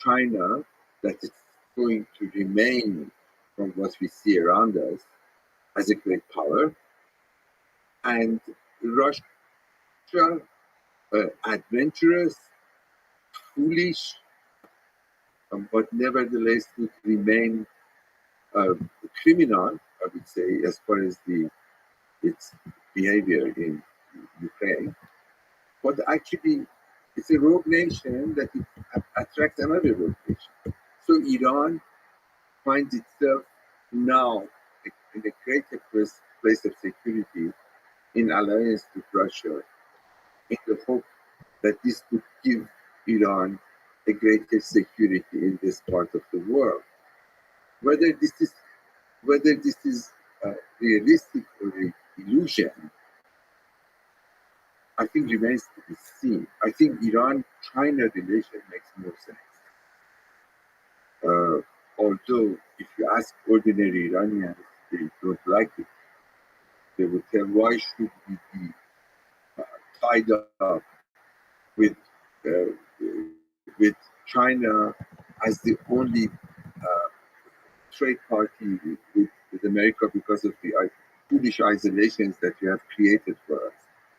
China, that it's going to remain from what we see around us as a great power, and Russia, adventurous, foolish, but nevertheless would remain criminal, I would say, as far as its behavior in Ukraine. But actually, it's a rogue nation that it attracts another rogue nation. So Iran finds itself now in a greater place of security in alliance with Russia, in the hope that this could give Iran a greater security in this part of the world. Whether this is realistic or an illusion, I think remains to be seen. I think Iran-China relation makes more sense. Although, if you ask ordinary Iranians, they don't like it. They would tell, why should we be tied up with uh, with China as the only trade party with America because of the foolish isolations that you have created for us,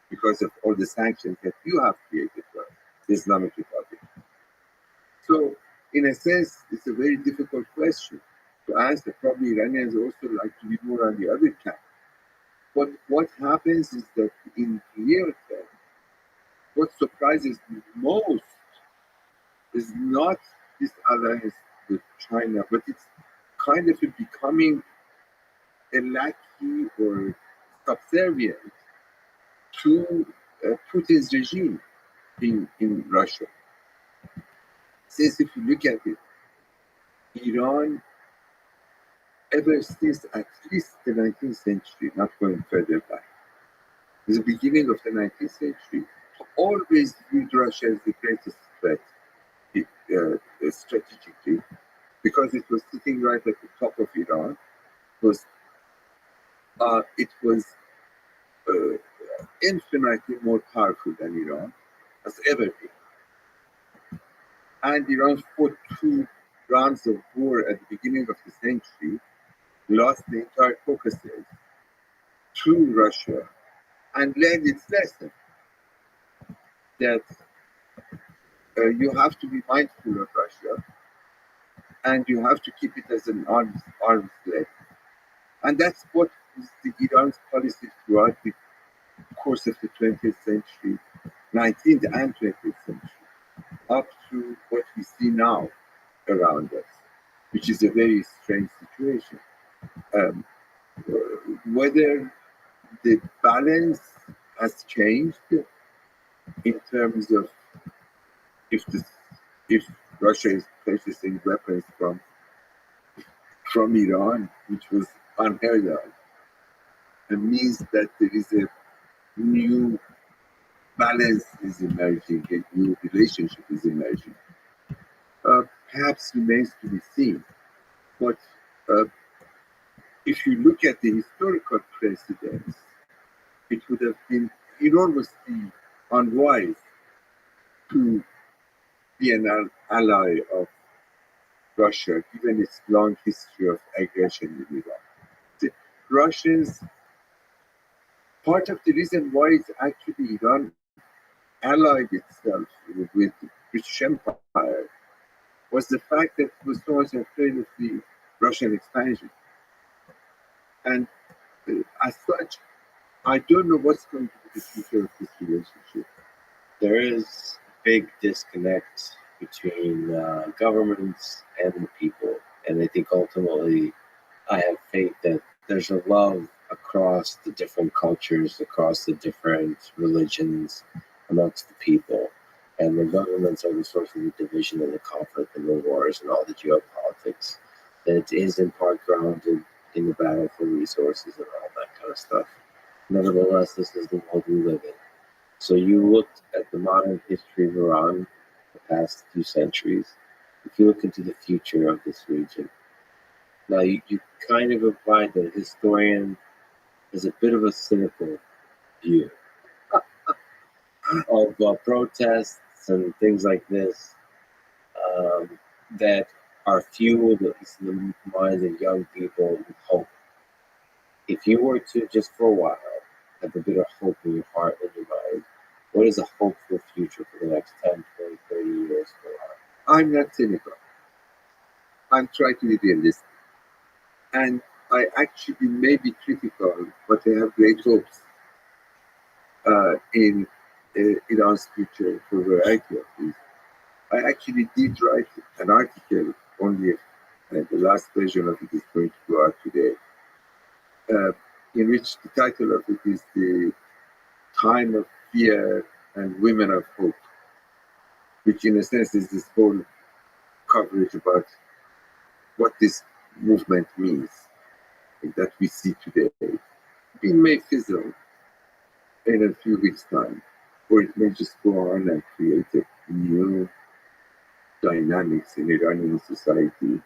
because of all the sanctions that you have created for us, the Islamic Republic. So, in a sense, it's a very difficult question to answer. Probably Iranians also like to be more on the other camp. But what happens is that in real terms, what surprises me most is not this alliance with China, but it's kind of becoming a lackey or subservient to Putin's regime in Russia. Since if you look at it, Iran, ever since at least the 19th century, not going further back, the beginning of the 19th century, always viewed Russia as the greatest threat strategically, because it was sitting right at the top of Iran. It was infinitely more powerful than Iran has ever been. And Iran fought 2 rounds of war at the beginning of the century, lost the entire Caucasus to Russia, and learned its lesson that you have to be mindful of Russia, and you have to keep it as an arm's length. And that's what is the Iran's policy throughout the course of the 20th century, 19th and 20th century, up to what we see now around us, which is a very strange situation. Whether the balance has changed in terms of if Russia is purchasing weapons from Iran, which was unheard of, it means that there is a new balance is emerging, a new relationship is emerging. Perhaps remains to be seen. But if you look at the historical precedents, it would have been enormously unwise to be an ally of Russia, given its long history of aggression in Iran. The Russians, part of the reason why it's actually Iran allied itself with the British Empire was the fact that it was so much afraid of the Russian expansion. And as such, I don't know what's going to be the future of this relationship. There is a big disconnect between governments and the people. And I think ultimately, I have faith that there's a love across the different cultures, across the different religions, amongst the people. And the governments are the source of the division and the conflict and the wars and all the geopolitics. That it is in part grounded in the battle for resources and all that kind of stuff. Nevertheless, this is the world we live in. So you looked at the modern history of Iran, the past few centuries. If you look into the future of this region, now you kind of implied that a historian has a bit of a cynical view of protests and things like this. that are fueled in the minds of young people with hope. If you were to just for a while have a bit of hope in your heart and your mind, what is a hopeful future for the next 10, 20, 30 years for us? I'm not cynical. I'm trying to be realistic. And I actually may be critical, but I have great hopes in Iran's future for a variety of reasons. I actually did write an article only, the last version of it is going to go out today, uh, in which the title of it is The Time of Fear and Women of Hope, which in a sense is this whole coverage about what this movement means that we see today. It may fizzle in a few weeks' time, or it may just go on and create a new dynamics in Iranian society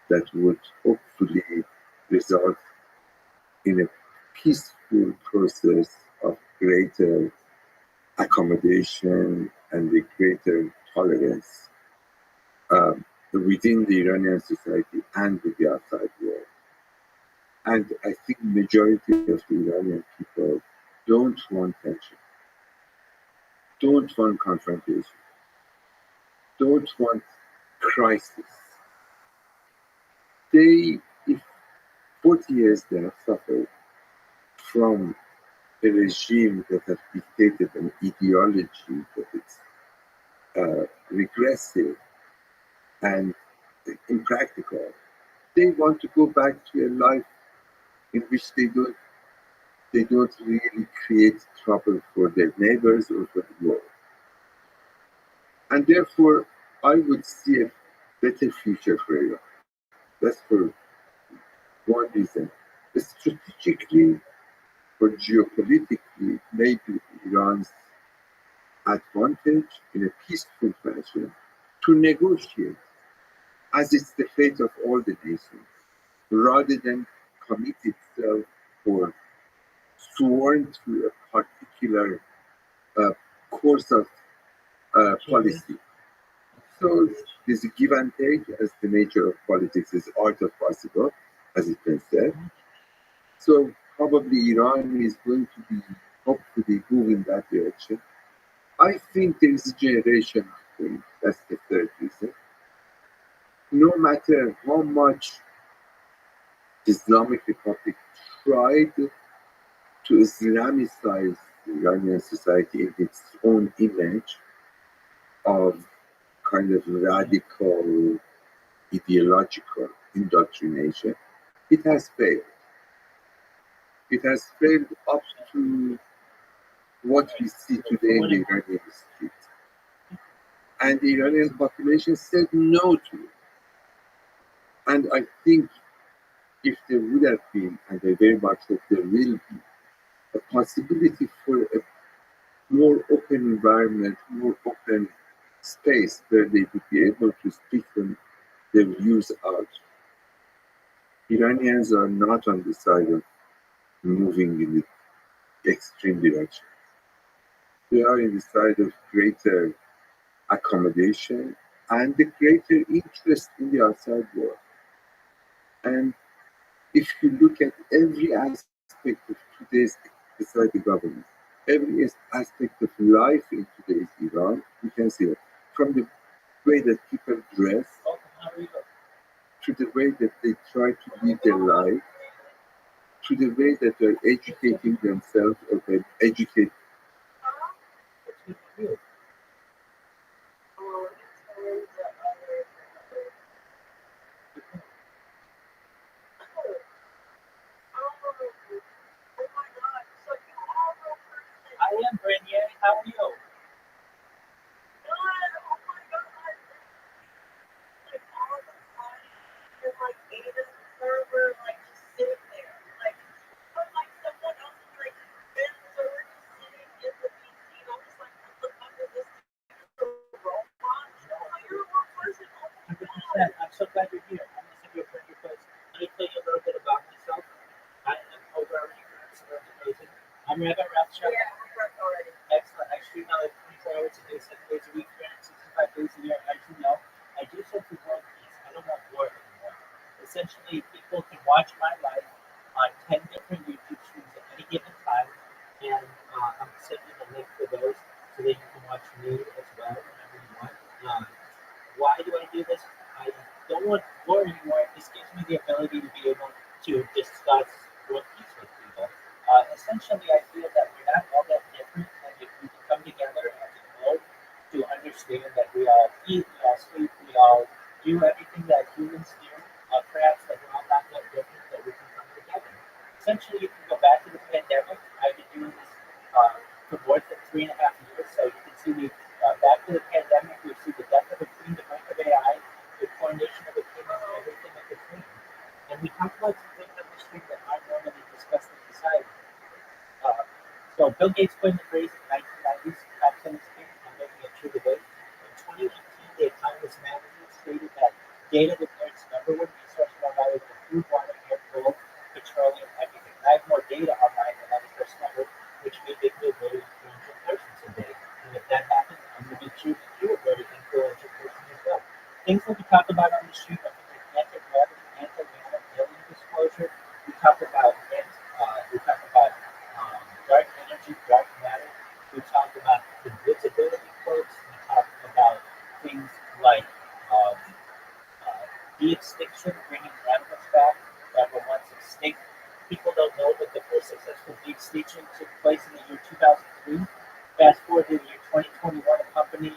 that would hopefully result in a peaceful process of greater accommodation and a greater tolerance within the Iranian society and with the outside world. And I think the majority of the Iranian people don't want tension, don't want confrontation, don't want crisis. They, if 40 years they have suffered from a regime that has dictated an ideology that is regressive and impractical, they want to go back to a life in which they don't really create trouble for their neighbors or for the world. And therefore, I would see a better future for Iran. That's for one reason. Strategically or geopolitically, maybe Iran's advantage in a peaceful fashion to negotiate, as it's the fate of all the nations, rather than commit itself or sworn to a particular uh, course of policy. So there's a give and take, as the nature of politics is art of possible, as it been said. So probably Iran is going to be hopefully moving that direction. I think there is a generation thing. That's the third reason. No matter how much the Islamic Republic tried to Islamicize the Iranian society in its own image of kind of radical ideological indoctrination, it has failed. It has failed up to what we see today in the Iranian street. And the Iranian population said no to it. And I think if there would have been, and I very much hope there will be, a possibility for a more open environment, more open space where they would be able to speak their views out. Iranians are not on the side of moving in the extreme direction. They are in the side of greater accommodation and the greater interest in the outside world. And if you look at every aspect of today's, beside the government, every aspect of life in today's Iran, you can see it. From the way that people dress, to the way that they try to live their life, to the way that they're educating themselves or they educate. I am Brenda. How are you? I'm so glad you're here. I'm going to send you a friend request. Let me tell you a little bit about myself. I am over already friends, so that's amazing. I'm Rabbi Rothschild. Excellent. I stream out like 24 hours a day, 7 days a week, 365 days a year, as you know. I do something called essentially people can watch my life on 10 different YouTube streams at any given time, and I'm sending a link for those so that you can watch me as well whenever you want. Why do I do this? I don't want to bore you anymore. This gives me the ability to be able to discuss One Piece with people. Essentially, I feel that we're not all that different, and if we can come together as a globe to understand that we all eat, we all sleep, we all do everything that humans do, perhaps that we're all not that different, that we can come together. Essentially, you can go back to the pandemic. I've been doing this for more than 3.5 years, so you can see me back to the pandemic. We see the death of a queen, the birth of AI, the coronation of a king, and everything in between. And we talk about some things on the street that aren't normally discussed in society. Uh, so Bill Gates coined the phrase in the 1990s, top 10 king, on making it true today. In 2018, The Economist magazine stated that data was Earth's number one resource more valuable than food, water, air, gold, petroleum, everything. I have more data online than any person ever, which may make me a very influential person someday. And if that happens, I'm going to be true to you a very influential person as well. Things that we talk about on the street are things like anti-gravity, anti-matter, alien disclosure. We talk about dark energy, dark matter. We talk about invisibility quotes. We talk about things like um, de-extinction, bringing animals back that were once extinct. People don't know that the first successful de-extinction took place in the year 2003. Fast forward to the year 2021, a company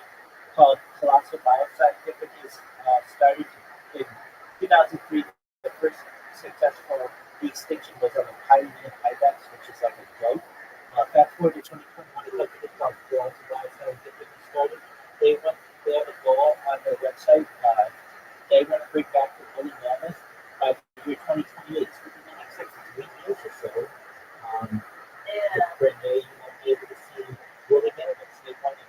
called Colossal Bioscientific is started in 2003. The first successful de-extinction was of a Pyrenean ibex, which is like a goat. Fast forward to 2021, a company called Colossal Bioscientific started. They have a goal on their website. They want to bring back the woolly mammoth by the year 2028. So within the next 6 to 8 years or so, Renee, you won't be able to see woolly mammoths. They want to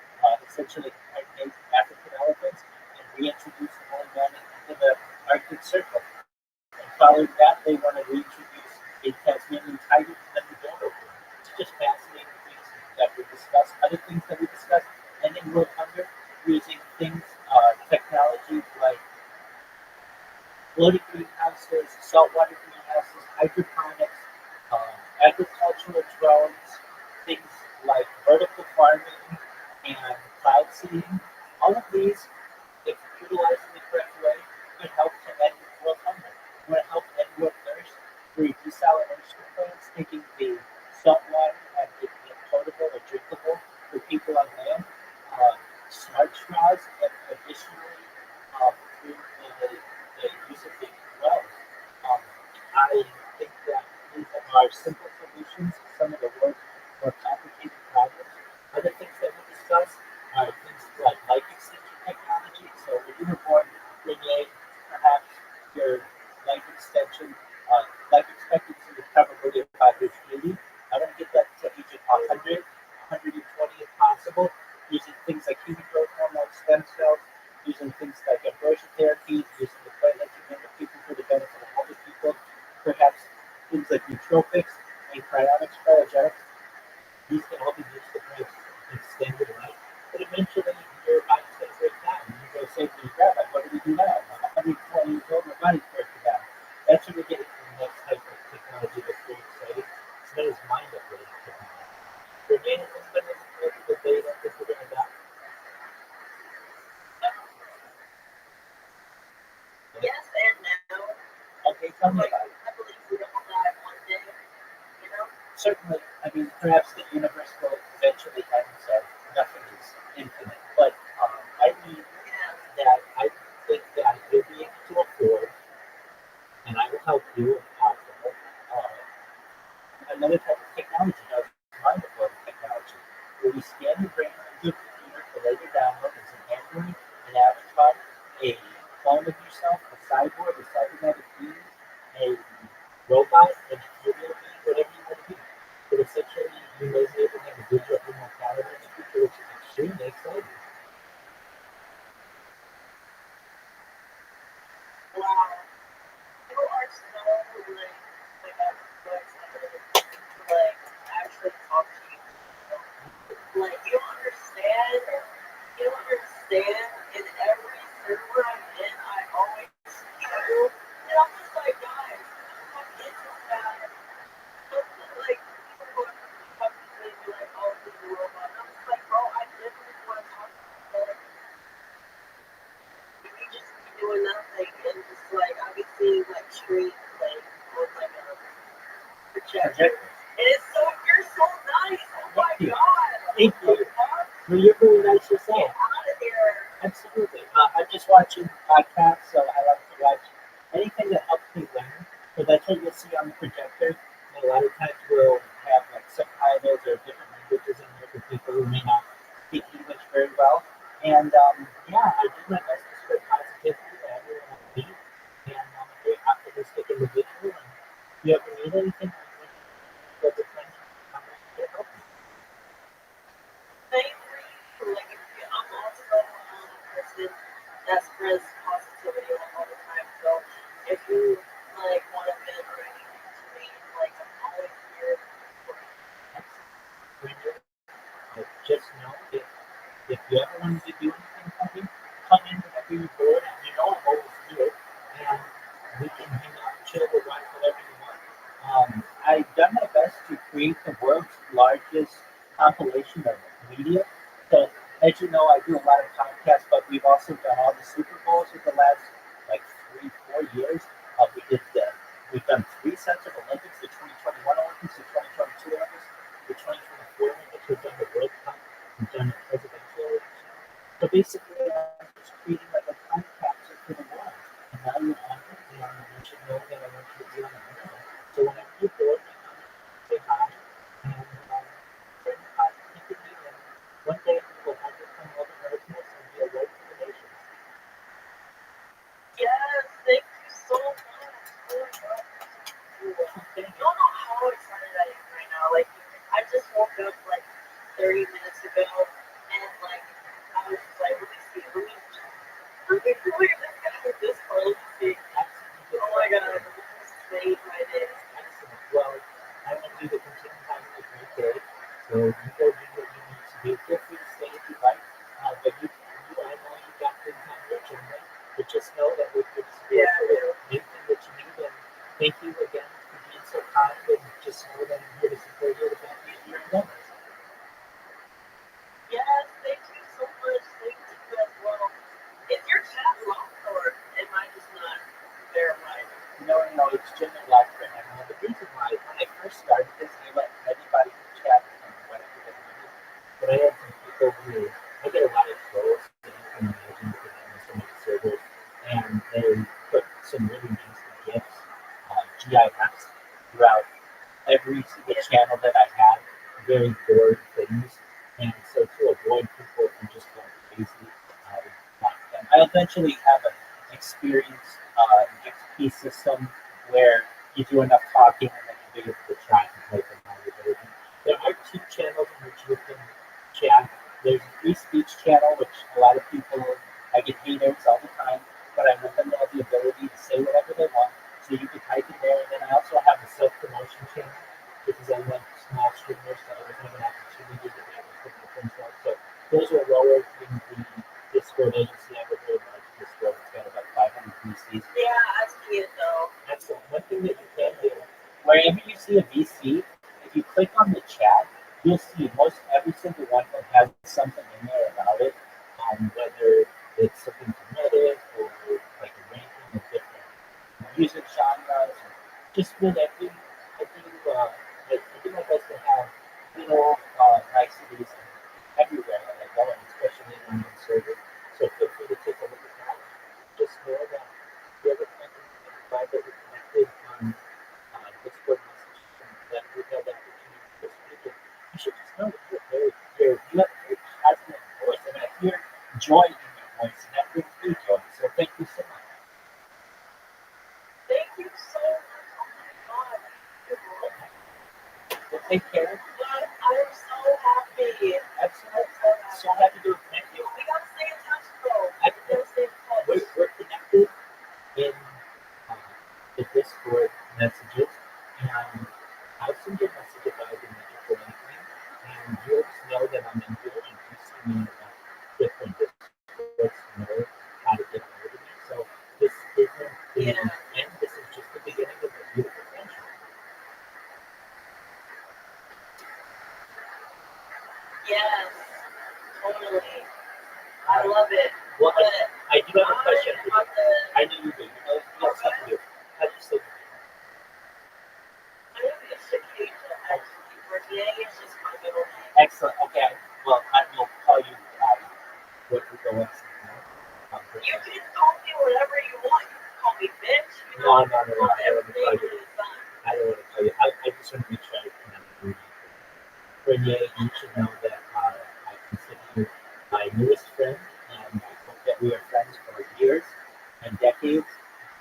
essentially impregnate African elephants and reintroduce the woolly mammoth into the Arctic Circle. And following that, they want to reintroduce a Tasmanian tiger to the Dodo. It's just fascinating things that we discuss. Other things that we discuss, ending world hunger using things, technology like floating greenhouses, saltwater greenhouses, hydroponics, agricultural drones, things like vertical farming and cloud seeding. All of these, if utilized in the correct way, could help to end world hunger. Would help end world thirst through desalination plants, taking the salt water and making it potable or drinkable for people on land. Smart straws, and additionally, through the use of big wells. Um, I think that these are simple solutions to some of the world's more complicated problems. Other things that we discuss are things like life extension technology. So when you were born, Renee, perhaps your life extension, life expectancy was probably about age 80. I want to get that to age of 100, 120 if possible, using things like human growth hormone, stem cells, using things like abortion therapy, using the plant like people for the benefit of other people, perhaps things like nootropics and cryonics, cryogenics. These can all be used to kind of extend your life. But eventually, your body's going to break down. And you go say to your Rabbi, what do we do now? I'm 120 years old, my body's breaking down. That's when we get into the next type of technology that's very exciting. It's known as mind uploading technology. Remain in this the data that we're going to adopt. Yes and no. Okay, tell me about it. I believe we all die one day, you know? Certainly, I mean, perhaps the universe will eventually end, so nothing is infinite. But I mean that I think that you'll be able to afford, and I will help you if possible, another type of technology, mind uploading technology, where we scan your brain into a computer to later download as an android, an avatar, a clone of yourself, a cyborg, a cybernetic being, a robot, an ethereal being, whatever you want to be. But essentially, you may be able to have a digital immortality in the future, which is extremely exciting. Wow. You are so like I'm so excited to actually talk to you. Like you understand in every server I'm in, I always struggle And I'm just like, guys, what is this bad? Like, people go up to me and be like, oh, this is a robot. And I'm just like, bro, I literally want to talk to you. Like, you just be doing nothing and just like, I be seeing like trees like on like a projector. And it's so, you're so nice. Oh my god. Thank you. Fuck? Well, you're really nice Get yourself. out of here. Absolutely. I'm just watching podcasts, so I like to watch anything that helps me learn. So that's what you'll see on the projector. And a lot of times we'll have like subtitles or different languages in there for people who may not speak English very well. And yeah, I do my best to spread positivity to everyone I meet. And I'm a very optimistic individual. And if you ever need anything, I'm with friends, I'm ready to help you. Same for you. Like, I'm also a person that spreads positivity all the time. So if you like want to vent or anything to me, like I'm always here for you. But just know if you ever wanted to do anything for me, come in whenever you're bored. And you know I'm always here. And we can hang out and chill or watch whatever you want. I've done my best to create the world's largest compilation of media. So, as you know, I do a lot of podcasts, but we've also done all the Super Bowls in the last like 3, 4 years. We've done 3 sets of Olympics: the 2021 Olympics, the 2022 Olympics, the 2024 Olympics. We've done the World Cup. We've done the presidential election. So basically, I'm just creating like a time capsule for the world. And now you're on it, and you should know that I want you to be on the internet. So whenever you're bored, you come in, say hi, and say hi, keep it real. One day we will have you come over to our place and be a word for the nations. Yes, thank you so much. Oh my god. You don't know how excited I am right now. Like, I just woke up like 30 minutes ago, and like, I was just like, let me see, let me wait, let's get to this part, let me see. Oh my god, this made my day. Excellent. Well, I want you to continue having a great day. So you go do what you need to do. Feel free to stay if you like. But I know you got things on your agenda. But just know that we're here to support you with anything that you need. And thank you again for being so kind. And just know that I'm here to support you with your endeavors. Yes, thank you so much. Thank you as well. Is your chat locked or am I just not verified? No, it's generally locked right now. The reason why, when I first started this, I let anybody chat and whatever they wanted. But I had some people who, I get a lot of trolls that you can imagine for them on some of the servers, and they put some really nasty GIFs, GIFs, throughout every single channel that I had, very bored things. And so to avoid people from just going crazy, I blocked them. I eventually have an experience XP system where you do enough talking and then you be able to chat and play from everybody. There are 2 channels in which you can chat. There's a free speech channel, which a lot of people, I get haters all the time, but I want them to have the ability to say whatever they want. So you can type in there. And then I also have a self-promotion channel because I want small streamers to always have an opportunity to be able to promote themselves. So those are lower in the Discord. As you see, I have a very large Discord. It's got about 500 VCs. Yeah, I see it though. Excellent. One thing that you can do, wherever you see a VC, if you click on the chat, you'll see most every single one that has something in there about it, whether it's something comedic or like a ranking of different music genres, or just whatever. I do my best to have little niceties everywhere that I go, and especially on the server. So feel free to take a look at that. Just know that the other company and glad that we're connected on Discord message and that we've had the opportunity to speak. And you should just know that you have a very passionate voice, and I hear joy in your voice, and that brings me joy. So thank you so much. Thank you so much. Oh my god. Well, take care. But I'm so happy. Absolutely. So happy to connect you. We gotta stay in touch though. I We gotta stay in touch. We're connected in the Discord messages, and I'll send you a message if I can make it for anything. And you'll just know that I'm in here, and you see me in different Discords to know how to get hold of me. So this isn't the end. This Oh, no, no, no. I don't want to tell you. I don't want to tell you. I just want to reach out and have a greeting. Bernier, you should know that I consider you my newest friend, and I hope that we are friends for years and decades,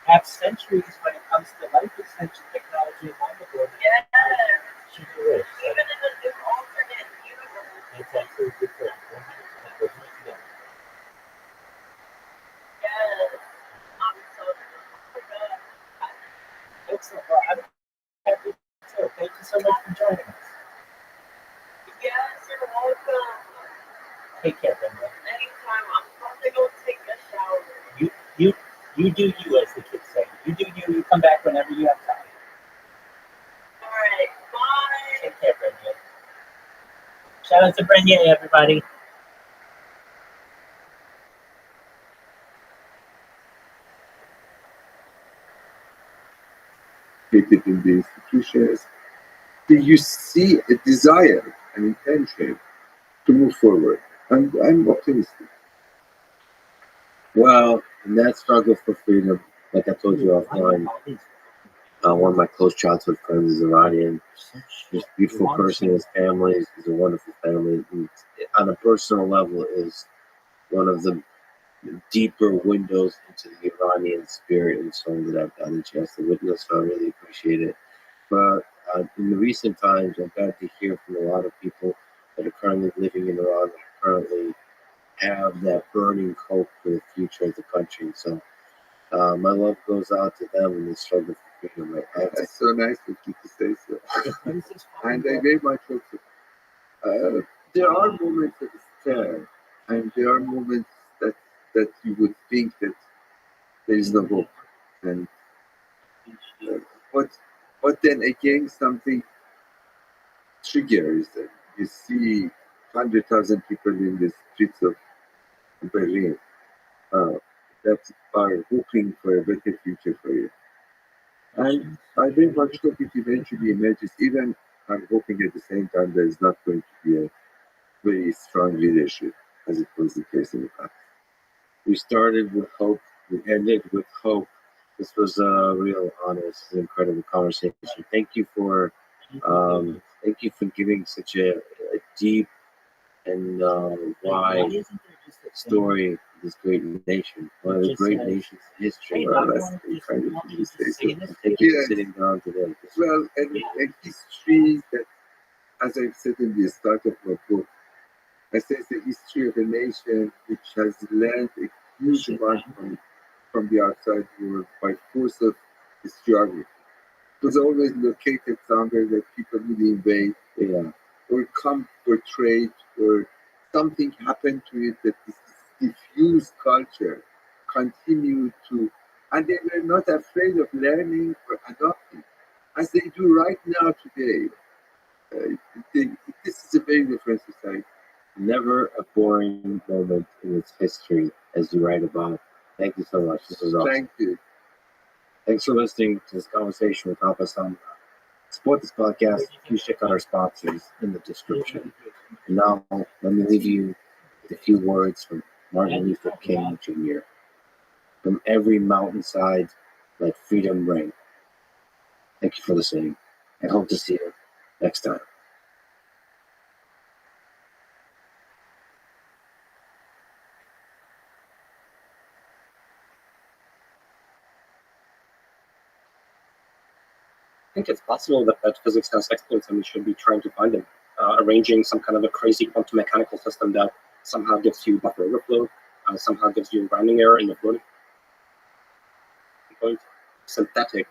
half centuries when it comes to life extension technology and microphone. Yes. Should you wish. So Even in the new alternate universe. that's absolutely correct. 100%. We're doing it together. Yes. I'm so oh my God. Excellent. Well, I'm happy too. Thank you so much for joining us. Yes, you're welcome. Take care, Bernier. Anytime. I'm about to go take a shower. You do you, as the kids say. You do you. You come back whenever you have time. All right. Bye. Take care, Bernier. Shout out to Bernier, everybody. Educated in the institutions, you see a desire, an intention to move forward. And I'm optimistic. Well, in that struggle for freedom, like I told you offline, one of my close childhood friends is Iranian. He's a beautiful person. His family is a wonderful family. And on a personal level, is one of the deeper windows into the Iranian spirit and soul that I've gotten a chance to witness. So I really appreciate it. But in the recent times, I've got to hear from a lot of people that are currently living in Iran, that currently have that burning hope for the future of the country. So my love goes out to them in the struggle for freedom. That's so nice of you to say so. And I very much hope so. There are moments of despair, and there are moments that you would think that there is no hope. And but then again, something triggers them. You see 100,000 people in the streets of Berlin that are hoping for a better future for you. And I very much hope it eventually emerges. Even I'm hoping at the same time there is not going to be a very strong leadership as it was the case in the past. We started with hope. We ended with hope. This was a real honor. This is an incredible conversation. Thank you for giving such a deep and wide story of this great nation, one of the great nations in history. Well, that's kind of you say so. And thank you for Yes. sitting down today. Well, and history that, as I've said in the start of my book, I say it's the history of a nation which has learned a huge amount from the outside world by force of its geography. It was always located somewhere that people would invade, or come for trade, or something happened to it that this diffused culture continued to, and they were not afraid of learning or adopting, as they do right now today. This is a very different society. Never a boring moment in its history, as you write about. Thank you so much. This was awesome. Thank you. Thanks for listening to this conversation with Alpha. Support this podcast. Please check out our sponsors in the description. And now, let me leave you with a few words from Martin Luther King Jr. From every mountainside, let freedom ring. Thank you for listening, and hope to see you next time. I think it's possible that physics has exploits and we should be trying to find them. Arranging some kind of a crazy quantum mechanical system that somehow gives you buffer overflow, somehow gives you rounding error in the floating point. Synthetic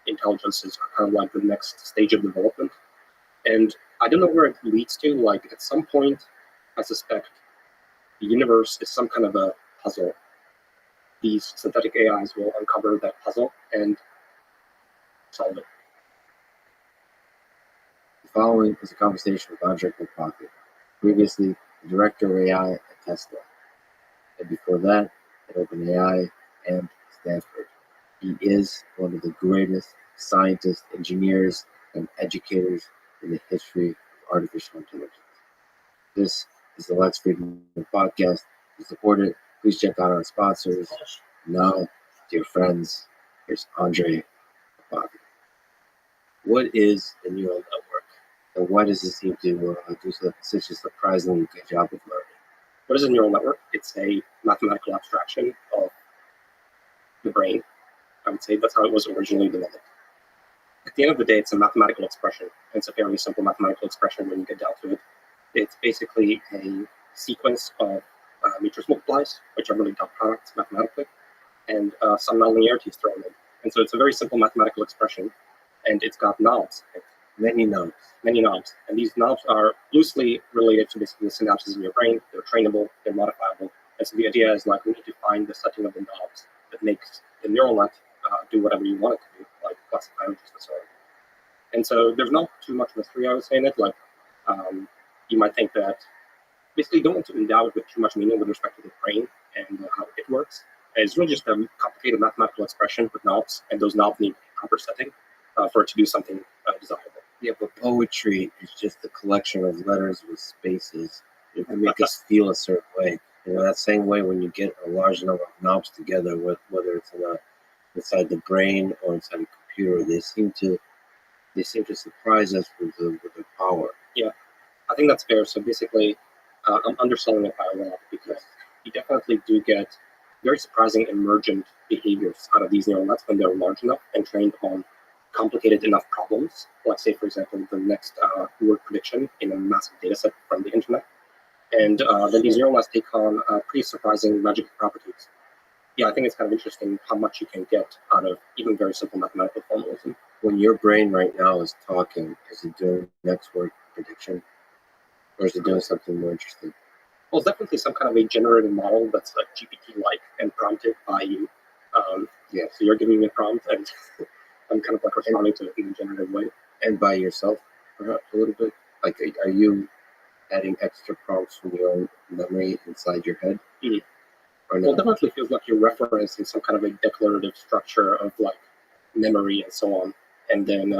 intelligences are kind of like the next stage of development. And I don't know where it leads to. Like at some point, I suspect the universe is some kind of a puzzle. These synthetic AIs will uncover that puzzle and solve it. The following is a conversation with Andre Pocket, previously the director of AI at Tesla, and before that at OpenAI and Stanford. He is one of the greatest scientists, engineers, and educators in the history of artificial intelligence. This is the Let's Freedom podcast. To support it, please check out our sponsors. Now, dear friends, Here's Andre. What is a neural network, and why does it seem to do such a surprisingly good job of learning? What is a neural network? It's a mathematical abstraction of the brain. I would say that's how it was originally developed. At the end of the day, it's a mathematical expression. It's a fairly simple mathematical expression when you get down to it. It's basically a sequence of matrix multiplies, which are really dot products mathematically, and some nonlinearities thrown in. And so it's a very simple mathematical expression, and it's got knobs, Many knobs. many knobs. And these knobs are loosely related to basically the synapses in your brain. They're trainable, they're modifiable. And so the idea is like we need to find the setting of the knobs that makes the neural net do whatever you want it to do, like classify images and so on. And so there's not too much mystery, I would say, in it. Like you might think that basically you don't want to endow it with too much meaning with respect to the brain and how it works. It's really just a complicated mathematical expression with knobs, and those knobs need proper setting for it to do something desirable. Yeah, but poetry is just a collection of letters with spaces that make us feel a certain way. You know, that same way when you get a large number of knobs together, whether it's inside the brain or inside a computer, they seem to surprise us with their power. Yeah, I think that's fair. So basically, I'm underselling it by a lot because you definitely do get very surprising emergent behaviors out of these neural nets when they're large enough and trained on complicated enough problems. Like, say, for example, the next word prediction in a massive data set from the internet. And then these neural nets take on pretty surprising magical properties. Yeah, I think it's kind of interesting how much you can get out of even very simple mathematical formalism. When your brain right now is talking, is it doing next word prediction? Or is it doing something more interesting? Well, it's definitely some kind of a generated model that's like GPT-like and prompted by you. Yeah. So you're giving me a prompt, and I'm kind of like responding to it in a generative way. And by yourself, perhaps a little bit? Like, are you adding extra prompts from your own memory inside your head? Mhm. Or Well, no? it definitely feels like you're referencing some kind of a declarative structure of like memory and so on, and then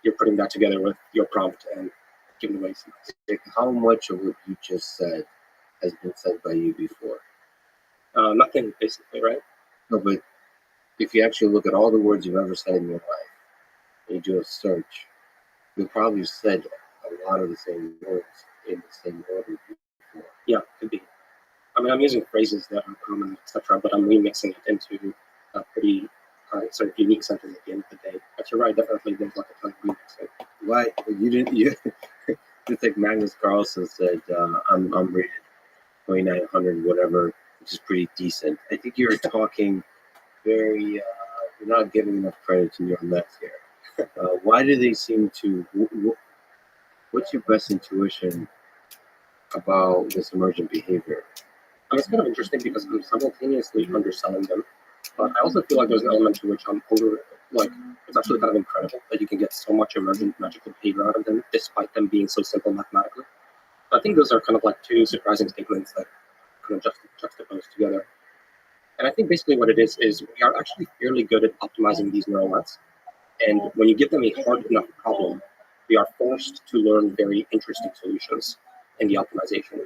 you're putting that together with your prompt and giving away some. Like, how much of what you just said has been said by you before? Nothing, basically, right? No, but if you actually look at all the words you've ever said in your life, and you do a search, you'll probably said a lot of the same words in the same order before. Yeah, could be. I mean, I'm using phrases that are common, etc., but I'm remixing it into a pretty sort of unique sentence at the end of the day. But you're right, definitely there's like a ton of remixing. Why you didn't? You just like Magnus Carlsen said, I'm rated 2900 whatever, which is pretty decent. I think you're talking very. You're not giving enough credit to neural nets here. Why do they seem to? What's your best intuition about this emergent behavior? I mean, it's kind of interesting because I'm simultaneously underselling them, but I also feel like there's an element to which I'm like, it's actually kind of incredible that you can get so much emergent magical behavior out of them, despite them being so simple mathematically. I think those are kind of like two surprising statements that kind of juxtaposed together. And I think basically what it is we are actually fairly good at optimizing these neural nets. And when you give them a hard enough problem, we are forced to learn very interesting solutions in the optimization.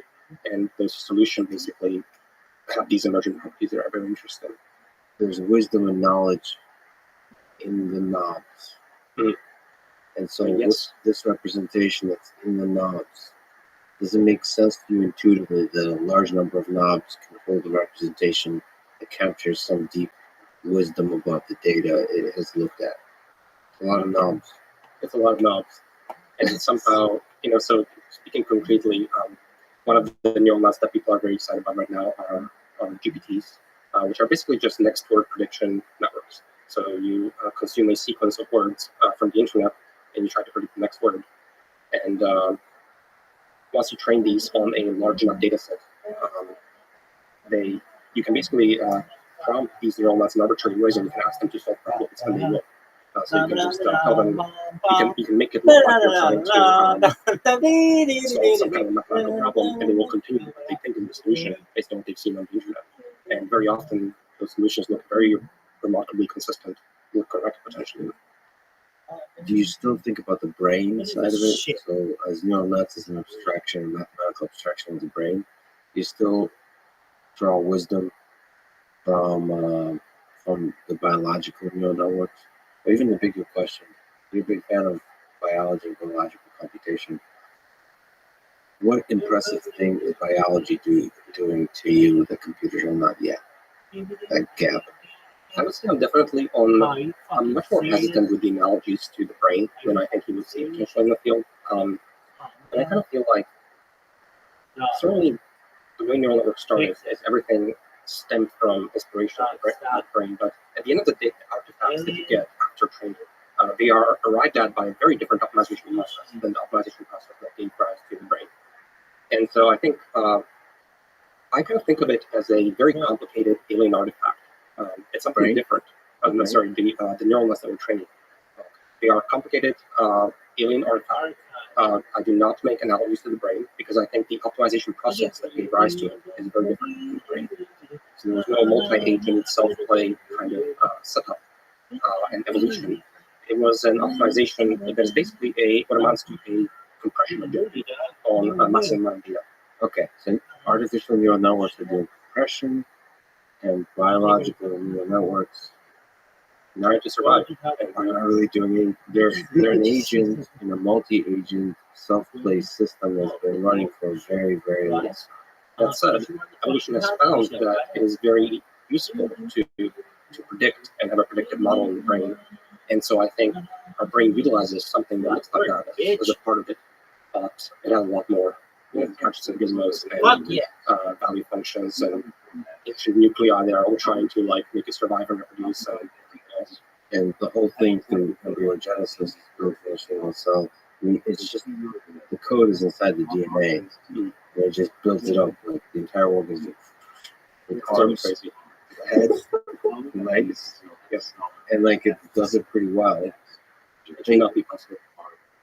And those solutions basically have these emergent properties that are very interesting. There's wisdom and knowledge in the knobs. Mm. And so Yes. this representation that's in the knobs, does it make sense to you intuitively that a large number of knobs can hold a representation that captures some deep wisdom about the data it has looked at? It's a lot of knobs. It's a lot of knobs. And somehow, so speaking concretely, one of the neural nets that people are very excited about right now are GPTs, which are basically just next word prediction networks. So you consume a sequence of words from the internet, and you try to predict the next word. And once you train these on a large enough data set, you can basically prompt these neural nets in arbitrary ways, and you can ask them to solve problems, and they will. So you can just tell them, you can make it look like you're trying to solve some kind of mathematical problem, and they will continue what they think is the solution based on what they've seen on the internet. And very often, those solutions look very remarkably consistent, look correct potentially. Do you still think about the brain side of it? So as neural nets is an abstraction, a mathematical abstraction of the brain, you still draw wisdom from from the biological neural networks, or even the bigger question. You're a big fan of biology and biological computation. What impressive thing is biology doing to you that computers are not yet? That gap. I would say I'm definitely on. I'm much more hesitant with the analogies to the brain than I think you would see potentially in the field. And I kind of feel like certainly the way neural networks started is everything stemmed from inspiration of the brain. But at the end of the day, the artifacts that you get after training, they are arrived at by a very different optimization process than the optimization process that gave rise to the brain. And so I think I kind of think of it as a very complicated alien artifact. It's something different. Sorry, the neural nets that we're training. They are complicated alien artifacts. I do not make analogies to the brain because I think the optimization process that gave rise to it is very different from the brain. So there was no multi-agent self-play kind of setup and evolution. It was an optimization that is basically what amounts to a compression ability on a massive amount of data. Okay, so artificial neural networks are doing compression, and biological neural networks Trying to survive. are not really doing it. They're an agent in a multi-agent self-play system that's been running for a very, very long time. That said, evolution has found that it is very useful to predict and have a predictive model in the brain. And so I think our brain utilizes something that looks like that as a part of it. But it has a lot more catches and gizmos and value functions and ancient nuclei that are all trying to like make it survive and reproduce. And the whole thing through embryogenesis, finishing cell, I mean, it's just the code is inside the DNA. And it just builds it up like the entire organism. With arms, Crazy. head, legs, Yes. and like it does it pretty well. It may not be possible.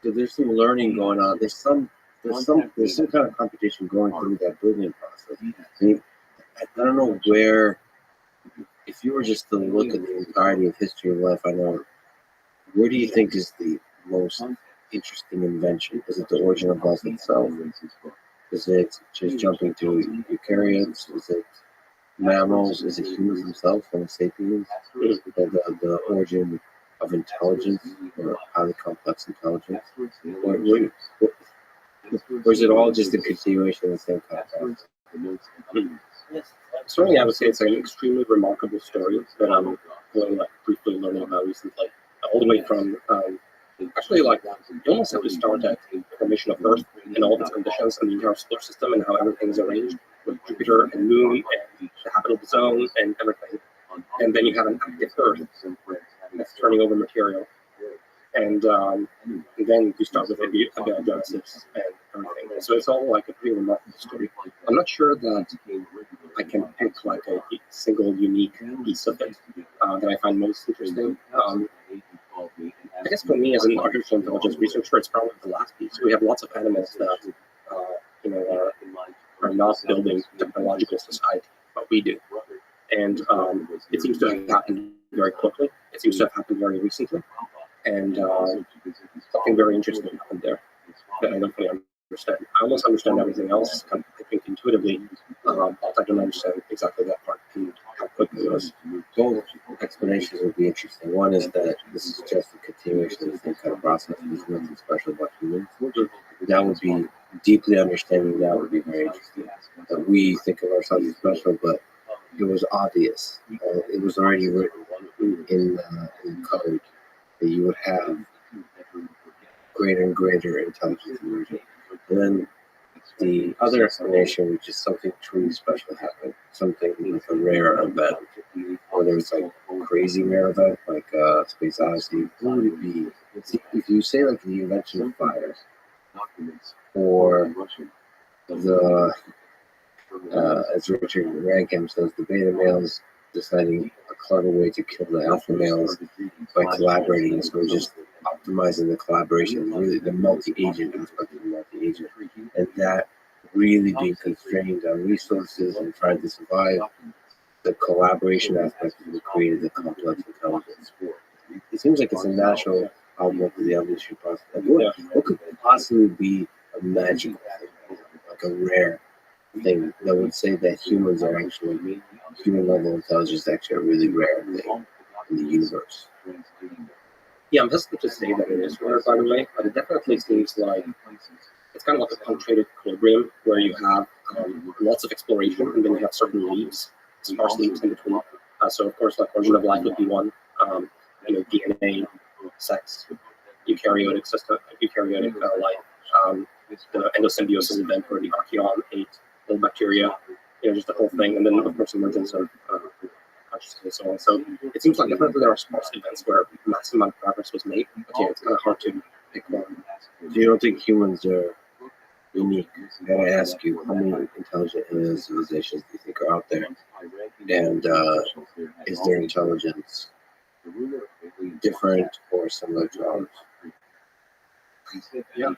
So there's some learning going on. There's some kind of computation going through that building process. I mean, I don't know where. If you were just to look at the entirety of history of life, I know. Where do you think is the most interesting invention? Is it the origin of life itself? Is it just jumping to eukaryotes? Is it mammals? Is it humans themselves, Homo sapiens? The origin of intelligence or highly complex intelligence? Or is it all just a continuation of the same concept? Certainly, I would say it's an extremely remarkable story that I'm really like briefly learning about recently. All the way from actually like you almost have to start at the formation of Earth and all of its conditions and the entire solar system and how everything is arranged with Jupiter and Moon and the habitable zone and everything. And then you have an active Earth that's turning over material. And then you start with abiogenesis and everything. So it's all like a pretty remarkable story. I'm not sure that I can pick like a single unique piece of it that I find most interesting. I guess for me as an artificial intelligence researcher, it's probably the last piece. We have lots of animals that are not building technological society, but we do. And it seems to have happened very quickly. It seems to have happened very recently. And something very interesting happened there that I don't fully understand. I almost understand everything else, I think intuitively, but I don't understand exactly that part and how quickly it was. Both explanations would be interesting. One is that this is just a continuation of the same kind of process. There's nothing special about humans. That would be deeply understanding. That would be very interesting. That we think of ourselves as special, but it was obvious. It was already written in code that you would have greater and greater intelligence emerging. And then the other explanation, which is something truly special happened, something with a rare event, whether it's like a crazy rare event like Space Odyssey, what would it be? If you say like the invention of fire, or the as Richard Rankin says, the beta males deciding a clever way to kill the alpha males by collaborating. So we're just optimizing the collaboration, really the multi-agent aspect of the multi-agent, and that really being constrained on resources and trying to survive. The collaboration aspect of what created the complex intelligence. It seems like it's a natural outlook of the evolution process. Like what could possibly be a magical thing, like a rare thing that would say that humans are actually human level intelligence is actually a really rare thing in the universe. Yeah, I'm hesitant to say that it is rare, by the way, but it definitely seems like it's kind of like a punctuated equilibrium where you have lots of exploration and then you have certain leaps, sparse leaps in between. So, of course, like origin of life would be one, DNA, sex, eukaryotic system, eukaryotic life, the endosymbiosis event where the archaeon ate little bacteria, just the whole thing, and then, of course, emergence of consciousness and so on. So it seems like definitely there are sparse events where a massive amount of progress was made, but yeah, it's kind of hard to pick one. So you don't think humans are unique? I gotta ask you, how many intelligent alien civilizations do you think are out there? And is their intelligence different or similar to ours? Yeah.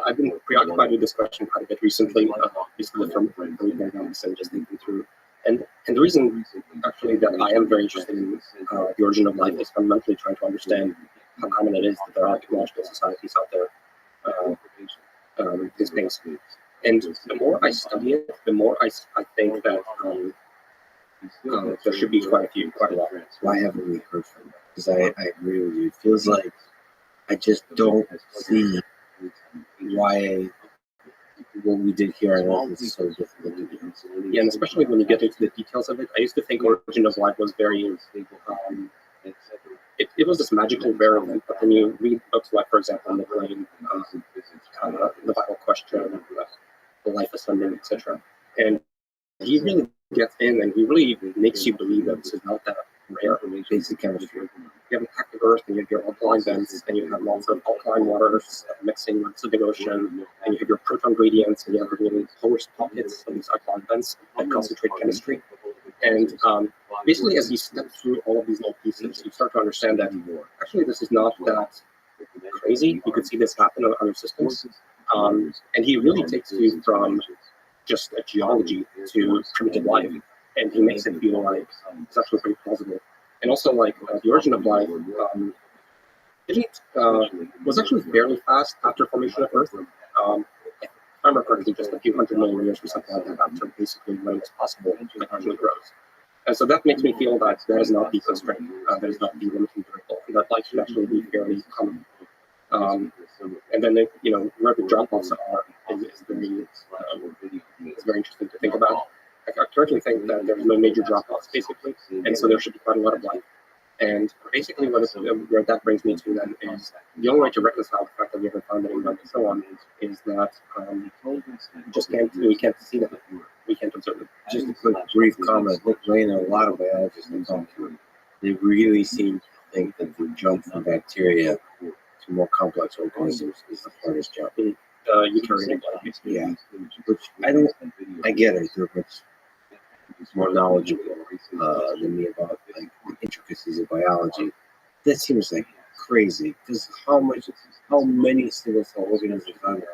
I've been preoccupied with this question quite a bit recently, basically from reading books and just thinking through. And the reason, actually, that I am very interested in the origin of life is fundamentally trying to understand how common it is that there are technological societies out there, these things. And the more I study it, the more I think that there should be quite a lot. Why haven't we heard from them? Because I agree with you. It feels like I just don't see why what we did here on Earth is so difficult to do. Yeah, and especially when you get into the details of it, I used to think origin of life was very, it was this magical rare event, but then you read books like, for example, The Brain, The Vital Question, The Life Ascending, etc. And he really gets in and he really makes you believe that this is not that rare. Basic chemistry. You have an active Earth, and you have your alkaline vents, and you have lots of alkaline waters mixing with the Pacific Ocean, and you have your proton gradients, and you have really porous pockets of these alkaline vents that concentrate chemistry. And basically, as you step through all of these little pieces, you start to understand that actually this is not that crazy. You could see this happen on other systems. And he really takes you from just a geology to primitive life, and he makes it feel like it's actually pretty plausible. And also, like the origin of life was actually fairly fast after formation of Earth. If I remember correctly, just a few 100 million years or something like that after basically when it was possible technology grows. And so that makes me feel that that is not the constraint, that is not the limiting variable, and that life should actually be fairly common. And then, where the drop-offs are is very interesting to think about. I currently think that there's no major drop-offs, basically, and so there should be quite a lot of life. And basically, where that brings me to then is the only way to reconcile the fact that we haven't found any life and so on is that we can't see them, we can't observe them. Just a quick, brief comment. Nick Lane and a lot of biologists have gone through. They really seem to think that the jump from bacteria to more complex organisms is the hardest jump. Eukaryotic life. Yeah, which I get it. They're much more knowledgeable than me about like the intricacies of biology. That seems like crazy because how many single cell organisms are there?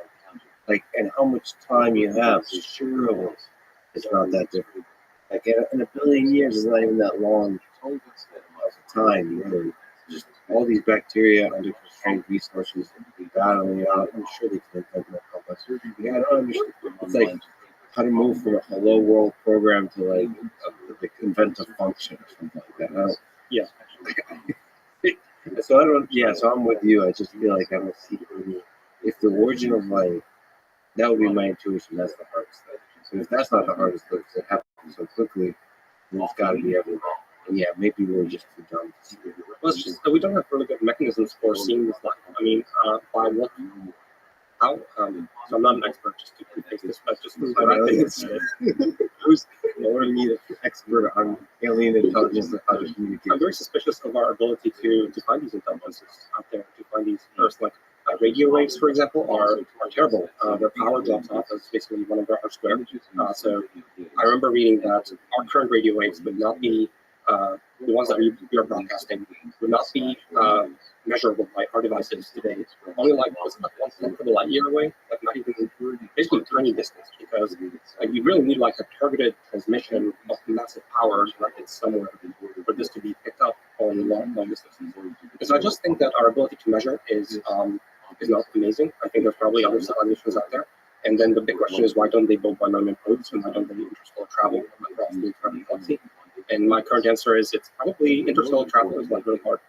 Like, and how much time you have? Surely it's not that different. Like in a billion years is not even that long of time, really. Just all these bacteria under constrained resources battling it out. I'm sure they can invent more complex. Yeah, I don't understand. It's like how to move from a hello world program to like invent a function or something like that. Yeah. So I don't. Yeah. So I'm with you. I just feel like I don't see any. If the origin of life, that would be my intuition. That's the hardest thing. So if that's not the hardest thing, because it happens so quickly, then it's got to be everywhere. And yeah, maybe we're just too dumb to see it. Well, it's just that we don't have really good mechanisms for seeing this life. I mean, by what, how, so I'm not an expert just to preface this, but just by what I think it's, Who's going to need an expert on alien intelligence and how to communicate? I'm very suspicious of our ability to find these intelligences out there, to find these first, like radio waves, for example, are terrible. Their power drops off as basically 1/r squared. So I remember reading that our current radio waves would not be the ones that we are broadcasting would not be measurable by our devices today. Only like 1/10 of a light year away, like not even basically tiny distance, because like you really need like a targeted transmission of massive power directed somewhere for this to be picked up on long distances. Because I just think that our ability to measure is not amazing. I think there's probably other civilizations out there. And then the big question is, why don't they build binomial codes, and why don't they interstellar travel across the entire galaxy? And my current answer is it's probably interstellar travel is like really hard.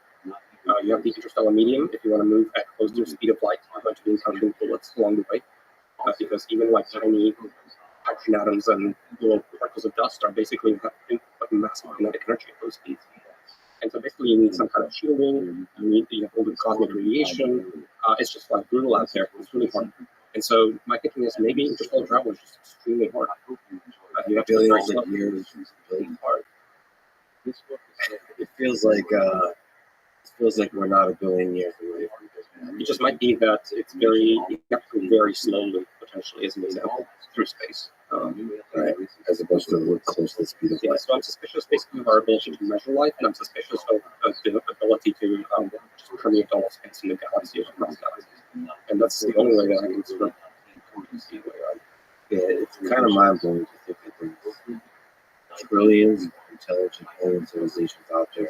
You have the interstellar medium. If you want to move at close to the speed of light, you're going to be encountering bullets along the way, because even like tiny hydrogen atoms and little particles of dust are basically having like massive kinetic energy at those speeds. And so basically, you need some kind of shielding. You have all the cosmic radiation. It's just like brutal out there. It's really hard. And so my thinking is maybe interstellar travel is just extremely hard. You have to Billions of years is really hard. It feels like we're not a billion years away from this. It just might be that it's you have to go very slowly, potentially, as an example, through space. Right, as opposed to look close to the speed of Yeah, light. so I'm suspicious basically of our ability to measure light, and I'm suspicious of the ability to just permeate all space in the galaxy across galaxies. And that's the only way that I can sort of see where Yeah, it's kind of mind blowing to think that there's trillions of intelligent alien civilizations out there,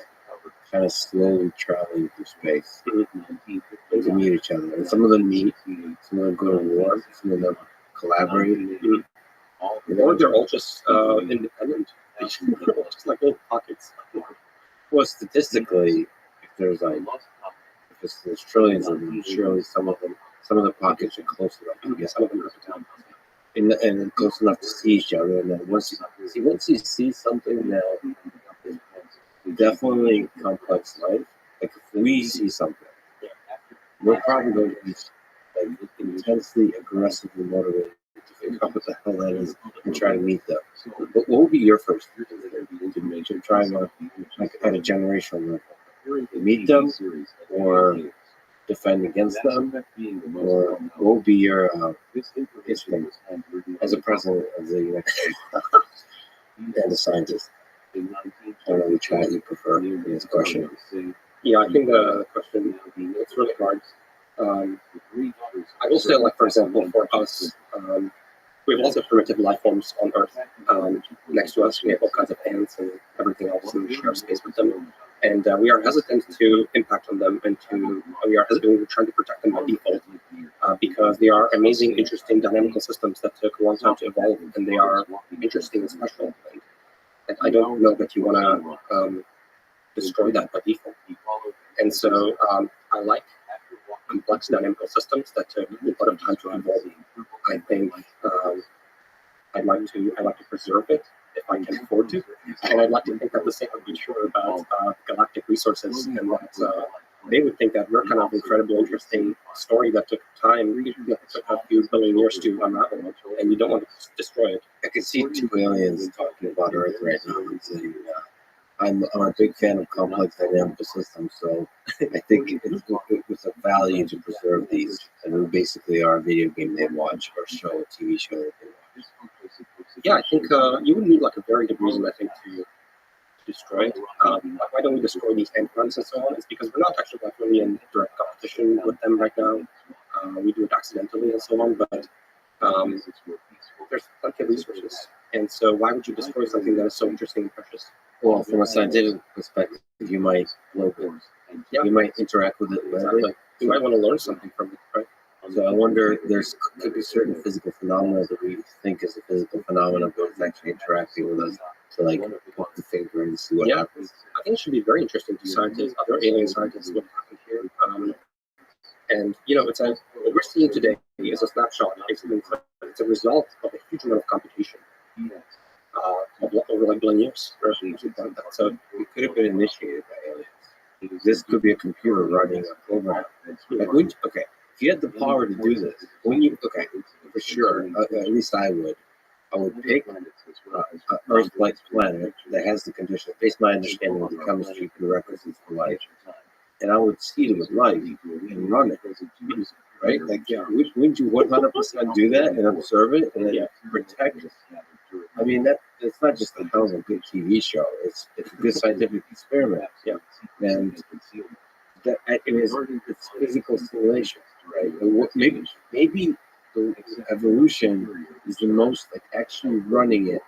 kind of slowly traveling through space to meet each other. And some of them meet, some of them go to war, some of them collaborate. or they're all just independent. They're all just like little pockets. Well, statistically, if there's there's trillions of them, surely some of the pockets are close enough. Yes, some of them are down. And close enough to see each other. And then once you see something that is definitely complex life, like if we see something, we're probably going to be like intensely, aggressively motivated to figure out what the hell that is and try to meet them. But what would be your first to try to like at a generational level? Meet them or defend against them, or what would be your instinct as a president of the United States and a scientist? I don't know which one you prefer in this question. Yeah, I think the question, it's really hard. I will say, like, for example, for us, we have lots of primitive life forms on Earth. Next to us, we have all kinds of ants and everything else, and we share space with them. And we are hesitant to impact on them, and we are hesitant to try to protect them by default, because they are amazing, interesting, dynamical systems that took a long time to evolve, and they are interesting and special. And I don't know that you want to destroy that by default. And so I like complex dynamical systems that took a lot of time to evolve. I think I'd like to preserve it if I can afford to, and I'd like to think that the same would be true about galactic resources, and that they would think that we're kind of incredibly interesting story that took time, that took a few billion years to unravel, and you don't want to destroy it. I can see two aliens talking about Earth right now and saying, I'm a big fan of complex dynamical systems, so I think it's a value to preserve these. And we basically are a video game they watch or show, a TV show that they watch. Yeah, I think you would need like a very good reason, I think, to destroy it. Why don't we destroy these endpoints and so on? It's because we're not actually like really in direct competition with them right now. We do it accidentally and so on, but there's plenty of resources. And so why would you destroy something that is so interesting and precious? Well, from a scientific perspective, you might you might interact with it later. Exactly. You might want to learn something from it, right? So I wonder, could be certain physical phenomena that we think is a physical phenomenon, but it's actually interacting with us to like poke the finger and see what happens. I think it should be very interesting to scientists, other alien scientists, what happened here. And what we're seeing today is a snapshot. Basically, it's a result of a huge amount of computation over like billion years. So it could have been initiated by aliens. This could be a computer running a program. Like, if you had the power to do this, for sure, at least I would pick an Earth-like planet that has the conditions, based on my understanding of the chemistry prerequisites for life, and I would seed it with life and run it, right? Like, wouldn't you 100% do that and observe it and then protect it? I mean, it's not just a hell of a good TV show. It's a good scientific experiment. Yeah, and it's physical simulation, right? Maybe the evolution is the most, like, actually running it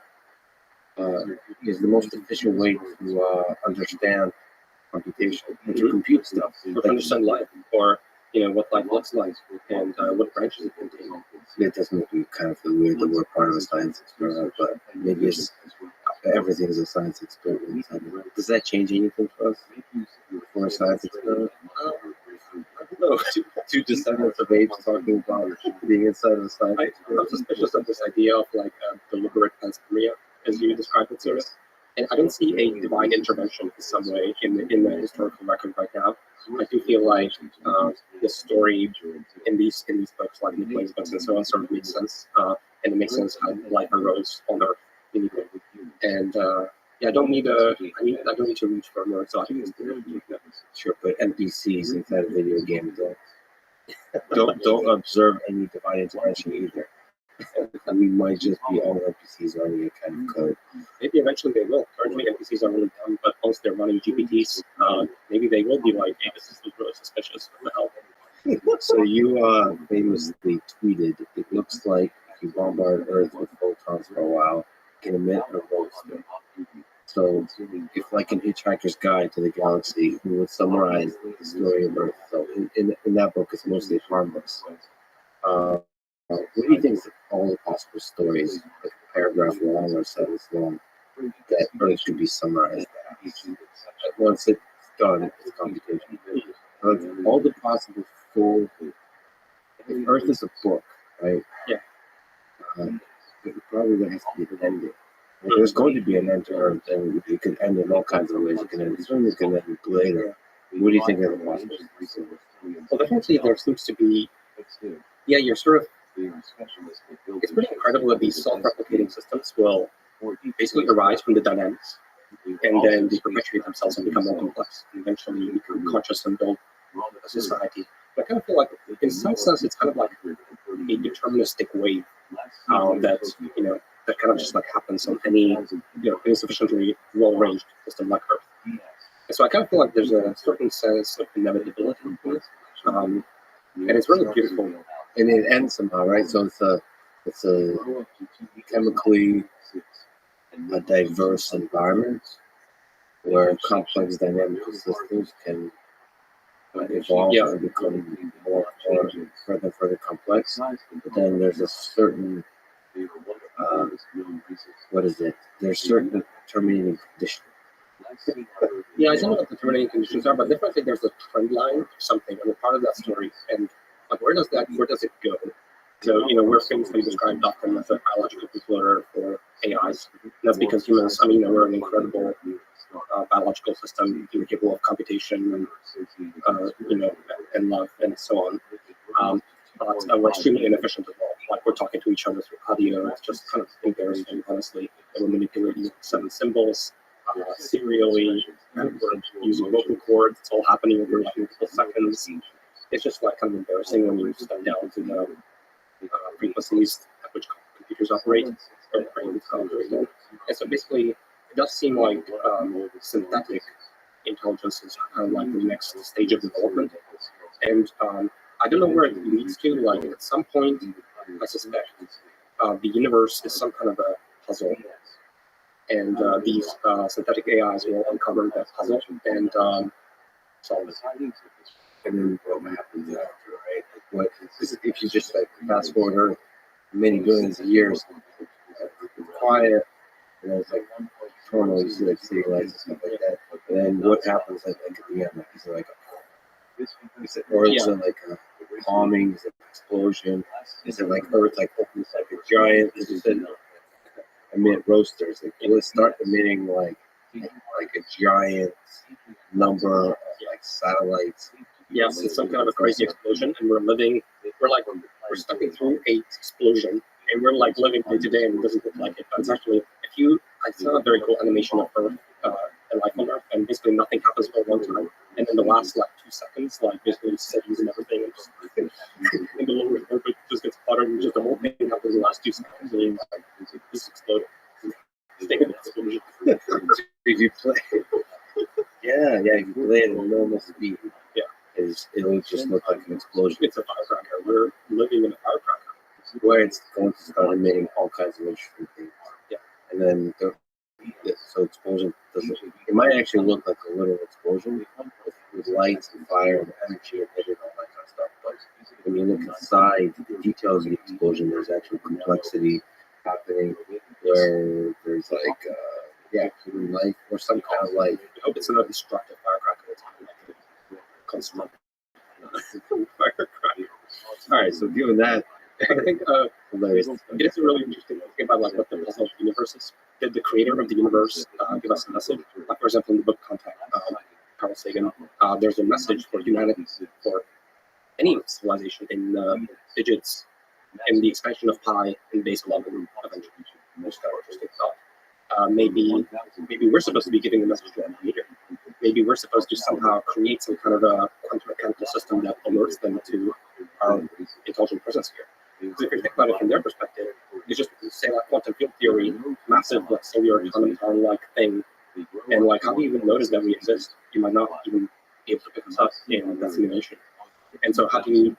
is the most efficient way to understand computation and to compute stuff. Or to understand life, or what life looks like and what branches it contains. It does make me kind of feel weird that we're part of a science experiment, but maybe it's everything is a science experiment. Does that change anything for us? For a science experiment? I don't know. Two descendants of apes talking about being inside of a science experiment. I'm suspicious of this idea of like deliberate panspermia, as you described it, sort of. And I don't see a divine intervention in some way in the historical record right now. I do feel like the story in these books, like in the plays books and so on, sort of makes sense, and it makes sense how life arose on Earth. And yeah, I don't need to reach for more exotic. Sure, but NPCs inside a video game don't observe any divine intervention either. We might just be all NPCs running a kind of code. Maybe eventually they will. Currently, NPCs are really dumb, but once they're running GPTs, maybe they will be like, hey, this is really suspicious. What the hell? So you famously tweeted, it looks like if you bombard Earth with photons for a while, it can emit a roadster. So if like an Hitchhiker's Guide to the Galaxy, we would summarize the story of Earth. So in that book, it's mostly harmless. What do you think is all the possible stories, like a paragraph long or sentence long, that Earth could be summarized as? Once it's done, it's computation. Like all the possible full. If Earth is a book, right? Yeah. It probably has to be an ending. Like, there's going to be an end to Earth, and it can end in all kinds of ways. It can end sooner, it can end later. What do you think of the possible? Well, definitely there seems to be, yeah, you're sort of, it's pretty incredible that these self-replicating systems will basically arise from the dynamics, and then they perpetuate themselves and become more complex, and eventually become conscious and build a society. But I kind of feel like, in some sense, it's kind of like a deterministic wave that kind of just like happens on any insufficiently well-arranged system like Earth. And so I kind of feel like there's a certain sense of inevitability in it, and it's really beautiful. And it ends somehow, right? So it's a chemically diverse environment where complex dynamical systems can evolve and become more further and further complex. But then there's a certain what is it? There's certain terminating conditions. Yeah, I don't know what the terminating conditions are, but definitely there's a trend line of something, and we're part of that story. And like, where does it go? So, we're famously described often as a biological bootloader for AIs. And that's because humans, we're an incredible biological system, capable of computation and love and so on. But we're extremely inefficient as well. Like, we're talking to each other through audio. It's just kind of embarrassing, honestly. That we're manipulating 7 symbols serially, and we're using vocal cords. It's all happening over like multiple seconds. It's just like kind of embarrassing when you step down to the frequencies at which computers operate. And so basically, it does seem like synthetic intelligence is kind of like the next stage of development. And I don't know where it leads to. Like, at some point, I suspect the universe is some kind of a puzzle. And these synthetic AIs will uncover that puzzle and solve it. And then what happens after, right? Like, if you just like fast forward many billions of years, quiet, it's like totally like city lights and stuff like that. And then what happens at the end? Like, is it like or is it like a bombing? Is it an explosion? Is it like Earth like opens like a giant? Is it emit roasters? Like, will it start emitting like a giant number of like satellites? Yes, it's some kind of a crazy explosion, and we're stepping through a explosion, and we're like living day to day, and it doesn't look like it. But it's actually, I saw a very cool animation of Earth and life on Earth, and basically nothing happens for a long time, and then the last like 2 seconds, like basically cities and everything, and just in the lower orbit just gets hotter, and just the whole thing happens in the last 2 seconds, and like just exploded. If you play, if you play it at normal speed, it'll just look like an explosion. It's a firecracker. We're living in a firecracker where it's going to start emitting all kinds of interesting things. Yeah, and then so explosion doesn't. It might actually look like a little explosion with lights and fire and energy and all that kind of stuff. when you look inside the details of the explosion, there's actual complexity happening where there's like, human life or some kind of life. I hope it's not a destructive firecracker. It's constant firecracker. All right, so given that, I think hilarious. it is really interesting to think about like what the puzzle of the universe is. Did the creator of the universe give us a message? Like, for example, in the book Contact, Carl Sagan, there's a message for humanity, for any civilization in digits, in the expansion of pi in base 11 eventually. Most interesting thought. Maybe we're supposed to be giving a message to our creator. Maybe we're supposed to somehow create some kind of a quantum mechanical system that alerts them to our intelligent presence here. Because if you think about it from their perspective, it's just say like quantum field theory, massive like cellular automaton like thing, and like how do you even notice that we exist? You might not even be able to pick us up in that simulation. And so how do you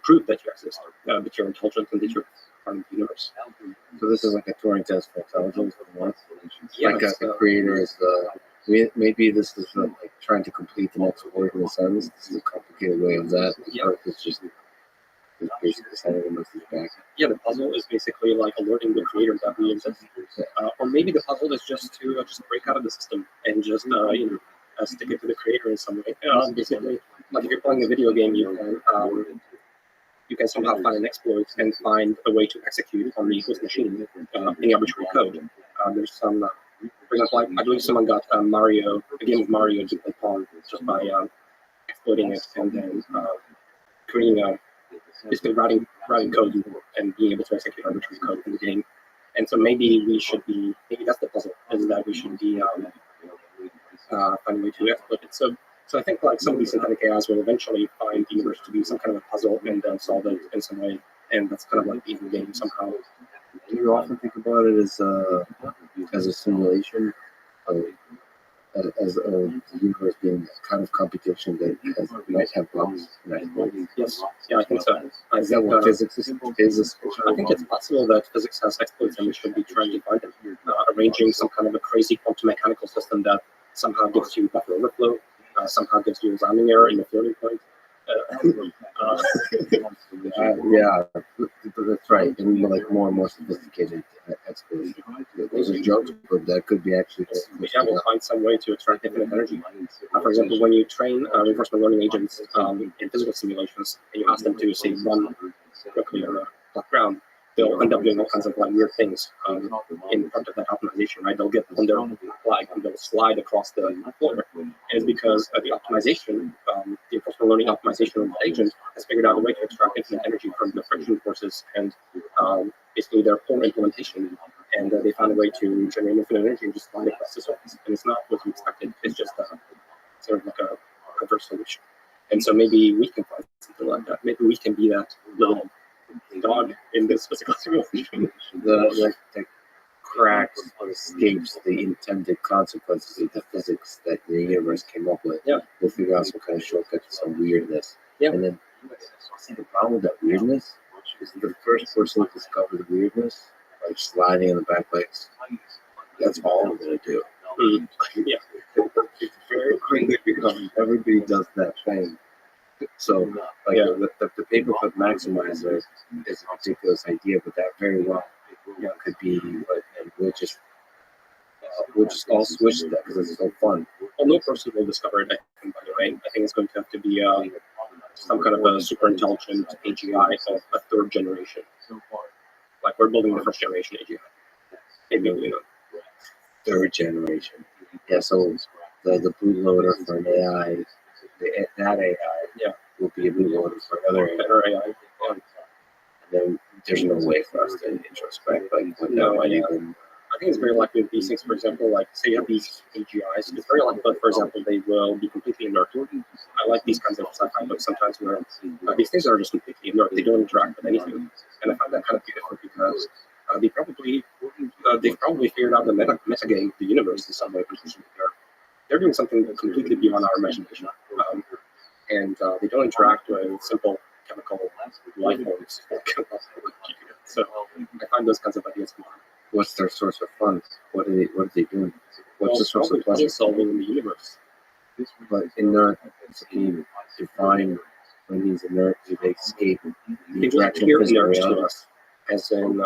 prove that you exist, that you're intelligent and that you're part of the universe? So this is like a Turing test for intelligence. Yeah, like the creator is maybe this is like trying to complete the next word in a sentence. This is a complicated way of that. Yeah. It's just basically sending a message back. Yeah, the puzzle is basically like alerting the creator that we exist. Or maybe the puzzle is just to just break out of the system and just stick it to the creator in some way. Basically, like if you're playing a video game, you can somehow find an exploit and find a way to execute on the host machine any arbitrary code. There's some, for example, I believe someone got a game of Mario to play Pong just by exploiting it and then creating basically writing code and being able to execute arbitrary code in the game. And so maybe that's the puzzle, is that we should be find a way to exploit it. So I think like some of these synthetic AIs will eventually find the universe to be some kind of a puzzle and solve it in some way. And that's kind of like the end game somehow. Do you often think about it as a simulation, as the universe being kind of computation that might have bugs? Yes, yeah, I think so. Is that what physics is? I think it's possible that physics has exploits and we should be trying to find them. Arranging some kind of a crazy quantum mechanical system that somehow gives you buffer overflow, somehow gives you a sounding error in the floating point. Yeah, that's right. And like more and more sophisticated exploits. Those are jokes, but that could be actually. Yeah, we'll find some way to extract infinite energy. For example, when you train reinforcement learning agents in physical simulations, and you ask them to say run quickly on a flat ground, they'll end up doing all kinds of like weird things in front of that optimization, right? They'll get on their flag and they'll slide across the floor. And it's because the optimization, the reinforcement learning optimization of the agent has figured out a way to extract infinite energy from the friction forces and basically their poor implementation. And they found a way to generate infinite energy and just slide across the surface. And it's not what you expected. It's just sort of like a reverse solution. And so maybe we can find something like that. Maybe we can be that little dog in this physical simulation. The cracks escapes the intended consequences of the physics that the universe came up with. Yeah. We'll figure out some kind of shortcut to some weirdness. Yeah. And then see the problem with that weirdness is the first person to discover the weirdness, like sliding on the back legs, that's all we're gonna do. Yeah. It's very quickly because everybody does that thing. So, like the paperclip maximizer is a ridiculous idea, but that very well could be what, and we'll just all switch to that because it's so fun. Well, no person will discover it, I think, by the way. I think it's going to have to be some kind of a super intelligent AGI of a third generation. Like we're building the first generation AGI. Maybe, Third generation. Yeah, so the bootloader for an AI, that AI will be a bootloader for another AI. And then there's no way for us to introspect. I think it's very likely that these things, for example, like say you have these AGIs, it's very likely that, for example, they will be completely inert. I like these kinds of sci-fi books sometimes where these things are just completely inert. They don't interact with anything. And I find that kind of beautiful because they've probably figured out the meta game of the universe in some way. They're doing something completely beyond our imagination. And they don't interact with simple chemical life forms. So I find those kinds of ideas fun. What's their source of fun? What are they doing? What's the source of pleasure? Solving in the universe. But inert, can you define It means inert, they escape the They will interaction appear of physical inert to reality. us, as in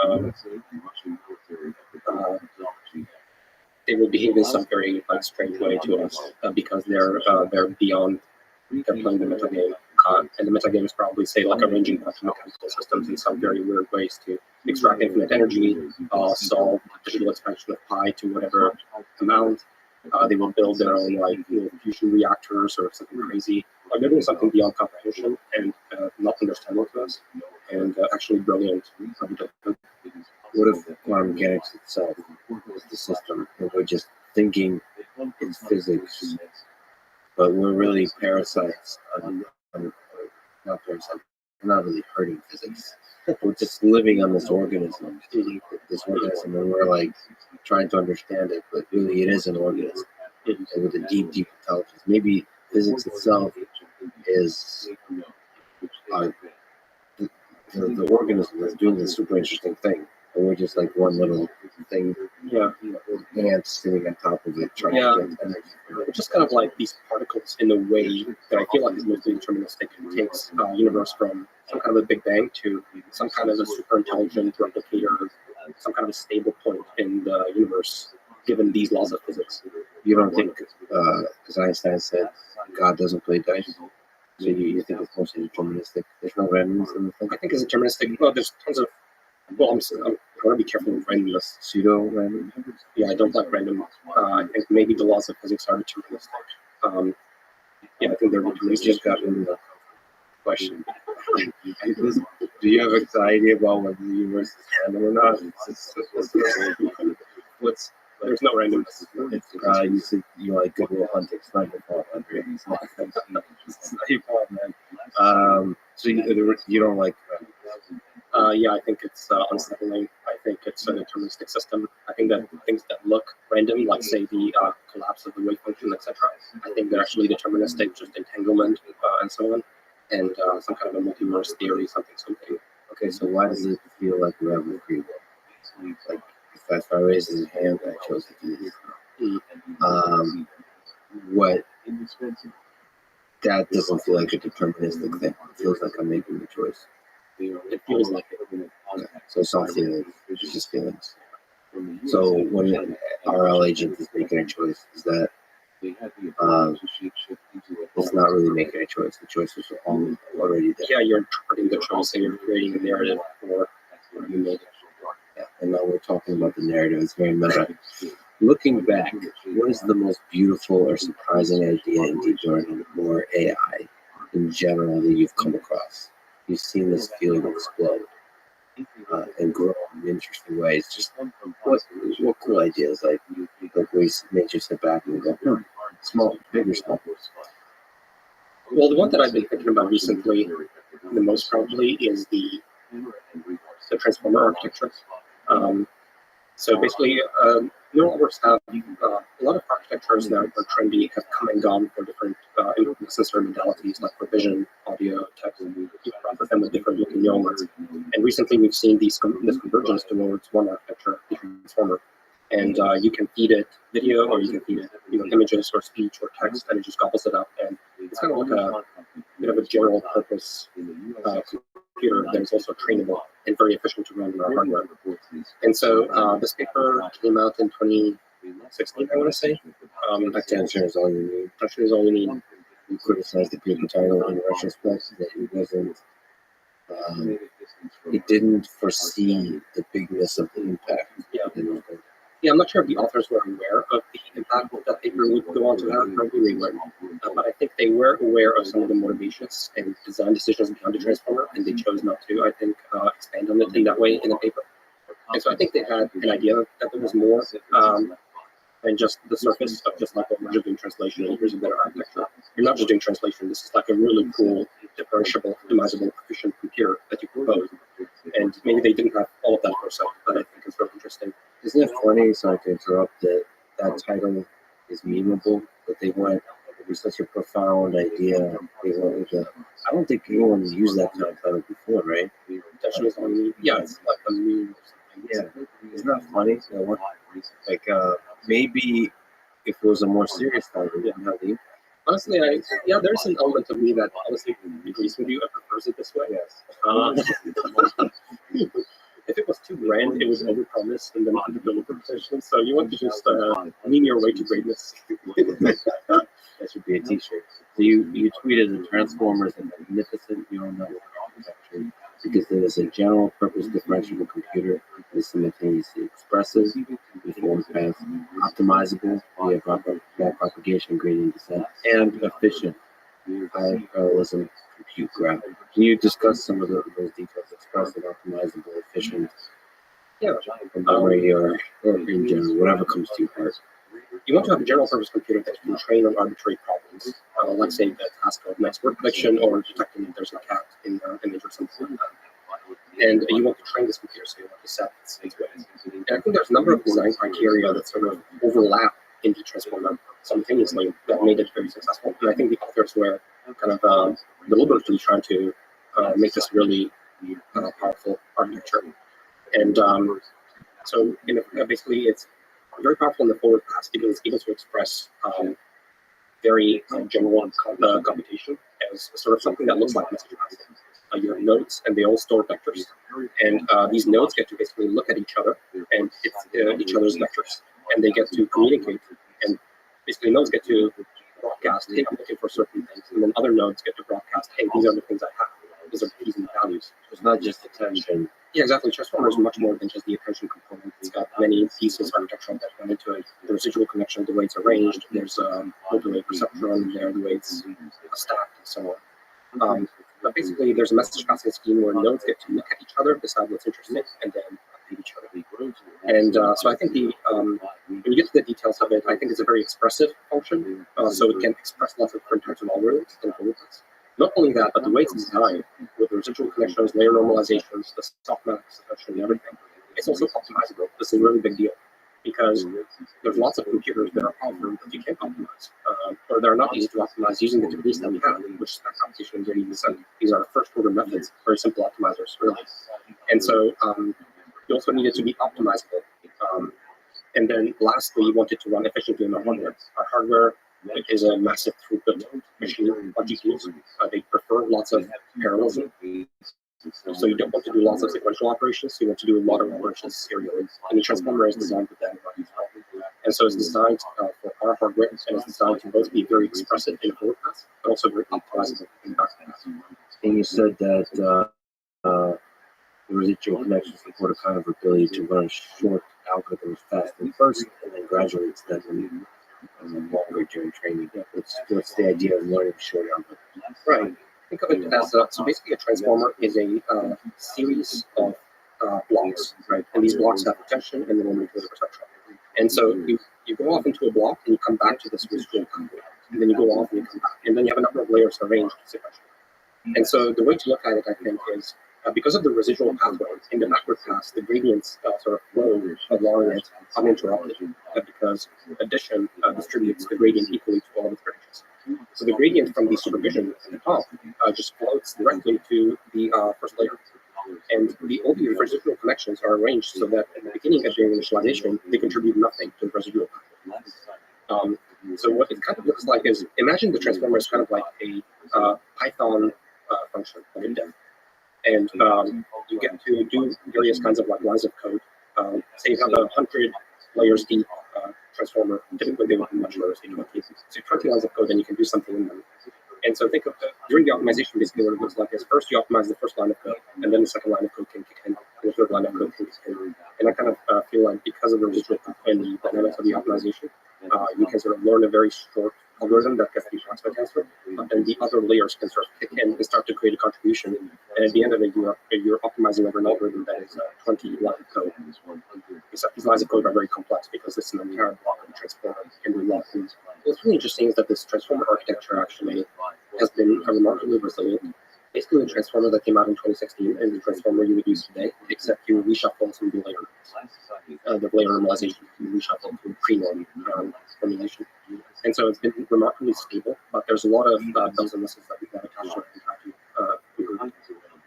they will behave in some very strange way to us because they're beyond they're playing the metagame. And the metagame is probably, say, like arranging quantum mechanical systems in some very weird ways to extract infinite energy, solve digital expansion of pi to whatever amount. They will build their own fusion reactors or something crazy. Like they're doing something beyond comprehension and not understandable to us, and actually brilliant. What if quantum mechanics itself is the system, and we're just thinking it's physics, but we're really parasites on not parasites, we're not really hurting physics. We're just living on this organism, and we're like trying to understand it, but really it is an organism and with a deep, deep intelligence. Maybe physics itself is the organism that's doing this super interesting thing, and we're just like one little thing, ants sitting on top of it trying to get energy. It's just kind of like these particles in a way that I feel like is mostly deterministic. It takes a universe from some kind of a Big Bang to some kind of a super intelligent replicator, some kind of a stable point in the universe, given these laws of physics. You don't think, as Einstein said, God doesn't play dice? So you think it's mostly deterministic? There's no randomness in the thing? I think it's deterministic. Well, there's tons of. Well, I want to be careful with randomness. Pseudo random? Yeah, I don't like random. I think maybe the laws of physics are deterministic. Yeah, I think they're deterministic. Just got into the question. Do you have anxiety about whether the universe is random or not? There's no randomness. You said you like Good Will Hunting, sniper fault, Andre. Sniper fault, man. So you don't like Yeah, I think it's unsettling. I think it's a deterministic system. I think that things that look random, like say the collapse of the wave function, etc., I think they're actually deterministic, just entanglement and so on, and some kind of a multiverse theory, something. Okay, so why does it feel like we have a free will? Like if I raise his hand, I chose to do this. What? That doesn't feel like a deterministic thing. It feels like I'm making the choice. It feels like it. Okay. So it's all feelings. It's just feelings. So when an RL agent is making a choice, is that it's not really making a choice. The choice is already there. Yeah, you're interpreting the choice and you're creating a narrative for what you made. Yeah, and now we're talking about the narrative. It's very meta. Looking back, what is the most beautiful or surprising idea in deep learning or AI in general that you've come across? You've seen this field explode and grow in interesting ways. Just what cool ideas like we made you sit back and go, small, bigger, small. Well, the one that I've been thinking about recently, the most probably, is the transformer architecture. So basically, neural networks have a lot of architectures that are trendy, have come and gone for different sensory modalities, like for vision, audio, text, and you process them with different looking neural nets. And recently, we've seen this convergence towards one architecture, the transformer. And you can feed it video, or you can feed it images or speech or text, and it just gobbles it up. And it's kind of like a bit of a general purpose computer that is also trainable and very efficient to run in our hardware. And so this paper came out in 2016, I want to say. Attention is all you need. Attention is all you need. You criticized the paper title in retrospect that it wasn't. It didn't foresee the bigness of the impact. Yeah, I'm not sure if the authors were aware of the impact that paper would go on to have. Probably they weren't. But I think they were aware of some of the motivations and design decisions behind the transformer, and they chose not to, I think, expand on it in that way in the paper. And so I think they had an idea that there was more than just the surface of just like, we're just doing translation and here's a better architecture. You're not just doing translation. This is like a really cool, differentiable, optimizable, efficient computer that you propose. And maybe they didn't have all of that foresight, but I think it's really interesting. Isn't it funny, sorry to interrupt, that title is memeable, but they went, it was such a profound idea. They went with I don't think anyone used that kind of title before, right? Attention is all you need. Yeah, it's like a meme or something. Yeah, isn't that funny? Like, maybe if it was a more serious title, we wouldn't have the impact. Honestly, there's an element of me that honestly agrees with you and prefers it this way. If it was too grand, it was overpromised and then underdelivered potentially. So you want to just mean your way to greatness. That should be a T-shirt. So you tweeted the Transformers a magnificent neural network architecture because it is a general purpose differentiable computer that is simultaneously expressive, informed fast, optimizable via backpropagation gradient descent, and efficient high parallelism compute graph. Can you discuss some of those details? Expressive, optimizable, efficient, memory, or in general, whatever comes to your heart. You want to have a general purpose computer that can train on arbitrary problems, like say the task of next word prediction or detecting if there's a cat in the image or something like that. And you want to train this computer, so you want to set its ways. And I think there's a number of design criteria that sort of overlap in the transformer simultaneously that made it very successful. And I think the authors were kind of deliberately trying to make this really powerful architecture. And so basically it's very powerful in the forward pass because it's able to express very general computation as sort of something that looks like message passing. You have nodes, and they all store vectors, and these nodes get to basically look at each other and each other's vectors, and they get to communicate. And basically, nodes get to broadcast, "Hey, I'm looking for certain things," and then other nodes get to broadcast, "Hey, these are the things I have. These are keys and values." It's not just attention. Yeah, exactly. Transformer is much more than just the attention component. It's got many pieces architectural that come into it. The residual connection, the way it's arranged. There's multi-way perceptron there, the way it's stacked, and so on. But basically, there's a message passing scheme where nodes get to look at each other, decide what's interesting, and then update each other. And so I think when you get to the details of it, I think it's a very expressive function. So it can express lots of different types of algorithms and formulas. Not only that, but the way it's designed, with the residual connections, layer normalizations, the softmax, and everything, it's also optimizable. This is a really big deal because there's lots of computers that are offered that you can't optimize, or they're not easy to optimize using the techniques that we have, which is back computation and gradient descent. These are first-order methods, very simple optimizers, really. And so you also need it to be optimizable. And then lastly, you want it to run efficiently on our hardware. Our hardware is a massive throughput machine on GPUs. They prefer lots of parallelism. So you don't want to do lots of sequential operations, you want to do a lot of operations serially. And the transformer is designed for that. And so it's designed for our hardware, and it's designed to both be very expressive in the forward pass, but also very optimizable in the back pass. And you said that the residual connections support a kind of ability to run short algorithms fast at first, and then gradually extend them longer during training. What's the idea of learning short algorithms? Right. Think of it as so basically a transformer is a series of blocks, right? And these blocks have attention and then manipulative perception. And so you go off into a block and you come back to this residual pathway, and then you go off and you come back, and then you have a number of layers arranged sequentially. And so the way to look at it, I think, is because of the residual pathway in the backward pass, the gradients sort of flow along it uninterrupted because addition distributes the gradient equally to all the branches. So the gradient from the supervision at the top just floats directly to the first layer. And all the residual connections are arranged so that at the beginning of the initialization, they contribute nothing to the residual pathway. So what it kind of looks like is, imagine the transformer is kind of like a Python function, like a diff. And you get to do various kinds of like lines of code. Say you have 100 layers deep transformer. Typically, they would be much lower, say 20. So 20 lines of code, then you can do something in them. And so think of during the optimization, basically what it looks like is first you optimize the first line of code, and then the second line of code can kick in, and the third line of code can kick in. And I kind of feel like because of the residual and the dynamics of the optimization, you can sort of learn a very short algorithm that gets the approximate answer, and the other layers can sort of kick in and start to create a contribution. And at the end of it, you're optimizing over an algorithm that is 20 lines of code. Except these lines of code are very complex because it's an entire block of the transformer can be locked in. What's really interesting is that this transformer architecture actually has been remarkably resilient. Basically, the transformer that came out in 2016 is the transformer you would use today, except you reshuffle some of the layer. The layer normalization you reshuffle to pre-norm formulation. And so it's been remarkably stable, but there's a lot of bells and whistles that we've got attached to it and how to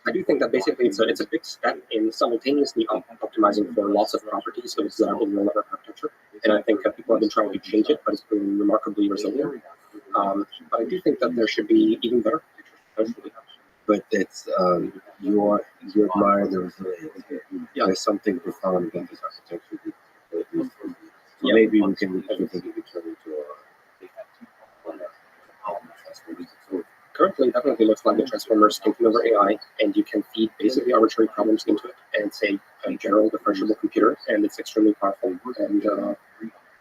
I do think that basically it's a big step in simultaneously optimizing for lots of properties of desirable neural network architecture. And I think people have been trying to change it, but it's been remarkably resilient. But I do think that there should be even better features. But it's you admire the resilience. There's something profound about this architecture. So maybe we can everything can be turned into a Currently, definitely looks like the transformers taking over AI, and you can feed basically arbitrary problems into it and say a general differentiable computer, and it's extremely powerful.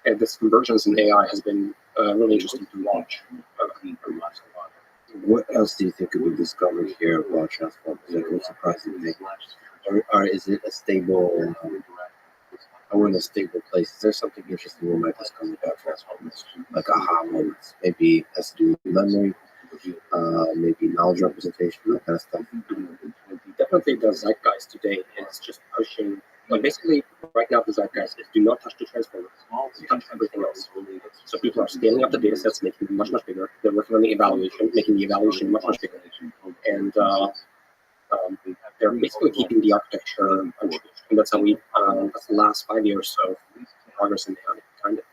And this convergence in AI has been really interesting to watch. What else do you think could be discovered here about transformers? Like, what surprising thing? Or is it a stable? We're in a stable place. Is there something interesting we might discover about transformers? Like aha moments? Maybe it has to do with memory, maybe knowledge representation, that kind of stuff. Definitely, the zeitgeist today is just pushing. Like basically, right now the zeitgeist is do not touch the transformers, touch everything else. So people are scaling up the data sets, making them much bigger. They're working on the evaluation, making the evaluation much bigger, and they're basically keeping the architecture unchanged. And that's how that's the last 5 years of progress in AI, kind of.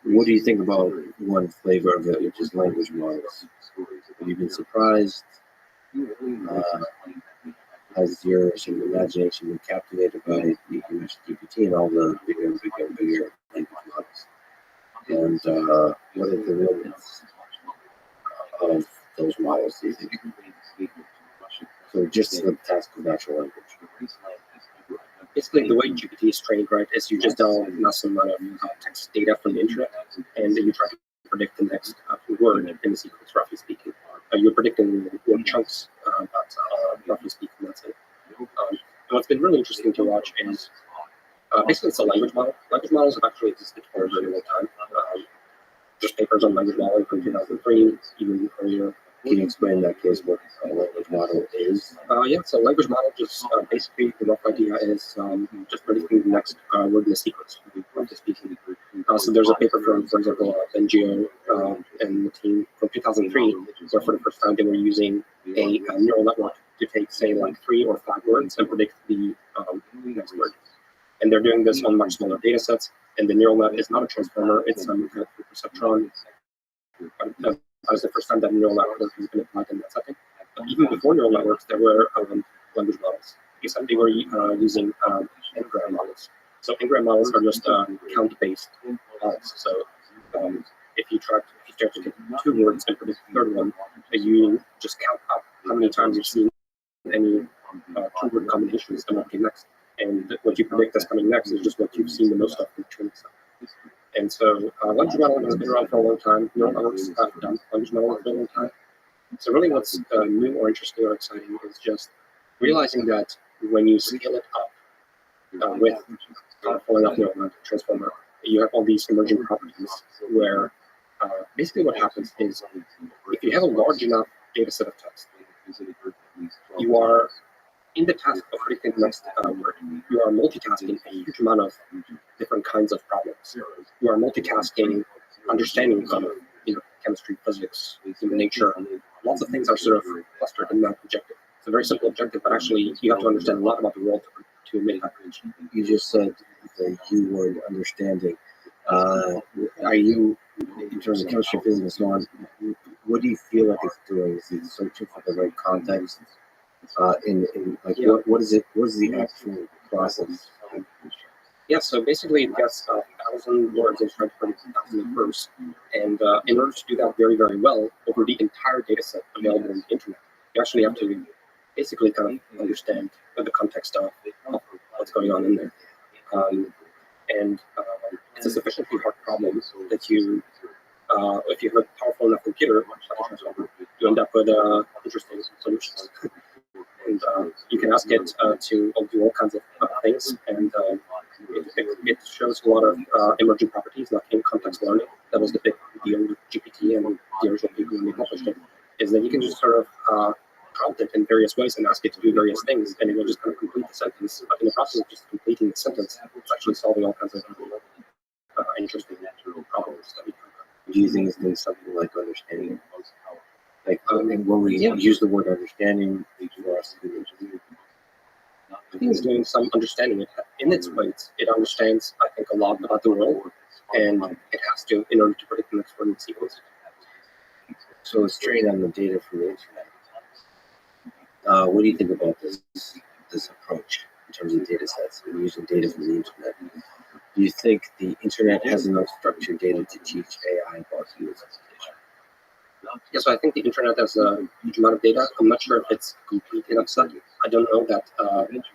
What do you think about one flavor of it, which is language models? Have you been surprised? Has your sort of imagination been captivated by the GPT and all the bigger and bigger language models? And what are the limits of those models, do you think? So just the task of natural language. Basically, the way GPT is trained, right, is you just download a massive amount of text data from the internet, and then you try to predict the next word in the sequence, roughly speaking. You're predicting word chunks, but roughly speaking, that's it. And what's been really interesting to watch is basically it's a language model. Language models have actually existed for a very long time. There's papers on language modeling from 2003, even earlier. Can you explain that case what a language model is? Yeah, so language model just basically the rough idea is just predicting the next word in the sequence, roughly speaking. So there's a paper from, for example, NGO and the team from 2003, where for the first time they were using a neural network to take, say, like 3 or 5 words and predict the next word. And they're doing this on much smaller data sets. And the neural net is not a transformer; it's a perceptron. That was the first time that neural network has been applied in that setting. But even before neural networks, there were language models. Except they were using n-gram models. So n-gram models are just count-based models. So if you try to get 2 words and predict the third one, you just count up how many times you've seen any 2-word combinations and what came next. And what you predict that's coming next is just what you've seen the most of in the training set. And so language modeling has been around for a long time. Neural networks have done language modeling for a long time. So really what's new or interesting or exciting is just realizing that when you scale it up with powerful enough neural net transformer, you have all these emerging properties where basically what happens is if you have a large enough data set of text, you are in the task of predicting the next word, you are multitasking a huge amount of different kinds of problems. You are multitasking understanding of chemistry, physics, human nature. Lots of things are sort of clustered in that objective. It's a very simple objective, but actually you have to understand a lot about the world to make that reach. You just said the keyword understanding. Are you, in terms of chemistry, physics, and so on, what do you feel like it's doing? Is it searching for the right context? What is it? What is the actual process? Yeah, so basically it gets 1,000 words and tries to predict 1,000 verbs. And in order to do that very, very well over the entire data set available on the internet, you actually have to basically kind of understand the context of what's going on in there. It's a sufficiently hard problem that you, if you have a powerful enough computer, you end up with interesting solutions. And you can ask it to do all kinds of things, and it shows a lot of emerging properties, like in context learning. That was the big deal with GPT and the original people when they published it, is that you can just sort of prompt it in various ways and ask it to do various things, and it will just kind of complete the sentence. But in the process of just completing the sentence, it's actually solving all kinds of interesting problems. Do you think it's doing something like understanding? Like, when we use the word understanding for us to do interview, I think it's doing some understanding. In its ways, it understands, I think, a lot about the world, and it has to in order to predict the next word in sequence. So it's trained on the data from the internet. What do you think about this approach in terms of data sets and using data from the internet? Do you think the internet has enough structured data to teach AI about human sensation? Yeah, so I think the internet has a huge amount of data. I'm not sure if it's complete enough set. I don't know that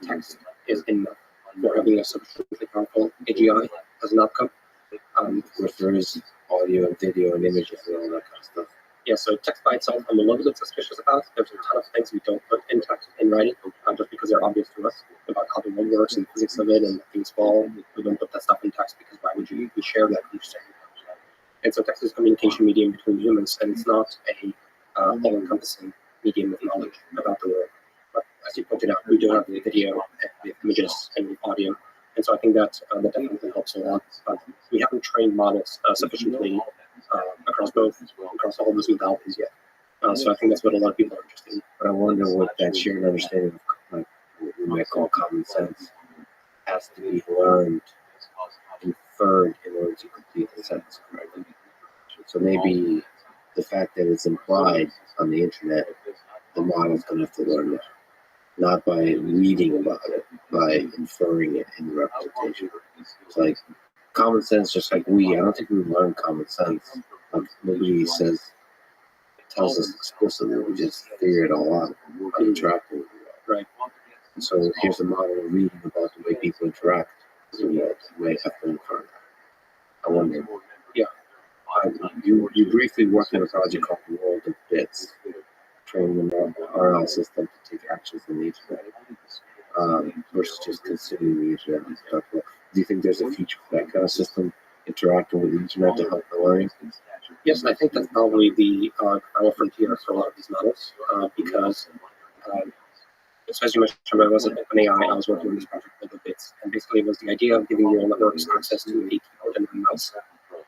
text is enough for having a sufficiently powerful AGI as an outcome. Of course, there is audio and video and images and all that kind of stuff. Yeah, so text by itself, I'm a little bit suspicious about. There's a ton of things we don't put in text in writing, just because they're obvious to us about how the world works and physics of it and things fall. We don't put that stuff in text because why would you share that understanding? And so text is a communication medium between humans, and it's not a all-encompassing medium of knowledge about the world. But as you pointed out, we do have video, with images, and with audio. And so I think that definitely helps a lot. But we haven't trained models sufficiently across all of those modalities yet. So I think that's what a lot of people are interested in. But I wonder what that shared understanding of like what we might call common sense has to be learned, inferred in order to complete the sentence correctly. So maybe the fact that it's implied on the internet, the model's gonna have to learn that. Not by reading about it, by inferring it in the representation. It's like common sense, just like I don't think we learn common sense. Like nobody tells us explicitly, we just figure it all out by interacting with it. Right. So here's a model of reading about the way people interact with the world. We might have to infer that. I wonder. Yeah. You briefly worked on a project called The World of Bits, training the RL system to take actions on the internet versus just consuming the internet and stuff. Do you think there's a future for that kind of system interacting with the internet to help the learning? Yes, I think that's probably the final frontier for a lot of these models because, as you mentioned, I was at OpenAI. I was working on this project called The Bits, and basically it was the idea of giving neural networks access to a keyboard and a mouse.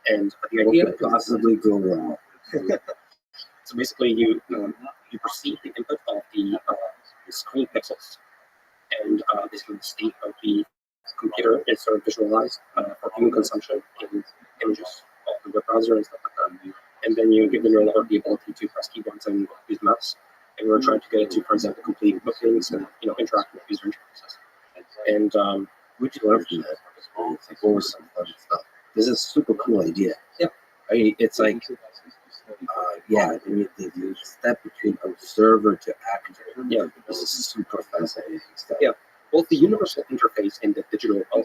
And the idea could possibly go wrong. So basically, you perceive the input of the screen pixels, and basically the state of the computer is sort of visualized for human consumption in images of the web browser and stuff like that. And then you give the neural network the ability to press keyboards and use mouse. And we're trying to get it to, for example, complete bookings and interact with user interfaces. And we should learn from that. Like, what was some fun stuff? This is a super cool idea. Yeah. I mean, it's like, the step between observer to actor. Yeah. This is super fascinating stuff. Yeah. Both the universal interface and the digital realm.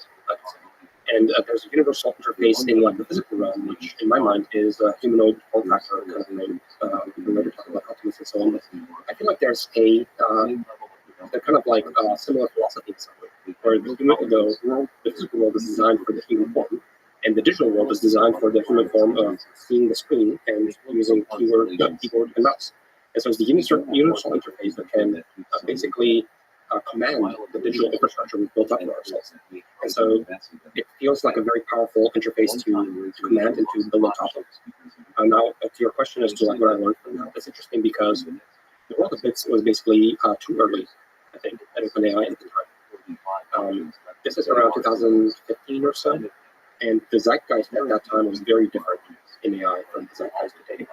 And there's a universal interface in like the physical realm, which in my mind is a humanoid form factor kind of thing. We later talk about Optimus and so on. But I feel like there's a kind of like similar philosophy in some way, where the physical world is designed for the human form, and the digital world is designed for the human form of seeing the screen and using keyboard and mouse. And so it's the universal interface that can basically command the digital infrastructure we've built up for ourselves. And so it feels like a very powerful interface to command and to build on top of. Now, to your question as to like what I learned from that, it's interesting because the World of Bits was basically too early, I think, at OpenAI at the time. This is around 2015 or so, and the zeitgeist at that time was very different in AI from the zeitgeist today.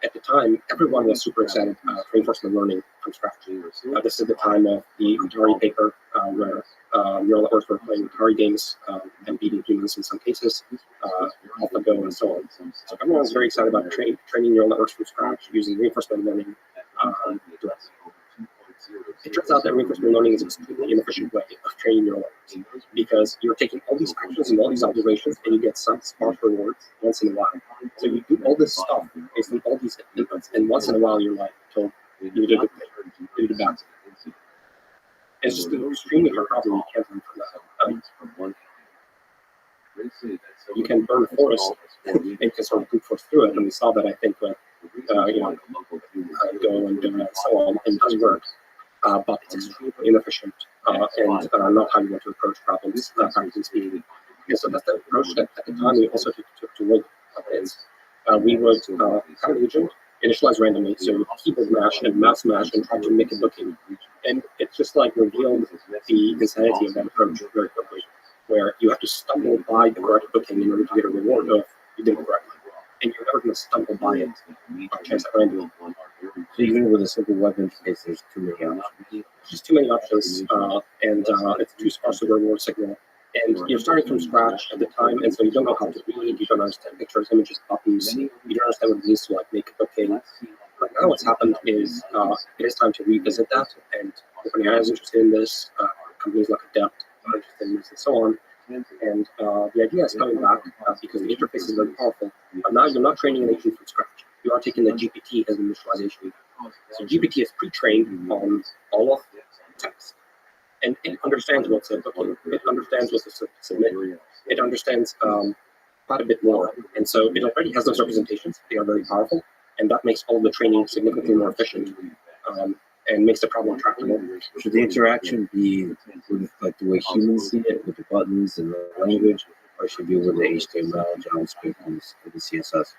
At the time, everyone was super excited for reinforcement learning from scratch. This is the time of the Atari paper, where neural networks were playing Atari games and beating humans in some cases, AlphaGo and so on. So everyone was very excited about training neural networks from scratch using reinforcement learning. It turns out that reinforcement learning is an extremely inefficient way of training neural networks because you're taking all these actions and all these observations and you get some sparse rewards once in a while. So you do all this stuff based on all these inputs, and once in a while you're like told you did a good thing, you did a bad thing. It's just an extremely hard problem. You can't learn from that. You can burn a forest and you can sort of brute force through it, and we saw that I think with Go and so on, and it does work. But it's extremely inefficient and not how you want to approach problems, practically speaking. And so that's the approach that at the time we also took to world is. We would have an agent initialize randomly, so keyboard mash and mouse mash and try to make a booking. And it's just like revealed the insanity of that approach very quickly, where you have to stumble by the correct booking in order to get a reward if you did it correctly. and you're never going to stumble by it on chance at random. So even with a simple web interface, there's too many options. Just too many options, and it's too sparse of a reward signal. And you're starting from scratch at the time, and so you don't know how to read, you don't understand pictures, images, buttons, you don't understand what it means to like make a cooking. But now what's happened is it is time to revisit that, and OpenAI is interested in this, companies like Adept are interested in this, and so on. And the idea is coming back because the interface is very powerful. But now you're not training an agent from scratch. You are taking the GPT as initialization. So GPT is pre-trained on all of text. And it understands what's a booking. It understands what to submit. It understands quite a bit more. And so it already has those representations. They are very powerful. And that makes all the training significantly more efficient and makes the problem tractable. Should the interaction be with like the way humans see it, with the buttons and the language, or should it be with the HTML, JavaScript, and the CSS?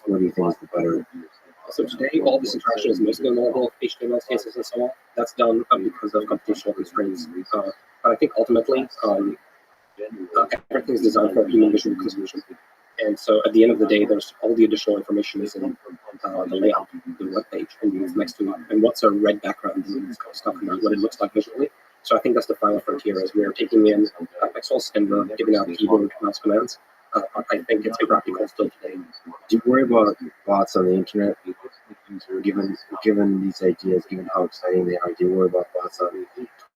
What do you think is the better? So today, all this interaction is mostly on mobile, HTML, CSS, and so on. That's done because of computational constraints. But I think ultimately, everything is designed for human visual consumption. And so at the end of the day, there's all the additional information is in the layout, the web page, and what's next to it, and what's a red background, and this kind of stuff, and what it looks like visually. So I think that's the final frontier, is we're taking in pixels and we're giving out keyboard mouse commands. I think it's impractical still today. Do you worry about bots on the internet? Given these ideas, given how exciting they are, do you worry about bots on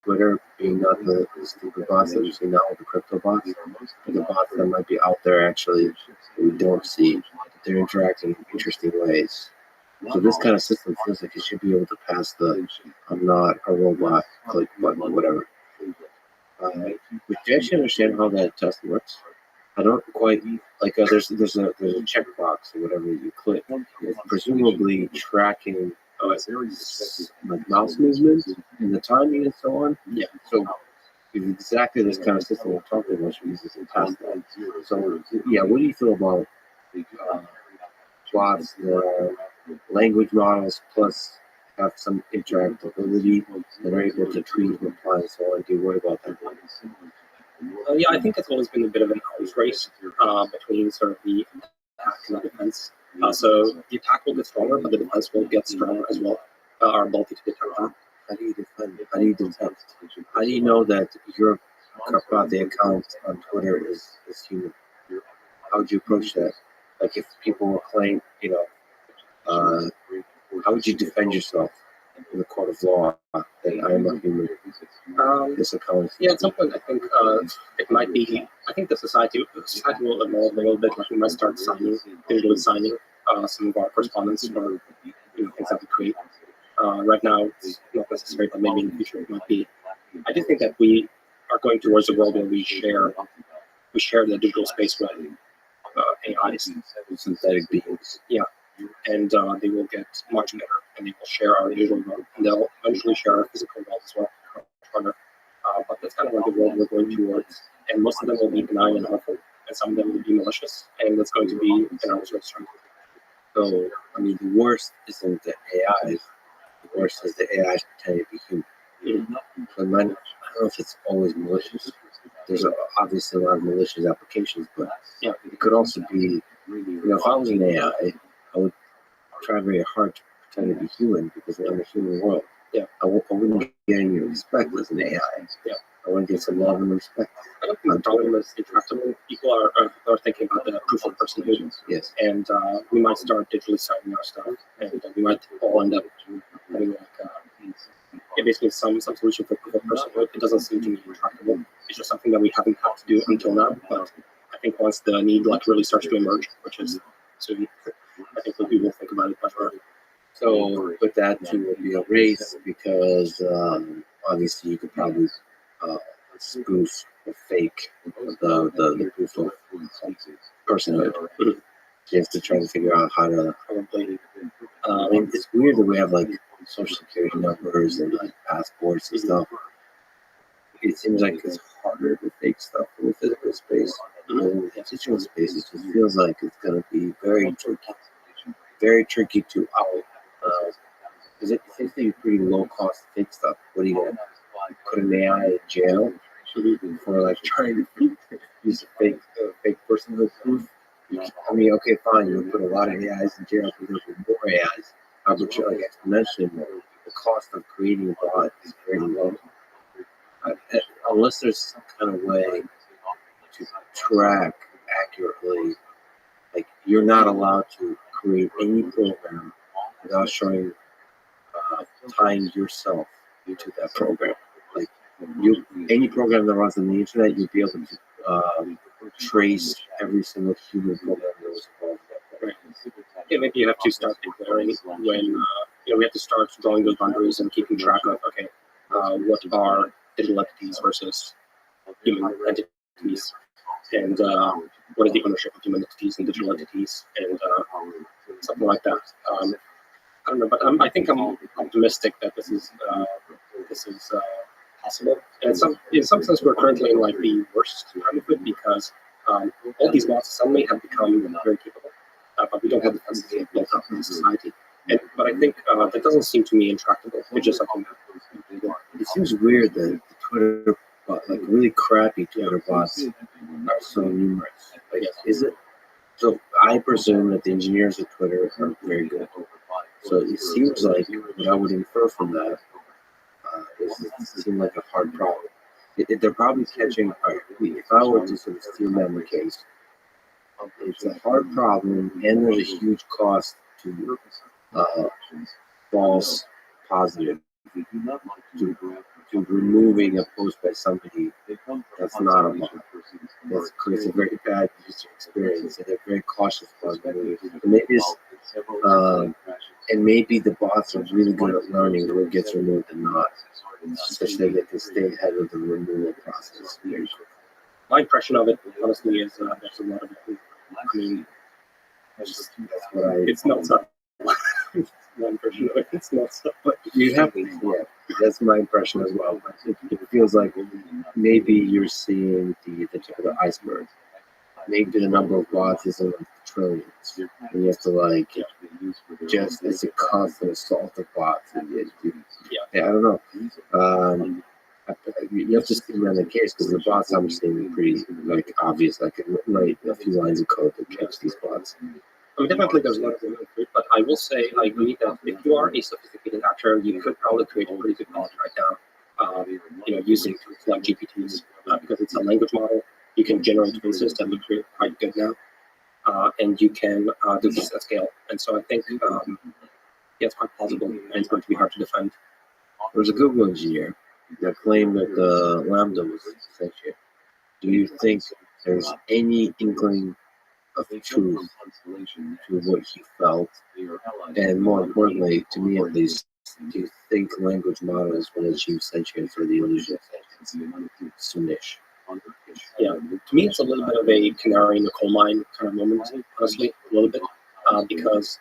Twitter being not the stupid bots that we see now, the crypto bots, but the bots that might be out there actually that we don't see, they're interacting in interesting ways. So this kind of system feels like it should be able to pass the "I'm not a robot" click button or whatever. But do you actually understand how that test works? I don't quite like. There's a checkbox or whatever you click. It's presumably tracking like mouse movement and the timing and so on. Yeah. So exactly this kind of system we're talking about should be able to pass that. So yeah, what do you feel about bots, the language models, plus have some interactability that are able to tweet, reply, and so on? Do you worry about that? Yeah, I think it's always been a bit of an arms race between sort of the attack and the defense. So the attack will get stronger, but the defense will get stronger as well. Our ability to detect that. How do you defend it? How do you detect? How do you know that your Karpati account on Twitter is human? How would you approach that? Like if people were claiming, how would you defend yourself in the court of law that I am a human? This account. Yeah, at some point I think it might be. I think the society will evolve a little bit. Like we might start digitally signing some of our correspondence or things that we create. Right now, it's not necessary, but maybe in the future it might be. I do think that we are going towards a world where we share the digital space with AIs, synthetic beings. Yeah, and they will get much better, and they will share our digital world, and they'll eventually share our physical world as well. But that's kind of like the world we're going towards, and most of them will be benign and harmful, and some of them will be malicious, and it's going to be in our research. So, I mean, the worst isn't the AIs. The worst is the AIs pretending to be human. So I don't know if it's always malicious. There's obviously a lot of malicious applications, but yeah, it could also be, if I was an AI, I would try very hard to pretend to be human because we're in a human world. Yeah, I wouldn't get any respect as an AI. Yeah, I want to get some love and respect. I don't think the problem is intractable. People are thinking about the proof of personhood. Yes. And we might start digitally signing our stuff, and we might all end up having like basically some solution for proof of personhood. It doesn't seem to be intractable. It's just something that we haven't had to do until now. But I think once the need really starts to emerge, which is soon, I think we will think about it much more. So with that, you would be a race because obviously you could probably spoof or fake the proof of personhood. You have to try to figure out how to. I mean, it's weird that we have like social security numbers and like passports and stuff. It seems like it's harder to fake stuff in the physical space. In the digital space, it just feels like it's going to be very tricky to out. Because it seems to be pretty low cost to fake stuff. What are you going to put an AI in jail for like trying to use a fake personhood proof? I mean, okay, fine, you'll put a lot of AIs in jail because there'll be more AIs, but you're like exponentially more. The cost of creating a bot is very low. Unless there's some kind of way to track accurately, like you're not allowed to create any program without showing tying yourself into that program. Like any program that runs on the internet, you'll be able to trace every single human program that was involved in that program. Yeah, maybe you have to start declaring when we have to start drawing those boundaries and keeping track of what are digital entities versus human entities, and what is the ownership of human entities and digital entities, and something like that. I don't know, but I think I'm optimistic that this is possible. And in some sense, we're currently in like the worst time of it because all these bots suddenly have become very capable, but we don't have the capacity built up in society. But I think that doesn't seem to me intractable. It's just something that it seems weird that the Twitter, like really crappy Twitter bots, are so numerous. Like, is it? So I presume that the engineers at Twitter are very good. So it seems like what I would infer from that is it seems like a hard problem. They're probably catching. If I were to sort of steal them the case, it's a hard problem, and there's a huge cost to false positive, to removing a post by somebody that's not a bot. That creates a very bad user experience, and they're very cautious about it. And maybe the bots are really good at learning what gets removed and not, such that they can stay ahead of the removal process. My impression of it, honestly, is there's a lot of it. I mean, That's what I. it's not so. My impression of it, it's not so. But you have, yeah, that's my impression as well. It feels like maybe you're seeing the tip of the iceberg. Maybe the number of bots is in like trillions, and you have to like just it's a constant assault of bots. I don't know. You have to see on the case because the bots I'm seeing are pretty like obvious. I can write a few lines of code that catch these bots. I mean, definitely there's a lot of room for it, but I will say I agree that if you are a sophisticated actor, you could probably create a pretty good bot right now, using tools like GPTs, because it's a language model. You can generate faces that look quite good now, and you can do this at scale. And so I think, it's quite plausible, and it's going to be hard to defend. There was a Google engineer that claimed that the Lambda was sentient. Do you think there's any inkling of truth to what he felt? And more importantly, to me at least, do you think language models will achieve sentience or the illusion of sentience soonish? Yeah, to me, it's a little bit of a canary in the coal mine kind of moment, honestly, a little bit, because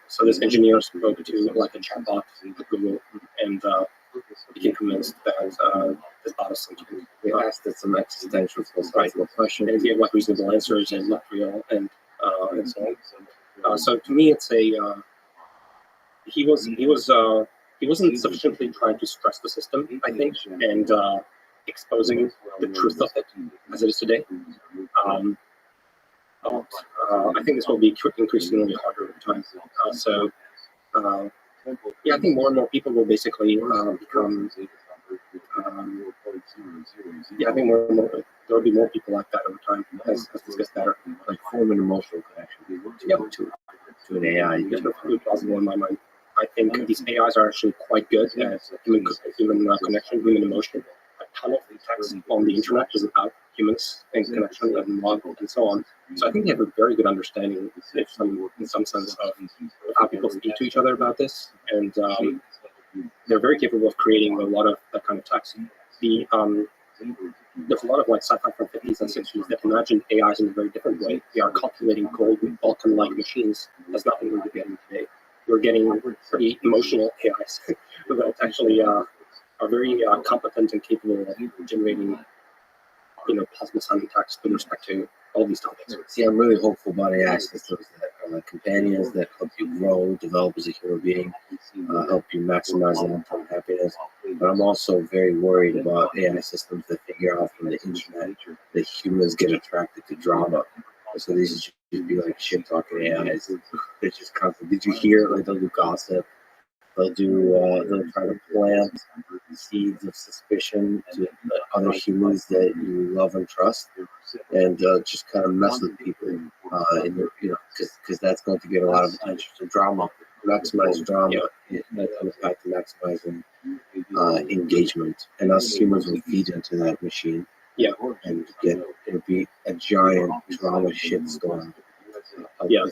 so this engineer spoke to like a chatbot at Google and became convinced that this bot is sentient. They asked it some existential philosophical questions. And he had like reasonable answers and not real and so on. So to me, it's a he wasn't sufficiently trying to stress the system, I think, and exposing the truth of it as it is today. I think this will be increasingly harder over time. I think more and more people will basically become. I think more and more there will be more people like that over time as this gets better. Like form an emotional connection to an AI. It's perfectly plausible in my mind. I think these AIs are actually quite good at human connection, human emotion. A ton of text on the internet is about humans and connection and love and so on. So I think they have a very good understanding, in some sense, of how people speak to each other about this, and they're very capable of creating a lot of that kind of text. There's a lot of like sci-fi from 50s and 60s that imagine AIs in a very different way. They are calculating gold with Vulcan-like machines. That's nothing we're getting today. We're getting pretty emotional AIs that actually are very competent and capable of generating, positive sounding text with respect to all these topics. See, I'm really hopeful about AI systems that are like companions that help you grow, develop as a human being, help you maximize long-term happiness. But I'm also very worried about AI systems that figure out from the internet that humans get attracted to drama So these should be like shit talking AIs. They're just constant. Did you hear? Like they'll do gossip. They'll do. They'll try to plant seeds of suspicion to other humans that you love and trust, and just kind of mess with people. In your, because that's going to get a lot of attention. So drama, maximize drama. That comes back to maximizing engagement, and us humans will feed into that machine. Yeah. And it'll be a giant drama shitstorm. Yeah.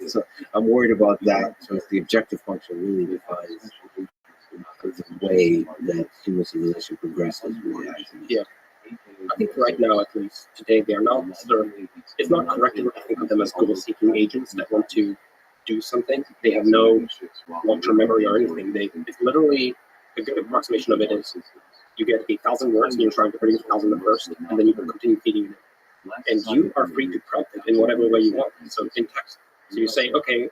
So I'm worried about that. So if the objective function really defines the way that human civilization progresses. Yeah. I think right now, at least today, they are not. It's not correct to think of them as goal-seeking agents that want to do something. They have no long-term memory or anything. It's literally a good approximation of it is you get 1,000 words and you're trying to produce 1,000 at first, and then you can continue feeding it. And you are free to prompt it in whatever way you want. So in text. So you say, okay,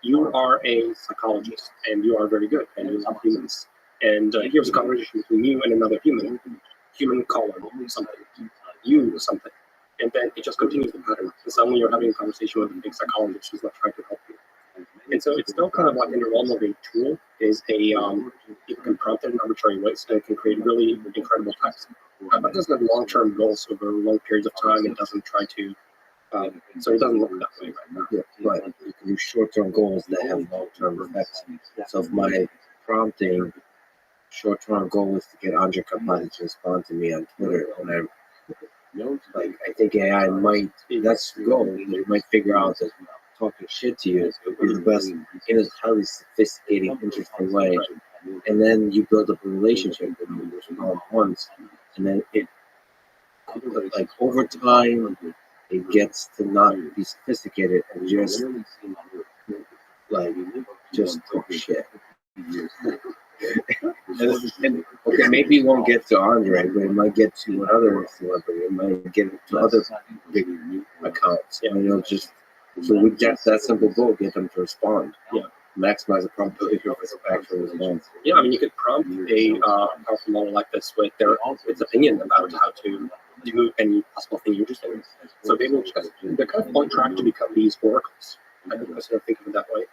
you are a psychologist and you are very good and you love humans. And here's a conversation between you and another human colon something, you something. And then it just continues the pattern. And suddenly you're having a conversation with a big psychologist who's not trying to help you. And so it's still kind of like in the realm of a tool is you can prompt it in arbitrary ways and it can create really incredible text. But it doesn't have long-term goals over long periods of time. It doesn't try to, so it doesn't look that way right now. Yeah, but you can do short-term goals that have long-term effects. So if my prompting short-term goal is to get Andre Kapati to respond to me on Twitter, and I think AI might, that's the goal. It might figure out that talking shit to you would be the best in a highly sophisticated, interesting way. And then you build up a relationship with them once, and then it, like over time, it gets to not be sophisticated and just talk shit. And okay, maybe it won't get to Andre, but it might get to another celebrity. It might get to other big accounts. And it'll just, so we just that simple goal, get them to respond. Yeah. Maximize the probability of actual response. Yeah, I mean, you could prompt a powerful model like this with its opinion about how to do any possible thing you're interested in. So they will just, they're kind of on track to become these oracles. I think think of it that way.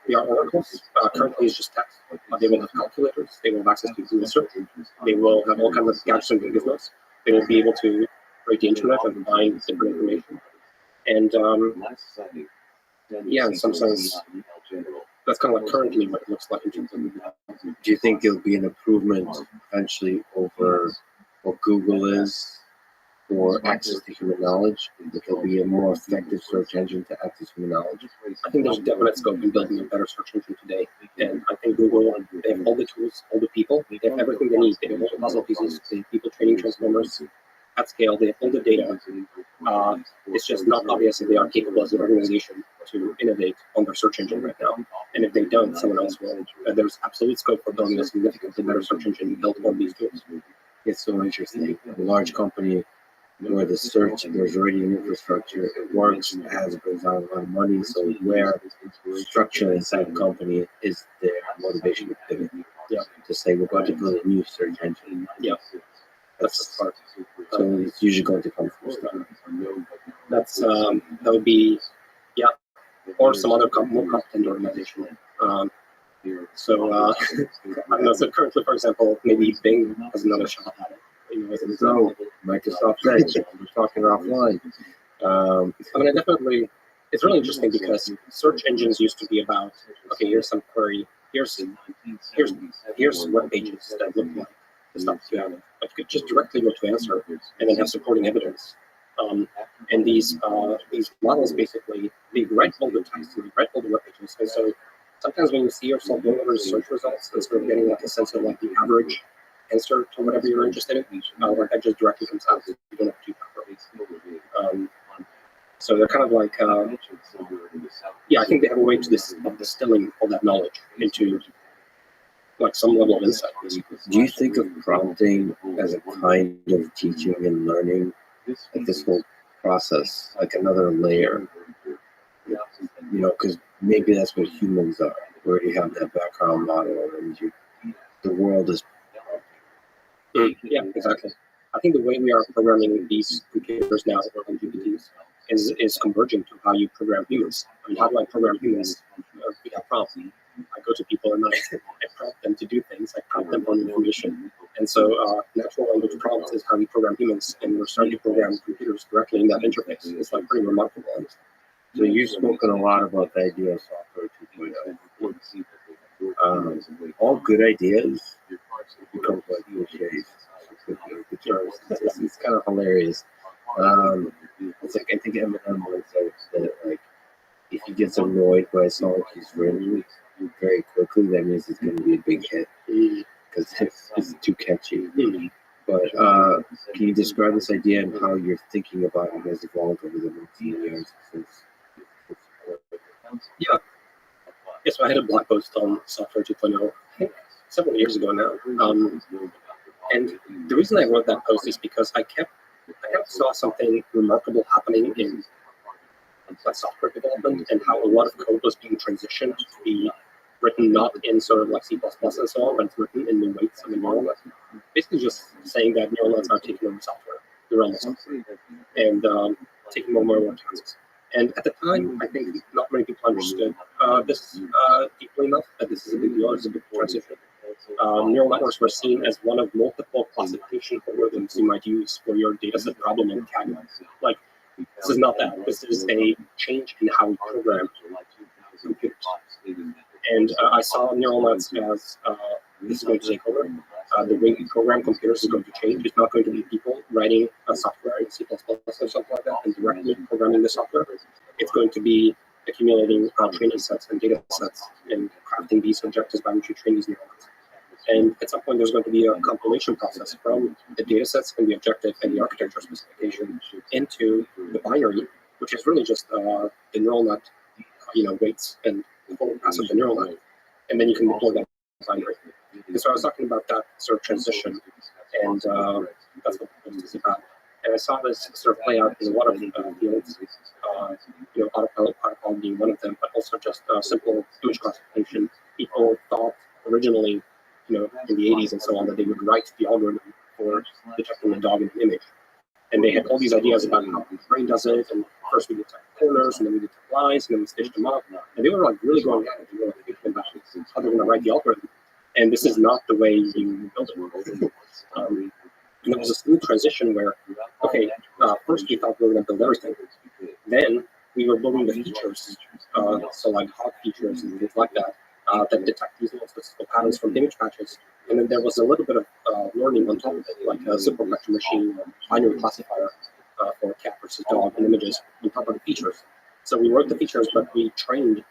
They are oracles. Currently, it's just text. They will have calculators. They will have access to Google search. They will have all kinds of gadgets and gizmos. They will be able to break the internet and find different information. And yeah, in some sense, that's kind of like currently what it looks like in terms of. Do you think there'll be an improvement eventually over what Google is for access to human knowledge? That there'll be a more effective search engine to access human knowledge? I think there's definite scope in building a better search engine today. And I think Google, they have all the tools, all the people, they have everything they need. They have all the puzzle pieces, they have people training transformers at scale, they have all the data. It's just not obvious that they are capable as an organization to innovate on their search engine right now. And if they don't, someone else will. There's absolute scope for building a significantly better search engine built on these tools. It's so interesting. A large company where the search, there's already an infrastructure, it works, it has brings out a lot of money. So where structure inside the company is their motivation to pivot. Yeah. To say we're going to build a new search engine. Yeah. That's the part. So it's usually going to come from startup. That's that would be, yeah, or some other more competent organization. So I don't know. So currently, for example, maybe Bing has another shot at it. So Microsoft Edge, we're talking offline. I mean, it's really interesting because search engines used to be about, okay, here's some query, here's web pages that look like the stuff you have. But you could just directly go to answer and then have supporting evidence. And these models basically, they write all the text, they write all the web pages. And so sometimes when you see yourself going over search results, instead of getting like a sense of like the average answer to whatever you're interested in, like that just directly comes out. You don't have to do properly. So they're kind of like, yeah, I think they have a way to of distilling all that knowledge into like some level of insight. Do you think of prompting as a kind of teaching and learning, like this whole process, like another layer? You know, because maybe that's what humans are. We already have that background model, and the world is. Yeah, exactly. I think the way we are programming these computers now, or GPTs, is converging to how you program humans. I mean, how do I program humans? We have prompts. I go to people and I prompt them to do things. I prompt them on information. And so natural language prompts is how we program humans, and we're starting to program computers directly in that interface. It's like pretty remarkable. So you've spoken a lot about the idea of software 2.0. All good ideas become like cliches. It's kind of hilarious. It's like I think Eminem once said that like if he gets annoyed by a song he's written very quickly, that means it's going to be a big hit because it's too catchy. But can you describe this idea and how you're thinking about it has evolved over the 19 years since? Yeah. Yes, so I had a blog post on Software 2.0, I think several years ago now. And the reason I wrote that post is because I kept saw something remarkable happening in software development and how a lot of code was being transitioned to be written not in sort of like C++ and so on, but it's written in the weights of a neural net. Basically just saying that neural nets are taking over software, the realm of software, and taking more and more tasks. And at the time, I think not many people understood this deeply enough, that this is a big deal, it's a big transition. Neural networks were seen as one of multiple classification algorithms you might use for your dataset problem in CAD. Like, this is not that. This is a change in how we program computers. And I saw neural nets as this is going to take over. The way we program computers is going to change. It's not going to be people writing software in C++ or something like that and directly programming the software. It's going to be accumulating training sets and data sets and crafting these objectives by which you train these neural nets. And at some point, there's going to be a compilation process from the data sets and the objective and the architecture specification into the binary, which is really just the neural net, weights and the whole pass of the neural net. And then you can deploy that binary. And so I was talking about that sort of transition, and that's what the post is about. And I saw this sort of play out in a lot of fields, autopilot protocol being one of them, but also just simple image classification. People thought originally, in the 80s and so on, that they would write the algorithm for detecting a dog in an image. And they had all these ideas about how the brain does it, and first we detect corners, and then we detect lines, and then we stitch them up. And they were like really going at it, they were like thinking about how they're going to write the algorithm. And this is not the way you build it. And there was a smooth transition where, first we thought we were going to build everything. Then we were building the features, so like hot features and things like that, that detect these little statistical patterns from image patches. And then there was a little bit of learning on top of it, like a simple vector machine binary classifier for cat versus dog and images on top of the features. So we wrote the features, but we trained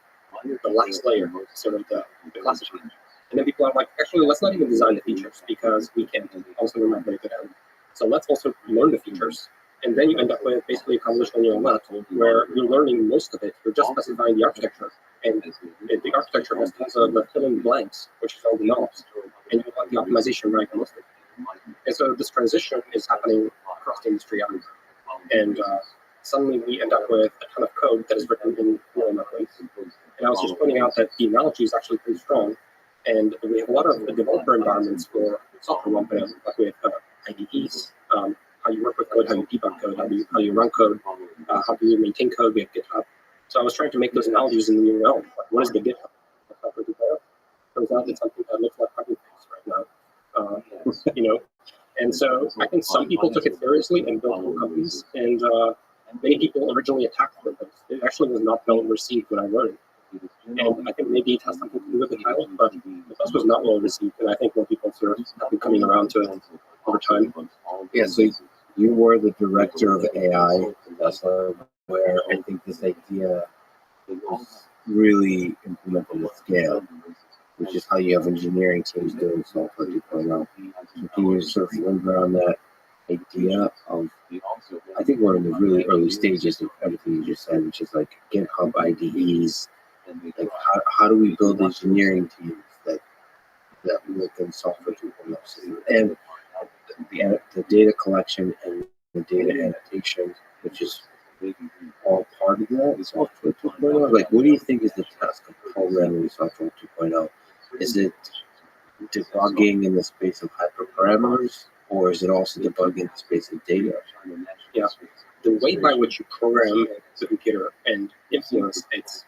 the last layer, sort of the classifier. And then people are like, actually, let's not even design the features because we can't. Also, we're not very good at it. So let's also learn the features. And then you end up with basically a convolutional neural net where you're learning most of it. You're just specifying the architecture. And the architecture has tons of the fill-in blanks, which is all the knobs. And you want the optimization right most of it. And so this transition is happening across the industry everywhere. And suddenly we end up with a ton of code that is written in neural networks. And I was just pointing out that the analogy is actually pretty strong. And we have a lot of developer environments for software development, like we have IDEs, how you work with code, how you debug code, how you run code, how do you maintain code. We have GitHub. So I was trying to make those analogies in the new realm. Like, what is the GitHub? Turns out it's something that looks like Hugging Face right now. And so I think some people took it seriously and built whole companies, and many people originally attacked the post. It actually was not well received when I wrote it. And I think maybe it has something to do with the title, but the post was not well received, and I think more people sort of have been coming around to it over time. Yeah, so you were the director of AI, that's where I think this idea was really implemented at scale, which is how you have engineering teams doing software 2.0. So can you sort of linger on that idea of, I think we're in the really early stages of everything you just said, which is like GitHub IDEs. Like how do we build engineering teams that work in software 2.0? And the data collection and the data annotation, which is all part of that software 2.0. Like, what do you think is the task of programming software 2.0? Is it debugging in the space of hyperparameters? or is it also debugging the space of data? Yeah. The way by which you program the computer and influence its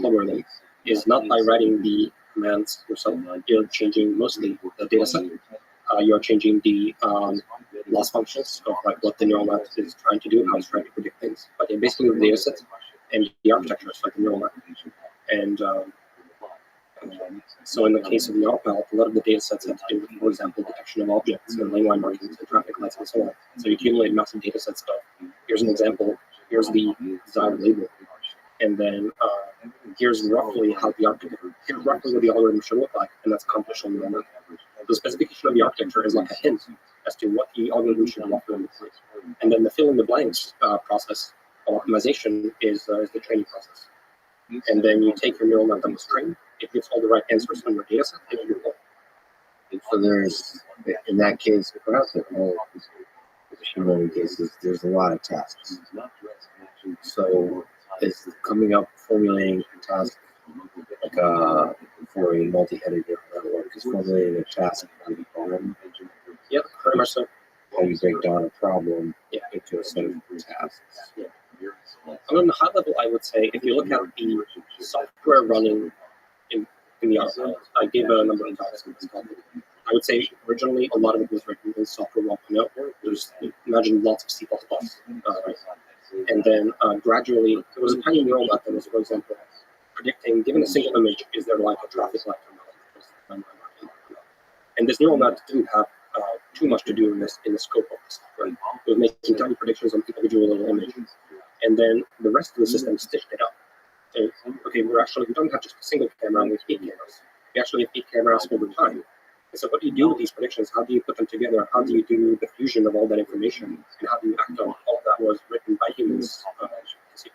algorithm is not by writing the commands yourself. You're changing mostly the data set. You're changing the loss functions of like what the neural net is trying to do, how it's trying to predict things. But basically the data set and the architecture is like the neural net. And so in the case of the RPL, a lot of the data sets have to do with, for example, detection of objects and lane line markings and traffic lights and so on. So you accumulate massive data sets of, here's an example, here's the desired label, and then here's roughly how the architecture, here's roughly what the algorithm should look like, and that's accomplished on the end. The specification of the architecture is like a hint as to what the algorithm should roughly look like. And then the fill in the blanks process of optimization is the training process. And then you take your neural net that was trained, it gives all the right answers on your data set, and you go. So there's, in that case, perhaps in all machine learning cases, there's a lot of tasks. So is coming up, formulating a task like for a multi-headed neural network, is formulating a task for the problem. Yeah, very much so. How you break down a problem into a set of tasks. Yeah. On the high level, I would say, if you look at the software running in the RPL, I gave a number of talks in this topic. I would say originally a lot of it was written in software 1.0. There's, imagine lots of C++. And then gradually, there was a tiny neural net that was, for example, predicting, given a single image, is there like a traffic light or not? And this neural net didn't have too much to do in the scope of the software. It was making tiny predictions on individual little images. And then the rest of the system stitched it up. So, okay, we don't have just a single camera, we have 8 cameras. We actually have 8 cameras over time. And so what do you do with these predictions? How do you put them together? How do you do the fusion of all that information? And how do you act on all that was written by humans in C++?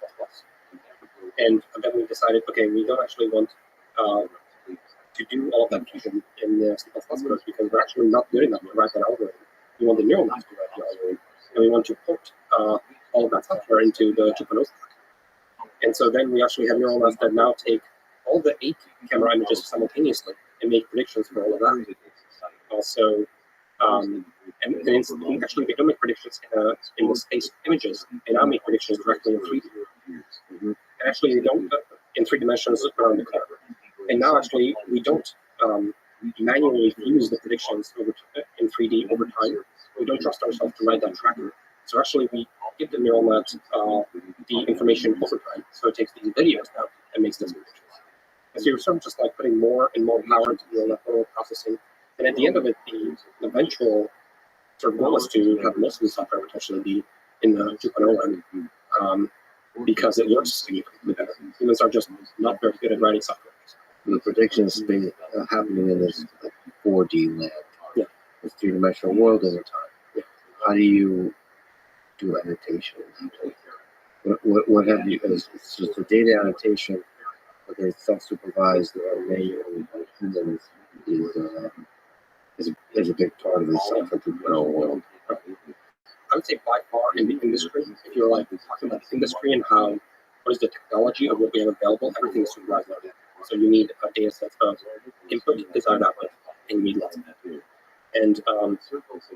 And then we decided, okay, we don't actually want to do all of that fusion in the C++ code because we're actually not good enough to write that algorithm. We want the neural net to write the algorithm. And we want to port all of that software into the 2.0 stack. And so then we actually have neural nets that now take all the 8 camera images simultaneously and make predictions for all of that. Also, and actually they don't make predictions in the space of images. They now make predictions directly in 3D. And actually they don't in 3 dimensions around the corner. And now actually we don't manually fuse the predictions in 3D over time. We don't trust ourselves to write that tracker. So actually we give the neural net the information over time. So it takes these videos now and makes those predictions. And so you're sort of just like putting more and more power into neural network processing. And at the end of it, the eventual sort of goal is to have most of the software potentially be in the 2.0 land because it works significantly better. Humans are just not very good at writing software. The predictions been happening in this 4D land. Yeah. This 3-dimensional world over time. Yeah. How do you do annotation? What have you? It's just the data annotation, whether it's self-supervised or manually by humans, is a big part of the software 2.0 world. I would say by far in the industry, if you're like talking about the industry and what is the technology of what we have available, everything is supervised now. So you need a data set of input, desired output, and you need lots of that. And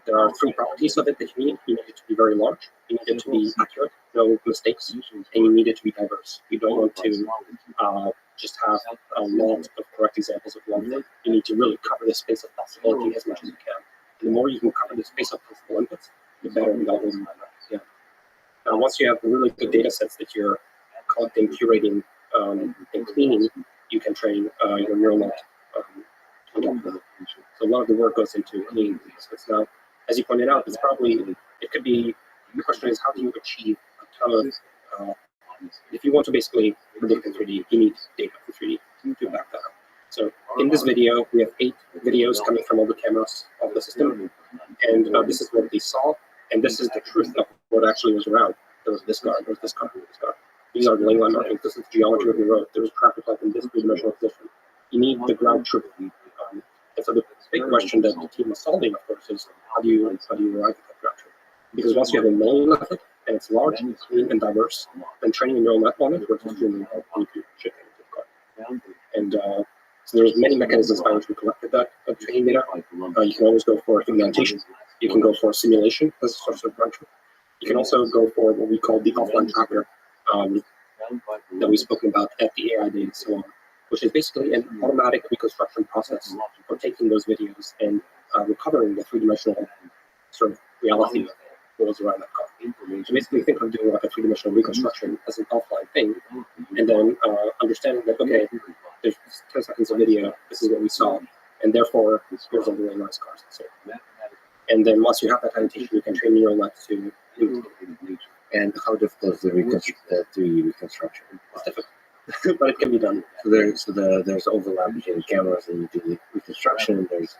there are 3 properties of it that you need. You need it to be very large, you need it to be accurate, no mistakes, and you need it to be diverse. You don't want to just have a lot of correct examples of one thing. You need to really cover the space of possibility as much as you can. And the more you can cover the space of possible inputs, the better the algorithm. Yeah. Now, once you have really good data sets that you're collecting, curating, and cleaning, you can train your neural net on top of that. So a lot of the work goes into cleaning data sets. Now, as you pointed out, it could be, the question is, how do you achieve a ton of, if you want to basically predict in 3D, you need data in 3D to back that up. So in this video, we have 8 videos coming from all the cameras of the system. And this is what they saw. And this is the truth of what actually was around. There was this car, there was this car, there was this car. These are the lane line markings. This is the geometry of the road. There was traffic light in this 3-dimensional position. You need the ground truth. And so the big question that the team is solving, of course, is how do you arrive at that ground truth? Because once you have a knowing method and it's large, clean, and diverse, then training a neural net on it works extremely well when you ship it into the car. And so there's many mechanisms by which we collected that training data. You can always go for segmentation. You can go for simulation as a source of direction. You can also go for what we call the offline tracker that we've spoken about at the AI Day and so on, which is basically an automatic reconstruction process for taking those videos and recovering the three-dimensional sort of reality of what was around that car. So basically think of doing like a three-dimensional reconstruction as an offline thing, and then understanding that, okay, there's 10 seconds of video, this is what we saw, and therefore here's a really nice car. So, and then once you have that annotation, you can train neural nets to And how difficult is the 3D reconstruction? It's difficult, but it can be done. So there's overlap between the cameras and you do the reconstruction. There's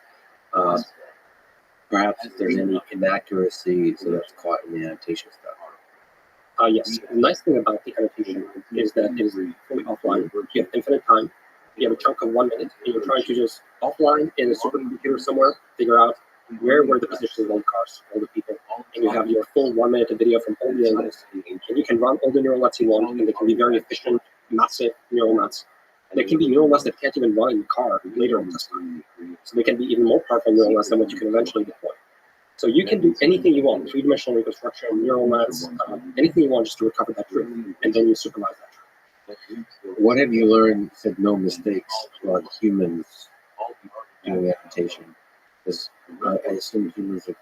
perhaps if there's any inaccuracy, so that's caught in the annotation stuff. Yes, the nice thing about the annotation is that it is fully offline. You have infinite time. You have a chunk of 1 minute, and you're trying to just offline in a supercomputer somewhere figure out where were the positions of all the cars, all the people, and you have your full 1 minute of video from all the angles. And you can run all the neural nets you want, and they can be very efficient, massive neural nets. There can be neural nets that can't even run in the car later in this time. So they can be even more powerful neural nets than what you can eventually deploy. So you can do anything you want, three-dimensional reconstruction, neural nets, anything you want just to recover that truth, and then you supervise that truth. What have you learned? You said no mistakes about humans doing annotation. Because I assume humans are,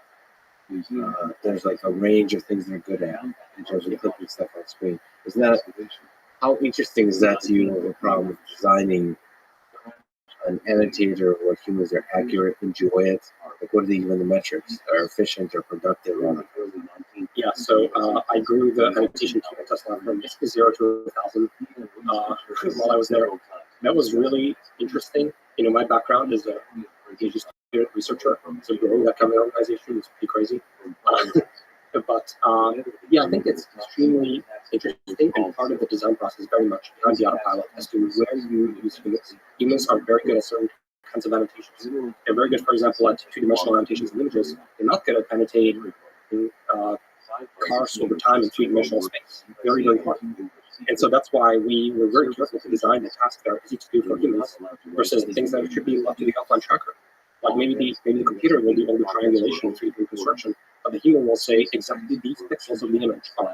there's like a range of things they're good at in terms of clicking stuff on screen. Isn't that, how interesting is that to you of a problem of designing an annotator where humans are accurate, enjoy it? Like, what are even the metrics? Are efficient or productive? Yeah, so I grew the annotation team at Tesla from basically 0 to 1,000 while I was there. That was really interesting. You know, my background is a researcher, so growing that kind of organization is pretty crazy. But yeah, I think it's extremely interesting, and part of the design process is very much behind the autopilot as to where you use humans. Humans are very good at certain kinds of annotations. They're very good, for example, at two-dimensional annotations of images. They're not good at annotating cars over time in three-dimensional space. Very, very hard. And so that's why we were very careful to design the tasks that are easy to do for humans versus the things that should be left to the offline tracker. Like maybe the computer will do all the triangulation, 3D reconstruction, but the human will say exactly these pixels of the image are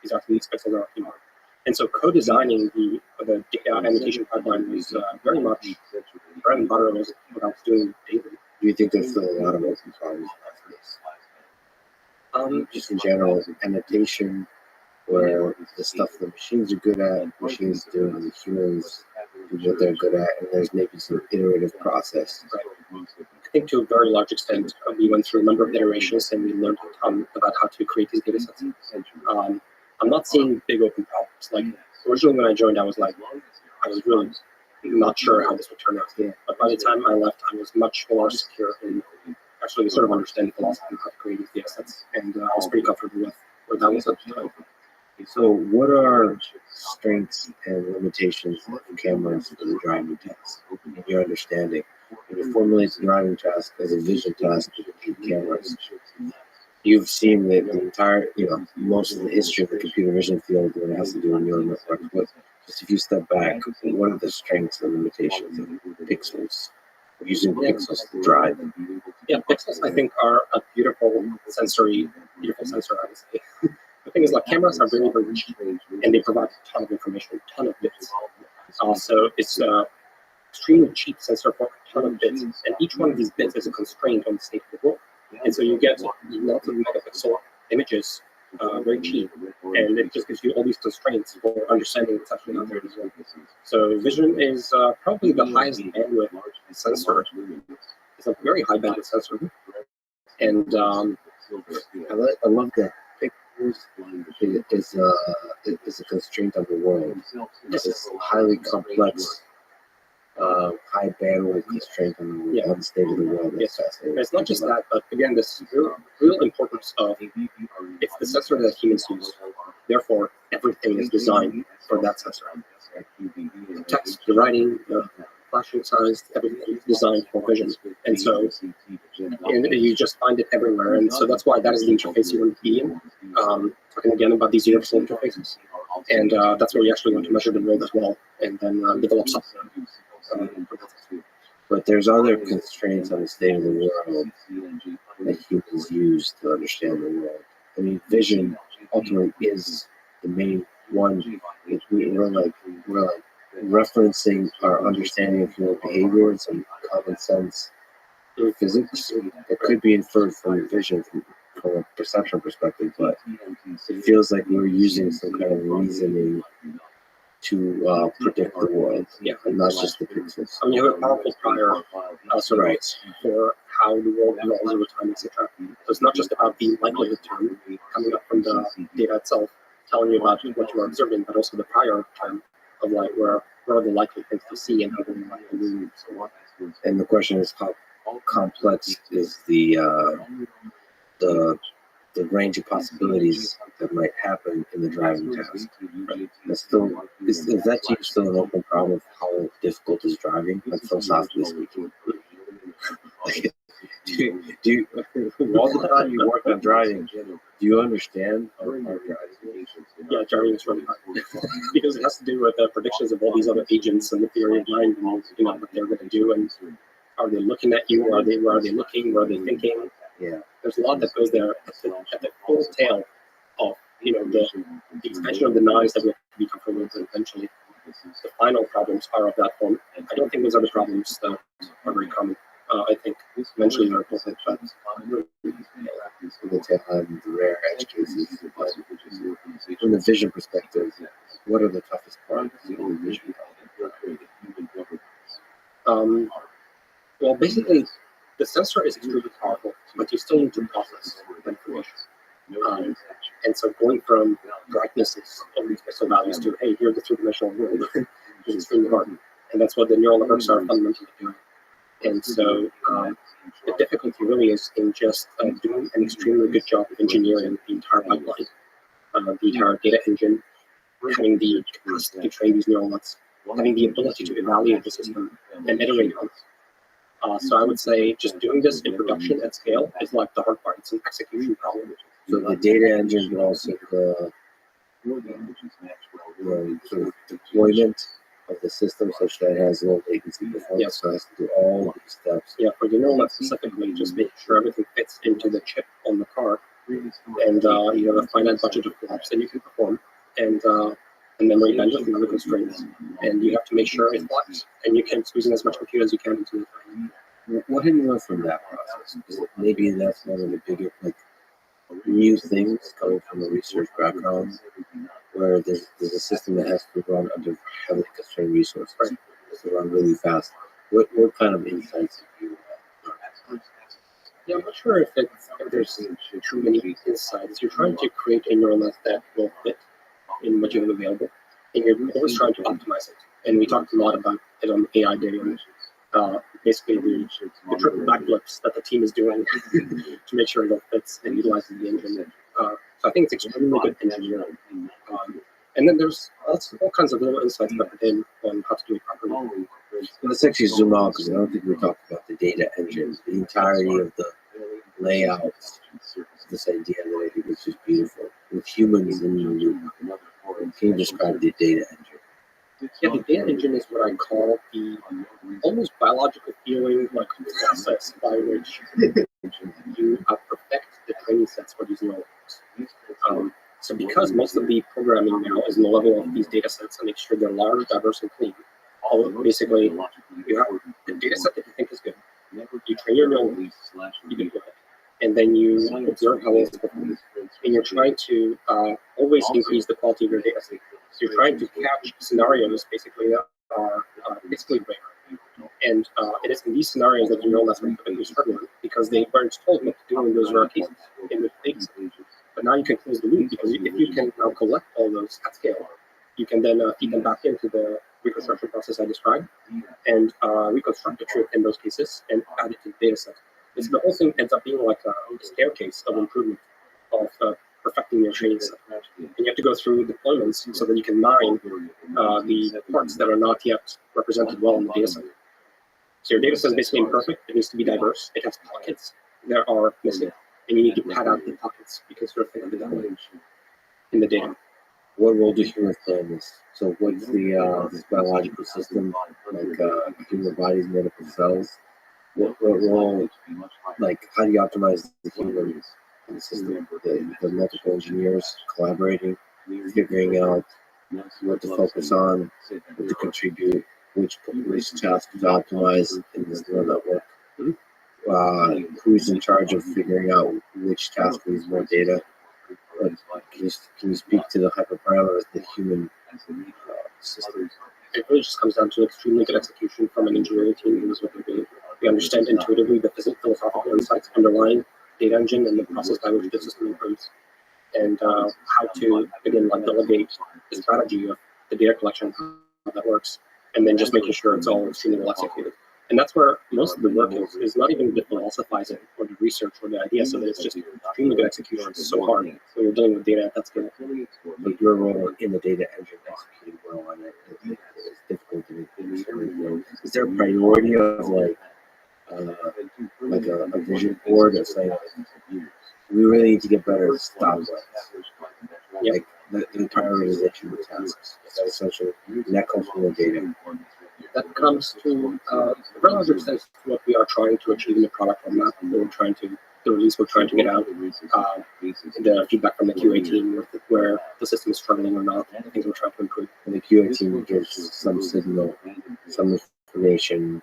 exactly these pixels are human. And so co-designing the data annotation pipeline was very much bread and butter of what I was doing daily. Do you think there's still a lot of open problems after this? Just in general, annotation, where the stuff the machines are good at, machines do, and the humans do what they're good at, and there's maybe some iterative process. I think to a very large extent, we went through a number of iterations and we learned a ton about how to create these data sets. I'm not seeing big open problems. Like originally when I joined, I was really not sure how this would turn out. But by the time I left, I was much more secure in actually sort of understanding the philosophy of how to create these data sets. And I was pretty comfortable with where that was at the time. So what are strengths and limitations of cameras for the driving task, in your understanding? When you formulate the driving task as a vision task with cameras, you've seen that the entire, most of the history of the computer vision field when it has to do with neural networks. But just if you step back, what are the strengths and limitations of pixels, of using pixels to drive? Yeah, pixels I think are a beautiful sensor, I would say. The thing is, like, cameras are very, very cheap, and they provide a ton of information, a ton of bits. So it's extremely cheap sensor for a ton of bits, and each one of these bits is a constraint on the state of the world. And so you get lots of megapixel images very cheap, and it just gives you all these constraints for understanding what's actually out there as well. So vision is probably the highest bandwidth sensor. It's a very high bandwidth sensor, and I love that. Is a constraint on the world. It's a highly complex, high bandwidth constraint on the state of the world. Yes, it's not just that, but again, this real importance of it's the sensor that humans use. Therefore, everything is designed for that sensor. The text, the writing, the flashing signs, everything is designed for vision. And so and you just find it everywhere. And so that's why that is the interface you want to be in. Talking again about these universal interfaces. And that's where we actually want to measure the world as well, and then develop software. But there's other constraints on the state of the world that humans use to understand the world. I mean, vision ultimately is the main one. We're like referencing our understanding of human behavior and some common sense physics that could be inferred from vision from a perception perspective, but it feels like we're using some kind of reasoning to predict the world, and not just the pixels. I mean, you have a powerful prior for how the world evolves over time, etc. So it's not just about the likelihood term coming up from the data itself, telling you about what you are observing, but also the prior term of like where are the likely things to see and how they might move. And the question is, how complex is the range of possibilities that might happen in the driving task? That's still is that to you still an open problem of how difficult is driving, like philosophically speaking? do you all the time you work on driving, do you understand how driving? Yeah, driving is really hard because it has to do with the predictions of all these other agents and the theory of mind and what they're going to do, and are they looking at you? Where are they looking? Where are they thinking? Yeah, there's a lot that goes there at the full tail of the extension of the knives that we have to be comfortable with eventually. The final problems are of that form. I don't think those are the problems that are very common. I think eventually they're important, but the tail end, the rare edge cases. But from the vision perspective, what are the toughest parts of the vision? Well, basically, the sensor is extremely powerful, but you still need to process the information. And so going from brightness of these pixel values to, hey, here's the three-dimensional world is extremely hard. And that's what the neural networks are fundamentally doing. And so the difficulty really is in just doing an extremely good job of engineering the entire pipeline, the entire data engine, having the capacity to train these neural nets, having the ability to evaluate the system and iterate on it. So I would say just doing this in production at scale is like the hard part. It's an execution problem. So the data engine, but also the sort of deployment of the system such that it has low latency performance. Yes. So it has to do all these steps. Yeah, for the neural net specifically, just make sure everything fits into the chip on the car, and you have a finite budget of apps that you can perform, and memory bandwidth and other constraints, and you have to make sure it flex, and you can squeeze in as much compute as you can into it. What have you learned from that process? Maybe that's one of the bigger, new things coming from a research background, where there's a system that has to run under heavily constrained resources, right? To run really fast. What kind of insights have you learned? Yeah, I'm not sure if there's too many insights. You're trying to create a neural net that will fit in what you have available, and you're always trying to optimize it. And we talked a lot about it on the AI day, basically the triple backflips that the team is doing to make sure it all fits and utilizes the engine. So I think it's extremely good engineering. And then there's all kinds of little insights that in on how to do it properly. Let's actually zoom out, because I don't think we talked about the data engine, the entirety of the layout. This idea that I think is just beautiful, with humans in the loop. Can you describe the data engine? Yeah, the data engine is what I call the almost biological feeling, like process by which you perfect the training sets for these neural networks. So because most of the programming now is on the level of these data sets and make sure they're large, diverse, and clean, basically you have the data set that you think is good. You train your neural networks, you deploy it, and then you observe how it's performing. And you're trying to always increase the quality of your data set. So you're trying to catch scenarios basically that are basically rare. And it is in these scenarios that the neural nets are typically struggling because they weren't told what to do in those rare cases in the data set. But now you can close the loop, because if you can now collect all those at scale, you can then feed them back into the reconstruction process I described and reconstruct the truth in those cases and add it to the data set. So the whole thing ends up being like a staircase of improvement of perfecting your training set. And you have to go through deployments so that you can mine the parts that are not yet represented well in the data set. So your data set is basically imperfect. It needs to be diverse. It has pockets that are missing, and you need to pad out the pockets because you're affected that way in the data. What role do humans play in this? So what's the this biological system, like human body's made up of cells? What role, like how do you optimize the human system? The multiple engineers collaborating, figuring out what to focus on, what to contribute, which tasks to optimize in this neural network. Who's in charge of figuring out which task needs more data? Can you speak to the hyperparameters of the human system? It really just comes down to extremely good execution from an engineering team who knows what they're doing. We understand intuitively the philosophical insights underlying data engine and the process by which the system improves, and how to, again, like delegate the strategy of the data collection, how that works, and then just making sure it's all extremely well executed. And that's where most of the work is not even the philosophizing or the research or the idea, so that it's just extremely good execution. It's so hard when you're dealing with data at that scale. But your role in the data engine executing well on it is difficult to make. Is there a priority of like a vision board of saying we really need to get better at stop lights? Like the prioritization of tasks. That's essentially, and that comes from the data. That comes to a very large extent to what we are trying to achieve in the product roadmap. The release we're trying to get out, the feedback from the QA team where the system is struggling or not, the things we're trying to improve. And the QA team gives some signal, some information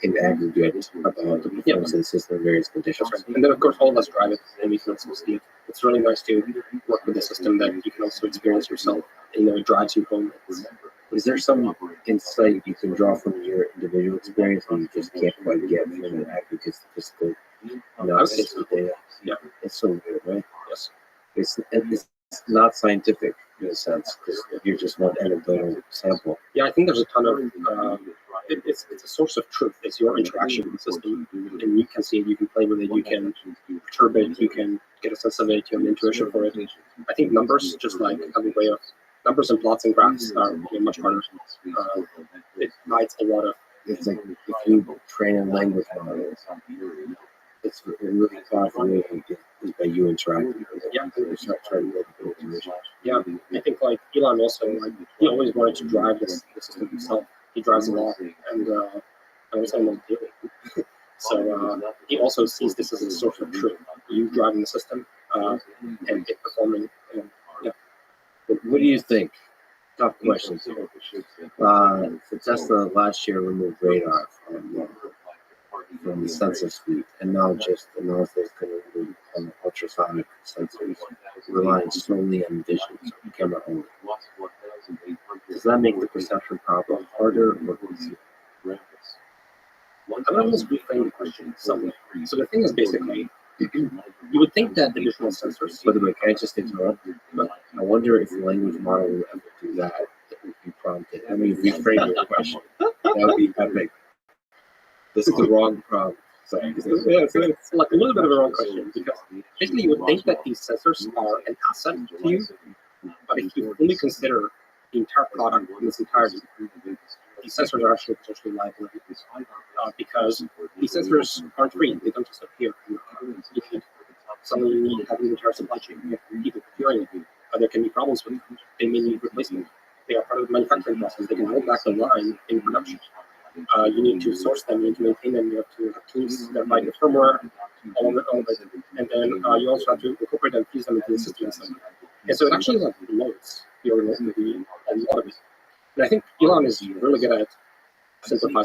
in aggregate about the performance of the system in various conditions. Right. And then, of course, all of us drive it, and we can also see it. It's really nice to work with a system that you can also experience yourself. It drives you home. Is there some insight you can draw from your individual experience and you just can't quite get from an aggregate statistical analysis of data? Yeah. It's so weird, right? Yes. It's not scientific in a sense because you're just one anecdotal sample. Yeah, I think there's a ton of it's a source of truth. It's your interaction with the system, and you can see it, you can play with it, you can perturb it, you can get a sense of it, you have an intuition for it. I think numbers, just like have a way of numbers and plots and graphs are much harder. It hides a lot of. It's like if you train a language model, it's really powerful is by you interacting with it. Yeah. It's not trying to build information. Yeah, I think like Elon also, like he always wanted to drive the system himself. He drives a lot, and I was almost daily. So he also sees this as a source of truth. You driving the system and it performing. Yeah. What do you think? Tough questions here. So Tesla last year removed radar from the sensor suite, and now just announced it's going to remove ultrasonic sensors, relying solely on vision, so camera only. Does that make the perception problem harder or easier? I would almost reframe the question somewhat. So the thing is basically, you would think that additional sensors. By the way, can I just interrupt? But I wonder if the language model will ever do that if you prompt it. I mean, reframe your question. That would be epic. This is the wrong prompt. So, It's like a little bit of a wrong question because basically you would think that these sensors are an asset to you, but if you only consider the entire product in its entirety, these sensors are actually potentially liability because these sensors aren't free. They don't just appear. Suddenly you need to have an entire supply chain. You have to keep procuring it. There can be problems with them. They may need replacement. They are part of the manufacturing process. They can hold back the line in production. You need to source them, you need to maintain them, you have to have teams that write the firmware, all of it. And then you also have to incorporate and fuse them into the system. And so it actually like loads your a lot of it. And I think Elon is really good at simplify.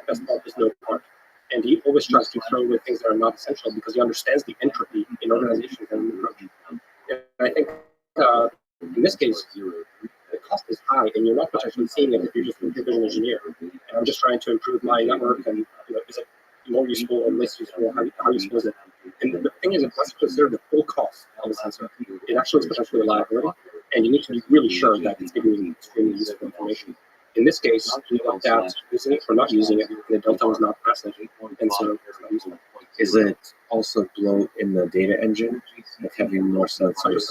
That's part is no part. And he always tries to throw away things that are not essential because he understands the entropy in organizations and in approach. And I think in this case, the cost is high, and you're not potentially seeing it if you're just a computer vision engineer. And I'm just trying to improve my network, and is it more useful or less useful? How useful is it? And the thing is, let's consider the full cost of a sensor. It actually is potentially a liability, and you need to be really sure that it's giving you extremely useful information. In this case, we looked at using it or not using it, and the delta was not massive, and so it's not useful. is it also bloat in the data engine, like having more sensors?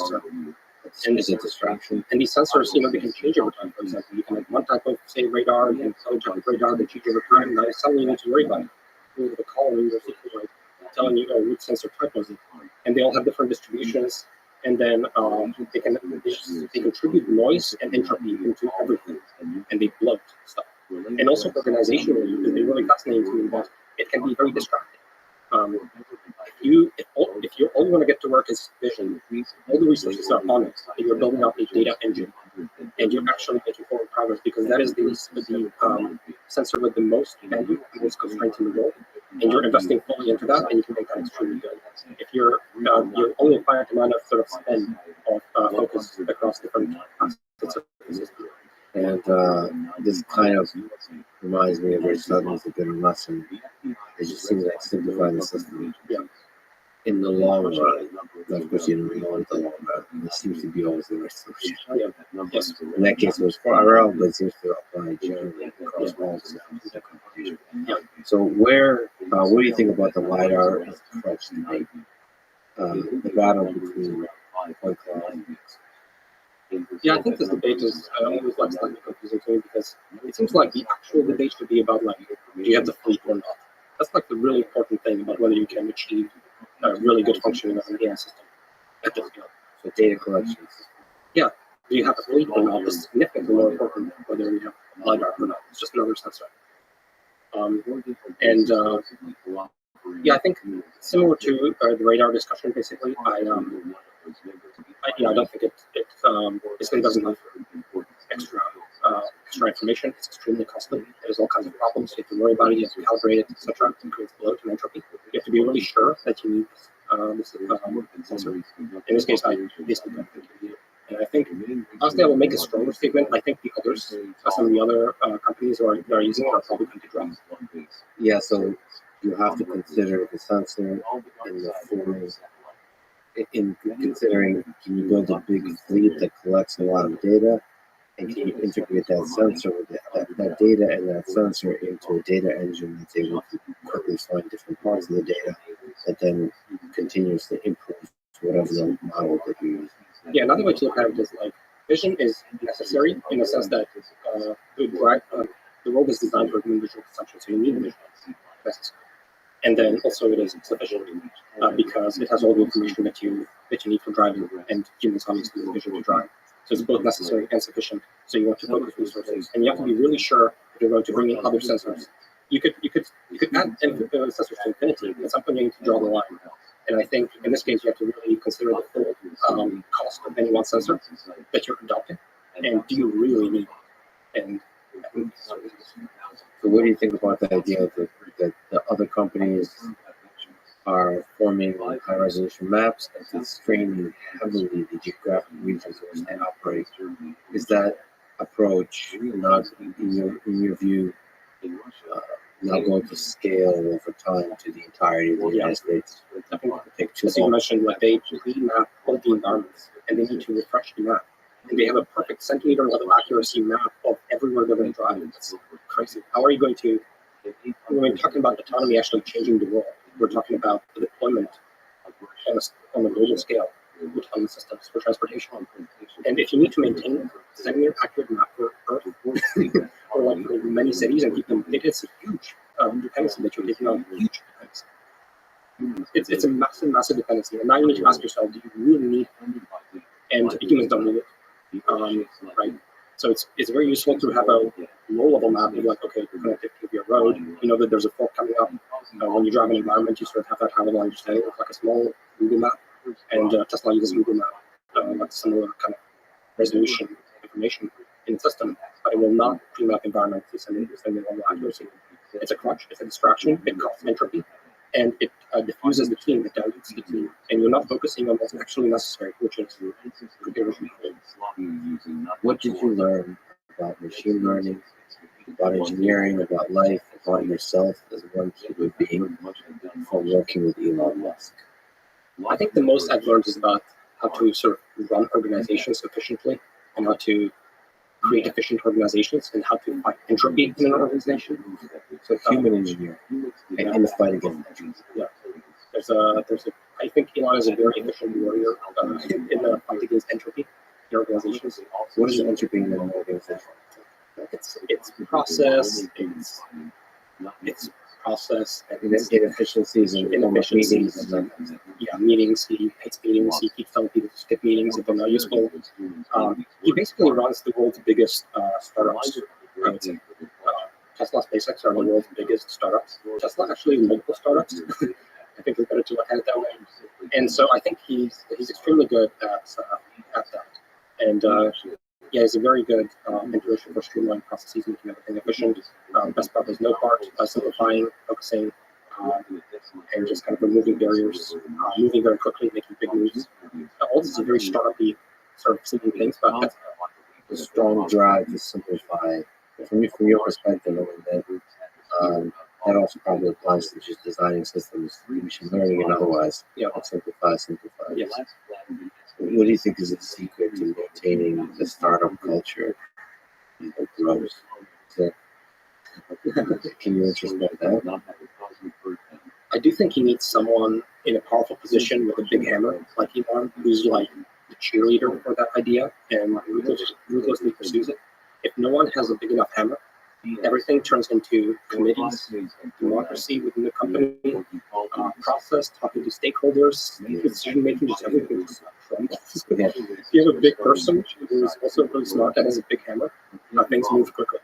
And is it distraction? And these sensors, they can change over time. For example, you can have one type of, say, radar, and another type of radar that change over time. Now, suddenly you need to worry about it. The column in your SQL telling you, which sensor type was it. And they all have different distributions, and then they contribute noise and entropy into everything, and they bloat stuff. And also organizationally, it's been really fascinating to me that it can be very distracting. If all you want to get to work is vision, all the resources are on it, and you're building out a data engine, and you're actually making forward progress because that is the sensor with the most value and most constraints in the world, and you're investing fully into that, and you can make that extremely good. If you're only a finite amount of sort of spend of focus across different aspects of the system. And this kind of reminds me of where Sutton's a bit of lesson. It just seems like simplify the system. Yeah. In the long run, of course, you don't know in the long run. This seems to be always the right solution. Yeah. Yes. In that case, it was for RL, but it seems to apply generally across all systems. Yeah. So, what do you think about the LiDAR as a crutch debate? The battle between point cloud. Yeah, I think this debate is always like slightly confusing to me because it seems like the actual debate should be about like, do you have the fleet or not? That's like the really important thing about whether you can achieve really good functioning of an AI system at this scale. So data collections. Yeah, do you have a fleet or not is significantly more important than whether you have LiDAR or not. It's just another sensor. Yeah, I think similar to the radar discussion, basically, I don't think it doesn't have extra information. It's extremely costly. There's all kinds of problems. You have to worry about it. You have to calibrate it, etc. It creates bloat and entropy. You have to be really sure that you need this sensor. In this case, I basically don't think you need it. And I think, honestly, I will make a stronger statement. I think the others, some of the other companies that are using it are probably going to drop. Yeah, so you have to consider the sensor in the form. In considering, can you build a big fleet that collects a lot of data, and can you integrate that sensor with that data and that sensor into a data engine that's able to quickly find different parts of the data that then continuously improves whatever the model that you use. Yeah, another way to look at it is like vision is necessary in the sense that the world is designed for human visual consumption, so you need vision necessary. And then also it is sufficient because it has all the information that you need for driving, and humans obviously use vision to drive. So it's both necessary and sufficient. So you want to focus resources, and you have to be really sure if you're going to bring in other sensors. You could add sensors to infinity. At some point you need to draw the line. And I think in this case you have to really consider the full cost of any one sensor that you're adopting, and do you really need it? And so what do you think about the idea that the other companies are forming high-resolution maps and constraining heavily the geographic regions in which they operate? Is that approach not, in your view, not going to scale over time to the entirety of the United States? I think as you mentioned, like they map all the environments, and they need to refresh the map. And they have a perfect centimeter level accuracy map of everywhere they're going to drive. That's crazy. How are you going to, when we're talking about autonomy actually changing the world, we're talking about the deployment on a global scale of autonomous systems for transportation. And if you need to maintain a centimeter accurate map for Earth or like for many cities and keep them updated, it's a huge dependency that you're taking on, huge dependency. It's a massive dependency. And now you need to ask yourself, do you really need it? And humans don't need it. Right? So it's very useful to have a low-level map of like, okay, connectivity of your road. You know that there's a fork coming up. When you drive an environment, you sort of have that high-level understanding of like a small Google map. And Tesla uses Google Map, like similar kind of resolution information in the system, but it will not pre-map environment to send level accuracy. It's a crutch, it's a distraction, it costs entropy, and it diffuses the team, it dilutes the team, and you're not focusing on what's actually necessary, which is computer. What did you learn about machine learning, about engineering, about life, about yourself as one human being from working with Elon Musk? I think the most I've learned is about how to sort of run organizations efficiently and how to create efficient organizations and how to fight entropy in an organization. So human engineering in the fight against entropy. Yeah. I think Elon is a very efficient warrior in the fight against entropy in organizations. What is entropy in an organization? It's process, it's process and Inefficiencies and inefficiencies. meetings and that. Yeah, meetings. He hates meetings. He keeps telling people to skip meetings if they're not useful. He basically runs the world's biggest startups. I would say. Tesla, SpaceX are the world's biggest startups. Tesla actually multiple startups. I think it's better to look at it that way. And so I think he's extremely good at that. And yeah, he's a very good intuition for streamlining processes, making everything efficient. Best part is no part, simplifying, focusing, and just kind of removing barriers, moving very quickly, making big moves. All this is very startup-y sort of seeming things, but that's The strong drive to simplify. From your perspective, that also probably applies to just designing systems, machine learning, and otherwise. Yeah. Simplify. yes. What do you think is the secret to maintaining the startup culture that grows? Can you introspect that? I do think he needs someone in a powerful position with a big hammer, like Elon, who's like the cheerleader for that idea and ruthlessly pursues it. If no one has a big enough hammer, everything turns into committees, democracy within the company, process, talking to stakeholders, decision making, just everything. If you have a big person who's also really smart and has a big hammer, things move quickly.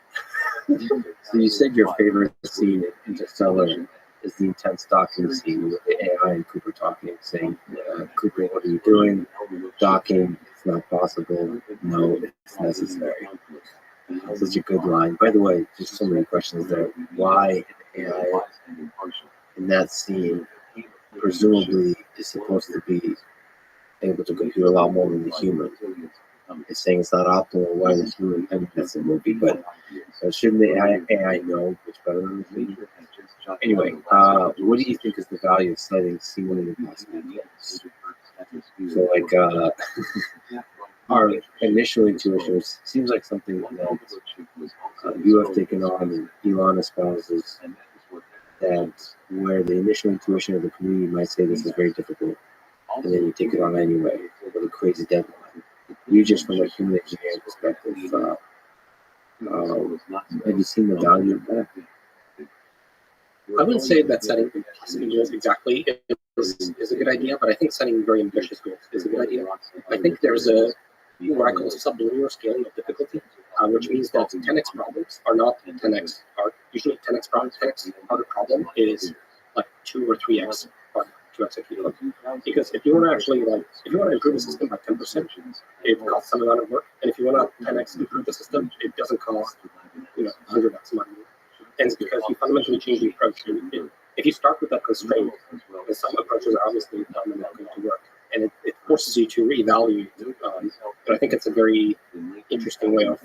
So you said your favorite scene in Interstellar is the intense docking scene with the AI and Cooper talking, saying, Cooper, what are you doing? Docking, it's not possible. No, it's necessary. Such a good line. By the way, just so many questions there. Why AI in that scene presumably is supposed to be able to compute a lot more than the human? It's saying it's not optimal. Why the human? I mean, that's a movie, but shouldn't the AI know what's better than the human? Anyway, what do you think is the value of citing seemingly impossible goals? So, like, our initial intuition seems like something that you have taken on and Elon espouses, that where the initial intuition of the community might say this is very difficult, and then you take it on anyway with a crazy deadline. You just, from a human engineering perspective, have you seen the value of that? I wouldn't say that setting impossible goals exactly is a good idea, but I think setting very ambitious goals is a good idea. I think there's what I call sublinear scaling of difficulty, which means that 10x problems are not 10x hard. Usually 10x harder problem is like 2 or 3x hard to execute on. Because if you want to actually if you want to improve the system by 10%, it costs some amount of work. And if you want to 10x improve the system, it doesn't cost 100x money. And it's because you fundamentally change the approach. If you start with that constraint, then some approaches are obviously not going to work. And it forces you to reevaluate. But I think it's a very interesting way of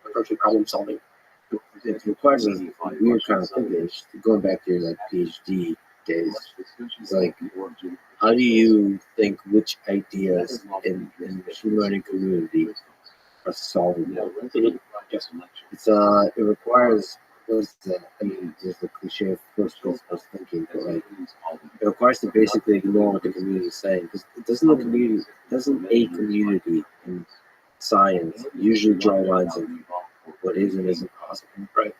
approaching problem solving. It requires a weird kind of thinking. Going back to your PhD days, it's like, how do you think which ideas in the machine learning community are solvable? It requires, what's that? I mean, there's the cliche of first principles thinking, but like, it requires to basically ignore what the community is saying, because doesn't a community in science usually draw lines of what is and isn't possible, right?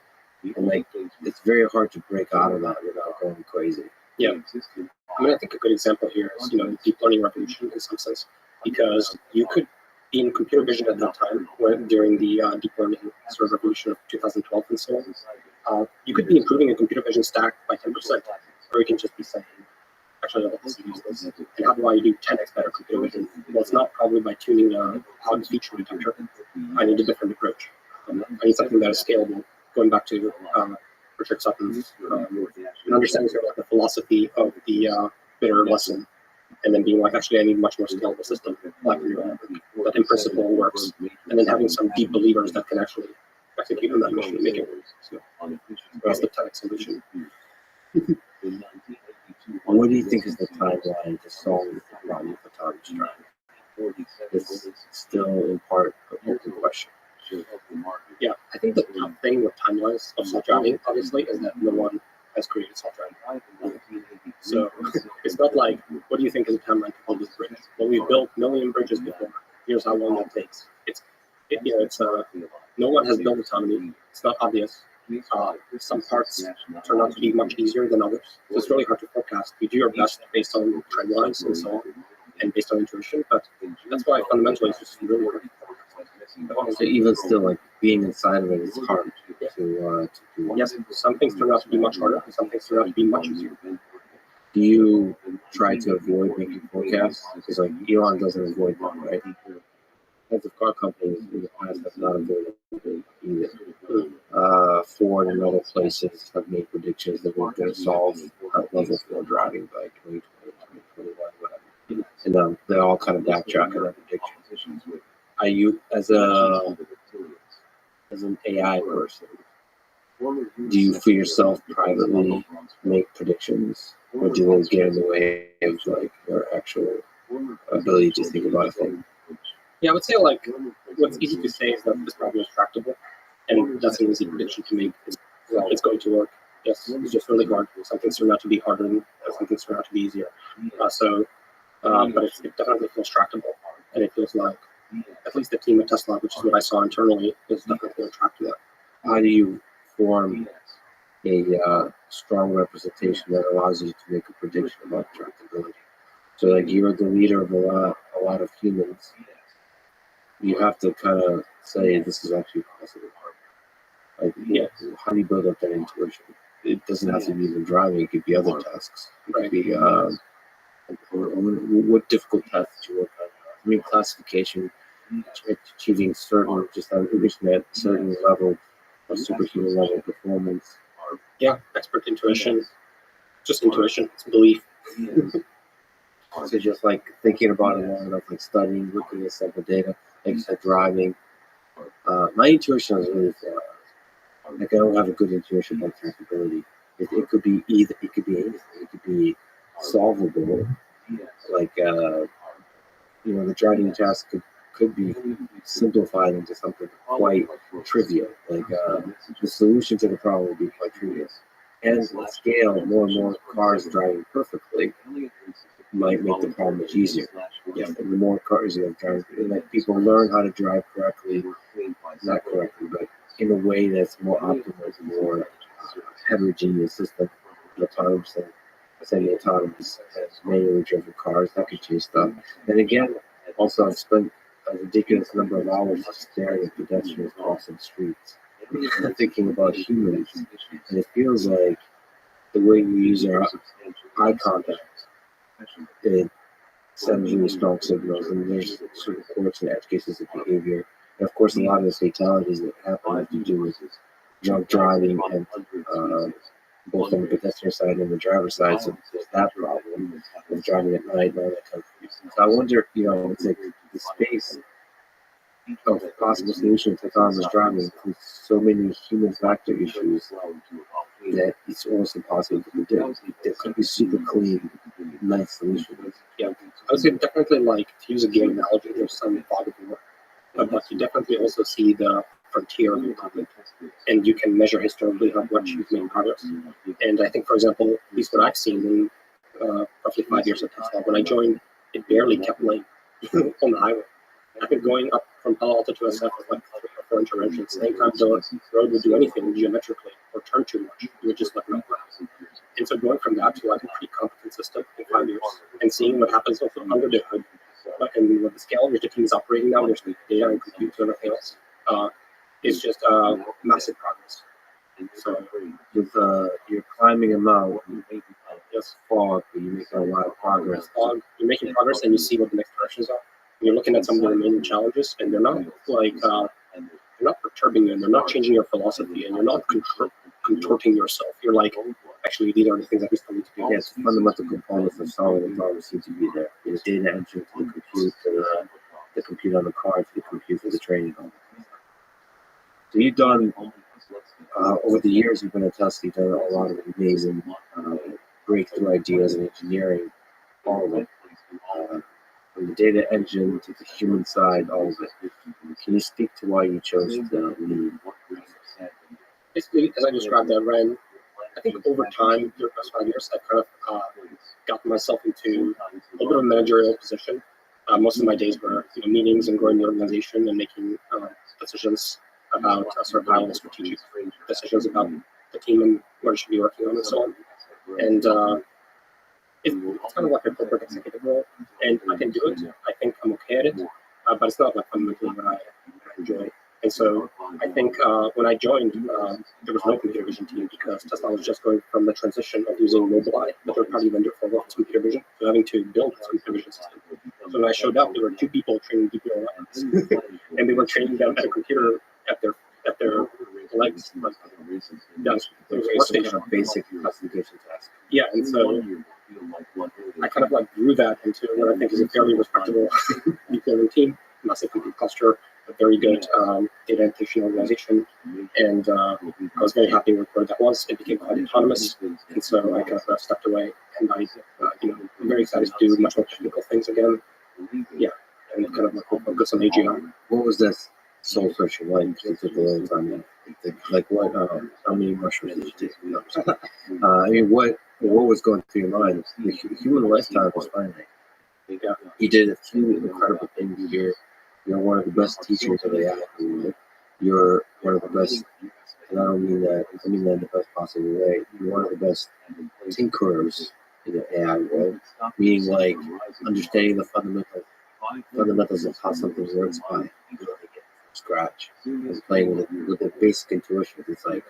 And like, it's very hard to break out of that without going crazy. Yeah, I mean, I think a good example here is the deep learning revolution in some sense, because you could be in computer vision at that time, during the deep learning sort of revolution of 2012 and so on. You could be improving a computer vision stack by 10%, or you can just be saying, actually, this is useless. And how do I do 10x better computer vision? Well, it's not probably by tuning how the feature detector. I need a different approach. I need something that is scalable. Going back to Richard Sutton's and understanding sort of like the philosophy of the bitter lesson, and then being like, actually, I need a much more scalable system, like that in principle works, and then having some deep believers that can actually execute on that mission and make it work. So that's the 10x solution. What do you think is the timeline to solve the problem of autonomous driving? It's still in part an open question. Yeah, I think the tough thing with timelines of self-driving, obviously, is that no one has created self-driving. So it's not like, what do you think is a timeline to build this bridge? Well, we've built a million bridges before. Here's how long that takes. No one has built autonomy. It's not obvious. Some parts turn out to be much easier than others. So it's really hard to forecast. You do your best based on trend lines and so on, and based on intuition. But that's why fundamentally it's just really hard to forecast. So even still, like being inside of it is hard to do. Yes, some things turn out to be much harder, and some things turn out to be much easier. Do you try to avoid making forecasts? Because like Elon doesn't avoid them, right? Lots of car companies in the past have not avoided it either. Ford and other places have made predictions that we're going to solve level 4 driving by 2020, 2021, whatever. And they all kind of backtrack on their predictions. Are you, as an AI person, do you for yourself privately make predictions, or do they get in the way of like your actual ability to think about a thing? Yeah, I would say like what's easy to say is that this problem is tractable, and that's an easy prediction to make. It's going to work. Yes, it's just really hard. Some things turn out to be harder, and some things turn out to be easier. But it definitely feels tractable, and it feels like at least the team at Tesla, which is what I saw internally, is definitely on track to that. How do you form a strong representation that allows you to make a prediction about tractability? So like you're the leader of a lot of humans. You have to kind of say this is actually possible. Like, how do you build up that intuition? It doesn't have to be even driving; it could be other tasks. It could be what difficult tasks you work on. I mean, classification, achieving certain certain level of superhuman level performance. Yeah, expert intuition, just intuition, it's belief. So just like thinking about it long enough, like studying, looking at sample data, like you said, driving. My intuition is really far. Like I don't have a good intuition about trackability. It could be either. It could be anything. It could be solvable. Like the driving task could be simplified into something quite trivial. Like the solution to the problem would be quite trivial. And at scale, more and more cars driving perfectly might make the problem much easier. Yeah, and the more cars you have driving, like people learn how to drive correctly, not correctly, but in a way that's more optimal, more heterogeneous system, autonomous and semi-autonomous, manually driven cars that could change stuff. And again, also I've spent a ridiculous number of hours just staring at pedestrians crossing streets. I'm thinking about humans, and it feels like the way we use our eye contact, it sends really strong signals, and there's certain courts and edge cases of behavior. And of course, a lot of the fatalities that happen have to do with drunk driving, and both on the pedestrian side and the driver's side. So there's that problem of driving at night and all that kind of thing. So I wonder, it's like the space of possible solutions to autonomous driving includes so many human factor issues that it's almost impossible to predict. There could be super clean, nice solutions. Yeah, I would say definitely, like, to use a game analogy, there's some body of work, but you definitely also see the frontier of improvement, and you can measure historically how much you've made progress. And I think, for example, at least what I've seen in roughly 5 years at Tesla, when I joined, it barely kept lane on the highway. I've been going up from Palo Alto to SF with like 3 or 4 interventions. Anytime the road would do anything geometrically or turn too much, it would just let me go. And so going from that to like a pretty competent system in 5 years and seeing what happens also under the hood, and with the scale which the team is operating now, there's the data and compute and everything else, is just massive progress. So with you're climbing a mountain, just fog, but you're making a lot of progress. You're making progress, and you see what the next directions are. You're looking at some of the remaining challenges, and they're not like they're not perturbing you, and they're not changing your philosophy, and you're not contorting yourself. You're like, actually, these are the things that we still need to do. Yes, fundamental components of solving the problem seem to be there. The data entry to the compute, to the compute on the car, to the compute for the training. So you've done over the years you've been at Tesla, you've done a lot of amazing breakthrough ideas in engineering, all of it. From the data engine to the human side, all of it. Can you speak to why you chose to lead? Basically, as I described that, Ryan, I think over time, during those 5 years, I've kind of gotten myself into a little bit of a managerial position. Most of my days were meetings and growing the organization and making decisions about sort of high-level strategic decisions about the team and what it should be working on and so on. And it's kind of like a corporate executive role, and I can do it. I think I'm okay at it, but it's not like fundamentally what I enjoy. And so I think when I joined, there was no computer vision team because Tesla was just going from the transition of using Mobileye, the third-party vendor for Roth's computer vision, to having to build its computer vision system. So when I showed up, there were 2 people training deep neural networks, and they were training them at a computer at their legs. Like, that's Workstation, basic classification task. yeah, and so I kind of like grew that into what I think is a fairly respectable deep learning team, massive compute cluster, a very good data annotation organization, and I was very happy with where that was. It became quite autonomous, and so I kind of stepped away, and I'm very excited to do much more technical things again. Yeah, and kind of like focus on AGI. What was that soul searching like? It took a long time. Like what? How many mushrooms did you take? No, I mean, what was going through your mind? The human lifetime was finite. Yeah. You did a few incredible things here. You're one of the best teachers of AI. You're one of the best, and I don't mean that. I mean that in the best possible way. You're one of the best tinkerers in the AI world, meaning like understanding the fundamentals of how something works by building it from scratch and playing with the basic intuition. It's like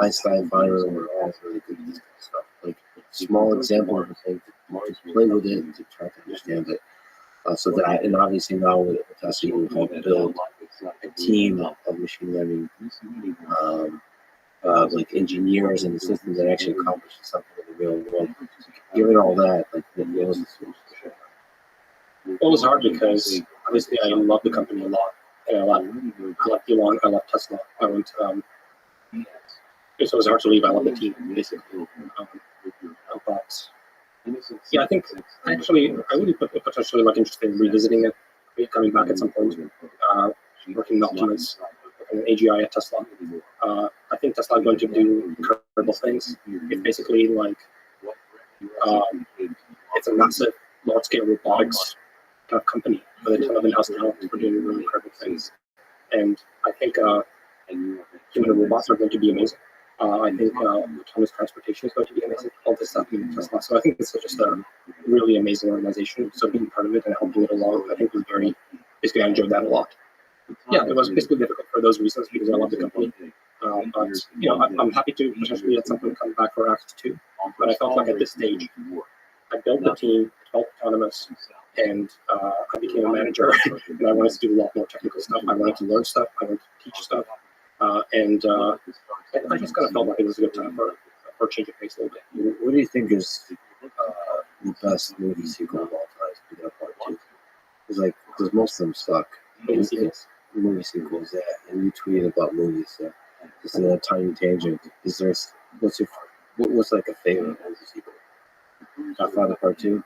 Einstein, Feynman were all really good at this kind of stuff. Like small example of a thing to play with it and to try to understand it. So that, and obviously now with Tesla, you help build a team of machine learning, like engineers and systems that actually accomplish something in the real world. Given all that, like what was the solution? Well, it was hard because obviously I love the company a lot, and I love Elon, I love Tesla. I went, so it was hard to leave. I love the team, basically. But yeah, I think actually I would be potentially like interested in revisiting it, coming back at some point, working in Optimus, working in AGI at Tesla. I think Tesla is going to do incredible things. It's basically like it's a massive, large-scale robotics kind of company with a ton of in-house talent for doing really incredible things. And I think human robots are going to be amazing. I think autonomous transportation is going to be amazing. All this stuff in Tesla. So I think it's just a really amazing organization. So being part of it and helping it along, I think was basically I enjoyed that a lot. Yeah, it was basically difficult for those reasons because I love the company. But I'm happy to potentially at some point come back for Act 2. But I felt like at this stage, I built the team, it felt autonomous, and I became a manager. And I wanted to do a lot more technical stuff. I wanted to learn stuff. I wanted to teach stuff. And I just kind of felt like it was a good time for a change of pace a little bit. What do you think is the best movie sequel of all time? Speaking of part 2, because most of them suck. Movie sequels, yeah. And you tweeted about movies, so just a tiny tangent. What's like a favorite movie sequel? Godfather Part 2.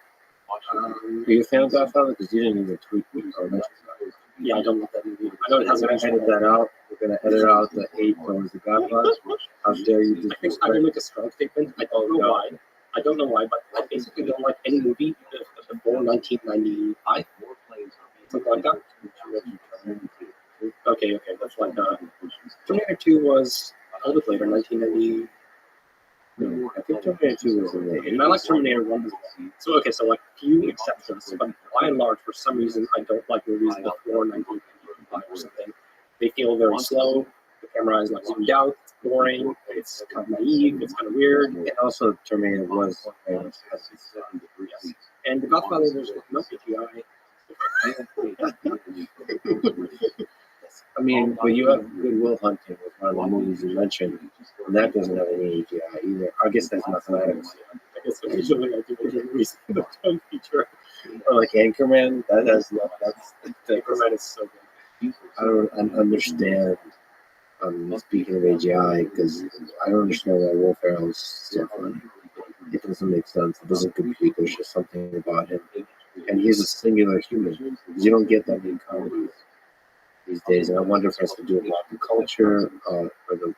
Are you a fan of Godfather? Because you didn't even tweet me or mention that. Yeah, I don't love that movie. I know it has We're gonna edit that out. We're gonna edit out the hate towards the Godfather. How dare you I can make a strong statement. I don't know why. But I basically don't like any movie before 1995. Something like that. Okay. That's like Terminator 2 was a little bit later, 1990. No, I think Terminator 2 was in And I like Terminator 1 as well. So like few exceptions, but by and large, for some reason, I don't like movies before 1995 or something. They feel very slow. The camera is like zoomed out. It's boring. It's kind of naive. It's kind of weird. And also, Terminator was Yes. And The Godfather, there's no CGI. I mean, but you have Good Will Hunting was one of the movies you mentioned, and that doesn't have any AGI either. I guess that's mathematics. I guess usually I do major movies that don't feature. Or like Anchorman, that's Anchorman is so good. I don't understand. Speaking of AGI, because I don't understand why Will Ferrell is so funny. It doesn't make sense. It doesn't compute. There's just something about him, and he's a singular human. You don't get that in comedies these days, and I wonder if it has to do with Latin culture, or the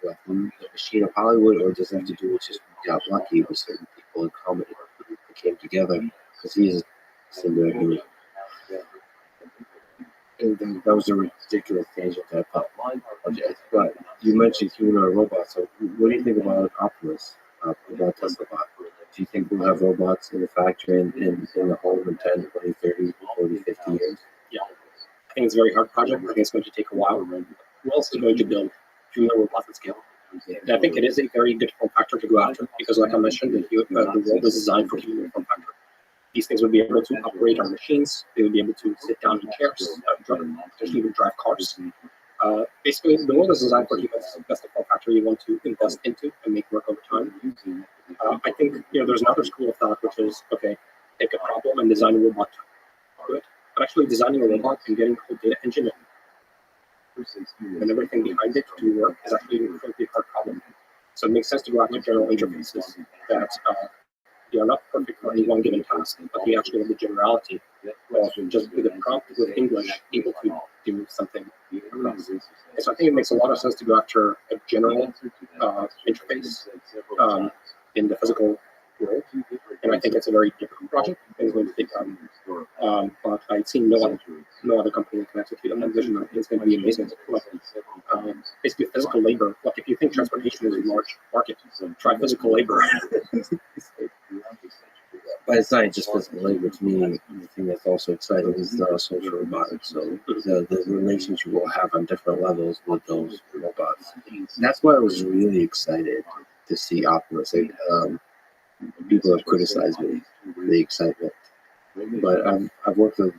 machine of Hollywood, or does it have to do with just we got lucky with certain people in comedy that came together, because he is a singular human. And then that was a ridiculous tangent that I thought. But you mentioned humanoid robots. So what do you think about Optimus, about Tesla bot? Do you think we'll have robots in the factory and in the home in 10, 20, 30, 40, 50 years? Yeah, I think it's a very hard project. I think it's going to take a while. We're also going to build humanoid robots at scale. And I think it is a very good form factor to go after because, like I mentioned, the world is designed for humanoid form factor. These things would be able to operate our machines. They would be able to sit down in chairs, potentially even drive cars. Basically, the world is designed for humans. That's the form factor you want to invest into and make work over time. I think there's another school of thought, which is, okay, take a problem and design a robot to do it. But actually designing a robot and getting the whole data engine and everything behind it to work is actually a really hard problem. So it makes sense to go after general interfaces that they are not perfect for any one given task, but they actually have the generality of just with a prompt with English able to do something across. And so I think it makes a lot of sense to go after a general interface in the physical world. And I think it's a very difficult project and it's going to take time. But I've seen no other company that can execute on that vision. I think it's going to be amazing. Like, basically, physical labor. Like, if you think transportation is a large market, try physical labor. But it's not just physical labor. To me, the thing that's also exciting is the social robotics. So the relationship we'll have on different levels with those robots. That's why I was really excited to see Optimus. People have criticized me for the excitement, but I've worked with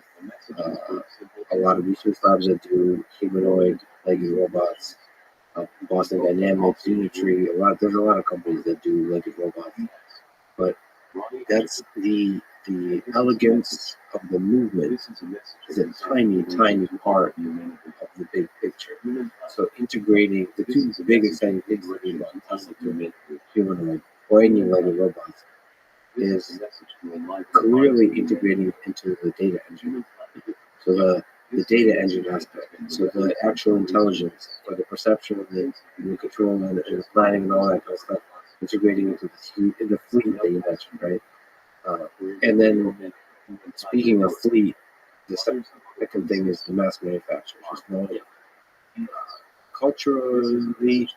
a lot of research labs that do humanoid legged robots. Boston Dynamics, Unitree, there's a lot of companies that do legged robots, but that's the elegance of the movement is a tiny part of the big picture. So integrating the two big exciting things that we want Tesla to make humanoid or any legged robots is clearly integrating into the data engine. So the data engine aspect, so the actual intelligence, or the perception of the control and the planning and all that kind of stuff, integrating into the fleet that you mentioned, right? And then speaking of fleet, the second thing is the mass manufacture. Culturally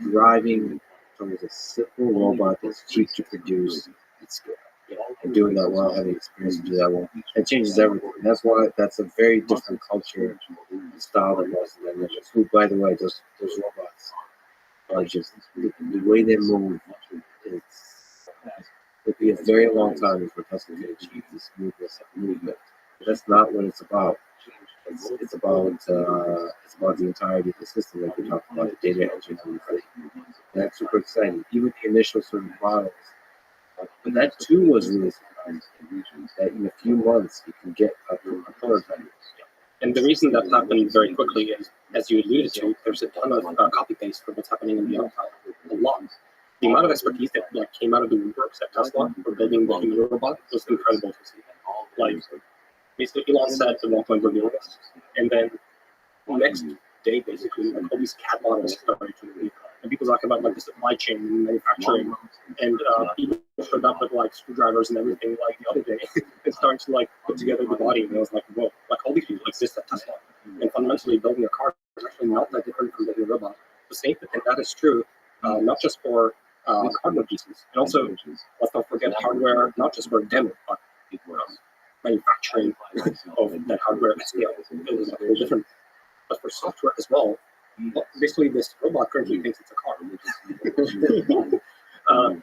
driving towards a simple robot that's cheap to produce at scale. And doing that while having experience to do that well, it changes everything. That's why that's a very different culture style than most of them. Who, by the way, those robots are just the way they move. It'll be a very long time before Tesla can achieve this smoothness of movement. But that's not what it's about. It's about the entirety of the system, like we talked about, the data engine and everything. And that's super exciting. Even the initial sort of models. But that too was really surprising. That in a few months you can get a prototype. And the reason that happened very quickly is, as you alluded to, there's a ton of copy paste for what's happening in the outside. A lot. The amount of expertise that came out of the woodworks at Tesla for building the human robot was incredible to see. Like, basically, Elon said at one point we're doing this, and then next day, basically, all these CAD models started to be, and people talking about the supply chain and manufacturing, and people showed up with screwdrivers and everything the other day, and started to put together the body, and I was like, whoa, all these people exist at Tesla, and fundamentally building a car is actually not that different from building a robot. The same, and that is true, not just for hardware pieces, and also let's not forget hardware, not just for demo, but manufacturing of that hardware at scale is a whole different. But for software as well, basically this robot currently thinks it's a car.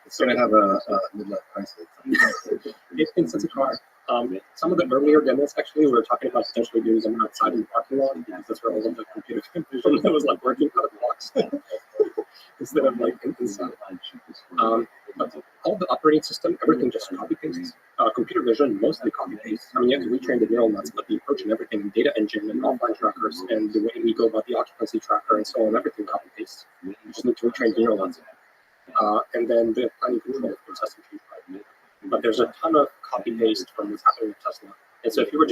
It's going to have a midlife crisis. It thinks it's a car. Some of the earlier demos, actually, we were talking about potentially doing them outside in the parking lot, because that's where all of the computer vision was working out of the box instead of inside. But all the operating system, everything just copy pastes. Computer vision mostly copy pastes. I mean, you have to retrain the neural nets, but the approach and everything, data engine and offline trackers, and the way we go about the occupancy tracker and so on, everything copy pastes. You just need to retrain the neural nets. And then the planning control for Tesla. But there's a ton of copy paste from what's happening with Tesla. And so if you were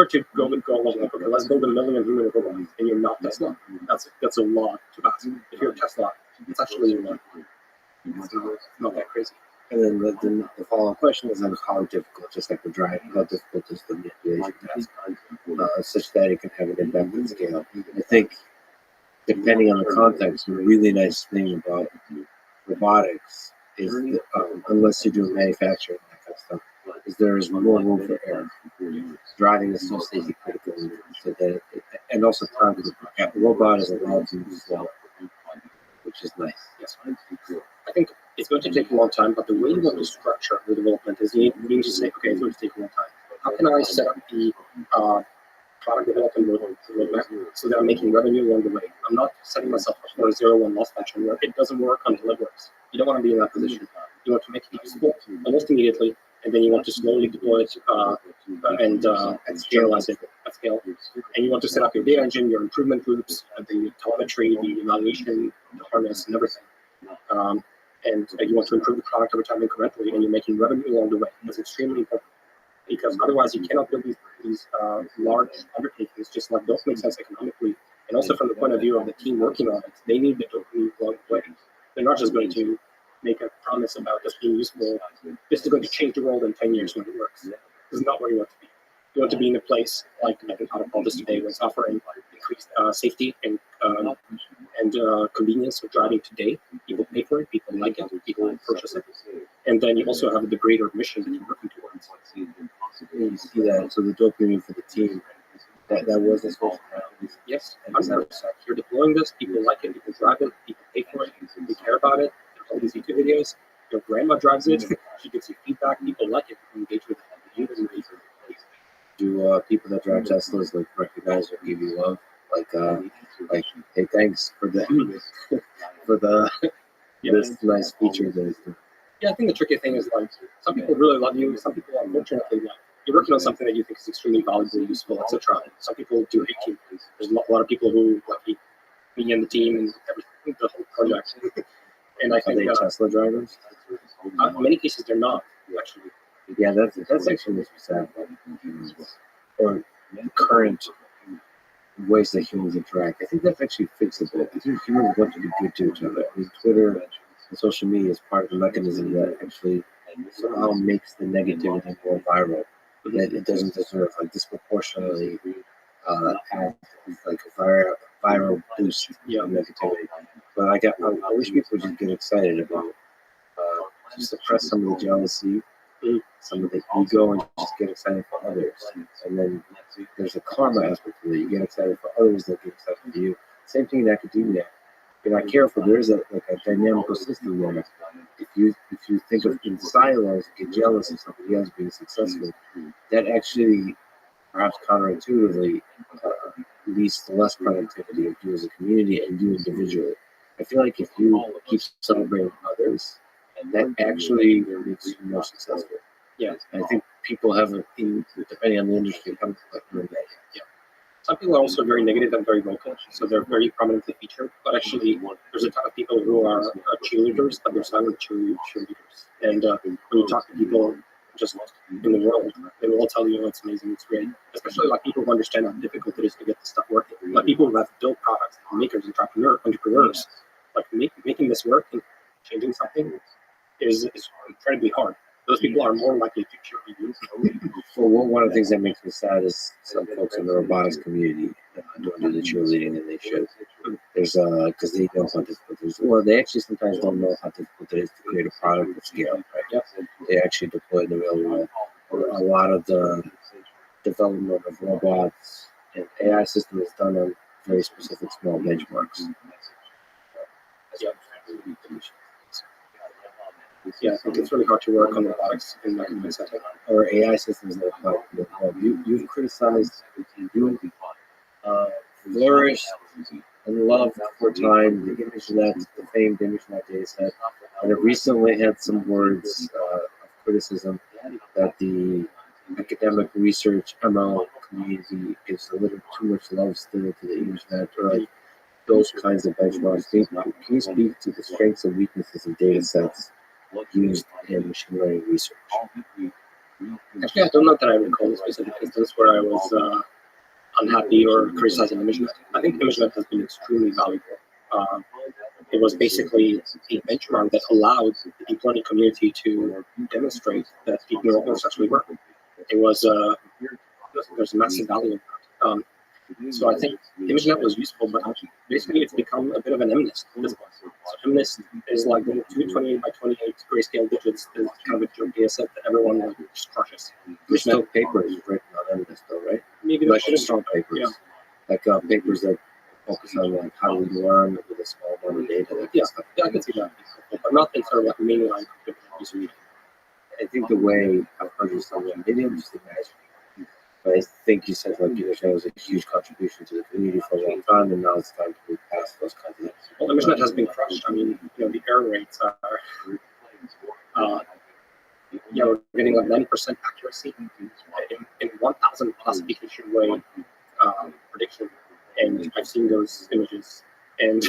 to go with goal of okay, let's build 1 million human robots, and you're not Tesla, that's a lot to ask. If you're Tesla, it's actually not that crazy. And then the follow-up question is how difficult, just like the drive, how difficult is the manipulation task, such that it can have an impact at scale. I think, depending on the context, a really nice thing about robotics is that, unless you're doing manufacturing and that kind of stuff, is there is more room for error. Driving is so safety critical, so that and also time. The robot is allowed to move slow, which is nice. Yes. I think it's going to take a long time, but the way you want to structure the development is you need to say, okay, it's going to take a long time. How can I set up the product development roadmap so that I'm making revenue along the way? I'm not setting myself up for a 0-1 loss function where it doesn't work until it works. You don't want to be in that position. You want to make it useful almost immediately, and then you want to slowly deploy it and scaleize it at scale. And you want to set up your data engine, your improvement loops, the telemetry, the evaluation, the harness, and everything. And you want to improve the product over time incrementally, and you're making revenue along the way. That's extremely important, because otherwise you cannot build these large undertakings just like don't make sense economically. And also from the point of view of the team working on it, they need the dopamine along the way. They're not just going to make a promise about this being useful. This is going to change the world in 10 years when it works. This is not where you want to be. You want to be in a place like I think how to call this today, where it's offering increased safety and convenience of driving today. People pay for it, people like it, people purchase it. And then you also have the greater mission that you're working towards. You see that, so the dopamine for the team, that was the goal. Yes, 100%. You're deploying this, people like it, people drive it, people pay for it, they care about it. There's all these YouTube videos. Your grandma drives it, she gives you feedback, people like it, people engage with it. You engage with it. Do people that drive Teslas like recognize or give you love? Like, hey, thanks for the for the this nice feature that is there. Yeah, I think the tricky thing is like some people really love you, some people unfortunately like you're working on something that you think is extremely valuable, useful, etc. Some people do hate you. There's a lot of people who like hate me and the team and everything, the whole project. And I think Are they Tesla drivers? in many cases they're not actually. Yeah, that's actually what sad. Or current ways that humans interact. I think that's actually fixable. I think humans want to be good to each other. I mean, Twitter and social media is part of the mechanism that actually somehow makes the negativity more viral. That it doesn't deserve, like disproportionately have like a viral boost of negativity. But I wish people would just get excited about to suppress some of the jealousy, some of the ego, and just get excited for others. And then there's a karma aspect to it. You get excited for others, that get excited for you. Same thing in academia. If you're not careful, there's a dynamical system where if you think of in silos, get jealous of somebody else being successful, that actually perhaps counterintuitively leads to less productivity of you as a community and you individually. I feel like if you keep celebrating others, that actually makes you more successful. Yeah, I think people have, depending on the industry, come to that. Yeah. Some people are also very negative and very vocal, so they're very prominently featured. But actually, there's a ton of people who are cheerleaders, but they're silent cheerleaders. And when you talk to people just in the world, they will all tell you, oh, it's amazing, it's great. Especially like people who understand how difficult it is to get this stuff working. Like people who have built products, makers, entrepreneurs, like making this work and changing something is incredibly hard. Those people are more likely to cheer you. Well, one of the things that makes me sad is some folks in the robotics community don't do the cheerleading and they should. There's because they know how difficult it is. Well, they actually sometimes don't know how difficult it is to create a product at scale. Right? They actually deploy in the real world. A lot of the development of robots and AI systems is done on very specific small benchmarks. Yeah, I think it's really hard to work on robotics in that kind of setting. Or AI systems that are you've criticized, you flourished and loved for time the ImageNet, the famed ImageNet data set, and it recently had some words of criticism that the academic research ML community gives a little too much love still to the ImageNet, or like those kinds of benchmarks. Can you speak to the strengths and weaknesses of data sets used in machine learning research? Actually, I don't know that I recall a specific instance where I was unhappy or criticizing ImageNet. I think ImageNet has been extremely valuable. It was basically a benchmark that allowed the deep learning community to demonstrate that deep neural networks actually work. It was there's massive value in that. So I think ImageNet was useful, but basically it's become a bit of an MNIST at this point. So MNIST is like the 228 by 28 grayscale digits is kind of a joke data set that everyone like just crushes. There's still papers written on MNIST though, right? Maybe Like there's strong papers. Yeah. Like papers that focus on like how do we learn with a small amount of data, that kind of stuff. Yeah, I can see that, but not in sort of like mainline computer reading. I think the way I've heard you say that, maybe I'm just imagining, but I think you said like ImageNet was a huge contribution to the community for a long time, and now it's time to move past those kinds of things. Well, ImageNet has been crushed. I mean, the error rates are, we're getting like 90% accuracy in 1,000 classification way prediction, and I've seen those images, and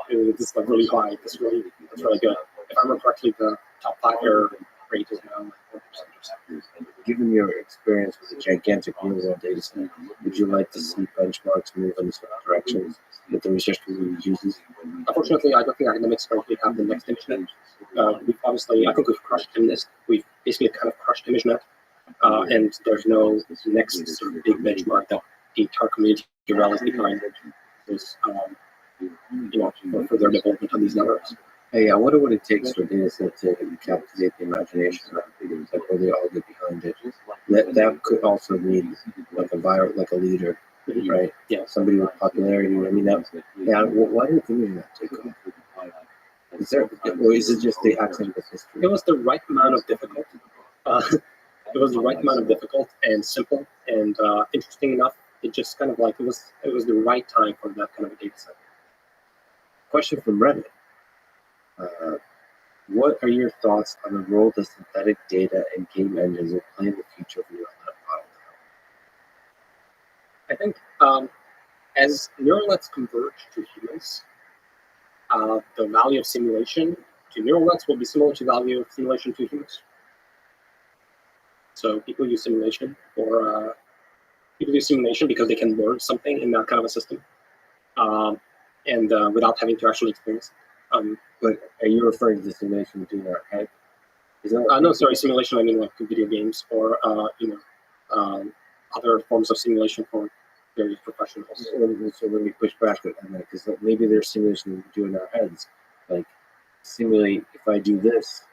it's like really high. That's really good. If I remember correctly, the top 5 error rate is now like 1%. Given your experience with a gigantic real-world data set, would you like to see benchmarks move in certain directions that the research community uses? Unfortunately, I don't think academics currently have the next ImageNet. We've obviously, I think we've crushed MNIST. We've basically kind of crushed ImageNet, and there's no next sort of big benchmark that the entire community rallies behind. Is, for their development on these networks. Hey, I wonder what it takes for a data set to captivate the imagination of videos, like where they all get behind it. That could also mean like a leader, right? Yeah. Somebody with popularity. I mean, why did ImageNet take off? Or is it just the accent of history? It was the right amount of difficult. It was the right amount of difficult and simple and interesting enough. It just kind of like it was the right time for that kind of a data set. Question from Reddit. What are your thoughts on the role that synthetic data and game engines will play in the future of neural net modeling? I think as neural nets converge to humans, the value of simulation to neural nets will be similar to the value of simulation to humans. So people use simulation because they can learn something in that kind of a system, and without having to actually experience it. But are you referring to simulation doing our head? No, sorry, simulation. I mean like video games or other forms of simulation for various professionals. So when we push back on that, because maybe there's simulation we do in our heads, like simulate if I do this,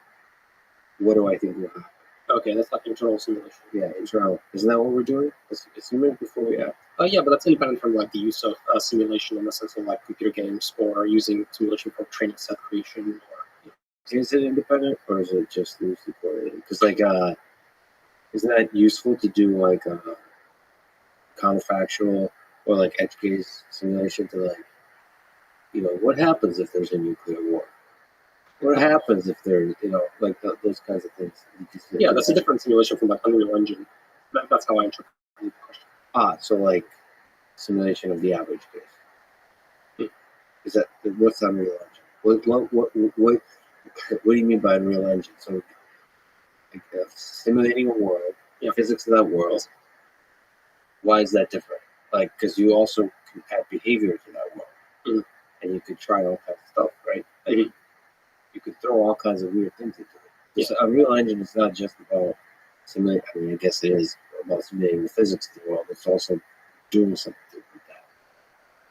what do I think will happen? Okay, that's like internal simulation. Yeah, internal. Isn't that what we're doing? Simulate before we act. Yeah, but that's independent from like the use of simulation in the sense of like computer games or using simulation for training set creation. Is it independent or is it just loosely correlated? Because like, isn't that useful to do like counterfactual or like edge case simulation to like, what happens if there's a nuclear war? What happens if there's, like those kinds of things? Yeah, that's a different simulation from like Unreal Engine. That's how I interpret the question. So like simulation of the average case. Is that what's Unreal Engine? What do you mean by Unreal Engine? So like, simulating a world, physics of that world. Why is that different? Like, because you also can add behavior to that world, and you could try all kinds of stuff, right? Like, you could throw all kinds of weird things into it. Yeah. So Unreal Engine is not just about simulating. I mean, I guess it is about simulating the physics of the world. It's also doing something with that.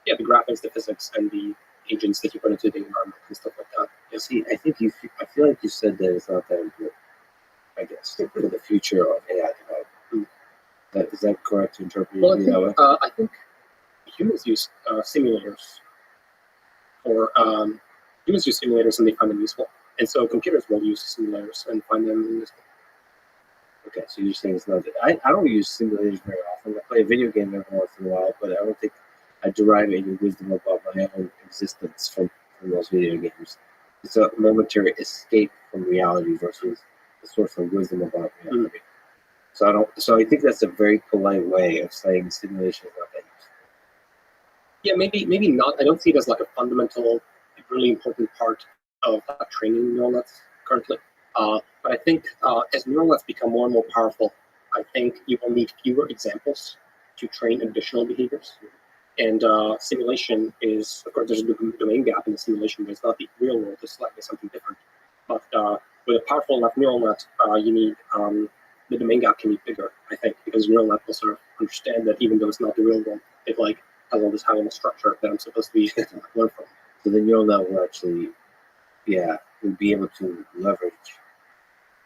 Yeah, the graphics, the physics, and the agents that you put into the environment and stuff like that. Yeah. See, I feel like you said that it's not that important. I guess for the future of AI development. Is that correct to interpret Well, that way? I think humans use simulators humans use simulators and they find them useful. And so computers will use simulators and find them useful. Okay, so you're saying it's not. I don't use simulators very often. I play a video game every once in a while, but I don't think I derive any wisdom about my own existence from those video games. It's a momentary escape from reality versus a source of wisdom about reality. So I think that's a very polite way of saying simulation is not that useful. Yeah, maybe not. I don't see it as like a fundamental, really important part of training neural nets currently. But I think as neural nets become more and more powerful, I think you will need fewer examples to train additional behaviors. And simulation is, of course, there's a domain gap in the simulation, but it's not the real world. It's slightly something different. But with a powerful enough neural net, you need the domain gap can be bigger, I think, because neural net will sort of understand that even though it's not the real world, it like has all this high-level structure that I'm supposed to be learn from. So the neural net will actually, will be able to leverage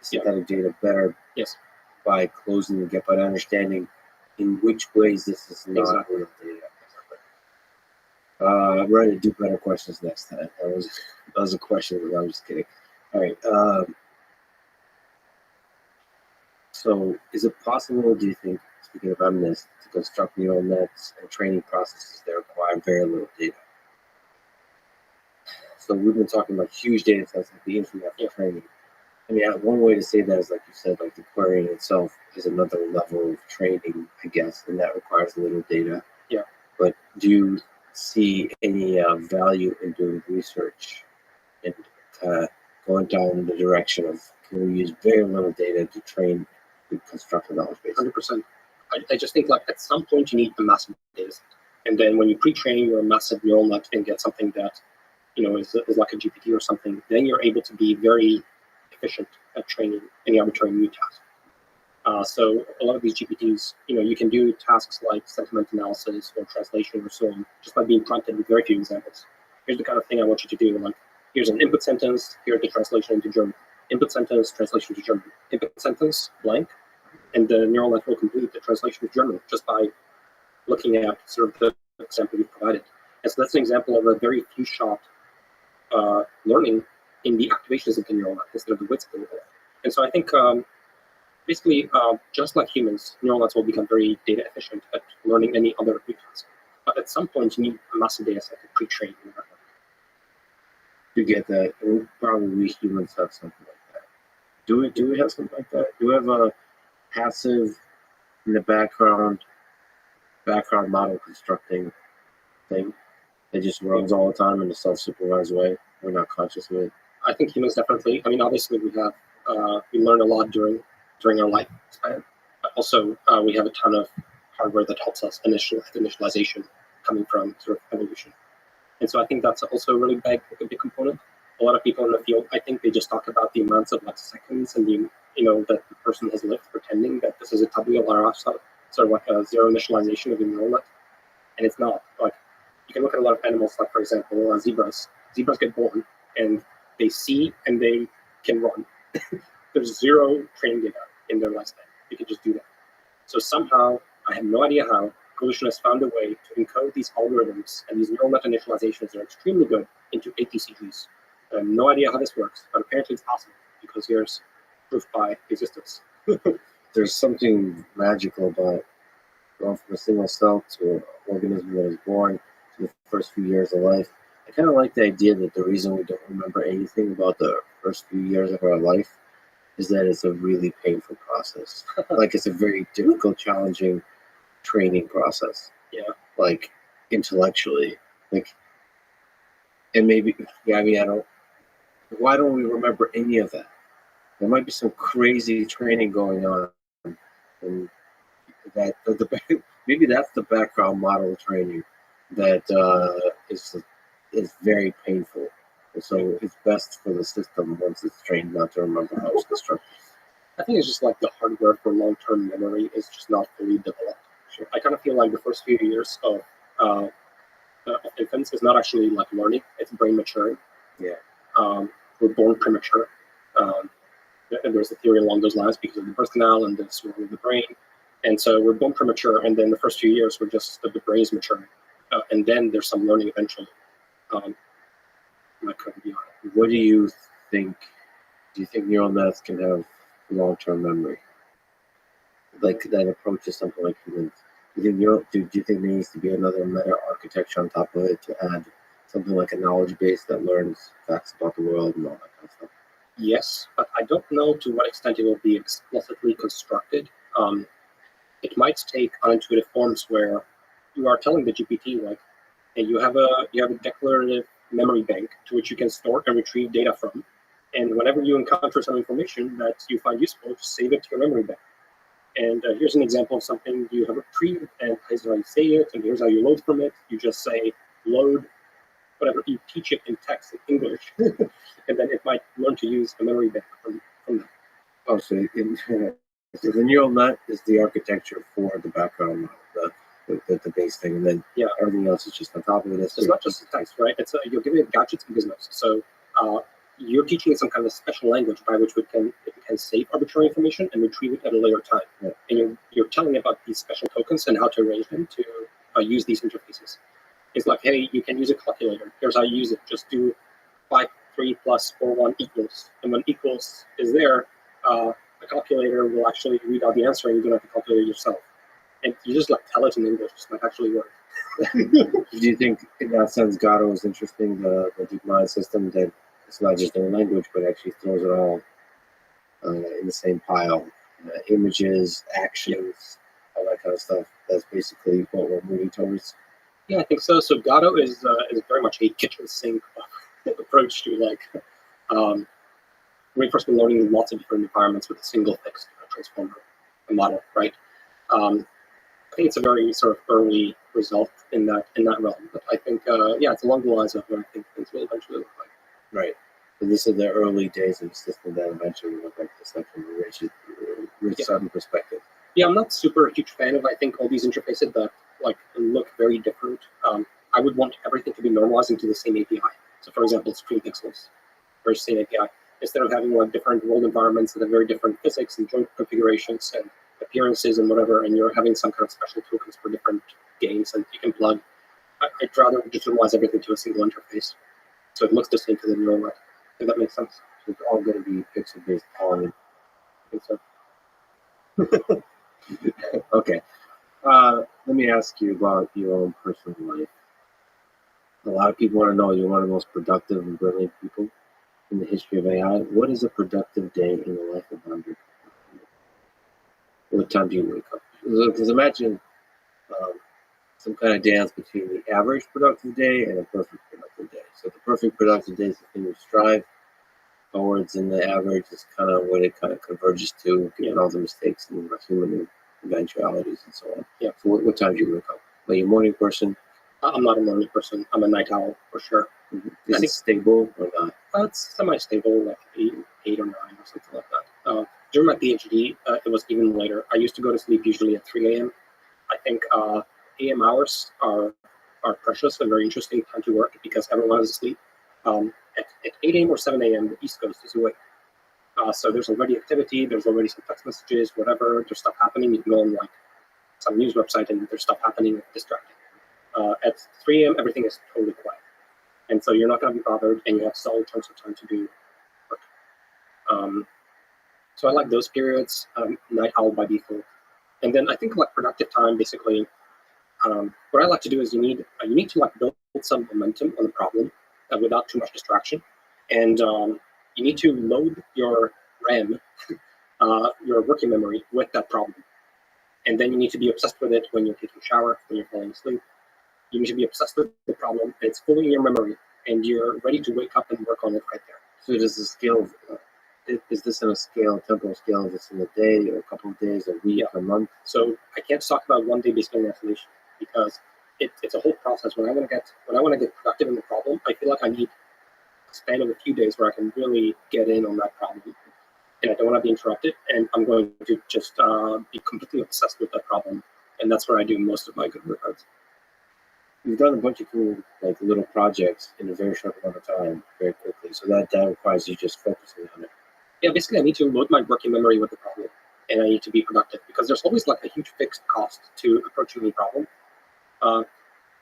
synthetic data better Yes. by closing the gap, by understanding in which ways this is not Exactly. real data. I'm ready to do better questions next time. That was a question. I'm just kidding. All right. So, is it possible, do you think, speaking of MNIST, to construct neural nets and training processes that require very little data? So, we've been talking about huge data sets like the internet for training. I mean, one way to say that is, like you said, like the querying itself is another level of training, I guess, and that requires a little data. Yeah. But do you see any value in doing research and going down the direction of, can we use very little data to train and construct a knowledge base? 100%. I just think like at some point you need a massive data set. And then when you pre-train your massive neural net and get something that, is like a GPT or something, then you're able to be very efficient at training any arbitrary new task. So a lot of these GPTs, you can do tasks like sentiment analysis or translation or so on, just by being prompted with very few examples. Here's the kind of thing I want you to do. Like, here's an input sentence, here's the translation into German. Input sentence, translation to German. Input sentence, blank, and the neural net will complete the translation to German just by looking at sort of the example you've provided. And so that's an example of a very few shot learning in the activations of the neural net instead of the width of the neural net. And so I think basically, just like humans, neural nets will become very data efficient at learning any other new task. But at some point, you need a massive data set to pre-train. To get that, probably we humans have something like that. Do we have something like that? Do we have a passive in the background model constructing thing that just runs all the time in a self-supervised way? We're not conscious of it. I think humans definitely. I mean, obviously, we learn a lot during our lifespan, but also we have a ton of hardware that helps us initialization coming from sort of evolution. And so I think that's also a really big component. A lot of people in the field, I think they just talk about the amounts of like seconds and that the person has lived, pretending that this is a tabula rasa, sort of like a zero initialization of the neural net. And it's not. Like, you can look at a lot of animals, like for example, zebras. Zebras get born and they see and they can run. There's zero training data in their lifespan. They can just do that. So somehow, I have no idea how, evolution has found a way to encode these algorithms and these neural net initializations that are extremely good into ATCGs. I have no idea how this works, but apparently it's possible because here's proof by existence. There's something magical about going from a single cell to an organism that is born to the first few years of life. I kind of like the idea that the reason we don't remember anything about the first few years of our life is that it's a really painful process. Like, it's a very difficult, challenging training process. Yeah. Like, intellectually. Like, and maybe, why don't we remember any of that? There might be some crazy training going on. And maybe that's the background model training that is very painful. And so it's best for the system once it's trained not to remember how it's constructed. I think it's just like the hardware for long-term memory is just not fully developed. Sure. I kind of feel like the first few years of infants is not actually like learning; it's brain maturing. Yeah. We're born premature. And there's a theory along those lines because of the birth canal and the swelling of the brain. And so we're born premature, and then the first few years we're just the brain's maturing, and then there's some learning eventually. I couldn't be honest. What do you think? Do you think neural nets can have long-term memory? Like, that approaches something like humans. Do you think there needs to be another meta architecture on top of it to add something like a knowledge base that learns facts about the world and all that kind of stuff? Yes, but I don't know to what extent it will be explicitly constructed. It might take unintuitive forms where you are telling the GPT, like, hey, you have a declarative memory bank to which you can store and retrieve data from, and whenever you encounter some information that you find useful, just save it to your memory bank. And here's an example of something you have retrieved, and here's how you say it, and here's how you load from it. You just say load, whatever, you teach it in text in English, and then it might learn to use a memory bank from that. Oh, so, so the neural net is the architecture for the background model, the base thing, and then everything else is just on top of it. It's not just text, right? It's you're giving it gadgets and gizmos. So you're teaching it some kind of special language by which it can save arbitrary information and retrieve it at a later time. Yeah. And you're telling it about these special tokens and how to arrange them to use these interfaces. It's like, hey, you can use a calculator. Here's how you use it. Just do 5, 3 plus 4, 1 equals. And when equals is there, the calculator will actually read out the answer, and you don't have to calculate it yourself. And you just like tell it in English. It might actually work. Do you think, in that sense, Gato is interesting, the deep mind system, that it's not just in language, but actually throws it all in the same pile? Images, actions, all that kind of stuff. That's basically what we're moving towards. Yeah, I think so. So Gato is very much a kitchen sink approach to like reinforcement learning in lots of different environments with a single fixed transformer model, right? I think it's a very sort of early result in that realm, but I think it's along the lines of what I think things will eventually look like. Right. So this is the early days of the system that eventually will look like this, like from a rich sudden perspective. Yeah, I'm not super huge fan of, I think, all these interfaces that like look very different. I would want everything to be normalized into the same API. So for example, stream pixels versus same API. Instead of having like different world environments that have very different physics and joint configurations and appearances and whatever, and you're having some kind of special tokens for different games and you can plug. I'd rather just normalize everything to a single interface, so it looks the same to the neural net. If that makes sense. So it's all going to be pixel-based poly. I think so. Okay. Let me ask you about your own personal life. A lot of people want to know, you're one of the most productive and brilliant people in the history of AI. What is a productive day in the life of Andre? What time do you wake up? Because imagine some kind of dance between the average productive day and a perfect productive day. So the perfect productive day is the thing you strive towards, and the average is kind of what it kind of converges to, given all the mistakes and human eventualities and so on. Yeah. So what time do you wake up? Are you a morning person? I'm not a morning person. I'm a night owl for sure. Mm-hmm. Is it stable or not? It's semi-stable, like 8 or 9 or something like that. During my PhD, it was even later. I used to go to sleep usually at 3 a.m. I think AM hours are precious and very interesting time to work because everyone is asleep. At 8 a.m. or 7 a.m., the East Coast is awake. So there's already activity, there's already some text messages, whatever, there's stuff happening. You can go on like some news website and there's stuff happening, distracting. At 3 a.m., everything is totally quiet. And so you're not going to be bothered and you have solid chunks of time to do work. So I like those periods, night owl by default. And then I think like productive time, basically, what I like to do is you need to like build some momentum on the problem without too much distraction. And you need to load your RAM, your working memory with that problem. And then you need to be obsessed with it when you're taking a shower, when you're falling asleep. You need to be obsessed with the problem, and it's fully in your memory, and you're ready to wake up and work on it right there. So does the scale, is this in a scale, temporal scale, is this in a day or a couple of days, a week, a month? So I can't talk about one day based on isolation because it's a whole process. When I want to get productive in the problem, I feel like I need a span of a few days where I can really get in on that problem. And I don't want to be interrupted, and I'm going to just be completely obsessed with that problem. And that's where I do most of my good workouts. You've done a bunch of cool, like, little projects in a very short amount of time, very quickly. So that requires you just focusing on it. Yeah, basically I need to load my working memory with the problem, and I need to be productive because there's always like a huge fixed cost to approaching any problem. I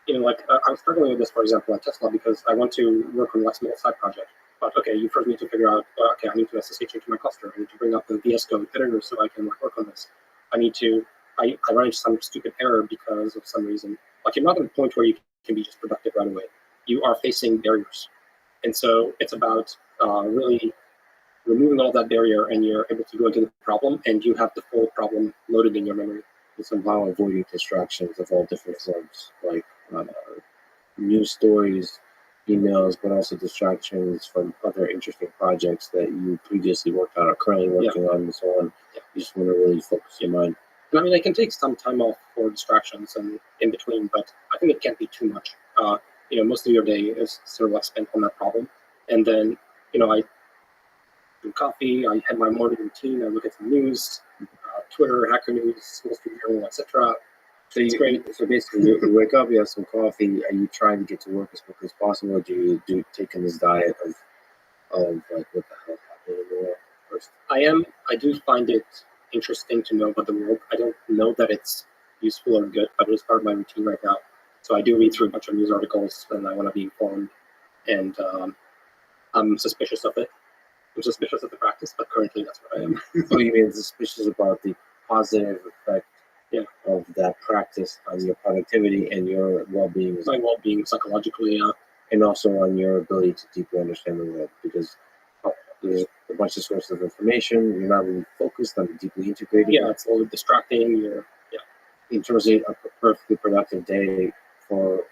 was struggling with this, for example, at Tesla because I want to work on like small side project. But okay, you first need to figure out, okay, I need to SSH into my cluster. I need to bring up the VS Code editor so I can work on this. I run into some stupid error because of some reason. Like, you're not at a point where you can be just productive right away. You are facing barriers. And so it's about really removing all that barrier, and you're able to go into the problem, and you have the full problem loaded in your memory. And somehow avoiding distractions of all different forms, like news stories, emails, but also distractions from other interesting projects that you previously worked on or currently working on and so on. Yeah. You just want to really focus your mind. And I mean, I can take some time off for distractions and in between, but I think it can't be too much. Most of your day is sort of like spent on that problem. And then, I drink coffee, I have my morning routine, I look at some news, Twitter, Hacker News, Wall Street Journal, etc. So It's great. So basically, you wake up, you have some coffee. Are you trying to get to work as quickly as possible? Or do you take in this diet of like what the hell happening in the world first? I do find it interesting to know about the world. I don't know that it's useful or good, but it is part of my routine right now. So I do read through a bunch of news articles and I want to be informed. And I'm suspicious of it. I'm suspicious of the practice, but currently that's what I am. So you mean suspicious about the positive effect of that practice on your productivity and your well-being, My well-being psychologically, and also on your ability to deeply understand the world, because there's a bunch of sources of information. You're not really focused on deeply integrating. yeah, it's a little distracting. In terms of a perfectly productive day, for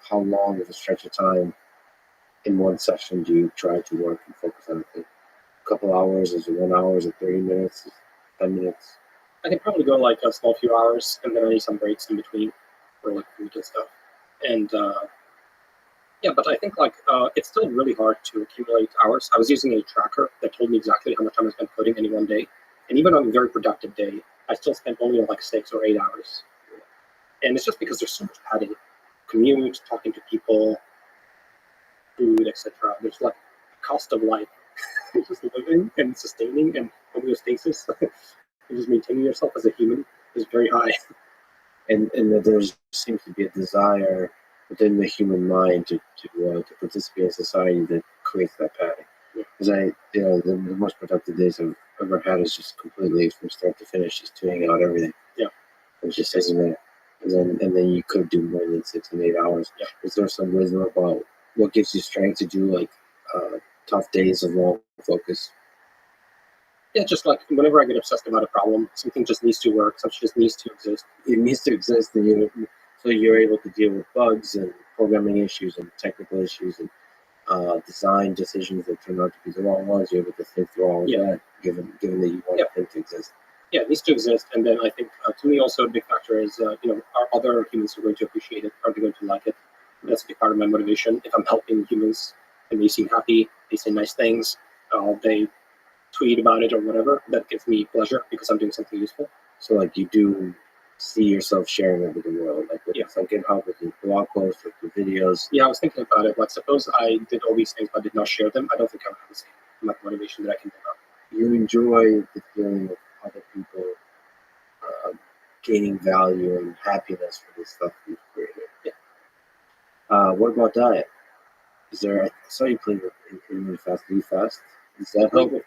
how long of a stretch of time in one session do you try to work and focus on a thing? A couple hours? Is it 1 hour? Is it 30 minutes? Is it 10 minutes? I can probably go like a small few hours, and then I need some breaks in between for like food and stuff. And but I think like it's still really hard to accumulate hours. I was using a tracker that told me exactly how much time I spent coding any one day, and even on a very productive day, I still spent only like 6 or 8 hours. And it's just because there's so much padding, commute, talking to people, food, etc. There's like a cost of life, just living and sustaining and homeostasis, and just maintaining yourself as a human is very high. And that there seems to be a desire within the human mind to participate in society that creates that pattern. Because the most productive days I've ever had is just completely from start to finish, just tuning out everything. Yeah, it's just sitting there, and then you could do more than 6 and 8 hours. Yeah. Is there some wisdom about what gives you strength to do like tough days of long focus? Yeah, just like whenever I get obsessed about a problem, something just needs to work, something just needs to exist. It needs to exist, and so you're able to deal with bugs and programming issues and technical issues and design decisions that turn out to be the wrong ones. You're able to think through all of that, given that you want the thing to exist. Yeah, it needs to exist, and then I think to me also a big factor is are other humans who are going to appreciate it? Are they going to like it? That's a big part of my motivation. If I'm helping humans and they seem happy, they say nice things, they tweet about it or whatever, that gives me pleasure because I'm doing something useful. So like you do see yourself sharing it with the world, like with some GitHub, with your blog posts, with your videos. Yeah, I was thinking about it. Like, suppose I did all these things but did not share them. I don't think I would have the same motivation that I can build up. You enjoy the feeling of other people gaining value and happiness for the stuff you've created. Yeah. What about diet? Is there? I saw you play really fast. Do you fast? Is that help? With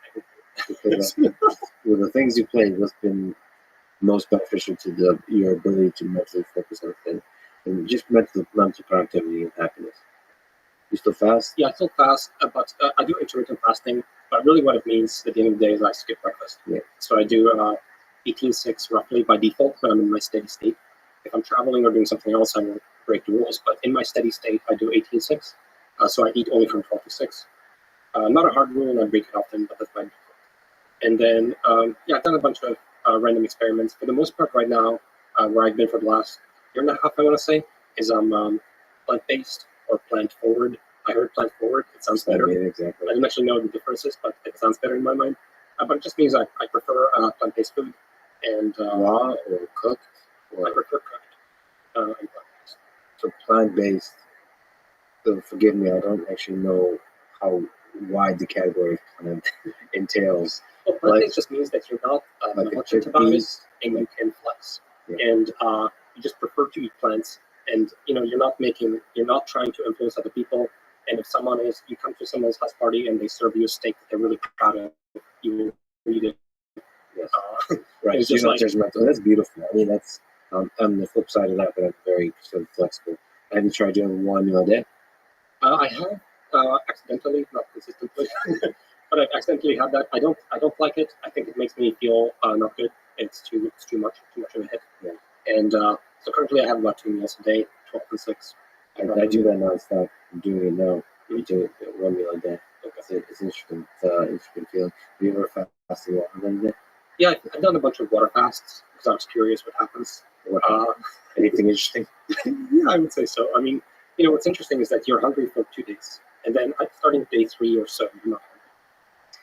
the things you played, what's been most beneficial to your ability to mentally focus on things and just mental productivity and happiness? You still fast? Yeah, I still fast, but I do intermittent fasting. But really, what it means at the end of the day is I skip breakfast. Yeah. So I do 18:6 roughly by default when I'm in my steady state. If I'm traveling or doing something else, I won't break the rules. But in my steady state, I do 18:6. So I eat only from 12 to 6. Not a hard rule, and I break it often, but that's my default. And then, I've done a bunch of random experiments. For the most part right now, where I've been for the last year and a half, I want to say, is I'm plant-based or plant-forward. I heard plant-forward. It sounds better. Yeah, exactly. I didn't actually know the differences, but it sounds better in my mind. But it just means I prefer plant-based food. And raw or cooked? I prefer cooked and plant-based. So plant-based, forgive me, I don't actually know how wide the category of plant entails. Well, plant-based just means that you're not like negligent about it, and you can flex. Yeah. And you just prefer to eat plants, and you're not trying to influence other people. And if you come to someone's house party and they serve you a steak that they're really proud of, you will eat it. Yes. Right. So that's beautiful. I mean, that's on the flip side of that, but I'm very sort of flexible. Have you tried doing one meal a day? I have accidentally, not consistently, but I've accidentally had that. I don't like it. I think it makes me feel not good. It's too much of a hit. Yeah. And so currently I have about 2 meals a day, 12 and 6. I do that nonstop. I'm doing it now. We do it 1 meal a day. It's interesting. It's interesting feeling. Have you ever fasted longer than a day? Yeah, I've done a bunch of water fasts because I was curious what happens. Anything interesting? Yeah, I would say so. I mean, what's interesting is that you're hungry for 2 days, and then starting day 3 or so, you're not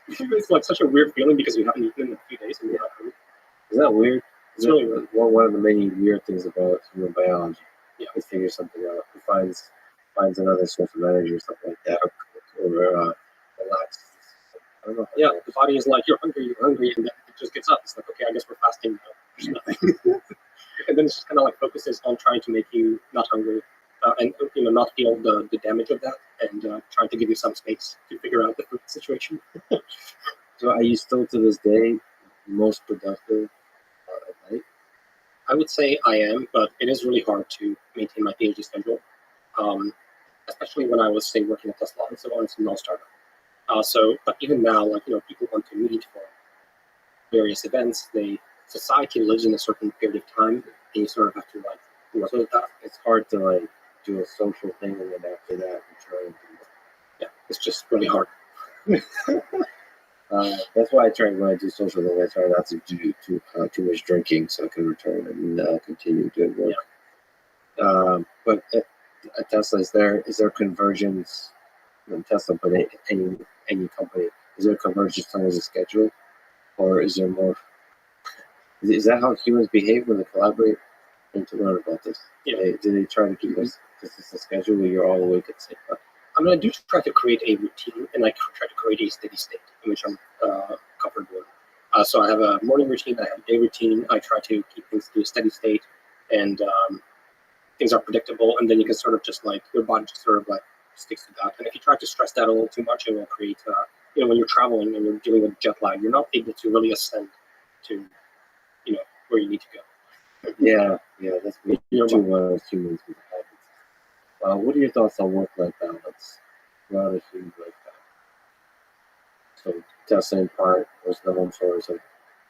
hungry. It's like such a weird feeling because you haven't eaten in a few days and you're not hungry. Is that weird? It's really weird. One of the many weird things about human biology. Yeah. He figures something out. He finds another source of energy or something like that, or relax. I don't know. Yeah, the body is like, you're hungry, and then it just gets up. It's like, okay, I guess we're fasting now. There's nothing. And then it's just kind of like focuses on trying to make you not hungry and not feel the damage of that, and trying to give you some space to figure out the food situation. So are you still to this day most productive at night? I would say I am, but it is really hard to maintain my PhD schedule, especially when I was, say, working at Tesla and so on. It's a non-startup. But even now, people want to meet for various events. Society lives in a certain period of time, and you sort of have to work with that. It's hard to do a social thing and then after that return. Yeah, it's just really hard. That's why I try when I do social things. I try not to do too much drinking so I can return and continue doing work. Yeah. But at Tesla, is there convergence? Tesla, but any company, is there convergence towards a schedule, or is there more? Is that how humans behave when they collaborate? I need to learn about this. Yeah. Do they try to keep us this is a schedule where you're all awake at the same time? I mean, I do try to create a routine, and I try to create a steady state in which I'm comfortable with. So I have a morning routine, I have a day routine. I try to keep things to a steady state, and things are predictable. And then you can sort of just your body just sort of sticks to that. And if you try to stress that a little too much, it will create, when you're traveling and you're dealing with jet lag, you're not able to really ascend to, where you need to go. Yeah, that's me too. Humans with habits. What are your thoughts on work-life balance? A lot of humans like that. So Tesla in part was known for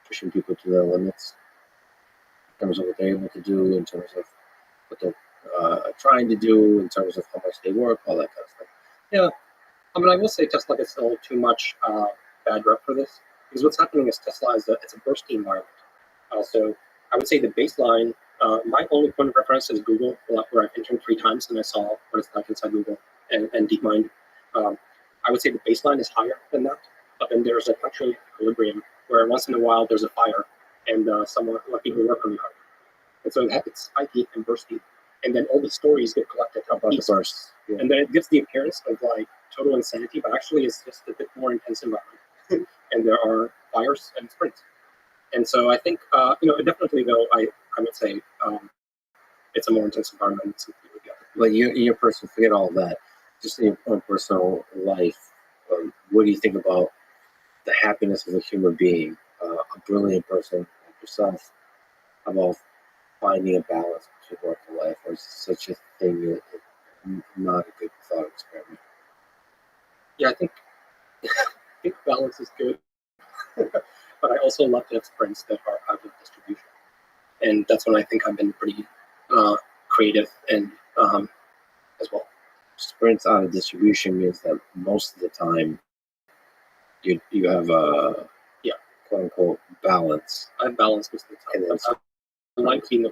pushing people to their limits in terms of what they're able to do, in terms of what they're trying to do, in terms of how much they work, all that kind of stuff. Yeah, I mean, I will say Tesla gets a little too much bad rep for this, because what's happening is Tesla it's a bursty environment. So I would say the baseline, my only point of reference is Google, where I've entered 3 times and I saw what it's like inside Google and DeepMind. I would say the baseline is higher than that, but then there's a punctual equilibrium where once in a while there's a fire and people work really hard. And so it's spiky and bursty. And then all the stories get collected about the bursts. Yeah. And then it gives the appearance of total insanity, but actually it's just a bit more intense environment. And there are fires and sprints. And so I think, definitely though, I would say it's a more intense environment. But your personal, forget all that. Just in your own personal life, what do you think about the happiness of a human being, a brilliant person like yourself, about finding a balance between work and life, or is such a thing not a good thought experiment? Yeah, I think balance is good. But I also love to have sprints that are out of distribution. And that's when I think I've been pretty creative and as well. Sprints out of distribution means that most of the time you have a quote unquote balance. I have balance most of the time. I like being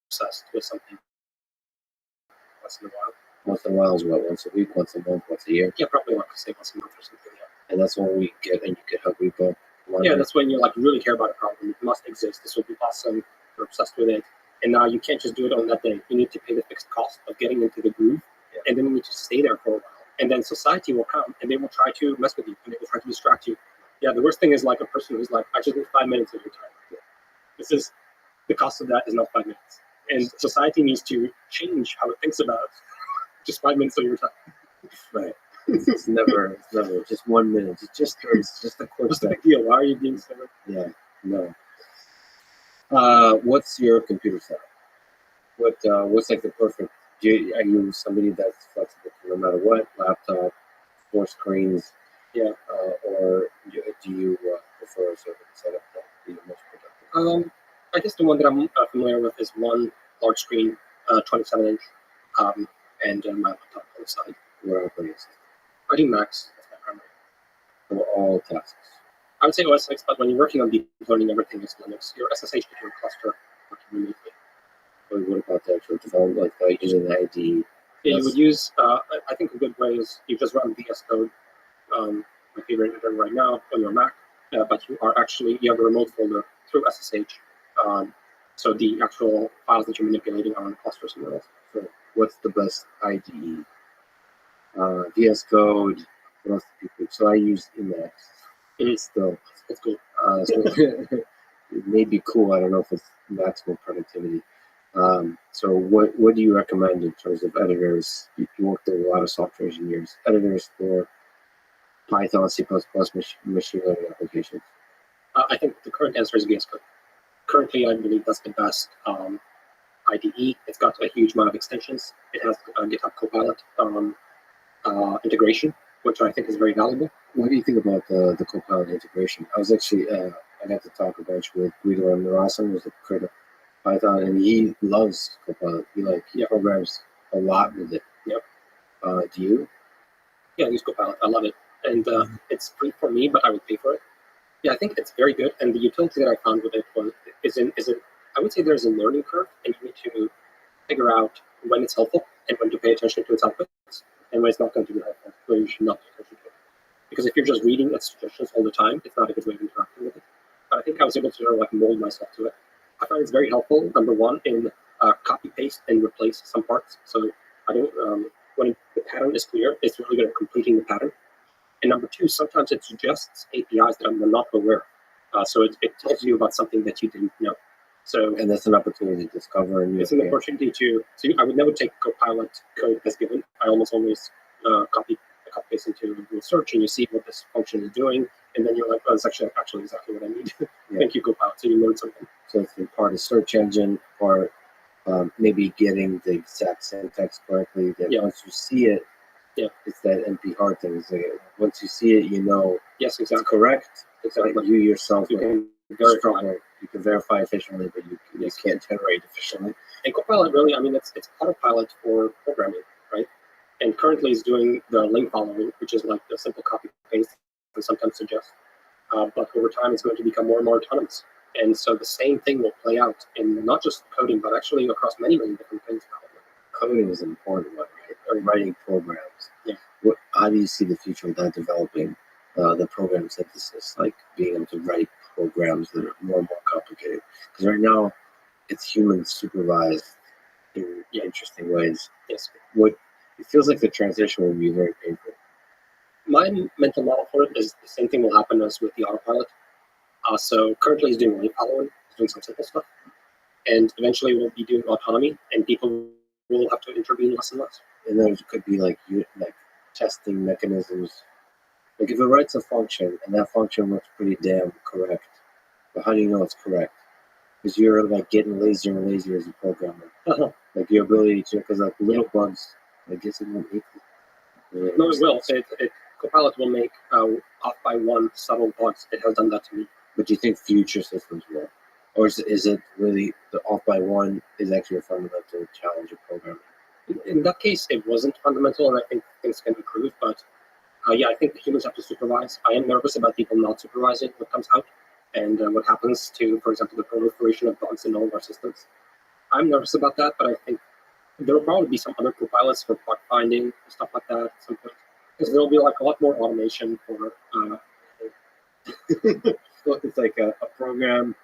obsessed with something once in a while. Once in a while is what? Once a week, once a month, once a year? Yeah, probably like say once a month or something. Yeah. And that's when we get hungry. Yeah, that's when you really care about a problem. It must exist. This will be awesome. You're obsessed with it. And now you can't just do it on that day. You need to pay the fixed cost of getting into the groove. Yeah. And then you need to stay there for a while. And then society will come and they will try to mess with you and they will try to distract you. Yeah, the worst thing is a person who's I just need 5 minutes of your time. Yeah. The cost of that is not 5 minutes. And society needs to change how it thinks about just 5 minutes of your time. Right. It's never just 1 minute. It's just a quick. What's the big deal? Why are you being so? Yeah, no. What's your computer setup? What's the perfect? Are you somebody that's flexible no matter what? Laptop, 4 screens, or do you prefer a certain setup that be the most productive? I guess the one that I'm familiar with is one large screen, 27-inch, and my laptop on the side. What operating system? I do Macs. That's my primary. For all tasks. I would say OS 6, but when you're working on deep learning, everything is Linux. Your SSH to your cluster working remotely. But what about the actual development, like using the IDE? Yeah, you would use, I think a good way is you just run VS Code, my favorite editor right now, on your Mac, but you have a remote folder through SSH. So the actual files that you're manipulating are on a cluster somewhere else. So what's the best IDE? VS Code. What else do people? So I use Emacs. It's still It's cool. so it may be cool. I don't know if it's maximum productivity. So what do you recommend in terms of editors? You worked with a lot of software engineers, editors for Python, C++, machine learning applications. I think the current answer is VS Code. Currently, I believe that's the best IDE. It's got a huge amount of extensions. It has GitHub Copilot integration, which I think is very valuable. What do you think about the Copilot integration? I was actually I got to talk a bunch with Guido and Rothschild, who's the creator of Python, and he loves Copilot. He programs a lot with it. Yep. Do you? Yeah, I use Copilot. I love it, and it's free for me, but I would pay for it. Yeah, I think it's very good, and the utility that I found with it is I would say there's a learning curve, and you need to figure out when it's helpful and when to pay attention to its outputs, and when it's not going to be helpful, when you should not pay attention to it. Because if you're just reading its suggestions all the time, it's not a good way of interacting with it. But I think I was able to mold myself to it. I find it's very helpful, number one, in copy paste and replace some parts. So I don't when the pattern is clear, it's really good at completing the pattern. And number two, sometimes it suggests APIs that I'm not aware of. So it tells you about something that you didn't know. So And that's an opportunity to discover. And it's an opportunity to. So I would never take Copilot code as given. I almost always copy paste into Google search, and you see what this function is doing, and then you're like, oh, it's actually exactly what I need. Thank you, Copilot. So you learn something. So it's in part a search engine, or maybe getting the exact syntax correctly. That once you see it, it's that NP-hard thing. It's like, once you see it, you know yes, exactly. it's correct. Exactly. But you yourself can verify. You can verify efficiently, but you can't generate efficiently. And Copilot really, I mean, it's autopilot for programming, right? And currently is doing the link following, which is like the simple copy paste and sometimes suggest. But over time, it's going to become more and more autonomous. And so the same thing will play out in not just coding, but actually across many, many different things. Coding is an important one, right? Or writing programs. Yeah. How do you see the future of that developing? The program synthesis, like being able to write programs that are more and more complicated. Because right now, it's human supervised in interesting ways. Yes. It feels like the transition will be very painful. My mental model for it is the same thing will happen as with the autopilot. So currently he's doing link following, he's doing some simple stuff. And eventually we'll be doing autonomy, and people will have to intervene less and less. And there could be like testing mechanisms. Like if it writes a function and that function looks pretty damn correct, but how do you know it's correct? Because you're like getting lazier and lazier as a programmer. Like your ability to, because like little bugs, I guess it won't make it. No, it will. Copilot will make off by one subtle bugs. It has done that to me. But do you think future systems will? Or is it really the off by one is actually a fundamental challenge of programming? In that case, it wasn't fundamental, and I think things can improve. But I think humans have to supervise. I am nervous about people not supervising what comes out, and what happens to, for example, the proliferation of bugs in all of our systems. I'm nervous about that, but I think there will probably be some other copilots for bug finding and stuff like that at some point. Because there will be like a lot more automation for. It's like a program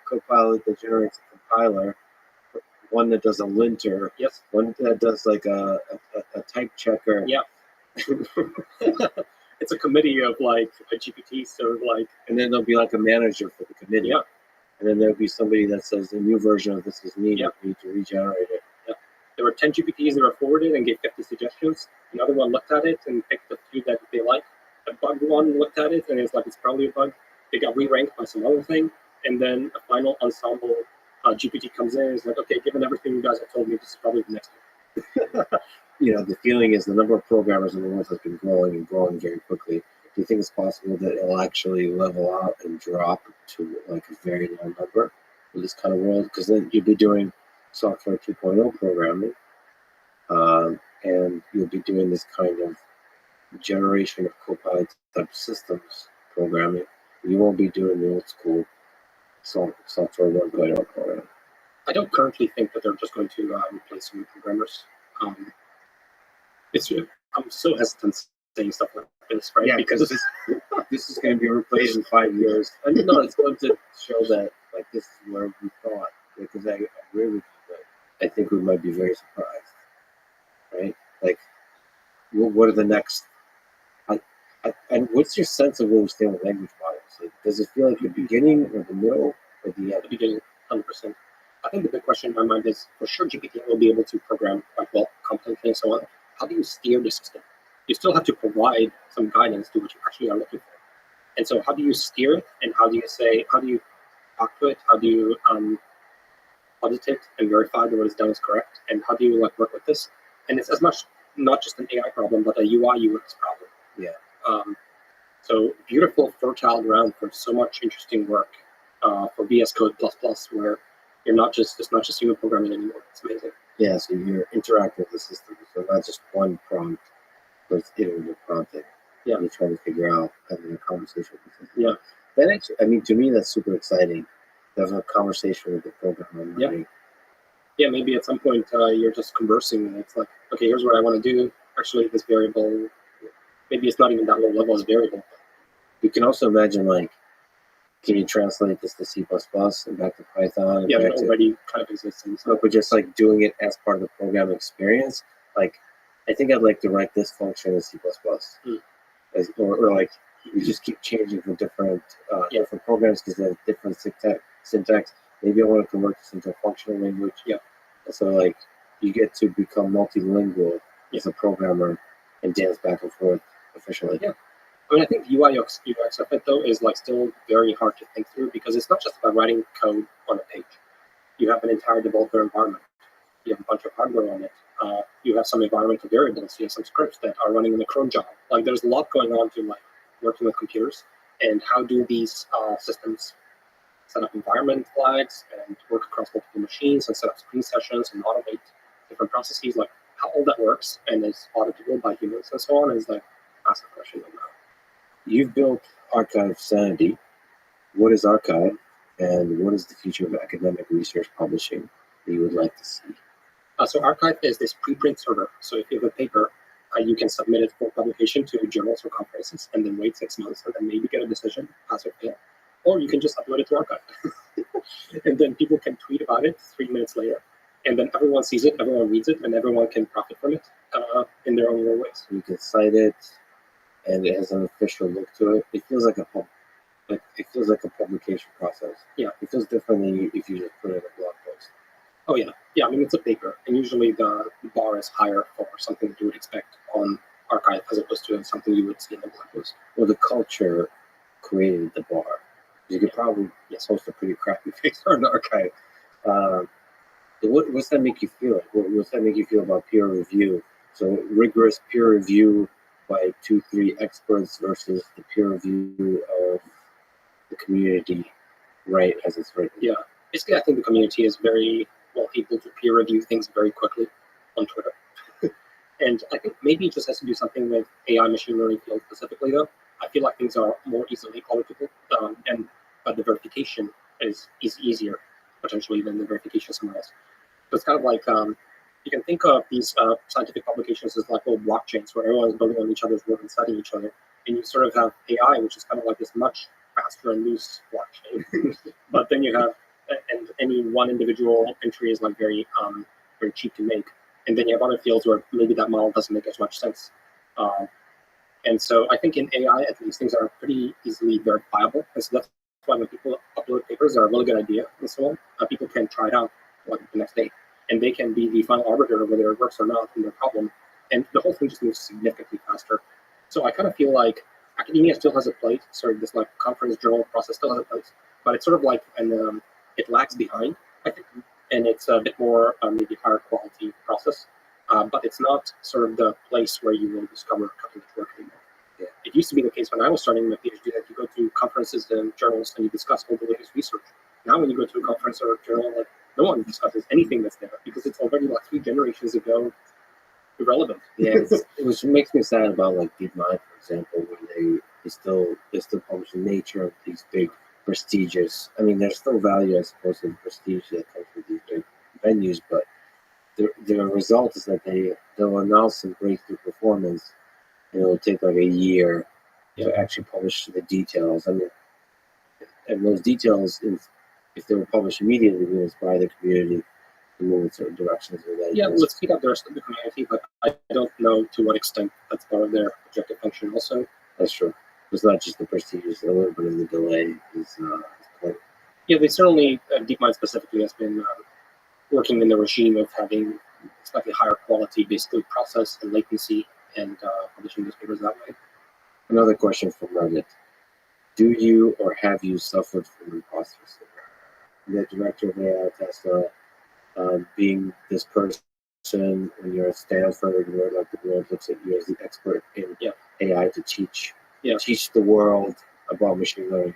copilot that generates a compiler, one that does a linter, yes, one that does like a type checker. Yeah. It's a committee of like a GPT, so like, and then there'll be like a manager for the committee. Yeah. And then there'll be somebody that says the new version of this is needed. Yeah. We need to regenerate it. Yeah. There were 10 GPTs that were forwarded and gave 50 suggestions. Another one looked at it and picked the few that they liked. A bug one looked at it and it's like, it's probably a bug. They got re-ranked by some other thing. And then a final ensemble GPT comes in and is like, okay, given everything you guys have told me, this is probably the next one. The feeling is the number of programmers in the world has been growing and growing very quickly. Do you think it's possible that it'll actually level out and drop to like a very low number in this kind of world? Because then you'll be doing software 2.0 programming, and you'll be doing this kind of generation of copilot type systems programming. You won't be doing the old school software 1.0 program. I don't currently think that they're just going to replace human programmers. Um, it's I'm so hesitant saying stuff like this, right? Yeah, because this is going to be replaced in 5 years. I mean, no, it's going to show that like this is where we thought. Because I agree with you, but I think we might be very surprised, right? Like, what are the next? And what's your sense of where we stand with language models? Like, does it feel like the beginning or the middle or the end? the beginning, 100%. I think the big question in my mind is, for sure, GPT will be able to program quite well, competently, and so on. How do you steer the system? You still have to provide some guidance to what you actually are looking for. And so, how do you steer it? And how do you talk to it? How do you audit it and verify that what is done is correct? And how do you work with this? And it's as much not just an AI problem, but a UI UX problem. Yeah. So beautiful, fertile ground for so much interesting work for VS Code ++, where it's not just human programming anymore. It's amazing. Yeah, so you're interacting with the system. So not just one prompt, but it's iterative prompting. Yeah. You're trying to figure out having a conversation with the system. Yeah. That actually, I mean, to me, that's super exciting. There's a conversation with the program. Yeah, maybe at some point you're just conversing and it's like, okay, here's what I want to do. Actually, this variable, maybe it's not even that low level as variable. You can also imagine, can you translate this to C++ and back to Python? Yeah, it already kind of exists. But just doing it as part of the program experience, I think I'd like to write this function in C++. Or you just keep changing for different programs because they have different syntax. Maybe I want to convert this into a functional language. Yeah. So you get to become multilingual as a programmer and dance back and forth efficiently. Yeah. I mean, I think UI UX of it though is still very hard to think through because it's not just about writing code on a page. You have an entire developer environment. You have a bunch of hardware on it. You have some environmental variables. You have some scripts that are running in the cron job. There's a lot going on to working with computers and how do these systems set up environment flags and work across multiple machines and set up screen sessions and automate different processes. How all that works and is auditable by humans and so on is massive question right now. You've built Archive Sanity. What is Archive, and what is the future of academic research publishing that you would like to see? So Archive is this preprint server. So if you have a paper, you can submit it for publication to journals or conferences and then wait 6 months and then maybe get a decision, pass or fail. Or you can just upload it to Archive. And then people can tweet about it 3 minutes later. And then everyone sees it, everyone reads it, and everyone can profit from it in their own little ways. You can cite it, and it has an official look to it. It feels like a publication process. Yeah. It feels differently if you just put it in a blog post. Oh yeah. Yeah, I mean it's a paper. And usually the bar is higher for something that you would expect on Archive as opposed to something you would see in the blog post. Well, the culture created the bar. You could probably post a pretty crappy paper on Archive. What's that make you feel? What's that make you feel about peer review? So rigorous peer review by 2-3 experts versus the peer review of the community, right, as it's written. Yeah, basically I think the community is very well able to peer review things very quickly on Twitter. And I think maybe it just has to do something with AI machine learning field specifically though. I feel like things are more easily auditable but the verification is easier potentially than the verification somewhere else. So it's kind of you can think of these scientific publications as little blockchains where everyone is building on each other's work and citing each other. And you sort of have AI, which is kind of this much faster and loose blockchain. But then you have, and any one individual entry is very cheap to make. And then you have other fields where maybe that model doesn't make as much sense. And so I think in AI, at least things are pretty easily verifiable. And so that's why when people upload papers that are a really good idea and so on, people can try it out the next day. And they can be the final arbiter of whether it works or not in their problem. And the whole thing just moves significantly faster. So I kind of feel like academia still has a place, this conference journal process still has a place, but it's sort of it lags behind, I think. And it's a bit more maybe higher quality process. But it's not sort of the place where you will discover cutting-edge work anymore. Yeah. It used to be the case when I was starting my PhD that you go to conferences and journals and you discuss all the latest research. Now when you go to a conference or a journal, no one discusses anything that's there because it's already 3 generations ago irrelevant. Yeah, which makes me sad about DeepMind, for example, when they still publish in Nature, these big prestigious. I mean, there's still value, I suppose, in prestige that comes with these big venues, but the result is that they'll announce some breakthrough performance, and it'll take like a year to actually publish the details. I mean, and those details, if they were published immediately, would inspire the community to move in certain directions. Yeah, let's speak up the rest of the community, but I don't know to what extent that's part of their objective function also. That's true. It's not just the prestigious, a little bit of the delay is part. Yeah, they certainly, DeepMind specifically has been working in the regime of having slightly higher quality, basically process and latency, and publishing newspapers that way. Another question from Reddit. Do you or have you suffered from imposter syndrome? The director of AI Tesla, being this person when you're at Stanford, where like the world looks at you as the expert in AI to teach the world about machine learning.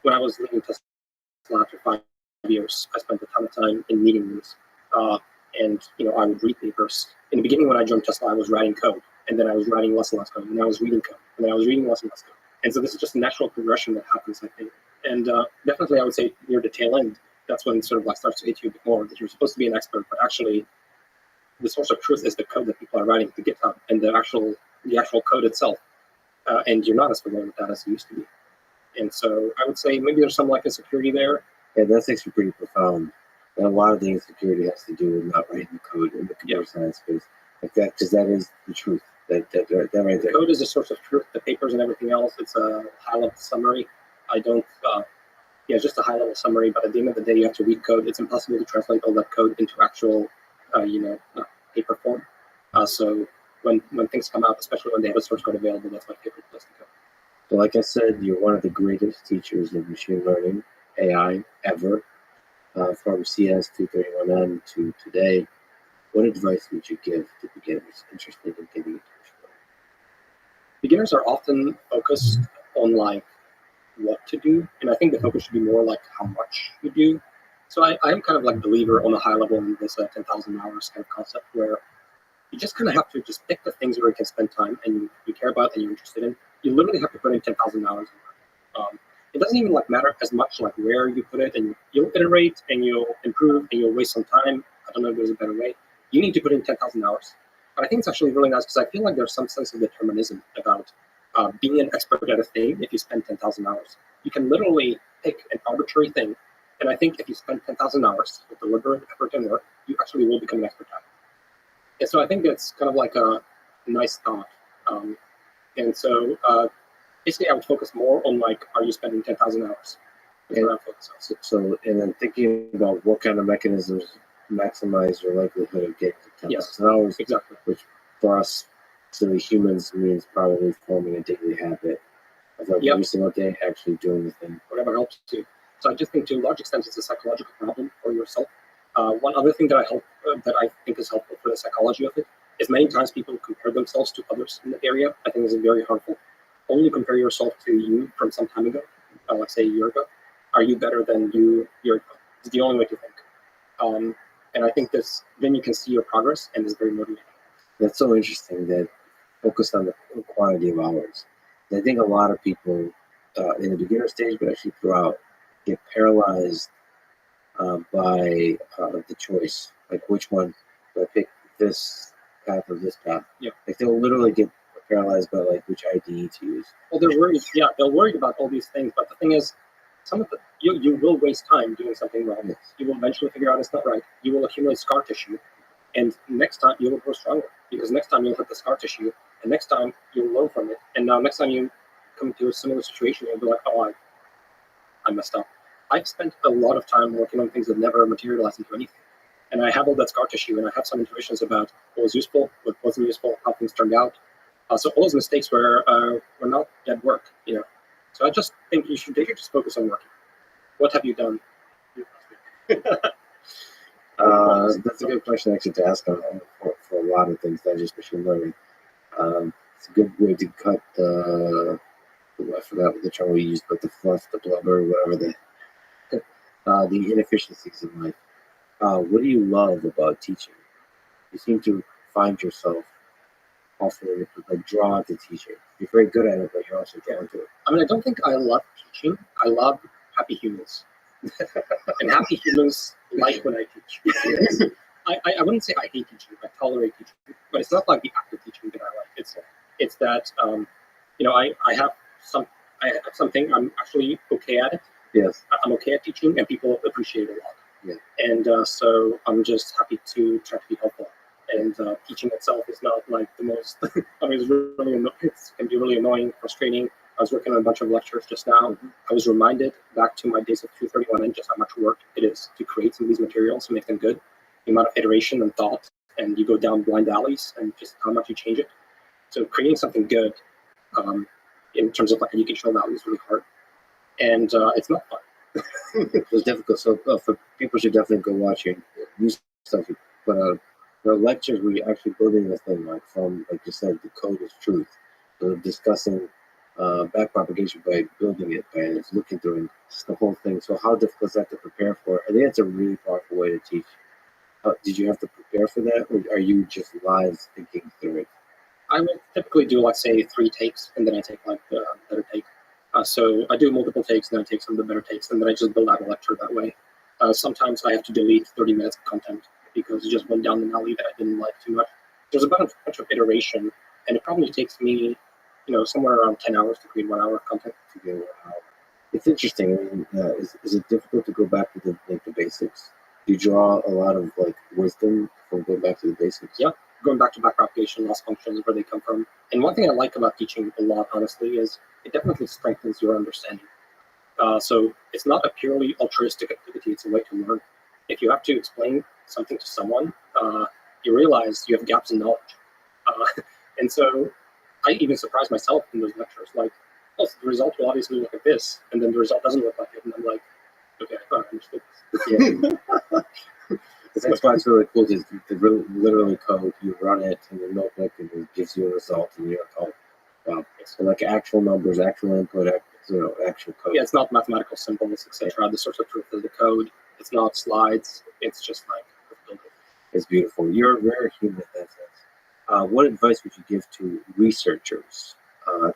When I was leading Tesla after 5 years, I spent a ton of time in meeting rooms, and I would read papers. In the beginning, when I joined Tesla, I was writing code, and then I was writing less and less code, and I was reading code, and then I was reading less and less code. And so this is just a natural progression that happens, I think. And definitely, I would say near the tail end, that's when it sort of like starts to hit you a bit more that you're supposed to be an expert, but actually, the source of truth is the code that people are writing to GitHub and the actual code itself. And you're not as familiar with that as you used to be. And so I would say maybe there's some like insecurity there. Yeah, that's actually pretty profound. And a lot of the insecurity has to do with not writing code in the computer science space. Like that, because that is the truth. That right there. The code is a source of truth. The papers and everything else, it's a high-level summary. I don't, just a high-level summary, but at the end of the day, you have to read code. It's impossible to translate all that code into actual, paper form. So when things come out, especially when they have a source code available, that's my favorite place to go. So like I said, you're one of the greatest teachers of machine learning, AI, ever, from CS 231N to today. What advice would you give to beginners interested in getting into machine learning? Beginners are often focused on like what to do, and I think the focus should be more like how much you do. So I'm kind of like a believer on a high level in this 10,000 hours kind of concept where you just kind of have to just pick the things where you can spend time and you care about and you're interested in. You literally have to put in 10,000 hours. It doesn't even like matter as much like where you put it, and you'll iterate and you'll improve and you'll waste some time. I don't know if there's a better way. You need to put in 10,000 hours. But I think it's actually really nice because I feel like there's some sense of determinism about being an expert at a thing if you spend 10,000 hours. You can literally pick an arbitrary thing, and I think if you spend 10,000 hours with deliberate effort and work, you actually will become an expert at it. And so I think that's kind of like a nice thought. And so basically I would focus more on like, are you spending 10,000 hours? That's what I focus on. So, and then thinking about what kind of mechanisms maximize your likelihood of getting to 10,000 hours. Exactly. Which for us, silly humans, means probably forming a daily habit of like every single day actually doing the thing. Whatever helps you. So I just think to a large extent it's a psychological problem for yourself. One other thing that I think is helpful for the psychology of it is many times people compare themselves to others in the area. I think this is very harmful. Only compare yourself to you from some time ago, like say a year ago. Are you better than you a year ago? It's the only way to think. And I think then you can see your progress, and it's very motivating. That's so interesting that focused on the quantity of hours. I think a lot of people in the beginner stage, but actually throughout, get paralyzed by the choice, like which one, do I pick this path or this path? Yeah. Like they'll literally get paralyzed by like which IDE to use. Well, they're worried. Yeah, they're worried about all these things, but the thing is, you will waste time doing something wrong. Yes. You will eventually figure out it's not right. You will accumulate scar tissue, and next time you will grow stronger because next time you'll hit the scar tissue, and next time you'll learn from it. And now next time you come to a similar situation, you'll be like, oh, I messed up. I've spent a lot of time working on things that never materialize into anything. And I have all that scar tissue, and I have some intuitions about what was useful, what wasn't useful, how things turned out. So all those mistakes were not dead work, So I just think they should just focus on working. What have you done? That's a good question actually to ask for a lot of things, not just machine learning. It's a good way to cut I forgot what the term we used, but the fluff, the blubber, whatever the inefficiencies in life. What do you love about teaching? You seem to find yourself often like drawn to teaching. You're very good at it, but you're also drawn to it. I mean, I don't think I love teaching. I love happy humans. And happy humans like when I teach. Yes. I wouldn't say I hate teaching. I tolerate teaching, but it's not like the act of teaching that I like. It's that I have something I'm actually okay at it. Yes. I'm okay at teaching, and people appreciate it a lot. Yeah. And so I'm just happy to try to be helpful. And teaching itself is not like the most. I mean, it can be really annoying, frustrating. I was working on a bunch of lectures just now. I was reminded back to my days of 231 and just how much work it is to create some of these materials and make them good. The amount of iteration and thought, and you go down blind alleys, and just how much you change it. So creating something good, in terms of like educational value, is really hard, and it's not fun. It's difficult. So for people should definitely go watch your new stuff you put out. The lectures where you're actually building the thing, like from, like you said, the code is truth. So discussing backpropagation by building it, by looking through it, just the whole thing. So how difficult is that to prepare for? I think that's a really powerful way to teach. Did you have to prepare for that, or are you just live thinking through it? I would typically do, like, say, 3 takes, and then I take like the better take. So I do multiple takes, and then I take some of the better takes, and then I just build out a lecture that way. Sometimes I have to delete 30 minutes of content because it just went down the alley that I didn't like too much. There's a bunch of iteration, and it probably takes me, somewhere around 10 hours to create 1 hour of content. It's interesting. I mean, is it difficult to go back to the basics? Do you draw a lot of like wisdom from going back to the basics? Yeah, going back to backpropagation, loss functions, where they come from. And one thing I like about teaching a lot, honestly, is it definitely strengthens your understanding. So it's not a purely altruistic activity, it's a way to learn. If you have to explain something to someone, you realize you have gaps in knowledge. And so I even surprise myself in those lectures, like, oh, so the result will obviously look like this, and then the result doesn't look like it, and I'm like, okay, I thought I understood this. Yeah. That's why it's really cool. Is literally code, you run it in the notebook, and it gives you a result, and you're like, oh, wow. So like actual numbers, actual input, actual code. Yeah, it's not mathematical symbols, etc. The source of truth is the code. It's not slides. It's just like build it. It's beautiful. You're a rare human in that sense. What advice would you give to researchers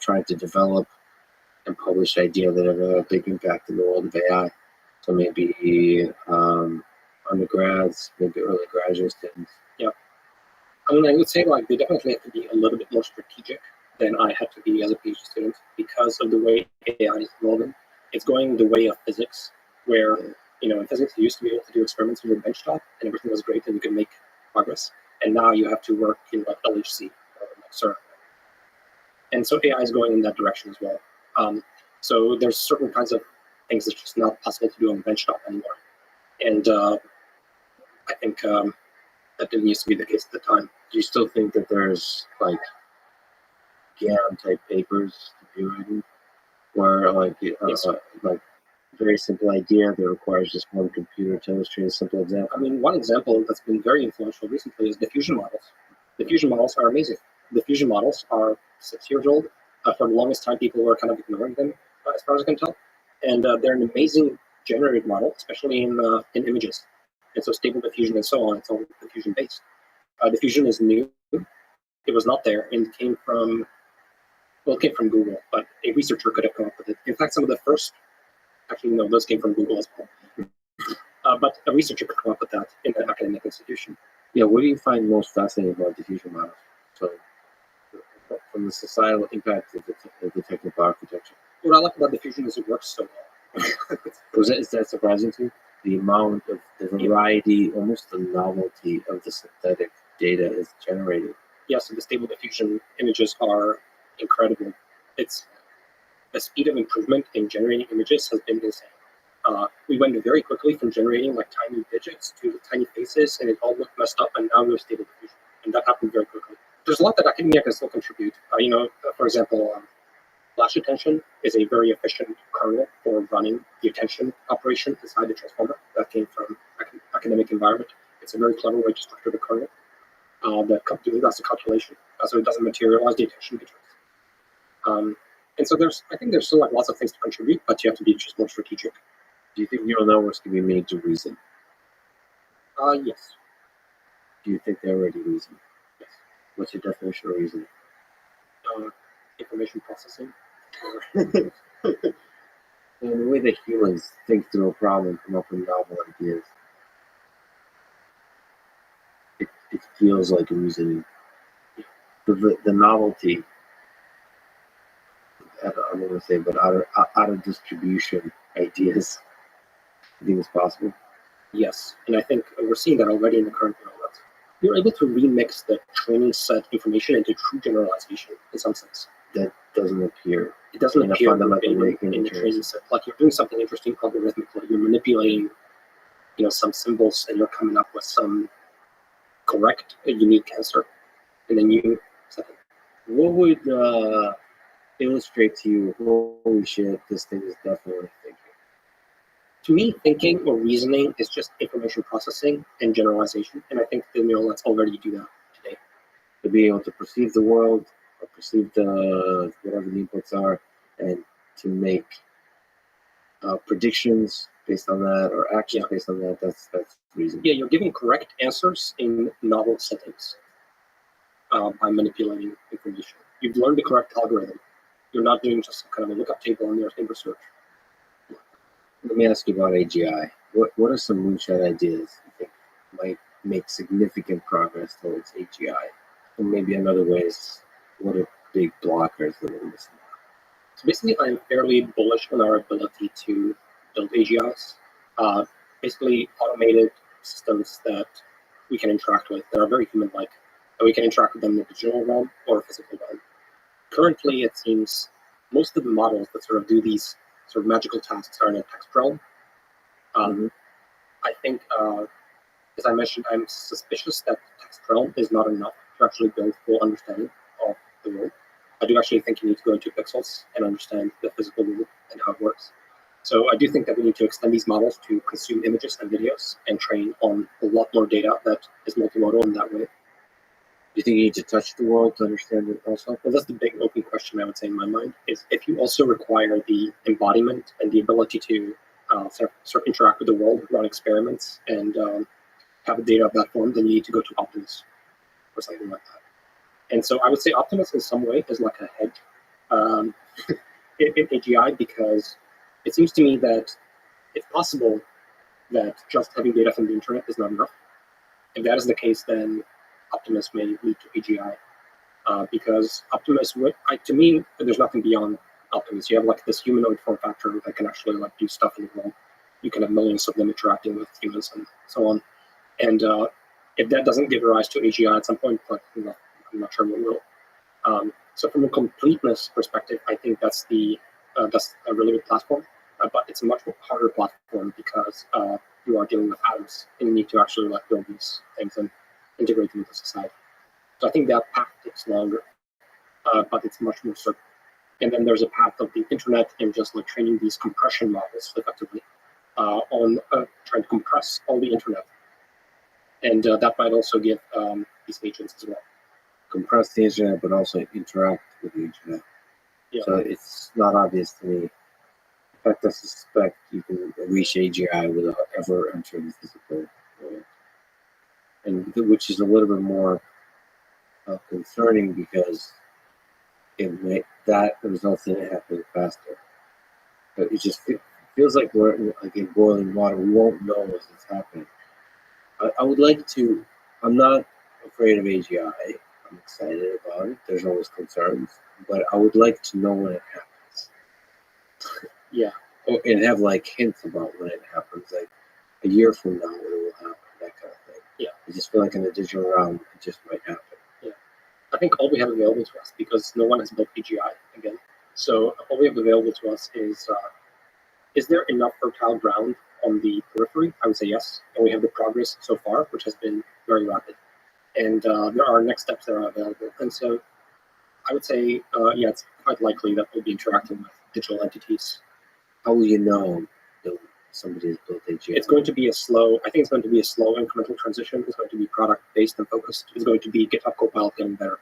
trying to develop and publish ideas that have a big impact in the world of AI? So maybe undergrads, maybe early graduate students. Yeah. I mean, I would say like they definitely have to be a little bit more strategic than I had to be as a PhD student because of the way AI is evolving. It's going the way of physics, where in physics you used to be able to do experiments on your benchtop and everything was great and you could make progress. And now you have to work in like LHC or like CERN. And so AI is going in that direction as well. So there's certain kinds of things that's just not possible to do on the benchtop anymore. And I think that didn't used to be the case at the time. Do you still think that there's like GAM type papers to be written where like Yes. like very simple idea that requires just one computer to illustrate a simple example? I mean, one example that's been very influential recently is diffusion models. Diffusion models are amazing. Diffusion models are 6 years old. For the longest time, people were kind of ignoring them, as far as I can tell. And they're an amazing generative model, especially in images. And so stable diffusion and so on, it's all diffusion based. Diffusion is new. It was not there and it came from Google, but a researcher could have come up with it. In fact, some of the first, actually, no, those came from Google as well. But a researcher could come up with that in an academic institution. Yeah, what do you find most fascinating about diffusion models? So, from the societal impact of the technical architecture. What I like about diffusion is it works so well. Is that surprising to you? The amount of the variety, almost the novelty of the synthetic data is generated. Yeah, so the stable diffusion images are incredible. It's the speed of improvement in generating images has been insane. We went very quickly from generating like tiny digits to tiny faces, and it all looked messed up, and now we're stable diffusion, and that happened very quickly. There's a lot that academia can still contribute. For example, flash attention is a very efficient kernel for running the attention operation inside the transformer. That came from academic environment. It's a very clever way to structure the kernel that does the calculation, so it doesn't materialize the attention matrix. And so I think there's still like lots of things to contribute, but you have to be just more strategic. Do you think neural networks can be made to reason? Yes. Do you think they already reason? Yes. What's your definition of reason? information processing. And the way that humans think through a problem and come up with novel ideas, it feels like amusing. The novelty, I don't want to say, but out of distribution ideas, I think it's possible. Yes, and I think we're seeing that already in the current world. You're able to remix the training set information into true generalization in some sense. That doesn't appear. It doesn't in a appear fundamental way in the training set. Like you're doing something interesting algorithmically. You're manipulating, some symbols, and you're coming up with some correct, unique answer, and then you. What would illustrate to you? Holy shit! This thing is definitely thinking. To me, thinking or reasoning is just information processing and generalization, and I think the neural nets already do that today. To be able to perceive the world or perceive the whatever the inputs are, and to make predictions based on that or actions based on that. That's reason. Yeah, you're giving correct answers in novel settings by manipulating information. You've learned the correct algorithm. You're not doing just kind of a lookup table and there's research. Let me ask you about AGI. What are some moonshot ideas you think might make significant progress towards AGI? And maybe another way is, what are big blockers that we're missing? So basically, I'm fairly bullish on our ability to build AGIs. Basically, automated systems that we can interact with that are very human-like, and we can interact with them in the digital realm or physical realm. Currently, it seems most of the models that sort of do these sort of magical tasks are in a text realm. I think, as I mentioned, I'm suspicious that text realm is not enough to actually build full understanding of the world. I do actually think you need to go into pixels and understand the physical world and how it works. So I do think that we need to extend these models to consume images and videos and train on a lot more data that is multimodal in that way. Do you think you need to touch the world to understand it also? Well, that's the big open question I would say in my mind, is if you also require the embodiment and the ability to sort of interact with the world, run experiments, and have the data of that form, then you need to go to Optimus or something like that. And so I would say Optimus in some way is like a hedge in AGI, because it seems to me that it's possible that just having data from the internet is not enough. If that is the case, then Optimus may lead to AGI, because Optimus to me, there's nothing beyond Optimus. You have like this humanoid form factor that can actually like do stuff in the world. You can have millions of them interacting with humans and so on. And if that doesn't give rise to AGI at some point, like, I'm not sure what will. So from a completeness perspective, I think that's a really good platform, but it's a much harder platform because you are dealing with atoms and you need to actually like build these things and integrate them into society. So I think that path takes longer, but it's much more certain. And then there's a path of the internet and just like training these compression models effectively on trying to compress all the internet. And that might also give these agents as well. Compress the internet, but also interact with the internet. Yeah. So it's not obvious to me. In fact, I suspect you can reach AGI without ever entering the physical world. And which is a little bit more concerning, because that results in it happening faster. But it just feels like we're like in boiling water. We won't know as it's happening. I would like to. I'm not afraid of AGI. I'm excited about it. There's always concerns, but I would like to know when it happens. Yeah. And have like hints about when it happens, like a year from now when it will happen, that kind of thing. Yeah. I just feel like in the digital realm, it just might happen. Yeah. I think all we have available to us, because no one has built AGI again, so all we have available to us is there enough fertile ground on the periphery? I would say yes, and we have the progress so far, which has been very rapid. And there are next steps that are available. And so I would say, it's quite likely that we'll be interacting with digital entities. How will you know that somebody has built AGI? It's going to be I think it's going to be a slow incremental transition. It's going to be product-based and focused. It's going to be GitHub Copilot getting better.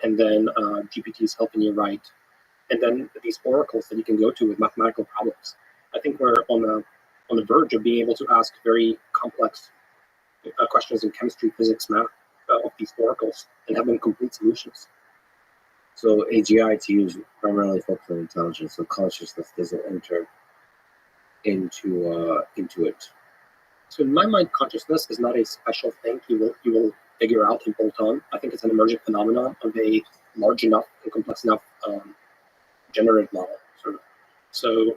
And then GPTs helping you write. And then these oracles that you can go to with mathematical problems. I think we're on the verge of being able to ask very complex questions in chemistry, physics, math of these oracles and have them complete solutions. So AGI to you is primarily focused on intelligence, so consciousness doesn't enter into it. So in my mind, consciousness is not a special thing you will figure out and bolt on. I think it's an emergent phenomenon of a large enough and complex enough generative model, sort of. So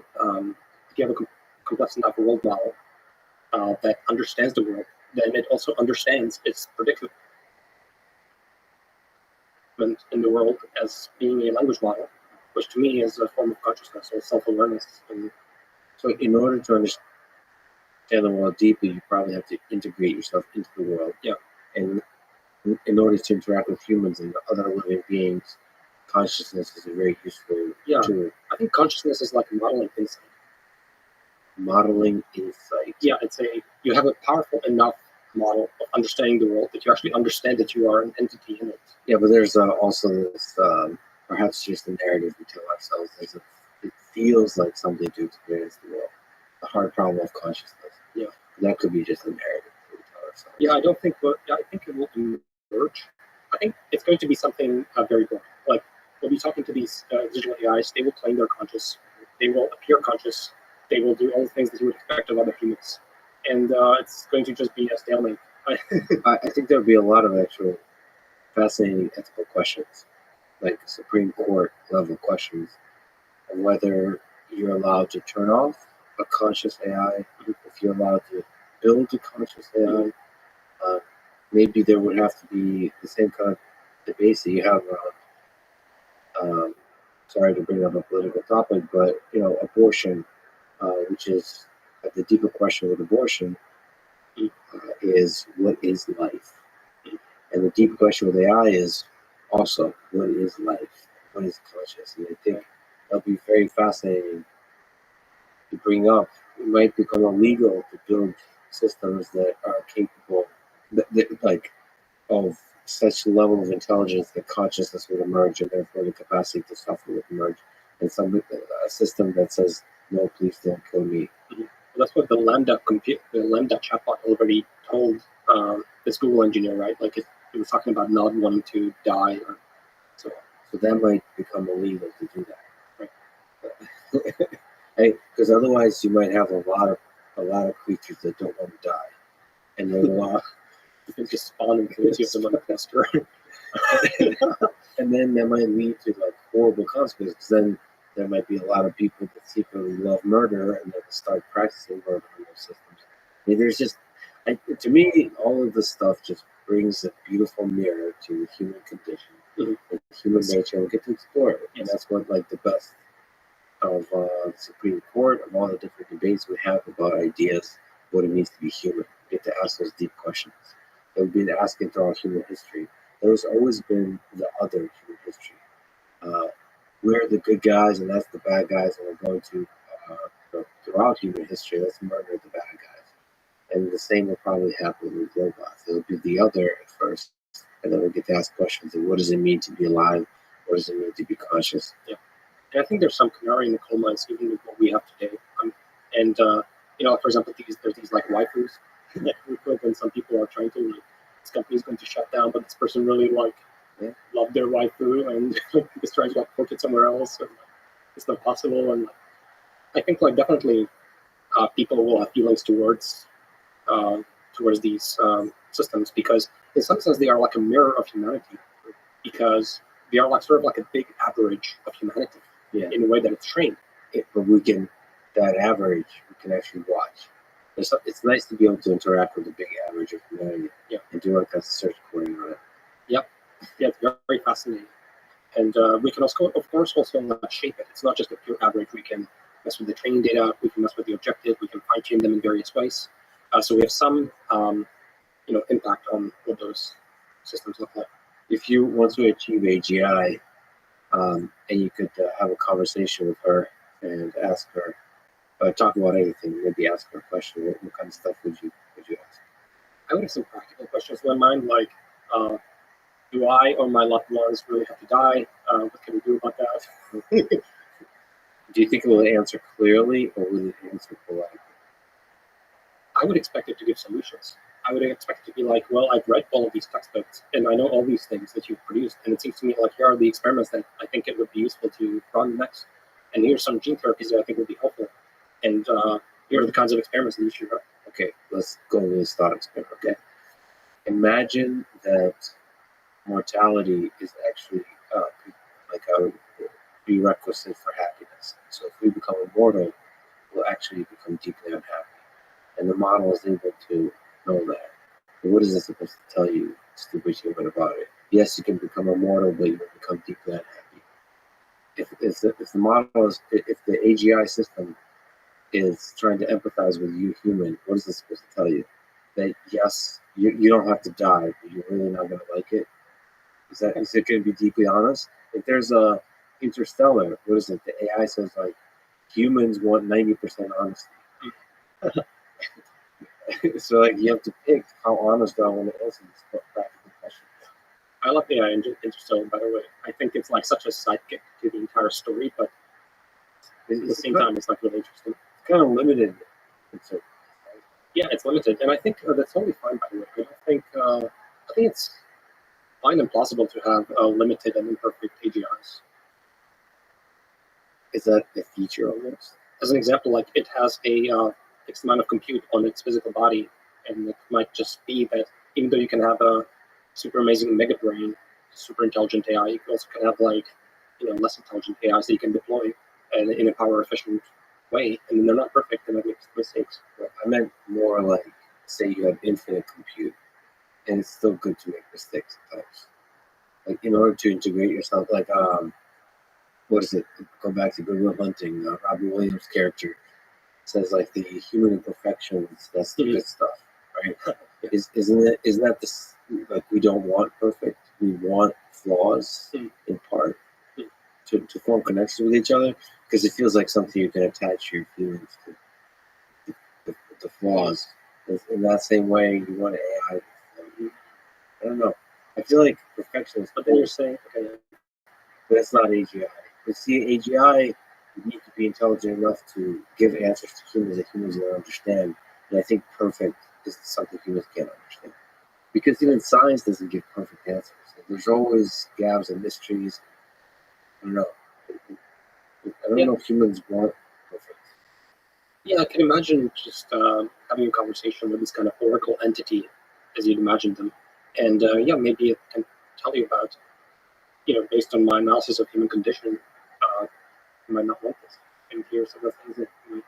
if you have a complex enough world model that understands the world, then it also understands its predicament in the world as being a language model, which to me is a form of consciousness or self-awareness. And So in order to understand the world deeply, you probably have to integrate yourself into the world. Yeah. And in order to interact with humans and other living beings, consciousness is a very useful tool. I think consciousness is like modeling insight. Modeling insight. Yeah, you have a powerful enough model of understanding the world that you actually understand that you are an entity in it. Yeah, but there's also this, perhaps just a narrative we tell ourselves. It feels like something to experience the world. The hard problem of consciousness. Yeah. That could be just a narrative that we tell ourselves. Yeah, I think it will emerge. I think it's going to be something very broad. Like, we'll be talking to these digital AIs, they will claim they're conscious, they will appear conscious, they will do all the things that you would expect of other humans. And it's going to just be a stalemate. I think there would be a lot of actual fascinating ethical questions, like Supreme Court level questions, of whether you're allowed to turn off a conscious AI, if you're allowed to build a conscious AI. Maybe there would have to be the same kind of debates that you have around, sorry to bring up a political topic, but abortion, which is the deeper question with abortion, is what is life? And the deep question with AI is also what is life? What is conscious? And I think that'll be very fascinating to bring up. It might become illegal to build systems that are capable, like, of such level of intelligence that consciousness would emerge, and therefore the capacity to suffer would emerge. And a system that says, "No, please don't kill me." Well, that's what the Lambda chatbot already told this Google engineer, right? Like it was talking about not wanting to die, or so. So that might become illegal to do that, right? Because otherwise, you might have a lot of creatures that don't want to die, and they'll just spawn and kill you them on the cluster. And then that might lead to like horrible consequences. Then there might be a lot of people that secretly love murder and they'll start practicing murder in those systems. I mean, there's just, to me, all of this stuff just brings a beautiful mirror to the human condition, and human nature. We get to explore it, and that's what like the best of the Supreme Court, of all the different debates we have about ideas, what it means to be human. We get to ask those deep questions that we've been asking throughout human history. There's always been the other human history. We're the good guys, and that's the bad guys, and we're going to, throughout human history, let's murder the bad guys. And the same will probably happen with robots. It'll be the other at first, and then we'll get to ask questions of what does it mean to be alive? What does it mean to be conscious? Yeah. And I think there's some canary in the coal mines, even with what we have today. And for example, there's these like waifus that when some people are trying to, like, this company's going to shut down, but this person really love their waifu and is trying to port it somewhere else, and it's not possible. And I think definitely people will have feelings towards these systems, because in some sense they are like a mirror of humanity, because they are like sort of like a big average of humanity in a way that it's trained. But that average, we can actually watch. It's nice to be able to interact with the big average of humanity, and do like a search query on it. Yep. Yeah, it's very, very fascinating. And we can also, of course, shape it. It's not just a pure average. We can mess with the training data. We can mess with the objective. We can fine-tune them in various ways. So we have some, impact on what those systems look like. If you want to achieve AGI, and you could have a conversation with her and ask her, talk about anything, maybe ask her a question, what kind of stuff would you ask? I would have some practical questions in my mind, like, do I or my loved ones really have to die? What can we do about that? Do you think it will answer clearly, or will it answer politely? I would expect it to give solutions. I would expect it to be like, well, I've read all of these textbooks and I know all these things that you've produced, and it seems to me like here are the experiments that I think it would be useful to run next, and here's some gene therapies that I think would be helpful, and here are the kinds of experiments that you should run. Okay, let's go with this thought experiment. Okay, imagine that mortality is actually like a prerequisite for happiness. So if we become immortal, we'll actually become deeply unhappy, and the model is able to know that. But what is this supposed to tell you, stupid human, about it? Yes, you can become immortal, but you will become deeply unhappy. If the model is, if the AGI system is trying to empathize with you, human, what is this supposed to tell you? That yes, you don't have to die, but you're really not going to like it. Is it going to be deeply honest? If there's a Interstellar, what is it? The AI says like humans want 90% honesty. So like you have to pick how honest I want to answer these practical questions. I love AI in Interstellar, by the way. I think it's like such a sidekick to the entire story, but at the same time, it's like really interesting. It's kind of limited. Yeah, it's limited, and I think that's totally fine. By the way, I think it's fine and plausible to have limited and imperfect AGIs. Is that a feature almost? As an example, like it has a fixed amount of compute on its physical body, and it might just be that even though you can have a super amazing mega brain, super intelligent AI, you also can have like less intelligent AIs that you can deploy in a power efficient way, and they're not perfect and they make mistakes. Well, I meant more like, say you have infinite compute, and it's still good to make mistakes sometimes. Like in order to integrate yourself, like what is it? Go back to Good Will Hunting. Robbie Williams' character says like the human imperfections. That's the good stuff, right? Isn't that this? Like we don't want perfect. We want flaws in part to form connections with each other, because it feels like something you can attach your feelings to. The flaws. In that same way, you want AI. I don't know. I feel like perfection is. But then you're saying, okay, but it's not AGI. But see, AGI, you need to be intelligent enough to give answers to humans that humans don't understand. And I think perfect is something humans can't understand. Because even science doesn't give perfect answers. There's always gaps and mysteries. I don't know. I don't know if humans want perfect. Yeah, I can imagine just having a conversation with this kind of oracle entity as you'd imagine them. And maybe it can tell you about, based on my analysis of human condition, you might not want this. And here's some of the things that you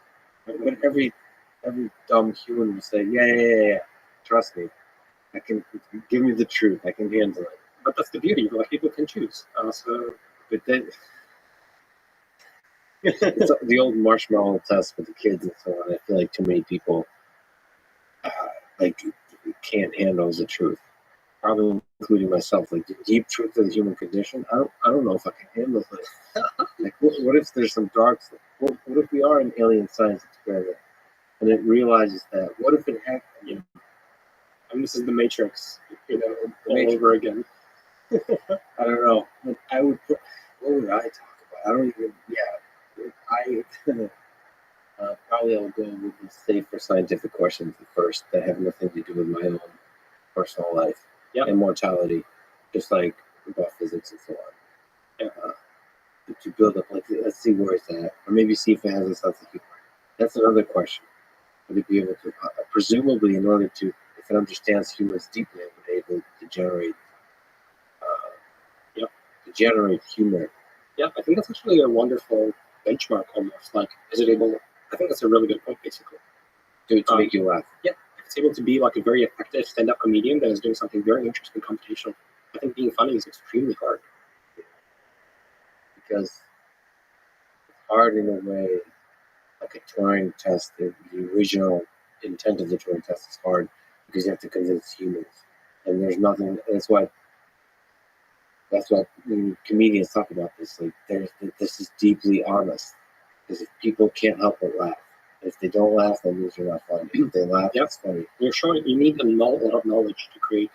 might. But every dumb human will say, yeah, trust me. I can give me the truth. I can handle it. But that's the beauty. Like people can choose. But then it's the old marshmallow test with the kids and so on. I feel like too many people can't handle the truth. Probably including myself. Like the deep truth of the human condition. I don't know if I can handle it. Like what if there's some dark stuff? What if we are an alien science experiment and it realizes that? What if it happened? I mean, this is the Matrix, all over again. I don't know. What would I talk about? I don't even. Yeah, probably I'll go with the safer scientific questions first that have nothing to do with my own personal life and mortality, just like about physics and so on. To build up, like, let's see where it's at, or maybe see if it has a sense of humor. That's another question. Would it be able to, presumably, in order to, if it understands humans deeply, it would be able to generate humor. Yeah, I think that's actually a wonderful benchmark almost. Like, is it able? I think that's a really good point, basically. To make you laugh. Yeah, if it's able to be like a very effective stand-up comedian that is doing something very interesting computational, I think being funny is extremely hard. Because it's hard in a way, like a Turing test. The original intent of the Turing test is hard because you have to convince humans, and there's nothing. That's why when comedians talk about this, like this is deeply honest. Because if people can't help but laugh, if they don't laugh, that means you're not funny. If they laugh, it's funny. You're showing you need a lot of knowledge to create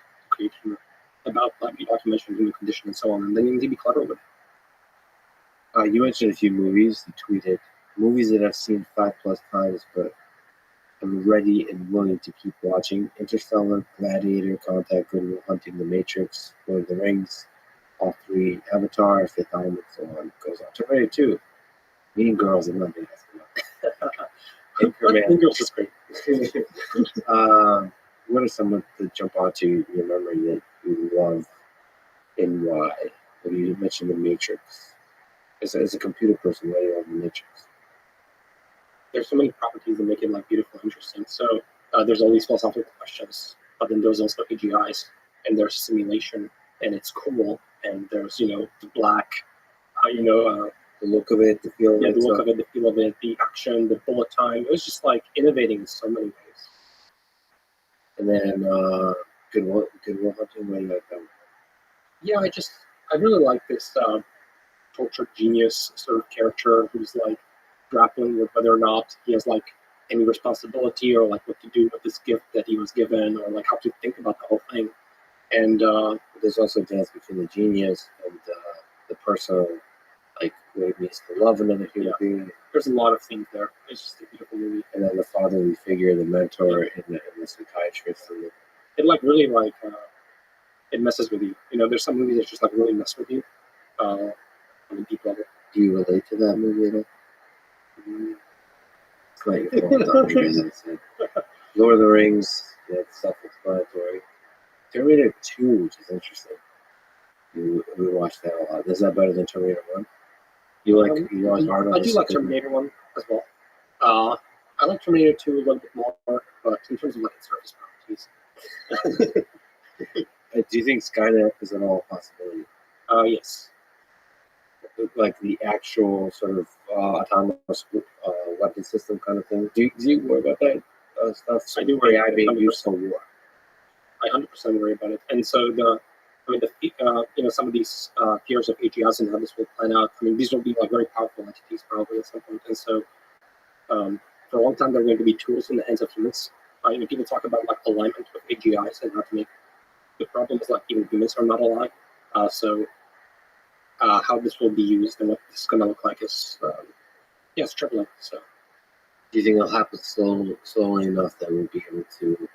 humor about like documentation, human condition, and so on, and then you need to be clever with it. You mentioned a few movies. You tweeted movies that I've seen 5+ times, but I'm ready and willing to keep watching Interstellar, Gladiator, Contact, Good Will Hunting, The Matrix, Lord of the Rings, all three, Avatar, Fifth Element, so on. Goes on. Terminator 2, Mean Girls, and nothing else. Anchorman. Mean Girls is great. What are some of the jump out to your memory that you love and why? Well, you mentioned The Matrix. As a computer person, why do you love The Matrix? There's so many properties that make it like beautiful and interesting. So there's all these philosophical questions, but then there's also AGIs and there's simulation, and it's cool. And there's the black, The look of it, the feel of yeah, it. the look so- of it, the feel of it, the action, the bullet time. It was just like innovating in so many ways. And then Good Will Hunting, why do you like that one? Yeah, I really like this tortured genius sort of character who's like grappling with whether or not he has like any responsibility or like what to do with this gift that he was given or like how to think about the whole thing. And There's also a dance between the genius and the person, like what it means to love another human being, there's a lot of things there. It's just a beautiful movie. and then the fatherly figure, the mentor, and the psychiatrist. And It like really like it messes with you. There's some movies that just like really mess with you on a deep level. do you relate to that movie at all? It's not your fault, Doctor, as I said. Lord of the Rings, that's self-explanatory. Terminator 2, which is interesting. We watched that a lot. Is that better than Terminator 1? You like Arnold? I do like Terminator 1 as well. I like Terminator 2 a little bit more, but in terms of like its surface properties. Do you think Skynet is at all a possibility? Yes. Like the actual sort of autonomous weapon system kind of thing? Do you worry about that stuff? I do worry AI about it, being 100%. used for war. I 100% worry about it. And so some of these fears of AGIs and how this will plan out. I mean, these will be like very powerful entities probably at some point. And so for a long time, they're going to be tools in the hands of humans. People talk about like alignment with AGIs and how to make the problem is like even humans are not aligned. So how this will be used and what this is going to look like is it's troubling. So Do you think it'll happen slowly enough that we'll be able to,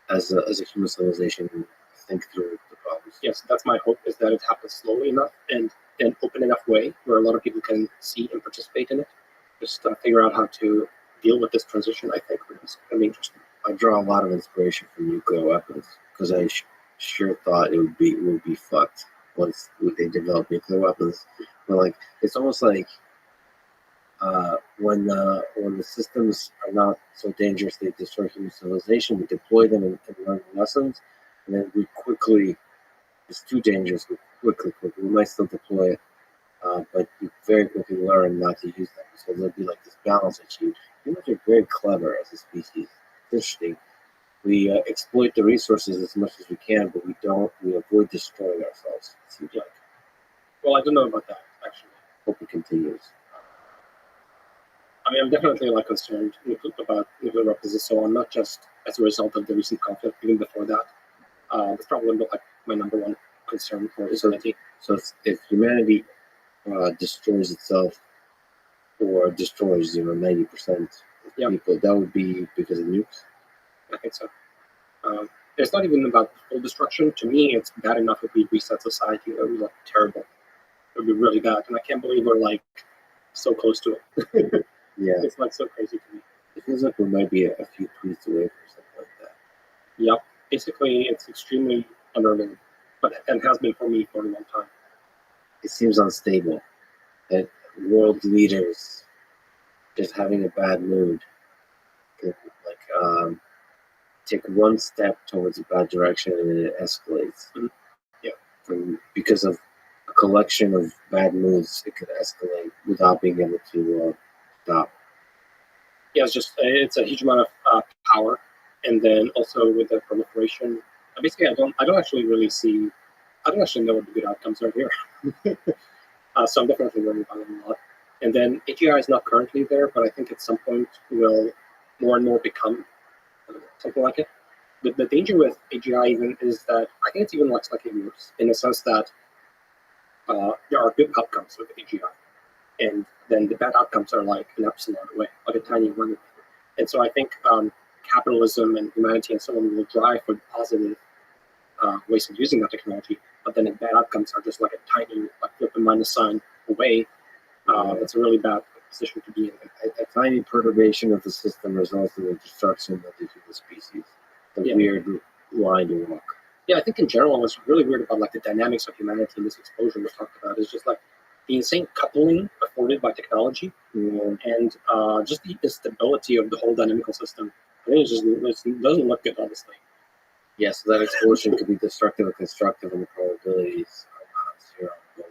as a human civilization, think through the problems? yes, that's my hope, is that it happens slowly enough and in an open enough way where a lot of people can see and participate in it. Just figure out how to deal with this transition, I think, is going to be interesting. I draw a lot of inspiration from nuclear weapons because I sure thought it would be fucked once they develop nuclear weapons. But like, it's almost like when the systems are not so dangerous they destroy human civilization, we deploy them and learn lessons, and then we quickly, it's too dangerous. We might still deploy it, but we very quickly learn not to use them. So there'll be like this balance achieved. Humans are very clever as a species. It's interesting. We exploit the resources as much as we can, but we avoid destroying ourselves, it seems like. Well, I don't know about that, actually. Hope it continues. I mean, I'm definitely like concerned about nuclear weapons and so on, not just as a result of the recent conflict, even before that. That's probably like my number one concern for humanity. So if humanity destroys itself or destroys 90% of people, that would be because of nukes? I think so. It's not even about full destruction. To me, it's bad enough if we reset society. It would be like terrible. It would be really bad, and I can't believe we're like so close to it. Yeah. It's like so crazy to me. It feels like we might be a few tweets away from something like that. Yep. Basically, it's extremely unnerving, and has been for me for a long time. It seems unstable that world leaders just having a bad mood can take one step towards a bad direction and then it escalates. Mhm. Yeah. Because of a collection of bad moods, it could escalate without being able to stop. Yeah, it's a huge amount of power, and then also with the proliferation. Basically, I don't actually really see. I don't actually know what the good outcomes are here. So I'm definitely worried about it a lot. And then AGI is not currently there, but I think at some point will more and more become something like it. The danger with AGI even is that I think it's even like slightly worse in the sense that there are good outcomes with AGI, and then the bad outcomes are like an epsilon away, like a tiny one. And so I think capitalism and humanity and so on will drive for positive ways of using that technology. But then the bad outcomes are just like a tiny, like flip a minus sign away. It's a really bad position to be in. A tiny perturbation of the system results in the destruction of the human species. The weird line to walk. Yeah, I think in general, what's really weird about like the dynamics of humanity in this explosion we talked about is just like the insane coupling afforded by technology and just the instability of the whole dynamical system. I think it doesn't look good, honestly. Yeah, so that explosion could be destructive or constructive, and the probabilities are not zero.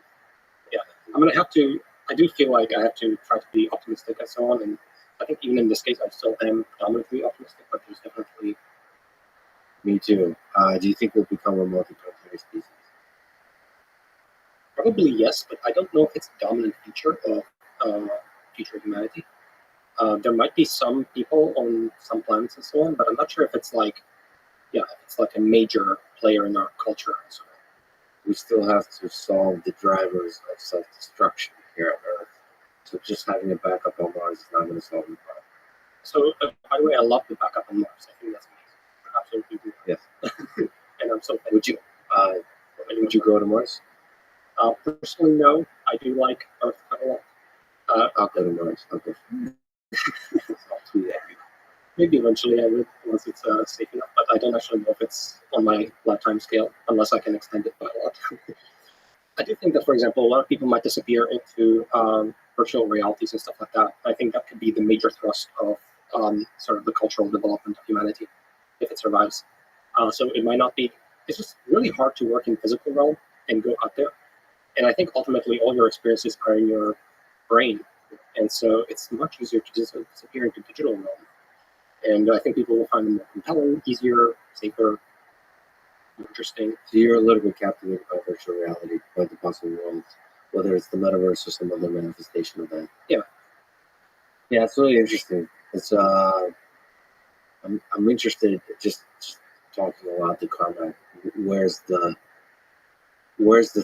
Yeah, I'm gonna have to. I do feel like I have to try to be optimistic and so on, and I think even in this case, I still am predominantly optimistic. But there's definitely. Me too. Do you think we'll become a multi-planetary species? Probably yes, but I don't know if it's a dominant feature of future humanity. There might be some people on some planets and so on, but I'm not sure if it's like, it's like a major player in our culture and so on. We still have to solve the drivers of self-destruction here on Earth. So just having a backup on Mars is not going to solve the problem. So, by the way, I love the backup on Mars. I think that's amazing. Absolutely do. Yes. And I'm so thankful. Would you go to Mars? Personally, no. I do like Earth quite a lot. I'll go to Mars. I'll go. I'll tweet at you. Maybe eventually I would, once it's safe enough, but I don't actually know if it's on my lifetime scale, unless I can extend it by a lot. I do think that, for example, a lot of people might disappear into virtual realities and stuff like that. I think that could be the major thrust of sort of the cultural development of humanity, if it survives. So it might not be, it's just really hard to work in physical realm and go out there. And I think ultimately all your experiences are in your brain. And so it's much easier to just disappear into digital realm. And I think people will find them more compelling, easier, safer, more interesting. So you're a little bit captivated by virtual reality, by the possible worlds, whether it's the metaverse or some other manifestation of that. Yeah. Yeah, it's really interesting. It's I'm interested just talking about the karma. Where's the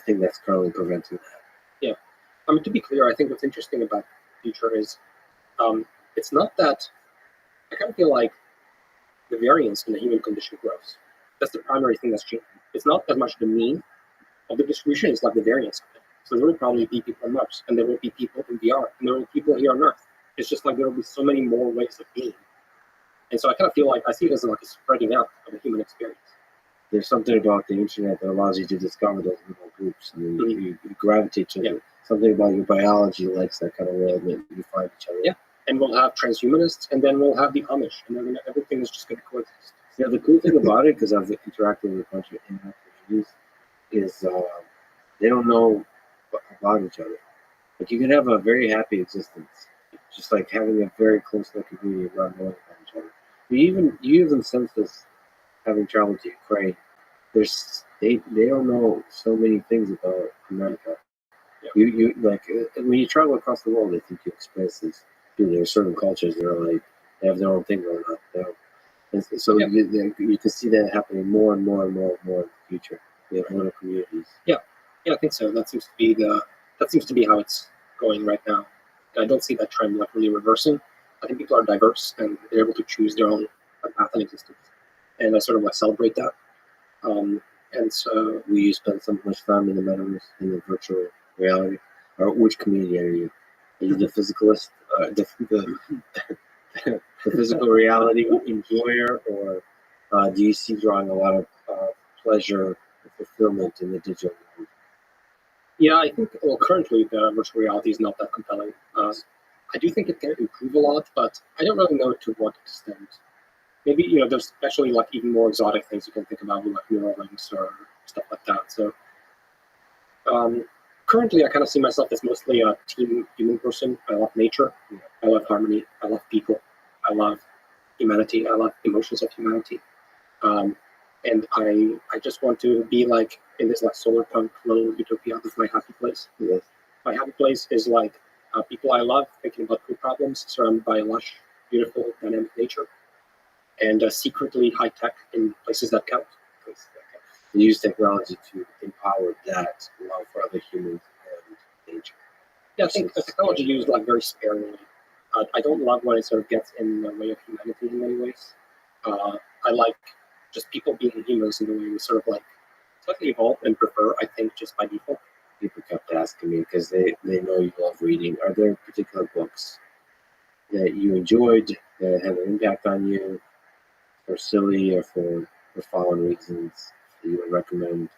thing that's currently preventing that? Yeah. I mean, to be clear, I think what's interesting about the future is it's not that I kind of feel like the variance in the human condition grows. That's the primary thing that's changing. It's not as much the mean of the distribution, it's like the variance of it. So there will probably be people on Mars, and there will be people in VR, and there will be people here on Earth. It's just like there will be so many more ways of being. And so I kind of feel like I see it as like a spreading out of the human experience. There's something about the internet that allows you to discover those little groups. I mean, you gravitate to it. Something about your biology likes that kind of world that you find each other. Yeah. And we'll have transhumanists, and then we'll have the Amish, and everything is just going to coexist. Yeah, the cool thing about it, because I've interacted with a bunch of internet communities, is they don't know about each other. Like you can have a very happy existence, just like having a very close-knit community and not knowing about each other. You even sense this having traveled to Ukraine. They don't know so many things about America. Yeah. You like when you travel across the world, I think you experience this. There are certain cultures that are like they have their own thing going on. You know? And so you can see that happening more and more and more and more in the future. We have little communities. Yeah, I think so. That seems to be how it's going right now. And I don't see that trend like really reversing. I think people are diverse and they're able to choose their own path in existence, and I sort of like celebrate that. And so we spend so much time in the metaverse, in the virtual reality. Or which community are you? Are you the physicalist, the physical reality enjoyer, or do you see drawing a lot of pleasure and fulfillment in the digital world? Yeah, I think currently the virtual reality is not that compelling. I do think it can improve a lot, but I don't really know to what extent. Maybe there's actually like even more exotic things you can think about, like neural links or stuff like that. So currently, I kind of see myself as mostly a team human person. I love nature. I love harmony. I love people. I love humanity. I love emotions of humanity. And I just want to be like in this like solar punk little utopia of my happy place. Yes. My happy place is like people I love, thinking about cool problems, surrounded by lush, beautiful, dynamic nature, and secretly high tech in places that count. You use technology to empower that love for other humans and nature. Yeah, I think the technology used like very sparingly. I don't love when it sort of gets in the way of humanity in many ways. I like just people being humans in the way we sort of like slightly evolve and prefer, I think, just by default. People kept asking me because they know you love reading. Are there particular books that you enjoyed that had an impact on you, for silly or for following reasons that you would recommend?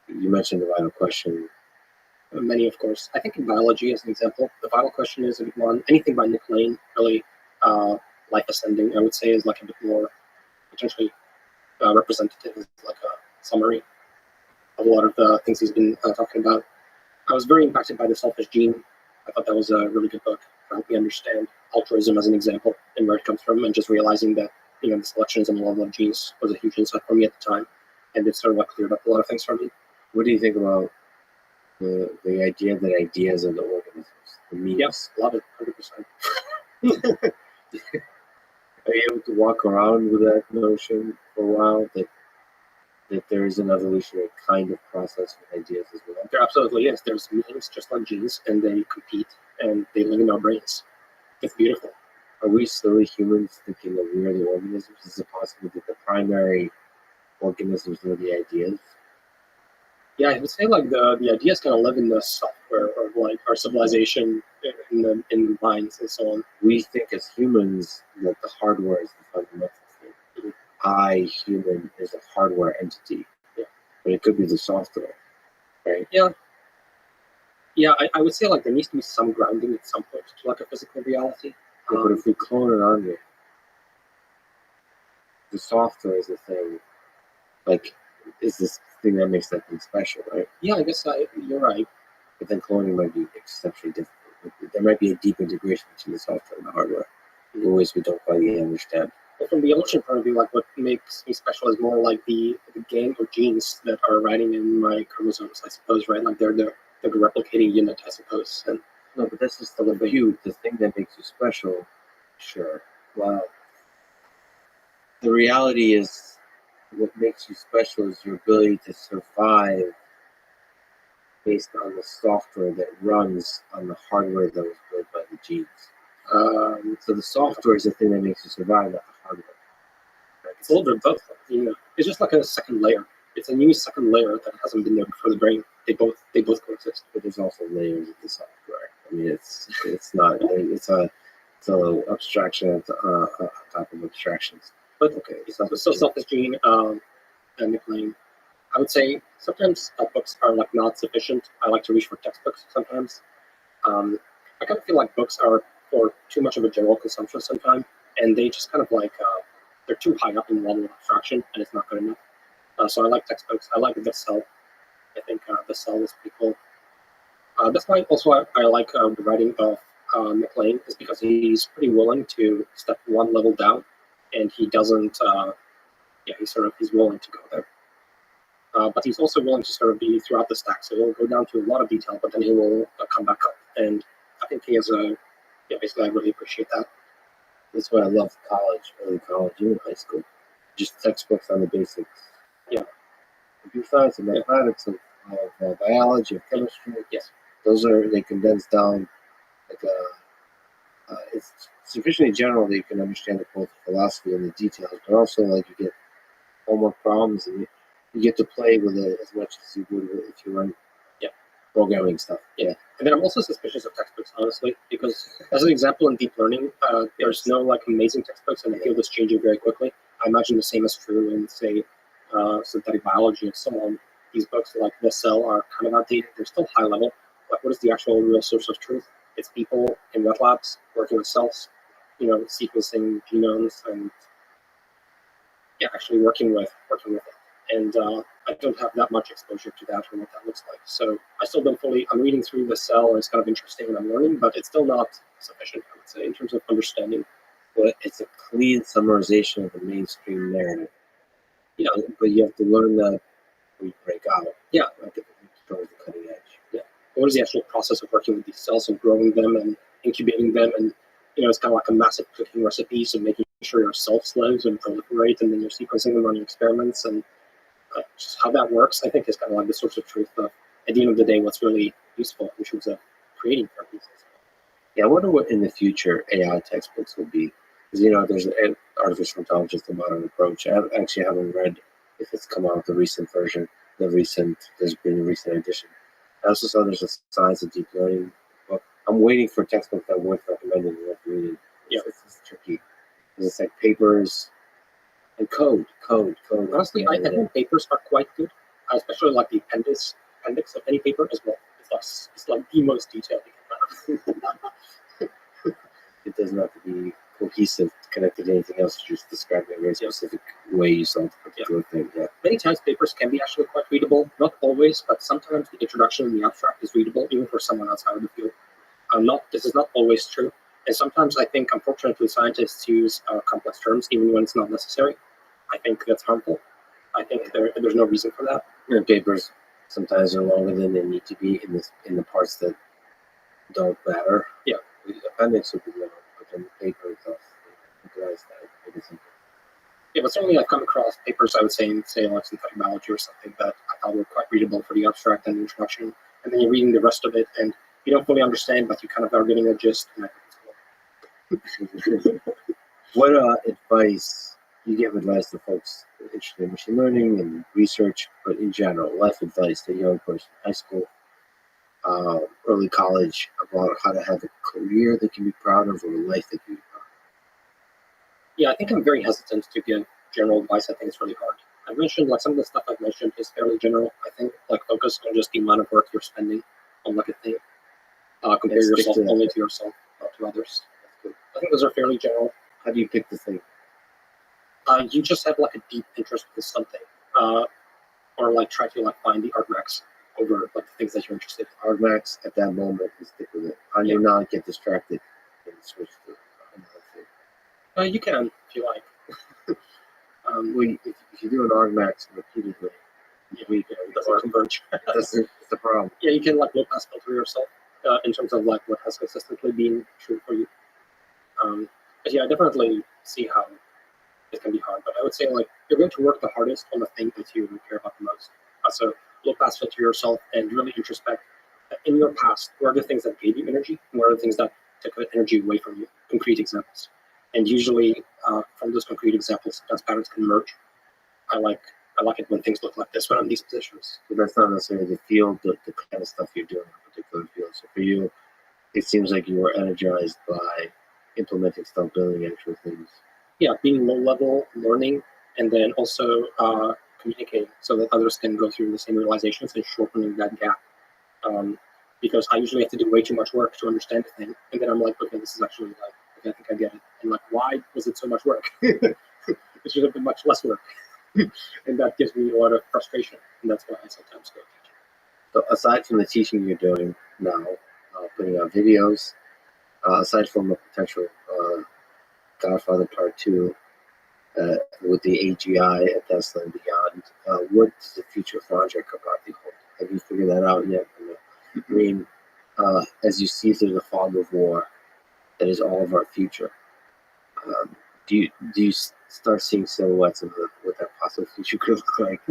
You mentioned the vital question. Many, of course. I think in biology, as an example, the vital question is a big one. Anything by Nick Lane, really, life ascending, I would say, is like a bit more potentially representative, is like a summary of a lot of the things he's been talking about. I was very impacted by The Selfish Gene. I thought that was a really good book to help me understand altruism as an example and where it comes from, and just realizing that, you know, the selections and level of genes was a huge insight for me at the time, and it sort of like cleared up a lot of things for me. What do you think about the idea that ideas are the organisms, the memes? Yes, love it, 100%. Are you able to walk around with that notion for a while, that there is an evolutionary kind of process with ideas as well? There absolutely is. There's memes just like genes, and they compete, and they live in our brains. It's beautiful. Are we silly humans thinking that we are the organisms? Is it possible that the primary organisms are the ideas? Yeah, I would say like the ideas kind of live in the software of like our civilization in minds and so on. We think as humans that the hardware is the fundamental thing. I, human, is a hardware entity, but it could be the software, right? Yeah. Yeah, I would say like there needs to be some grounding at some point to like a physical reality. Yeah, but if we clone it on you, the software is the thing. Like, is this thing that makes that thing special, right? Yeah, I guess you're right. But then cloning might be exceptionally difficult. There might be a deep integration between the software and the hardware in ways we don't quite yet understand. But from the evolution point of view, like what makes me special is more like the gang of genes that are riding in my chromosomes, I suppose, right? Like they're the replicating unit, I suppose. And no, but that's just the compute. The thing that makes you special, sure. Well, the reality is, what makes you special is your ability to survive based on the software that runs on the hardware that was built by the genes. So the software is the thing that makes you survive, not the hardware. It's a little bit of both. You know, it's just like a second layer. It's a new second layer that hasn't been there before the brain. They both coexist. But there's also layers of the software. I mean, it's not. It's a abstraction on top of abstractions. But okay, so Selfish Gene and Nick Lane. I would say sometimes books are like not sufficient. I like to reach for textbooks sometimes. I kind of feel like books are for too much of a general consumption sometimes, and they just kind of like they're too high up in the level of abstraction, and it's not good enough. So I like textbooks. I like The Cell. I think The Cell is pretty cool. That's why also I like the writing of Nick Lane, is because he's pretty willing to step one level down, and he doesn't. He's willing to go there. But he's also willing to sort of be throughout the stack. So he'll go down to a lot of detail, but then he will come back up. And I think he has basically I really appreciate that. That's why I love college, early college, even high school. Just textbooks on the basics. Yeah. Computer science and mathematics, of biology, of chemistry. Yes. They condense down like it's sufficiently general that you can understand both the philosophy and the details, but also like you get homework problems and you get to play with it as much as you would if you run programming stuff. Yeah. And then I'm also suspicious of textbooks, honestly, because as an example in deep learning, there's no like amazing textbooks, and the field is changing very quickly. I imagine the same is true in, say, synthetic biology and so on. These books like The Cell are kind of outdated. They're still high level. Like, what is the actual real source of truth? It's people in wet labs working with cells, sequencing genomes and actually working with it. And I don't have that much exposure to that or what that looks like. So I still don't fully. I'm reading through The Cell, and it's kind of interesting, and I'm learning, but it's still not sufficient, I would say, in terms of understanding. But it's a clean summarization of the mainstream narrative. Yeah, but you have to learn that we break out. Yeah, like towards the cutting edge. Yeah. What is the actual process of working with these cells and growing them and incubating them? And it's kind of like a massive cooking recipe. So making sure your cells live and proliferate, and then you're sequencing them on your experiments, and just how that works, I think, is kind of like the source of truth. But at the end of the day, what's really useful in terms of creating therapies. Yeah, I wonder what in the future AI textbooks will be. Because, you know, there's an artificial intelligence, the modern approach. Actually haven't read if it's come out, the recent version, there's been a recent edition. I also saw there's a science and deep learning book. I'm waiting for textbooks that are worth recommending and worth reading. Yeah. It's tricky. 'Cause it's like papers and code. Honestly, I think papers are quite good, especially like the appendix of any paper as well. It's like the most detailed you can find. It doesn't have to be cohesive, connected to anything else. You just describe it in a very specific way you saw the particular thing. Yeah. Many times papers can be actually quite readable. Not always, but sometimes the introduction and the abstract is readable, even for someone outside of the field. This is not always true. And sometimes I think, unfortunately, scientists use complex terms even when it's not necessary. I think that's harmful. I think there's no reason for that. And papers sometimes are longer than they need to be in the parts that don't matter. Yeah. The appendix would be long, but then the paper itself, it isn't. Yeah, but certainly I've come across papers, I would say, in, say, like synthetic biology or something that I thought were quite readable for the abstract and the introduction. And then you're reading the rest of it, and you don't fully understand, but you kind of are getting a gist. And I think it's cool. What advice you give advice to folks interested in machine learning and research, but in general, life advice to a young person, high school, early college, about how to have a career they can be proud of or a life they can be proud of? Yeah, I think I'm very hesitant to give general advice. I think it's really hard. I've mentioned, like, some of the stuff I've mentioned is fairly general. I think, like, focus on just the amount of work you're spending on, like, a thing. Compare yourself only to yourself, not to others. I think those are fairly general. How do you pick the thing? You just have, like, a deep interest in something, or like try to like find the artworks over like the things that you're interested in. Artworks at that moment and stick with it. How do you not get distracted and switch to another thing? You can if you like. Well, if you do an argmax repeatedly, It doesn't converge. that's the problem. Yeah, you can like low pass filter yourself in terms of like what has consistently been true for you. But yeah, I definitely see how it can be hard. But I would say like you're going to work the hardest on the thing that you care about the most. So low pass filter yourself and really introspect in your past. What are the things that gave you energy? And what are the things that took energy away from you? Concrete examples. And usually from those concrete examples, those patterns can merge. I like it when things look like this when I'm in these positions. So that's not necessarily the field, but the kind of stuff you're doing in a particular field. So for you, it seems like you were energized by implementing stuff, building actual things. Yeah, being low level, learning, and then also communicating so that others can go through the same realizations and shortening that gap. Because I usually have to do way too much work to understand the thing, and then I'm like, okay, this is actually like, okay, I think I get it. And like, why was it so much work? It should have been much less work. And that gives me a lot of frustration, and that's why I sometimes go teach. So aside from the teaching you're doing now, putting out videos, aside from a potential Godfather Part 2 with the AGI at Tesla and beyond, what does the future project about the hold? Have you figured that out yet? I mean, as you see through the fog of war, that is all of our future. Do you start seeing silhouettes of what that possible future could look like?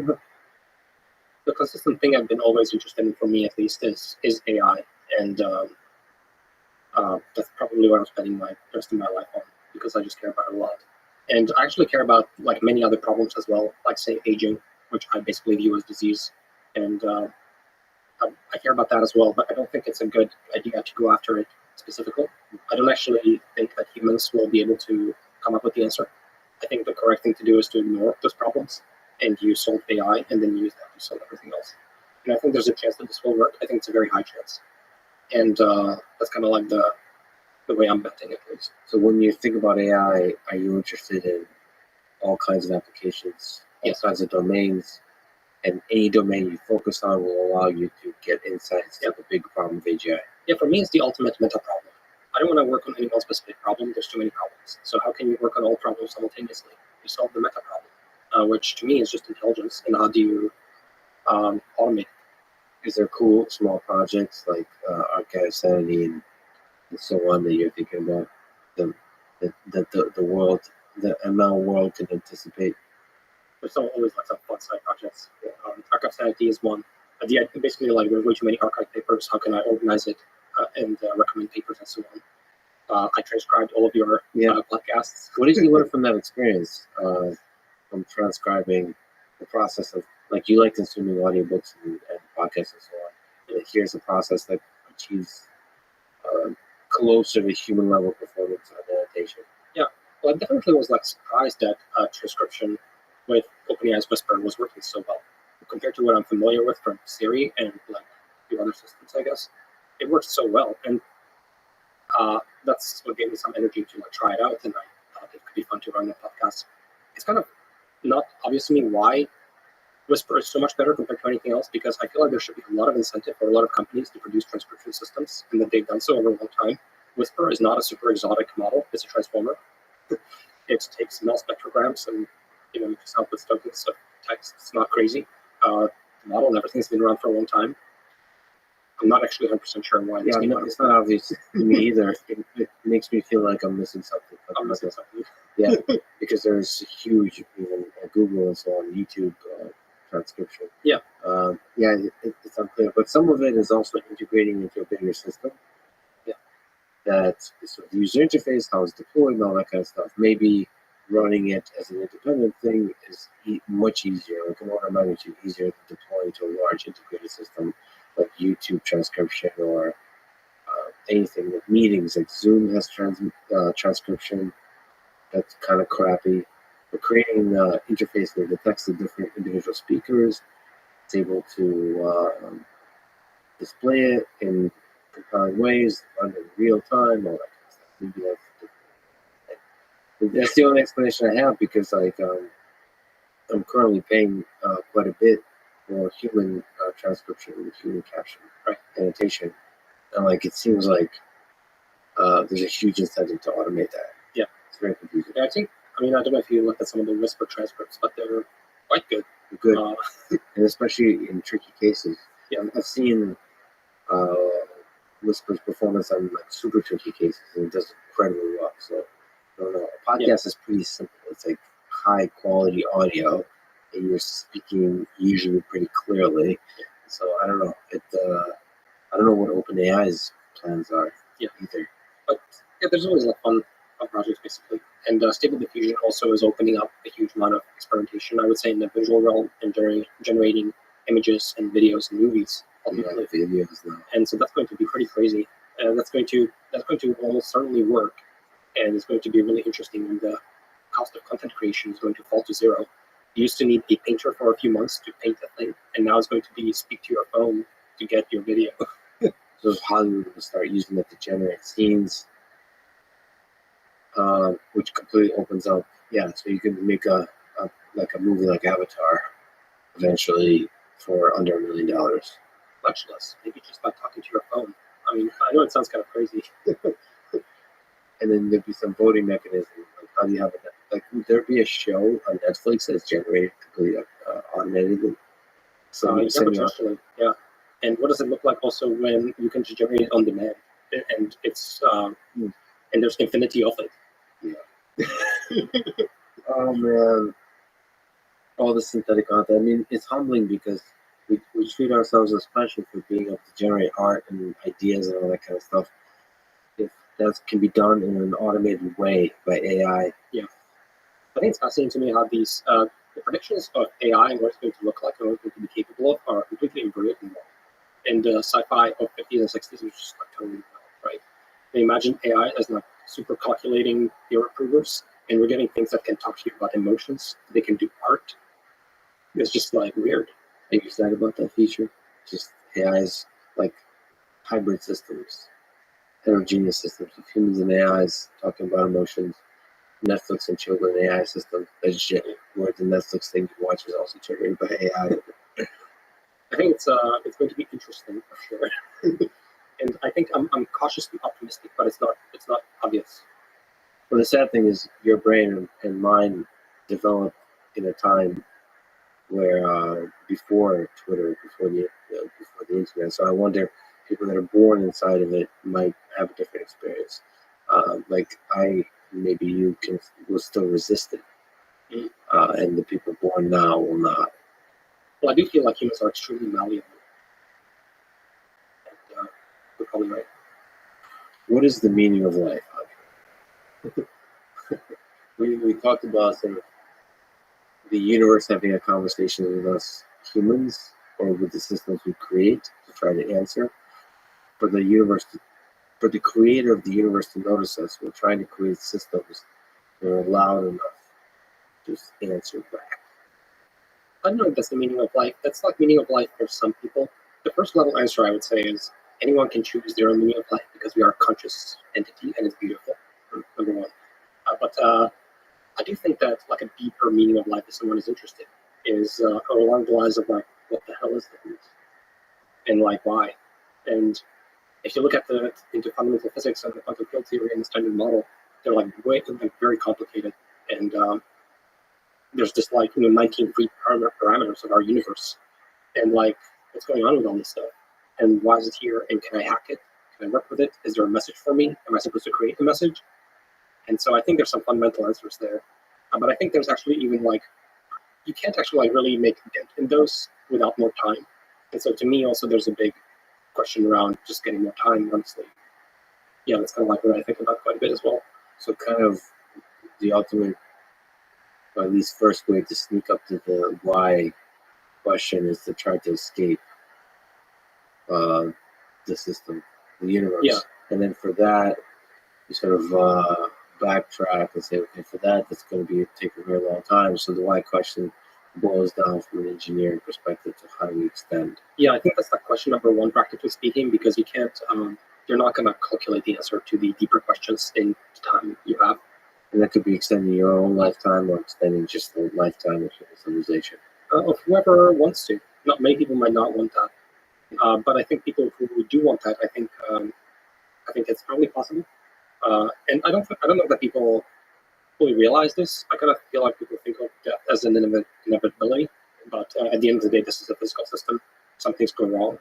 The consistent thing I've been always interested in, for me at least, is AI, and that's probably what I'm spending the rest of my life on, because I just care about it a lot. And I actually care about like many other problems as well, like say aging, which I basically view as disease, and I care about that as well. But I don't think it's a good idea to go after it specifically. I don't actually think that humans will be able to come up with the answer. I think the correct thing to do is to ignore those problems and use solve AI and then use that to solve everything else. And I think there's a chance that this will work. I think it's a very high chance. And that's kind of like the way I'm betting at least. So when you think about AI, are you interested in all kinds of applications, all kinds of domains, and any domain you focus on will allow you to get insights to the big problem of AGI? Yeah, for me, it's the ultimate meta problem. I don't want to work on any one specific problem. There's too many problems. So how can you work on all problems simultaneously? You solve the meta problem, which to me is just intelligence. And how do you automate? Is there cool small projects like Archive Sanity and so on that you're thinking about that the world, the ML world can anticipate? There's always like some fun side projects. Archive Sanity is one. Basically, like there's way too many archive papers. How can I organize it and recommend papers and so on. I transcribed all of your podcasts. What did you learn from that experience? From transcribing the process of, like, you like consuming audiobooks and podcasts and so on. And here's a process that achieves closer to human level performance on annotation. Yeah, well, I definitely was like surprised that transcription with OpenAI's Whisper was working so well compared to what I'm familiar with from Siri and like the other systems. I guess it works so well, and that's what gave me some energy to like try it out. And I thought it could be fun to run a podcast. It's kind of not obvious to me why Whisper is so much better compared to anything else, because I feel like there should be a lot of incentive for a lot of companies to produce transcription systems, and that they've done so over a long time. Whisper is not a super exotic model; it's a transformer. It takes mass spectrograms and mixes up with tokens of text. It's not crazy. The model and everything's been around for a long time. I'm not actually 100% sure why. Yeah, it's not obvious to me either. It makes me feel like I'm missing something. I'm missing something. Yeah, because there's huge, even at Google and so on, YouTube transcription. Yeah. It's unclear, but some of it is also integrating into a bigger system. Yeah. That so the user interface, how it's deployed, and all that kind of stuff. Maybe running it as an independent thing is much easier, like an order of magnitude easier than deploying to a large integrated system like YouTube transcription or anything with meetings. Like Zoom has transcription. That's kind of crappy. But creating an interface that detects the different individual speakers, it's able to display it in compelling ways, run in real time, all that kind of stuff. Maybe that's the only explanation I have, because like I'm currently paying quite a bit for human transcription, human caption, annotation, and like it seems like there's a huge incentive to automate that. Yeah, it's very confusing. Yeah, I don't know if you looked at some of the Whisper transcripts, but they're quite good. Good, and especially in tricky cases. Yeah, I've seen Whisper's performance on like super tricky cases, and it does incredibly well. So I don't know. A podcast is pretty simple. It's like high quality audio, and you're speaking usually pretty clearly. So I don't know. I don't know what OpenAI's plans are. Yeah, either. But yeah, there's always like fun projects basically, and Stable Diffusion also is opening up a huge amount of experimentation, I would say, in the visual realm and generating images and videos and movies. Videos now. And so that's going to be pretty crazy. That's going to almost certainly work, and it's going to be really interesting. And the cost of content creation is going to fall to zero. You used to need a painter for a few months to paint a thing, and now it's going to be speak to your phone to get your video. So if Hollywood will start using it to generate scenes, which completely opens up. Yeah, so you can make a movie like Avatar eventually for under $1 million. Much less. Maybe just by talking to your phone. I mean, I know it sounds kind of crazy. And then there'd be some voting mechanism. Like, how do you have it? Like, would there be a show on Netflix that's generated completely automated? So yeah. And what does it look like also when you can generate it on demand? And it's and there's infinity of it. Yeah. Oh man. All the synthetic content. I mean, it's humbling because we treat ourselves as special for being able to generate art and ideas and all that kind of stuff. If that can be done in an automated way by AI. Yeah. I think it's fascinating to me how these the predictions of AI and what it's going to look like and what it's going to be capable of are completely embryonic and wrong. And the sci-fi of 50s and 60s was just like totally wrong, right? They imagine AI as like super calculating error provers, and we're getting things that can talk to you about emotions. They can do art. It's just like weird. Are you excited about that feature? Just AI's like hybrid systems, heterogeneous systems of humans and AIs talking about emotions. Netflix and children AI system. That's shit. Where the Netflix thing you watch is also generated by AI. I think it's going to be interesting for sure. And I think I'm cautiously optimistic, but it's not obvious. Well, the sad thing is your brain and mine developed in a time where before Twitter, before the internet. So I wonder, people that are born inside of it might have a different experience. Like maybe you will still resist it, and the people born now will not. Well, I do feel like humans are extremely malleable. And you're probably right. What is the meaning of life? We talked about sort of the universe having a conversation with us humans or with the systems we create to try to answer. For the universe, for the creator of the universe to notice us, we're trying to create systems that are loud enough to just answer back. I don't know if that's the meaning of life. That's like meaning of life for some people. The first level answer I would say is anyone can choose their own meaning of life because we are a conscious entity and it's beautiful. Number one. But I do think that like a deeper meaning of life, if someone is interested, is along the lines of like, what the hell is the root, and like why? And if you look at into fundamental physics and the quantum field theory and the standard model, they're like very complicated. And there's just like 19 parameters of our universe, and like what's going on with all this stuff, and why is it here, and can I hack it? Can I work with it? Is there a message for me? Am I supposed to create the message? And so I think there's some fundamental answers there. But I think there's actually even like, you can't actually like really make a dent in those without more time. And so to me also there's a big question around just getting more time, honestly. Yeah, that's kind of like what I think about quite a bit as well. So kind of the ultimate, or at least first way to sneak up to the why question is to try to escape the system, the universe. Yeah. And then for that, you sort of backtrack and say, okay, for that, that's going to take a very long time. So the why question boils down from an engineering perspective to how do we extend. Yeah, I think that's like question number one, practically speaking, because you can't, you're not going to calculate the answer to the deeper questions in the time you have. And that could be extending your own lifetime or extending just the lifetime of human civilization. Of whoever wants to. Not many people might not want that, but I think people who do want that, I think it's probably possible. And I don't know that people fully realize this. I kind of feel like people think of death as an inevitability, but at the end of the day, this is a physical system. Some things go wrong.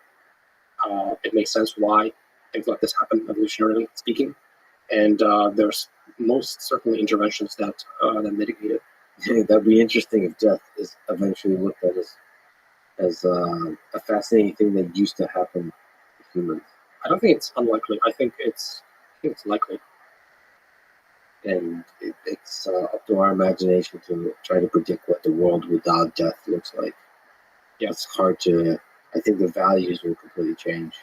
It makes sense why things like this happen, evolutionarily speaking. And there's most certainly interventions that mitigate it. That'd be interesting if death is eventually looked at as a fascinating thing that used to happen to humans. I don't think it's unlikely. I think it's likely. And it's up to our imagination to try to predict what the world without death looks like. Yeah, it's hard to. I think the values will completely change.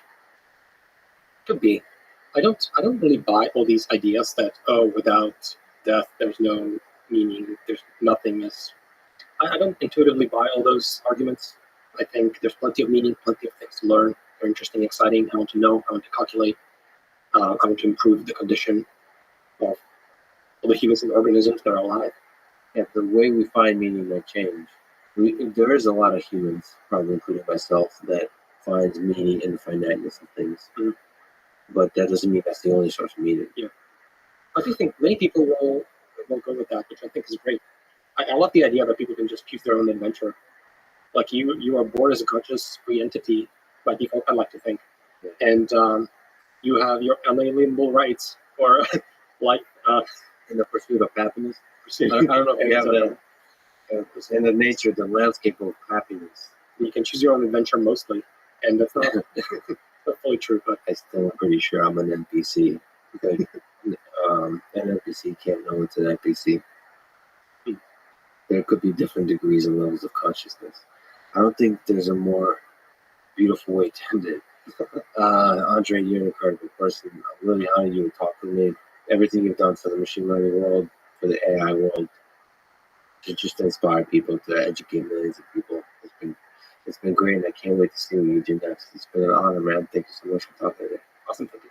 Could be. I don't really buy all these ideas that without death there's no meaning, there's nothingness. I don't intuitively buy all those arguments. I think there's plenty of meaning, plenty of things to learn. They're interesting, exciting. I want to know. I want to calculate. I want to improve the condition of all the humans and organisms that are alive. Yeah, the way we find meaning might change. There is a lot of humans, probably including myself, that finds meaning in the finiteness of things. Mm-hmm. But that doesn't mean that's the only source of meaning. Yeah, I do think many people will go with that, which I think is great. I love the idea that people can just choose their own adventure. Like you are born as a conscious free entity by default, I like to think, yeah. And you have your unalienable rights for life in the pursuit of happiness. I don't know if you have that. In the nature, the landscape of happiness. You can choose your own adventure mostly, and that's not, not fully true. But I still am pretty sure I'm an NPC. Because, an NPC can't know it's an NPC. There could be different degrees and levels of consciousness. I don't think there's a more beautiful way to end it. Andre, you're an incredible person. I really honor you to talk with me. Everything you've done for the machine learning world, for the AI world, to just inspire people, to educate millions of people. It's been great, and I can't wait to see what you do next. It's been an honor, man. Thank you so much for talking today. Awesome, thank you.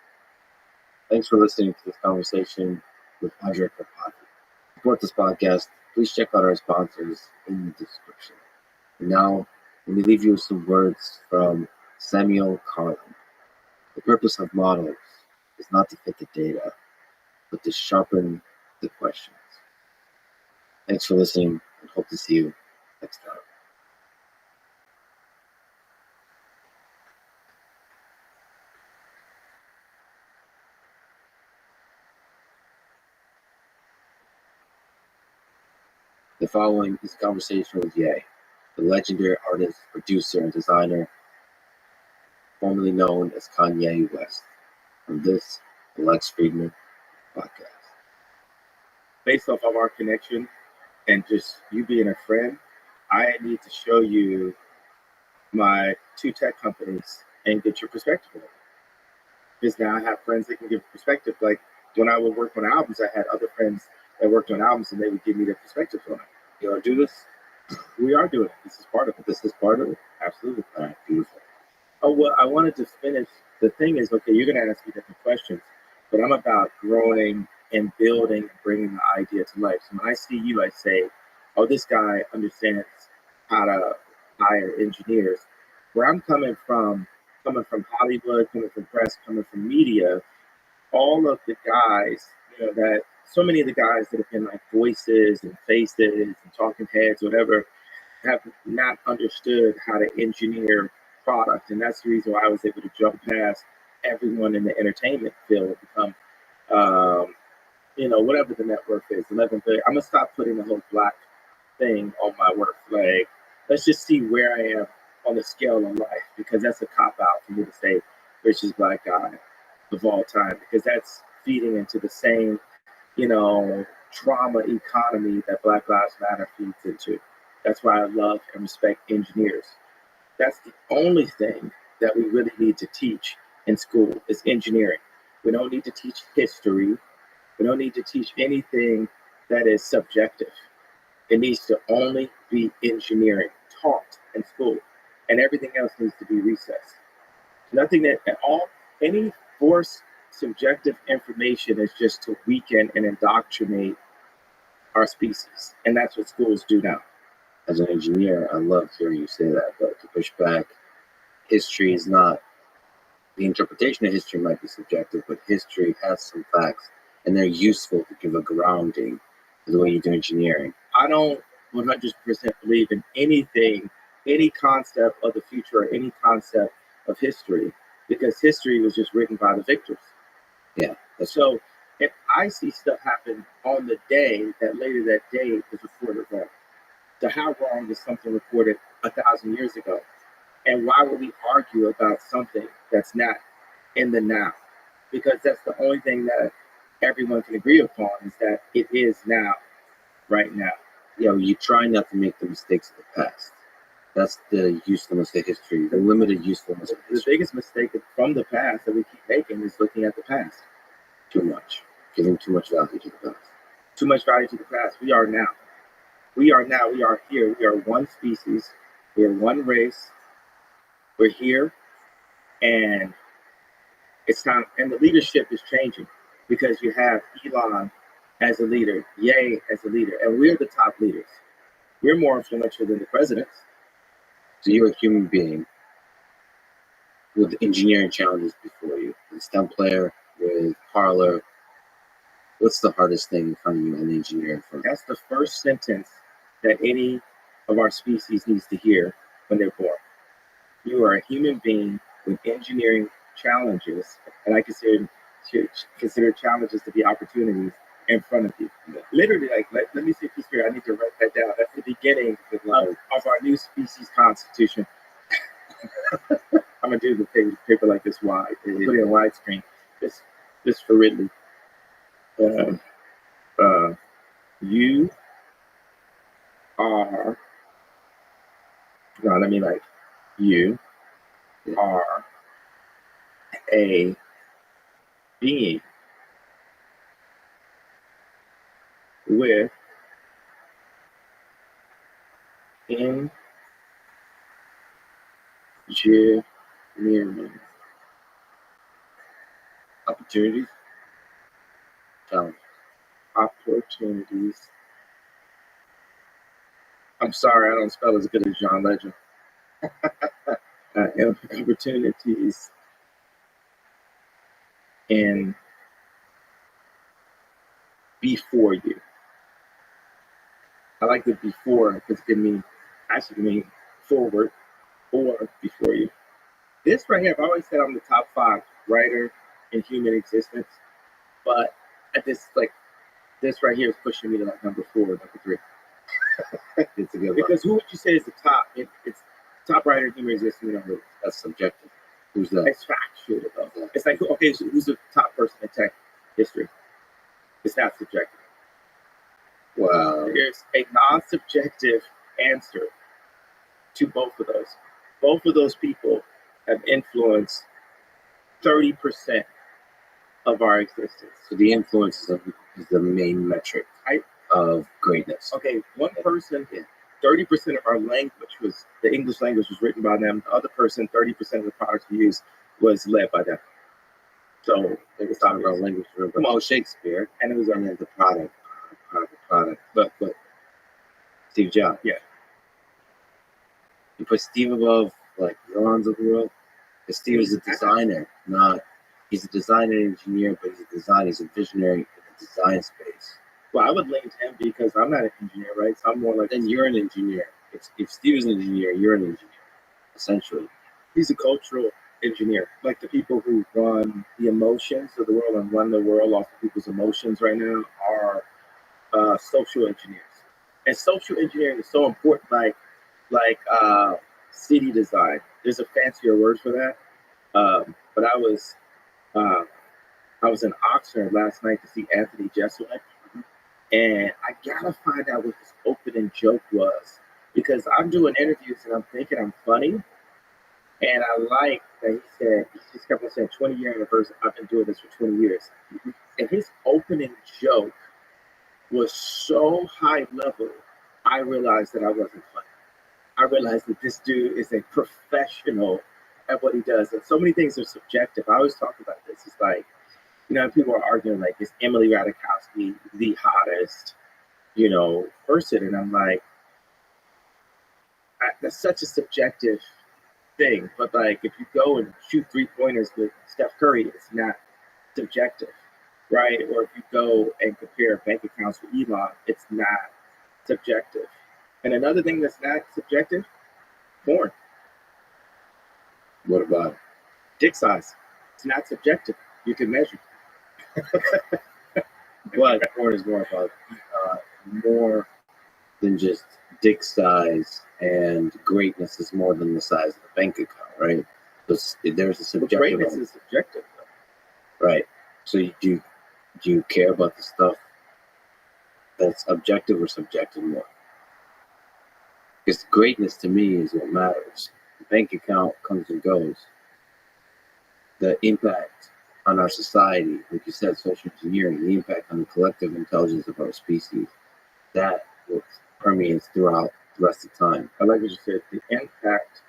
Thanks for listening to this conversation with Andre Karpati. To support this podcast, please check out our sponsors in the description. And now, let me leave you with some words from Samuel Carlin. The purpose of models is not to fit the data, but to sharpen the questions. Thanks for listening, and hope to see you next time. The following is a conversation with Ye, the legendary artist, producer, and designer formerly known as Kanye West. And this Lex Friedman podcast. Based off of our connection and just you being a friend, I need to show you my 2 tech companies and get your perspective on it. Because now I have friends that can give perspective. Like when I would work on albums, I had other friends that worked on albums and they would give me their perspectives on it. You want to do this? We are doing it. This is part of it. This is part of it? Absolutely. All right, beautiful. Oh, well, I wanted to finish. The thing is, okay, you're going to ask me different questions, but I'm about growing and building, bringing the idea to life. So when I see you, I say, oh, this guy understands how to hire engineers. Where I'm coming from Hollywood, coming from press, coming from media, all of the guys, that so many of the guys that have been like voices and faces and talking heads, whatever, have not understood how to engineer product. And that's the reason why I was able to jump past everyone in the entertainment field, become, whatever the net worth is, 11 billion. I'm going to stop putting the whole black thing on my work flag. Let's just see where I am on the scale of life, because that's a cop-out for me to say richest black guy of all time, because that's feeding into the same, trauma economy that Black Lives Matter feeds into. That's why I love and respect engineers. That's the only thing that we really need to teach in school is engineering. We don't need to teach history. We don't need to teach anything that is subjective. It needs to only be engineering taught in school, and everything else needs to be recessed. Nothing that at all, any forced subjective information is just to weaken and indoctrinate our species, and that's what schools do now. As an engineer, I love hearing you say that, but to push back, history is not, the interpretation of history might be subjective, but history has some facts, and they're useful to give a grounding to the way you do engineering. I don't 100% believe in anything, any concept of the future or any concept of history, because history was just written by the victors. Yeah. So if I see stuff happen on the day that later that day is reported wrong, so how wrong is something reported 1,000 years ago? And why would we argue about something that's not in the now? Because that's the only thing that everyone can agree upon, is that it is now, right now. You try not to make the mistakes of the past. That's the usefulness of history, the limited usefulness of The history. biggest mistake from the past that we keep making is looking at the past. Too much. Giving too much value to the past. Too much value to the past. We are now. We are now. We are here. We are one species. We are one race. We're here. And it's time. And the leadership is changing, because you have Elon as a leader, Ye as a leader, and we're the top leaders. We're more influential than the presidents. So you're a human being with engineering challenges before you. With STEM player, with parlor. What's the hardest thing in front of you in engineering? That's the first sentence that any of our species needs to hear when they're born. You are a human being with engineering challenges, and I consider challenges to be opportunities in front of you. Literally, let me see if he's here. I need to write that down. That's the beginning of our new species constitution. I'm gonna do the paper like this wide, put it in widescreen. This for Ridley. You are. No, let me you are a being with engineering Opportunities? opportunities. I'm sorry, I don't spell as good as John Legend. Opportunities in before you. I like the before because it can mean forward or before you. This right here, I've always said I'm the top 5 writer in human existence, but at this right here is pushing me to number 4, number 3. It's a good one. Because who would you say is the top? It's top writer in human existence. That's subjective. Who's that? It's factual though. It's like, okay, so who's the top person in tech history? It's not subjective. Wow. There's a non-subjective answer to both of those. Both of those people have influenced 30% of our existence. So the influence is the main metric of greatness. Okay, one person, 30% of our language was, the English language was written by them. The other person, 30% of the products we use was led by them. So They were talking about language. Come on. Shakespeare, and it was and then the product. But Steve Jobs. Yeah. You put Steve above like the Elons of the world. Because Steve is a designer, he's a designer and engineer, but he's a visionary in the design space. Well, I would lean to him because I'm not an engineer, right? So I'm more like, Then you're an engineer. If Steve is an engineer, you're an engineer, essentially. he's a cultural engineer. Like the people who run the emotions of the world and run the world off of people's emotions right now are social engineers. And social engineering is so important, like city design. There's a fancier word for that. But I was in Oxford last night to see Anthony Jeselnik, and I gotta find out what his opening joke was because I'm doing interviews and I'm thinking I'm funny, and I like that he just kept on saying 20-year anniversary. I've been doing this for 20 years, and his opening joke was so high level. I realized that I wasn't funny. I realized that this dude is a professional at what he does, and so many things are subjective. I always talk about this. It's like, people are arguing like, is Emily Ratajkowski the hottest, person? And I'm like, that's such a subjective thing. But like, if you go and shoot 3-pointers with Steph Curry, it's not subjective, right? Or if you go and compare bank accounts with Elon, it's not subjective. And another thing that's not subjective, porn. What about Dick size? It's not subjective. You can measure. But porn is more about more than just dick size, and greatness is more than the size of the bank account, right? There's a subjective. Greatness is subjective, though. Right. So do you care about the stuff that's objective or subjective more? Because greatness to me is what matters. The bank account comes and goes. The impact on our society, like you said, social engineering, the impact on the collective intelligence of our species, that permeates throughout the rest of time. I like what you said, the impact.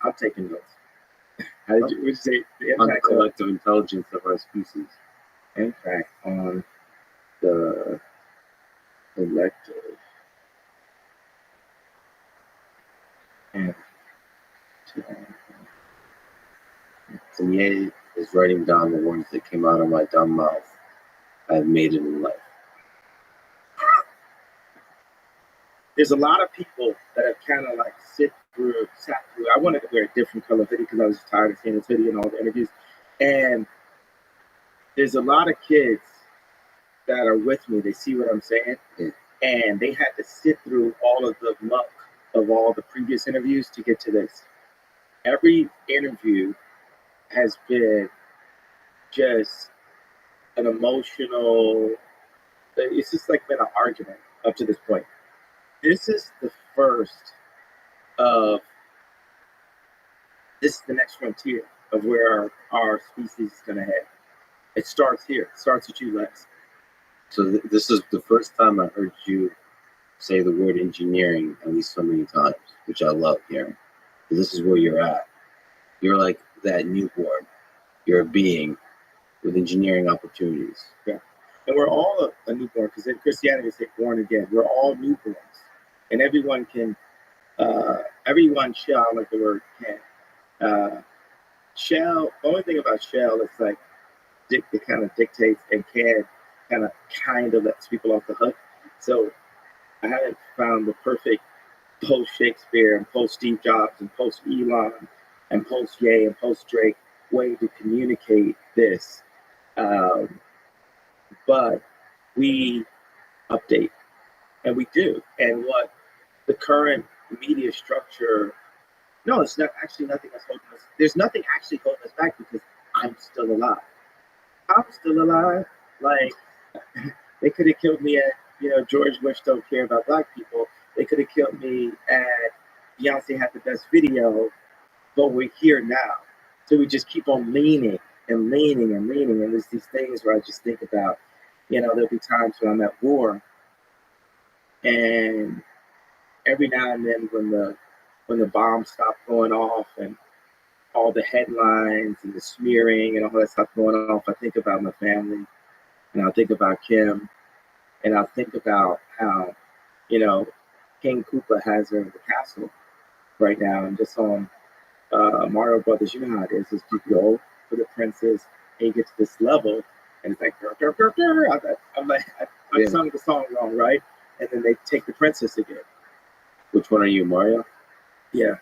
I'm taking notes. How did you say the On the impact collective intelligence of our species. impact on the collective and Kanye is writing down the words that came out of my dumb mouth. I've made it in life. there's a lot of people that have kind of like sat through. I wanted to wear a different color hoodie because I was tired of seeing this hoodie in all the interviews. And there's a lot of kids that are with me. They see what I'm saying. Yeah. And they had to sit through all of the muck of all the previous interviews to get to this. Every interview has been just an emotional, it's just like been an argument up to this point. This is the first of, this is the next frontier of where our species is going to head. It starts here. It starts with you, Lex. So this is the first time I heard you say the word engineering at least so many times, which I love hearing. This is where you're at. You're like that newborn. You're a being with engineering opportunities. Yeah. And we're all a newborn, because in Christianity they say born again. We're all newborns. And everyone shall, like the word can. Shall, the only thing about shall is like, it kind of dictates, and can kind of lets people off the hook. So I haven't found the perfect post Shakespeare and post Steve Jobs and post Elon and post Ye and post Drake way to communicate this. But we update, and we do. And what the current media structure No, it's not actually nothing that's holding us. There's nothing actually holding us back because I'm still alive. I'm still alive. Like they could have killed me at, George Bush don't care about black people. They could have killed me at Beyonce had the best video, but we're here now. So we just keep on leaning and leaning and leaning. And there's these things where I just think about, there'll be times when I'm at war, and every now and then when the bombs stop going off and all the headlines and the smearing and all that stuff going off, I think about my family, and I'll think about Kim, and I'll think about how, King Koopa has her in the castle right now, and just on Mario Brothers, you know how it is you go for the princess, and you get to this level, and it's like, "Grr, grr, grr, grr." I'm like, I sung the song wrong, right? And then they take the princess again. Which one are you, Mario? Yeah.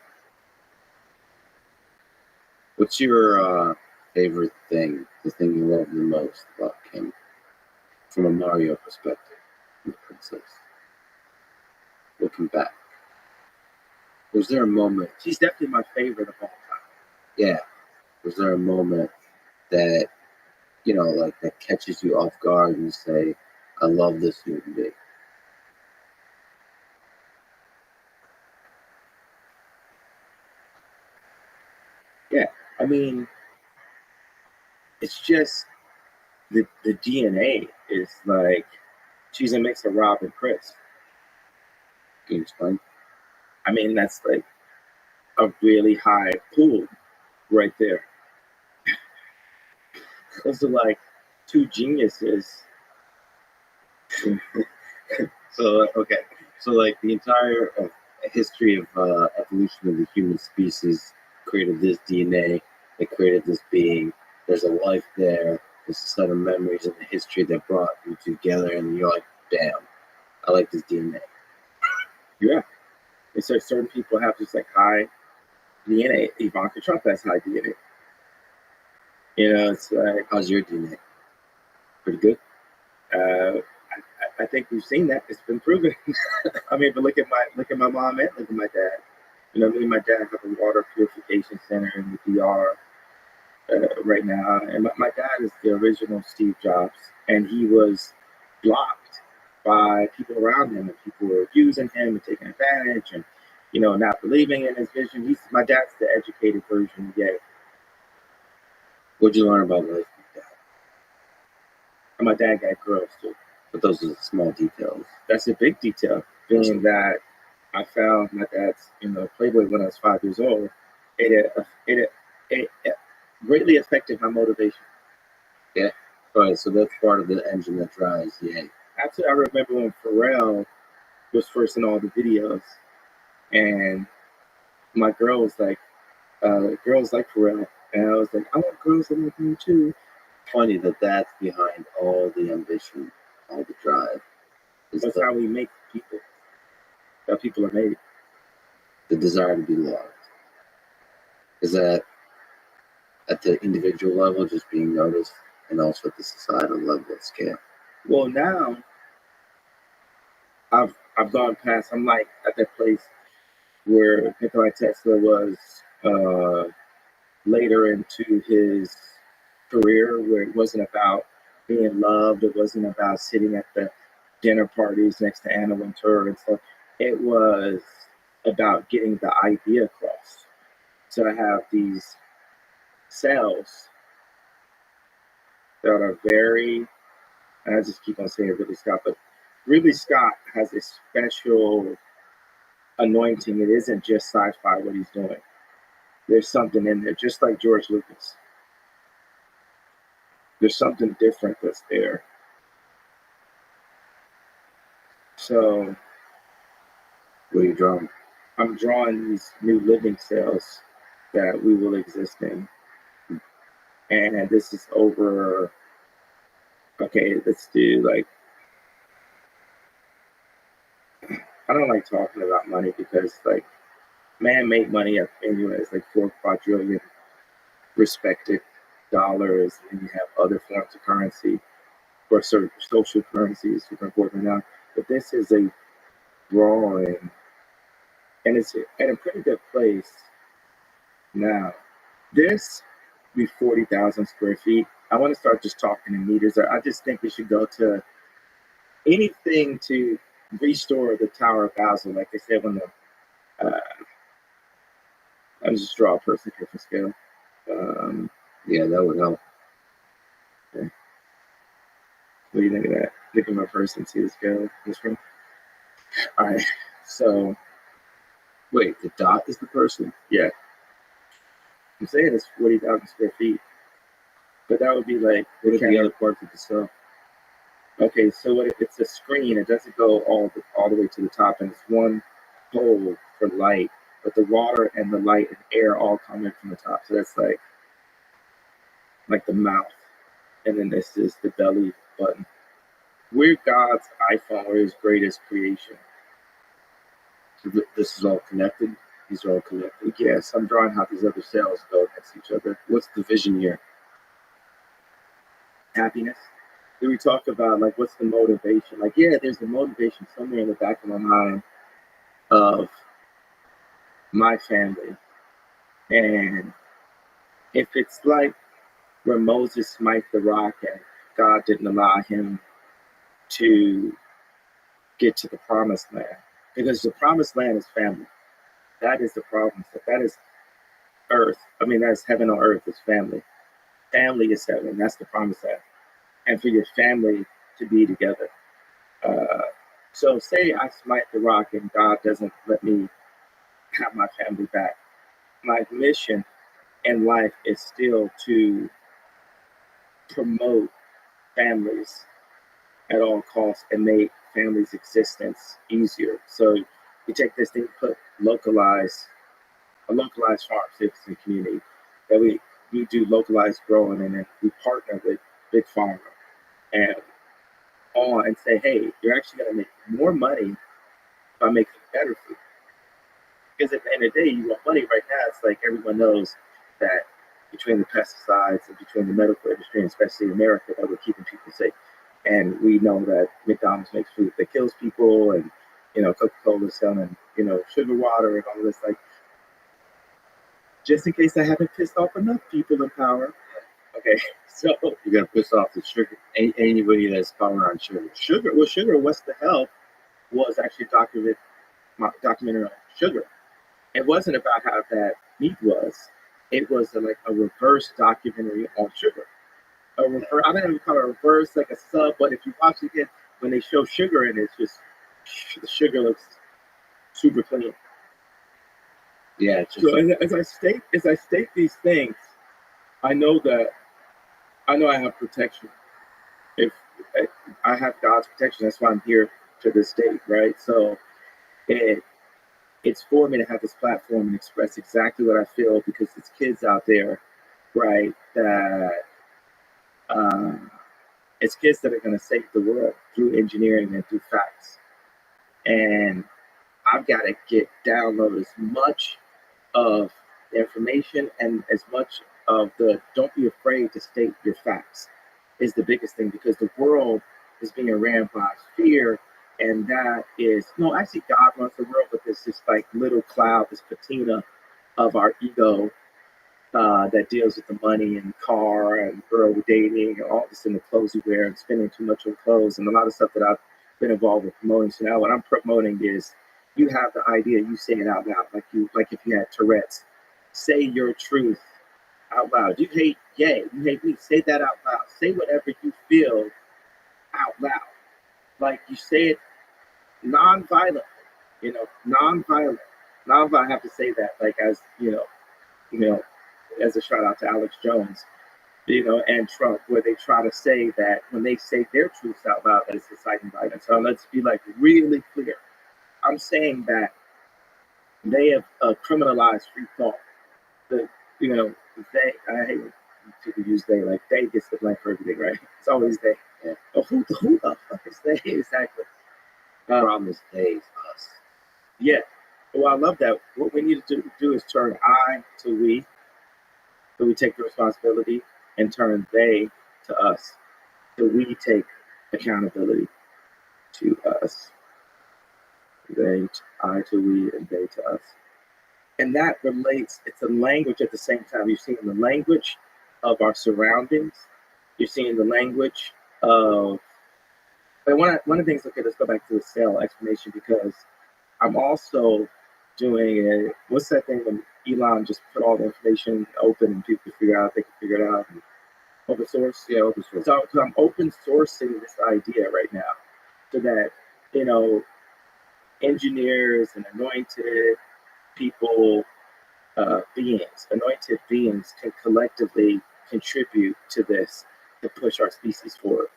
What's your favorite thing, the thing you love the most about Kim, from a Mario perspective, the princess? Looking back, was there a moment? She's definitely my favorite of all time. Yeah. Was there a moment that, like that catches you off guard and you say, I love this human being? Yeah. I mean, it's just the DNA is like, she's a mix of Rob and Chris. Can you explain? I mean, that's like a really high pool right there. Those are like two geniuses. So, okay. So, like, the entire history of evolution of the human species created this DNA that created this being. There's a life there. There's a set of memories in the history that brought you together, and you're like, damn, I like this DNA. Yeah. It's like certain people have just like high DNA. Ivanka Trump has high DNA. It's like, How's your DNA? Pretty good? I think we've seen that. It's been proven. I mean, but look at my mom and look at my dad. Me and my dad have a water purification center in the DR right now, and my dad is the original Steve Jobs, and he was blocked by people around him, and people were abusing him and taking advantage, and not believing in his vision. My dad's the educated version of Ye. What'd you learn about life with that? And my dad got girls too. But those are the small details. That's a big detail, being that I found my dad's Playboy when I was 5 years old. It greatly affected my motivation. Yeah. All right. So that's part of the engine that drives Ye. Actually, I remember when Pharrell was first in all the videos, and my girl was like, girls like Pharrell, and I was like, I want girls that like me too. Funny that's behind all the ambition, all the drive. That's how we make people. How people are made. The desire to be loved. Is that at the individual level, just being noticed, and also at the societal level and scale? Well, now I've gone past. I'm like at that place where Nikolai Tesla was later into his career, where it wasn't about being loved. It wasn't about sitting at the dinner parties next to Anna Wintour and stuff. It was about getting the idea across. So I have these cells that are very, and I just keep on saying Ridley Scott, but Ridley Scott has a special anointing. It isn't just sci-fi what he's doing. There's something in there, just like George Lucas. There's something different that's there. So what are you drawing? I'm drawing these new living cells that we will exist in. And this is over, okay, let's do like, I don't like talking about money because like man-made money anyway is like 4 quadrillion respected dollars, and you have other forms of currency or certain social currencies you can work now. But this is a drawing, and it's in a pretty good place Now, this be 40,000 square feet. I want to start just talking in meters. I just think we should go to anything to restore the Tower of Basel. Like I said, when I just draw a person here for scale. Yeah, that would help. Okay. What do you think of that? Look at my person, see the scale. This one. All right. So, Wait, the dot is the person? yeah, I'm saying it's 40,000 square feet, but that would be like What are the other parts of the cell? Okay, so what if it's a screen? It doesn't go all the way to the top, and it's one hole for light, but the water and the light and air all come in from the top. So that's like the mouth, and then this is the belly button. We're God's iPhone, or His greatest creation. So this is all connected? These are all connected? Yes, I'm drawing how these other cells go next to each other. What's the vision here? Happiness. Then we talk about like what's the motivation? Like, yeah, there's a motivation somewhere in the back of my mind of my family. And if it's like where Moses smite the rock and God didn't allow him to get to the promised land, because the promised land is family. That is the promise. That is earth. I mean, that's heaven on earth is family. Family is heaven. That's the promised land. And for your family to be together. So say I smite the rock and God doesn't let me have my family back. My mission in life is still to promote families at all costs and make families' existence easier. So you take this thing, put a localized farm citizen community that we do localized growing, and then we partner with big pharma and and say, hey, you're actually going to make more money by making better food. Because at the end of the day, you want money right now. It's like everyone knows that between the pesticides and between the medical industry, and especially in America, that we're keeping people safe. And we know that McDonald's makes food that kills people, and Coca-Cola is selling sugar water and all this. Like, just in case I haven't pissed off enough people in power. Okay, so You got to piss off the sugar. Anybody that's power on sugar. Sugar. What's the Health was actually documentary on sugar. It wasn't about how bad meat was. It was like a reverse documentary on sugar. I don't even call it a reverse, like a sub, but if you watch it again, when they show sugar in it, it's just the sugar looks super clean. Yeah. So as I state these things, I know I have protection. If I have God's protection, that's why I'm here to this day, right? So it's for me to have this platform and express exactly what I feel, because it's kids out there, right, that it's kids that are going to save the world through engineering and through facts. And I've got to download as much of the information and as much of the don't be afraid to state your facts is the biggest thing, because the world is being ran by fear. And that is, no, actually God runs the world, but there's this like little cloud, this patina of our ego that deals with the money and car and girl dating and all this in the clothes you wear and spending too much on clothes and a lot of stuff that I've been involved with promoting. So now what I'm promoting is you have the idea, you say it out loud, like if you had Tourette's. Say your truth out loud. You hate gay, you hate me, say that out loud. Say whatever you feel out loud. Like you say it non-violent, non-violent. I have to say that, like, as as a shout out to Alex Jones, and Trump, where they try to say that when they say their truths out loud, that it's inciting violence. So let's be like really clear. I'm saying that they have criminalized free thought. I hate when people use they, like they gets the blame for everything, right? It's always they. Yeah. But who the fuck is they exactly? The problem is they, is us. Yeah. Well, I love that. What we need to do is turn I to we. So we take the responsibility, and turn they to us. So we take accountability to us. I to we, and they to us. And that relates, it's a language at the same time. You're seeing the language of our surroundings. You're seeing the language of, but one of the things, okay, let's go back to the cell explanation, because I'm also doing what's that thing when Elon just put all the information open and people can figure out, they can figure it out. Open source? Yeah, open source. So I'm open sourcing this idea right now so that, engineers and anointed people, anointed beings can collectively contribute to this to push our species forward.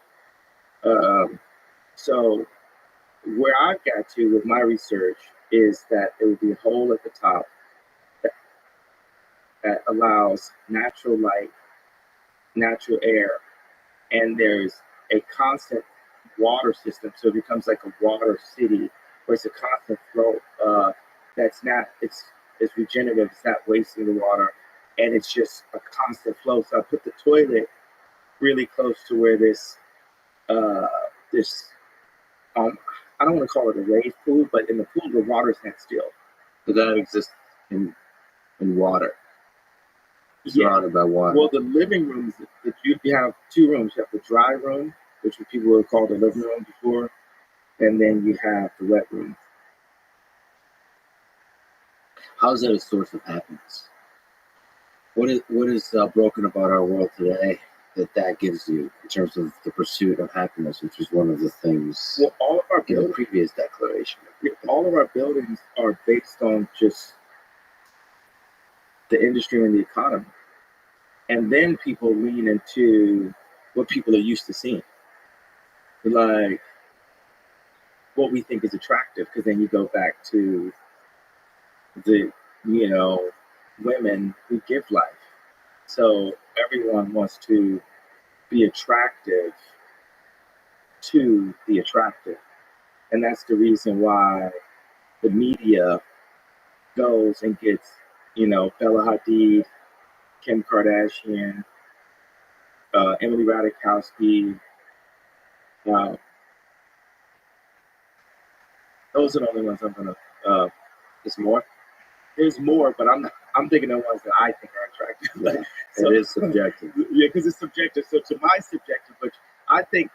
So where I've got to with my research is that there will be a hole at the top that allows natural light, natural air, and there's a constant water system. So it becomes like a water city where it's a constant flow. That's not, it's regenerative, it's not wasting the water, and it's just a constant flow. So I put the toilet really close to where this I don't want to call it a wave pool, but in the pool the water's not still. So that exists in water. Yeah. Surrounded by water. Well, the living rooms, you have two rooms. You have the dry room, which people would call the living room before, and then you have the wet room. How is that a source of happiness? What is broken about our world today that gives you in terms of the pursuit of happiness, which is one of the things all of our in the previous declaration? All of our buildings are based on just the industry and the economy. And then people lean into what people are used to seeing. Like what we think is attractive, because then you go back to the, women who give life. So everyone wants to be attractive to the attractive. And that's the reason why the media goes and gets, Bella Hadid, Kim Kardashian, Emily Ratajkowski. Those are the only ones I'm gonna. There's more. There's more, but I'm thinking the ones that I think are attractive. So it is subjective. Yeah, because it's subjective. So to my subjective, but I think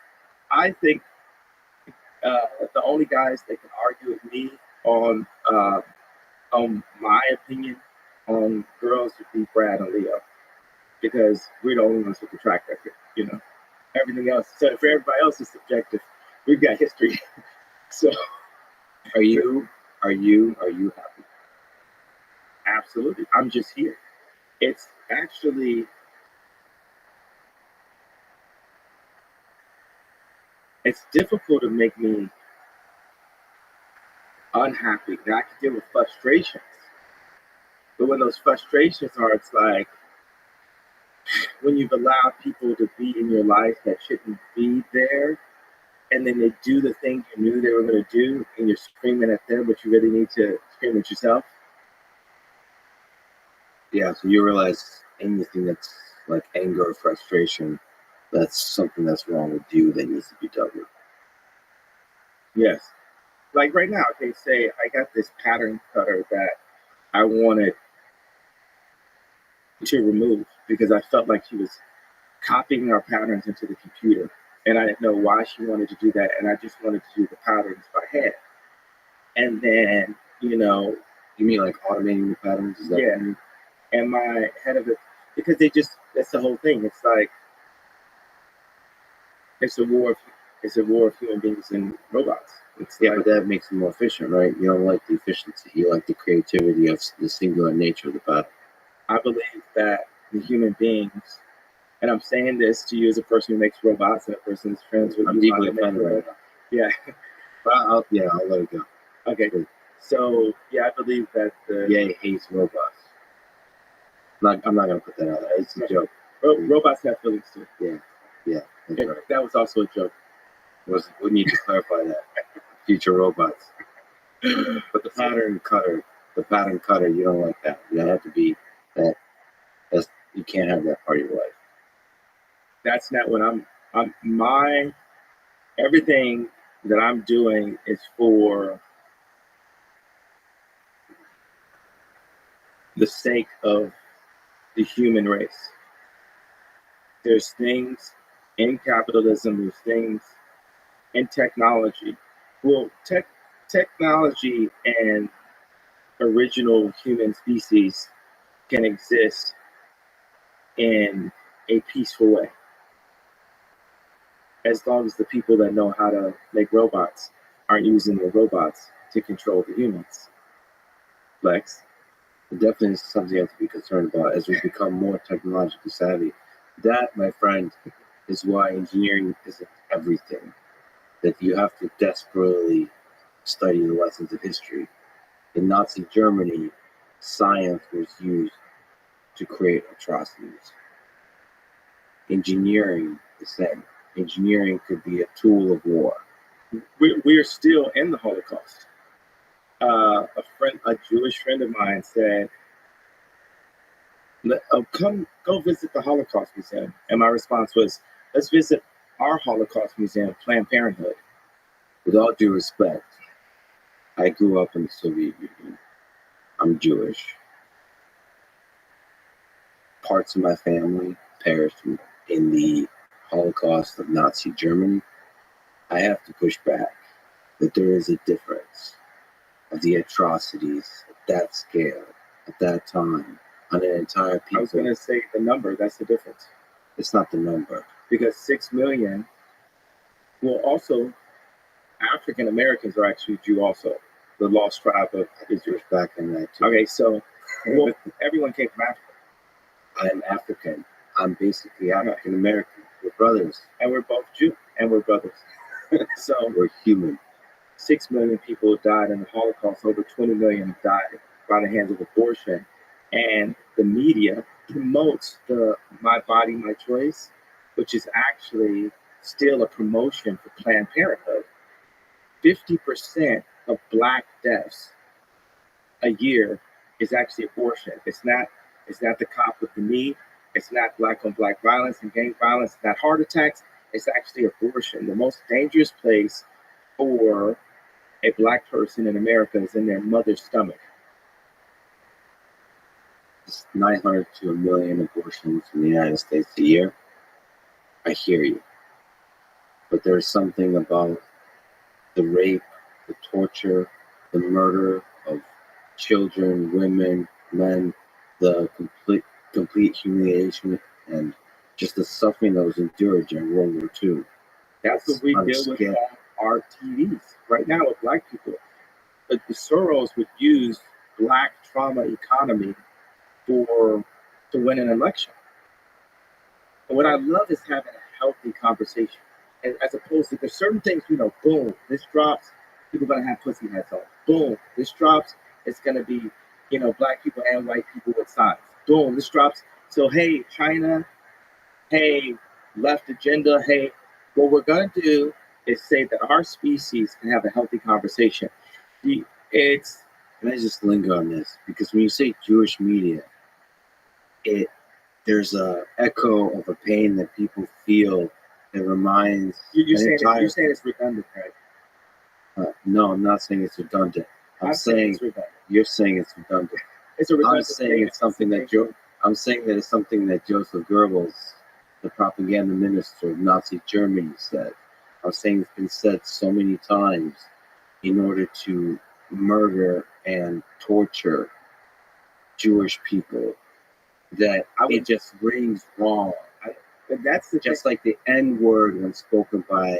the only guys that can argue with me on my opinion on girls would be Brad and Leo, because we're the only ones with the track record. Everything else. So for everybody else is subjective. We've got history. So, are you happy? Absolutely. I'm just here. It's actually, it's difficult to make me unhappy. Now I can deal with frustrations, but when those frustrations are, it's like when you've allowed people to be in your life that shouldn't be there, and then they do the thing you knew they were going to do, and you're screaming at them, but you really need to scream at yourself. Yeah, so you realize anything that's like anger or frustration, that's something that's wrong with you that needs to be dealt with. Yes. Like right now, they say I got this pattern cutter that I wanted to remove because I felt like she was copying our patterns into the computer. And I didn't know why she wanted to do that. And I just wanted to do the patterns by hand. And then, You mean like automating the patterns? Is that yeah. And my head of it, because that's the whole thing. It's like, it's a war of human beings and robots. But that makes it more efficient, right? You don't like the efficiency. You like the creativity of the singular nature of the pattern. I believe that the human beings, and I'm saying this to you as a person who makes robots and a person who's friends with I'm deeply offended right now. Yeah. But I'll let it go. Okay. So I believe that Yay hates robots. I'm not gonna put that out there. It's a joke. Robots have feelings too. Yeah. That's right. That was also a joke. We need to clarify that. Future robots. But the pattern cutter, you don't like that. You have to be that. You can't have that part of your life. That's not what everything that I'm doing is for the sake of the human race. There's things in capitalism, there's things in technology. Well, technology and original human species can exist in a peaceful way, as long as the people that know how to make robots aren't using the robots to control the humans. Lex? It definitely is something you have to be concerned about as we become more technologically savvy. That, my friend, is why engineering isn't everything. That you have to desperately study the lessons of history. In Nazi Germany, science was used to create atrocities. Engineering, the same. Engineering could be a tool of war. We're still in the Holocaust. A Jewish friend of mine said, come go visit the Holocaust Museum. And my response was, let's visit our Holocaust Museum, Planned Parenthood. With all due respect, I grew up in the Soviet Union. I'm Jewish. Parts of my family perished in the Holocaust of Nazi Germany. I have to push back that there is a difference of the atrocities at that scale, at that time, on an entire people. I was going to say the number, that's the difference. It's not the number. Because 6 million, well, also, African Americans are actually Jew also, the lost tribe of Israel. Back in that too. Okay, so well, everyone came from Africa. I'm African. I'm basically African American. We're brothers. And we're both Jew, and we're brothers. So we're human. 6 million people died in the Holocaust. Over 20 million died by the hands of abortion. And the media promotes the My Body, My Choice, which is actually still a promotion for Planned Parenthood. 50% of Black deaths a year is actually abortion. It's not the cop with the knee. It's not Black on Black violence and gang violence. It's not heart attacks. It's actually abortion. The most dangerous place for a Black person in America is in their mother's stomach. It's 900 to 1 million abortions in the United States a year. I hear you. But there's something about the rape, the torture, the murder of children, women, men, the complete humiliation, and just the suffering that was endured during World War II. That's what we deal with on our TVs right now with Black people. The Soros would use Black trauma economy to win an election. And what I love is having a healthy conversation, as opposed to there's certain things, boom, this drops, people are gonna have pussy hats on. Boom, this drops, it's gonna be, Black people and white people with signs. Boom, this drops. So hey, China, hey, left agenda, hey, what we're gonna do is say that our species can have a healthy conversation. Can I just linger on this? Because when you say Jewish media, there's a echo of a pain that people feel. It reminds you're saying it's redundant, right? No, I'm not saying it's redundant. I'm saying it's redundant. You're saying it's redundant. It's a redundant. I'm saying that it's something that Joseph Goebbels, the propaganda minister of Nazi Germany, said. I'm saying it's been said so many times in order to murder and torture Jewish people that it just rings wrong. That's just like the N-word when spoken by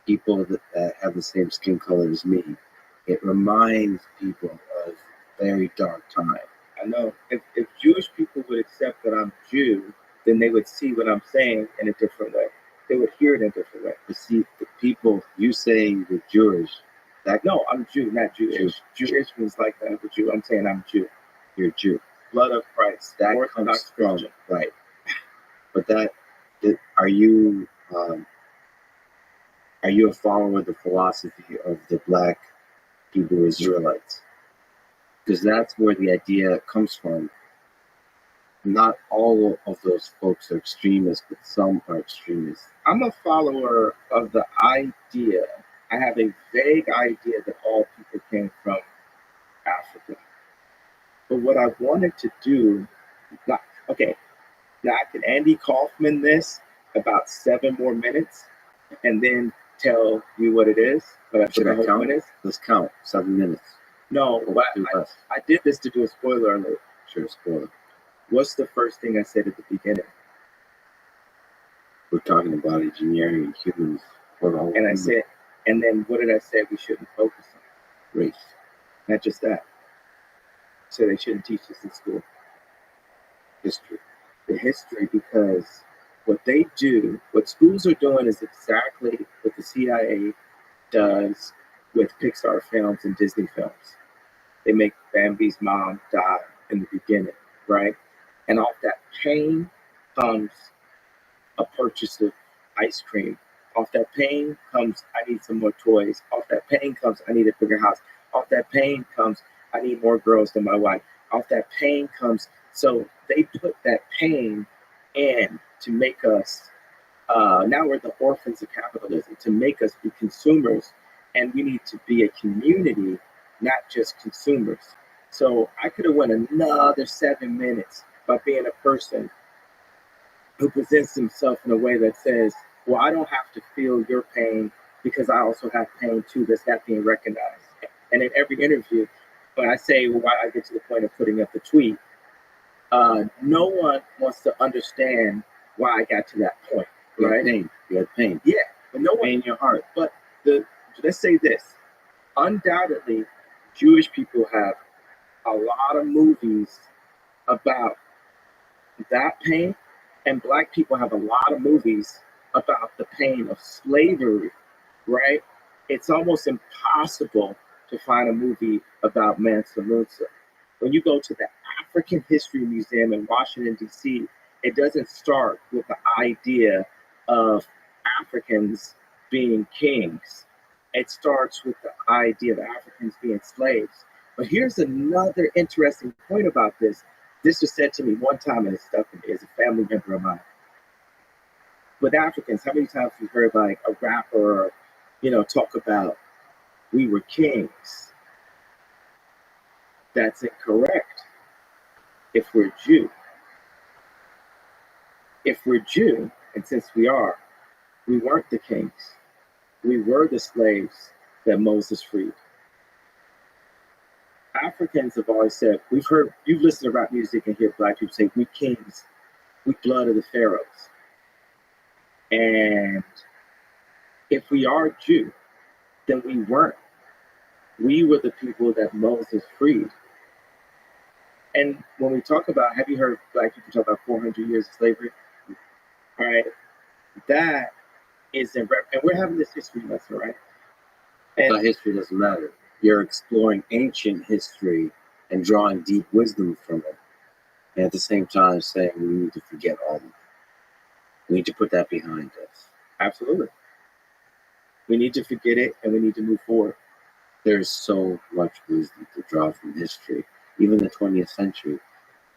people that have the same skin color as me. It reminds people of a very dark time. I know. If Jewish people would accept that I'm Jew, then they would see what I'm saying in a different way. They would hear it in a different way. But see, the people, you saying you're Jewish. No, I'm Jew, not Jewish. Jewish means like that of a Jew. I'm saying I'm Jew. You're Jew. Blood of Christ. That comes from, right. But are you a follower of the philosophy of the Black Hebrew Israelites? Because that's where the idea comes from. Not all of those folks are extremists, but some are extremists. I'm a follower of the idea. I have a vague idea that all people came from Africa. But what I wanted to do, not, okay, now I can Andy Kaufman this about 7 more minutes and then tell you what it is. But I put Should the I whole count? point is, Let's count. 7 minutes. no, Or but do less. I did this to do a spoiler alert. Sure, spoiler. What's the first thing I said at the beginning? We're talking about engineering and humans. And I said, and then what did I say we shouldn't focus on? race. Not just that. So they shouldn't teach this in school. History. The history, because what they do, what schools are doing is exactly what the CIA does with Pixar films and Disney films. They make Bambi's mom die in the beginning, right? And off that pain comes a purchase of ice cream. Off that pain comes, I need some more toys. Off that pain comes, I need a bigger house. Off that pain comes, I need more girls than my wife. Off that pain comes, so they put that pain in to make us, now we're the orphans of capitalism, to make us be consumers. And we need to be a community, not just consumers. So I could have went another 7 minutes by being a person who presents himself in a way that says, well, I don't have to feel your pain because I also have pain too that's not being recognized. And in every interview, when I say, well, why I get to the point of putting up the tweet, no one wants to understand why I got to that point, You right? had pain. You had pain. Yeah, but no one, Pain in your heart. but let's say this, undoubtedly, Jewish people have a lot of movies about that pain, and Black people have a lot of movies about the pain of slavery, right? It's almost impossible to find a movie about Mansa Musa. When you go to the African History Museum in Washington, D.C., it doesn't start with the idea of Africans being kings. It starts with the idea of Africans being slaves. But here's another interesting point about this. This was said to me one time, and it stuck with me as a family member of mine. With Africans, how many times have you heard like a rapper, talk about we were kings? That's incorrect. If we're Jew, and since we weren't the kings. We were the slaves that Moses freed. Africans have always said, you've listened to rap music and hear Black people say, we kings, we blood of the pharaohs. And if we are Jew, then we weren't. We were the people that Moses freed. And when we talk about, have you heard Black people talk about 400 years of slavery? All right, that is and we're having this history lesson, right? And But history doesn't matter. You're exploring ancient history and drawing deep wisdom from it. And at the same time saying we need to forget all of it. We need to put that behind us. absolutely, we need to forget it and we need to move forward. There's so much wisdom to draw from history, even the 20th century.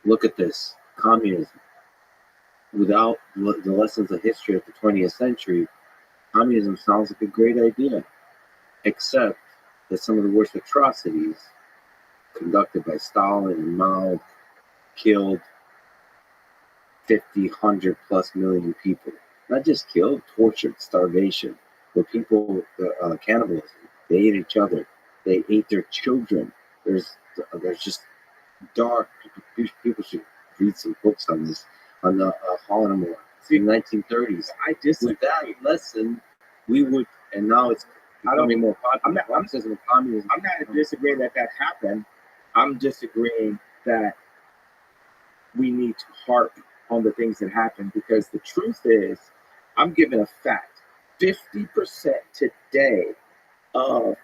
Look at this, communism. Without the lessons of history of the 20th century, communism sounds like a great idea, except that some of the worst atrocities conducted by Stalin and Mao killed 50, 100 plus million people. Not just killed, tortured, starvation. Where people, cannibalism, they ate each other. They ate their children. There's just dark, people should read some books on this, on the Holodomor. See, 1930s. I disagree. With that lesson, we would, and now it's becoming more popular. I'm not disagreeing that happened. I'm disagreeing that we need to harp on the things that happened, because the truth is, I'm giving a fact. 50% today of,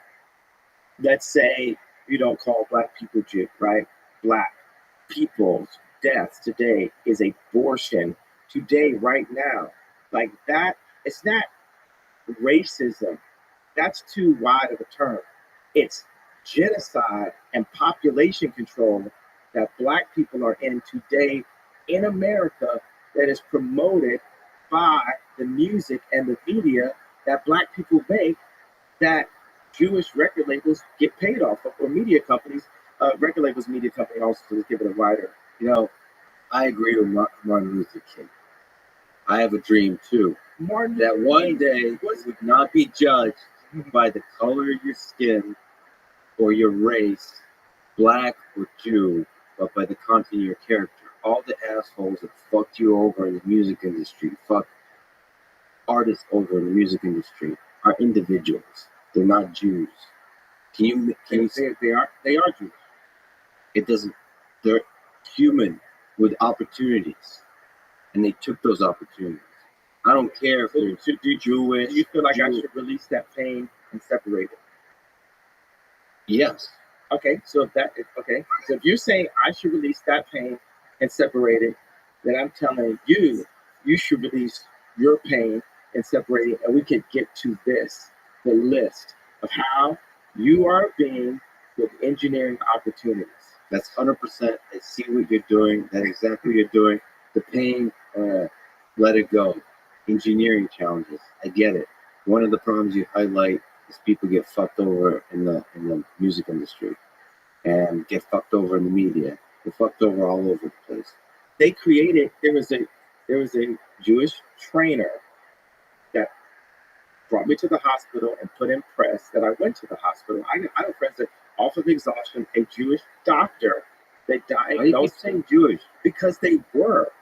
let's say, you don't call Black people Jew, right? Black people's deaths today is abortion today, right now. Like that, it's not racism. That's too wide of a term. It's genocide and population control that Black people are in today in America, that is promoted by the music and the media that Black people make, that Jewish record labels get paid off of, or media companies, record labels, media company also to give it a wider. You know, I agree with Martin Luther King. I have a dream too. Martin That one day would not be judged by the color of your skin or your race, black or Jew, but by the content of your character. All the assholes that fucked you over in the music industry, fucked artists over in the music industry, are individuals. They're not Jews. Can you say they are Jews. it doesn't? They're human with opportunities, and they took those opportunities. I don't care if they're Jewish. Do you feel like I Jew- should release that pain and separate it? Yes. Okay, so if you're saying I should release that pain and separate it, then I'm telling you, you should release your pain and separate it, and we can get to this, the list of how you are being with engineering opportunities. That's 100%. I see what you're doing. That's exactly what you're doing. The pain, let it go. Engineering challenges. I get it. One of the problems you highlight is people get fucked over in the music industry and get fucked over in the media. Get fucked over all over the place. They created. There was a Jewish trainer that brought me to the hospital and put in press that I went to the hospital. I have friends that off of exhaustion, a Jewish doctor that diagnosed saying Jewish because they were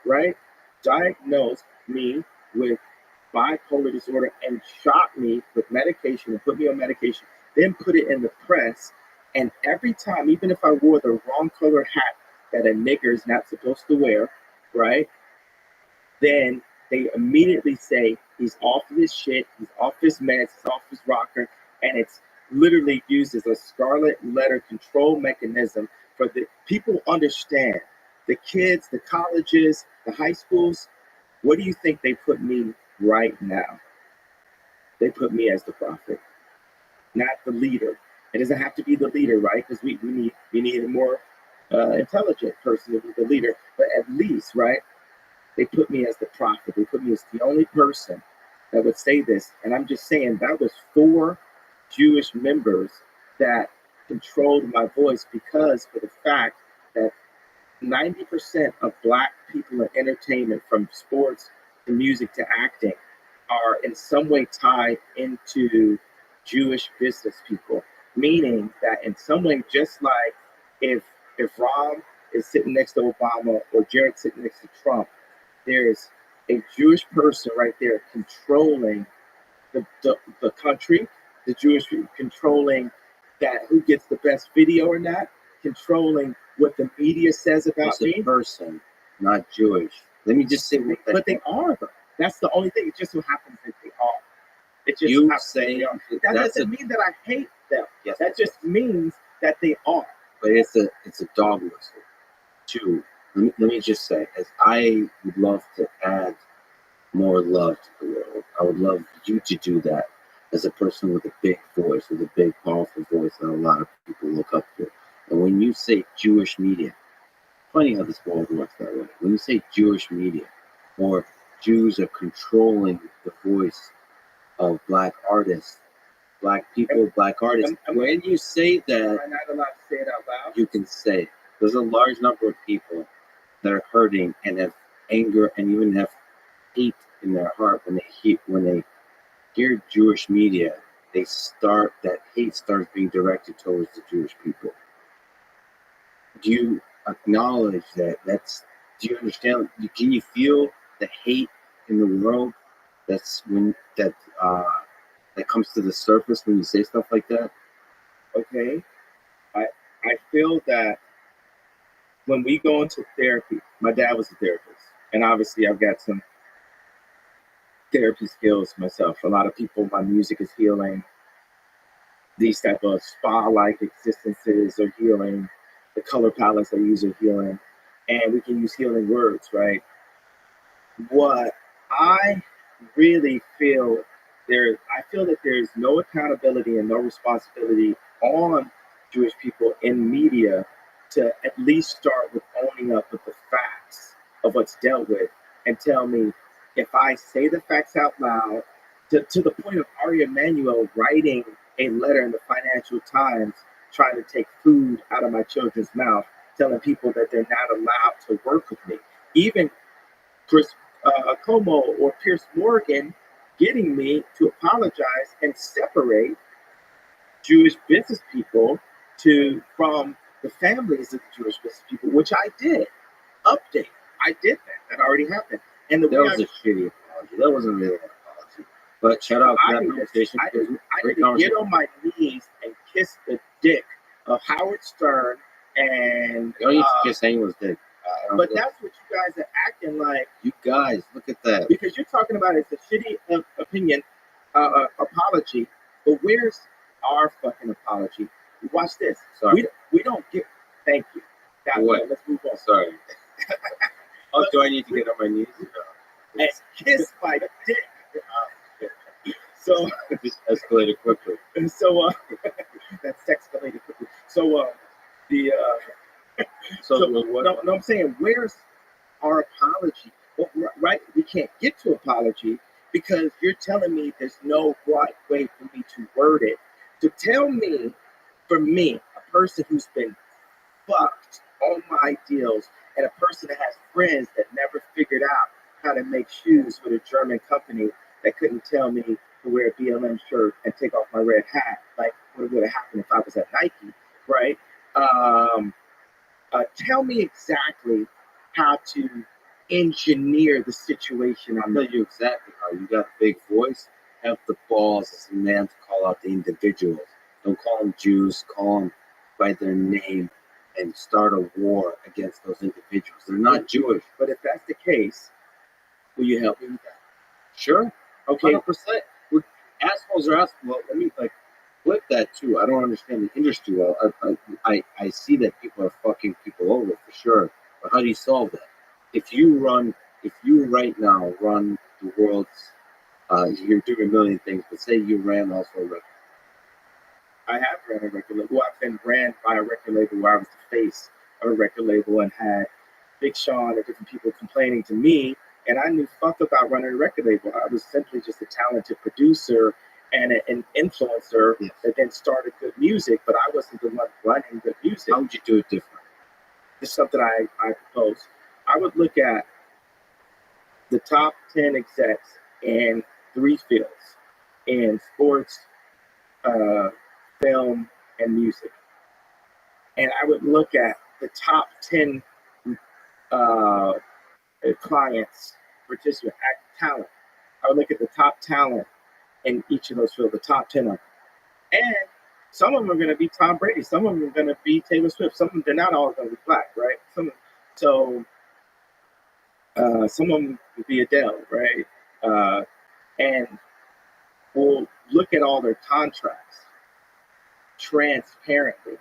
diagnosed me with bipolar disorder and shot me with medication and put me on medication, then put it in the press. And every time, even if I wore the wrong color hat that a nigger is not supposed to wear, right? Then they immediately say he's off of his shit, he's off his meds, he's off his rocker, and it's literally used as a scarlet letter control mechanism for the people understand. The kids, the colleges, the high schools, what do you think they put me right now? They put me as the prophet, not the leader. It doesn't have to be the leader, right? Because we need a more intelligent person to be the leader. But at least, right, they put me as the prophet. They put me as the only person that would say this. And I'm just saying that was 4 Jewish members that controlled my voice because for the fact that 90% of Black people in entertainment, from sports to music to acting, are in some way tied into Jewish business people. Meaning that in some way, just like if Ron is sitting next to Obama or Jared sitting next to Trump, there's a Jewish person right there controlling the country, the Jewish people controlling that who gets the best video or not, controlling what the media says about it's me. a person, not Jewish. Let me just say what that. But they are, though. That's the only thing. It just so happens that they are. It just You happens say that they are. That doesn't mean that I hate them. Yes, that just means that they are. but it's a dog whistle. 2. Let me just say, as I would love to add more love to the world, I would love you to do that as a person with a big voice, with a big, powerful voice that a lot of people look up to. And when you say Jewish media, funny how this world works that way. When you say Jewish media, or Jews are controlling the voice of Black artists, Black people, Black artists, when you say that, Am I not allowed to say it out loud? you can say there's a large number of people that are hurting and have anger and even have hate in their heart when they hear Jewish media. That hate starts being directed towards the Jewish people. Do you acknowledge that? Do you understand? Can you feel the hate in the world? That comes to the surface when you say stuff like that. Okay. I feel that when we go into therapy, my dad was a therapist, and obviously I've got some therapy skills myself. A lot of people, my music is healing. These type of spa-like existences are healing. The color palettes I use are healing, and we can use healing words, right? What I really feel I feel that there's no accountability and no responsibility on Jewish people in media to at least start with owning up with the facts of what's dealt with and tell me if I say the facts out loud, to the point of Ari Emanuel writing a letter in the Financial Times trying to take food out of my children's mouth, telling people that they're not allowed to work with me. Even Chris Como or Pierce Morgan getting me to apologize and separate Jewish business people from the families of the Jewish business people, which I did. Update. I did that. That already happened. And the That was a shitty apology. That wasn't really an apology. But shout out to that conversation. I need to get on my knees and kiss the dick of Howard Stern and. You don't need to kiss anyone's dick. But that's what you guys are acting like. You guys, look at that. Because you're talking about it's a shitty opinion, apology. But where's our fucking apology? Watch this. Sorry. We don't get. Thank you. What? Let's move on. Sorry. Oh, do I need to get on my knees? And kiss my dick. So just escalated quickly. And so that's escalated quickly. So no, I'm saying, where's our apology? Well, right, we can't get to apology because you're telling me there's no right way for me to word it. So tell me, for me, a person who's been fucked on my deals and a person that has friends that never figured out how to make shoes with a German company that couldn't tell me to wear a BLM shirt and take off my red hat, like what would have happened if I was at Nike, right? Tell me exactly how to engineer the situation. I'll tell you exactly how. You got a big voice, have the balls as a man to call out the individuals. Don't call them Jews, call them by their name and start a war against those individuals. They're not Jewish. But if that's the case, will you help me with that? Sure. Okay. 100%. Assholes are assholes. Well, let me flip that too. I don't understand the industry well. I see that people are fucking people over for sure. But how do you solve that? If you right now run the world's, you're doing a million things, but say you ran also a record. I have ran a record label. I've been ran by a record label where I was the face of a record label and had Big Sean and different people complaining to me. And I knew fuck about running a record label. I was simply just a talented producer and an influencer that then started good music, but I wasn't the one running good music. How would you do it different? This is something I propose. I would look at the top 10 execs in 3 fields, in sports, film, and music. And I would look at the top 10 clients, participant, talent. I would look at the top talent in each of those fields, the top 10 of them. And some of them are going to be Tom Brady. Some of them are going to be Taylor Swift. Some of them, they're not all going to be black, right? Some of them would be Adele, right? And we'll look at all their contracts transparently,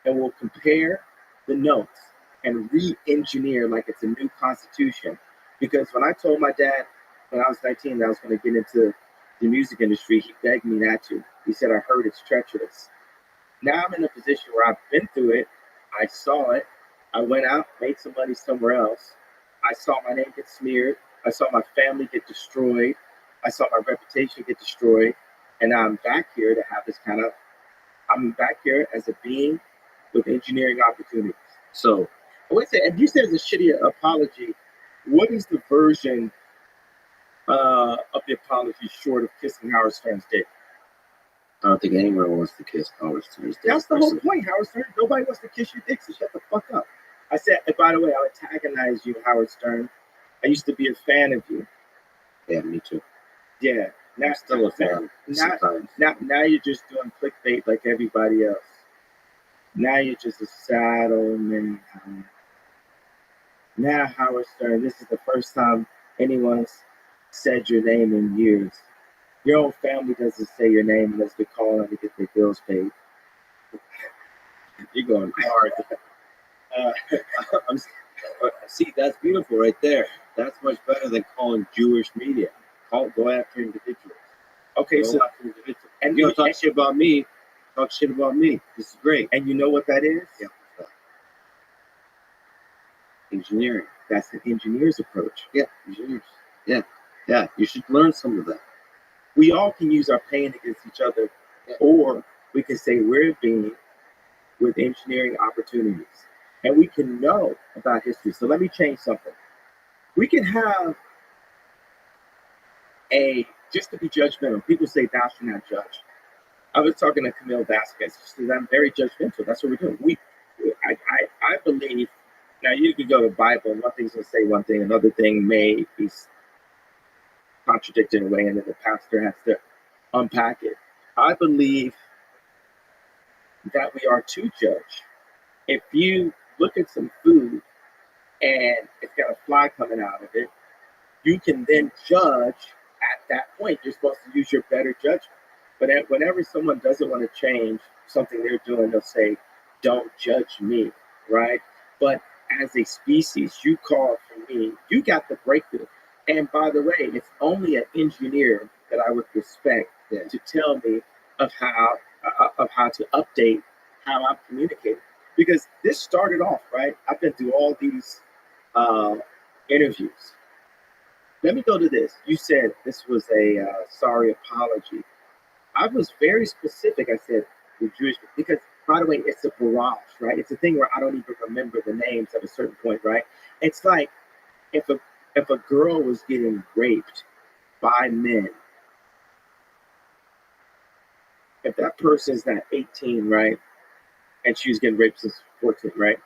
and we'll compare the notes and re-engineer like it's a new constitution. Because when I told my dad when I was 19 that I was going to get into the music industry, he begged me not to. He said, I heard it's treacherous. Now I'm in a position where I've been through it. I saw it. I went out, made some money somewhere else. I saw my name get smeared. I saw my family get destroyed. I saw my reputation get destroyed. And now I'm back here to have this I'm back here as a being with engineering opportunities. So, and you said it's a shitty apology. What is the version of the apology short of kissing Howard Stern's dick? I don't think anyone wants to kiss Howard Stern's dick. That's the whole point, Howard Stern. Nobody wants to kiss your dick, so shut the fuck up. I said, and by the way, I'll antagonize you, Howard Stern. I used to be a fan of you. Yeah, me too. Yeah. Now still a fan. Now you're just doing clickbait like everybody else. Now you're just a sad old man. Now, Howard Stern, this is the first time anyone's said your name in years. Your own family doesn't say your name unless they're calling to get their bills paid. You're going hard. See, that's beautiful right there. That's much better than calling Jewish media. Go after individuals. Okay, go after individuals. And you don't talk shit about me. Talk shit about me. This is great. And you know what that is? Yeah. Engineering. That's an engineer's approach. Yeah, engineers. Yeah. You should learn some of that. We all can use our pain against each other, or we can say we're being with engineering opportunities. And we can know about history. So let me change something. We can have just to be judgmental, people say thou shalt not judge. I was talking to Camille Vasquez. She says, I'm very judgmental. That's what we're doing. I believe, now you can go to the Bible, and one thing's going to say one thing, another thing may be contradicted in a way, and then the pastor has to unpack it. I believe that we are to judge. If you look at some food and it's got a fly coming out of it, you can then judge at that point. You're supposed to use your better judgment. But whenever someone doesn't want to change something they're doing, they'll say, don't judge me, right? But as a species, you called for me. You got the breakthrough. And by the way, it's only an engineer that I would respect to tell me of how to update how I'm communicating. Because this started off, right? I've been through all these interviews. Let me go to this. You said this was a sorry apology. I was very specific. I said the Jewish, because by the way, it's a barrage, right? It's a thing where I don't even remember the names at a certain point, right? It's like if a girl was getting raped by men, if that person's not 18, right, and she was getting raped since 14, right,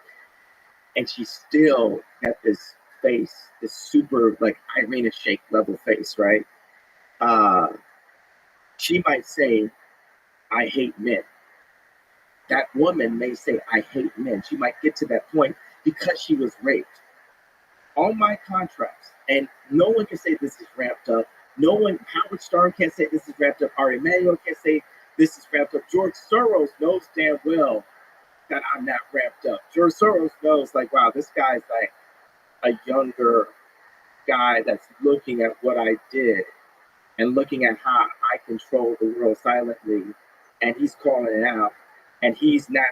and she still had this face, this super like Irina Shayk level face, right? She might say, I hate men. That woman may say, I hate men. She might get to that point because she was raped. All my contracts, and no one can say this is ramped up. No one, Howard Stern can't say this is ramped up. Ari Emanuel can't say this is ramped up. George Soros knows damn well that I'm not ramped up. George Soros knows, like, wow, this guy's like a younger guy that's looking at what I did and looking at how I control the world silently, and he's calling it out, and he's not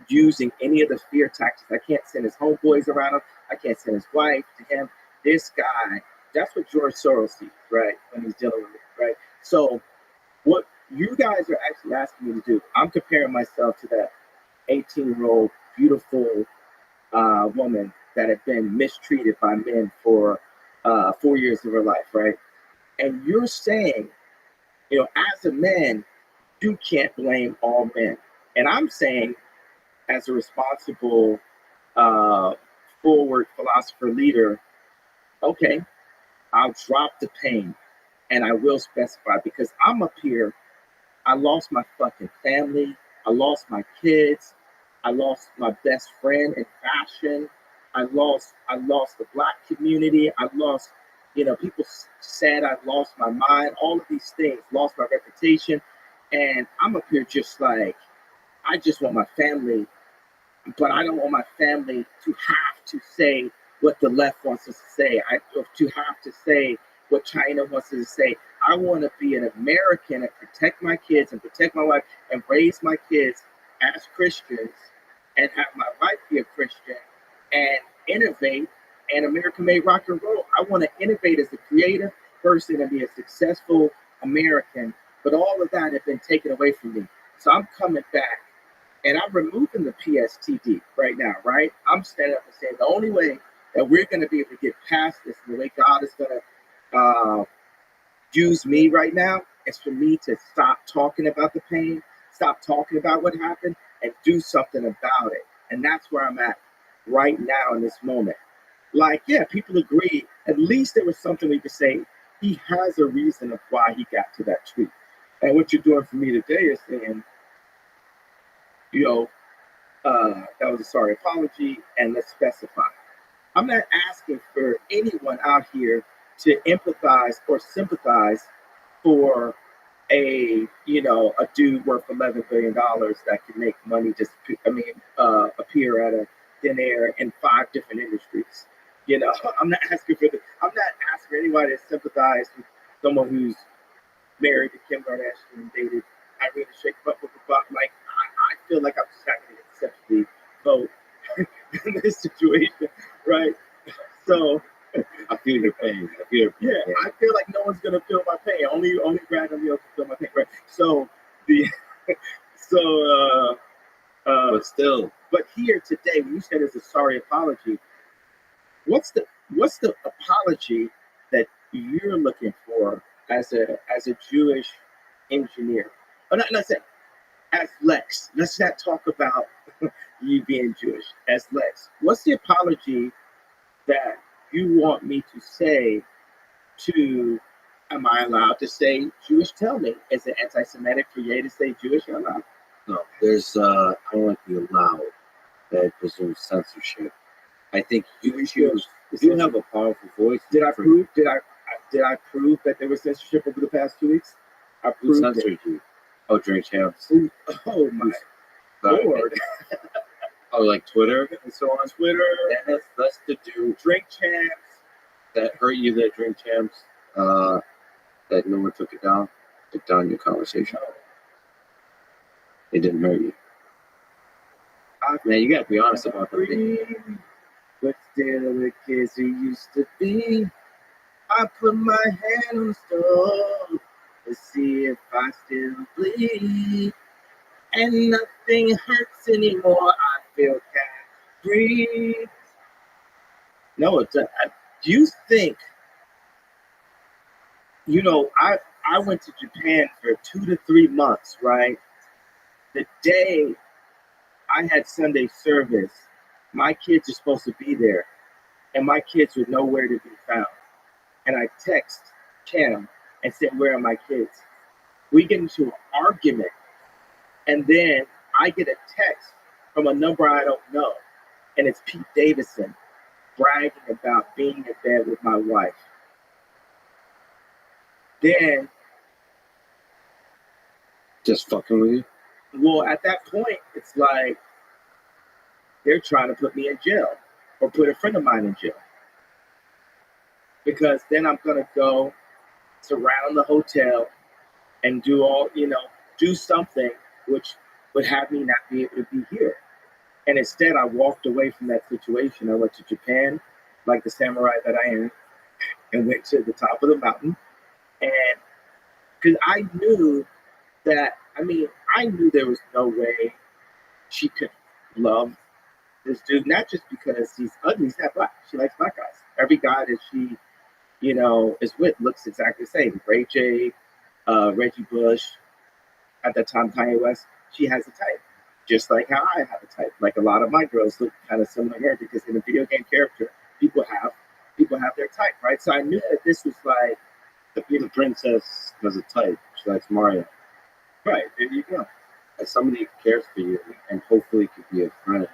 using any of the fear tactics. I can't send his homeboys around him. I can't send his wife to him. This guy, that's what George Soros sees, right, when he's dealing with it, right? So what you guys are actually asking me to do, I'm comparing myself to that 18-year-old beautiful woman that had been mistreated by men for 4 years of her life, right? And you're saying, as a man, you can't blame all men. And I'm saying, as a responsible, forward philosopher leader, okay, I'll drop the pain and I will specify, because I'm up here. I lost my fucking family. I lost my kids. I lost my best friend in fashion. I lost the Black community. I lost, people said I lost my mind. All of these things, lost my reputation. And I'm up here just like, I just want my family, but I don't want my family to have to say what the left wants us to say. To have to say what China wants us to say. I want to be an American and protect my kids and protect my wife and raise my kids as Christians and have my wife be a Christian and innovate, and America made rock and roll. I want to innovate as a creative person and be a successful American, but all of that had been taken away from me. So I'm coming back and I'm removing the PSTD right now, right? I'm standing up and saying the only way that we're going to be able to get past this, and the way God is going to use me right now, is for me to stop talking about the pain, stop talking about what happened, and do something about it. And that's where I'm at right now in this moment. Like, yeah, people agree. At least there was something we could say. He has a reason of why he got to that tweet. And what you're doing for me today is saying, that was a sorry apology, and let's specify. I'm not asking for anyone out here to empathize or sympathize for a dude worth $11 billion that can make money appear at a thin air in 5 different industries. I'm not asking for anybody to sympathize with someone who's married to Kim Kardashian and dated Irina Shayk. But like, I feel like I'm just not going to accept the vote in this situation, right? So I feel your pain. I feel I feel like no one's gonna feel my pain. Only Brad and me can feel my pain, right? So But still, But here today, when you said it's a sorry apology, what's the apology that you're looking for as a Jewish engineer? Oh, not saying as Lex. Let's not talk about you being Jewish. As Lex, what's the apology that you want me to say to? Am I allowed to say Jewish? Tell me. Is it anti-Semitic for you to say Jewish? Or not? no, there's I don't like to allow that presumes censorship. I think you choose. You have a powerful voice. Did I prove that there was censorship over the past 2 weeks? I Who proved censored you? Oh, drink champs. Oh my Sorry. Lord! Oh, like Twitter? And so on Twitter, That's the dude drink champs. that hurt you, that drink champs. That no one took it down. Took down your conversation. It didn't hurt you. Man, you gotta be honest about that thing. But still the kids we used to be. I put my hand on the stove to see if I still bleed. And nothing hurts anymore. I feel free. No, do you think, I went to Japan for 2 to 3 months, right? The day I had Sunday service, my kids are supposed to be there, and my kids were nowhere to be found. And I text Kim and said, "Where are my kids?" We get into an argument, and then I get a text from a number I don't know, and it's Pete Davidson bragging about being in bed with my wife. Then, Just fucking with you? well, at that point, it's like they're trying to put me in jail or put a friend of mine in jail. Because then I'm going to go surround the hotel and do something which would have me not be able to be here. And instead, I walked away from that situation. I went to Japan, like the samurai that I am, and went to the top of the mountain. And because I knew there was no way she could love this dude, not just because he's ugly, he's not black. She likes black guys. Every guy that she, is with looks exactly the same. Ray J, Reggie Bush, at that time Kanye West, she has a type. Just like how I have a type. Like a lot of my girls look kind of similar to her because in a video game character, people have their type, right? So I knew that this was like The princess has a type. She likes Mario. right, there you go. As somebody who cares for you and hopefully could be a friend,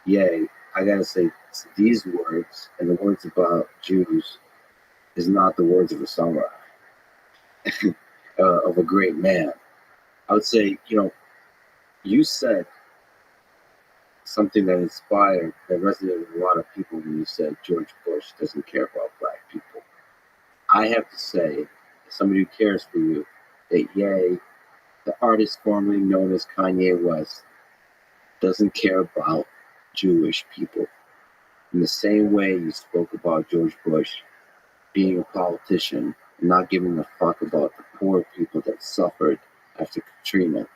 yay, I gotta say, these words and the words about Jews is not the words of a samurai, of a great man. I would say, you said something that inspired, that resonated with a lot of people when you said George Bush doesn't care about black people. I have to say, as somebody who cares for you, that yay, the artist formerly known as Kanye West doesn't care about Jewish people. In the same way you spoke about George Bush being a politician and not giving a fuck about the poor people that suffered after Katrina,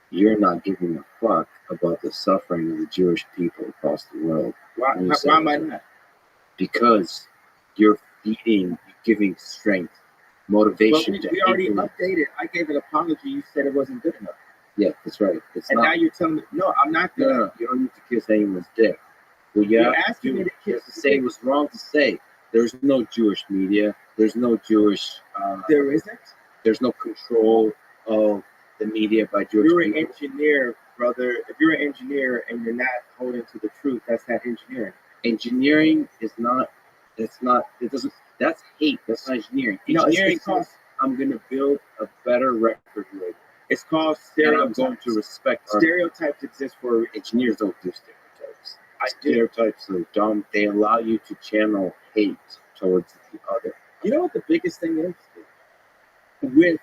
you're not giving a fuck about the suffering of the Jewish people across the world. Why am I not? Because you're giving strength, motivation. But we already updated. I gave an apology. You said it wasn't good enough. Yeah, that's right. Now you're telling me, no, I'm not good. No, you don't need to kiss anyone's dick. Well, yeah, You're asking me to kiss to say it was wrong to say. There's no Jewish media. There's no Jewish. There isn't. There's no control of the media by Jewish You're people. an engineer, brother. If you're an engineer and you're not holding to the truth, that's not engineering. Engineering is not. It's not. It doesn't. That's hate. That's not engineering. Engineering called, I'm going to build a better record label. It's called And I'm stereotypes. going to respect Stereotypes exist for engineers. Don't do stereotypes. Stereotypes are dumb. They allow you to channel hate towards the other. You know what the biggest thing is? With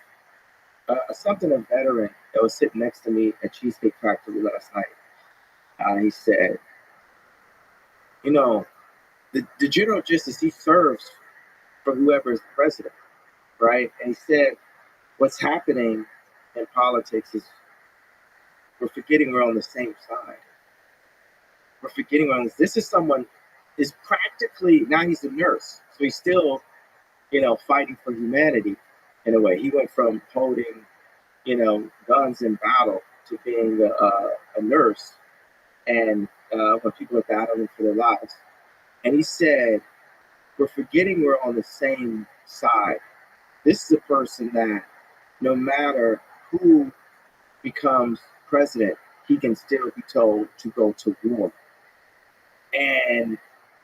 something a veteran that was sitting next to me at Cheesecake Factory last night, he said, the general justice, he serves for whoever is the president, right? And he said, what's happening in politics is we're forgetting we're on the same side. We're forgetting we're on this is someone is practically now he's a nurse, so he's still, fighting for humanity in a way. He went from holding, guns in battle to being a nurse, and when people are battling for their lives. And he said, we're forgetting we're on the same side. This is a person that no matter who becomes president, he can still be told to go to war. And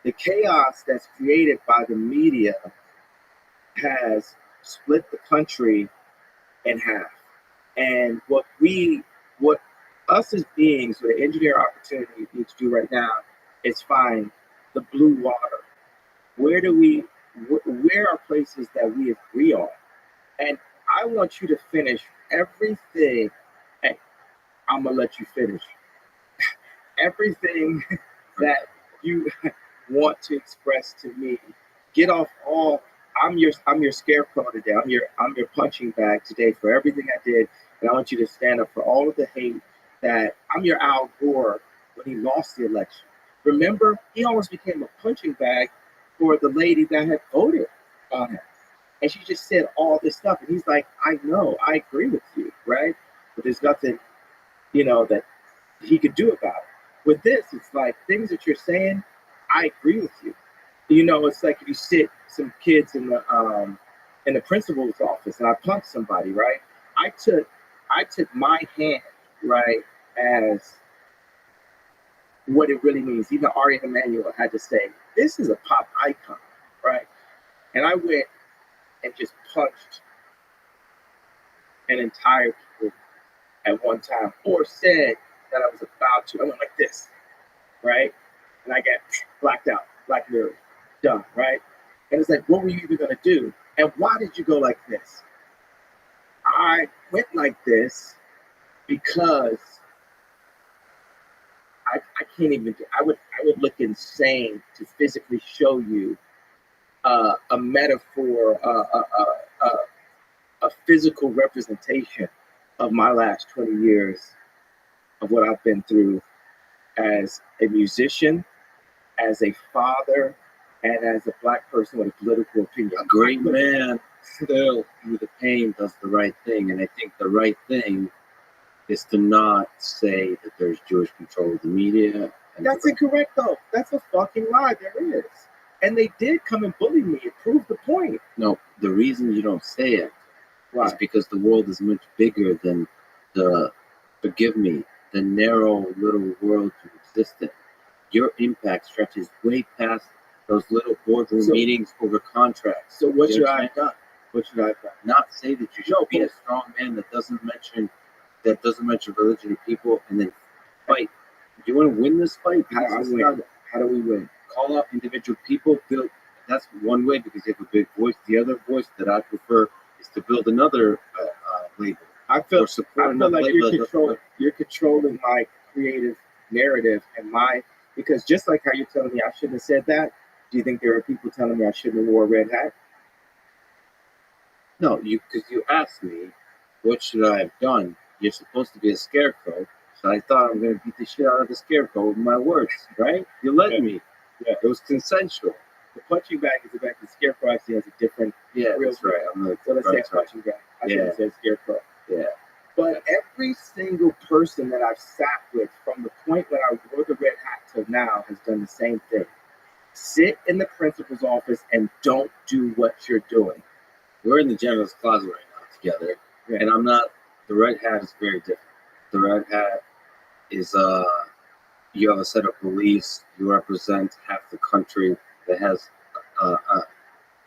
the chaos that's created by the media has split the country in half. And what us as beings with engineer opportunity need to do right now is find the blue water. Where are places that we agree on? And I want you to finish everything. Hey, I'm gonna let you finish everything that you want to express to me. Get off all. I'm your scarecrow today. I'm your punching bag today for everything I did, and I want you to stand up for all of the hate that I'm your Al Gore when he lost the election. Remember, he almost became a punching bag for the lady that had voted on him, and she just said all this stuff, and he's like, I know, I agree with you, right? But there's nothing, that he could do about it. With this, it's like things that you're saying, I agree with you. It's like if you sit some kids in the principal's office and I punch somebody, right? I took my hand, right, as what it really means. Even Ari Emanuel had to say, this is a pop icon, right? And I went and just punched an entire group at one time, or said that I was about to. I went like this, right? And I got blacked out, black mirror, done, right? And it's like, what were you even gonna do? And why did you go like this? I went like this because I can't even. I would look insane to physically show you a metaphor, a physical representation of my last 20 years of what I've been through as a musician, as a father, and as a black person with a political opinion. A great man still through the pain does the right thing. And I think the right thing is to not say that there's Jewish control of the media. That's incorrect, though. That's a fucking lie. There is. And they did come and bully me. It proved the point. No, the reason you don't say it Why? is because the world is much bigger than the narrow little world you exist in. Your impact stretches way past those little boardroom meetings over contracts. So what should I have done? What should I have done? Not say that you should be a strong man that doesn't mention religion or people, and then fight. Do you want to win this fight? How do we win? Call out individual people. Build. That's one way because you have a big voice. The other voice that I prefer is to build another label. I feel like you're controlling my creative narrative and because just like how you're telling me I shouldn't have said that, do you think there are people telling me I shouldn't have wore a red hat? No, because you asked me, what should I have done? You're supposed to be a scarecrow, so I thought I'm going to beat the shit out of the scarecrow with my words, right? You let me. Yeah. It was consensual. The punching bag is about the scarecrow. Actually has a different. Yeah, real that's right. So let's say punching bag. I should say scarecrow. Yeah. But every single person that I've sat with from the point when I wore the red hat till now has done the same thing. Sit in the principal's office and don't do what you're doing. We're in the general's closet right now together, and I'm not. The red hat is very different. The red hat is you have a set of beliefs. You represent half the country that has a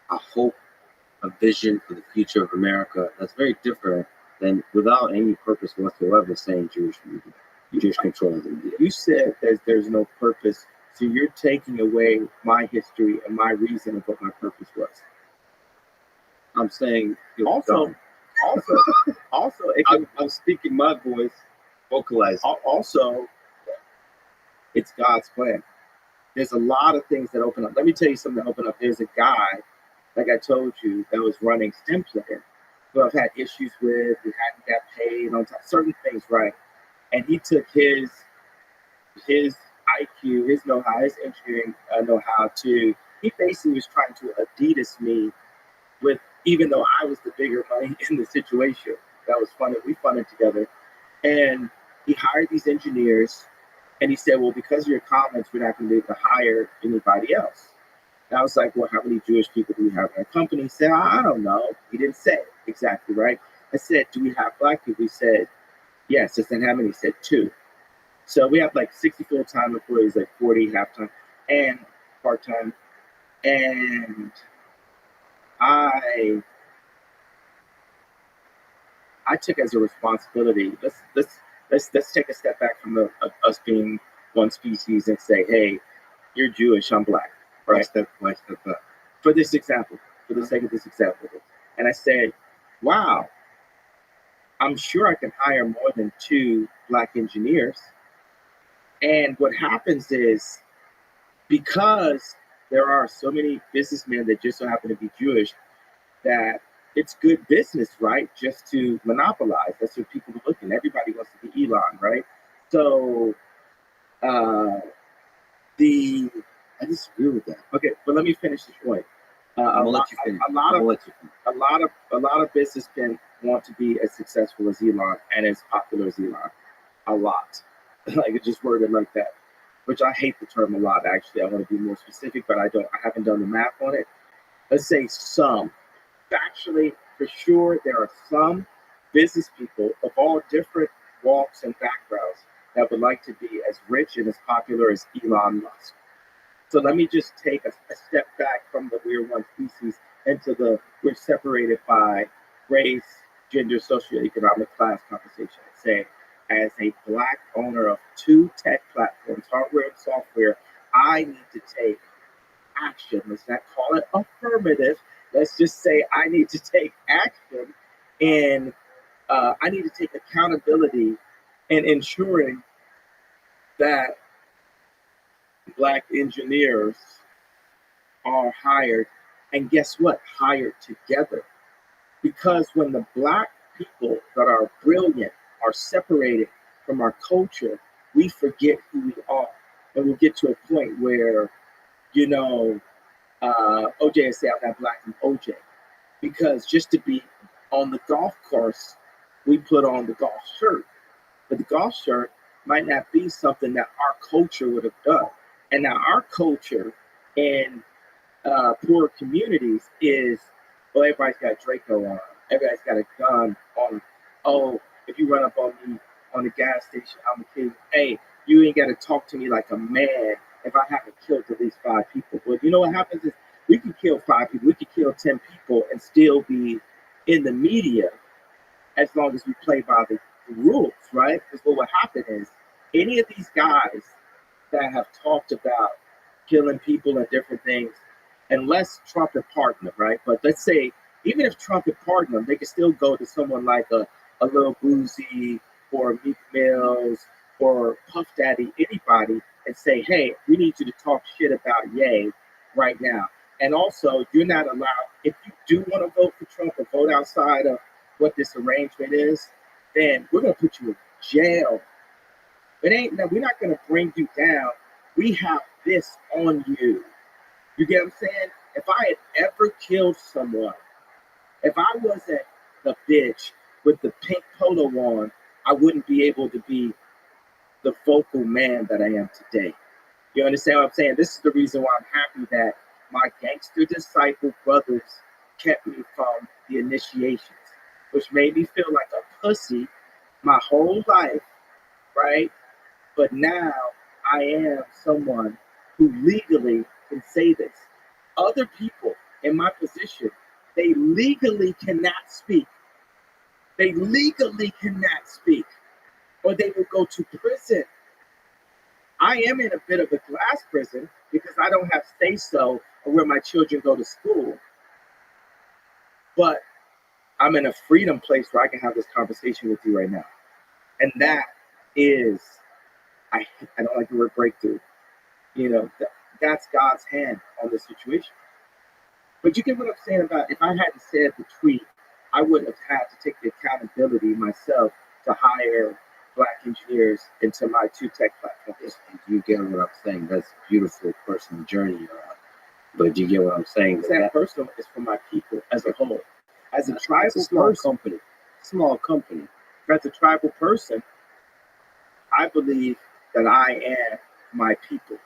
hope, a vision for the future of America. That's very different than without any purpose whatsoever saying Jewish media, Jewish control of the media. You said there's no purpose, so you're taking away my history and my reason of what my purpose was. I'm saying also, I'm speaking my voice, vocalized. Also, it's God's plan. There's a lot of things that open up. Let me tell you something that opened up. There's a guy, like I told you, that was running STEM Player, who I've had issues with, who hadn't got paid on time, certain things, right? and he took his IQ, his know-how, his engineering know-how to. He basically was trying to Adidas me with, even though I was the bigger money in the situation. That was funny. We funded together, and he hired these engineers, and he said, "Well, because of your comments, we're not going to be able to hire anybody else." And I was like, "Well, how many Jewish people do we have in our company?" He said, "I don't know." He didn't say exactly, right? I said, "Do we have black people?" He said, "Yes." I said, "How many?" He said, "2." So we have like 60 full-time employees, like 40 half-time and part-time. And I took as a responsibility. Let's take a step back from us being one species and say, "Hey, you're Jewish, I'm black," right? Why step back? For this example, for the sake of this example, and I said, "Wow, I'm sure I can hire more than 2 black engineers." And what happens is, because there are so many businessmen that just so happen to be Jewish, that it's good business, right? Just to monopolize. That's what people are looking. Everybody wants to be Elon, right? So I disagree with that. okay, but let me finish this point. I'm gonna let you finish. A lot of businessmen want to be as successful as Elon and as popular as Elon. A lot. Like, it just worded like that. Which I hate the term a lot, actually. I want to be more specific, but I haven't done the math on it. Let's say some. Actually, for sure, there are some business people of all different walks and backgrounds that would like to be as rich and as popular as Elon Musk. So let me just take a step back from the we're one species into the we're separated by race, gender, socioeconomic class conversation. And say, as a black owner of 2 tech platforms, hardware and software, I need to take action. Let's not call it affirmative. Let's just say I need to take action, and I need to take accountability in ensuring that black engineers are hired, and guess what? Hired together. Because when the black people that are brilliant are separated from our culture, we forget who we are. And we'll get to a point where, OJ will say, "I'm not black, I'm OJ." Because just to be on the golf course, we put on the golf shirt. But the golf shirt might not be something that our culture would have done. And now our culture in poor communities is, well, everybody's got Draco on. Everybody's got a gun on. Oh, if you run up on me on the gas station, I'm a kid. Hey, you ain't got to talk to me like a man if I haven't killed at least 5 people. Well, you know what happens is we can kill 5 people, we can kill 10 people and still be in the media as long as we play by the rules, right? Because what happened is any of these guys that have talked about killing people and different things, unless Trump had pardoned them, right? But let's say, even if Trump had pardoned them, they could still go to someone like a Lil Boozy or Meek Mills or Puff Daddy, anybody, and say, "Hey, we need you to talk shit about Ye right now." And also, you're not allowed, if you do want to vote for Trump or vote outside of what this arrangement is, then we're going to put you in jail. We're not going to bring you down. We have this on you. You get what I'm saying? If I had ever killed someone, if I wasn't the bitch with the pink polo on, I wouldn't be able to be the vocal man that I am today. You understand what I'm saying? This is the reason why I'm happy that my gangster disciple brothers kept me from the initiations, which made me feel like a pussy my whole life, right? But now I am someone who legally can say this. Other people in my position, they legally cannot speak. They legally cannot speak, or they will go to prison. I am in a bit of a glass prison because I don't have say-so of where my children go to school. But I'm in a freedom place where I can have this conversation with you right now. And that is, I don't like the word breakthrough. That's God's hand on the situation. But you get what I'm saying about, if I hadn't said the tweet, I wouldn't have had to take the accountability myself to hire Black engineers into my 2 tech platforms. You get what I'm saying? That's a beautiful personal journey you're on. But do you get what I'm saying? It's not personal, it's for my people as a whole. As a tribal person, Small company. as a tribal person, I believe that I am my people.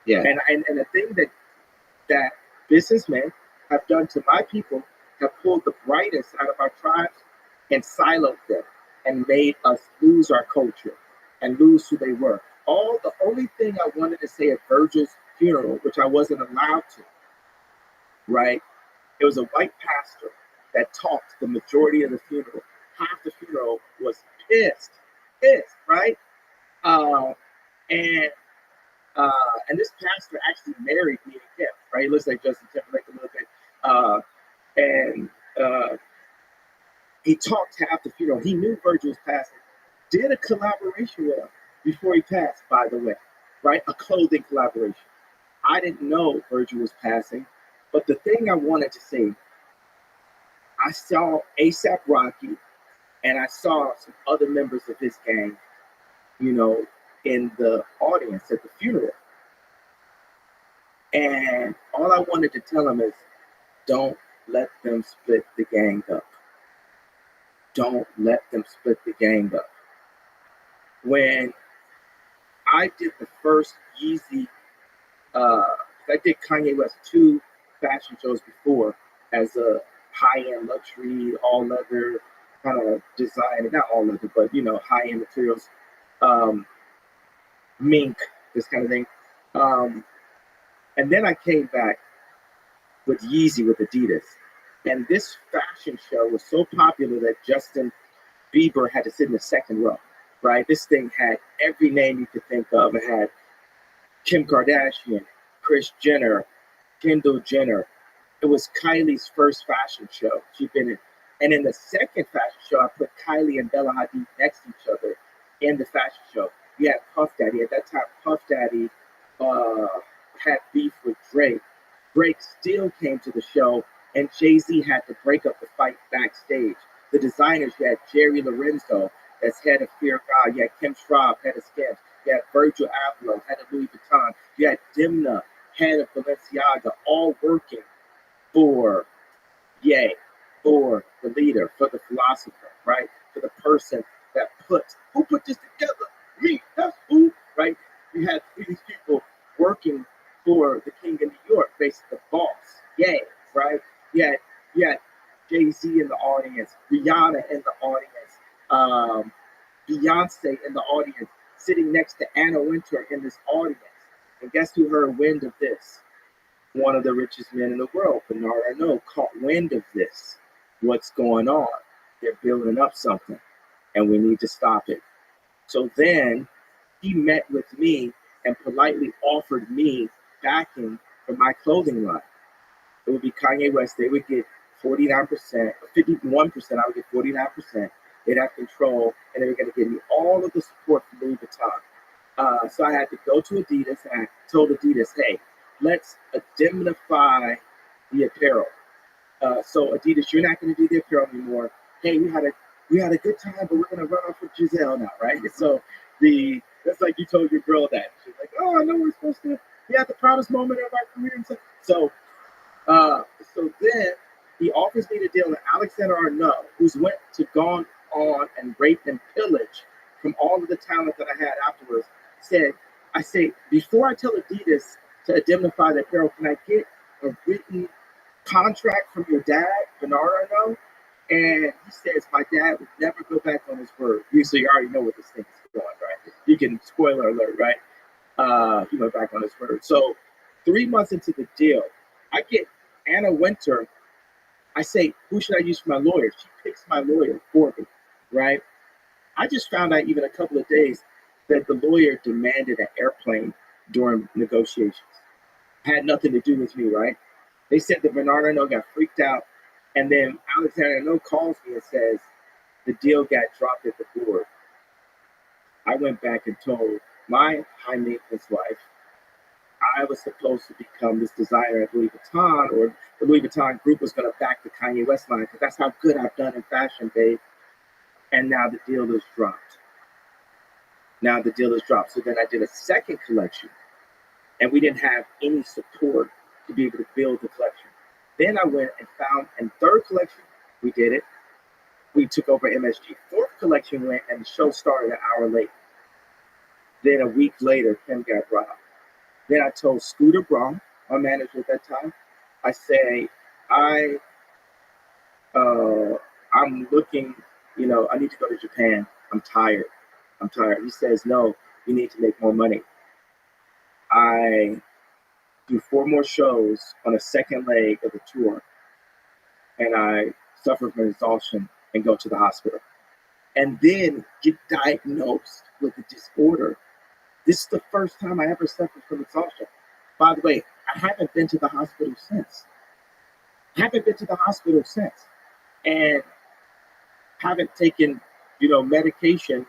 Yeah. And the thing that businessmen have done to my people have pulled the brightest out of our tribes and siloed them and made us lose our culture and lose who they were. The only thing I wanted to say at Virgil's funeral, which I wasn't allowed to, right? It was a white pastor that talked the majority of the funeral. Half the funeral was pissed, right? And this pastor actually married me and Kim, right? He looks like Justin Timberlake a little bit. He talked half the funeral. He knew Virgil was passing. Did a collaboration with him before he passed, by the way, right? A clothing collaboration. I didn't know Virgil was passing, but the thing I wanted to say, I saw ASAP Rocky and I saw some other members of his gang, in the audience at the funeral. And all I wanted to tell him is, don't let them split the gang up. Don't let them split the gang up. When I did the first Yeezy, I did Kanye West 2 fashion shows before as a high-end luxury, all leather kind of design, not all leather, but high-end materials, mink, this kind of thing. And then I came back with Yeezy with Adidas. And this fashion show was so popular that Justin Bieber had to sit in the second row, right? This thing had every name you could think of. It had Kim Kardashian, Kris Jenner, Kendall Jenner. It was Kylie's first fashion show. She'd been in. And in the second fashion show, I put Kylie and Bella Hadid next to each other in the fashion show. You had Puff Daddy. At that time, Puff Daddy had beef with Drake. Drake still came to the show, and Jay-Z had to break up the fight backstage. The designers, you had Jerry Lorenzo, that's head of Fear God. You had Kim Schraub, head of Skims. You had Virgil Abloh, head of Louis Vuitton. You had Dimna, head of Balenciaga, all working for Ye, for the leader, for the philosopher, right? For the person that who put this together? Me, that's who, right? You had these people working for the king of New York, basically the boss, Ye, right? You had Jay-Z in the audience, Rihanna in the audience, Beyonce in the audience, sitting next to Anna Wintour in this audience. And guess who heard wind of this? One of the richest men in the world, Bernard Arnault, caught wind of this. What's going on? They're building up something, and we need to stop it. So then he met with me and politely offered me backing for my clothing line. It would be Kanye West. They would get 49%, 51%. I would get 49%. They'd have control, and they were going to give me all of the support from Louis Vuitton. So I had to go to Adidas, and I told Adidas, hey, let's indemnify the apparel. So Adidas, you're not going to do the apparel anymore. Hey, we had a good time, but we're going to run off with Giselle now, right? So that's like you told your girl that. She's like, oh, I know we're supposed to be at the proudest moment of our career. And so then he offers me the deal, and Alexander Arnault, who's gone on and raped and pillaged from all of the talent that I had afterwards, I say, before I tell Adidas to indemnify the apparel, can I get a written contract from your dad, Bernard Arnault? And he says, my dad would never go back on his word. So you already know what this thing is going, right? You can, spoiler alert, right? He went back on his word. So 3 months into the deal, I get Anna Wintour. I say, who should I use for my lawyer? She picks my lawyer for me, right? I just found out even a couple of days that the lawyer demanded an airplane during negotiations. Had nothing to do with me, right? They said that Bernard Arnault got freaked out, and then Alexander Arnault calls me and says, the deal got dropped at the board. I went back and told my high maintenance wife I was supposed to become this designer at Louis Vuitton, or the Louis Vuitton group was going to back the Kanye West line, because that's how good I've done in fashion, babe. And now the deal is dropped. Now the deal is dropped. So then I did a second collection, and we didn't have any support to be able to build the collection. Then I went and found, and third collection, we did it. We took over MSG. Fourth collection went, and the show started an hour late. Then a week later, Kim got robbed. Then I told Scooter Braun, my manager at that time, I say, I'm looking, I need to go to Japan. I'm tired. He says, no, you need to make more money. I do 4 more shows on a second leg of the tour, and I suffer from exhaustion and go to the hospital. And then get diagnosed with a disorder. This is the first time I ever suffered from exhaustion. By the way, I haven't been to the hospital since. And haven't taken, medication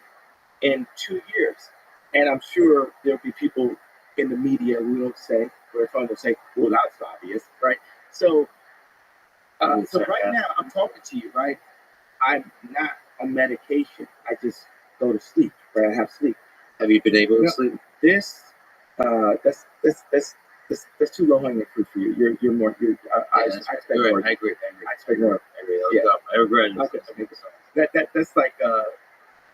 in 2 years. And I'm sure there'll be people in the media who will say, or will say, well, that's obvious, right? So right now I'm talking to you, right? I'm not on medication. I just go to sleep, right? I have sleep. Have you been able to sleep? That's too low hanging fruit for you. You're more. I expect more. I agree. I expect more. Yeah. I regret it.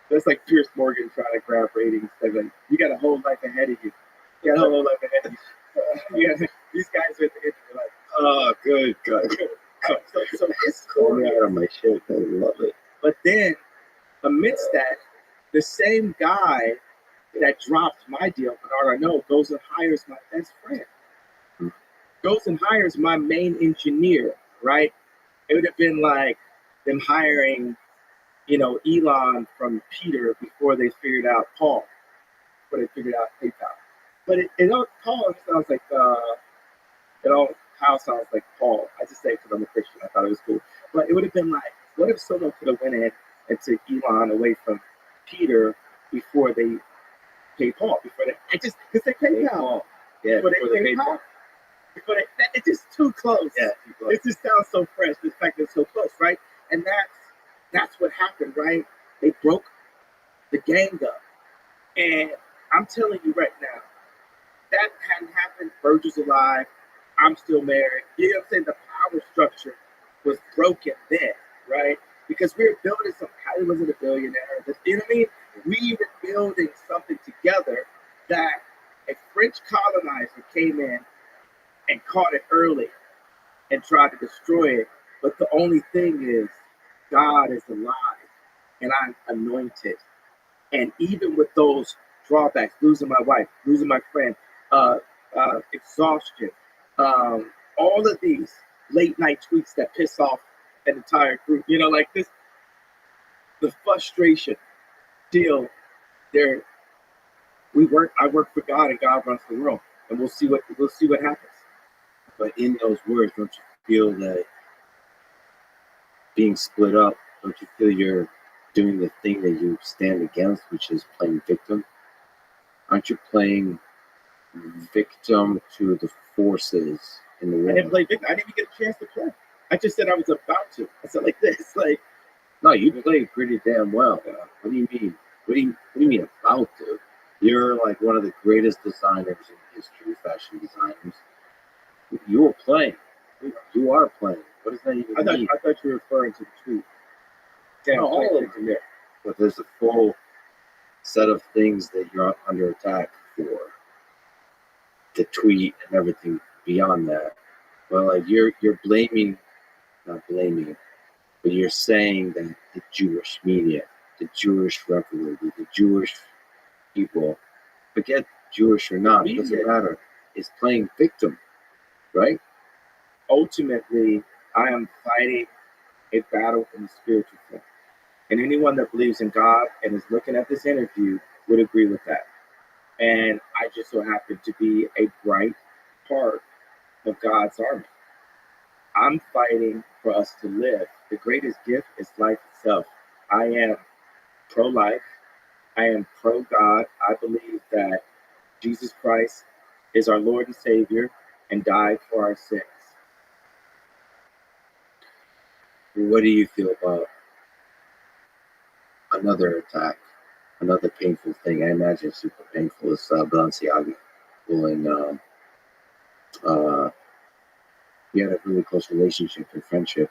That's like Pierce Morgan trying to grab ratings. Like, you got a whole life ahead of you. These guys are at the end. They're like, oh, good. So it's cool. Me out of my shit. I love it. But then, amidst that, the same guy that dropped my deal, Bernard Arnault, goes and hires my best friend. Goes and hires my main engineer, right? It would have been like them hiring, Elon from Peter before they figured out Paul, before they figured out PayPal. But Paul sounds like, Kyle sounds like Paul. I just say it because I'm a Christian. I thought it was cool. But it would have been like, what if someone could have went in and took Elon away from Peter before they pay Paul? Because they pay Paul. Yeah, before they pay Paul. It's just too close. Yeah, it just sounds so fresh. The fact that it's so close, right? And that's what happened, right? They broke the gang up. And I'm telling you right now, that hadn't happened. Virgil's alive. I'm still married. You know what I'm saying? The power structure was broken then, right? Because we were building something. Kylie wasn't a billionaire. You know what I mean? We were building something together that a French colonizer came in and caught it early and tried to destroy it. But the only thing is, God is alive and I'm anointed. And even with those drawbacks, losing my wife, losing my friend, exhaustion, all of these late night tweets that piss off an entire group, like this, the frustration, still there. I work for God and God runs the world, and we'll see what happens. But in those words, don't you feel that being split up, don't you feel you're doing the thing that you stand against, which is playing victim? Aren't you playing victim to the forces in the world? I didn't play victim. I didn't even get a chance to play. I just said I was about to. I said like this, like. No, you played pretty damn well. What do you mean? What do you mean about to? You're like one of the greatest designers in history, fashion designers. You were playing. You are playing. What does that even mean? I thought you were referring to the tweet. Yeah, all of them. But there's a full set of things that you're under attack for. The tweet and everything beyond that. Well, like you're not blaming, but you're saying that the Jewish media, the Jewish revolution, the Jewish people, forget Jewish or not, it doesn't matter, is playing victim, right? Ultimately, I am fighting a battle in the spiritual sense. And anyone that believes in God and is looking at this interview would agree with that. And I just so happen to be a bright part of God's army. I'm fighting for us to live. The greatest gift is life itself. I am pro-life. I am pro-God. I believe that Jesus Christ is our Lord and Savior and died for our sins. What do you feel about another attack Another painful thing, I imagine super painful, is Balenciaga. When you had a really close relationship and friendship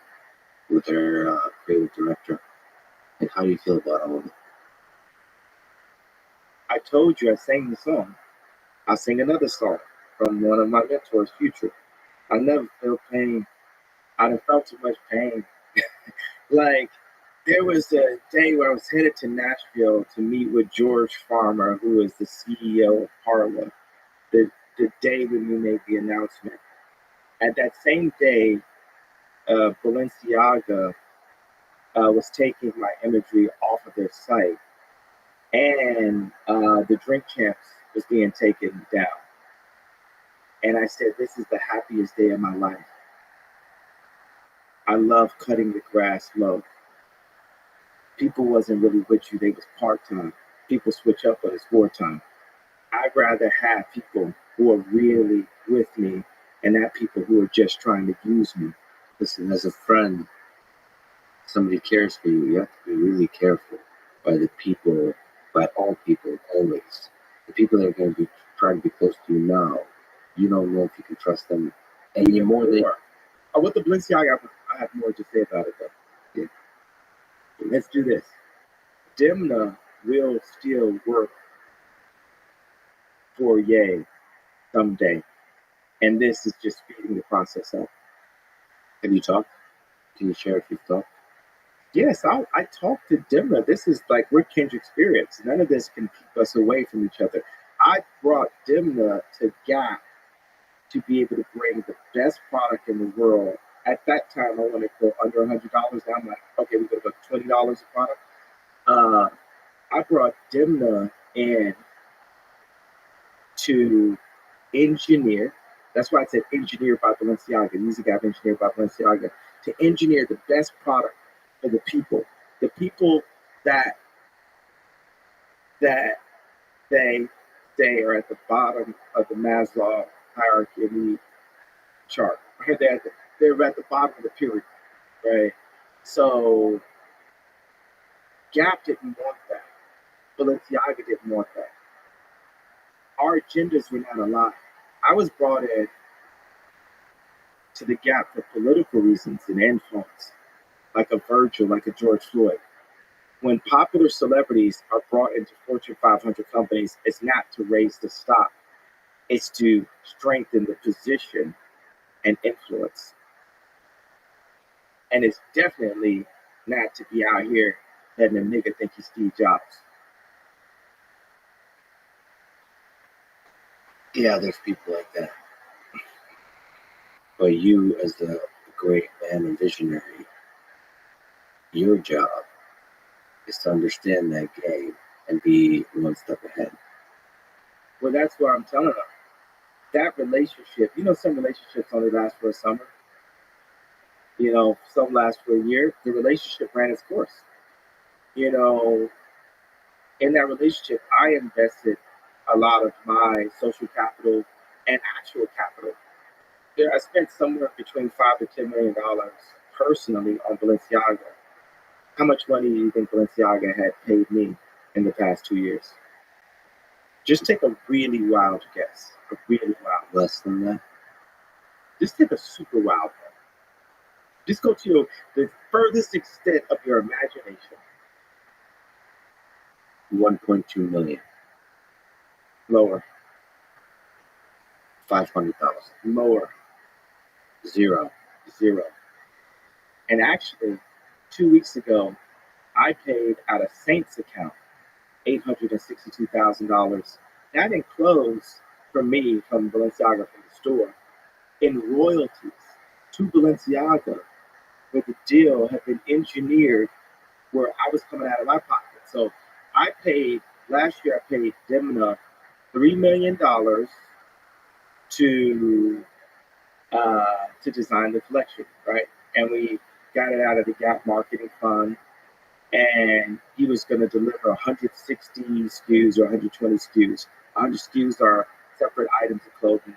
with their creative director. And how do you feel about all of it? I told you I sang the song. I'll sing another song from one of my mentors, Future. I never felt pain. I done felt too much pain. Like, there was a day where I was headed to Nashville to meet with George Farmer, who is the CEO of Parla, the day when we made the announcement. At that same day, Balenciaga was taking my imagery off of their site, and the Drink Champs was being taken down. And I said, this is the happiest day of my life. I love cutting the grass low. People wasn't really with you, they was part-time. People switch up when it's wartime. I'd rather have people who are really with me and not people who are just trying to use me. Listen, as a friend, somebody cares for you, you have to be really careful by the people, by all people, always. The people that are going to be trying to be close to you now, you don't know if you can trust them anymore. With the Balenciaga, I have more to say about it, though. Yeah. Let's do this. Dimna will still work for Ye someday, and this is just speeding the process up. Have you talked? Can you share if you've talked? Yes, I talked to Dimna. This is like we're kindred spirits. None of this can keep us away from each other. I brought Dimna to Gap to be able to bring the best product in the world. At that time, I wanted to go under $100. Now I'm like, okay, we go about $20 a product. I brought Dimna in to engineer. That's why I said engineer by Balenciaga. Music app engineer by Balenciaga. To engineer the best product for the people that they are at the bottom of the Maslow hierarchy of need chart. Right? They're at the bottom of the pyramid, right? So Gap didn't want that. Balenciaga didn't want that. Our agendas were not aligned. I was brought in to the Gap for political reasons and influence, like a Virgil, like a George Floyd. When popular celebrities are brought into Fortune 500 companies, it's not to raise the stock, it's to strengthen the position and influence. And it's definitely not to be out here letting a nigga think he's Steve Jobs. Yeah, there's people like that. But you, as the great man and visionary, your job is to understand that game and be one step ahead. Well, that's what I'm telling them. That relationship, some relationships only last for a summer. Some last for a year. The relationship ran its course. In that relationship, I invested a lot of my social capital and actual capital. I spent somewhere between $5 to $10 million personally on Balenciaga. How much money do you think Balenciaga had paid me in the past 2 years? Just take a really wild guess. A really wild. Less than that? Just take a super wild one. Just go to the furthest extent of your imagination. 1.2 million. Lower. 500,000. Lower. Zero. And actually, 2 weeks ago, I paid out of Saint's account $862,000. That didn't close from me, from Balenciaga, from the store, in royalties to Balenciaga, where the deal had been engineered where I was coming out of my pocket. So last year I paid Dimna $3 million to design the collection, right? And we got it out of the Gap marketing fund, and he was going to deliver 160 SKUs or 120 SKUs. 100 SKUs are separate items of clothing,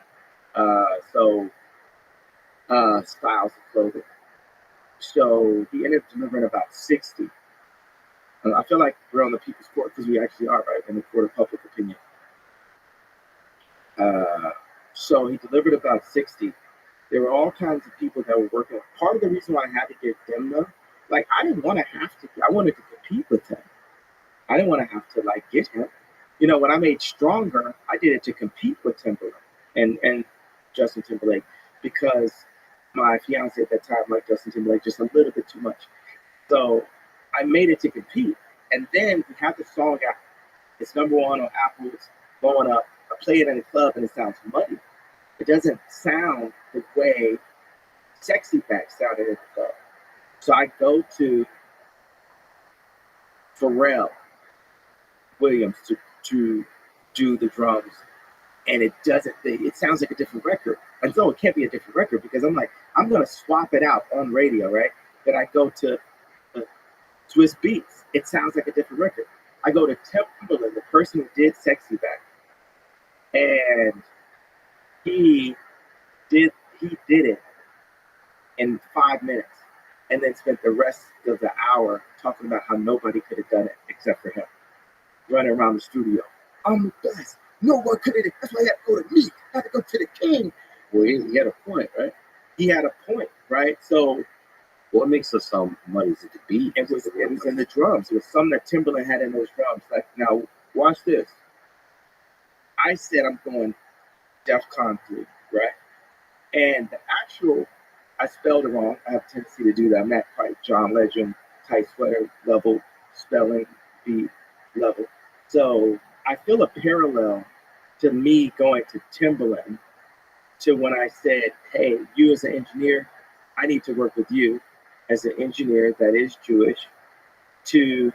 styles of clothing. So he ended up delivering about 60. I feel like we're on the people's court because we actually are, right, in the court of public opinion. So he delivered about 60. There were all kinds of people that were working. Part of the reason why I had to get Demna, like I didn't want to have to. I wanted to compete with him. I didn't want to have to like get him. You know, when I made Stronger, I did it to compete with Timberlake and Justin Timberlake because my fiance at that time liked Justin Timberlake just a little bit too much. So I made it to compete. And then we had the song out. It's #1 on Apple. It's blowing up. I play it in the club and it sounds muddy. It doesn't sound the way Sexy Back sounded in the club. So I go to Pharrell Williams to do the drums, and it doesn't. It sounds like a different record. And so it can't be a different record because I'm like, I'm gonna swap it out on radio, right? Then I go to Swiss Beats. It sounds like a different record. I go to Timberland, the person who did Sexy Back, and he did it in 5 minutes, and then spent the rest of the hour talking about how nobody could have done it except for him, running around the studio. I'm the best. No one could have. That's why you had to go to me. I had to go to the king. Well, he had a point, right? He had a point, right? So what makes us sound muddy is the beat. It was in the drums. It was something that Timberland had in those drums. Like, now, watch this. I said I'm going DEFCON 3, right? And the actual, I spelled it wrong. I have a tendency to do that. I'm not quite John Legend, tight sweater level, spelling bee level. So I feel a parallel to me going to Timberland to when I said, hey, you as an engineer, I need to work with you as an engineer that is Jewish to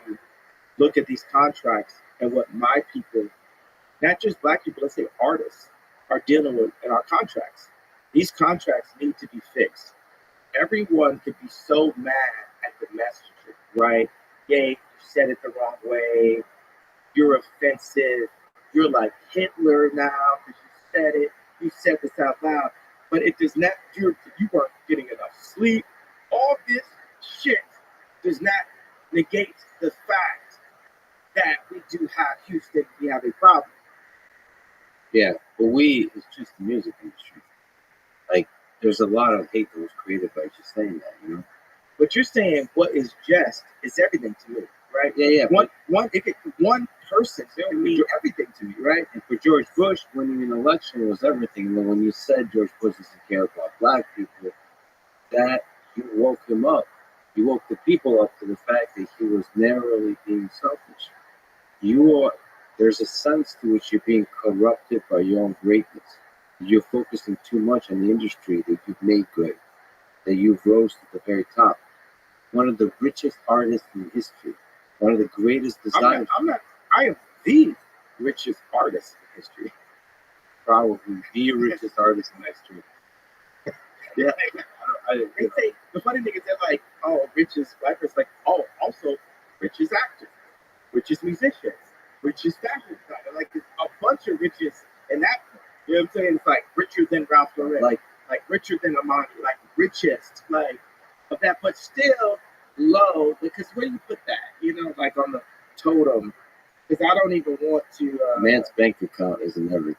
look at these contracts and what my people, not just Black people, let's say artists, are dealing with in our contracts. These contracts need to be fixed. Everyone could be so mad at the messaging, right? Yay, you said it the wrong way. You're offensive. You're like Hitler now because you said it. You said this out loud. But it does not, you weren't getting enough sleep. All this shit does not negate the fact that we do have Houston, we have a problem. Yeah, but it's just the music industry. Like, there's a lot of hate that was created by just saying that, you know? But you're saying what is just is everything to me, right? Yeah. One person can mean everything to me, right? And for George Bush, winning an election was everything. And then when you said George Bush doesn't care about Black people, that you woke him up. You woke the people up to the fact that he was narrowly being selfish. There's a sense to which you're being corrupted by your own greatness. You're focusing too much on the industry that you've made great, that you've rose to the very top. One of the richest artists in history, one of the greatest designers. I am the richest artist in history. Probably the richest artist in history. Yeah. They say, the funny thing is they're like, oh, richest Black person, like, oh, also richest actor, richest musician, richest fashion designer. Like, it's a bunch of riches in that. You know what I'm saying? It's like richer than Ralph Lauren, like richer than Armani, like richest, like of that, but still low, because where do you put that? You know, like on the totem. Because I don't even want to. Man's bank account isn't everything.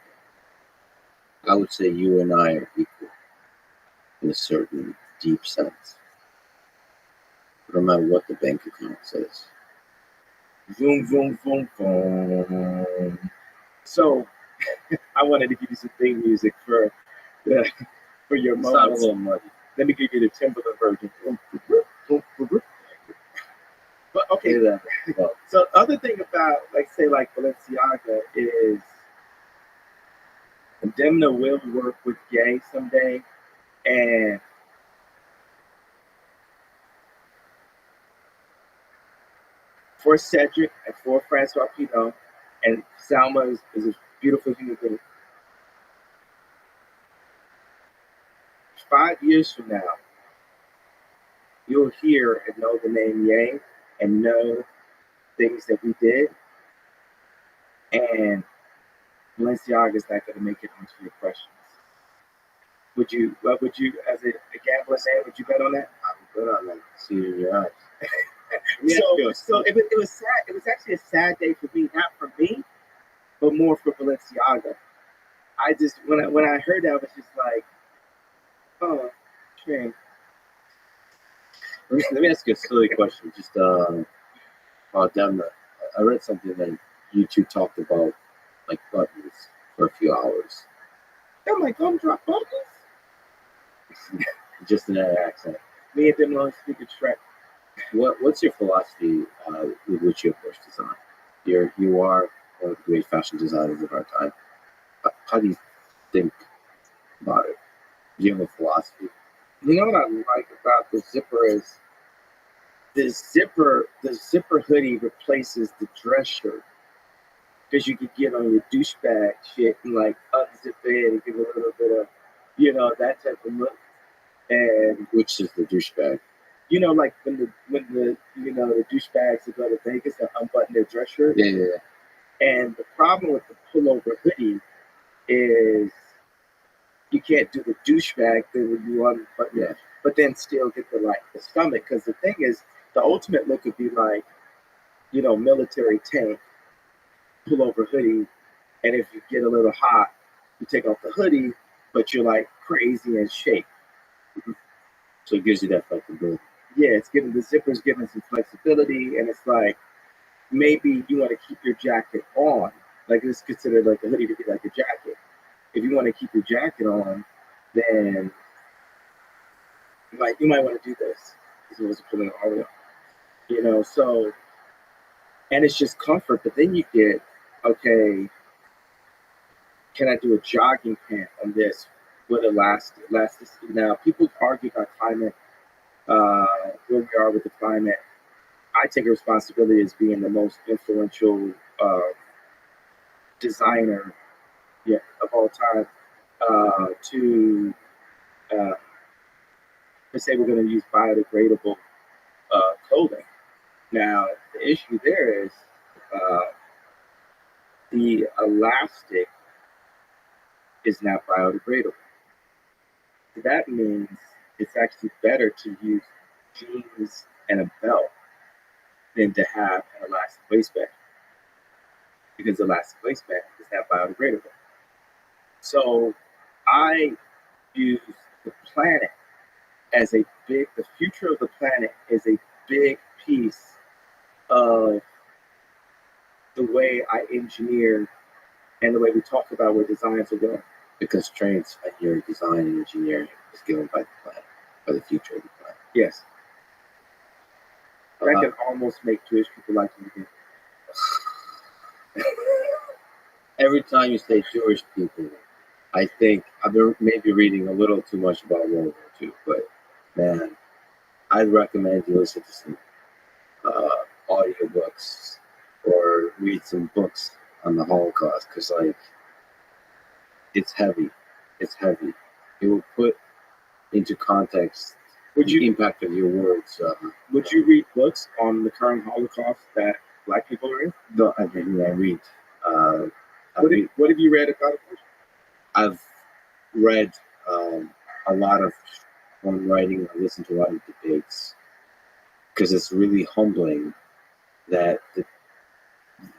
I would say you and I are equal in a certain deep sense. No matter what the bank account says. Boom, boom, boom, boom. So, I wanted to give you some theme music for your moments. Sound a little muddy. Let me give you the Timberland version. But okay, so the other thing about, like Balenciaga is Demna will work with Gay someday, and for Cedric and for Francois Pinot, and Salma is a beautiful human being. 5 years from now, you'll hear and know the name Ye and know things that we did, and Balenciaga is not going to make it onto your questions. Would you, as a gambler man, would you bet on that? I would bet on that. See in your eyes. So it was sad. It was actually a sad day for me, not for me, but more for Balenciaga. I just when I heard that, I was just like, oh, shame. Let me ask you a silly question. Just about them. I read something that you two talked about, like buttons, for a few hours, Oh my gumdrop buttons. just in that accent. Me and them on speaking Shrek. What's your philosophy with which you approach design? You are one of the great fashion designers of our time. How do you think about it? Do you have a philosophy? You know what I like about the zipper is the zipper hoodie replaces the dress shirt because you could get on your douchebag shit and like unzip it and give a little bit of, that type of look. And Which is the douchebag? like when the the douchebags that go to Vegas that unbutton their dress shirt. Yeah. And the problem with the pullover hoodie is you can't do the douchebag thing when you unbutton it, but then still get the stomach. Because the thing is, the ultimate look would be like, military tank, pullover hoodie, and if you get a little hot, you take off the hoodie, but you're like crazy in shape. So it gives you that flexibility. Yeah, it's giving the zippers giving some flexibility, and it's like maybe you want to keep your jacket on. Like it's considered like a hoodie to be like a jacket. If you want to keep your jacket on, then you might want to do this. As opposed to putting it all the way on. So and it's just comfort, but then you get, okay, can I do a jogging pant on this with elasticity? Now people argue about climate, where we are with the climate. I take a responsibility as being the most influential designer of all time to say we're going to use biodegradable clothing. Now, the issue there is the elastic is not biodegradable. That means it's actually better to use jeans and a belt than to have an elastic waistband, because the elastic waistband is not biodegradable. So I use the planet as the future of the planet is a big piece of the way I engineer and the way we talk about where designs are going. Because traits at your design and engineering is given by the planet, by the future of the planet. Yes. That can almost make Jewish people like me again. Every time you say Jewish people, I think I've been maybe reading a little too much about World War II, but man, I'd recommend you listen to some audiobooks or read some books on the Holocaust, because it's heavy. It's heavy. It will put into context the impact of your words. Would you read books on the current Holocaust that Black people are in? No, I read. What have you read about it? I've read a lot of writing. I listened to a lot of debates, because it's really humbling that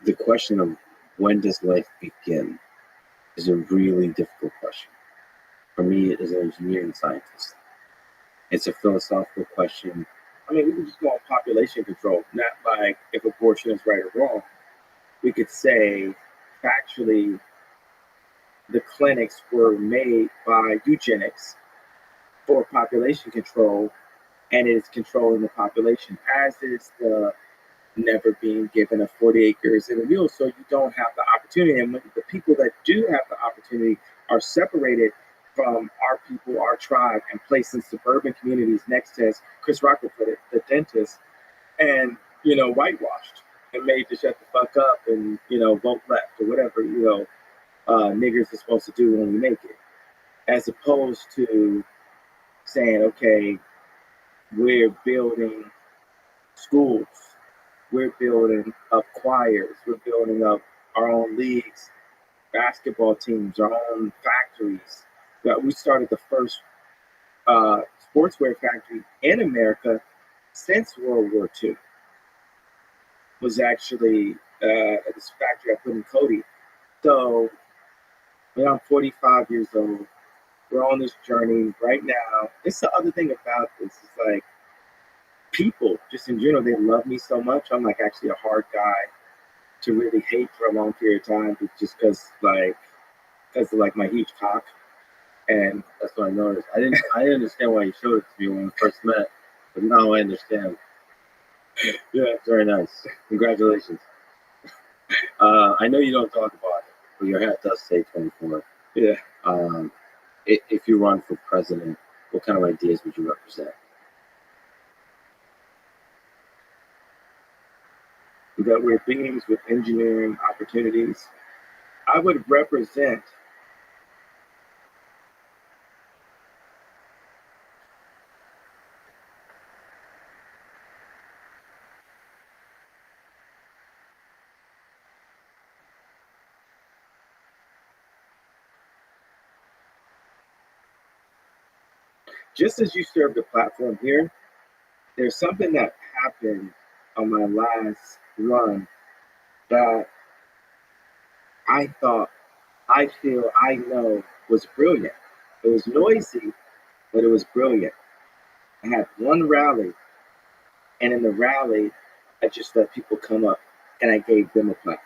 the question of when does life begin is a really difficult question. For me, as an engineering scientist, it's a philosophical question. I mean, we can just go on population control, not like if abortion is right or wrong. We could say, factually, the clinics were made by eugenics for population control, and it is controlling the population, as is the never being given a 40 acres and a mule, so you don't have the opportunity. And when the people that do have the opportunity are separated from our people, our tribe, and placed in suburban communities next to, as Chris Rock would put it, the dentist, and whitewashed and made to shut the fuck up and vote left or whatever niggers are supposed to do when we make it, as opposed to saying, okay, we're building schools, we're building up choirs, we're building up our own leagues, basketball teams, our own factories. We started the first sportswear factory in America since World War II. was actually at this factory I put in Cody. So when I'm 45 years old, we're on this journey right now. It's the other thing about this is like people, just in general, they love me so much. I'm like actually a hard guy to really hate for a long period of time, just because of like my huge cock. And That's what I noticed. I didn't understand why you showed it to me when we first met, but now I understand. yeah, Very nice. Congratulations. I know you don't talk about it, but your hat does say 24. yeah. If you run for president, what kind of ideas would you represent? That we're beings with engineering opportunities. I would represent just as you served the platform here, there's something that happened on my last run that I know was brilliant. It was noisy, but it was brilliant. I had one rally, and in the rally, I just let people come up and I gave them a platform.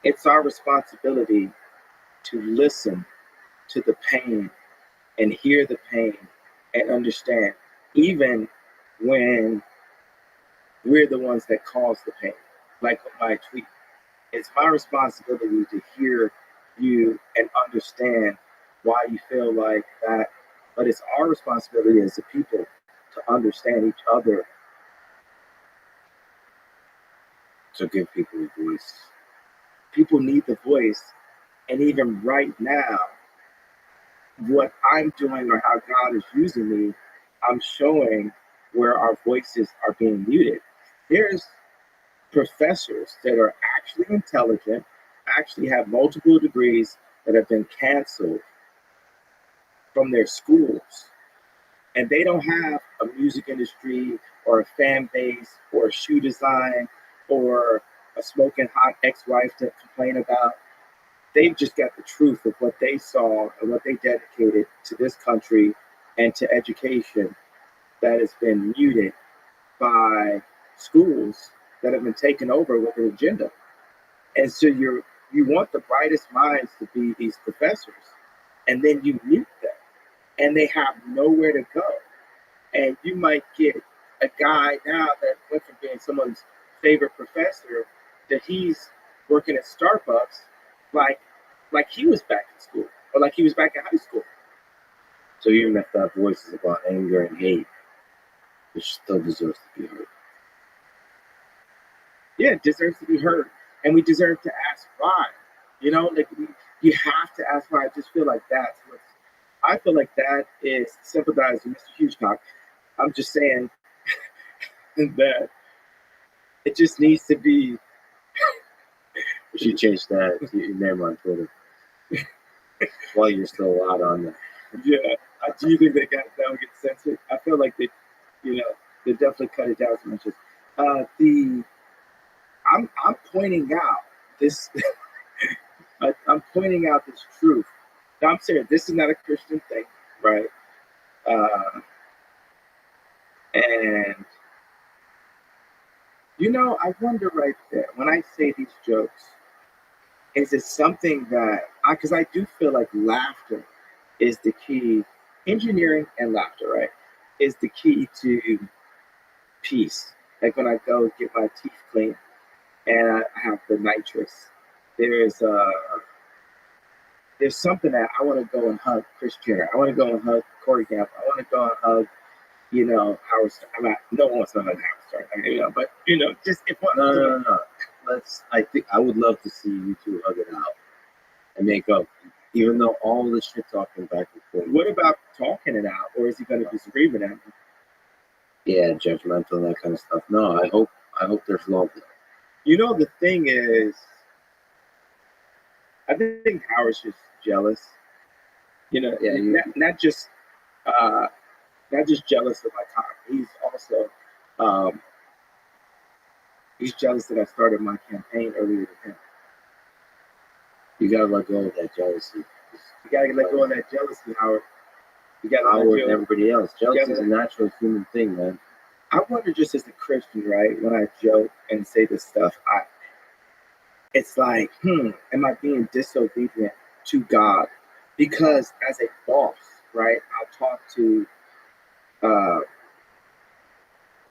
It's our responsibility to listen to the pain and hear the pain and understand, even when we're the ones that cause the pain. Like with my tweet, it's my responsibility to hear you and understand why you feel like that. But it's our responsibility as a people to understand each other. To give people a voice. People need the voice. And even right now, what I'm doing or how God is using me, I'm showing where our voices are being muted. There's professors that are actually intelligent, actually have multiple degrees that have been canceled from their schools. And they don't have a music industry or a fan base or a shoe design or a smoking hot ex-wife to complain about. They've just got the truth of what they saw and what they dedicated to this country and to education that has been muted by schools that have been taken over with an agenda. And so you want the brightest minds to be these professors, and then you mute them, and they have nowhere to go. And you might get a guy now that went from being someone's favorite professor that he's working at Starbucks like he was back in school or like he was back in high school. So even if that voice is about anger and hate, it still deserves to be heard. Yeah, it deserves to be heard. And we deserve to ask why. You know, like you have to ask why. I just feel like I feel like that is sympathizing Mr. Hugecock. I'm just saying that it just needs to be. You should change that to your name on Twitter while you're still allowed on there. Yeah, do you think that would get censored? I feel like they definitely cut it down as much as I'm pointing out this. I'm pointing out this truth. Now I'm saying this is not a Christian thing, right? And I wonder right there when I say these jokes, is it something that because I do feel like laughter is the key, engineering and laughter, right, is the key to peace. Like when I go get my teeth cleaned and I have the nitrous, there's something that I want to go and hug Chris Jenner. I want to go and hug Corey Gamp. I want to go and hug, Howard Stern. No one wants to hug Howard Stern, but just if one. No. I think I would love to see you two hug it out and make up, even though all the shit talking back and forth. What about talking it out, or is he going to be screaming at me? Yeah, judgmental, that kind of stuff. No, I hope there's love there. The thing is, I think Howard's just jealous. Not just jealous of my cock. He's also He's jealous that I started my campaign earlier than him. You gotta let go of that jealousy. You gotta let go of that jealousy, Howard. You gotta let Howard go. and everybody else. Jealousy gotta- is a natural human thing, man. I wonder, just as a Christian, right, when I joke and say this stuff, it's like, am I being disobedient to God? Because as a boss, right, I'll talk to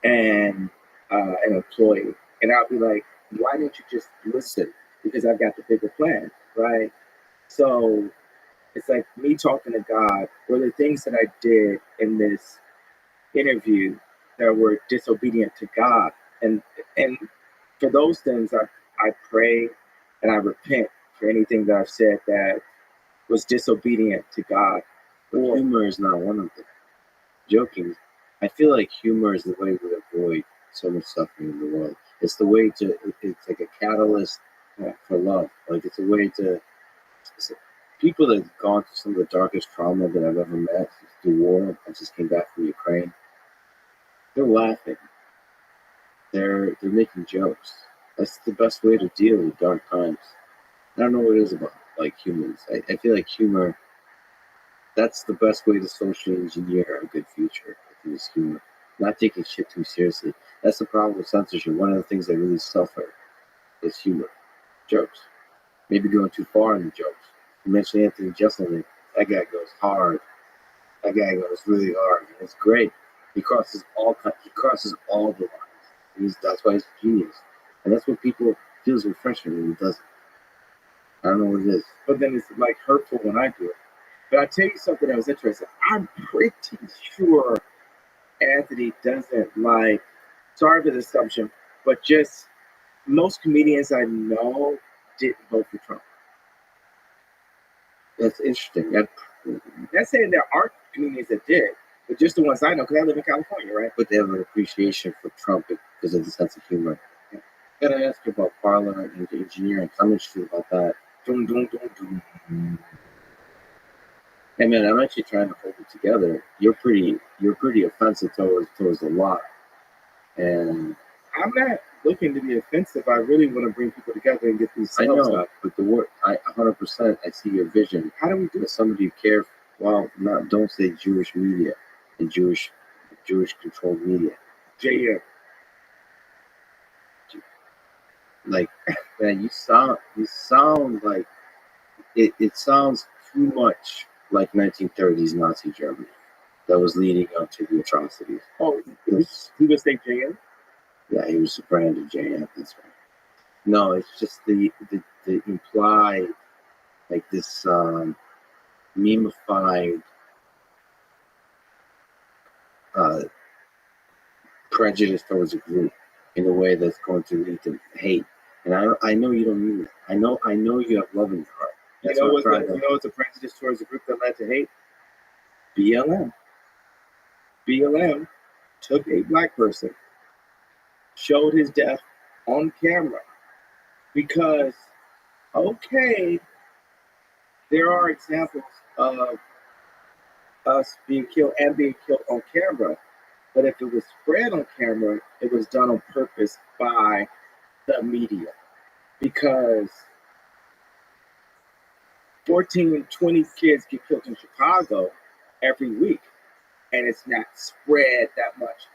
an employee, and I'll be like, why didn't you just listen? Because I've got the bigger plan, right? So it's like me talking to God, were the things that I did in this interview that were disobedient to God, and for those things I pray and I repent for anything that I've said that was disobedient to God. But humor is not one of them. Joking. I feel like humor is the way we avoid so much suffering in the world. It's the way to. It's like a catalyst for love. Like it's a way to. People that have gone through some of the darkest trauma that I've ever met through war. I just came back from Ukraine. They're laughing. They're making jokes. That's the best way to deal with dark times. I don't know what it is about like humans. I feel like humor. That's the best way to socially engineer a good future. Is humor, not taking shit too seriously. That's the problem with censorship. One of the things that really suffer is humor, jokes. Maybe going too far in the jokes. You mentioned Anthony Jeselnik. That guy goes hard. That guy goes really hard. And it's great. He crosses all the lines. That's why he's a genius. And that's what people feels refreshing when he does it. I don't know what it is. But then it's like hurtful when I do it. But I'll tell you something that was interesting. I'm pretty sure Anthony doesn't like, sorry for the assumption, but just most comedians I know didn't vote for Trump. That's interesting. Not saying there aren't comedians that did, but just the ones I know, because I live in California, right? But they have an appreciation for Trump because of the sense of humor. I gotta ask you about Parliament and engineering. I'm interested about that. Doom, doom, doom, doom. Hey man, I'm actually trying to hold it together. You're pretty offensive towards a lot, and I'm not looking to be offensive. I really want to bring people together and get these I sales know, up. but the word, 100%, I see your vision. How do we do As somebody who cares, well, don't say Jewish media and Jewish controlled media. JM? Like, man, you sound like it sounds too much like 1930s Nazi Germany that was leading up to the atrocities. Oh, he was saying JM? Yeah, he was branded JM. That's right. No, it's just the implied, like this memeified prejudice towards a group in a way that's going to lead to hate. And I know you don't mean that. I know you have love in your heart. That's You know what what's a prejudice towards a group that led to hate? BLM. BLM took a black person, showed his death on camera, because, okay, there are examples of us being killed and being killed on camera, but if it was spread on camera, it was done on purpose by the media, because 14, 20 kids get killed in Chicago every week, and it's not spread that much.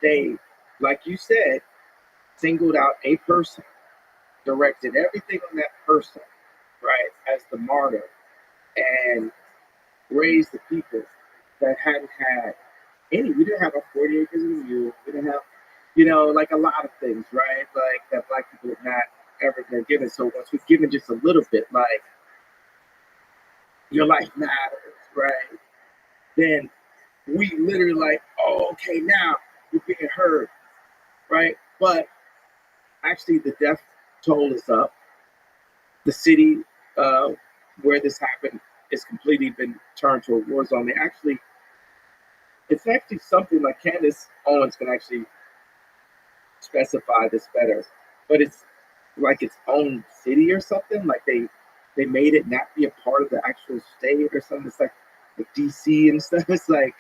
They, like you said, singled out a person, directed everything on that person, right, as the martyr, and raised the people that hadn't had any. We didn't have a 40 acres and a mule. We didn't have, like a lot of things, right, like that black people have not ever been given. So once we're given just a little bit, like, your life matters, right, then we literally like, oh, okay, now you're being heard, right? But actually the death toll is up. The city where this happened is completely been turned to a war zone. It's actually something like Candace Owens can actually specify this better, but it's like its own city or something. Like they made it not be a part of the actual state or something. It's like DC and stuff. It's like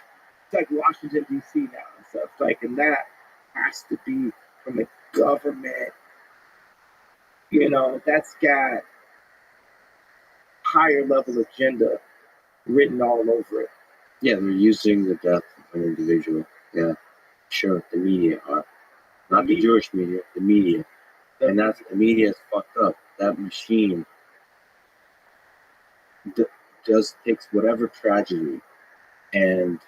Washington DC now and stuff. Like, and that has to be from the government, you know, that's got higher level agenda written all over it. Yeah, they're using the death of an individual. Yeah, sure. The media are. Not the Jewish media, the media. And that's the media is fucked up. That machine just takes whatever tragedy and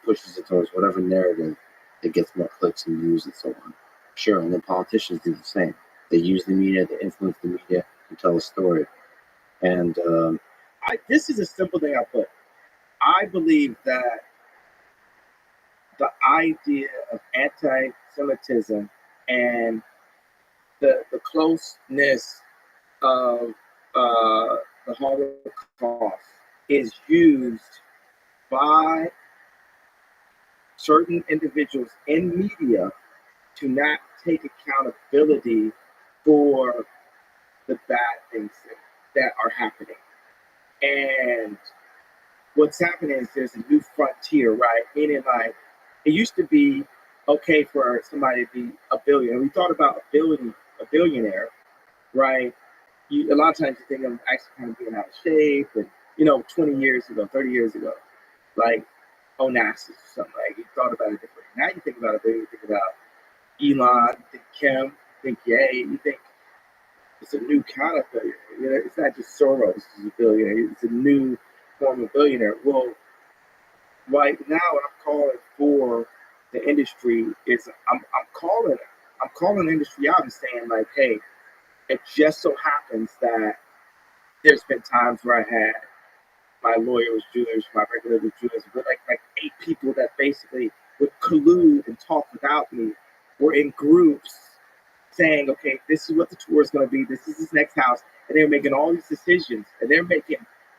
pushes it towards whatever narrative that gets more clicks and views and so on. Sure, and then politicians do the same. They use the media, they influence the media to tell a story. And This is a simple thing I put. I believe that the idea of anti-Semitism and the closeness of the Holocaust is used by certain individuals in media to not take accountability for the bad things that are happening. And what's happening is there's a new frontier, right? Meaning, like, it used to be okay for somebody to be a billionaire. We thought about a billionaire, right? A lot of times you think of actually kind of being out of shape, and 20 years ago, 30 years ago, like Onassis or something, like you thought about it differently. Now you think about it, you think about Elon, you think Kim, you think Ye, you think it's a new kind of billionaire. It's not just Soros who's a billionaire, it's a new form of billionaire. Well, right now what I'm calling for the industry is I'm calling the industry out and saying, like, hey, it just so happens that there's been times where I had my lawyer was Jewish, my regular was Jewish, but like 8 people that basically would collude and talk without me were in groups saying, okay, this is what the tour is going to be, this is his next house, and they're making all these decisions, and they're making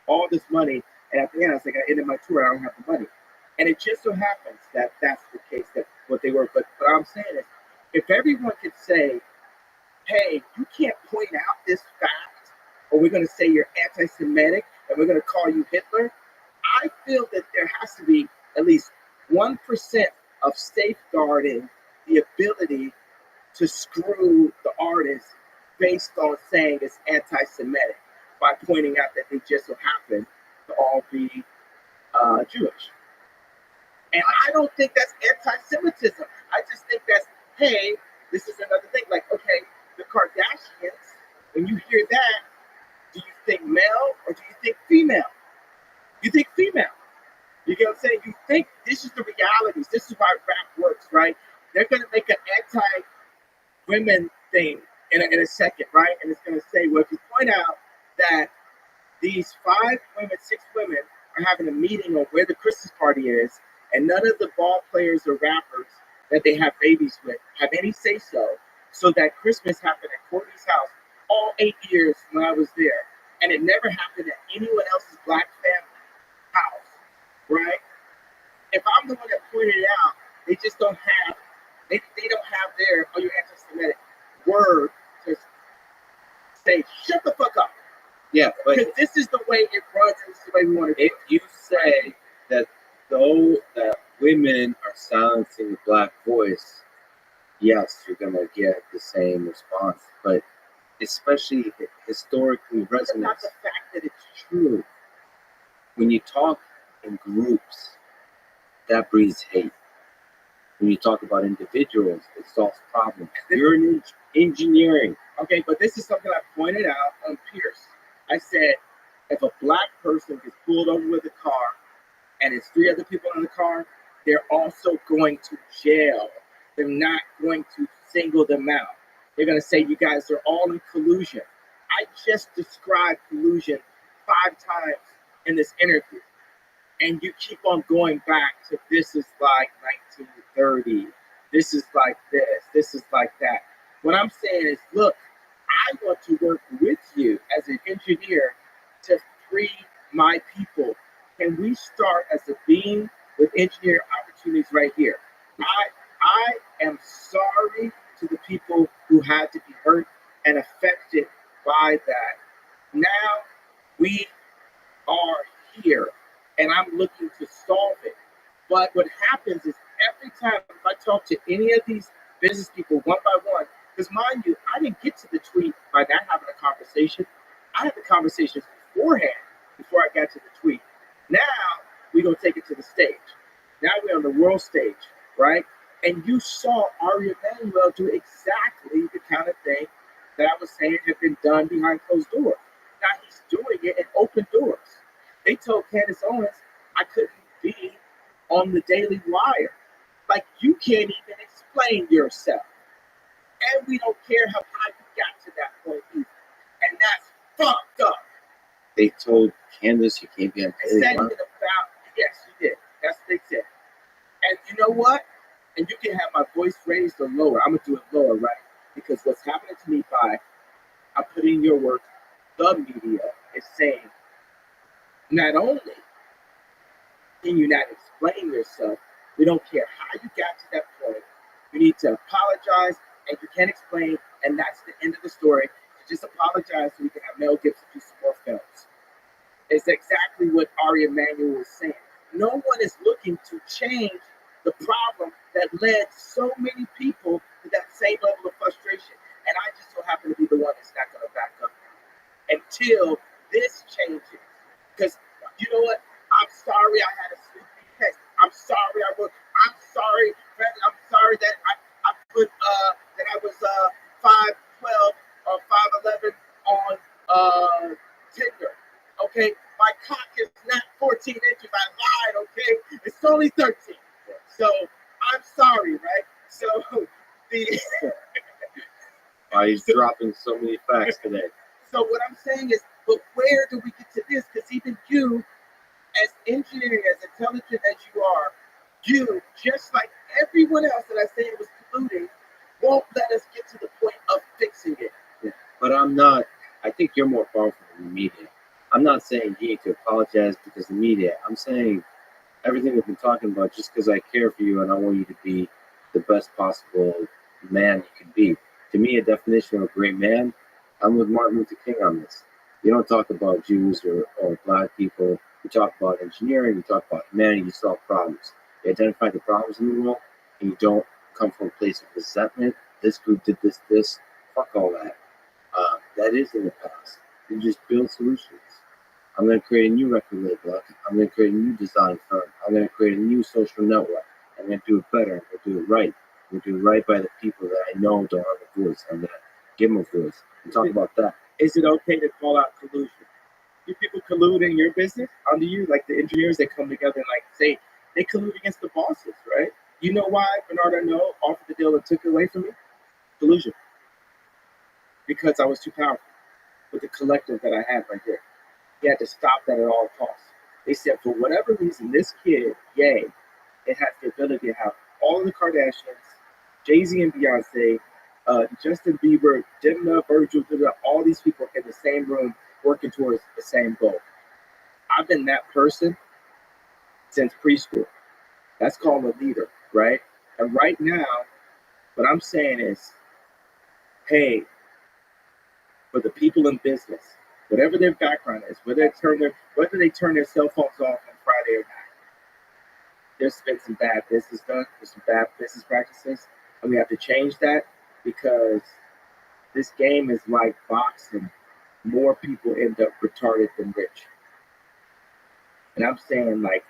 all this money, and at the end I was like, I ended my tour, I don't have the money. And it just so happens that that's the case, that what they were. But what I'm saying is, if everyone could say, hey, you can't point out this fact, or we're going to say you're anti-Semitic, and we're going to call you Hitler, I feel that there has to be at least 1% of safeguarding the ability to screw the artist based on saying it's anti-Semitic by pointing out that they just so happen to all be Jewish. And I don't think that's anti-Semitism. I just think that's, hey, this is another thing. Like, okay, the Kardashians, when you hear that, do you think male or do you think female? You think female. You get what I'm saying? You think this is the realities. This is why rap works, right? They're going to make an anti-women thing in a second, right? And it's going to say, well, if you point out that these 5 women, 6 women are having a meeting on where the Christmas party is, and none of the ball players or rappers that they have babies with have any say-so, so that Christmas happened at Courtney's house all 8 years when I was there, and it never happened at anyone else's black family house, right? If I'm the one that pointed it out, they just don't have, they don't have their, oh, you're anti-Semitic word to say, shut the fuck up. yeah, but Because this is the way it runs, and this is the way we want to do if you say that women are silencing the black voice, yes, you're gonna get the same response. But especially historically It's not resonates the fact that it's true. when you talk in groups, that breeds hate. When you talk about individuals, it solves problems. You're in engineering. Okay, but this is something I pointed out on Pierce. I said, if a black person gets pulled over with a car and it's 3 other people in the car, they're also going to jail. They're not going to single them out. They're going to say, you guys are all in collusion. I just described collusion 5 times in this interview. And you keep on going back to this is like 1930. This is like this. This is like that. What I'm saying is, look, I want to work with you as an engineer to free my people. Can we start as a being with engineering opportunities right here? I am sorry to the people who had to be hurt and affected by that. Now we are here, and I'm looking to solve it. But what happens is every time I talk to any of these business people one by one. Because mind you, I didn't get to the tweet by not having a conversation. I had the conversations beforehand before I got to the tweet. Now we're gonna take it to the stage. Now we're on the world stage, right? And you saw Ari Emanuel do exactly the kind of thing that I was saying had been done behind closed doors. Now he's doing it in open doors. They told Candace Owens I couldn't be on the Daily Wire. Like, you can't even explain yourself. And we don't care how high you got to that point either. And that's fucked up. They told Candace you can't be on They Daily said Wire. even about, yes, you did. That's what they said. And you know what? And you can have my voice raised or lower. I'm going to do it lower, right? Because what's happening to me by I put in your work, the media is saying, not only can you not explain yourself, we don't care how you got to that point. You need to apologize, and you can't explain, and that's the end of the story. You just apologize so we can have Mel Gibson do some more films. It's exactly what Ari Emanuel was saying. No one is looking to change the problem that led so many people to that same level of frustration. And I just so happen to be the one that's not going to back up until this changes. Because you know what? I'm sorry I had a sleepy text. I'm sorry I was. I'm sorry. I'm sorry that I put that I was 5'12" or 5'11" on Tinder. Okay, my cock is not 14 inches. I lied. Okay, it's only 13. So I'm sorry, right? So the He's dropping so many facts today. So what I'm saying is, but where do we get to this? Because even you, as engineering, as intelligent as you are, you, just like everyone else that I say was colluding, won't let us get to the point of fixing it. Yeah. But I'm not. I think you're more powerful than the media. I'm not saying you need to apologize because of the media. I'm saying everything we've been talking about just because I care for you and I want you to be the best possible man you can be. To me, a definition of a great man, I'm with Martin Luther King on this. You don't talk about Jews or black people. You talk about engineering. You talk about humanity. You solve problems. You identify the problems in the world, and you don't come from a place of resentment. This group did this. Fuck all that. That is in the past. You just build solutions. I'm going to create a new record label. I'm going to create a new design firm. I'm going to create a new social network. I'm going to do it better. I'm going to do it right. I'm going to do it right by the people that I know don't have a voice. I'm going to give them a voice. And talk about that. Is it okay to call out collusion? Do people collude in your business under you? Like the engineers that come together and like say they collude against the bosses, right? You know why Bernard Arnault offered the deal and took it away from me? Collusion. Because I was too powerful with the collective that I had right there. He had to stop that at all costs. They said for whatever reason, this kid, Ye, it has the ability to have all of the Kardashians, Jay-Z and Beyonce, Justin Bieber, Demna, Virgil, all these people in the same room working towards the same goal. I've been that person since preschool. That's called a leader, right? And right now, what I'm saying is, hey, for the people in business, whatever their background is, whether they turn their cell phones off on Friday or not, there's been some bad business done, there's some bad business practices, and we have to change that because this game is like boxing. More people end up retarded than rich. And I'm saying like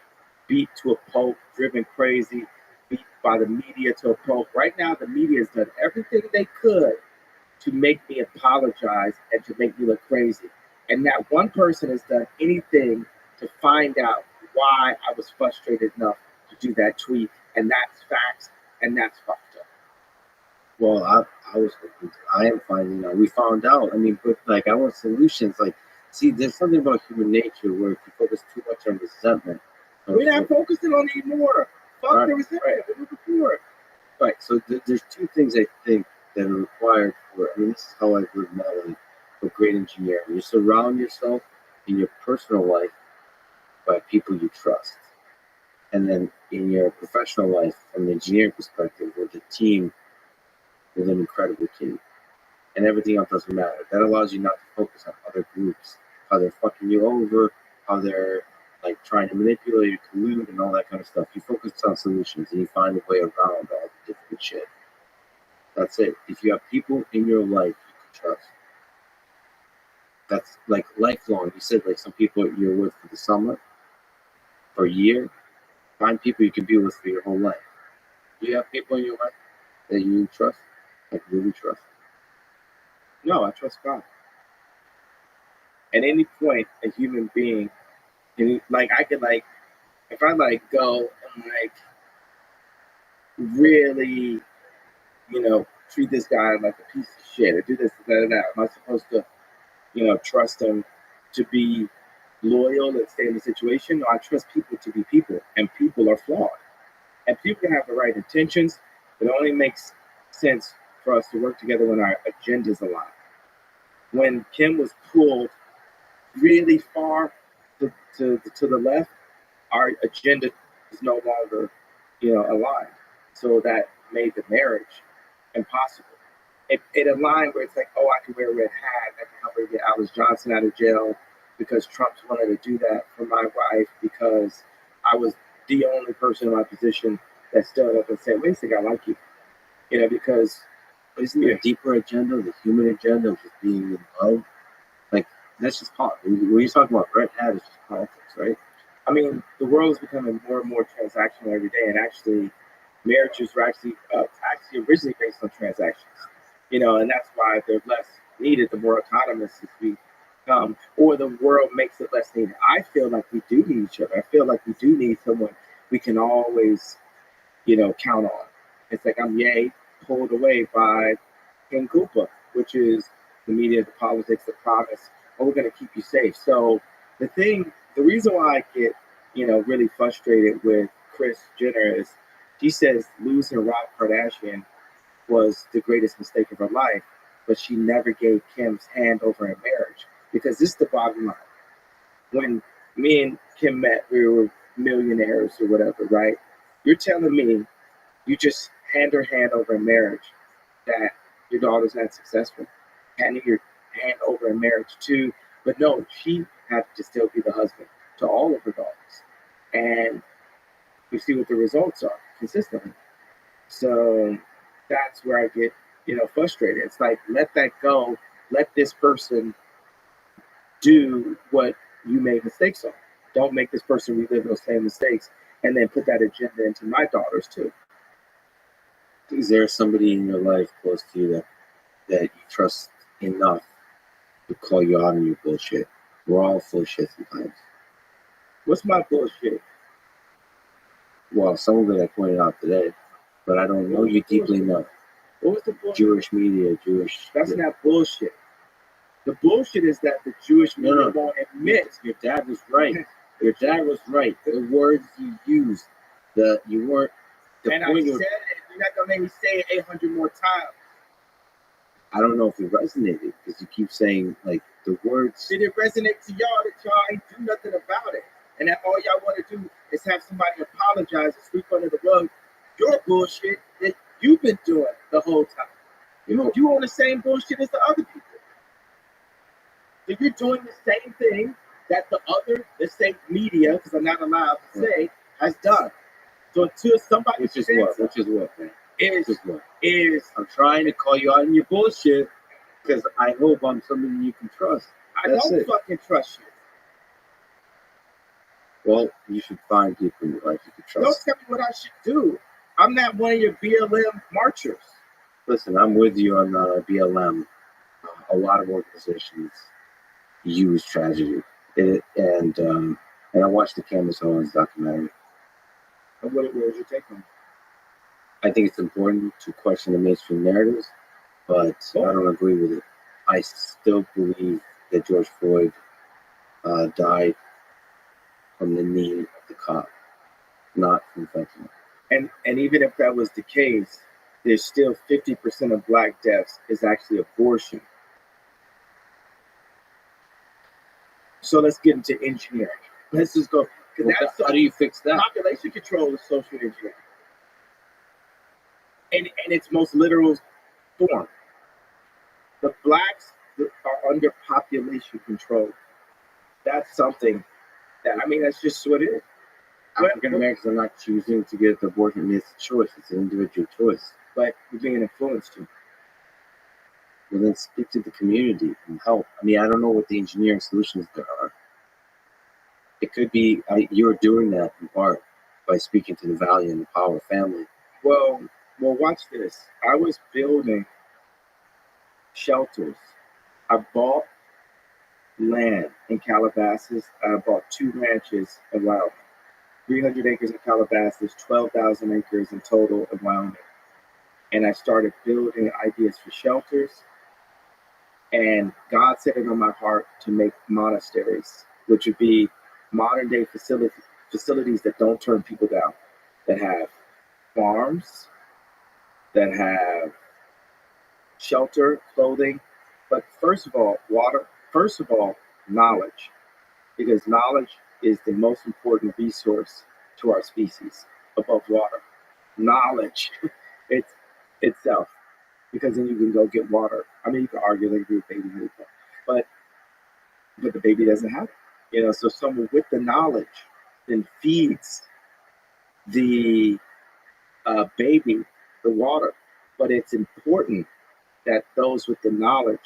beat to a pulp, driven crazy, beat by the media to a pulp. Right now, the media has done everything they could to make me apologize and to make me look crazy. And not one person has done anything to find out why I was frustrated enough to do that tweet. And that's facts, and that's fucked up. Well, I am finding out. We found out. I mean, but like, I want solutions. Like, see, there's something about human nature where if you focus too much on resentment. We're not focusing on it anymore. Fuck Right. the resentment. We're moving forward. Right. So there's two things I think that are required for. I mean, this is how I live my life. For great engineering, you surround yourself in your personal life by people you trust, and then in your professional life, from the engineering perspective, with a team, with an incredible team, and everything else doesn't matter. That allows you not to focus on other groups, how they're fucking you over, how they're like trying to manipulate you, collude, and all that kind of stuff. You focus on solutions and you find a way around all the different shit. That's it. If you have people in your life you can trust, that's like lifelong. You said like some people you're with for the summer, for a year. Find people you can be with for your whole life. Do you have people in your life that you trust, like really trust? No, I trust God. At any point, a human being, and like I could like, if I like go and like really, treat this guy like a piece of shit or do this, that. Am I supposed to, trust him to be loyal and stay in the situation? No, I trust people to be people, and people are flawed. And people can have the right intentions, but it only makes sense for us to work together when our agendas align. When Kim was pulled really far to the left, our agenda is no longer, aligned. So that made the marriage impossible. It aligned where it's like, oh, I can wear a red hat. I can help her get Alice Johnson out of jail because Trump wanted to do that for my wife because I was the only person in my position that stood up and said, wait a second, I like you. Because isn't there a deeper agenda, the human agenda of just being in love? Like, that's just politics. When you're talking about red hat, it's just politics, right? I mean, the world is becoming more and more transactional every day, and actually, marriages were actually originally based on transactions. And that's why they're less needed the more autonomous we become, or the world makes it less needed. I feel like we do need each other. I feel like we do need someone we can always, count on. It's like I'm pulled away by King Koopa, which is the media, the politics, the promise. Oh, we're going to keep you safe. So the reason why I get, really frustrated with Kris Jenner is she says losing Rob Kardashian was the greatest mistake of her life, but she never gave Kim's hand over in marriage. Because this is the bottom line. When me and Kim met, we were millionaires or whatever, right? You're telling me you just hand her hand over in marriage that your daughter's not successful, handing your hand over in marriage too. But no, she had to still be the husband to all of her daughters. And we see what the results are consistently. So that's where I get, frustrated. It's like, let that go. Let this person do what you made mistakes on. Don't make this person relive those same mistakes and then put that agenda into my daughters too. Is there somebody in your life close to you that you trust enough to call you out on your bullshit? We're all full of shit sometimes. What's my bullshit? Well, some of it I pointed out today, but I don't know you deeply enough. What was the bullshit? Jewish media, That's not bullshit. The bullshit is that the Jewish media won't admit. Your dad was right. Your dad was right. The words you used, you weren't. And I said it. You're not gonna make me say it 800 more times. I don't know if it resonated because you keep saying like the words. Did it resonate to y'all that y'all ain't do nothing about it, and that all y'all want to do is have somebody apologize and sweep under the rug your bullshit that you've been doing the whole time? You on the same bullshit as the other people. So you're doing the same thing that the same media, because I'm not allowed to say, has done. So until somebody which is what, man? I'm trying to call you out on your bullshit because I hope I'm somebody you can trust. That's don't fucking trust you. Well, you should find people in your life you can trust. Don't tell me what I should do. I'm not one of your BLM marchers. Listen, I'm with you on BLM. A lot of organizations use tragedy, and I watched the Candace Owens documentary. And what was your take on it? I think it's important to question the mainstream narratives, but I don't agree with it. I still believe that George Floyd died from the knee of the cop, not from fentanyl. And even if that was the case, there's still 50% of black deaths is actually abortion. So let's get into engineering. Let's just go. How do you fix that? Population control is social engineering. In its most literal form. The blacks are under population control. That's something that's just what it is. African Americans are not choosing to get the abortion. It's a choice. It's an individual choice. but we're being influenced to. Well, then speak to the community and help. I mean, I don't know what the engineering solutions there are. It could be you're doing that in part by speaking to the value and the power of family. Well, watch this. I was building shelters. I bought land in Calabasas. I bought 2 ranches in Wyoming. 300 acres in Calabasas, 12,000 acres in total in Wyoming. And I started building ideas for shelters. And God set it on my heart to make monasteries, which would be modern day facilities that don't turn people down, that have farms, that have shelter, clothing, but first of all, water, first of all, knowledge, because knowledge is the most important resource to our species above water. Knowledge it's itself, because then you can go get water. I mean, you can argue like your baby has it, but the baby doesn't have it. You know, so someone with the knowledge then feeds the baby the water. But it's important that those with the knowledge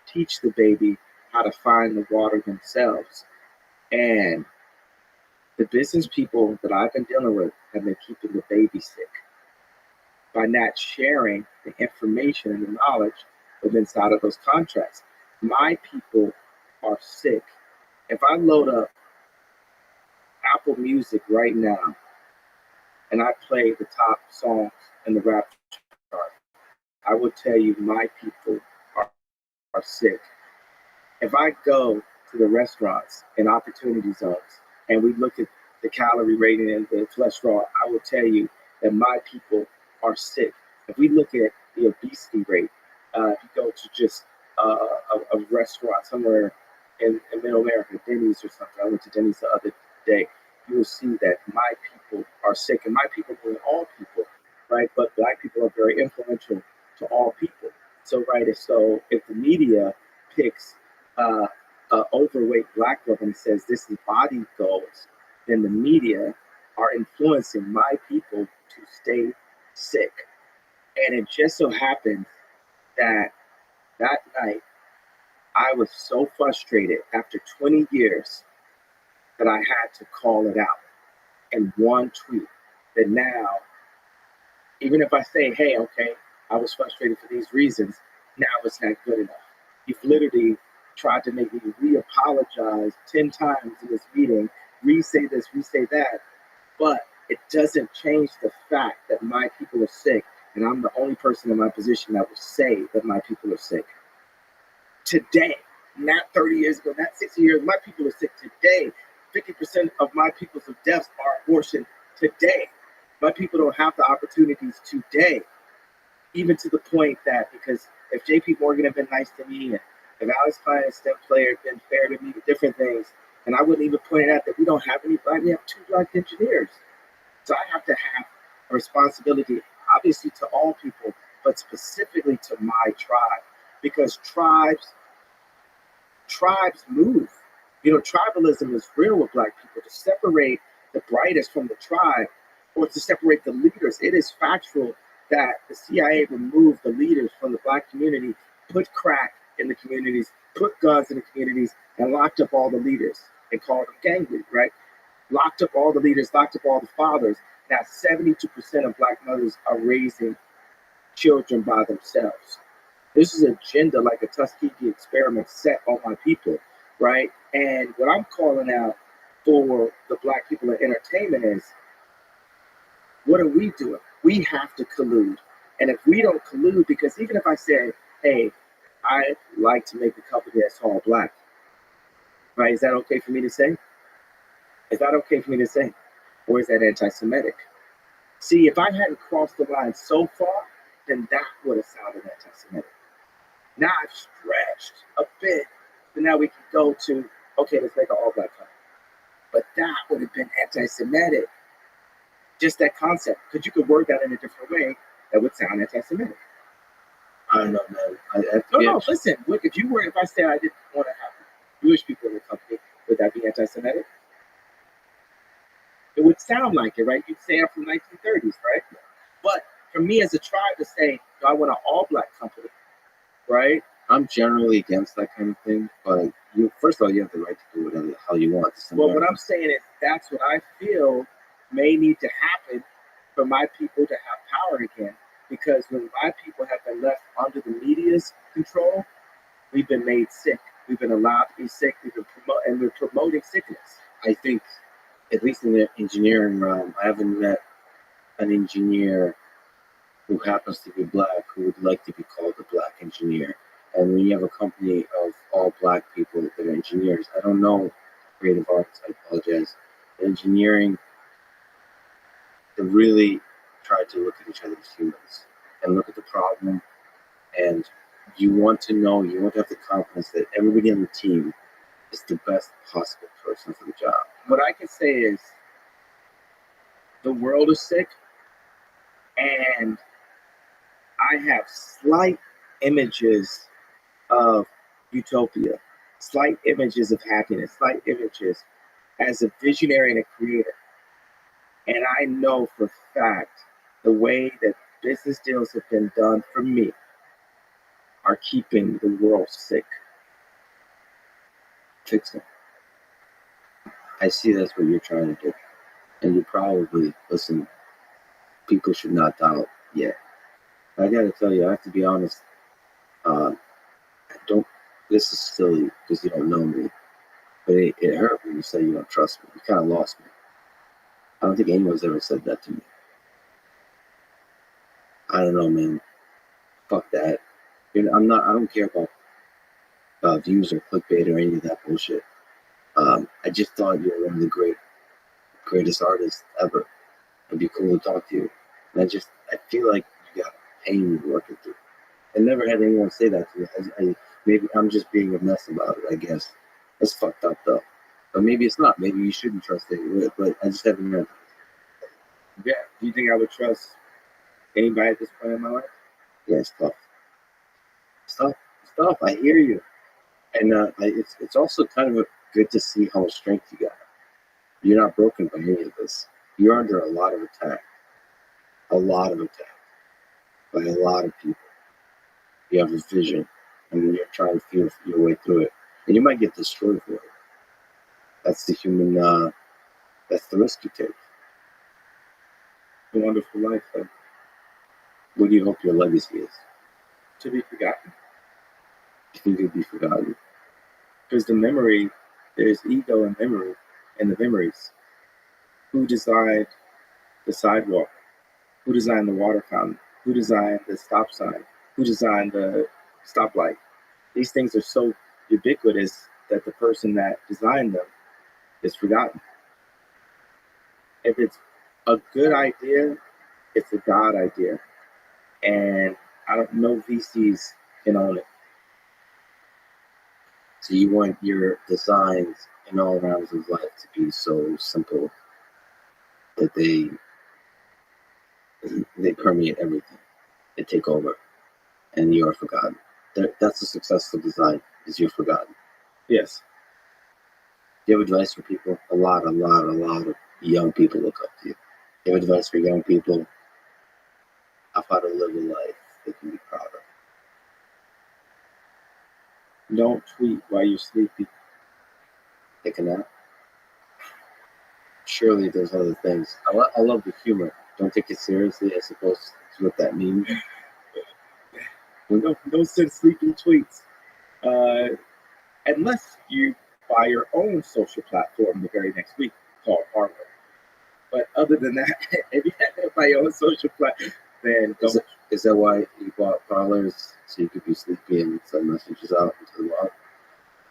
teach the baby how to find the water themselves. And the business people that I've been dealing with have been keeping the baby sick by not sharing the information and the knowledge within inside of those contracts. My people are sick. If I load up Apple Music right now and I play the top songs in the rap chart, I will tell you my people are sick. If I go to the restaurants and opportunity zones and we look at the calorie rating and the cholesterol, I will tell you that my people are sick. If we look at the obesity rate, if you go to just a restaurant somewhere in Middle America, Denny's or something, I went to Denny's the other day, you will see that my people are sick. And my people mean all people, right? But Black people are very influential to all people. So, right, so if the media picks overweight Black woman and says this is body goals, then the media are influencing my people to stay sick. And it just so happened that night I was so frustrated after 20 years that I had to call it out in one tweet. That now, even if I say, hey, okay, I was frustrated for these reasons, now it's not good enough. You've literally tried to make me re-apologize 10 times in this meeting, re-say this, re-say that, but it doesn't change the fact that my people are sick, and I'm the only person in my position that will say that my people are sick. Today, not 30 years ago, not 60 years, my people are sick today. 50% of my people's deaths are abortion today. My people don't have the opportunities today, even to the point that because if J.P. Morgan had been nice to me, and if Alex Klein, a STEM player, had been fair to me with different things, and I wouldn't even point out that we don't have any Black, we have 2 Black engineers. So I have to have a responsibility, obviously to all people, but specifically to my tribe, because tribes move. You know, tribalism is real with Black people. To separate the brightest from the tribe, or to separate the leaders, it is factual that the CIA removed the leaders from the Black community, put crack in the communities, put guns in the communities, and locked up all the leaders and called them gang leaders, right? Locked up all the leaders, locked up all the fathers. Now 72% of Black mothers are raising children by themselves. This is an agenda like a Tuskegee experiment set on my people, right? And what I'm calling out for the Black people in entertainment is, what are we doing? We have to collude. And if we don't collude, because even if I say, hey, I'd like to make a company that's all Black, right? Is that okay for me to say? Is that okay for me to say? Or is that anti-Semitic? See, if I hadn't crossed the line so far, then that would have sounded anti-Semitic. Now I've stretched a bit, but now we can go to, okay, let's make an all-Black company. But that would have been anti-Semitic. Just that concept, because you could word that in a different way that would sound anti-Semitic. I don't know, man. No, listen. Look, if I said I didn't want to have Jewish people in the company, would that be anti-Semitic? It would sound like it, right? You'd say I'm from 1930s, right? But for me as a tribe to say, "No, I want an all black company," right? I'm generally against that kind of thing, but you first of all, you have the right to do whatever the hell you want. Well, what I'm saying is that's what I feel may need to happen for my people to have power again. Because when my people have been left under the media's control, we've been made sick. We've been allowed to be sick. And we're promoting sickness. I think, at least in the engineering realm, I haven't met an engineer who happens to be black who would like to be called a black engineer. And when you have a company of all black people that are engineers, I don't know creative arts, I apologize. Engineering, they really try to look at each other as humans and look at the problem. And you want to know, you want to have the confidence that everybody on the team is the best possible person for the job. What I can say is the world is sick, and I have slight images of utopia, slight images of happiness, slight images as a visionary and a creator. And I know for a fact the way that business deals have been done for me are keeping the world sick. Fix them. I see that's what you're trying to do. And you probably, listen, people should not doubt yet. I gotta tell you, I have to be honest, this is silly because you don't know me, but it hurt when you say you don't trust me. You kind of lost me. I don't think anyone's ever said that to me. I don't know, man. Fuck that. I don't care about views or clickbait or any of that bullshit. I just thought you were one of the greatest artists ever. It'd be cool to talk to you. And I feel like you got pain you're working through. I never had anyone say that to me. Maybe I'm just being a mess about it, I guess. That's fucked up, though. But maybe it's not. Maybe you shouldn't trust it. But I just haven't heard. Yeah. Do you think I would trust anybody at this point in my life? Yeah, it's tough. It's tough. I hear you. And it's also kind of good to see how much strength you got. You're not broken by any of this. You're under a lot of attack. A lot of attack. By a lot of people. You have a vision. And you're trying to feel your way through it. And you might get destroyed for it. That's the human, that's the risk you take. A wonderful life, though. What do you hope your legacy is? To be forgotten. You think you'll be forgotten? Because there's ego in memory, and the memories. Who designed the sidewalk? Who designed the water fountain? Who designed the stop sign? Who designed the stoplight? These things are so ubiquitous that the person that designed them is forgotten. If it's a good idea, it's a God idea. And I don't know VCs can own it. So you want your designs in all rounds of life to be so simple that they permeate everything. They take over, and you are forgotten. That's a successful design, is you're forgotten. Yes. Do you have advice for people? A lot of young people look up to you. Do you have advice for young people of how to live a life they can be proud of? Don't tweet while you're sleepy. Take a nap. Surely there's other things. I love the humor. Don't take it seriously, I suppose is what that means. Don't send sleepy tweets. Unless you buy your own social platform the very next week called Parler. But other than that, if you have my own social platform, then don't. Is that why you bought Parlors, so you could be sleepy and send messages out into the world?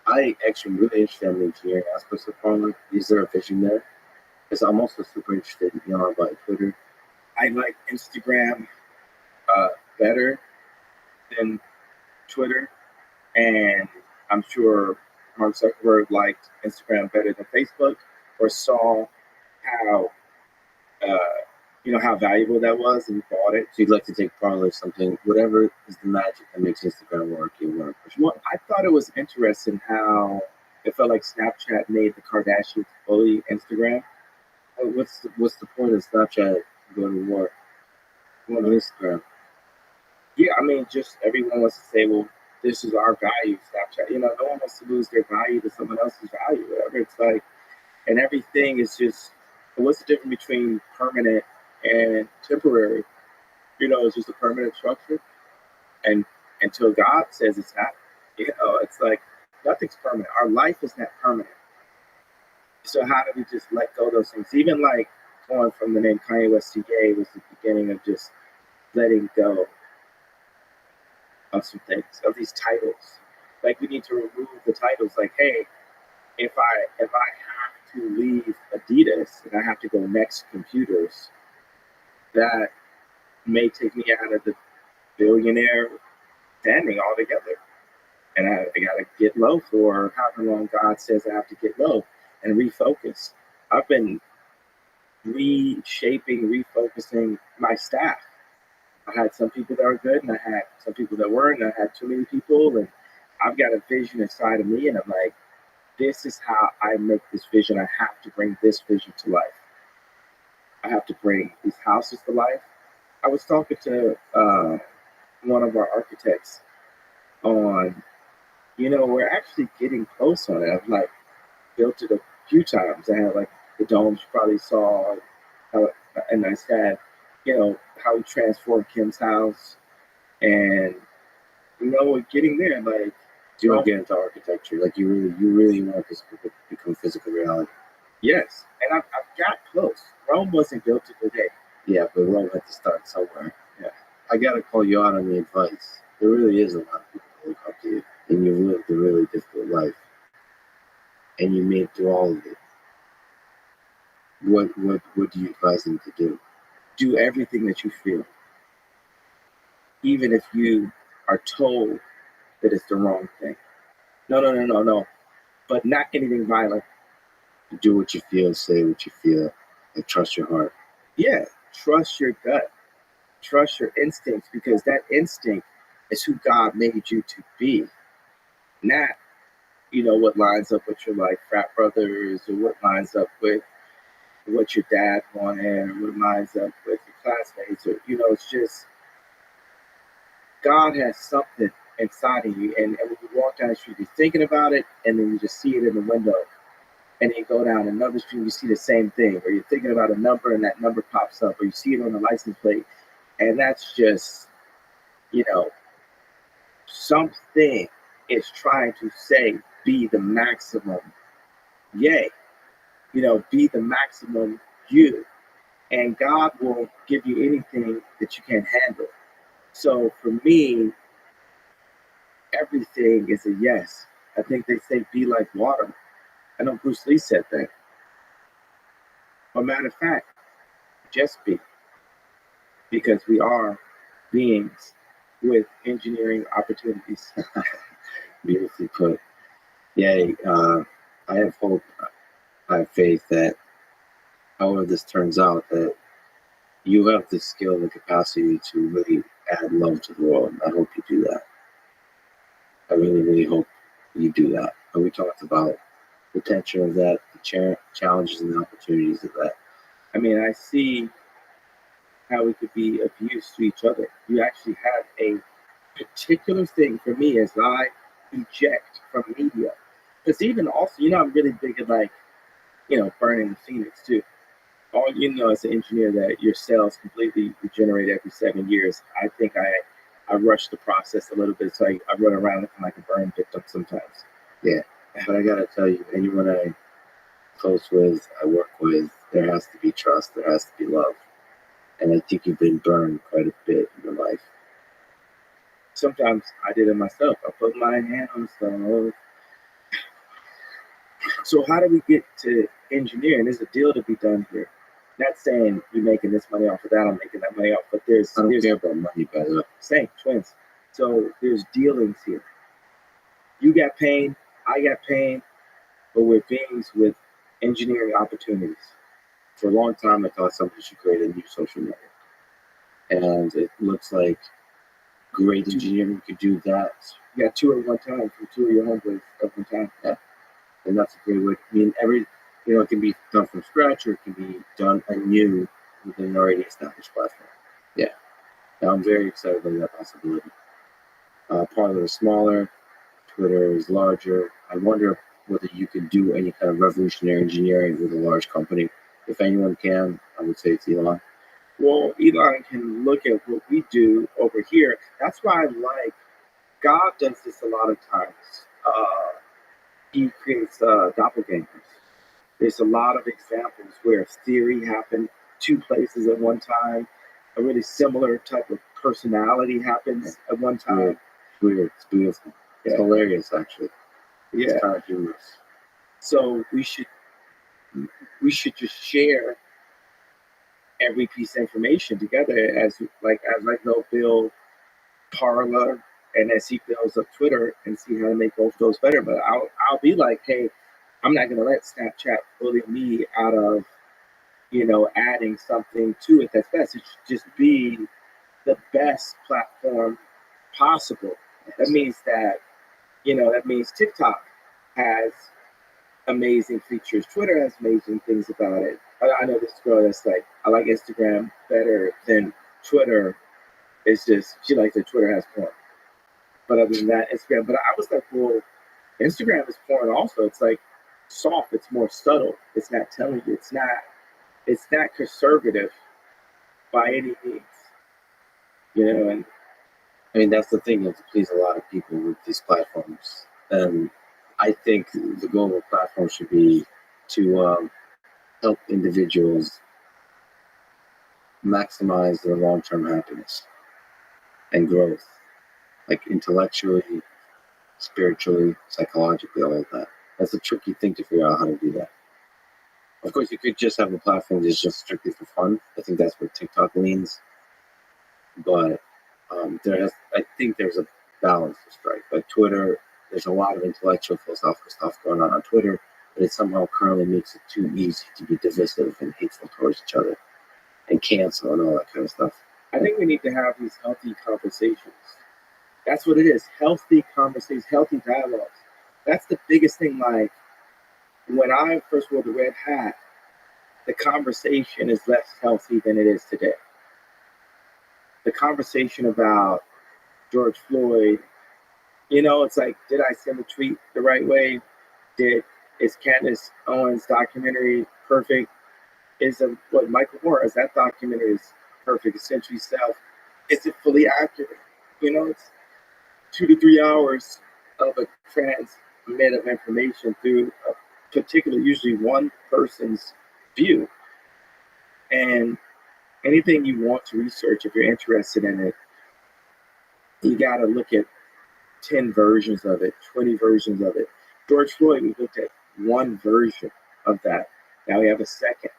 I actually am really interested in the engineering aspects of Parler. Is there a vision there? Because I'm also super interested in about Twitter. I like Instagram better than Twitter, and I'm sure Mark Zuckerberg liked Instagram better than Facebook, or saw how how valuable that was, and bought it. So you'd like to take Parler, something, whatever is the magic that makes Instagram work, you want to push it. Well, I thought it was interesting how it felt like Snapchat made the Kardashians bully Instagram. What's the point of Snapchat going to war? on Instagram. Yeah, I mean, just everyone wants to say, well, this is our value, Snapchat. You know, no one wants to lose their value to someone else's value, whatever. It's like, and everything is just, what's the difference between permanent and temporary? You know, it's just a permanent structure. And until God says it's not, you know, it's like nothing's permanent. Our life is not permanent. So how do we just let go of those things? Even like going from the name Kanye West to Ye was the beginning of just letting go of some things, of these titles. Like we need to remove the titles. Like, hey, if I have to leave Adidas and I have to go next computers, that may take me out of the billionaire standing altogether. And I gotta get low for however long God says I have to get low and refocus. I've been refocusing my staff. I had some people that were good, and I had some people that weren't, and I had too many people, and I've got a vision inside of me, and I'm like, this is how I make this vision. I have to bring this vision to life. I have to bring these houses to life. I was talking to one of our architects on, you know, we're actually getting close on it. I've like built it a few times. I had like the domes you probably saw, how, and I said, you know, how we transformed Kim's house, and you know, we're getting there. Like, You want to get into architecture, like you really want this to become physical reality. yes, and I've got close. Rome wasn't built in a day. Yeah, but Rome had to start somewhere. Yeah. I gotta call you out on the advice. There really is a lot of people that look up to you, and you've lived a really difficult life, and you made it through all of it. What do you advise them to do? Do everything that you feel, even if you are told that it's the wrong thing. No. But not anything violent. Do what you feel, say what you feel, and trust your heart. Yeah, trust your gut. Trust your instincts, because that instinct is who God made you to be. Not, you know, what lines up with your like frat brothers, or what lines up with what your dad wanted, or what lines up with your classmates, or you know, it's just God has something inside of you, and when you walk down the street, you're thinking about it, and then you just see it in the window, and then you go down another street, you see the same thing, or you're thinking about a number, and that number pops up, or you see it on the license plate, and that's just, you know, something is trying to say, be the maximum, yay, you know, be the maximum you, and God will give you anything that you can handle. So for me, everything is a yes. I think they say be like water. I know Bruce Lee said that. But matter of fact, just be. Because we are beings with engineering opportunities. Beautifully put. Yeah, I have hope. I have faith that however this turns out, that you have the skill and the capacity to really add love to the world. I hope you do that. I really hope you do that. And we talked about the tension of that, the challenges and the opportunities of that. I mean, I see how we could be of use to each other. You actually have a particular thing for me as I eject from media. Because even also, you know, I'm really big at like, you know, burning the phoenix too. All you know as an engineer that your cells completely regenerate every 7 years. I think I rush the process a little bit, so I run around looking like a burn victim sometimes. Yeah, but I gotta tell you, anyone I close with, I work with, there has to be trust, there has to be love. And I think you've been burned quite a bit in your life. Sometimes I did it myself. I put my hand on the stove. So how do we get to engineering? There's a deal to be done here. Not saying you're making this money off of that, I'm making that money off, but I don't care about money, by the way. Same, twins. So there's dealings here. You got pain, I got pain, but we're beings with engineering opportunities. For a long time, I thought somebody should create a new social network. And it looks like great engineering could do that. You got two at one time from two of your homeboys at one time. Yeah. And that's a great way. I mean, it can be done from scratch, or it can be done anew with an already established platform. Yeah. Now I'm very excited about that possibility. Parler is smaller, Twitter is larger. I wonder whether you can do any kind of revolutionary engineering with a large company. If anyone can, I would say it's Elon. Well, Elon can look at what we do over here. That's why I like God does this a lot of times. He creates doppelgangers. There's a lot of examples where theory happened two places at one time. A really similar type of personality happens at one time. Weird. It's beautiful. It's hilarious, actually. Yeah. It's kind of humorous. So we should just share every piece of information together as I go build Parler and as he builds up Twitter and see how to make both those better. But I'll be like, hey, I'm not gonna let Snapchat bully me out of, adding something to it that's best. It should just be the best platform possible. That means TikTok has amazing features. Twitter has amazing things about it. I know this girl that's like, I like Instagram better than Twitter. It's just, she likes that Twitter has porn. But other than that, Instagram. But I was like, well, Instagram is porn also. It's like soft. It's more subtle. It's not telling you. It's not conservative by any means. And I mean, that's the thing. You have to please a lot of people with these platforms. And I think the goal of a platform should be to help individuals maximize their long-term happiness and growth, like intellectually, spiritually, psychologically, all of that. That's a tricky thing to figure out how to do that. Of course, you could just have a platform that's just strictly for fun. I think that's where TikTok leans. But I think there's a balance to strike. Like Twitter, there's a lot of intellectual, philosophical stuff going on Twitter, but it somehow currently makes it too easy to be divisive and hateful towards each other and cancel and all that kind of stuff. I think we need to have these healthy conversations. That's what it is. Healthy conversations, healthy dialogues. That's the biggest thing. Like when I first wore the red hat, the conversation is less healthy than it is today. The conversation about George Floyd, it's like, did I send the tweet the right way? Is Candace Owens' documentary perfect? Michael Moore's, that documentary is perfect, essentially self. Is it fully accurate? It's 2 to 3 hours of a transmit of information through a particular, usually one person's view. And anything you want to research, if you're interested in it, you got to look at 10 versions of it, 20 versions of it. George Floyd, we looked at one version of that. Now we have a second.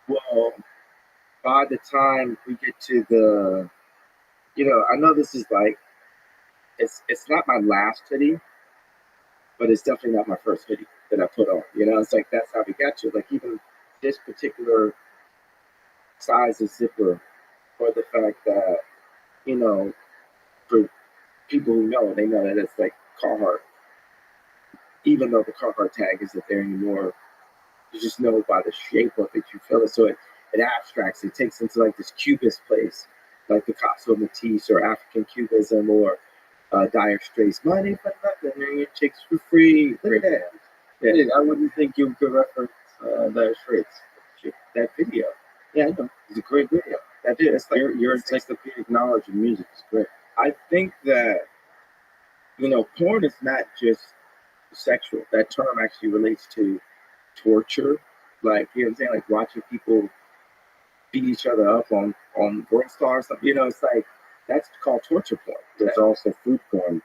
Well, by the time we get to the, I know this is like, it's not my last hoodie, but it's definitely not my first hoodie that I put on. It's like, that's how we got to. Like even this particular size of zipper, or the fact that, for people who know, they know that it's like Carhartt. Even though the Carhartt tag isn't there anymore, you just know by the shape of it, you feel it. So it abstracts, it takes into like this cubist place, like Picasso Matisse or African Cubism or Dire Straits. Money for nothing, and your chicks for free. Look at that. Yeah, I wouldn't think you could reference Dire Straits. That video. Yeah, I know. It's a great video. That is. It's like your encyclopedic knowledge of music is great. I think that, porn is not just sexual. That term actually relates to torture. Like, you know what I'm saying? Like watching people beat each other up on World Star or something. It's like, that's called torture porn. There's also food porn.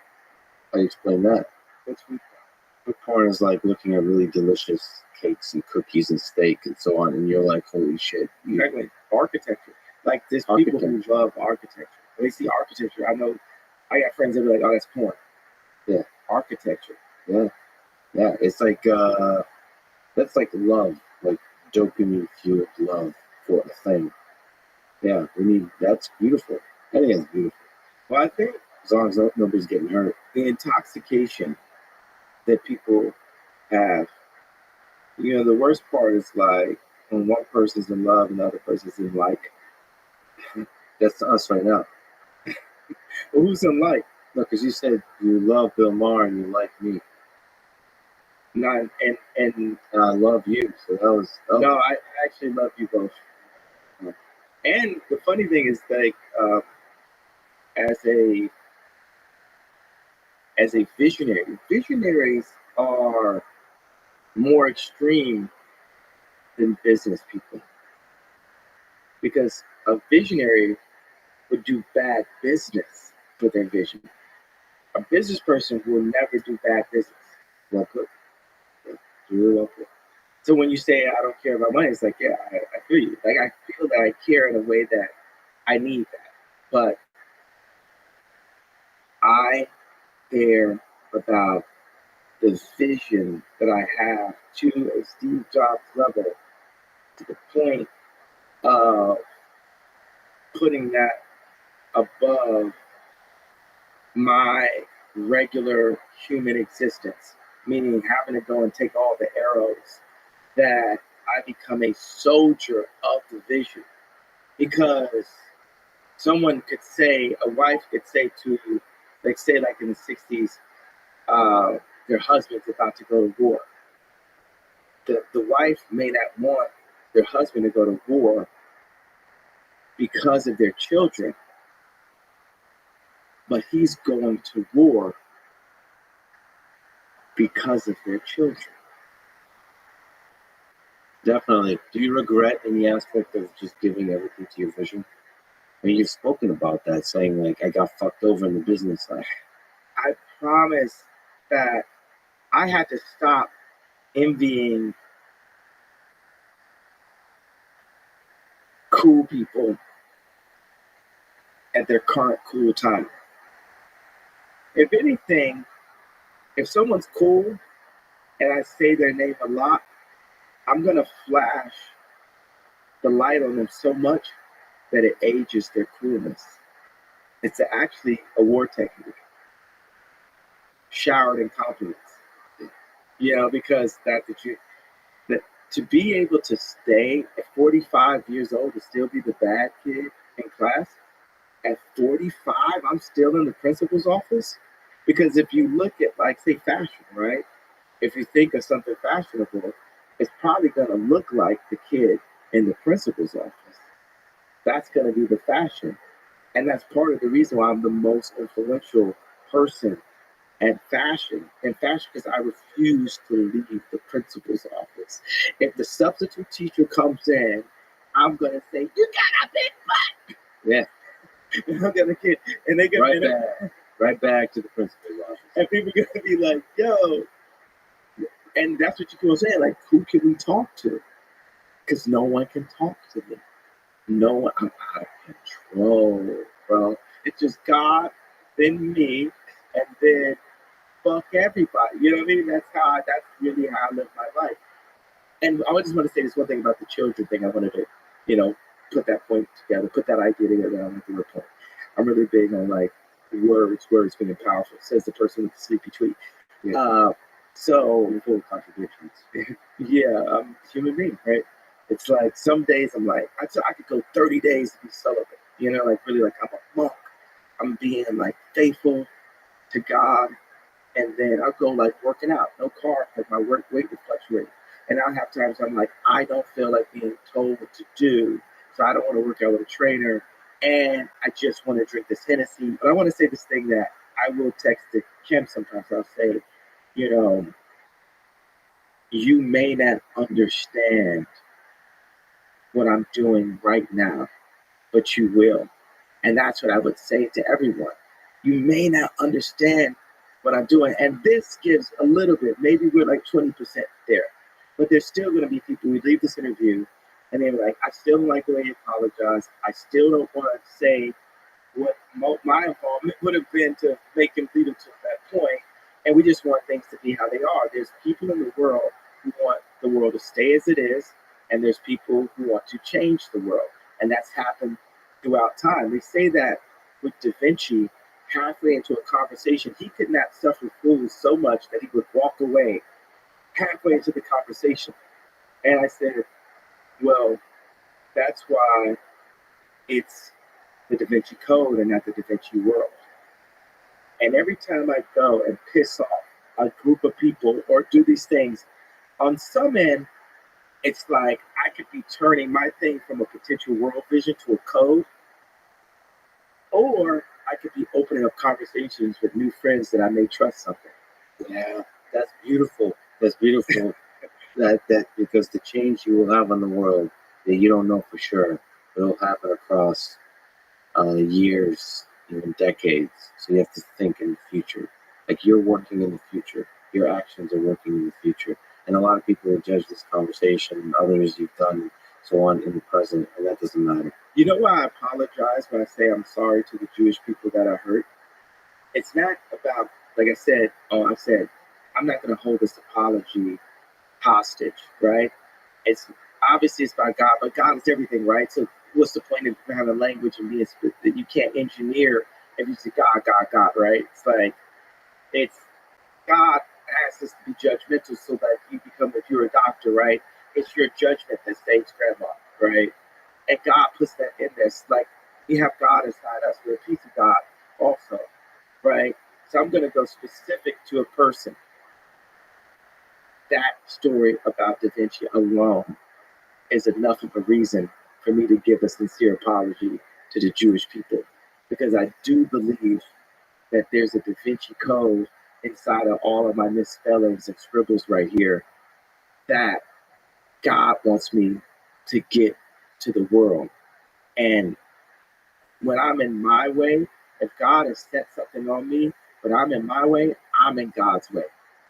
How do you explain that? What's food porn? Food porn is like looking at really delicious cakes and cookies and steak and so on, and you're like, holy shit. Exactly. Architecture. Like, there's people who love architecture. When they see architecture, I know I got friends that are like, oh, that's porn. Yeah. Architecture. Yeah. Yeah. It's like, that's like love, like dopamine fueled love for a thing. Yeah. That's beautiful. I think it's beautiful. Well, I think as long as nobody's getting hurt. The intoxication that people have, the worst part is like when one person's in love and the other person's in like. That's us right now. Well, who's unlike? No, because you said you love Bill Maher and you like me, Not and and I love you. So that was no, I actually love you both. And the funny thing is, like, as a visionary, visionaries are more extreme than business people because a visionary would do bad business for their vision. A business person will never do bad business. Well put. Yeah, really well put. So when you say I don't care about money, it's like, yeah, I feel you. Like I feel that I care in a way that I need that. But I care about the vision that I have to a Steve Jobs level, to the point of putting that above my regular human existence, meaning having to go and take all the arrows, that I become a soldier of the vision. Because someone could say, a wife could say to, like, say, like in the 60s, their husband's about to go to war. The wife may not want their husband to go to war because of their children, but he's going to war because of their children. definitely. Do you regret any aspect of just giving everything to your vision? I mean, you've spoken about that, saying like I got fucked over in the business side. I promise that I had to stop envying cool people at their current cool time. If anything, if someone's cool and I say their name a lot, I'm gonna flash the light on them so much that it ages their coolness. It's actually a war technique, showered in compliments. You know, because that to be able to stay at 45 years old to still be the bad kid in class, at 45, I'm still in the principal's office. Because if you look at, like, say, fashion, right? If you think of something fashionable, it's probably going to look like the kid in the principal's office. That's going to be the fashion. And that's part of the reason why I'm the most influential person at fashion. In fashion, because I refuse to leave the principal's office. If the substitute teacher comes in, I'm going to say, "You got a big butt." Yeah. I'm gonna get, and they're gonna right back to the principal's office. And people are gonna be like, "Yo," and that's what you're gonna say. Like, who can we talk to? Because no one can talk to me. No one. I'm out of control, bro. It's just God, then me, and then fuck everybody. You know what I mean? That's really how I live my life. And I just want to say this one thing about the children thing. I wanted to, put that point together, put that idea together. I want to report. I'm really big on, like, words being powerful. Says the person with the sleepy tweet. Yeah. So full of contradictions. Yeah, I'm a human being, right? It's like some days I'm like, I could go 30 days to be celibate. Like, really, like, I'm a monk. I'm being, like, faithful to God. And then I'll go, like, working out, no carb, like my work weight will fluctuate. And I'll have times I'm like, I don't feel like being told what to do, so I don't want to work out with a trainer, and I just want to drink this Hennessy. But I want to say this thing that I will text to Kim sometimes. I'll say, you may not understand what I'm doing right now, but you will. And that's what I would say to everyone. You may not understand what I'm doing. And this gives a little bit, maybe we're like 20% there. But there's still going to be people who leave this interview and they're like, I still don't like the way you apologize. I still don't want to say what my involvement would have been to make him lead him to that point. And we just want things to be how they are. There's people in the world who want the world to stay as it is. And there's people who want to change the world. And that's happened throughout time. They say that with Da Vinci, halfway into a conversation, he could not suffer fools so much that he would walk away halfway into the conversation. And I said, well, that's why it's the Da Vinci Code and not the Da Vinci world. And every time I go and piss off a group of people or do these things, on some end, it's like I could be turning my thing from a potential world vision to a code, or I could be opening up conversations with new friends that I may trust something. Yeah, that's beautiful. That's beautiful. that because the change you will have on the world that you don't know for sure, it'll happen across years, even decades. So you have to think in the future. Like you're working in the future. Your actions are working in the future. And a lot of people will judge this conversation, others you've done, so on in the present, and that doesn't matter. You know why I apologize when I say I'm sorry to the Jewish people that I hurt? It's not about, like I said, I'm not going to hold this apology hostage, right? It's obviously it's by God, but God is everything, right? So what's the point of having language and being that you can't engineer if you say God, God, God, right? It's like it's God asks us to be judgmental so that you become, if you're a doctor, right? It's your judgment that saves grandma, right? And God puts that in there. It's like we have God inside us. We're a piece of God also, right? So I'm going to go specific to a person. That story about Da Vinci alone is enough of a reason for me to give a sincere apology to the Jewish people, because I do believe that there's a Da Vinci Code inside of all of my misspellings and scribbles right here that God wants me to get to the world. And when I'm in my way, if God has set something on me, but I'm in my way, I'm in God's way.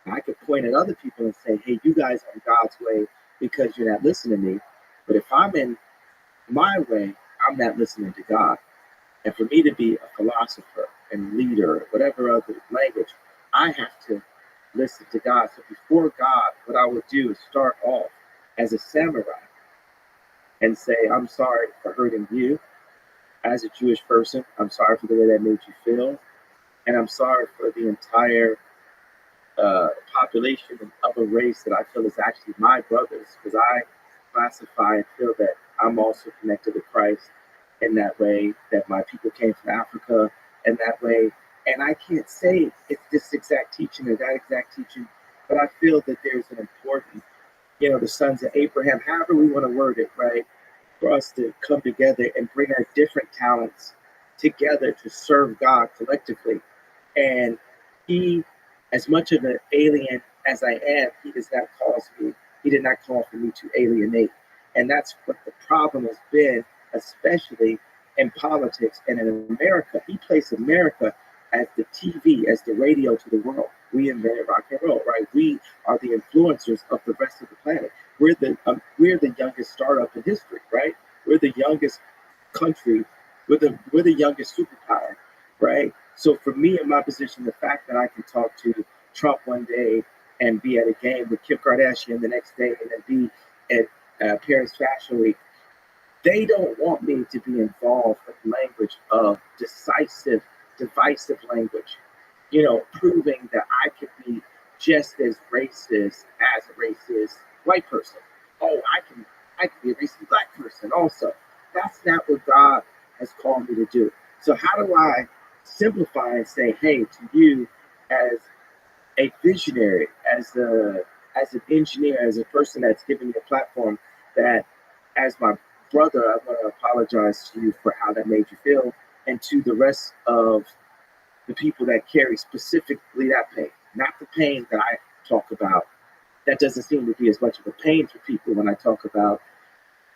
And I could point at other people and say, hey, you guys are in God's way because you're not listening to me. But if I'm in my way, I'm not listening to God. And for me to be a philosopher and leader, whatever other language, I have to listen to God. So before God, what I would do is start off as a samurai and say, I'm sorry for hurting you as a Jewish person. I'm sorry for the way that made you feel. And I'm sorry for the entire population of a race that I feel is actually my brothers, because I classify and feel that I'm also connected to Christ in that way, that my people came from Africa in that way. And I can't say it's this exact teaching or that exact teaching, but I feel that there's an important, the sons of Abraham, however we want to word it, right? For us to come together and bring our different talents together to serve God collectively. And he, as much of an alien as I am, he did not call for me to alienate. And that's what the problem has been, especially in politics and in America. He placed America as the TV, as the radio to the world. We invented rock and roll, right? We are the influencers of the rest of the planet. We're the youngest startup in history, right? We're the youngest country. We're the youngest superpower, right? So for me, in my position, the fact that I can talk to Trump one day and be at a game with Kim Kardashian the next day and then be at Paris Fashion Week, they don't want me to be involved with language of divisive language, proving that I could be just as racist as a racist white person. Oh, I can be a racist black person also. That's not what God has called me to do. So how do I simplify and say, hey, to you as a visionary, as an engineer, as a person that's given me a platform, that as my brother, I want to apologize to you for how that made you feel, and to the rest of the people that carry specifically that pain, not the pain that I talk about. That doesn't seem to be as much of a pain for people when I talk about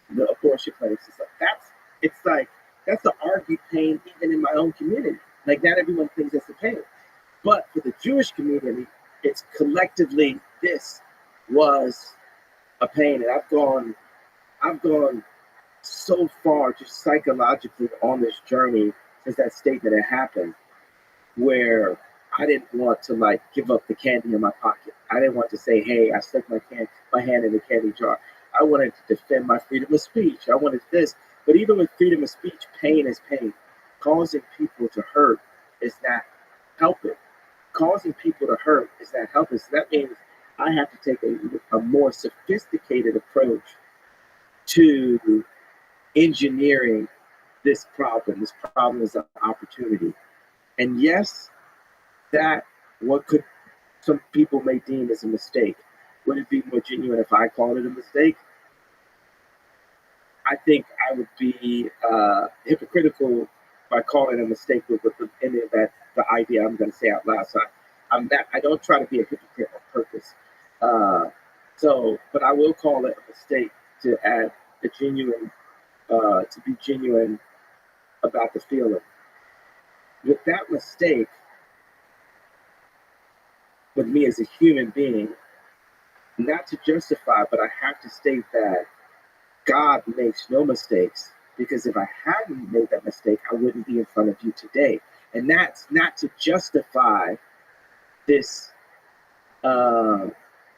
the abortion clinics and stuff. That's the argued pain even in my own community. Like, not everyone thinks that's a pain. But for the Jewish community, it's collectively, this was a pain. And I've gone so far just psychologically on this journey since that statement had happened, where I didn't want to give up the candy in my pocket. I didn't want to say, hey, I stuck my hand in the candy jar. I wanted to defend my freedom of speech. I wanted this. But even with freedom of speech, pain is pain. Causing people to hurt is not helping. Causing people to hurt is not helping. So that means I have to take a more sophisticated approach to engineering this problem. This problem is an opportunity. And yes, that what could some people may deem as a mistake. Would it be more genuine if I called it a mistake? I think I would be hypocritical by calling it a mistake with any of that the idea I'm going to say out loud. So I don't try to be a hypocrite on purpose. But I will call it a mistake to add a genuine, to be genuine about the feeling. With that mistake, with me as a human being, not to justify, but I have to state that God makes no mistakes, because if I hadn't made that mistake, I wouldn't be in front of you today. And that's not to justify this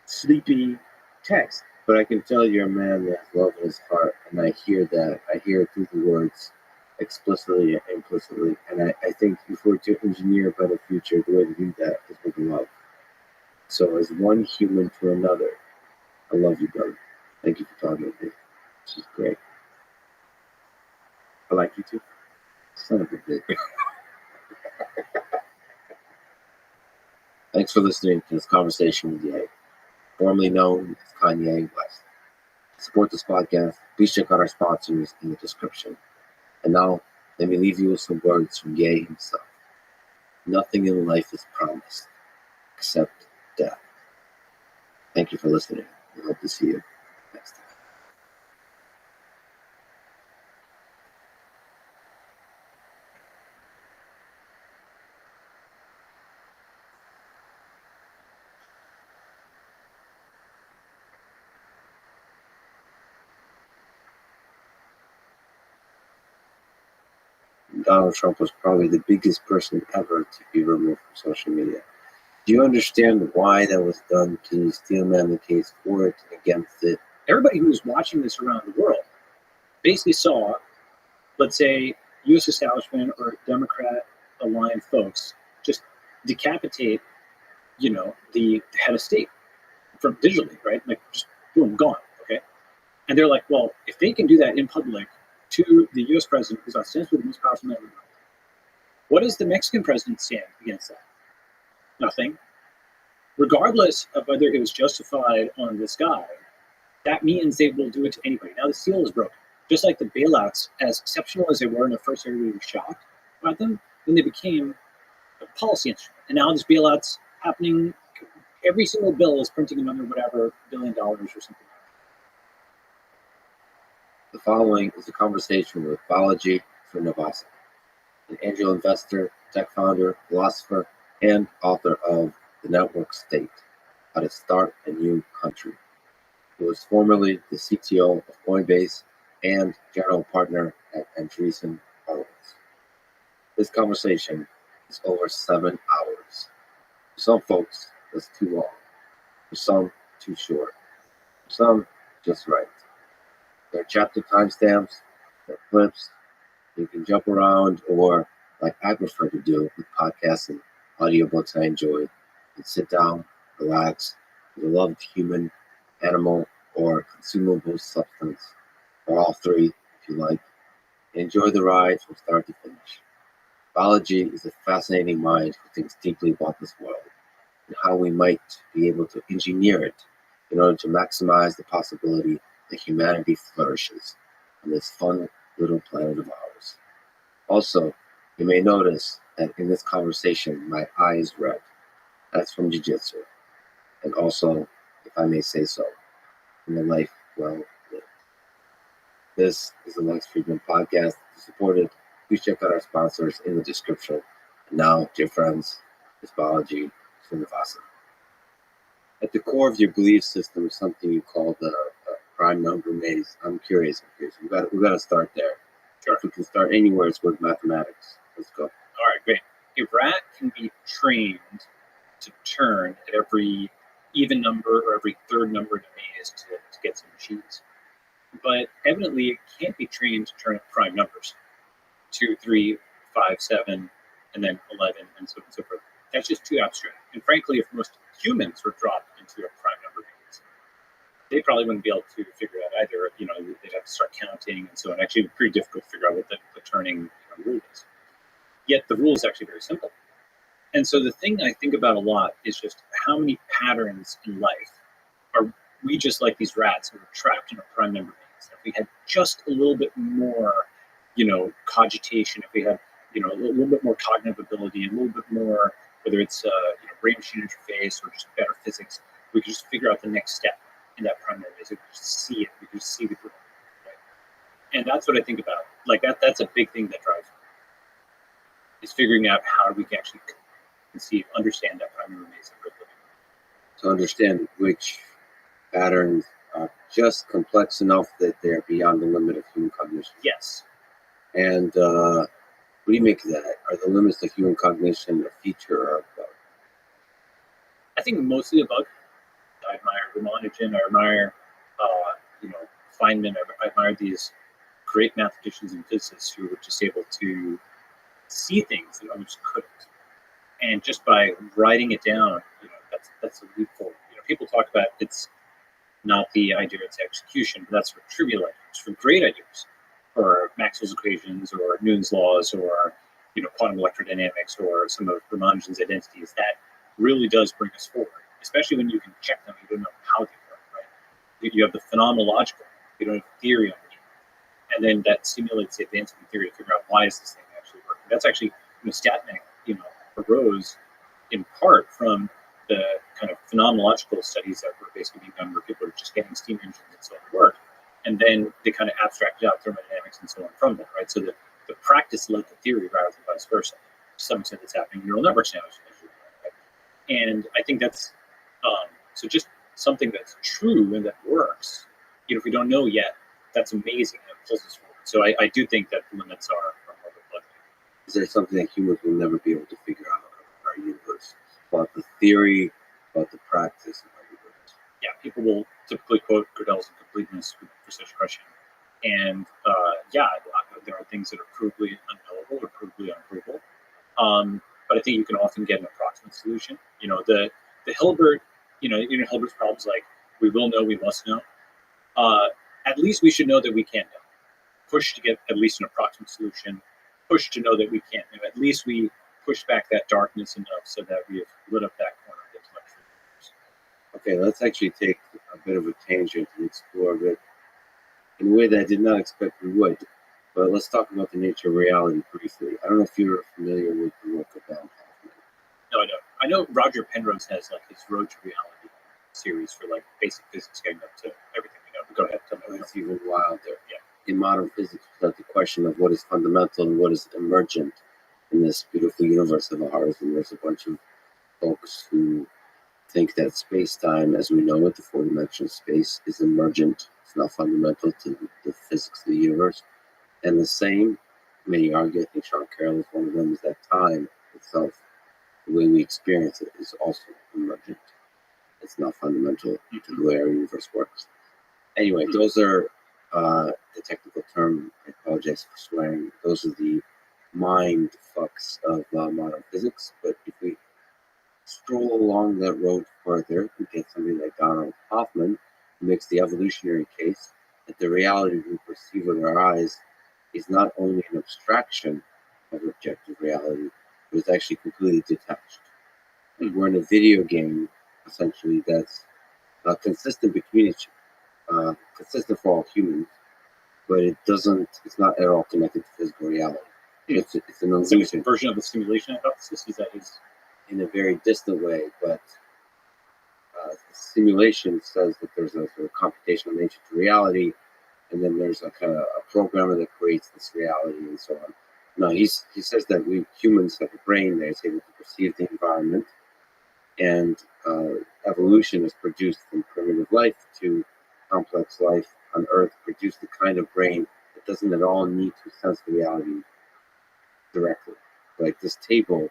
sleepy text. But I can tell you're a man that has love in his heart, and I hear that. I hear it through the words explicitly and implicitly. And I think if we're to engineer a better future, the way to do that is with love. So as one human to another, I love you, brother. Thank you for talking with me. This is great. I like you too. Son of a bitch. Thanks for listening to this conversation with Ye, formerly known as Kanye West. To support this podcast, please check out our sponsors in the description. And now, let me leave you with some words from Ye himself. Nothing in life is promised except death. Thank you for listening. We hope to see you next time. Donald Trump was probably the biggest person ever to be removed from social media. Do you understand why that was done? Can you steel man the case for it, against it? Everybody who was watching this around the world basically saw, let's say, U.S. establishment or Democrat aligned folks just decapitate, the head of state from digitally, right? Like, just boom, gone, okay? And they're like, well, if they can do that in public to the U.S. president, who's ostensibly the most powerful man in the world, what does the Mexican president stand against that? Nothing. Regardless of whether it was justified on this guy, that means they will do it to anybody. Now the seal is broken. Just like the bailouts, as exceptional as they were in the first, everybody was shocked about them, then they became a policy instrument. And now there's bailouts happening. Every single bill is printing another whatever $1 billion or something. The following is a conversation with Balaji Srinivasan, an angel investor, tech founder, philosopher, and author of The Network State, How to Start a New Country. He was formerly the CTO of Coinbase and general partner at Andreessen Horowitz. This conversation is over 7 hours. For some folks, that's too long. For some, too short. For some, just right. There are chapter timestamps, there are clips. You can jump around, or like I prefer to do with podcasts and audiobooks I enjoy, and sit down, relax, with a loved human, animal, or consumable substance, or all three if you like. Enjoy the ride from start to finish. Balaji is a fascinating mind who thinks deeply about this world and how we might be able to engineer it in order to maximize the possibility that humanity flourishes on this fun little planet of ours. Also, you may notice that in this conversation, my eye is red. That's from jiu-jitsu. And also, if I may say so, in a life well lived. This is the Lex Friedman Podcast. To support it, please check out our sponsors in the description. And now, dear friends, it's Balaji Srinivasan. At the core of your belief system is something you call the prime number maze. I'm curious. We got to start there. Sure. If we can start anywhere, it's with mathematics. Let's go. All right, great. A rat can be trained to turn at every even number or every third number in a maze to get some cheese. But evidently, it can't be trained to turn at prime numbers. 2, 3, 5, 7, and then 11, and so on and so forth. That's just too abstract. And frankly, if most humans were dropped into a prime number maze, they probably wouldn't be able to figure out either. They'd have to start counting and so on. Actually, it would be pretty difficult to figure out what the turning rules. Yet the rule is actually very simple. And so the thing I think about a lot is just how many patterns in life are we just like these rats who are trapped in a prime number maze. If we had just a little bit more, cogitation, if we had, a little bit more cognitive ability, a little bit more, whether it's brain machine interface or just better physics, we could just figure out the next step in that prime number maze. We could just see it. We could just see the growth. Right? And that's what I think about. Like that's a big thing that drives me. Is figuring out how we can actually understand that prime number maze that we're living in. To understand which patterns are just complex enough that they're beyond the limit of human cognition. Yes. And what do you make of that? Are the limits of human cognition a feature or a bug? I think mostly a bug. I admire Ramanujan. I admire, Feynman. I admire these great mathematicians and physicists who were just able to see things that others couldn't. And just by writing it down, that's a leap forward. People talk about it's not the idea, it's execution, but that's for trivial ideas. For great ideas, for Maxwell's equations or Newton's laws or quantum electrodynamics or some of Ramanujan's identities, that really does bring us forward. Especially when you can check them, you don't know how they work. Right? You have the phenomenological, you don't have theory underneath, and then that stimulates the advancement of theory to figure out why is this thing actually working. That's actually StatMech, arose in part from the kind of phenomenological studies that were basically being done where people were just getting steam engines and so on to work. And then they kind of abstracted out thermodynamics and so on from that, right? So the practice led to theory rather than vice versa. To some extent, it's happening in neural networks now. Right? And I think that's so just something that's true and that works. If we don't know yet, that's amazing and it pulls us forward. So I do think that the limits are more than. Is there something that humans will never be able to figure out about our universe? About the theory, about the practice of our universe? Yeah, people will typically quote Gödel's Incompleteness for such a question. And there are things that are provably unknowable or provably unprovable. But I think you can often get an approximate solution. The Hilbert, Hilbert's problems like we will know, we must know. At least we should know that we can know. Push to get at least an approximate solution. Push to know that we can't know. At least we push back that darkness enough so that we have lit up that corner of intellectual universe. Okay, let's actually take a bit of a tangent and explore a bit in a way that I did not expect we would. But let's talk about the nature of reality briefly. I don't know if you're familiar with the work of Hoffman. No, I don't. I know Roger Penrose has his Road to Reality series for basic physics, getting up to everything we know. But go ahead, tell me. It's even wilder. Yeah. In modern physics, we have the question of what is fundamental and what is emergent in this beautiful universe of ours. And there's a bunch of folks who think that space-time, as we know it, the four-dimensional space, is emergent. It's not fundamental to the physics of the universe. And the same, many argue, I think Sean Carroll is one of them, is that time itself, the way we experience it, is also emergent. It's not fundamental to the way our universe works. Anyway, those are the technical term. I apologize for swearing. Those are the mind fucks of modern physics. But if we stroll along that road further, we get somebody like Donald Hoffman, who makes the evolutionary case that the reality we perceive with our eyes is not only an abstraction of objective reality, but it's actually completely detached. Like we're in a video game, essentially, that's consistent between each, consistent for all humans, but it's not at all connected to physical reality. It's an illusion. Version of the simulation hypothesis, is that his? In a very distant way, but simulation says that there's a sort of computational nature to reality, and then there's a kind of a programmer that creates this reality and so on. No, he says that we humans have a brain that is able to perceive the environment, and evolution has produced from primitive life to complex life on Earth, produced the kind of brain that doesn't at all need to sense the reality directly. Like this table,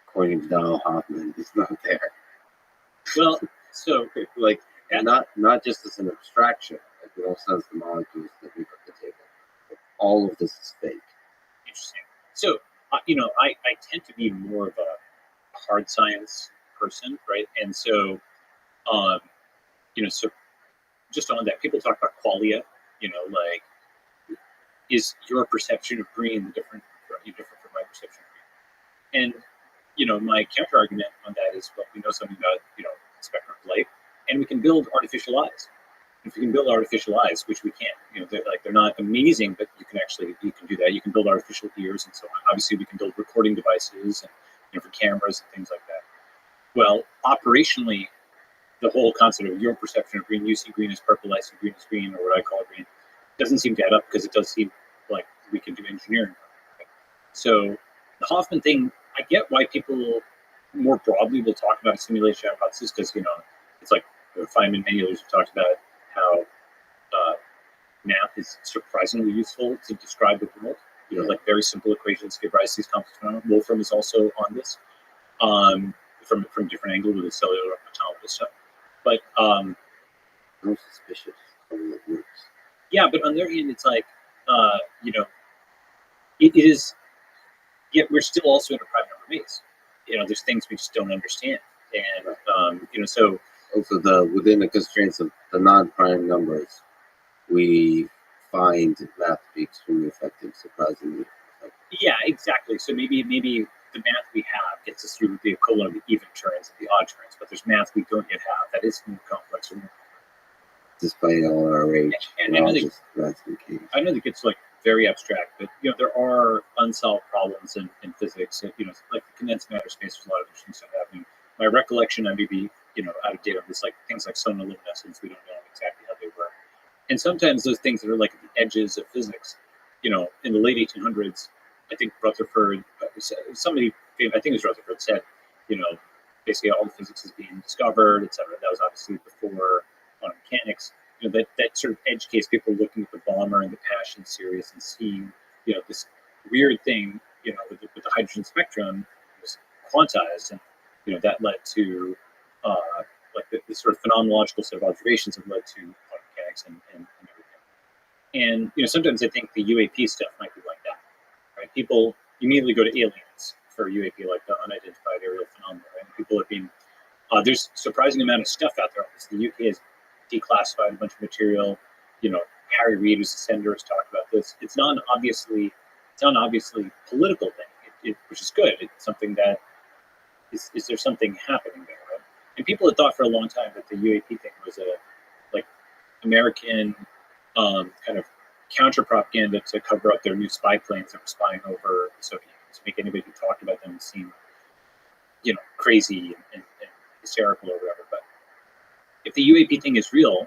according to Donald Hoffman, is not there. Well, so not just as an abstraction, like we don't sense the molecules that make up the table. But all of this is fake. Interesting. So, I tend to be more of a hard science person, right? And so, so just on that, people talk about qualia, is your perception of green different from my perception of green? And my counter argument on that is, well, we know something about the spectrum of light, and we can build artificial eyes. If we can build artificial eyes, which we can, they're not amazing, but you can do that. You can build artificial ears and so on. Obviously, we can build recording devices and for cameras and things like that. Well, operationally, the whole concept of your perception of green, you see green as purple, I see green as green, or what I call green, doesn't seem to add up, because it does seem like we can do engineering. So the Hoffman thing, I get why people more broadly will talk about a simulation hypothesis, because it's like Feynman and many others have talked about how math is surprisingly useful to describe the world. Like very simple equations give rise to these complex phenomena. Wolfram is also on this from a different angle with the cellular autonomous stuff. But I'm suspicious of how it works. Yeah, but on the other hand, it's like it is. Yet we're still also in a prime number maze. There's things we just don't understand, and so also within the constraints of the non-prime numbers, we find math to be extremely effective, surprisingly effective. Yeah, exactly. So maybe the math we have gets us through the equivalent of the even turns and the odd turns, but there's math we don't yet have that is more complex. Despite all our rage, and I know that gets like very abstract, but there are unsolved problems in physics. Like the condensed matter space, there's a lot of interesting stuff happening. My recollection, I may be out of date on this, like things like sonoluminescence, we don't know exactly how they work. And sometimes those things that are like at the edges of physics, in the late 1800s, I think Rutherford, somebody, I think it was Rutherford, said, basically all the physics is being discovered, etc. That was obviously before quantum mechanics. That sort of edge case, people looking at the Balmer and the Paschen series and seeing, this weird thing, with the hydrogen spectrum was quantized, and that led to like the sort of phenomenological set of observations that led to quantum mechanics and everything. And sometimes I think the UAP stuff might be like that, right? People immediately go to aliens for UAP, like the unidentified aerial phenomena, right? People have been there's surprising amount of stuff out there. The UK has declassified a bunch of material. Harry Reid, who's the senator, has talked about this. It's not an obviously political thing, which is good. It's something that is there something happening there, right? And people had thought for a long time that the UAP thing was a American kind of counter propaganda to cover up their new spy planes that were spying over the Soviet Union, to make anybody who talked about them seem crazy and hysterical or whatever. But if the UAP thing is real,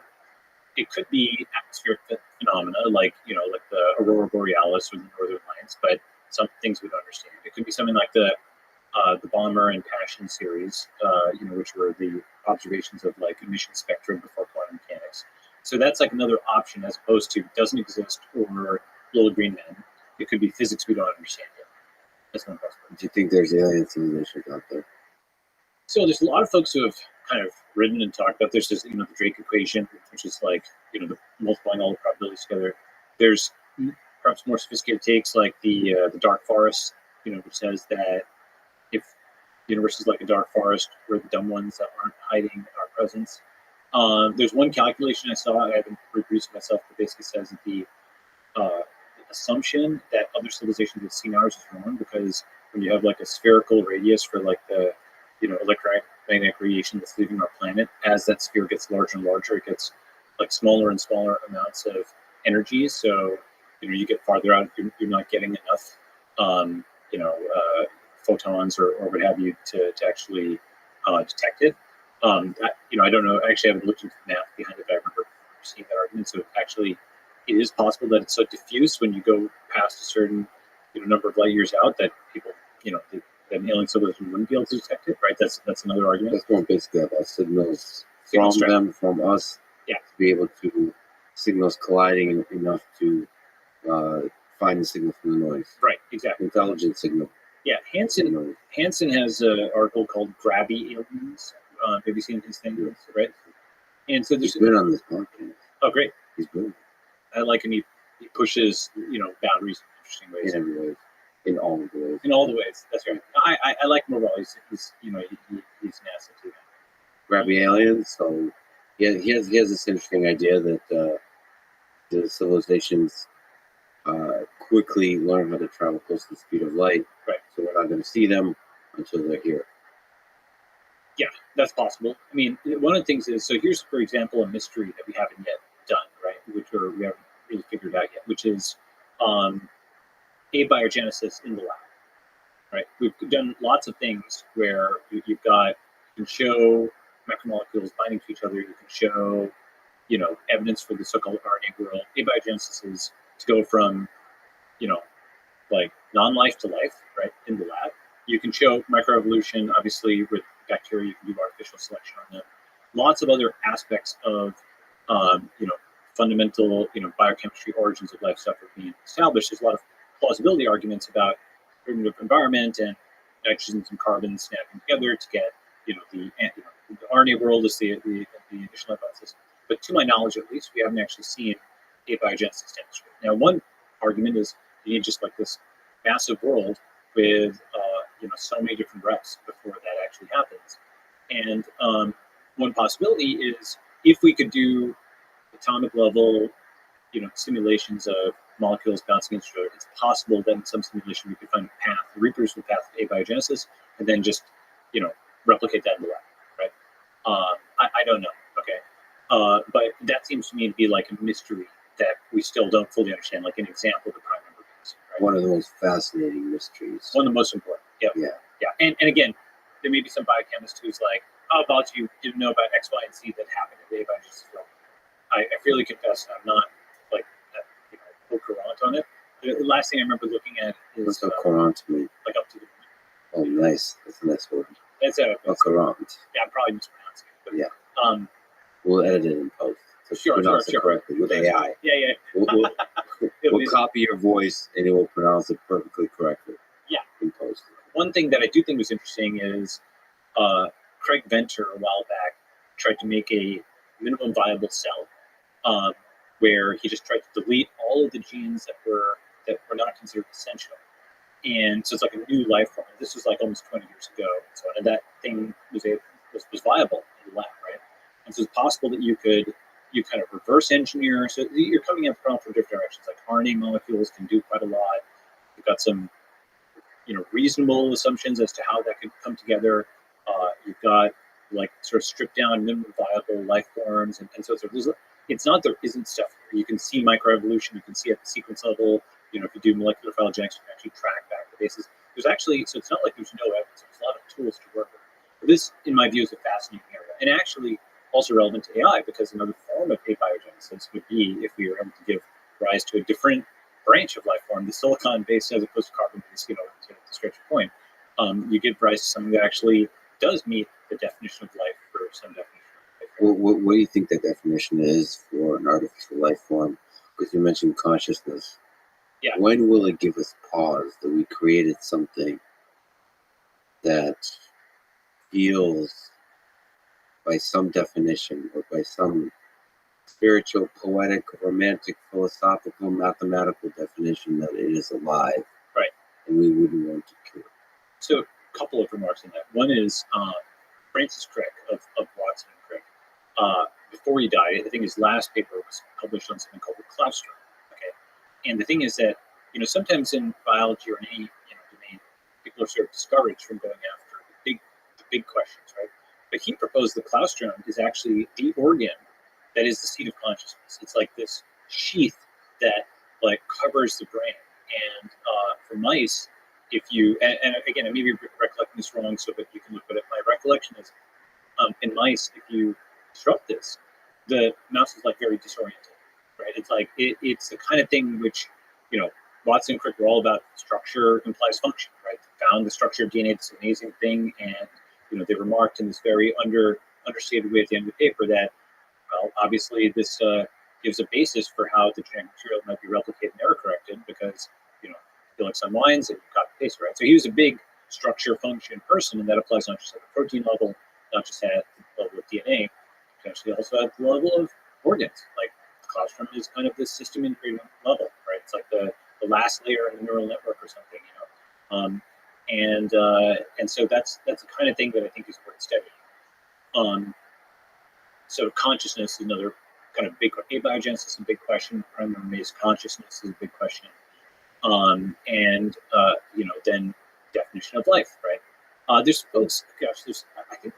it could be atmospheric phenomena like the aurora borealis or the northern lights, but some things we don't understand. It could be something like the Balmer and Paschen series, which were the observations of like emission spectrum before quantum mechanics. So that's like another option, as opposed to doesn't exist or little green men. It could be physics we don't understand yet. That's one possibility. Do you think there's alien civilizations out there? So there's a lot of folks who have kind of written and talked about. There's just the Drake equation, which is like the multiplying all the probabilities together. There's perhaps more sophisticated takes like the dark forest, which says that if the universe is like a dark forest, we're the dumb ones that aren't hiding our presence. There's one calculation I saw, I haven't reproduced myself, but basically says that the assumption that other civilizations have seen ours is wrong, because when you have like a spherical radius for like the electromagnetic radiation that's leaving our planet, as that sphere gets larger and larger, it gets like smaller and smaller amounts of energy. So you get farther out, you're not getting enough photons or what have you to actually detect it. I don't know. Actually, I haven't looked into the math behind it, but I remember seeing that argument. So actually, it is possible that it's so diffuse when you go past a certain number of light years out that people, that an alien civilization wouldn't be able to detect it. Right? That's another argument. That's more basically about signals from them, from us, to be able to signals colliding enough to find the signal from the noise. Right. Exactly. Intelligent signal. Yeah. Hansen has an article called "Grabby Aliens." Have you seen his thing? Yes. Right. And so he's been on this podcast. Oh, great. He's good. I like him. He pushes boundaries in interesting ways. In every way. In all the ways. In all the ways. That's right. I like him overall. He's NASA too. Rabbi aliens. So he has this interesting idea that the civilizations quickly learn how to travel close to the speed of light. Right. So we're not going to see them until they're here. Yeah, that's possible. I mean, one of the things is, so here's, for example, a mystery that we haven't yet done, right? We haven't really figured out yet, which is abiogenesis in the lab, right? We've done lots of things where you can show macromolecules binding to each other. You can show, evidence for the so-called RNA world. Abiogenesis is to go from, like non-life to life, right, in the lab. You can show microevolution, obviously, with bacteria. You can do artificial selection on them. Lots of other aspects of, fundamental, biochemistry, origins of life stuff are being established. There's a lot of plausibility arguments about primitive environment and nitrogens and carbons snapping together to get, the RNA world is the initial hypothesis. But to my knowledge, at least, we haven't actually seen abiogenesis demonstrated. Now, one argument is you need just like this massive world with so many different reps before that actually happens. And one possibility is if we could do atomic level, simulations of molecules bouncing into each other, it's possible that in some simulation we could find a path, a reproducible path of abiogenesis, and then just replicate that in the lab, right? I don't know, okay, but that seems to me to be like a mystery that we still don't fully understand, like an example of the prime number case. Right? One of the most fascinating mysteries. One of the most important. Yep. Yeah. And again, there may be some biochemist who's like, how about you didn't know about X, Y, and Z that happened in the abiogenesis world? I freely confess I'm not like full current on it. The last thing I remember looking at is what's a current to me? Like up to the Oh, nice. That's a nice word. That's a current. Yeah, I'm probably mispronouncing it. But, yeah. We'll edit it in post. So sure. Correctly with AI. Yeah. We'll copy your voice and it will pronounce it perfectly correctly. Yeah. In post. One thing that I do think was interesting is Craig Venter a while back tried to make a minimum viable cell where he just tried to delete all of the genes that were not considered essential. And so it's like a new life form. This was like almost 20 years ago. So and that thing was viable in the lab, right? And so it's possible that you kind of reverse engineer. So you're coming at the problem from different directions. Like RNA molecules can do quite a lot. You've got some, reasonable assumptions as to how that could come together. You've got like sort of stripped down minimum viable life forms, and so it's not there isn't stuff here. You can see microevolution. You can see at the sequence level. If you do molecular phylogenetics, you can actually track back the bases. There's actually, so it's not like there's no evidence. There's a lot of tools to work with. But this, in my view, is a fascinating area, and actually also relevant to AI, because another form of abiogenesis would be if we were able to give rise to a different branch of life form, the silicon-based as opposed to carbon-based, to stretch your point. You give rise to something that actually does meet the definition of life for some definition of life. What do you think the definition is for an artificial life form? Because you mentioned consciousness. Yeah. When will it give us pause that we created something that feels, by some definition or by some spiritual, poetic, romantic, philosophical, mathematical definition, that it is alive? Right. And we wouldn't want to kill it? So a couple of remarks on that. One is Francis Crick of Watson and Crick. Before he died, I think his last paper was published on something called the claustrum. Okay, and the thing is that sometimes in biology or in any domain, people are sort of discouraged from going after the big questions, right? But he proposed the claustrum is actually the organ that is the seat of consciousness. It's like this sheath that like covers the brain. And for mice, if you and again, I may be recollecting this wrong, so but you can look at it. My recollection is in mice, if you disrupt this, the mouse is like very disoriented, right? It's like it's the kind of thing which Watson and Crick were all about. Structure implies function, right? They found the structure of DNA, this amazing thing, and they remarked in this very understated way at the end of the paper that, well, obviously this gives a basis for how the genetic material might be replicated and error corrected, because Felix unwinds and copy paste, right? So he was a big structure function person, and that applies not just at the protein level, not just at the level of DNA, potentially also at the level of organs. Like the claustrum is kind of this system integrated level, right? It's like the last layer in the neural network or something, and so that's the kind of thing that I think is worth studying. So consciousness is another kind of big abiogenesis is a big question. Primary consciousness is a big question. And then definition of life, right? There's folks, I think,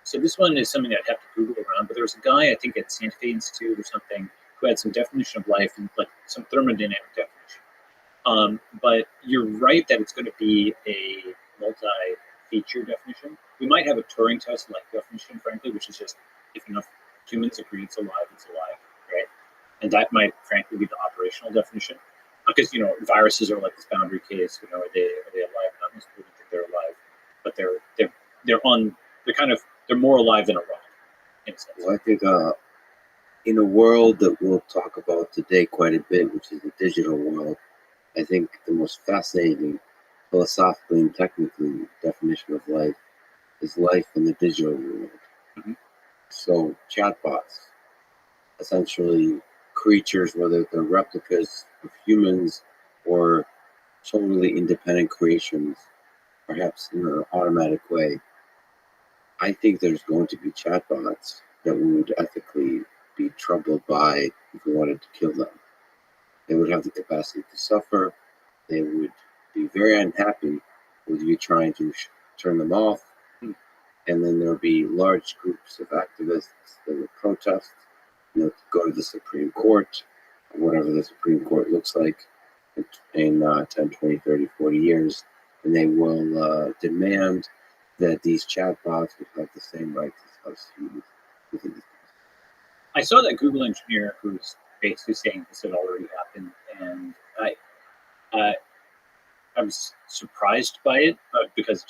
so this one is something I'd have to Google around, but there was a guy, I think at Santa Fe Institute or something, who had some definition of life and like some thermodynamic definition. But you're right that it's going to be a multi-feature definition. We might have a Turing test-like definition, frankly, which is just if enough humans agree it's alive, right? And that might, frankly, be the operational definition. Because viruses are like this boundary case. Are they alive? Not most people think they're alive, but they're more alive than a rock, in a sense. Well, I think in a world that we'll talk about today quite a bit, which is the digital world, I think the most fascinating, philosophically and technically, definition of life is life in the digital world. Mm-hmm. So chatbots, essentially creatures, whether they're replicas of humans or totally independent creations, perhaps in an automatic way. I think there's going to be chatbots that we would ethically be troubled by if we wanted to kill them. They would have the capacity to suffer. They would be very unhappy with you trying to turn them off. And then there would be large groups of activists that would protest, go to the Supreme Court, whatever the Supreme Court looks like in 10, 20, 30, 40 years. And they will demand that these chatbots would have the same rights as us humans. I saw that Google engineer who's basically saying this had already happened, and I was surprised by it because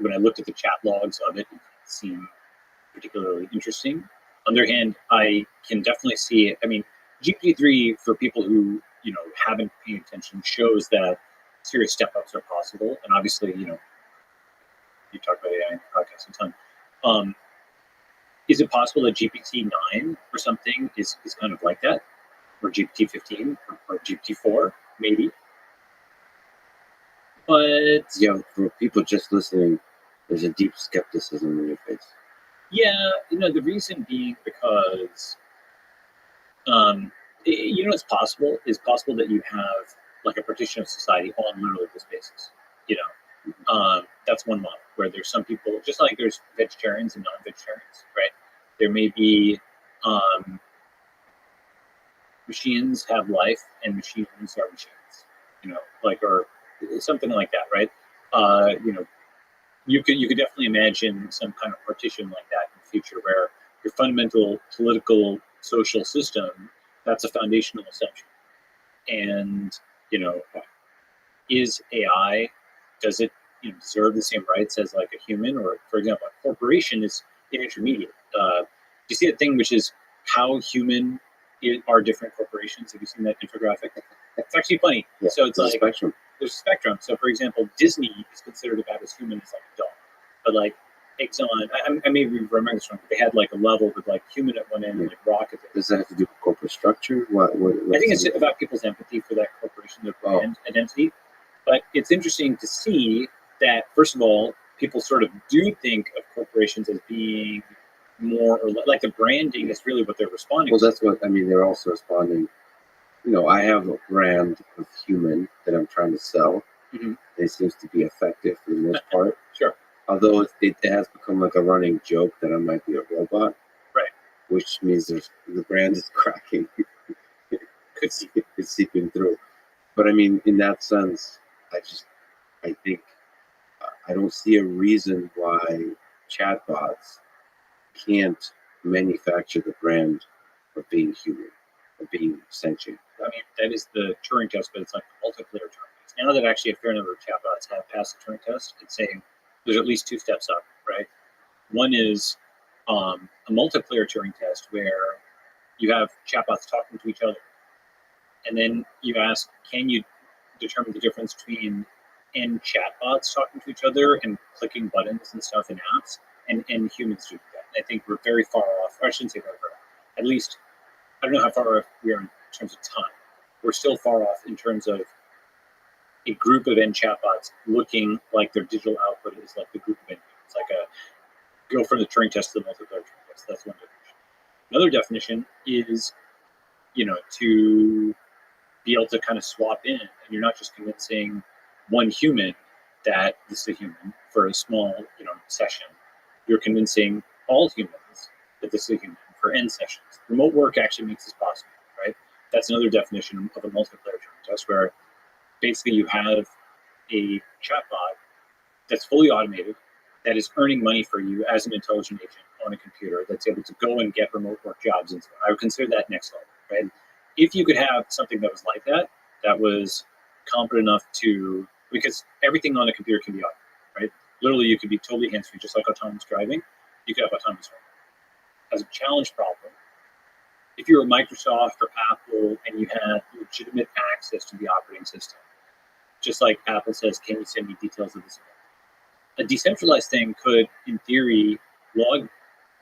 when I looked at the chat logs of it, it seemed particularly interesting. On the other hand, I can definitely see it. I mean, GPT-3, for people who haven't paid attention, shows that serious step-ups are possible, and obviously, you talk about AI in the podcast a ton. Is it possible that GPT-9 or something is kind of like that? Or GPT-15 or GPT-4, maybe? But yeah, for people just listening, there's a deep skepticism in your face. Yeah, the reason being because, it's possible. It's possible that you have like a partition of society on literally this basis. That's one model where there's some people, just like there's vegetarians and non-vegetarians, right? There may be machines have life and machines are machines, or something like that, right? You could definitely imagine some kind of partition like that in the future where your fundamental political social system, that's a foundational assumption. And, is AI, does it deserve the same rights as like a human? Or, for example, a corporation is an intermediate. Do you see a thing which is how human are different corporations? Have you seen that infographic? It's actually funny. Yeah, so it's like, spectrum. There's a spectrum. So, for example, Disney is considered about as human as like a dog. But like Exxon, I may remember this wrong, but they had like a level with like human at one end and like rock at the other. Does that have to do with corporate structure? What I think it's about people's empathy for that corporation, their brand identity. But it's interesting to see that, first of all, people sort of do think of corporations as being more or less, like the branding is really what they're responding to. Well, that's what, they're also responding. I have a brand of human that I'm trying to sell. Mm-hmm. It seems to be effective for the most part. Sure. Although it has become like a running joke that I might be a robot. Right. Which means the brand is cracking. It's seeping through. But in that sense, I think I don't see a reason why chatbots can't manufacture the brand of being human, of being sentient. That is the Turing test, but it's like the multiplayer Turing test. Now that actually a fair number of chatbots have passed the Turing test, it's saying there's at least two steps up, right? One is a multiplayer Turing test where you have chatbots talking to each other. And then you ask, can you determine the difference between chatbots talking to each other and clicking buttons and stuff in apps and humans doing that? And I think we're very far off. Or I shouldn't say very far off. At least, I don't know how far off we are in terms of time. We're still far off in terms of a group of chatbots looking like their digital output is like the group of humans. It's like go from the Turing test to the multiplayer Turing test. That's one definition. Another definition is, to be able to kind of swap in, and you're not just convincing one human that this is a human for a small, session. You're convincing all humans that this is a human for n sessions. Remote work actually makes this possible, right? That's another definition of a multiplayer Turing test, where basically you have a chatbot that's fully automated, that is earning money for you as an intelligent agent on a computer, that's able to go and get remote work jobs. And so I would consider that next level, right? If you could have something that was like that, that was competent enough to, because everything on a computer can be automated, right? Literally, you could be totally hands-free, just like autonomous driving. You could have autonomous driving. As a challenge problem, if you were Microsoft or Apple and you had legitimate access to the operating system, just like Apple says, can you send me details of this? A decentralized thing could, in theory, log,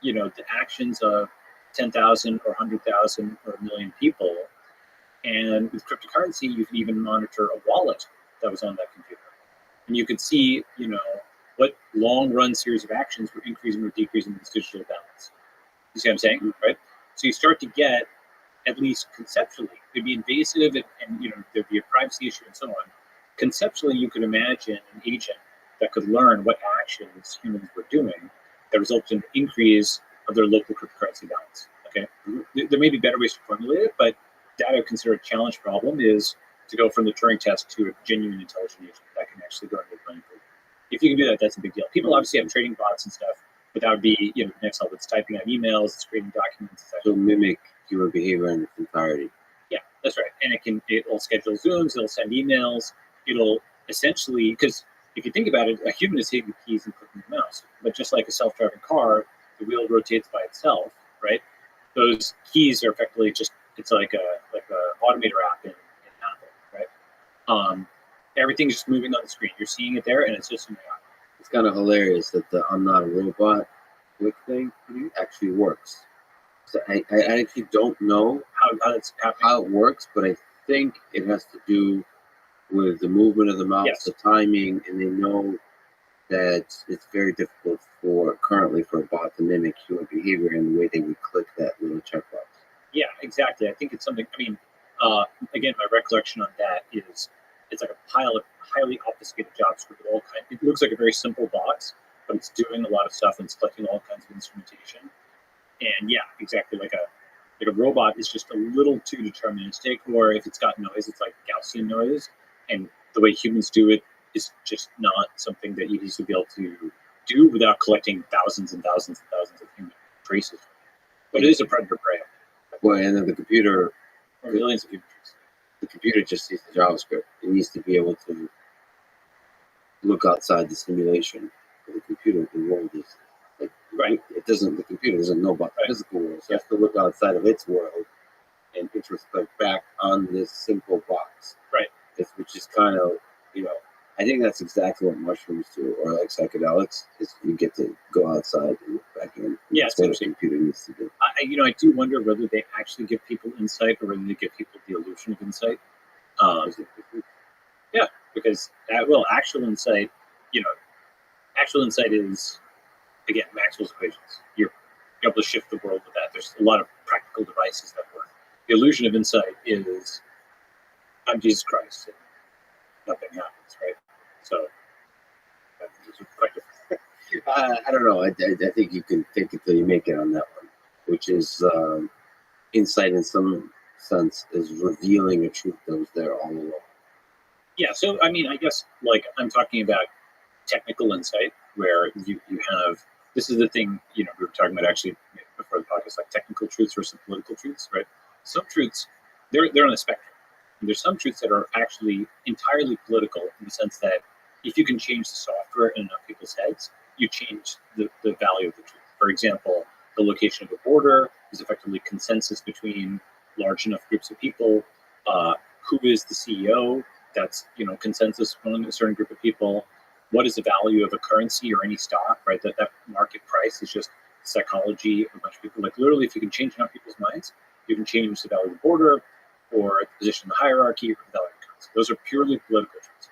the actions of 10,000 or 100,000 or a million people. And with cryptocurrency, you can even monitor a wallet that was on that computer. And you could see, what long-run series of actions were increasing or decreasing this digital balance. You see what I'm saying, right? So you start to get, at least conceptually, it'd be invasive and there'd be a privacy issue and so on. Conceptually, you could imagine an agent that could learn what actions humans were doing that resulted in an increase of their local cryptocurrency balance. Okay, there may be better ways to formulate it, but that I would consider a challenge problem is to go from the Turing test to a genuine intelligent agent that can actually go and make money for you. If you can do that, that's a big deal. People obviously have trading bots and stuff, but that would be the next level. It's typing out emails, it's creating documents. It'll mimic human behavior in its entirety. Yeah, that's right. And it'll schedule Zooms, it'll send emails, it'll essentially, because if you think about it, a human is hitting the keys and clicking the mouse. But just like a self-driving car, the wheel rotates by itself, right? Those keys are effectively just, it's like a automator app in Apple, right? Everything's just moving on the screen. You're seeing it there, and it's just an AI. It's kind of hilarious that the I'm not a robot click thing actually works. So I actually don't know How it's happening. how it works, but I think it has to do with the movement of the mouse, Yes. the timing, and they know that it's very difficult currently for a bot to mimic human behavior in the way they would click that little checkbox. Yeah, exactly. I think it's something, again, my recollection on that is it's like a pile of highly obfuscated JavaScript with all kinds. It looks like a very simple box, but it's doing a lot of stuff and it's collecting all kinds of instrumentation. And yeah, exactly, like a robot is just a little too deterministic, or if it's got noise, it's like Gaussian noise. And the way humans do it is just not something that you'd easily be able to do without collecting thousands and thousands and thousands of human traces. But it is a predator prey. Well, and then the computer, Or millions of human traces. the computer just sees the JavaScript. It needs to be able to look outside the simulation. The computer, the world is like, Right. It doesn't. The computer doesn't know about the Right. physical world, so it has to look outside of its world and introspect back on this simple box. Right. Which is kind of, I think that's exactly what mushrooms do, or like psychedelics, is you get to go outside and look back in. Yeah, That's what a computer needs to do. I do wonder whether they actually give people insight or whether they give people the illusion of insight. Yeah, because actual insight, actual insight is, again, Maxwell's equations. You're able to shift the world with that. There's a lot of practical devices that work. The illusion of insight is, I'm Jesus Christ, and nothing happens, right? So, that's quite different. I don't know. I think you can take it till you make it on that one, which is insight in some sense is revealing a truth that was there all along. Yeah, so I guess I'm talking about technical insight, where you have, this is the thing we were talking about actually before the podcast, like technical truths versus political truths, right? Some truths they're on a spectrum. And there's some truths that are actually entirely political in the sense that if you can change the software in enough people's heads, you change the value of the truth. For example, the location of a border is effectively consensus between large enough groups of people. Who is the CEO? That's consensus among a certain group of people. What is the value of a currency or any stock? Right, that market price is just psychology of a bunch of people. Like literally, if you can change enough people's minds, you can change the value of the border, or the position in the hierarchy, or the value of the currency. Those are purely political truths.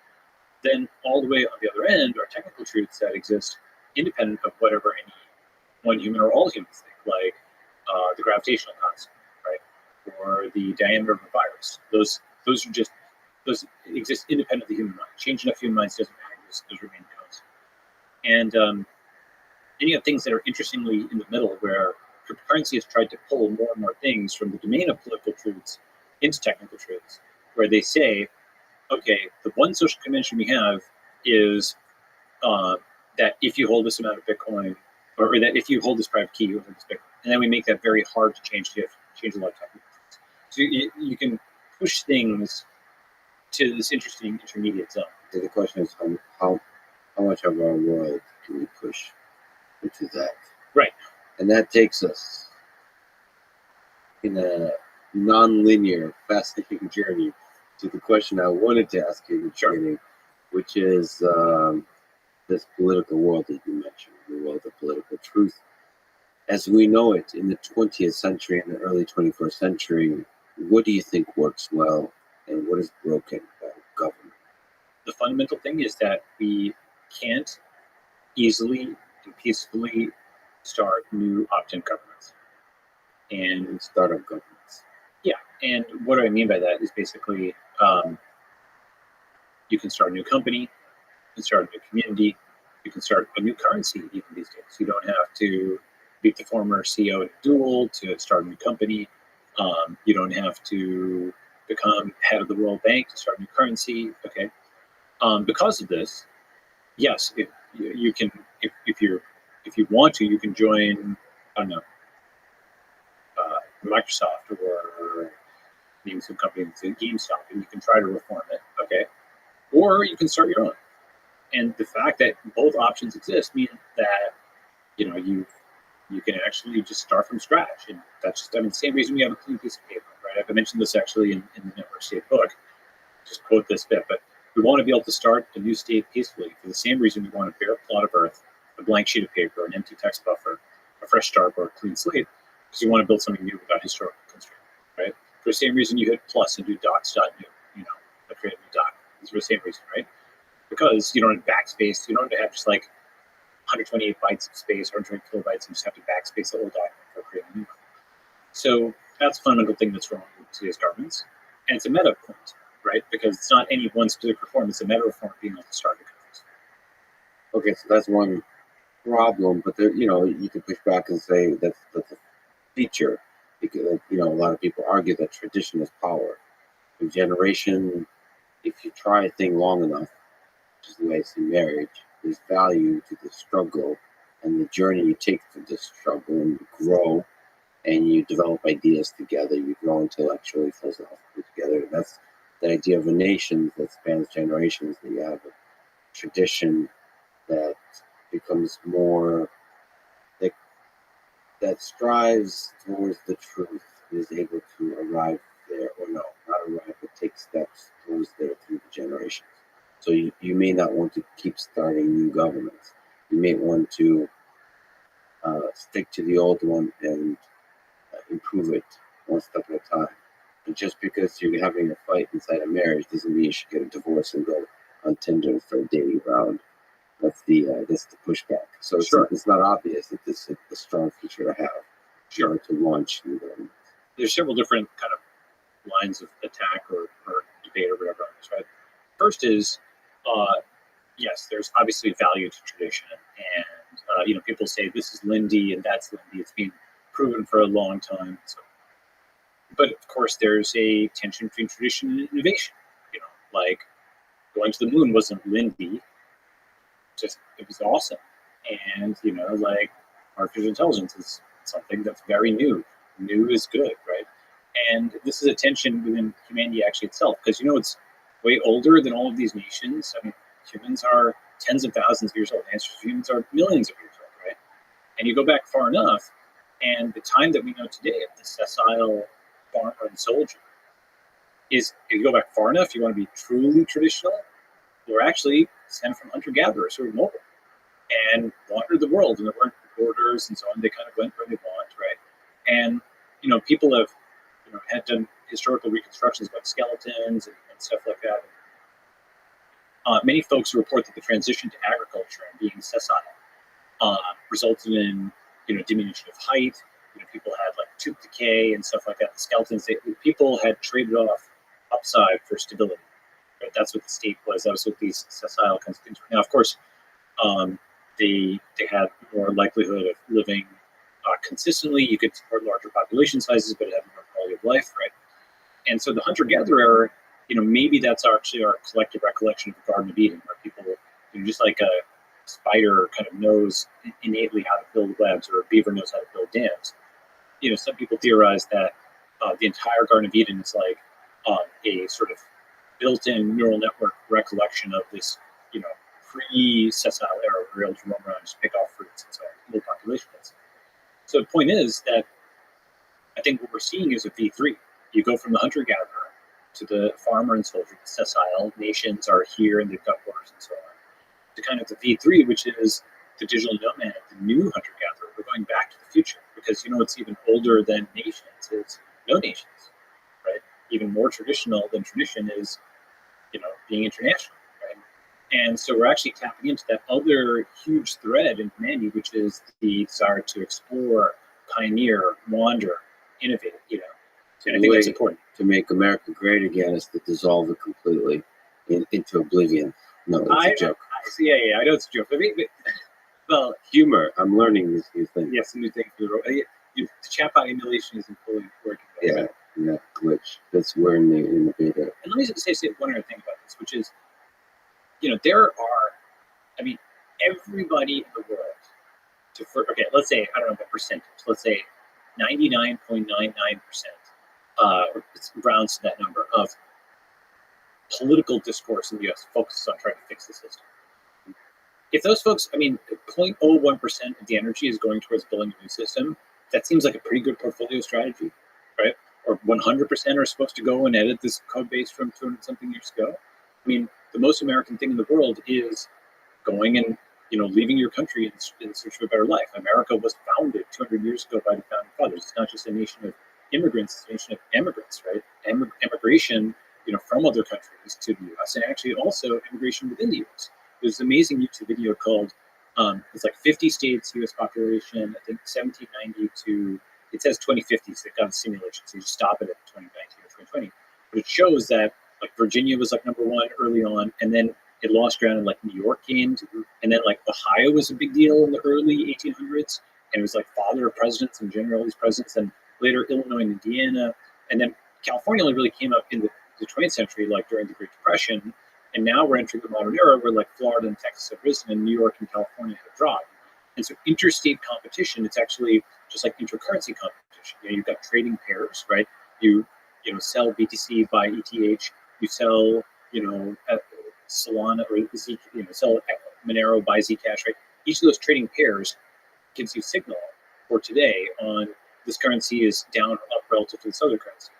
Then all the way on the other end are technical truths that exist independent of whatever any one human or all humans think. Like the gravitational constant, right, or the diameter of a virus. Those are just those exist independent of the human mind. Change enough human minds doesn't matter; those remain constant. And then you have things that are interestingly in the middle, where cryptocurrency has tried to pull more and more things from the domain of political truths into technical truths, where they say, okay, the one social convention we have is that if you hold this amount of Bitcoin, or that if you hold this private key, you hold this Bitcoin. And then we make that very hard to change. You have to change a lot of technical truths. So you can push things to this interesting intermediate zone. So the question is how much of our world can we push into that? Right. And that takes us in a non-linear, fascinating journey to the question I wanted to ask you in the beginning, which is this political world that you mentioned, the world of political truth. As we know it in the 20th century and the early 21st century, what do you think works well and what is broken about government? The fundamental thing is that we can't easily and peacefully start new opt-in governments. And startup governments. Yeah, and what do I mean by that is basically you can start a new company, you can start a new community, you can start a new currency even these days. You don't have to beat the former CEO in a duel to start a new company. You don't have to become head of the World Bank to start a new currency. Okay, because of this, yes, if you can, if you want to, you can join. I don't know, Microsoft or name some company that's in GameStop, and you can try to reform it. Okay, or you can start your own. And the fact that both options exist means that you can actually just start from scratch. And that's just, I mean, the same reason we have a clean piece of paper, right? I mentioned this actually in the Network State book. Just quote this bit, but we want to be able to start a new state peacefully for the same reason we want a bare plot of earth, a blank sheet of paper, an empty text buffer, a fresh start, or a clean slate, because you want to build something new without historical constraint, right? For the same reason you hit plus and do docs.new, create a new doc. It's for the same reason, right? Because you don't have backspace, you don't have just like 128 bytes of space, 120 kilobytes, and just have to backspace the whole document for creating a new one. So that's a fundamental thing that's wrong with today's governments. And it's a meta point, right? Because it's not any one specific reform, it's a meta reform being able to start the countries. Okay, so that's one problem, but there, you can push back and say that's a feature. Because, a lot of people argue that tradition is power. In generation, if you try a thing long enough, which is the way I see marriage, there's value to the struggle and the journey you take through this struggle, and you grow and you develop ideas together, you grow intellectually, philosophically together. And that's the idea of a nation that spans generations, that you have a tradition that becomes more, that strives towards the truth, is able to arrive there, or no, not arrive, but take steps towards there through the generations. So you may not want to keep starting new governments. You may want to stick to the old one and improve it one step at a time. And just because you're having a fight inside a marriage doesn't mean you should get a divorce and go on Tinder for a dating round. That's the pushback. So it's not obvious that this is a strong feature to have. To launch new governments. There's several different kind of lines of attack or debate or whatever on this, right? First is, yes, there's obviously value to tradition, and people say this is Lindy and that's Lindy. It's been proven for a long time. So, but of course, there's a tension between tradition and innovation. Like going to the moon wasn't Lindy. It was awesome, and like artificial intelligence is something that's very new. New is good, right? And this is a tension within humanity actually itself, because it's way older than all of these nations. I mean, humans are tens of thousands of years old. Ancestors humans are millions of years old, right? And you go back far enough, and the time that we know today of the sessile farmer and soldier is, if you go back far enough, you want to be truly traditional, or actually stem from hunter-gatherers who are mobile and wandered the world, and there weren't borders and so on. They kind of went where they want, right? And people have had done historical reconstructions about skeletons and stuff like that. Many folks report that the transition to agriculture and being sessile resulted in diminution of height. People had tooth decay and stuff like that. The skeletons, people had traded off upside for stability. Right? That's what the state was. That was what these sessile kinds of things were. Now, of course, they had more likelihood of living consistently. You could support larger population sizes, but it had more quality of life, right? And so the hunter-gatherer era, maybe that's actually our collective recollection of the Garden of Eden, where people, just like a spider kind of knows innately how to build webs, or a beaver knows how to build dams. Some people theorize that the entire Garden of Eden is like a sort of built-in neural network recollection of this, pre-sessile era, where we're able to roam around and just pick off fruits and so on, low population density. So the point is that I think what we're seeing is a V3. You go from the hunter-gatherer to the farmer and soldier, the sessile nations are here and they've got borders and so on, to kind of the V3, which is the digital nomad, the new hunter-gatherer. We're going back to the future because, it's even older than nations is no nations, right? Even more traditional than tradition is, being international, right? And so we're actually tapping into that other huge thread in humanity, which is the desire to explore, pioneer, wander, innovate, And I think that's important. To make America great again is to dissolve it completely into oblivion. No, it's a joke. I know it's a joke. Well, humor. I'm learning this new thing. Yes, a new thing for the chatbot emulation isn't fully working. Yeah, that glitch. That's where in the beta. And let me just say one other thing about this, which is, there are, everybody in the world, let's say, I don't know the percentage, let's say 99.99%, it rounds to that number, of political discourse in the U.S. focuses on trying to fix the system. If those folks, 0.01% of the energy is going towards building a new system, that seems like a pretty good portfolio strategy, right? Or 100% are supposed to go and edit this code base from 200-something years ago. The most American thing in the world is going and, leaving your country in search of a better life. America was founded 200 years ago by the founding fathers. It's not just a nation of immigrants, it's a nation of immigrants, right? Immigration, from other countries to the U.S., and actually also immigration within the U.S. There's an amazing YouTube video called, it's like 50 states, U.S. population, I think 1790 to, it says 2050, so they've got a simulation, so you just stop it at 2019 or 2020. But it shows that, like, Virginia was, like, number one early on, and then it lost ground, and, like, New York gained, and then, like, Ohio was a big deal in the early 1800s, and it was, like, father of presidents and general these presidents, and later Illinois and Indiana, and then California only really came up in the 20th century, like, during the Great Depression. And now we're entering the modern era where, like, Florida and Texas have risen and New York and California have dropped. And so interstate competition, it's actually just like intercurrency competition. You've got trading pairs, right? You sell BTC by ETH. You sell, Solana or Z, sell Monero by Zcash, right? Each of those trading pairs gives you signal for today on this currency is down or up relative to this other currency.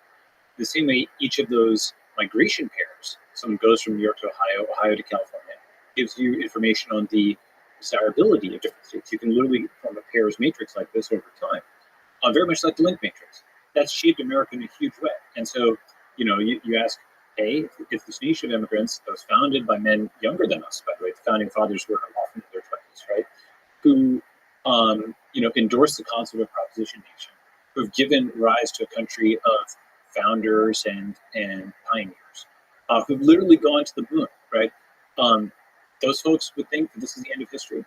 The same way, each of those migration pairs, someone goes from New York to Ohio, Ohio to California, gives you information on the desirability of different states. You can literally form a pairs matrix like this over time, very much like the link matrix. That's shaped America in a huge way. And so, you ask, hey, if this nation of immigrants that was founded by men younger than us, by the way, the founding fathers were often in their 20s, right, who, endorsed the concept of proposition nation, who have given rise to a country of founders and pioneers, who've literally gone to the moon, right? Those folks would think that this is the end of history.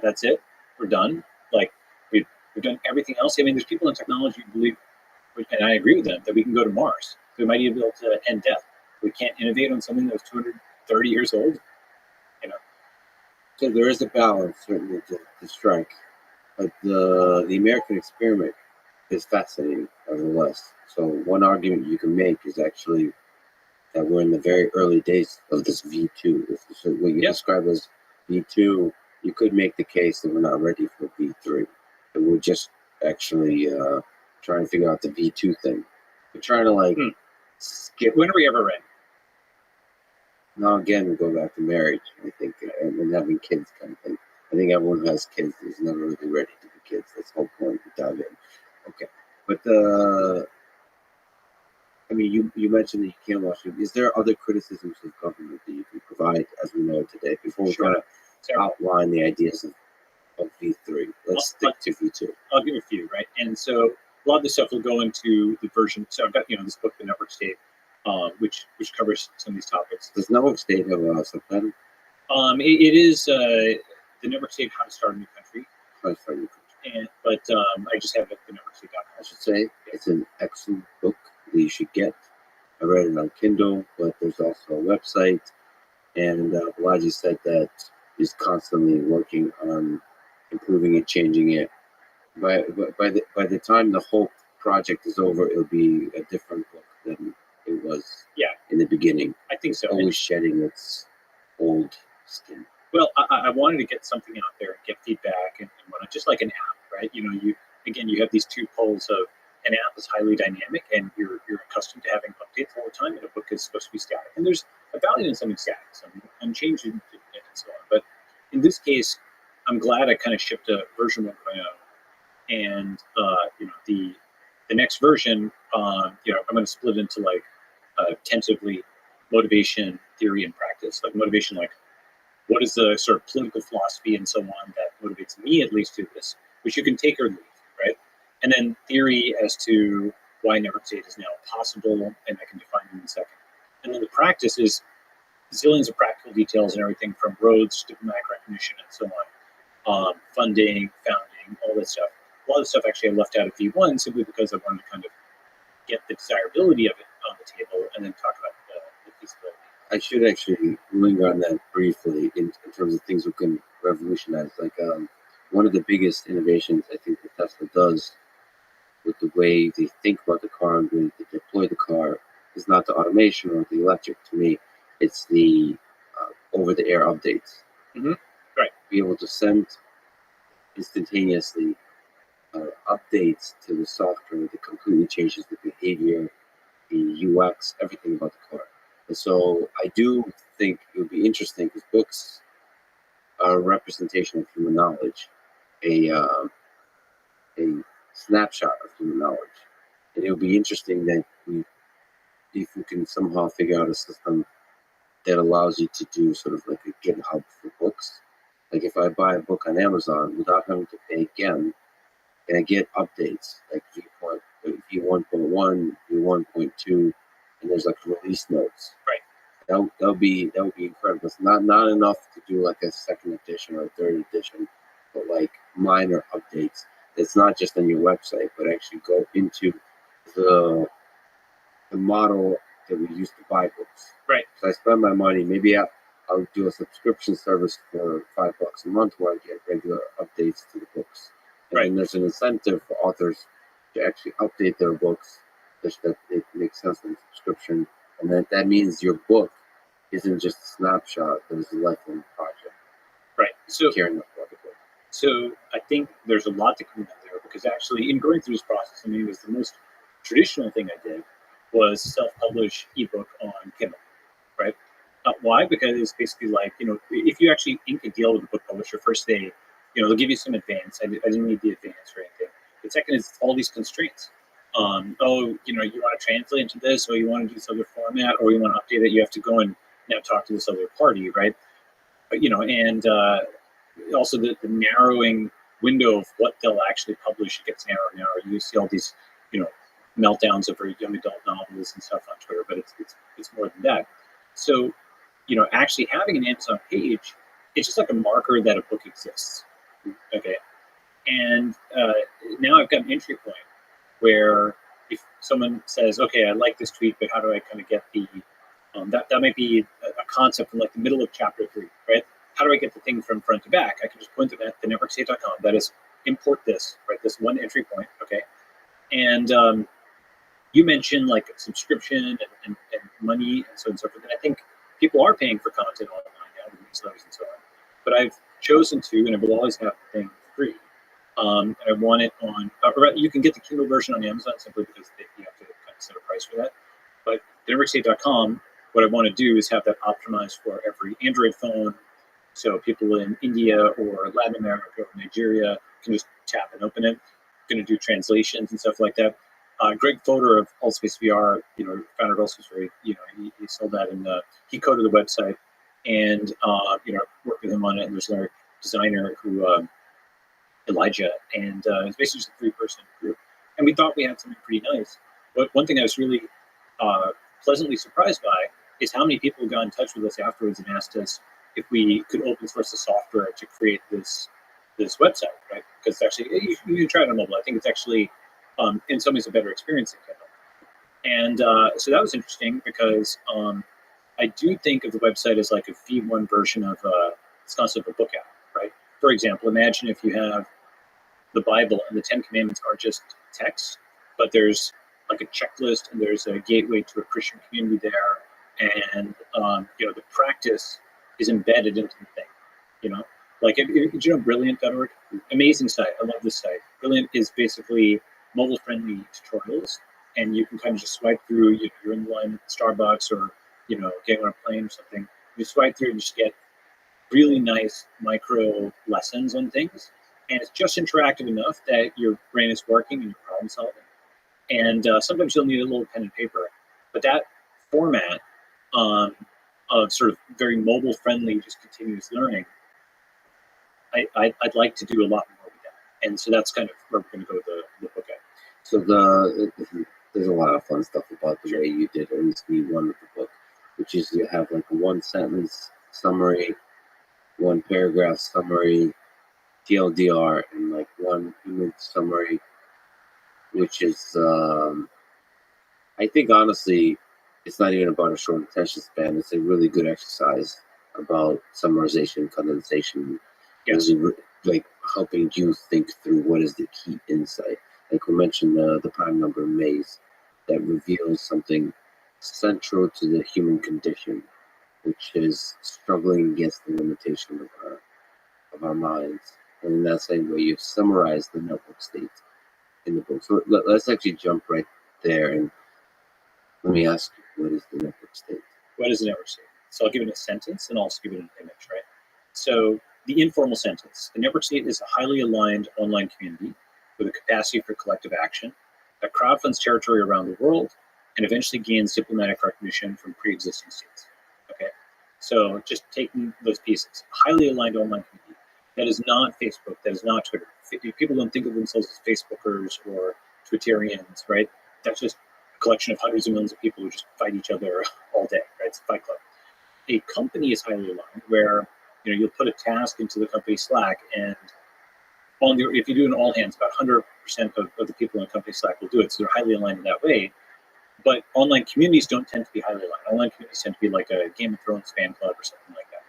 That's it. We're done. Like, we've done everything else. There's people in technology who believe, and I agree with them, that we can go to Mars. We might even be able to end death. We can't innovate on something that was 230 years old. So there is a balance, certainly, to strike. But the American experiment is fascinating, nevertheless. So one argument you can make is actually that we're in the very early days of this V2. So what you describe as V2, you could make the case that we're not ready for V3. That we're just actually trying to figure out the V2 thing. We're trying to skip. When are we ever ready? Now again, we go back to marriage, I think, and having kids kind of thing. I think everyone who has kids is never really ready to be kids. That's the whole point to dive in. Okay. But you mentioned that you can't watch it. Is there other criticisms of government that you can provide as we know today before we kind of outline the ideas of V3? Let's stick to V2. I'll give a few, right? And so a lot of this stuff will go into the version. So I've got this book, The Network State, which covers some of these topics. Does Network State have a subtitle? It is The Network State: How to Start a New Country. How to Start a New Country. But I just have it at thenetworkstate.com. I should say it's an excellent book that you should get. I read it on Kindle, but there's also a website. And Balaji said that he's constantly working on improving it, changing it. By the time the whole project is over, it'll be a different book than it was in the beginning. I think so. Always shedding its old skin. Well, I wanted to get something out there and get feedback and whatnot, just like an app, right? You have these two poles of an app is highly dynamic and you're accustomed to having updates all the time, and a book is supposed to be static. And there's a value in something static, something unchanged and so on. But in this case, I'm glad I kind of shipped a version 1.0. And the next version, I'm going to split into like tentatively motivation, theory, and practice. Like motivation, like what is the sort of political philosophy and so on that motivates me at least to do this, which you can take or leave, right? And then theory as to why network state is now possible, and I can define it in a second. And then the practice is zillions of practical details and everything from roads, diplomatic recognition, and so on, funding, founding, all that stuff. A lot of stuff actually I left out of V1 simply because I wanted to kind of get the desirability of it on the table and then talk about the feasibility. I should actually linger on that briefly in terms of things we can revolutionize. Like one of the biggest innovations I think that Tesla does with the way they think about the car and the way they deploy the car is not the automation or the electric. To me, it's the over-the-air updates. Mm-hmm. Right. Be able to send instantaneously updates to the software that completely changes the behavior, the UX, everything about the car. And so I do think it would be interesting because books are a representation of human knowledge, a snapshot of human knowledge. And it would be interesting that if we can somehow figure out a system that allows you to do sort of like a GitHub for books. Like if I buy a book on Amazon without having to pay again, and I get updates like V1.1, V1.2, and there's like release notes. Right. That would be incredible. It's not enough to do like a second edition or a third edition, but like minor updates. It's not just on your website, but actually go into the model that we used to buy books. Right. So I spend my money. Maybe I'll do a subscription service for $5 a month where I get regular updates to the books. Right. And there's an incentive for authors to actually update their books such that it makes sense in the subscription. And that means your book isn't just a snapshot, but it's a lifelong project. Right. So caring about the book. So I think there's a lot to come out there because actually in going through this process, I mean, it was the most traditional thing I did was self-publish ebook on Kindle, right? Why? Because it's basically like, if you actually ink a deal with a book publisher, first they'll give you some advance. I didn't need the advance or anything. The second is all these constraints. You want to translate into this, or you want to do this other format, or you want to update it, you have to go and now talk to this other party, right? But, and also the narrowing window of what they'll actually publish gets narrower and narrower. You see all these, meltdowns of very young adult novels and stuff on Twitter, but it's more than that. So, actually having an Amazon page, it's just like a marker that a book exists. Okay. And now I've got an entry point where if someone says, okay, I like this tweet, but how do I kind of get the, that might be a concept in like the middle of chapter 3, right? How do I get the thing from front to back? I can just point to that, thenetworkstate.com. That is import this, right? This one entry point. Okay. And you mentioned like subscription and money and so on and so forth. And I think people are paying for content online now with newsletters and so on. But I've chosen to, and I will always have the thing free. And I want it on, you can get the Kindle version on Amazon simply because you have to kind of set a price for that. But thenetworkstate.com, what I want to do is have that optimized for every Android phone. So people in India or Latin America or Nigeria can just tap and open it. Going to do translations and stuff like that. Greg Fodor of Allspace VR, founder of Allspace VR, he sold that and he coded the website and, worked with him on it. And there's another designer who, Elijah, and it's basically just a 3-person group. and we thought we had something pretty nice. But one thing I was really pleasantly surprised by is how many people got in touch with us afterwards and asked us if we could open source the software to create this website, right? Because actually, you can try it on mobile. I think it's actually, in some ways, a better experience than Kindle. And so that was interesting because I do think of the website as like a V1 version of it's concept of a book app, right? For example, imagine if you have the Bible and the Ten Commandments are just text, but there's like a checklist and there's a gateway to a Christian community there, and the practice is embedded into the thing. Like you know, Brilliant.org, amazing site. I love this site. Brilliant is basically mobile-friendly tutorials, and you can kind of just swipe through. You're in line at Starbucks or getting on a plane or something. You swipe through and just get really nice micro lessons on things, and it's just interactive enough that your brain is working and you're problem solving. And sometimes you'll need a little pen and paper, but that format of sort of very mobile friendly, just continuous learning, I'd like to do a lot more with that. And so that's kind of where we're going to go with the book at. So there's a lot of fun stuff about the way you did, at least me, one with the book, which is you have like a 1-sentence summary, 1 paragraph summary, TLDR, and like 1 image summary, which is, I think honestly, it's not even about a short attention span. It's a really good exercise about summarization, condensation, like helping you think through what is the key insight. Like we mentioned, the prime number maze that reveals something central to the human condition, which is struggling against the limitation of our minds. And in that same way, you've summarized the network state in the book. So let's actually jump right there, and let me ask you, what is the network state? What is the network state? So I'll give it a sentence and I'll also give it an image, right? So the informal sentence: the network state is a highly aligned online community with a capacity for collective action that crowdfunds territory around the world and eventually gains diplomatic recognition from pre-existing states. Okay, so just taking those pieces: highly aligned online community. That is not Facebook. That is not Twitter. People don't think of themselves as Facebookers or Twitterians, right? That's just a collection of hundreds of millions of people who just fight each other all day, right? It's a fight club. A company is highly aligned, where you'll put a task into the company Slack, and if you do an all hands, about 100% of the people in the company Slack will do it. So they're highly aligned in that way. But online communities don't tend to be highly aligned. Online communities tend to be like a Game of Thrones fan club or something like that.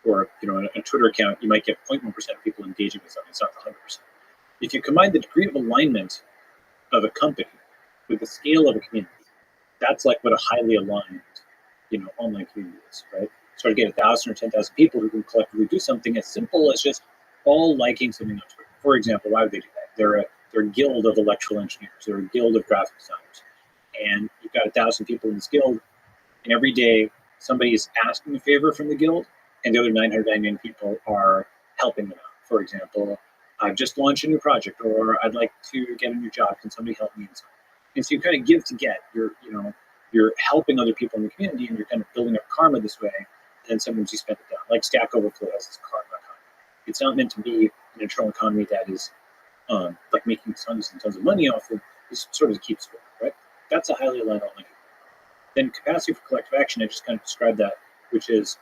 Or a Twitter account, you might get 0.1% of people engaging with something. It's not 100%. If you combine the degree of alignment of a company with the scale of a community, that's like what a highly aligned, online community is, right? So to get 1,000 or 10,000 people who can collectively do something as simple as just all liking something on Twitter. For example, why would they do that? They're a guild of electrical engineers. They're a guild of graphic designers, and you've got 1,000 people in this guild, and every day somebody is asking a favor from the guild, and the other 999 people are helping them out. For example, I've just launched a new project, or I'd like to get a new job. Can somebody help me? And so you kind of give to get. You're helping other people in the community, and you're kind of building up karma this way. And then sometimes you spend it down. Like Stack Overflow has this karma economy. It's not meant to be an internal economy that is like making tons and tons of money off of. This sort of keeps score, right? That's a highly aligned online community. Then capacity for collective action, I just kind of described that, which is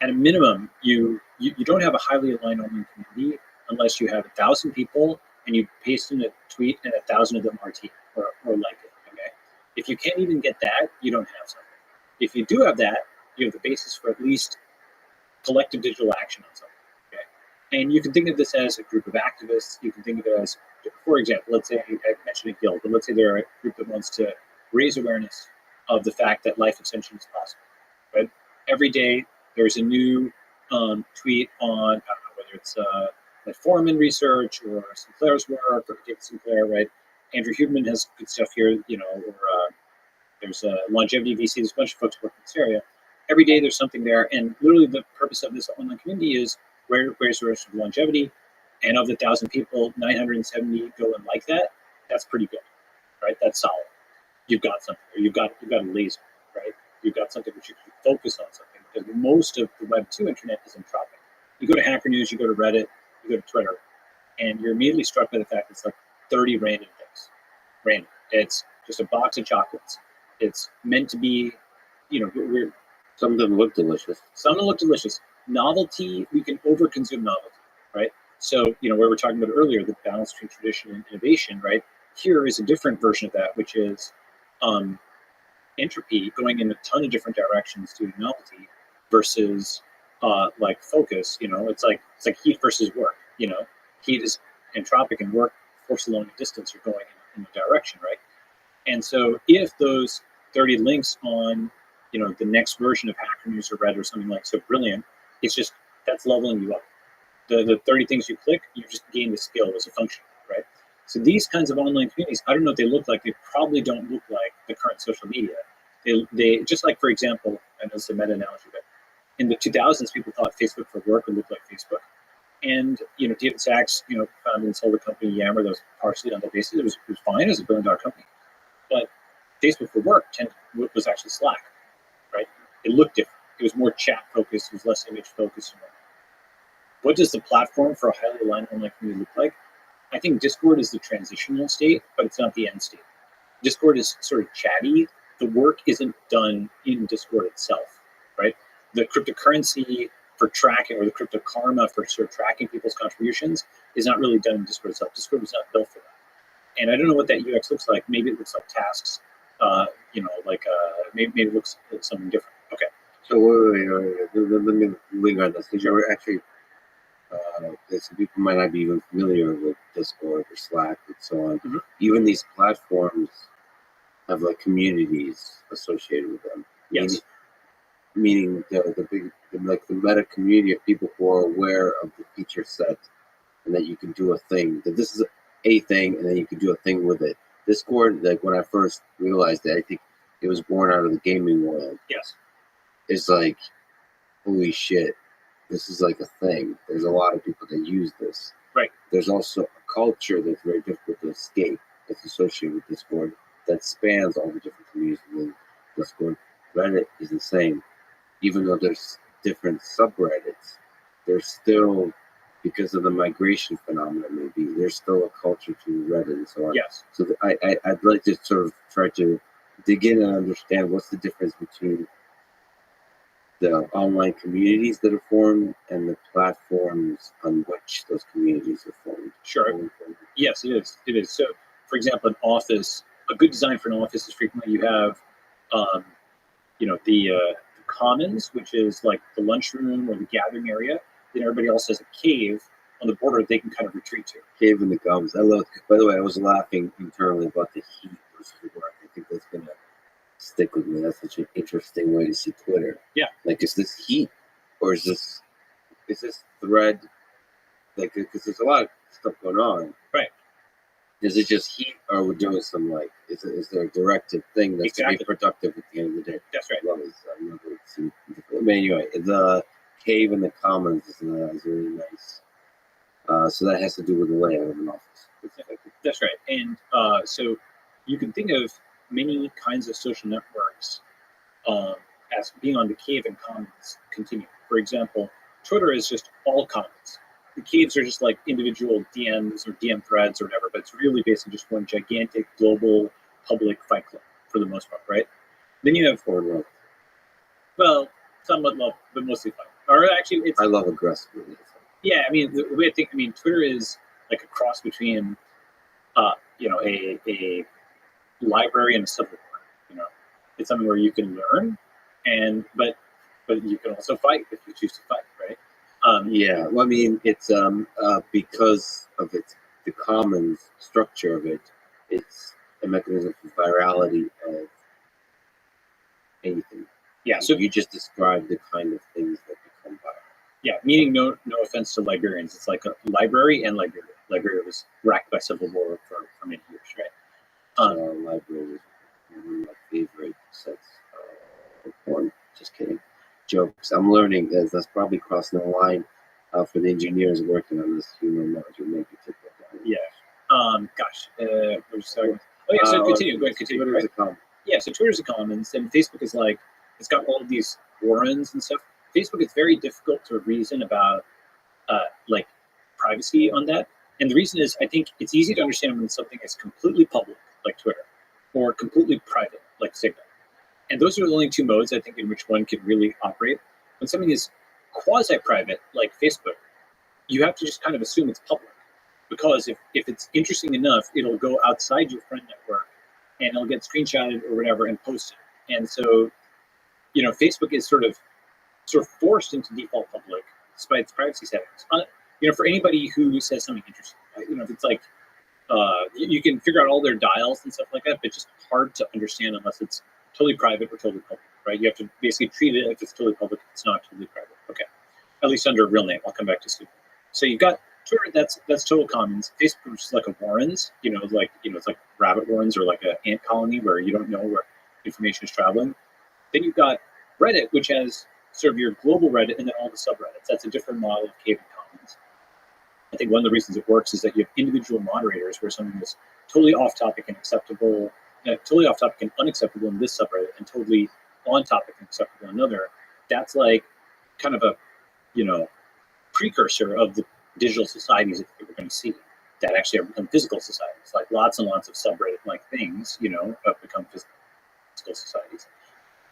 at a minimum, you don't have a highly aligned online community unless you have 1,000 people and you paste in a tweet and 1,000 of them RT or like it. Okay, if you can't even get that, you don't have something. If you do have that, you have the basis for at least collective digital action on something. Okay, and you can think of this as a group of activists. You can think of it as, for example, let's say I mentioned a guild, but let's say they're a group that wants to raise awareness of the fact that life extension is possible. Right, every day there's a new tweet on, I don't know, whether it's Metformin research or Sinclair's work or David Sinclair, right? Andrew Huberman has good stuff here, or there's Longevity VC, there's a bunch of folks working in this area. Every day there's something there, and literally the purpose of this online community is raise the risk of longevity, and of the 1,000 people, 970 go and like that. That's pretty good, right? That's solid. You've got something, or you've got a laser, right? You've got something which you can focus on something, because most of the Web 2 internet is entropic. You go to Hacker News, you go to Reddit, you go to Twitter, and you're immediately struck by the fact it's like 30 random things. random. It's just a box of chocolates. It's meant to be, we're Some of them look delicious. some look delicious. Novelty, we can overconsume novelty, right? So, where we're talking about earlier, the balance between tradition and innovation, right? Here is a different version of that, which is entropy going in a ton of different directions due to novelty versus like focus. It's like heat versus work. Heat is entropic and work, force along a distance, are going in a direction, right? And so if those 30 links on the next version of Hacker News or Reddit or something like so brilliant, it's just that's leveling you up. The 30 things you click, you just gain the skill as a function, right? So these kinds of online communities, I don't know what they look like. They probably don't look like the current social media. They just like, for example, I know it's a meta analogy, but in the 2000s, people thought Facebook for work would look like Facebook. And, David Sachs, founded and sold a company, Yammer, that was partially on that basis. It was fine. It was a $1 billion company. But Facebook for work was actually Slack, right? It looked different. It was more chat focused. It was less image focused. What does the platform for a highly aligned online community look like? I think Discord is the transitional state, but it's not the end state. Discord is sort of chatty. The work isn't done in Discord itself, right? The cryptocurrency for tracking, or the crypto karma for sort of tracking people's contributions, is not really done in Discord itself. Discord was not built for that. And I don't know what that UX looks like. Maybe it looks like tasks, maybe it looks like something different. Okay. So wait. Let me linger on this, because you're actually, some people might not be even familiar with Discord or Slack and so on. Mm-hmm. Even these platforms have like communities associated with them. Yes. Meaning the meta community of people who are aware of the feature set, and that you can do a thing, that this is a thing, and then you can do a thing with it. Discord, like when I first realized it, I think it was born out of the gaming world. Yes. It's like, holy shit, this is like a thing. There's a lot of people that use this. Right. There's also a culture that's very difficult to escape that's associated with Discord that spans all the different communities within Discord. Reddit is the same. Even though there's different subreddits, there's still, because of the migration phenomenon, maybe there's still a culture to Reddit and so on. Yes. So I'd like to sort of try to dig in and understand what's the difference between the online communities that are formed and the platforms on which those communities are formed. Sure. Yes, it is. It is. So, for example, an office, a good design for an office is frequently you have, the commons, which is like the lunchroom or the gathering area. Then everybody else has a cave on the border they can kind of retreat to. Cave in the gums. I love. By the way, I was laughing internally about the heat versus the work. I think that's gonna stick with me. That's such an interesting way to see Twitter. Yeah. Like, is this heat, or is this thread? Like, because there's a lot of stuff going on. Right. Is it just heat, or are we doing some like? Is there a directive thing that's to be productive at the end of the day? That's right. I love it. I love it. I mean, anyway, the cave in the commons is really nice. So that has to do with the layout of an office. That's right. And so you can think of many kinds of social networks as being on the cave and commons continuum. For example, Twitter is just all commons. The caves are just like individual DMs or DM threads or whatever, but it's really basically just one gigantic global public fight club for the most part, right? Then you have Or love. Well, somewhat love, but mostly fight. Or actually, it's I love aggressive. yeah. I mean, the way I mean, Twitter is like a cross between, a library and a civil war. It's something where you can learn, but you can also fight if you choose to fight, right? Yeah, well, I mean, it's because of the commons structure of it, it's a mechanism for virality of anything. Yeah. So you just described the kind of things that become viral. Yeah, meaning no offense to librarians. It's like a library and Liberia. Liberia was racked by civil war for many years, right? Library is one of my favorite sets of porn. Just kidding. Jokes. I'm learning that's probably crossing the line for the engineers working on this human module. Maybe tip that down. Yeah. We're just talking. Oh yeah. So continue. Go ahead. Continue. Twitter's a common. Yeah. So Twitter's a commons, and Facebook is like it's got all of these warrants and stuff. Facebook is very difficult to reason about, privacy on that. And the reason is, I think it's easy to understand when something is completely public, like Twitter, or completely private, like Signal. And those are the only two modes, I think, in which one can really operate. When something is quasi-private, like Facebook, you have to just kind of assume it's public. Because if it's interesting enough, it'll go outside your friend network and it'll get screenshotted or whatever and posted. And so, Facebook is sort of forced into default public despite its privacy settings. For anybody who says something interesting, if it's like, you can figure out all their dials and stuff like that, but it's just hard to understand unless it's totally private or totally public, right? You have to basically treat it if it's totally public, it's not totally private. Okay, at least under a real name. I'll come back to soon. So you've got Twitter, that's total commons. Facebook, which is like a Warrens, it's like rabbit warrens or like an ant colony where you don't know where information is traveling. Then you've got Reddit, which has sort of your global Reddit and then all the subreddits. That's a different model of cave and commons. I think one of the reasons it works is that you have individual moderators where something is totally off topic and acceptable, totally off topic and unacceptable in this subreddit, and totally on topic and acceptable in another. That's like kind of a, precursor of the digital societies that we're going to see that actually have become physical societies. Like lots and lots of subreddit-like things, have become physical societies.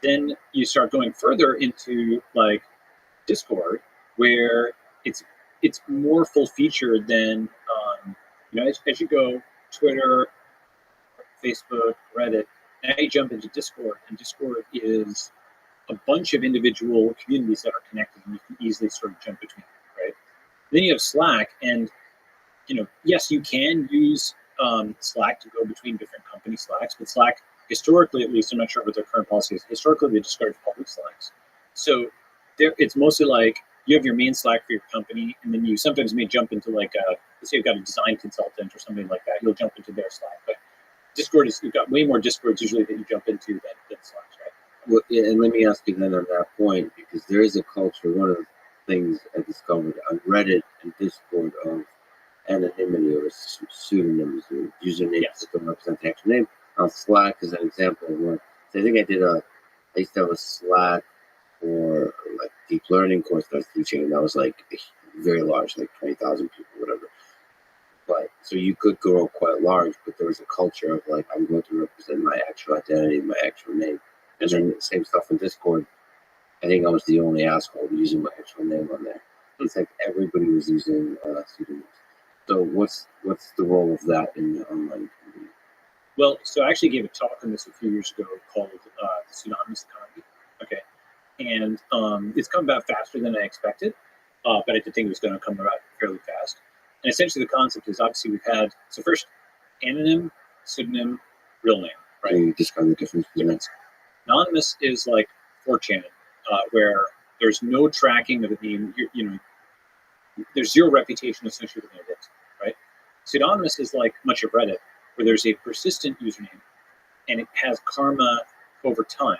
Then you start going further into like Discord, where it's more full-featured than, as you go Twitter, Facebook, Reddit, now you jump into Discord, and Discord is a bunch of individual communities that are connected, and you can easily sort of jump between them, right? Then you have Slack, and yes, you can use Slack to go between different company Slacks, but Slack, historically at least, I'm not sure what their current policy is, historically they discourage public Slacks. So it's mostly like you have your main Slack for your company, and then you sometimes may jump into like, let's say you've got a design consultant or something like that, you'll jump into their Slack. But Discord you've got way more Discords usually that you jump into than Slacks, right? Well, yeah, and let me ask you then on that point, because there is a culture, one of the things I discovered on Reddit and Discord of anonymity or pseudonyms or usernames that don't represent the actual name. On Slack is an example of one. So I think I used to have a Slack for like deep learning course that I was teaching, and that was like very large, like 20,000 people, whatever. But so you could grow quite large, but there was a culture of like, I'm going to represent my actual identity, my actual name. And then the same stuff in Discord. I think I was the only asshole using my actual name on there. It's like everybody was using pseudonyms. So what's the role of that in the online community? Well, so I actually gave a talk on this a few years ago called the Pseudonymous Economy. Okay, and it's come about faster than I expected, but I did think it was going to come about fairly fast. And essentially, the concept is obviously we've had first anonym, pseudonym, real name, right? Can you describe the difference between that? Anonymous is like 4chan, where there's no tracking of the name. There's zero reputation associated with it, right? Pseudonymous is like much of Reddit, where there's a persistent username, and it has karma over time,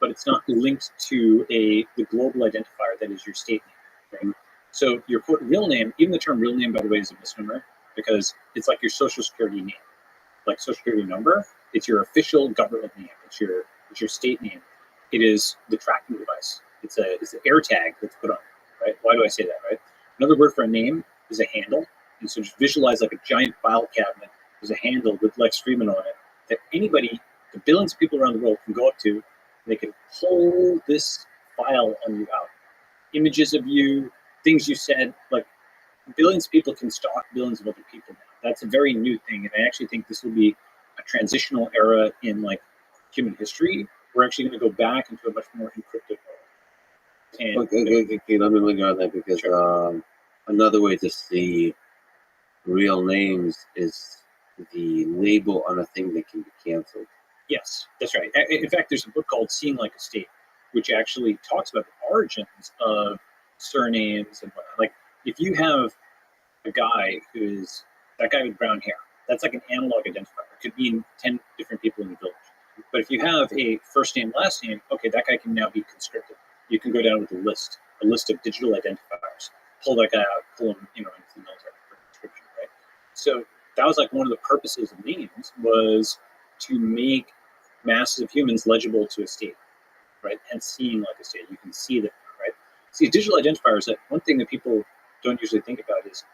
but it's not linked to the global identifier that is your state name, right? So your real name, even the term real name, by the way, is a misnomer because it's like your social security name, like social security number. It's your official government name. It's your state name. It is the tracking device. It's the air tag that's put on it, right? Why do I say that, right? Another word for a name is a handle. And so just visualize like a giant file cabinet. There's a handle with Lex Friedman on it that anybody, the billions of people around the world can go up to. And they can pull this file on you out. Images of you, things you said, like billions of people can stalk billions of other people now. That's a very new thing. And I actually think this will be a transitional era in like human history. We're actually going to go back into a much more encrypted world. And okay, let me linger on that because another way to see real names is the label on a thing that can be canceled. Yes, that's right. In fact, there's a book called Seeing Like a State, which actually talks about the origins of surnames and whatnot. Like, if you have a guy who's that guy with brown hair, that's like an analog identifier. It could mean 10 different people in the village. But if you have a first name, last name, okay, that guy can now be conscripted. You can go down with a list of digital identifiers. Pull that guy out, pull him, into the military for conscription, right? So that was like one of the purposes of names was to make masses of humans legible to a state, right? And seeing like a state, you can see that, right? See, digital identifiers, that one thing that people don't usually think about is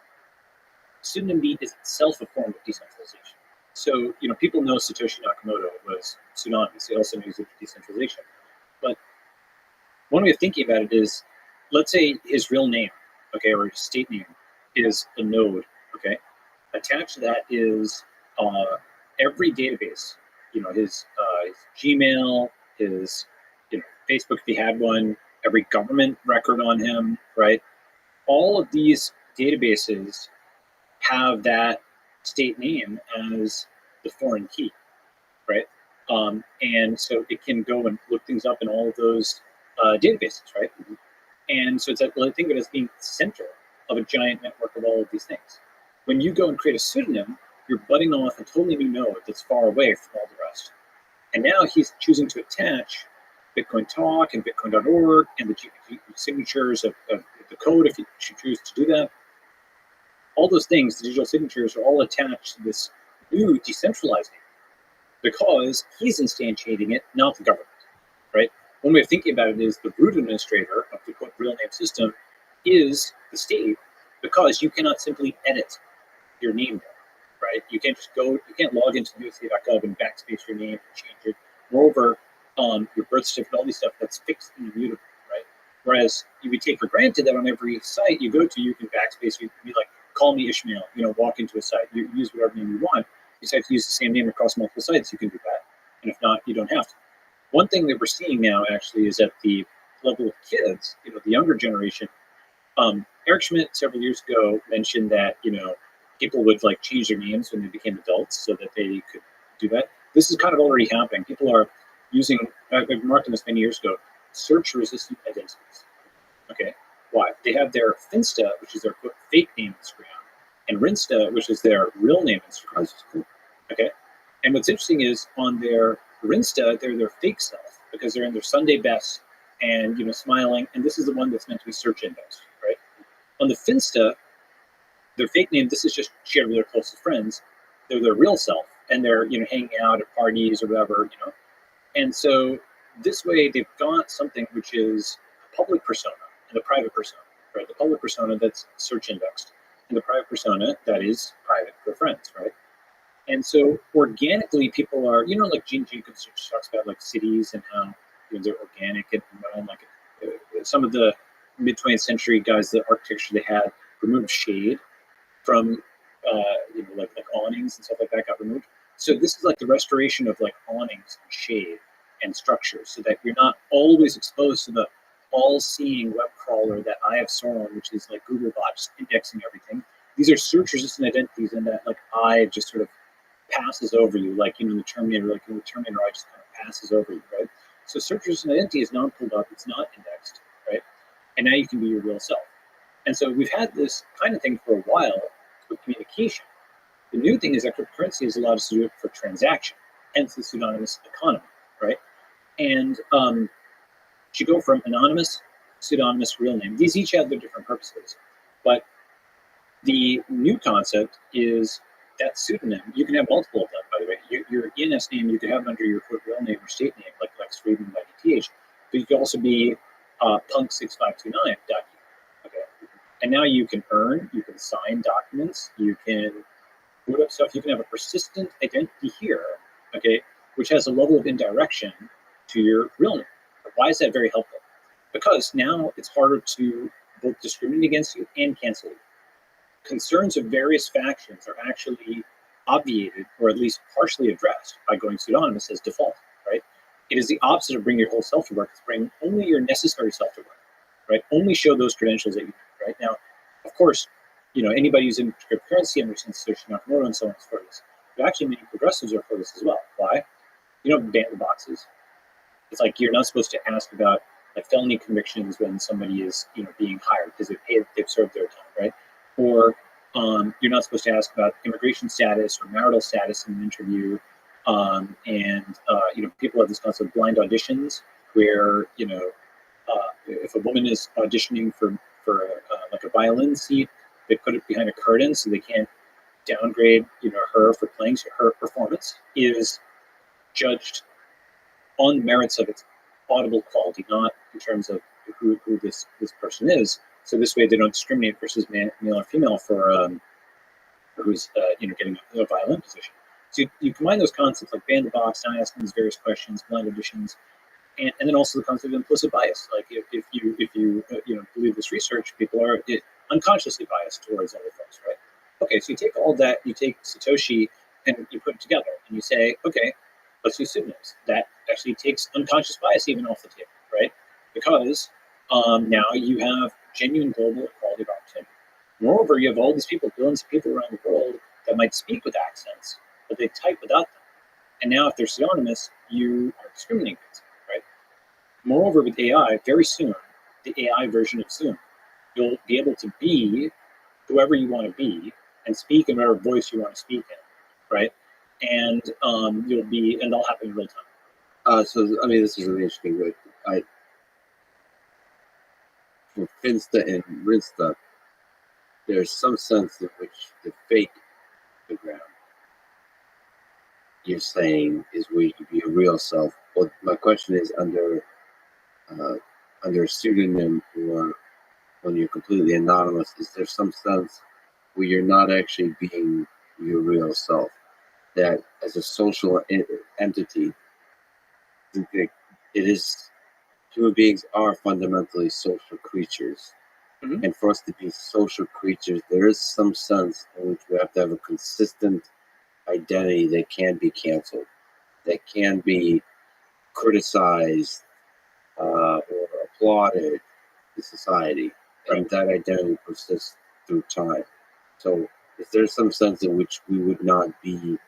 pseudonymity is itself a form of decentralization. So, people know Satoshi Nakamoto was pseudonymous. They also knew he's decentralization. But one way of thinking about it is, let's say his real name, okay, or his state name is a node, okay. Attached to that is every database, his Gmail, his Facebook if he had one, every government record on him, right? All of these databases have that state name as the foreign key, right? And so it can go and look things up in all of those databases, right? And so it's like, well, I think of it as being the center of a giant network of all of these things. When you go and create a pseudonym, you're butting off a totally new node that's far away from all the rest. And now he's choosing to attach Bitcoin Talk and Bitcoin.org and the signatures of the code, if you should choose to do that. All those things, the digital signatures, are all attached to this new decentralized name because he's instantiating it, not the government, right? One way of thinking about it is the root administrator of the real name system is the state, because you cannot simply edit your name there, right? You can't just go, you can't log into USA.gov and backspace your name and change it. Moreover, your birth certificate, all these stuff, that's fixed and immutable, right? Whereas you would take for granted that on every site you go to, you can backspace, you can be like, call me Ishmael, walk into a site, you use whatever name you want. You just have to use the same name across multiple sites, you can do that. And if not, you don't have to. One thing that we're seeing now actually is at the level of kids, the younger generation. Eric Schmidt several years ago mentioned that, people would like change their names when they became adults so that they could do that. This is kind of already happening. People are using, I've remarked on this many years ago, search-resistant identities. Okay, why? They have their Finsta, which is their quote, fake name Instagram, and Rinsta, which is their real name Instagram. Okay, and what's interesting is on their Rinsta, they're their fake self because they're in their Sunday best and smiling, and this is the one that's meant to be search indexed, right? On the Finsta, their fake name, this is just shared with their closest friends. They're their real self, and they're hanging out at parties or whatever, And so this way, they've got something which is a public persona and a private persona, right? The public persona that's search indexed, and the private persona that is private for friends, right? And so organically, people are, like Gene Jacobs talks about like cities and how they're organic and like some of the mid 20th century guys, the architecture they had removed shade from like awnings and stuff like that got removed. So this is like the restoration of like awnings and shade and structures, so that you're not always exposed to the all-seeing web crawler that I have Sauron, which is like Googlebot just indexing everything. These are search-resistant identities, and that like I just sort of passes over you, like the Terminator, like in the Terminator, I just kind of passes over you, right? So search-resistant identity is not pulled up, it's not indexed, right? And now you can be your real self. And so we've had this kind of thing for a while with communication. The new thing is that cryptocurrency has allowed us to do it for transaction, hence the pseudonymous economy, right? And you go from anonymous, pseudonymous, real name. These each have their different purposes. But the new concept is that pseudonym. You can have multiple of them, by the way. Your ENS name, you can have it under your quote, real name or state name, like Lex Friedman by DTH. But you can also be punk6529.u. Okay. And now you can earn, you can sign documents, you can boot up stuff, you can have a persistent identity here, okay, which has a level of indirection to your real name. Why is that very helpful? Because now it's harder to both discriminate against you and cancel you. Concerns of various factions are actually obviated or at least partially addressed by going pseudonymous as default, right? It is the opposite of bring your whole self to work. It's bring only your necessary self to work, right? Only show those credentials that you need, right? Now, of course, anybody who's in cryptocurrency understands Satoshi Nakamoto and so on is for this. But actually, many progressives are for this as well. Why? Ban the boxes. It's like you're not supposed to ask about like felony convictions when somebody is being hired because they've served their time, right? Or you're not supposed to ask about immigration status or marital status in an interview. People have this concept of blind auditions where if a woman is auditioning for like a violin seat, they put it behind a curtain so they can't downgrade her for playing. So her performance is judged on the merits of its audible quality, not in terms of who this person is. So this way they don't discriminate versus male or female for who's getting a violin position. So you combine those concepts like ban the box, not asking these various questions, blind auditions, and then also the concept of implicit bias. Like if you believe this research, people are unconsciously biased towards other folks, right? Okay, so you take all that, you take Satoshi, and you put it together, and you say, okay, let's use pseudonyms. That actually takes unconscious bias even off the table, right? Because now you have genuine global equality of opportunity. Moreover, you have all these people, billions of people around the world that might speak with accents, but they type without them. And now, if they're pseudonymous, you are discriminating against them, right? Moreover, with AI, very soon, the AI version of Zoom, you'll be able to be whoever you want to be and speak in whatever voice you want to speak in, right? And that'll happen in real time. So I mean, this is really interesting. But for Finsta and Rinsta, there's some sense in which the fake background you're saying is where you can be your real self. But my question is, under a pseudonym or when you're completely anonymous, is there some sense where you're not actually being your real self? That as a social entity, I think it is, human beings are fundamentally social creatures. Mhm. And for us to be social creatures, there is some sense in which we have to have a consistent identity that can be canceled, that can be criticized or applauded in society, and that identity persists through time. So, is there some sense in which we would not be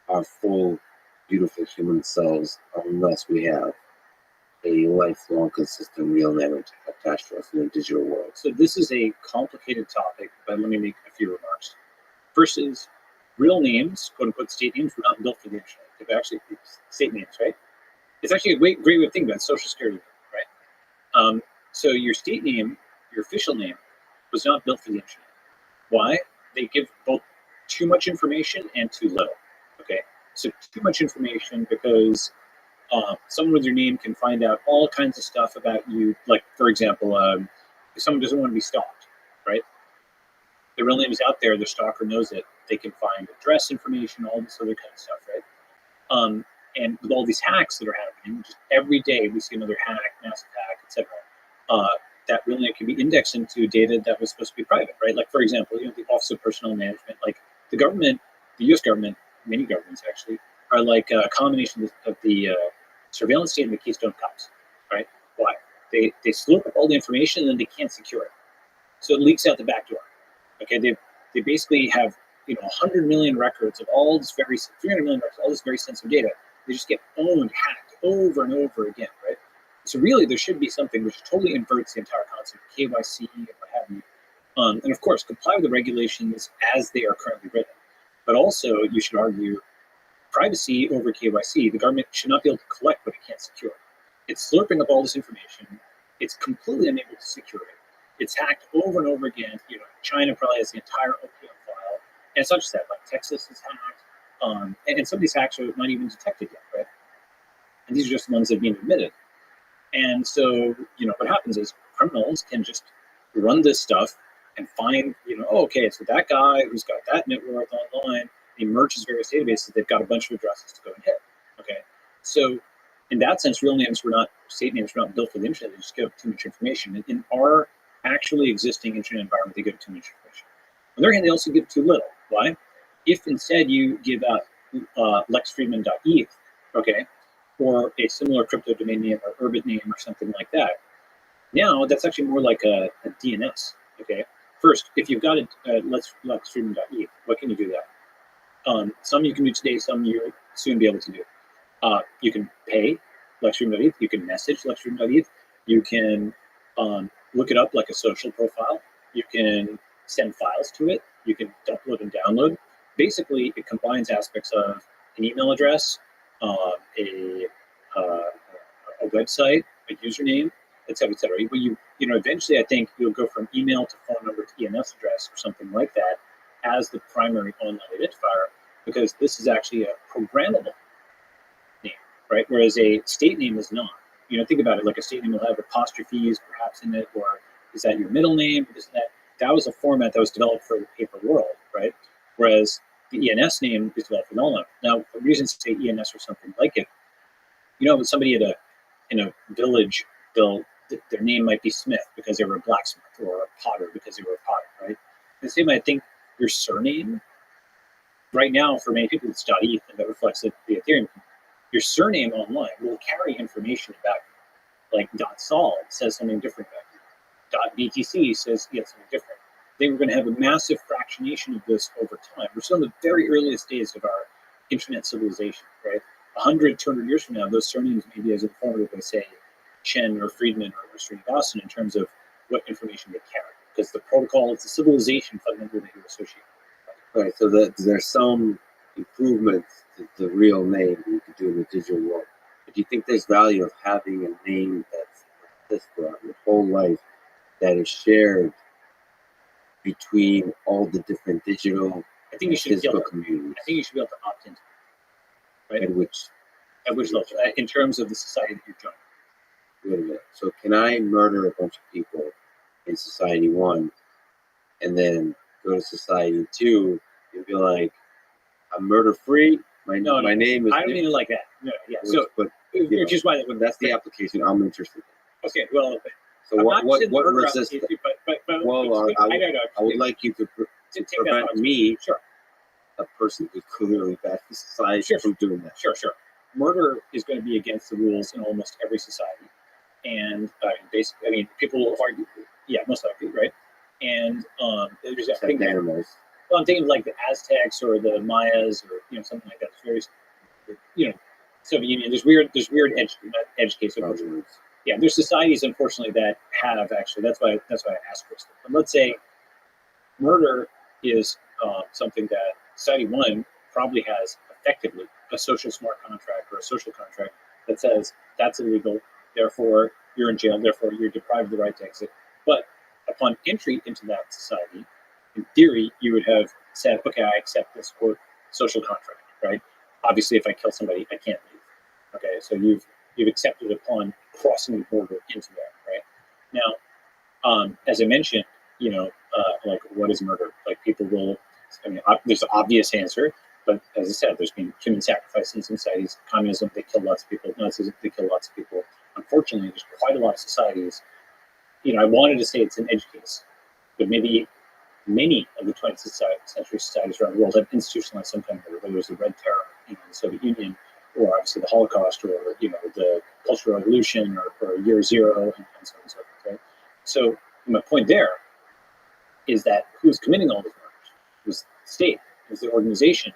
our full, beautiful human selves unless we have a lifelong, consistent real name attached to us in the digital world? So this is a complicated topic, but let me make a few remarks. First is real names, quote unquote, state names, were not built for the internet. They're actually state names, right? It's actually a great way of thinking about Social Security, right? So your state name, your official name, was not built for the internet. Why? They give both too much information and too little. Okay, so too much information because someone with your name can find out all kinds of stuff about you. Like, for example, if someone doesn't want to be stalked, right? Their real name is out there, the stalker knows it. They can find address information, all this other kind of stuff, right? And with all these hacks that are happening, just every day we see another hack, massive hack, etc. That real name can be indexed into data that was supposed to be private, right? Like, for example, the Office of Personnel Management, like the government, the U.S. government, many governments actually, are like a combination of the surveillance state and the Keystone Cops, right? Why? They slope up all the information and then they can't secure it, so it leaks out the back door. Okay, they basically have 100 million records of all this 300 million records, all this very sensitive data. They just get owned, hacked over and over again, right? So really, there should be something which totally inverts the entire concept of KYC and what have you. And of course, comply with the regulations as they are currently written. But also, you should argue privacy over KYC. The government should not be able to collect what it can't secure. It's slurping up all this information. It's completely unable to secure it. It's hacked over and over again. China probably has the entire opium file. And it's not just that, like Texas is hacked. And some of these hacks are not even detected yet, right? And these are just the ones that are being admitted. And so, what happens is criminals can just run this stuff and find, okay, so that guy who's got that net worth online, he merges various databases, they've got a bunch of addresses to go and hit. Okay. So in that sense, real names state names were not built for the internet, they just give too much information. In our actually existing internet environment, they give too much information. On the other hand, they also give too little. Why? If instead you give out lexfriedman.eth, okay, or a similar crypto domain name or Urbit name or something like that, now that's actually more like a DNS. Okay. First, if you've got a lexfriedman.eth, what can you do that? Some you can do today, some you'll soon be able to do. You can pay lexfriedman.eth, you can message lexfriedman.eth, you can look it up like a social profile, you can send files to it, you can upload and download. Basically, it combines aspects of an email address, a website, a username, et cetera, et cetera. But eventually, I think you'll go from email to phone number to EMS address or something like that as the primary online identifier, because this is actually a programmable name, right? Whereas a state name is not. Think about it, like a state name will have apostrophes perhaps in it, or is that your middle name? That was a format that was developed for the paper world, right? Whereas the ENS name is developed with Nolan. Now, the reason to say ENS or something like it, somebody in a village, their name might be Smith because they were a blacksmith, or a potter because they were a potter, right? The same, I think your surname, right now, for many people, it's .eth, and that reflects the Ethereum. Your surname online will carry information about you. Like .sol says something different about you. .btc says something different. They were going to have a massive fractionation of this over time. We're still in the very earliest days of our internet civilization, right? 100, 200 years from now, those surnames may be as informative as, say, Chen or Friedman or Srinivasan in terms of what information they carry. Because the protocol, it's a civilization fundamentally that you associate. Right, so there's some improvements to the real name you could do in the digital world. But do you think there's value of having a name that's this throughout your whole life that is shared between all the different digital I think you should physical communities? I think you should be able to opt into it, right? At which level? In terms of the society that you're joining. Wait a minute. So can I murder a bunch of people in Society 1 and then go to Society 2 and be like, I'm murder free? My name is... I don't mean it like that. No, yeah. Which is why that's the application I'm interested in. Okay, well... So what resistance? Well, I would like you to prevent me, a person who's clearly bad for society, from doing that. Sure. Murder is going to be against the rules in almost every society. And basically, people will argue, most likely, right? And there's animals. Well, I'm thinking like the Aztecs or the Mayas or something like that. It's very, Soviet Union. There's weird edge case. Yeah, there's societies, unfortunately, that have actually. That's why I asked Krista. But let's say murder is something that Society 1 probably has effectively a social smart contract or a social contract that says that's illegal, therefore you're in jail, therefore you're deprived of the right to exit. But upon entry into that society, in theory, you would have said, okay, I accept this quote social contract, right? Obviously, if I kill somebody, I can't leave. Okay, so you've accepted upon crossing the border into that, right? Now, as I mentioned, like what is murder? Like people will, there's an obvious answer, but as I said, there's been human sacrifices in societies. Communism, they kill lots of people. Nazism, they kill lots of people. Unfortunately, there's quite a lot of societies. I wanted to say it's an edge case, but maybe many of the 20th century societies around the world have institutionalized some kind of murder, whether it was the Red Terror in the Soviet Union, or obviously the Holocaust, or the Cultural Revolution, or Year Zero, and so on and so forth. Right? So my point there is that who's committing all these murders? It was the state, it was the organization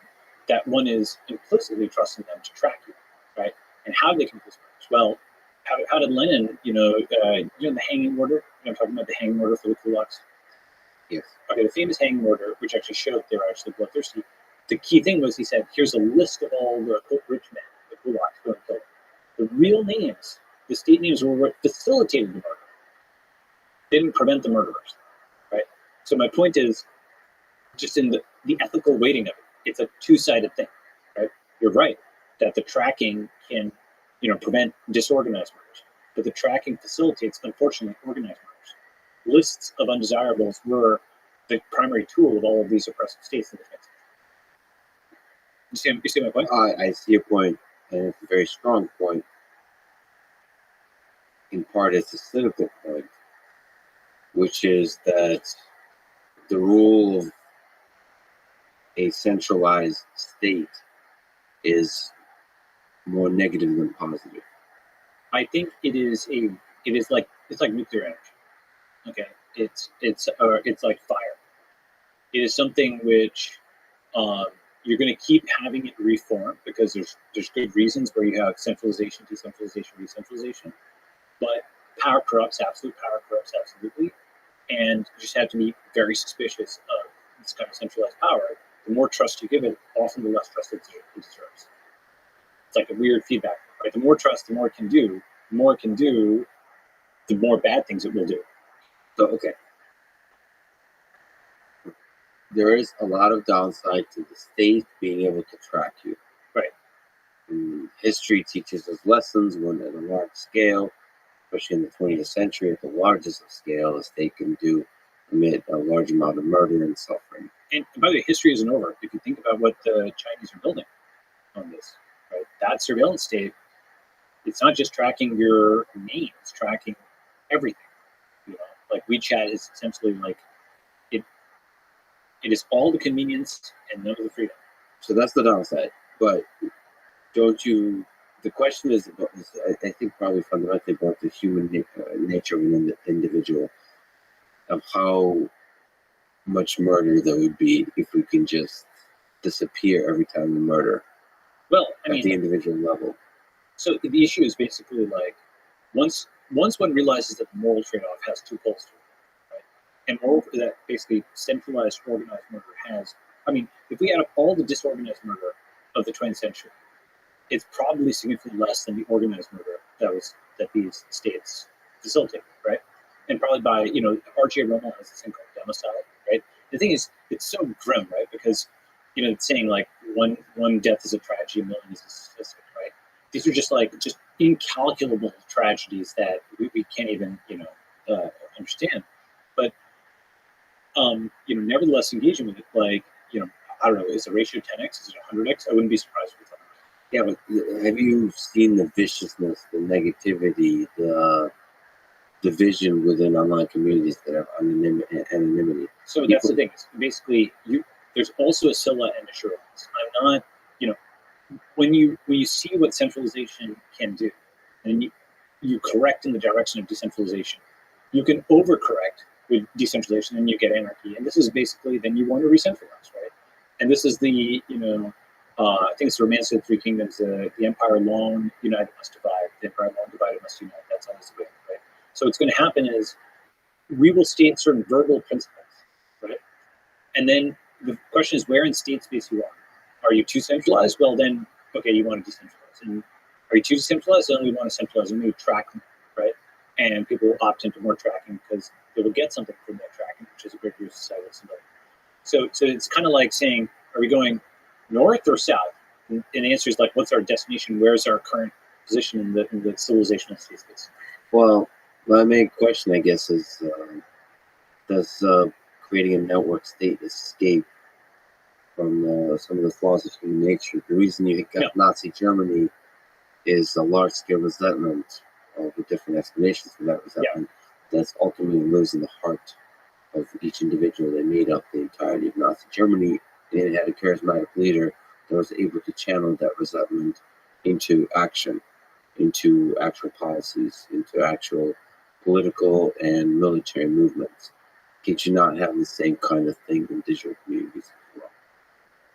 that one is implicitly trusting them to track you, right? And how do they commit these murders? Well, how did Lenin, the hanging order? I'm talking about the hanging order for the kulaks. Yes. Okay, the famous hanging order, which actually showed they were actually bloodthirsty. The key thing was he said, here's a list of all the rich men, the kulaks, who killed them. The real names, the state names were what facilitated the murder. They didn't prevent the murderers, right? So my point is, just in the ethical weighting of it, it's a two-sided thing, right? You're right that the tracking can, prevent disorganized murders, but the tracking facilitates, unfortunately, organized murders. Lists of undesirables were the primary tool of all of these oppressive states in the defense. You see my point? I see your point, and it's a very strong point. In part, it's a cynical point, which is that the rule of a centralized state is more negative than positive. I think it's like nuclear energy. Okay, it's like fire. It is something which you're going to keep having it reform because there's good reasons where you have centralization, decentralization, decentralization. But power corrupts, absolute power corrupts absolutely, and you just have to be very suspicious of this kind of centralized power. The more trust you give it, often the less trust it deserves. It's like a weird feedback, right? The more trust, the more it can do. The more it can do, the more bad things it will do. So, okay. There is a lot of downside to the state being able to track you. Right. And history teaches us lessons when at a large scale, especially in the 20th century, at the largest of scale, a state can commit a large amount of murder and suffering. and by the way, history isn't over. If you think about what the Chinese are building on this, right? That surveillance state, it's not just tracking your name; it's tracking everything. You know, like WeChat is essentially like it. It is all the convenience and none of the freedom. So that's the downside. But don't you? The question is, I think, probably fundamentally about the human nature of an individual, of how much murder there would be if we can just disappear every time we murder. Well, I at mean, the individual level. So the issue is basically like once one realizes that the moral trade-off has two poles to it, right? And moral that basically centralized organized murder has. I mean, if we add up all the disorganized murder of the 20th century, it's probably significantly less than the organized murder that these states facilitated, right? And probably by R.J. Rommel has this thing called democide, right? The thing is, it's so grim, right? Because it's saying like one death is a tragedy, a million is a statistic, right? These are just incalculable tragedies that we can't even understand. But nevertheless, engaging with it, I don't know, is the ratio 10x? Is it 100x? I wouldn't be surprised if it's 100x. Yeah, but have you seen the viciousness, the negativity, the division within online communities that have anonymity? So that's the thing. It's basically, there's also a Scylla and a Sherlock's. I'm not, when you see what centralization can do, and you correct in the direction of decentralization, you can overcorrect with decentralization and you get anarchy. And this is basically, then you want to re-centralize, right? And this is the, I think it's the Romance of the Three Kingdoms, the empire long united must divide, the empire long divided must unite. That's always the way, right? So what's going to happen is we will state certain verbal principles, right? And then the question is where in state space you are. Are you too centralized? Well, then, okay, you want to decentralize. And are you too decentralized? Then we want to centralize and maybe track them, right? And people will opt into more tracking because they will get something from that tracking, which is a great use of society. So it's kind of like saying, are we going north or south? And the answer is like, what's our destination? Where's our current position in the civilizational state space? Well, my main question, I guess, is does creating a network state escape from some of the flaws of human nature? The reason you got Nazi Germany is a large-scale resentment of the different explanations for that resentment that's ultimately losing the heart of each individual that made up the entirety of Nazi Germany. And it had a charismatic leader that was able to channel that resentment into action, into actual policies, into actual political and military movements. Did you not have the same kind of thing in digital communities as well?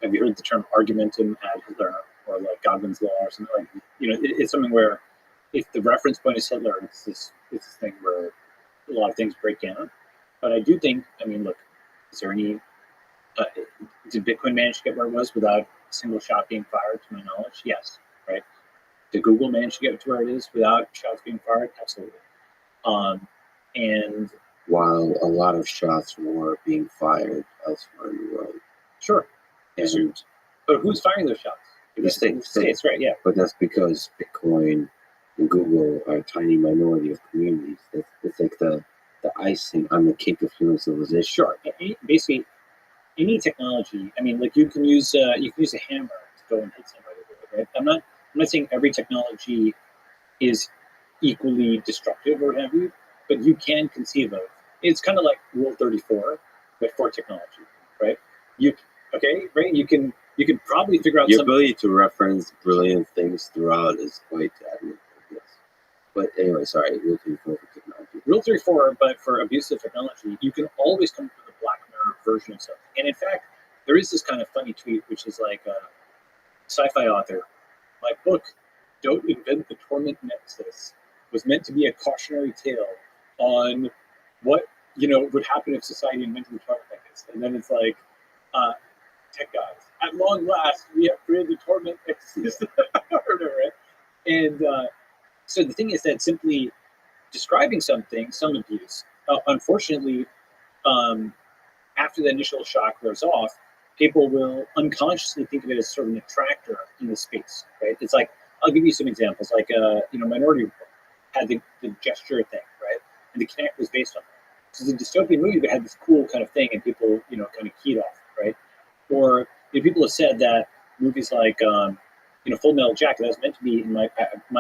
Have you heard the term argumentum ad Hitler, or like Godwin's law, or something like? It's something where if the reference point is Hitler, it's this thing where a lot of things break down. But I do think, look, is there any? Did Bitcoin manage to get where it was without a single shot being fired? To my knowledge, yes. Right? Did Google manage to get to where it is without shots being fired? Absolutely. And while a lot of shots were being fired elsewhere in the world. Sure. But who's firing those shots? The states, right? Yeah. But that's because Bitcoin and Google are a tiny minority of communities. It's like the icing on the cake of human civilization. Sure. Basically, any technology. You can use a hammer to go and hit somebody with it, right? I'm not saying every technology is equally destructive or what have you, but you can conceive of. It's kind of like Rule 34, but for technology, right? You can probably figure out your ability to reference brilliant things throughout is quite admirable. Yes. But anyway, sorry, Rule 34 for technology. Rule 34, but for abusive technology, you can always come up with a Black Mirror version of something. And in fact, there is this kind of funny tweet, which is like a sci-fi author. My book, Don't Invent the Torment Nexus, was meant to be a cautionary tale on what would happen if society invented the torment nexus. And then it's like, tech guys, at long last, we have created the torment nexus. Right? And so the thing is that simply describing something, some abuse, unfortunately, after the initial shock wears off, people will unconsciously think of it as sort of an attractor in the space, right? It's like, I'll give you some examples, like, Minority Report had the gesture thing, right? And the Connect was based on that. So the dystopian movie that had this cool kind of thing and people, kind of keyed off, right? Or people have said that movies like Full Metal Jacket, that was meant to be, in my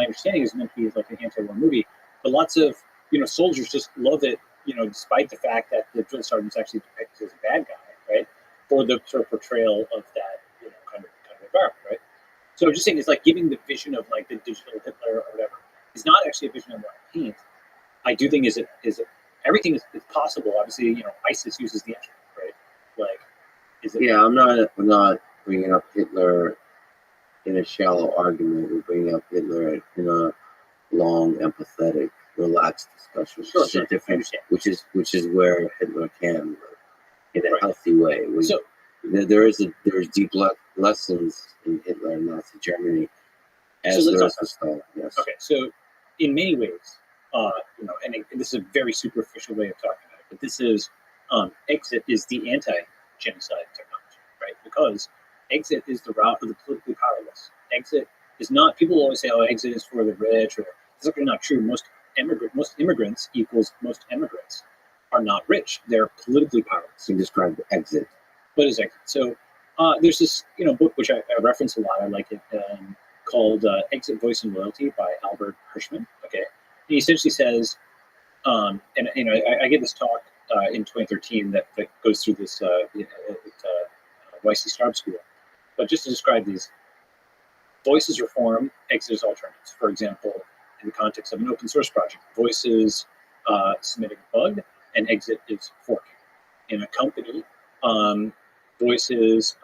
understanding, is meant to be like an anti-war movie, but lots of soldiers just love it, despite the fact that the drill sergeant's actually depicted as a bad guy, right? For the sort of portrayal of that kind of environment, right? So I'm just saying, it's like giving the vision of like the digital Hitler or whatever is not actually a vision I want to paint. I do think is it everything is possible. Obviously, ISIS uses the internet, right? Like, is it? Yeah, we're not bringing up Hitler in a shallow argument. We're bringing up Hitler in a long, empathetic, relaxed discussion. Sure, Which is different, which is where Hitler can live in a healthy way. So there's deep lessons in Hitler and Nazi Germany, as there is in Stalin. Yes. Okay, so in many ways, and this is a very superficial way of talking about it, but this is exit is the anti-genocide technology, right? Because exit is the route of the politically powerless. Exit is not. People always say, "Oh, exit is for the rich," or it's actually not true. Most immigrants equals most immigrants are not rich. They're politically powerless. You described exit. What is exit? So there's this book which I reference a lot. I like it, called "Exit, Voice, and Loyalty" by Albert Hirschman. Okay, he essentially says, and I gave this talk in 2013 that goes through this Weissy Starb School, but just to describe these: voice is reform, exit is alternatives. For example, in the context of an open source project, voice is submitting a bug, and exit is forking. In a company, voice is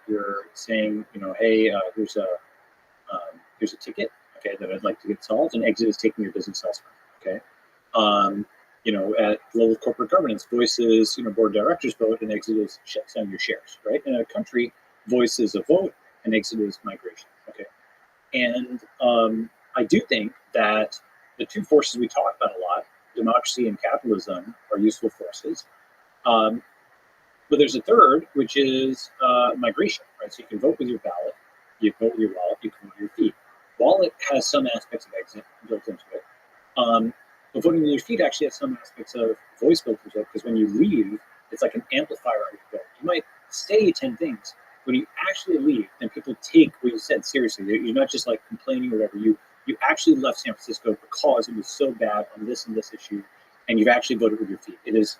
you're saying, hey, here's a ticket, okay, that I'd like to get solved, and exit is taking your business elsewhere, okay. At level of corporate governance, voice is board of directors vote, and exit is selling your shares, right? In a country, voice is a vote, and exit is migration, okay. And I do think that the two forces we talk about a lot, democracy and capitalism, are useful forces. But there's a third, which is migration, right? So you can vote with your ballot, you can vote with your wallet, you can vote with your feet. Wallet has some aspects of exit built into it. But voting with your feet actually has some aspects of voice built into it, because when you leave, it's like an amplifier on your vote. You might say 10 things. When you actually leave, then people take what you said seriously. You're not just like complaining or whatever. You actually left San Francisco because it was so bad on this and this issue, and you've actually voted with your feet. It is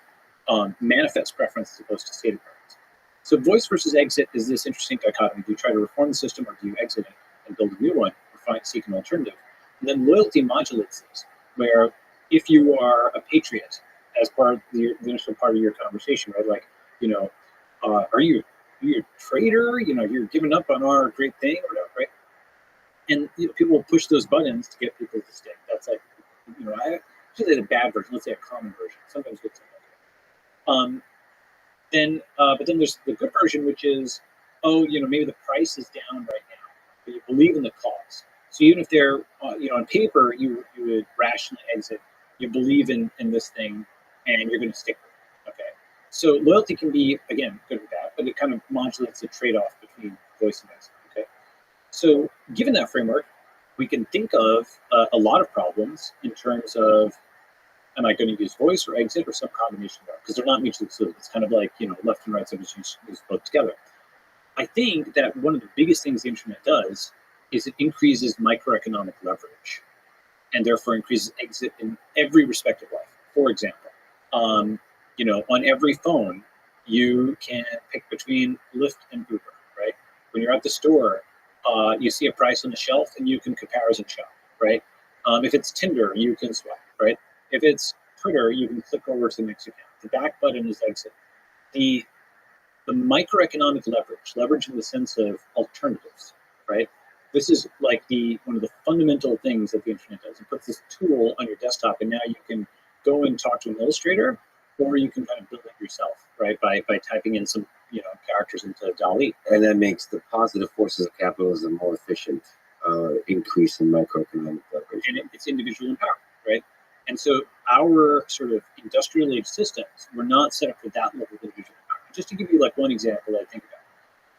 manifest preference as opposed to stated preference. So voice versus exit is this interesting dichotomy. Do you try to reform the system, or do you exit it and build a new one, or seek an alternative? And then loyalty modulates this, where if you are a patriot, as part of the initial part of your conversation, right? Like, are you a traitor? You're giving up on our great thing, or whatever, right? And people will push those buttons to get people to stay. That's like, I usually the bad version. Let's say a common version. Sometimes good, sometimes good. But then there's the good version, which is, maybe the price is down right now, but you believe in the cause. So even if they're, on paper, you would rationally exit. You believe in this thing, and you're going to stick with it. Okay. So loyalty can be, again, good or bad, but it kind of modulates the trade-off between voice and exit. Okay. So given that framework, we can think of a lot of problems in terms of, am I going to use voice or exit or some combination of that? Because they're not mutually exclusive. It's kind of like, left and right sides use both together. I think that one of the biggest things the internet does is it increases microeconomic leverage, and therefore increases exit in every respect of life. For example, on every phone, you can pick between Lyft and Uber, right? When you're at the store, you see a price on the shelf and you can comparison shop, right? If it's Tinder, you can swipe, right? If it's Twitter, you can click over to the next account. The back button is exit. The microeconomic leverage in the sense of alternatives, right? This is like one of the fundamental things that the internet does. It puts this tool on your desktop, and now you can go and talk to an illustrator, or you can kind of build it yourself, right? By typing in some characters into DALL-E. And that makes the positive forces of capitalism more efficient, increase in microeconomic leverage. And it's individual empowerment, right? And so our sort of industrial age systems were not set up for that level of individual empowerment. Just to give you like one example that I think about,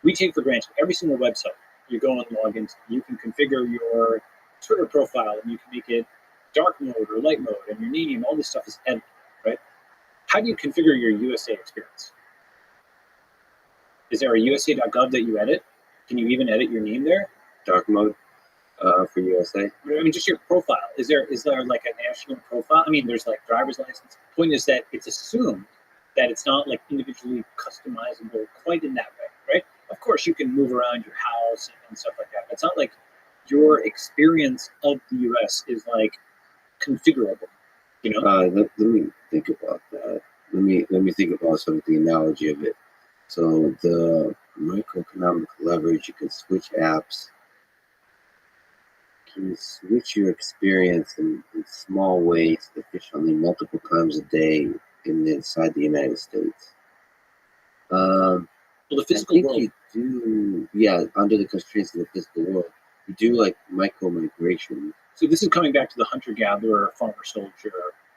we take for granted every single website you go and log into. You can configure your Twitter profile, and you can make it dark mode or light mode, and your name, all this stuff is edited, right? How do you configure your USA experience? Is there a USA.gov that you edit? Can you even edit your name there? Dark mode for USA. I mean, just your profile. Is there like a national profile? I mean, there's like driver's license. Point is that it's assumed that it's not like individually customizable quite in that way, right? Of course, you can move around your house and stuff like that. But it's not like your experience of the U.S. is like configurable. You know? Let me think about that. Let me think about sort of the analogy of it. So the microeconomic leverage, you can switch apps, can switch your experience in small ways efficiently multiple times a day inside the United States. Well, the I physical think world. you do, yeah, under the constraints of the physical world, you do like micro migration. So this is coming back to the hunter-gatherer, farmer-soldier,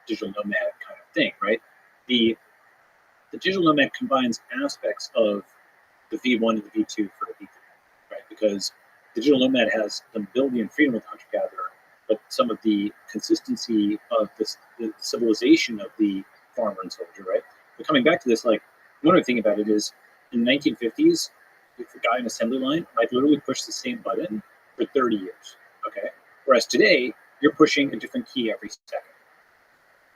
digital nomad kind of thing, right? The digital nomad combines aspects of the V1 and the V2 for the V3, right? Because the digital nomad has the ability and freedom of the hunter-gatherer, but some of the consistency of the civilization of the farmer and soldier, right? But coming back to this, like, one other thing about it is, in the 1950s, if a guy in assembly line might literally push the same button for 30 years, okay? Whereas today, you're pushing a different key every second,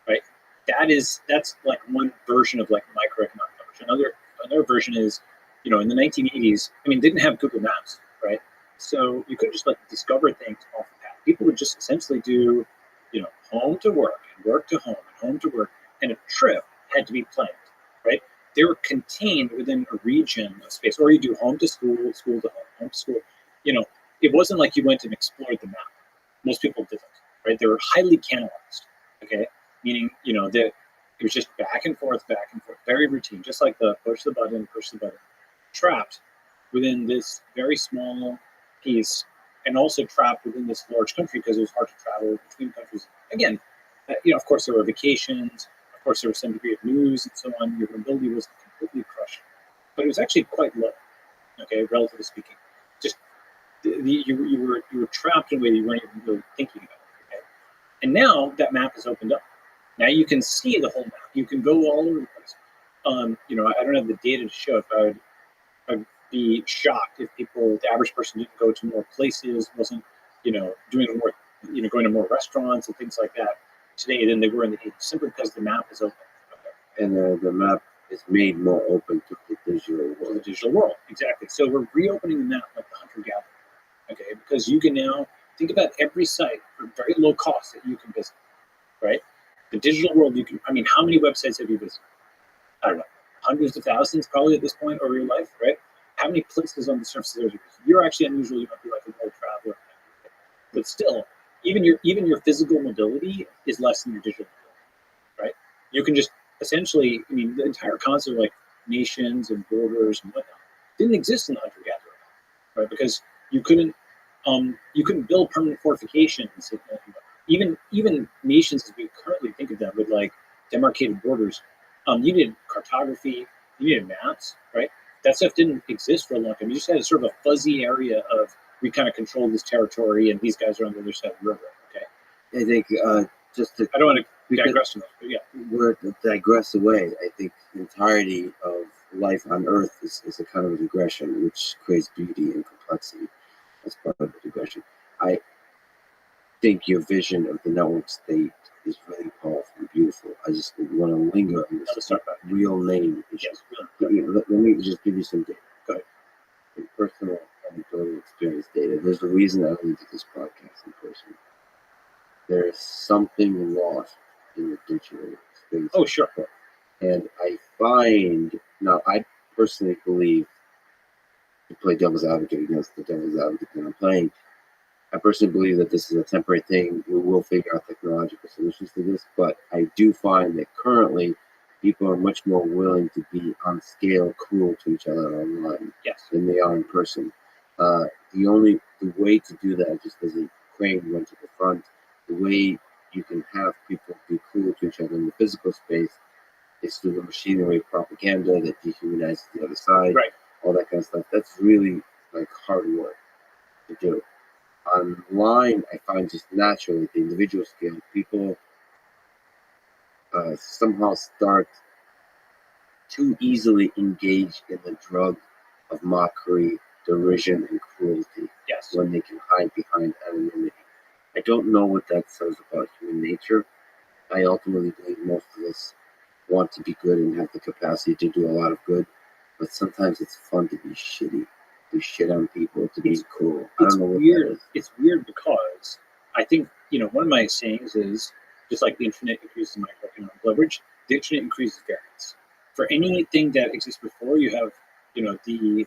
right? That's like one version of like microeconomic leverage. Another version is, you know, in the 1980s, I mean, didn't have Google Maps, right? So you could just like discover things off the path. People would just essentially do, you know, home to work and work to home and home to work, and a trip had to be planned, right? They were contained within a region of space, or you do home to school, school to home, home to school. You know, it wasn't like you went and explored the map. Most people didn't, right? They were highly canalized, okay? Meaning, you know, that it was just back and forth, very routine, just like the push the button, trapped within this very small piece, and also trapped within this large country because it was hard to travel between countries. Again, you know, of course, there were vacations, of course, there was some degree of news and so on. Your mobility wasn't completely crushed, but it was actually quite low, okay, relatively speaking. Just you were trapped in a way that you weren't even really thinking about. Okay? And now that map is opened up. Now you can see the whole map. You can go all over the place. You know, I don't have the data to show it, but I'd be shocked if the average person didn't go to more places, wasn't, you know, doing more, you know, going to more restaurants and things like that today than they were in the 80s, simply because the map is open. Okay? And the map is made more open to the digital world. To the digital world, exactly. So we're reopening the map like the hunter-gatherer, okay? Because you can now think about every site for very low cost that you can visit, right? The digital world, you can, I mean, how many websites have you visited? I don't know, hundreds of thousands probably at this point over your life, right? How many places on the surface of the earth? You're actually unusual. You might be like a world traveler, but still, even your physical mobility is less than your digital mobility, right? You can just essentially, I mean, the entire concept of like nations and borders and whatnot didn't exist in the hunter-gatherer, right? Because you couldn't build permanent fortifications. Even nations as we currently think of them with like demarcated borders, you needed cartography, you needed maps, right? That stuff didn't exist for a long time. You just had a sort of a fuzzy area of, we kind of control this territory and these guys are on the other side of the river, okay? I think just to, I don't want to digress too much, but yeah. We're digress away. I think the entirety of life on Earth is a kind of a digression, which creates beauty and complexity. That's part of the digression. I think your vision of the network state is really powerful and beautiful. I just want to linger on this real name. Yes. Let me just give you some data. Go ahead. Personal anecdotal experience data. There's a reason I only do this podcast in person. There is something lost in the digital space. Oh, sure. And I find, now I personally believe, to play devil's advocate against the devil's advocate that I'm playing, I personally believe that this is a temporary thing. We will figure out technological solutions to this, but I do find that currently people are much more willing to be on scale cruel to each other online than they are in person. The way to do that, just as a crane went to the front, the way you can have people be cruel to each other in the physical space is through the machinery of propaganda that dehumanizes the other side, all that kind of stuff. That's really like hard work to do. Online, I find just naturally at the individual scale, people somehow start too easily engaged in the drug of mockery, derision, and cruelty Yes. when they can hide behind anonymity. I don't know what that says about human nature. I ultimately believe most of us want to be good and have the capacity to do a lot of good, but sometimes it's fun to be shitty, to shit on people, to be cruel. I It's don't know what weird. that is. It's weird because I think, one of my sayings is just like the internet increases microeconomic leverage, the internet increases variance. For anything that exists before, you have, the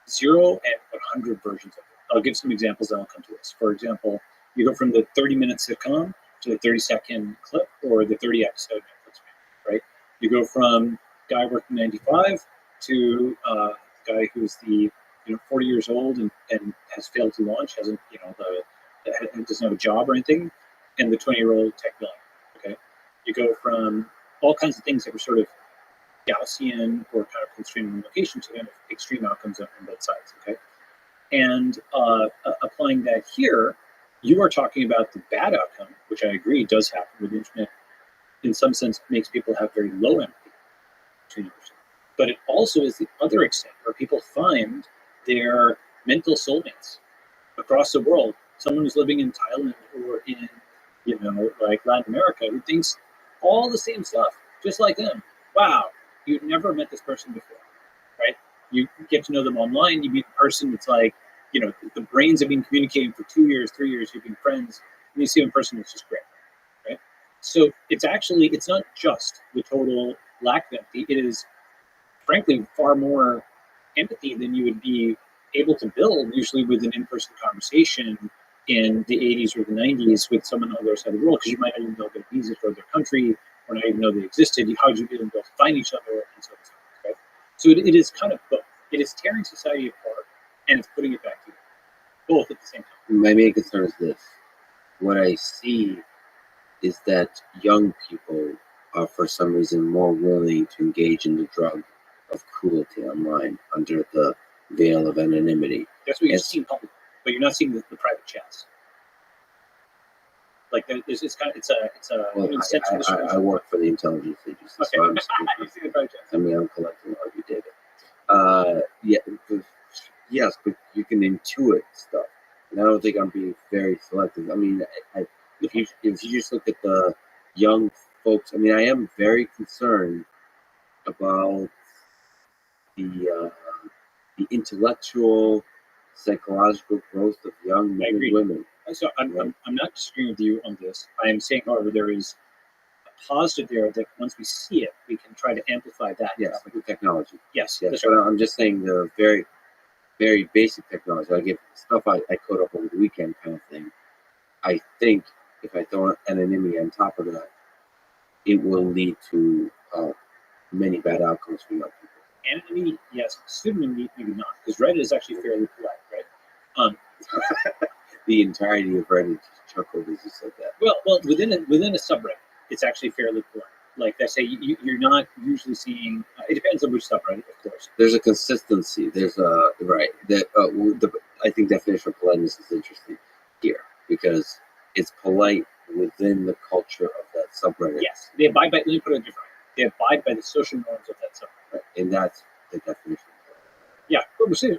0 and 100 versions of it. I'll give some examples and I'll come to this. For example, you go from the 30-minute sitcom to the 30-second clip or the 30-episode Netflix movie, right? You go from guy working 9 to 5 to guy who's the 40 years old and has failed to launch, hasn't, doesn't have a job or anything, and the 20-year-old tech billionaire. Okay, you go from all kinds of things that were sort of Gaussian or kind of constrained in location to kind of extreme outcomes on both sides. Okay, and applying that here, you are talking about the bad outcome, which I agree does happen with the internet. In some sense, makes people have very low empathy between the person. But it also is the other extent where people find their mental soulmates across the world. Someone who's living in Thailand or in, like Latin America, who thinks all the same stuff, just like them. Wow, you've never met this person before, right? You get to know them online, you meet a person, it's like, the brains have been communicating for 2 years, 3 years, you've been friends, and you see them in person, it's just great, right? So it's not just the total lack of empathy, it is frankly far more empathy than you would be able to build usually with an in-person conversation in the 80s or the 90s with someone on the other side of the world, because you might not even know their visas or their country or not even know they existed. How did you get them to find each other and so on and so forth, right? So it is kind of both. It is tearing society apart and it's putting it back together, both at the same time. My main concern is this. What I see is that young people are for some reason more willing to engage in the drug of cruelty online under the veil of anonymity. That's what you're seeing public, but you're not seeing the private chats. Like it's a Well, I work for the intelligence agency, okay. so I'm You see the private chats. I mean, I'm collecting all your data. Yes, but you can intuit stuff, and I don't think I'm being very selective. I mean, if you just look at the young folks, I mean, I am very concerned about the intellectual, psychological growth of young men and women. So I'm not disagreeing with you on this. I am saying, however, there is a positive there that once we see it, we can try to amplify that. Yes, with technology. Yes. Yes. But I'm just saying the very, very basic technology. I get stuff I code up over the weekend kind of thing. I think if I throw anonymity on top of that, it will lead to many bad outcomes for young people. Anonymity, yes. Pseudonymity, maybe not, because Reddit is actually fairly polite, right? The entirety of Reddit chuckled as you said that. Well, within a subreddit, it's actually fairly polite. Like I say, you're not usually seeing. It depends on which subreddit, of course. There's a consistency. There's a right that I think definition of politeness is interesting here because it's polite within the culture of that subreddit. Yes, they abide by. Let me put it differently. They abide by the social norms of that subreddit, right? And that's the definition. Yeah,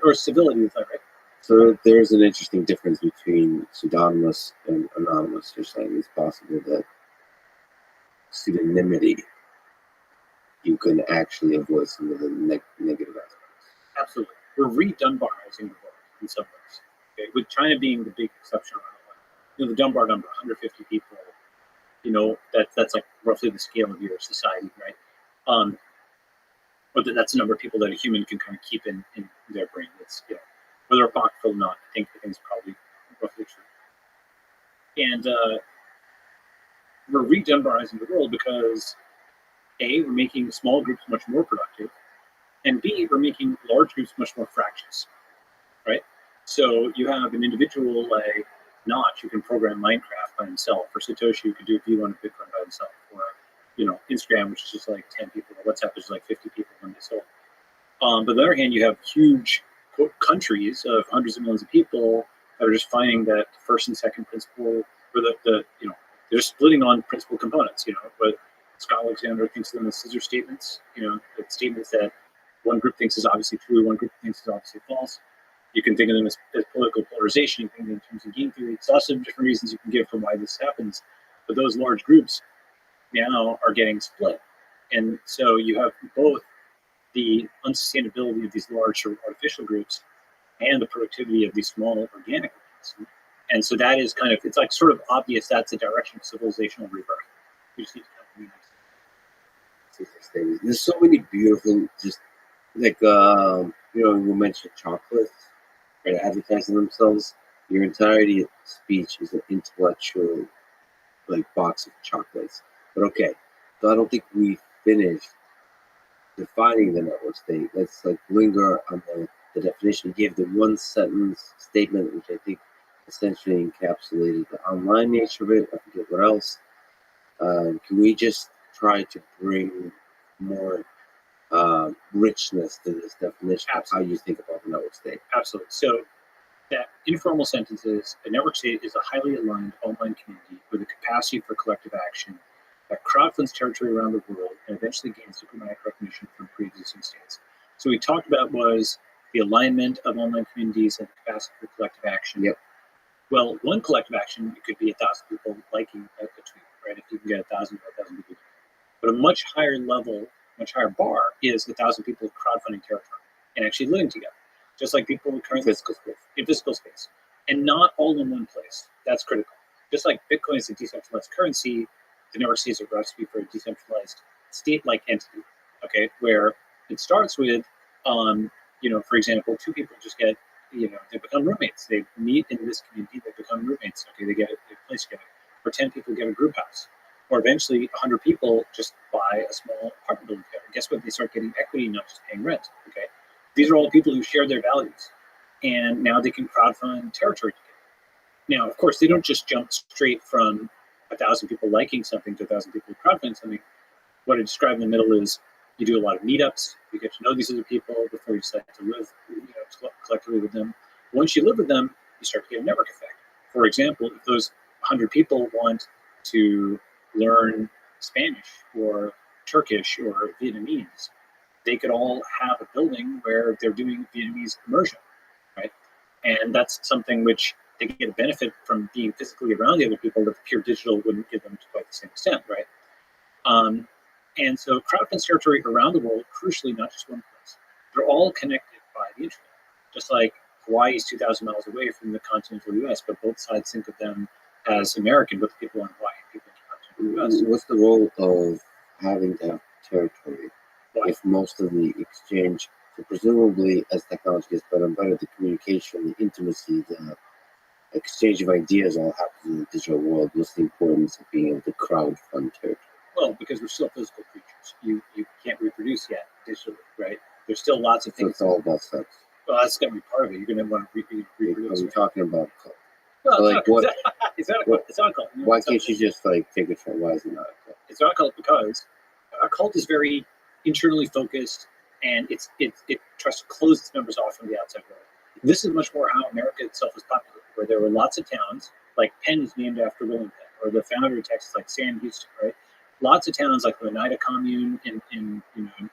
or civility is that right? So there's an interesting difference between pseudonymous and anonymous. You're saying it's possible that pseudonymity, you can actually avoid some of the negative aspects. Absolutely. We're re-Dunbarizing the world in some ways. Okay? With China being the big exception around the Dunbar number, 150 people, that's like roughly the scale of your society, right? But that's the number of people that a human can kind of keep in their brain. It's, whether apocryphal or not, I think it's probably roughly true. And we're re-Dunbarizing the world because A, we're making small groups much more productive, and B, we're making large groups much more fractious, right? So you have an individual like Notch who can program Minecraft by himself, or Satoshi who can do V1 of Bitcoin by himself, or Instagram, which is just like 10 people, or WhatsApp, which is like 50 people when they sold. But on the other hand, you have huge countries of hundreds of millions of people that are just finding that first and second principle, or they're just splitting on principal components, but Scott Alexander thinks of them as scissor statements, statements that one group thinks is obviously true, one group thinks is obviously false. You can think of them as political polarization, you can think of them in terms of game theory. There's also different reasons you can give for why this happens. But those large groups now are getting split. And so you have both the unsustainability of these large sort of artificial groups and the productivity of these small organic ones. And so that is kind of, it's like sort of obvious that's the direction of civilizational rebirth. You just need to kind of There's so many beautiful, just like, you mentioned chocolates, right? Advertising themselves. Your entirety of speech is an intellectual, like, box of chocolates. But okay, so I don't think we finished defining the network state. Let's like linger on the definition. You gave the one sentence statement, which I think essentially encapsulated the online nature of it. I forget what else. Can we just try to bring more richness to this definition of how you think about the network state? Absolutely. So that informal sentence is a network state is a highly aligned online community with a capacity for collective action that crowdfunds territory around the world and eventually gains diplomatic recognition from pre-existing states. So we talked about was the alignment of online communities and the capacity for collective action. Yep. Well, one collective action, it could be 1,000 people liking a tweet, right? If you can get 1,000 people. But a much higher level, much higher bar is 1,000 people crowdfunding territory and actually living together, just like people in current physical space, and not all in one place. That's critical. Just like Bitcoin is a decentralized currency, the network state is a recipe for a decentralized state-like entity. Okay, where it starts with, for example, two people just get, they become roommates. They meet in this community, they become roommates. Okay, they get a place together. Or 10 people get a group house. Or eventually 100 people just buy a small apartment building together. Guess what? They start getting equity, not just paying rent. Okay, these are all people who share their values, and now they can crowdfund territory together. Now, of course, they don't just jump straight from 1,000 people liking something to 1,000 people crowdfunding something. What I describe in the middle is you do a lot of meetups. You get to know these other people before you decide to live, collectively with them. Once you live with them, you start to get a network effect. For example, if those 100 people want to learn Spanish or Turkish or Vietnamese, they could all have a building where they're doing Vietnamese immersion, right? And that's something which they get a benefit from being physically around the other people that the pure digital wouldn't give them to quite the same extent, right? And so crowdfund territory around the world, crucially, not just one place. They're all connected by the internet. Just like Hawaii is 2,000 miles away from the continental U.S., but both sides think of them as American, but the people in Hawaii, people in the continental U.S. What's the role of having to have territory if most of the exchange, so presumably as technology gets better and better, the communication, the intimacy, the exchange of ideas all happens in the digital world? What's the importance of being able to crowdfund territory? Well, because we're still physical creatures. You can't reproduce yet digitally, right? There's still lots of So things. it's all about sex. Well, that's going to be part of it. You're going to want to reproduce. Are we talking about cult? Well, So like what? It's not a cult. It's not a cult. Why can't you just like take it from? Why is it not a cult? It's not a cult because a cult is very internally focused, and it tries to close its members off from the outside world. This is much more how America itself was populated, where there were lots of towns, like Penn is named after William Penn, or the founder of Texas, like Sam Houston, right? Lots of towns like the Oneida Commune in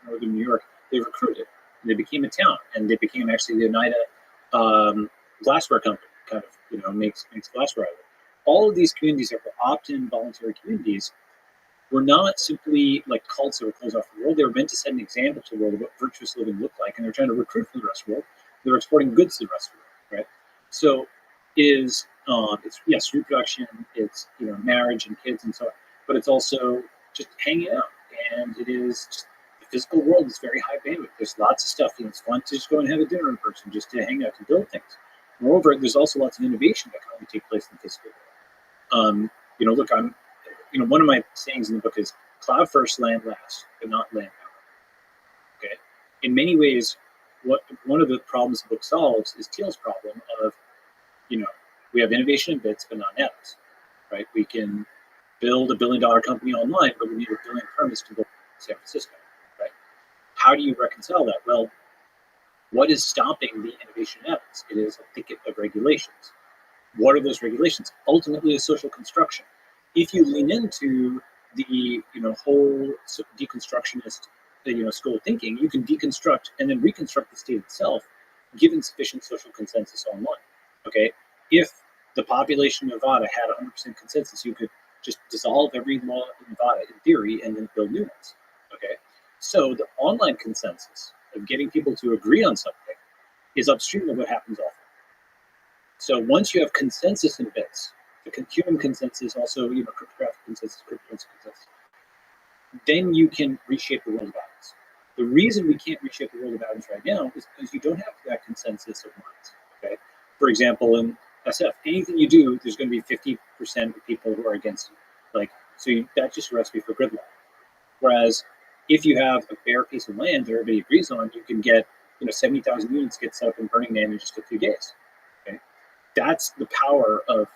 northern New York, they recruited. They became a town, and they became actually the Oneida glassware company, kind of makes glassware out of it. All of these communities that were opt-in voluntary communities were not simply like cults that were closed off from the world. They were meant to set an example to the world of what virtuous living looked like, and they're trying to recruit from the rest of the world. They were exporting goods to the rest of the world, right? So it's yes, reproduction, it's marriage and kids and so on, but it's also just hanging out, and it is just, the physical world is very high bandwidth. There's lots of stuff. It's fun to just go and have a dinner in person, just to hang out, to build things. Moreover, there's also lots of innovation that can only take place in the physical world. Look, one of my sayings in the book is cloud first, land last, but not land now. Okay. In many ways, one of the problems the book solves is Thiel's problem of, we have innovation in bits, but not in atoms, right? We can build $1 billion company online, but we need 1 billion permits to build in San Francisco, right? How do you reconcile that? Well, what is stopping the innovation in atoms? It is a thicket of regulations. What are those regulations? Ultimately, a social construction. If you lean into the whole deconstructionist school of thinking, you can deconstruct and then reconstruct the state itself, given sufficient social consensus online. Okay, if the population of Nevada had 100% consensus, you could just dissolve every law in Nevada in theory and then build new ones. Okay, so the online consensus of getting people to agree on something is upstream of what happens offline. So once you have consensus in bits, the human consensus, also cryptographic consensus, cryptocurrency consensus, then you can reshape the world of atoms. The reason we can't reshape the world of atoms right now is because you don't have that consensus of minds. Okay, for example, in SF, anything you do, there's going to be 50% of people who are against you. That's just a recipe for gridlock. Whereas if you have a bare piece of land that everybody agrees on, you can get 70,000 units get set up in Burning Man in just a few days. Okay, that's the power of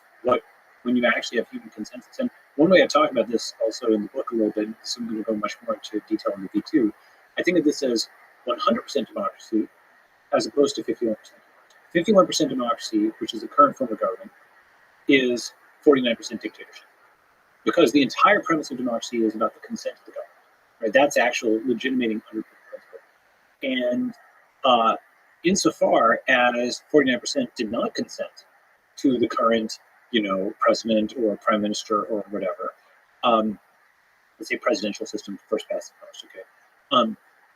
when you actually have human consensus. And one way I talk about this also in the book a little bit, so I'm going to go much more into detail in the V2. I think of this as 100% democracy as opposed to 51%. 51% democracy, which is the current form of government, is 49% dictatorship. Because the entire premise of democracy is about the consent of the government. Right? That's actual legitimating under principle. And insofar as 49% did not consent to the current, president or prime minister or whatever, let's say presidential system, first past the post, okay.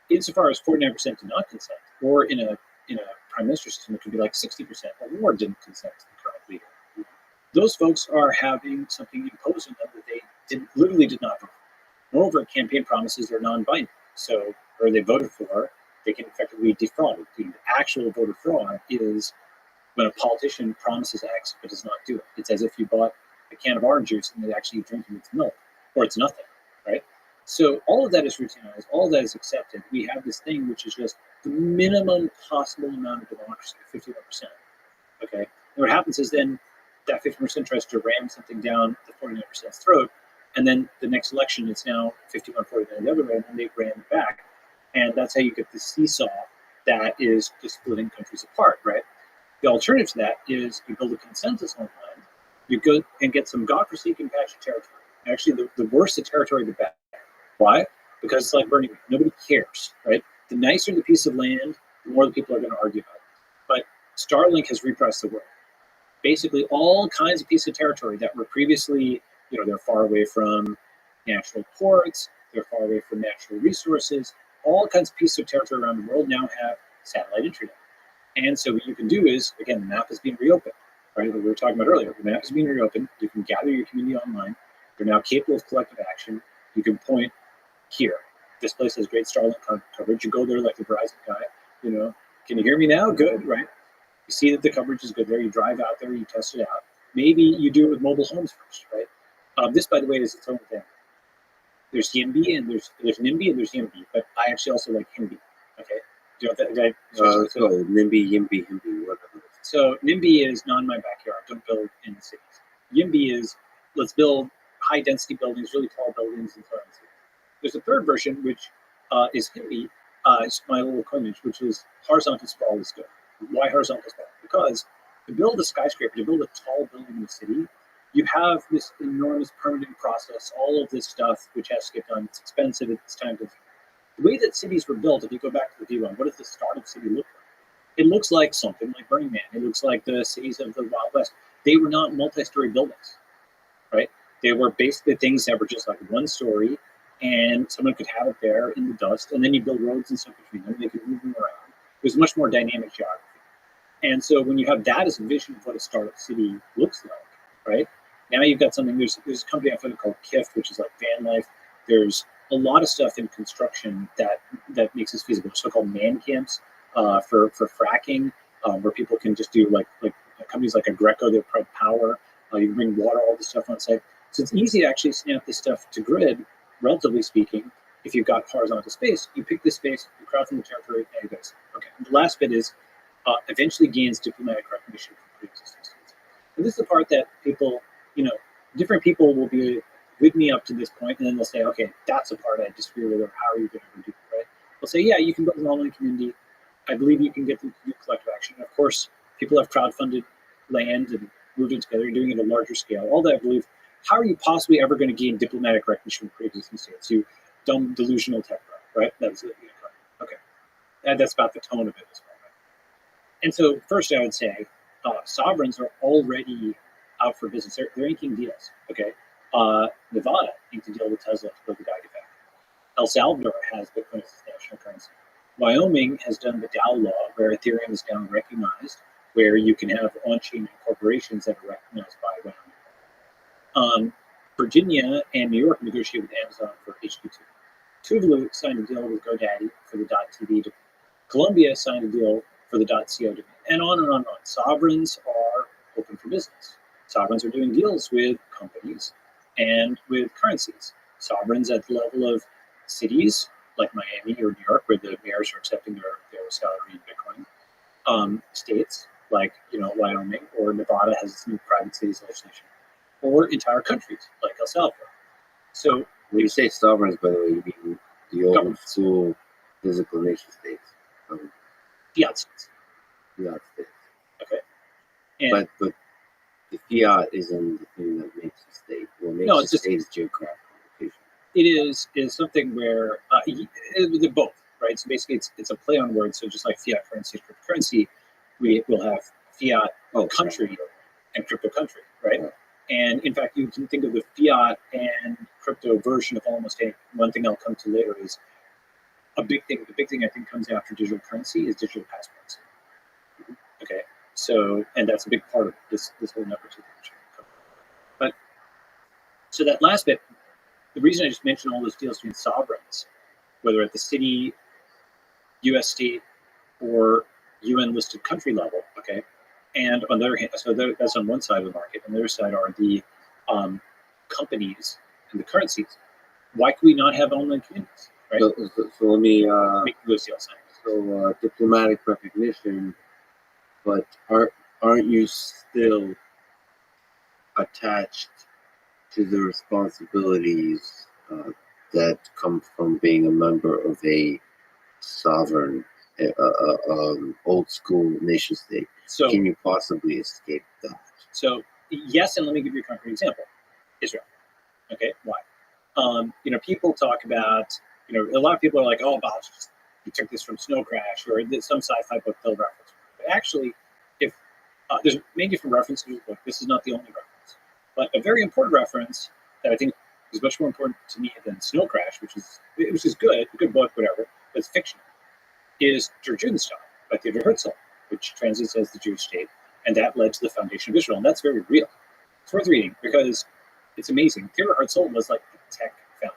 Insofar as 49% did not consent, or in a prime minister system, it could be like 60% or more didn't consent to the current leader. Those folks are having something imposed on them that they literally did not vote for. Moreover, campaign promises are non-binding. So, where they voted for, they can effectively defraud it. The actual voter fraud is when a politician promises X but does not do it. It's as if you bought a can of orange juice and they actually drink its milk, or it's nothing, right? So all of that is routinized, all of that is accepted. We have this thing which is just the minimum possible amount of democracy, 51%. Okay, and what happens is then that 50% tries to ram something down the 49%'s throat, and then the next election it's now 51-49 the other way, and then they ram it back, and that's how you get the seesaw that is just splitting countries apart, right? The alternative to that is you build a consensus online, you go and get some godforsaken patch of territory. Actually, the worse the territory, the better. Why? Because it's like Burning Man. Nobody cares, right? The nicer the piece of land, the more the people are going to argue about it. But Starlink has repressed the world. Basically, all kinds of pieces of territory that were previously, they're far away from natural ports, they're far away from natural resources, all kinds of pieces of territory around the world now have satellite internet. And so what you can do is, again, the map is being reopened, right? Like we were talking about earlier, the map is being reopened. You can gather your community online. You're now capable of collective action. You can point here. This place has great Starlink coverage. You go there like the Verizon guy, can you hear me now? Good, right? You see that the coverage is good there. You drive out there, you test it out. Maybe you do it with mobile homes first, right? This, by the way, is its own thing. There's YIMBY and there's NIMBY and there's YIMBY, but I actually also like HIMBY, okay? Do you know what that? So NIMBY, YIMBY, HIMBY, what? So NIMBY is not in my backyard. Don't build in cities. YIMBY is let's build high density buildings, really tall buildings, and so on. There's a third version which is HIMBY. It's my little coinage, which is horizontal sprawl is good. Why horizontal sprawl? Because to build a skyscraper, to build a tall building in the city, you have this enormous permitting process, all of this stuff which has to get done. It's expensive, it's time consuming. The way that cities were built, if you go back to the V1, what does the startup city look like? It looks like something like Burning Man. It looks like the cities of the Wild West. They were not multi-story buildings, right? They were basically things that were just like one story, and someone could have it there in the dust, and then you build roads and stuff between them, and they could move them around. It was much more dynamic geography. And so when you have that as a vision of what a startup city looks like, right? Now you've got something, there's a company I found called KIF, which is like van life. There's a lot of stuff in construction that makes this feasible. So-called man camps for fracking, where people can just do like companies like a Greco, they provide power. You can bring water, all this stuff on site. So it's easy to actually snap this stuff to grid, relatively speaking. If you've got horizontal space, you pick this space, you crowd from the territory, and you go. Okay. And the last bit is eventually gains diplomatic recognition from pre-existing states. And this is the part that people, different people will be with me up to this point, and then they'll say, okay, that's the part I disagree with, or how are you going to do it, right? They'll say, yeah, you can build an online community. I believe you can get them to do collective action. And of course, people have crowdfunded land and moved it together, doing it at a larger scale. All that I believe, how are you possibly ever going to gain diplomatic recognition from pre-existing states? You dumb, delusional tech bro. right? That's it. Okay, and that's about the tone of it as well. Right? And so, first, I would say sovereigns are already out for business. They're inking deals. Okay, Nevada inked a deal with Tesla to build the Gigafactory. El Salvador has Bitcoin as its national currency. Wyoming has done the DAO law, where Ethereum is now recognized, where you can have on-chain corporations that are recognized by Wyoming. Virginia and New York negotiated with Amazon for HQ2. Tuvalu signed a deal with GoDaddy for the .tv. Colombia signed a deal for the .co domain, and on and on and on. Sovereigns are open for business. Sovereigns are doing deals with companies and with currencies. Sovereigns at the level of cities like Miami or New York, where the mayors are accepting their salary in Bitcoin. States like Wyoming or Nevada has its new private cities legislation, or entire countries like El Salvador. So when you say sovereigns, by the way, you mean the old school physical nation states. Fiat states. Fiat states. Okay. And but the fiat isn't the thing that makes a state. What makes a state is geographical location. It is something where they're both, right? So basically, it's a play on words. So just like fiat currency, cryptocurrency, we will have fiat country and crypto country, right? Yeah. And in fact, you can think of the fiat and crypto version of almost anything. One thing I'll come to later is a big thing. The big thing I think comes after digital currency is digital passports. Okay, so and that's a big part of this whole network. But so that last bit, the reason I just mentioned all those deals between sovereigns, whether at the city, U.S. state, or UN listed country level, okay, and on the other hand, so that's on one side of the market. On the other side are the companies and the currencies. Why could we not have online communities? Right? So let me make those deals. So diplomatic recognition, but aren't you still attached to the responsibilities that come from being a member of a sovereign, old school nation state? So can you possibly escape that? So yes, and let me give you a concrete example. Israel. Okay, why? People talk about, a lot of people are like, oh, gosh, you took this from Snow Crash or some sci-fi book they'll reference. But actually, if there's many different references in the book, this is not the only reference. But a very important reference that I think is much more important to me than Snow Crash, which is good, a good book, whatever, but it's fictional, is Der Judenstaat by Theodor Herzl, which translates as the Jewish state, and that led to the foundation of Israel, and that's very real. It's worth reading because it's amazing. Theodor Herzl was like a tech founder.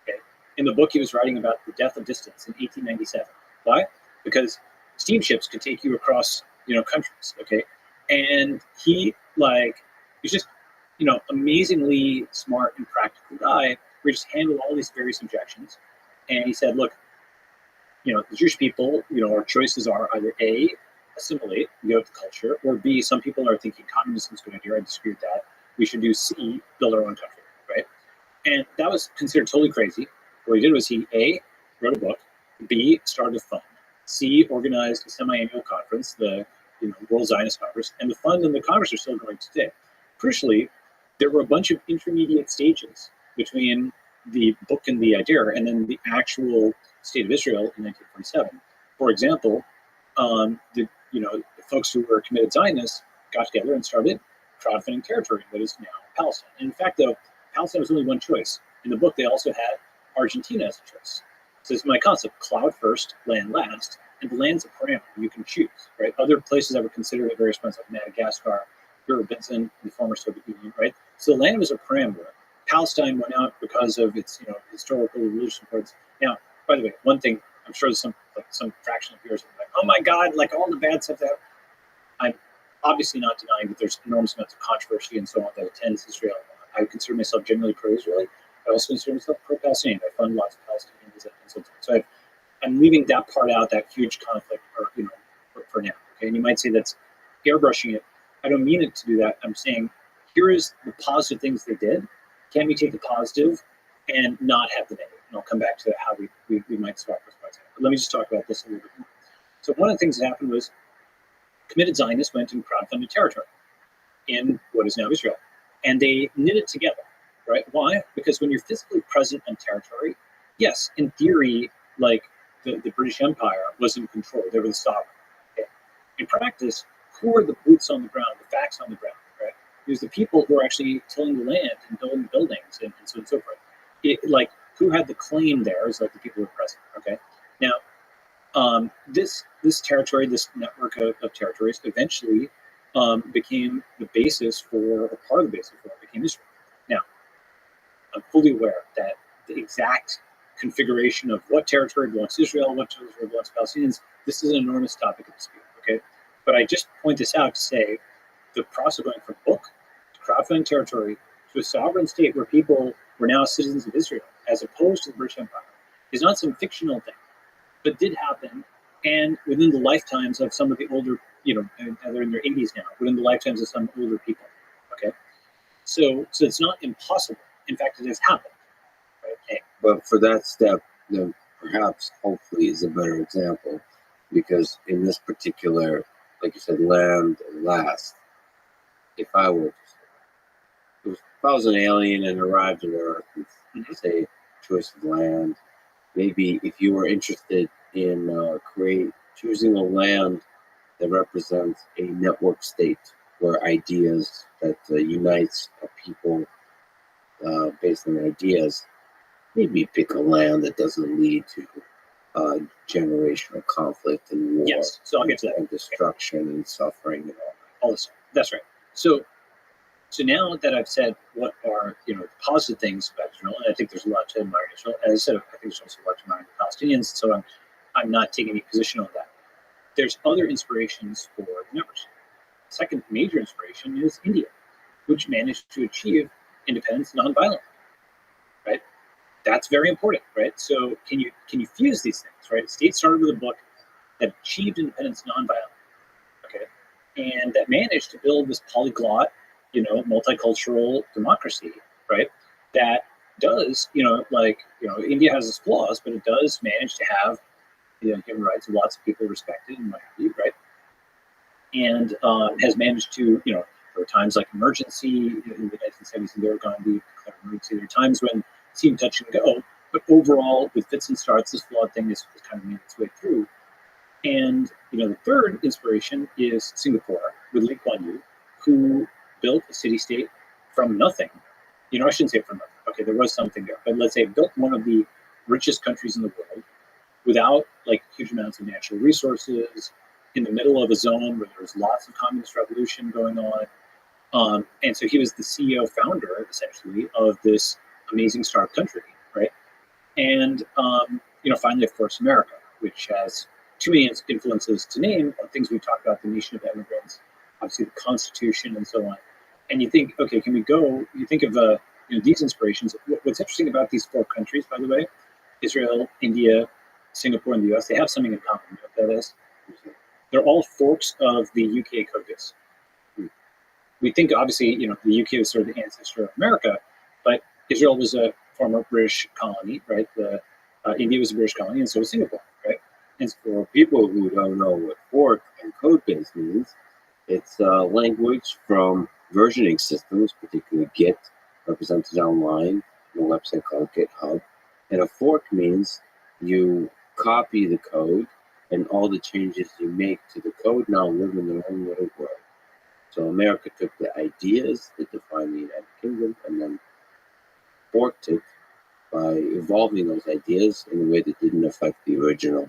Okay? In the book, he was writing about the death of distance in 1897. Why? Because steamships could take you across, countries. Okay, and he he's just, amazingly smart and practical guy. We just handle all these various objections, and he said, look, the Jewish people, our choices are either A, assimilate, go with the culture, or B, some people are thinking communism is a good idea. I disagree with that. We should do C, build our own country, right? And that was considered totally crazy. What he did was he, A, wrote a book, B, started a fund, C, organized a semi-annual conference, the World Zionist Congress, and the fund and the Congress are still going today. Crucially, there were a bunch of intermediate stages between the book and the idea and then the actual state of Israel in 1947. For example, the folks who were committed Zionists got together and started crowdfunding territory that is now Palestine. And in fact, though, Palestine was only one choice. In the book, they also had Argentina as a choice. So this is my concept: cloud first, land last, and the land's a parameter you can choose. Right? Other places that were considered at various points, like Madagascar, Benson, the former Soviet Union. Right? So the land was a parameter. Palestine went out because of its historical religious importance. Now, by the way, one thing I'm sure there's some fraction of viewers are like, oh my God, like all the bad stuff that I'm obviously not denying that there's enormous amounts of controversy and so on that attends Israel. I consider myself generally pro-Israeli. I also consider myself pro-Palestinian. I fund lots of Palestinians and so on. So I'm leaving that part out, that huge conflict, for now. Okay, and you might say that's airbrushing it. I don't mean it to do that. I'm saying here is the positive things they did. Can we take the positive and not have the negative? And I'll come back to how we might swap those parts out. But let me just talk about this a little bit more. So one of the things that happened was committed Zionists went and crowdfunded territory in what is now Israel. And they knit it together, right? Why? Because when you're physically present on territory, yes, in theory, like the British Empire was in control. They were the sovereign. Okay? In practice, who are the boots on the ground, the facts on the ground, right? It was the people who are actually tilling the land and building buildings and so on and so forth. Like, who had the claim there is like the people who are present, okay? Now, this territory, this network of territories, eventually became the basis for, or part of the basis for, it became Israel. Now, I'm fully aware that the exact configuration of what territory belongs to Israel, what territory belongs to Palestinians, this is an enormous topic of dispute, okay? But I just point this out to say the process of going from book to crowdfunding territory to a sovereign state where people were now citizens of Israel, as opposed to the British Empire, is not some fictional thing, but did happen, and within the lifetimes of some of the older, and they're in their 80s now, within the lifetimes of some older people, okay? So it's not impossible. In fact, it has happened, right? Okay. But for that step, then perhaps, hopefully, is a better example, because in this particular, like you said, land and last, if I was an alien and arrived on Earth with, say, choice of land, maybe if you were interested in choosing a land that represents a network state where ideas that unites a people based on ideas, maybe pick a land that doesn't lead to generational conflict and war. Yes, so I'll get to that. And destruction and suffering and all this. That's right. So now that I've said what are positive things about Israel, and I think there's a lot to admire in Israel. As I said, I think there's also a lot to admire the Palestinians. So I'm not taking any position on that. There's other inspirations for the numbers. The second major inspiration is India, which managed to achieve independence nonviolently. Right? That's very important, right? So can you fuse these things, right? States started with a book that achieved independence nonviolently, okay, and that managed to build this polyglot, multicultural democracy, right? That does, India has its flaws, but it does manage to have human rights of lots of people respected and what have you, right? And has managed to, there were times like emergency in the 1970s in Gandhi declared emergency. There are times when it seemed touch and go, but overall, with fits and starts, this flawed thing has kind of made its way through. And the third inspiration is Singapore with Lee Kuan Yew, who built a city-state from nothing. I shouldn't say from nothing. Okay, there was something there, but let's say built one of the richest countries in the world without huge amounts of natural resources, in the middle of a zone where there was lots of communist revolution going on. And so he was the CEO founder, essentially, of this amazing startup country, right? And, finally, of course, America, which has too many influences to name on things we talked about, the nation of immigrants, obviously the Constitution and so on. And you think, okay, can we go, you think of these inspirations. What's interesting about these four countries, by the way, Israel, India, Singapore, and the US, they have something in common. You know what that is? They're all forks of the UK code base. We think, obviously, the UK was sort of the ancestor of America, but Israel was a former British colony, right? India was a British colony, and so was Singapore, right? And for people who don't know what fork and code base means, it's language from versioning systems, particularly Git, represented online on a website called GitHub. And a fork means you copy the code, and all the changes you make to the code now live in their own little world. So America took the ideas that define the United Kingdom and then forked it by evolving those ideas in a way that didn't affect the original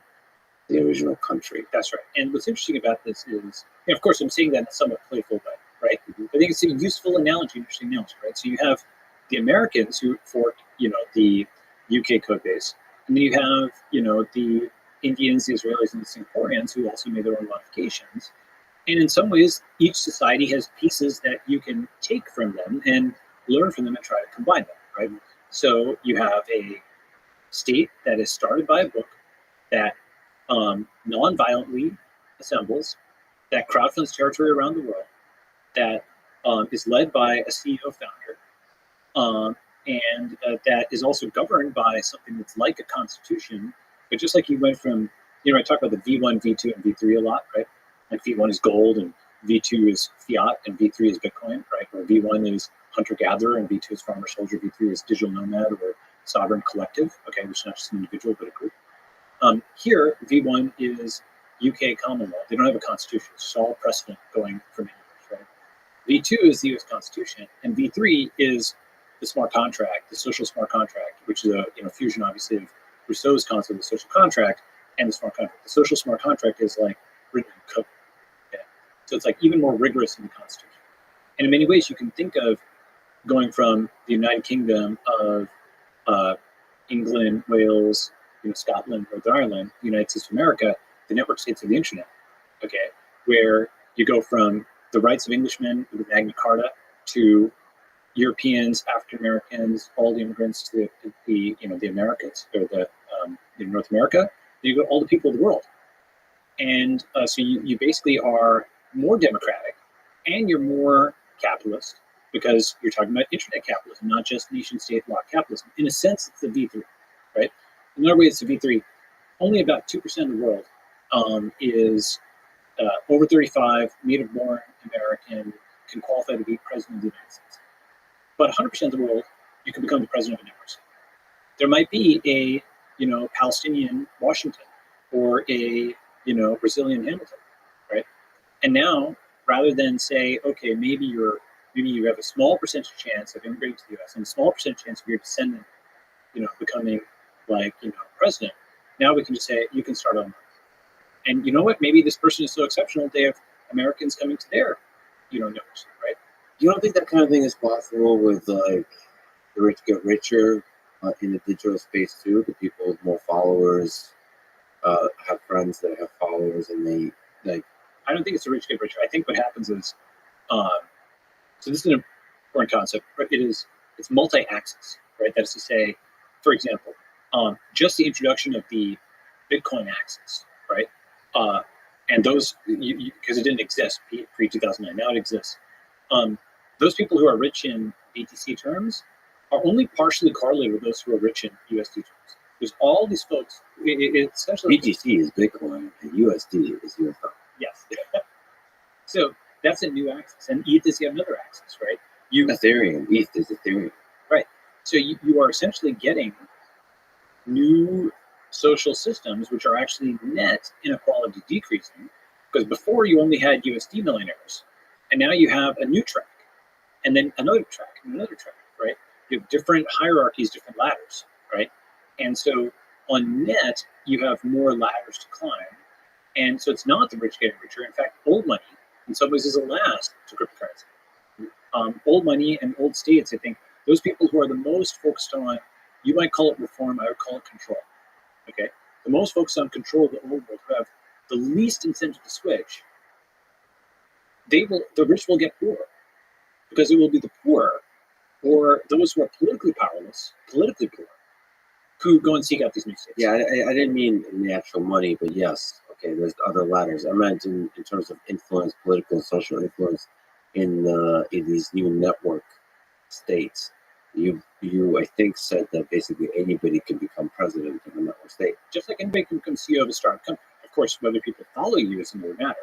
country. That's right. And what's interesting about this is, of course, I'm saying that in a somewhat playful way, right? I think it's a useful analogy, interesting analogy, right? So you have the Americans who forked, the UK code base, and then you have, the Indians, the Israelis, and the Singaporeans who also made their own modifications. And in some ways, each society has pieces that you can take from them and learn from them and try to combine them, right? So you have a state that is started by a book that non-violently assembles, that crowdfunds territory around the world, that is led by a CEO founder, and that is also governed by something that's like a constitution. But just like you went from, I talk about the V1, V2, and V3 a lot, right? Like V1 is gold, and V2 is fiat, and V3 is Bitcoin, right? Or V1 is hunter-gatherer, and V2 is farmer-soldier, V3 is digital nomad or sovereign collective, okay, which is not just an individual, but a group. Here, V1 is UK common law. They don't have a constitution. It's all precedent going for many years, right? V2 is the US Constitution, and V3 is the smart contract, the social smart contract, which is a fusion, obviously, of Rousseau's concept of the social contract and the smart contract. The social smart contract is like written in code. Okay? So it's like even more rigorous in the Constitution. And in many ways, you can think of going from the United Kingdom of England, Wales, Scotland, Northern Ireland, the United States of America, the network states of the internet, okay, where you go from the rights of Englishmen with Magna Carta to Europeans, African Americans, all the immigrants to the Americas or the North America. Then you go all the people of the world, and so you basically are more democratic, and you're more capitalist because you're talking about internet capitalism, not just nation state law capitalism. In a sense, it's the V3, right? In other ways, it's the V3. Only about 2% of the world is over 35, native-born American, can qualify to be president of the United States. But 100% of the world, you can become the president of a network state. There might be a, Palestinian Washington or a, Brazilian Hamilton, right? And now, rather than say, okay, maybe you have a small percentage chance of immigrating to the U.S. and a small percentage chance of your descendant, becoming president. Now we can just say you can start online. And you know what? Maybe this person is so exceptional they have Americans coming to their, networks, right? You don't think that kind of thing is possible with like the rich get richer in the digital space too? The people with more followers have friends that have followers, and they like. I don't think it's the rich get richer. I think what happens is, so this is an important concept, but it's multi-axis, right? That is to say, for example, just the introduction of the Bitcoin axis, right? And those, because it didn't exist pre-2009, now it exists. Those people who are rich in BTC terms are only partially correlated with those who are rich in USD terms. There's all these folks. It's essentially BTC is Bitcoin and USD is US dollar. Yes. So that's a new axis, and ETH is yet another axis, right? Ethereum, ETH is Ethereum. Right. So you are essentially getting new social systems which are actually net inequality decreasing, because before you only had USD millionaires, and now you have a new track, and then another track, and another track, right? You have different hierarchies, different ladders, right? And so on net, you have more ladders to climb. And so it's not the rich getting richer. In fact, old money, in some ways, is a last to cryptocurrency. Old money and old states, I think, those people who are the most focused on, you might call it reform, I would call it control. Okay? The most focused on control of the old world, who have the least incentive to switch, the rich will get poorer, because it will be the poor or those who are politically powerless, politically poor, who go and seek out these new states. Yeah, I didn't mean in the actual money, but yes, okay, there's other ladders. I meant in terms of influence, political and social influence in these new network states. You I think said that basically anybody can become president of a network state. Just like anybody can become CEO of a startup company. Of course, whether people follow you is another matter,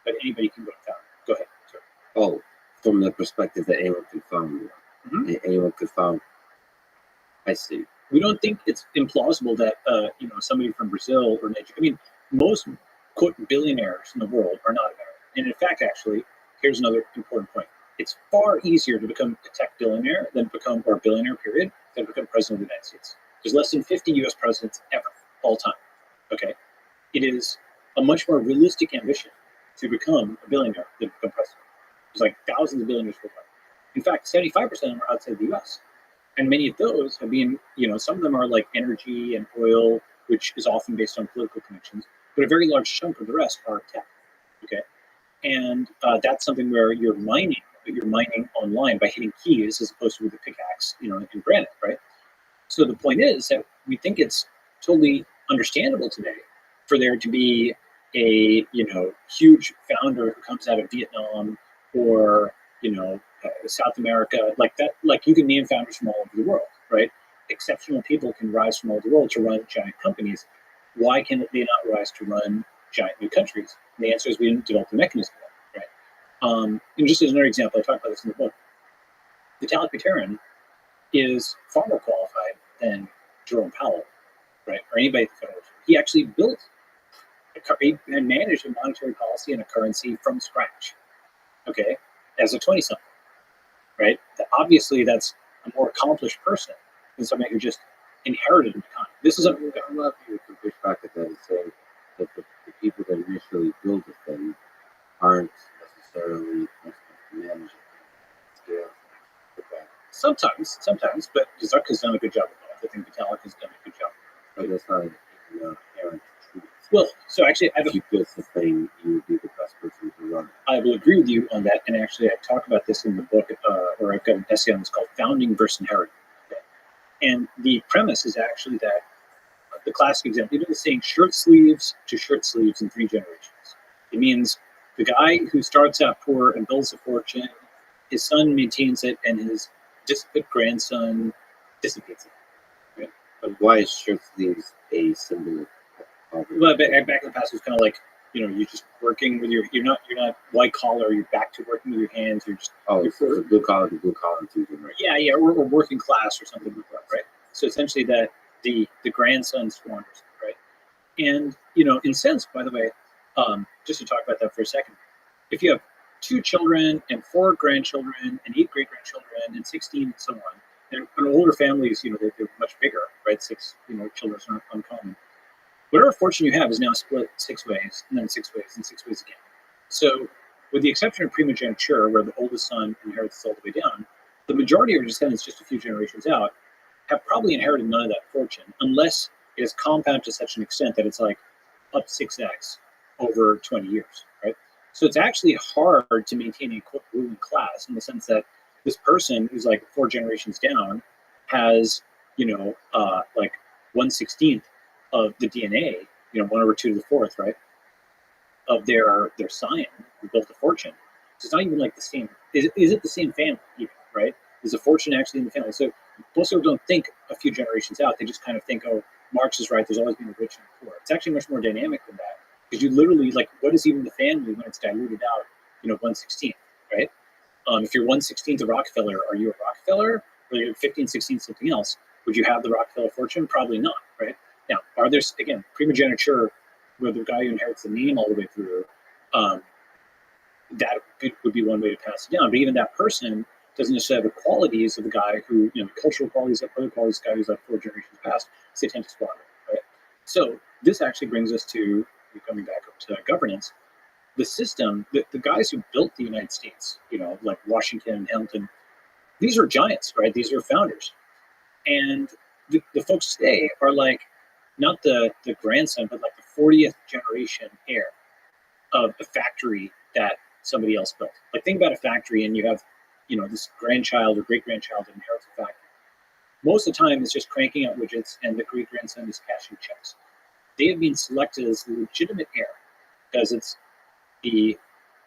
but anybody can go and found it. Go ahead. Sorry. Oh, from the perspective that anyone can found you. Mm-hmm. Anyone could found. I see. We don't think it's implausible that somebody from Brazil or Nigeria. I mean, most quote billionaires in the world are not American. And in fact, actually, here's another important point. It's far easier to become a tech billionaire or billionaire period than become president of the United States. There's less than 50 U.S. presidents ever, all time. Okay, it is a much more realistic ambition to become a billionaire than to become president. There's like thousands of billionaires worldwide. In fact, 75% of them are outside the U.S. And many of those have been, some of them are like energy and oil, which is often based on political connections, but a very large chunk of the rest are tech. Okay, and that's something where you're mining, but you're mining online by hitting keys as opposed to with a pickaxe, in granite, right? So the point is that we think it's totally understandable today for there to be a huge founder who comes out of Vietnam or South America, like that. Like you can name founders from all over the world, right? Exceptional people can rise from all over the world to run giant companies. Why can they not rise to run giant new countries? And the answer is we didn't develop the mechanism, right? And just as another example, I talk about this in the book. Vitalik Buterin is far more qualified than Jerome Powell right? Or anybody at the Federal Reserve. He actually built he managed a monetary policy and a currency from scratch, okay, as a 20-something, right? Obviously, that's a more accomplished person than somebody who just inherited an economy. This is a lot of people can push back at that and say that the people that initially build the thing aren't necessarily managing scale. Sometimes, but Zuck has done a good job of both. I think Vitalik has done a good job. But that's not an inherent truth. Well, so actually, if you built the thing, you would be the best person to run it. I will agree with you on that, and actually, I talk about this in the book, or I've got an essay on this called "Founding versus Inherited." Okay? And the premise is actually that the classic example, you know, the saying "shirt sleeves to shirt sleeves in 3 generations." It means the guy who starts out poor and builds a fortune, his son maintains it, and his disparate grandson dissipates it. Right? But why is shirt sleeves a symbol of poverty? Well, back in the past, it was kind of like, you know, you're just working with you're not white collar. You're back to working with your hands. You're just you're blue collar to blue collar too, right? Yeah, or working class or something like that, right? So essentially, that the grandson squanders, right? And you know, in sense, by the way, just to talk about that for a second, if you have 2 children and 4 grandchildren and 8 great grandchildren and 16 and so on, and older families, you know, they're much bigger, right? 6, you know, children are uncommon. Whatever fortune you have is now split 6 ways, and then 6 ways, and 6 ways again. So, with the exception of primogeniture, where the oldest son inherits all the way down, the majority of your descendants, just a few generations out, have probably inherited none of that fortune, unless it is compounded to such an extent that it's like up 6x over 20 years, right? So it's actually hard to maintain a ruling class in the sense that this person who's like 4 generations down has, you know, like 1/16 of the DNA, you know, 1/2 to the 4th, right, of their scion who built a fortune. So it's not even like the same. Is it the same family, even, right? Is a fortune actually in the family? So most people don't think a few generations out. They just kind of think, oh, Marx is right. There's always been a rich and a poor. It's actually much more dynamic than that, because you literally, like, what is even the family when it's diluted out, you know, 1/16, right? If you're 1/16 of Rockefeller, are you a Rockefeller? Or you're 15, 16, something else? Would you have the Rockefeller fortune? Probably not, right? Now, are there, again, primogeniture, where the guy who inherits the name all the way through, that would be one way to pass it down. But even that person doesn't necessarily have the qualities of the guy who, you know, cultural qualities, other qualities, the guy who's like 4 generations past, they tend to squander, right? So this actually brings us to, coming back up to governance, the system, the guys who built the United States, you know, like Washington and Hamilton, these are giants, right? These are founders. And the folks today are like, not the grandson, but like the 40th generation heir of a factory that somebody else built. Like, think about a factory and you have, you know, this grandchild or great grandchild that inherits a factory. Most of the time it's just cranking out widgets and the great grandson is cashing checks. They have been selected as the legitimate heir because it's the,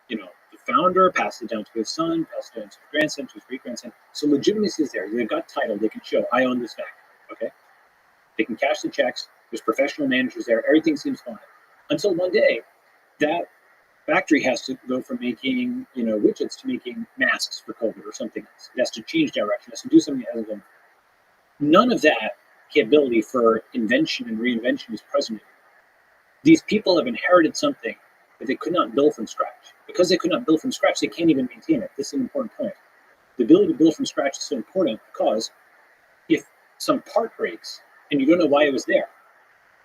you know, the founder passed it down to his son, passed it down to his grandson, to his great grandson. So legitimacy is there. They've got title. They can show, I own this factory. Okay. They can cash the checks. There's professional managers there. Everything seems fine. Until one day, that factory has to go from making, you know, widgets to making masks for COVID or something else. It has to change direction. It has to do something it hasn't done. None of that capability for invention and reinvention is present. These people have inherited something that they could not build from scratch. Because they could not build from scratch, they can't even maintain it. This is an important point. The ability to build from scratch is so important because if some part breaks and you don't know why it was there,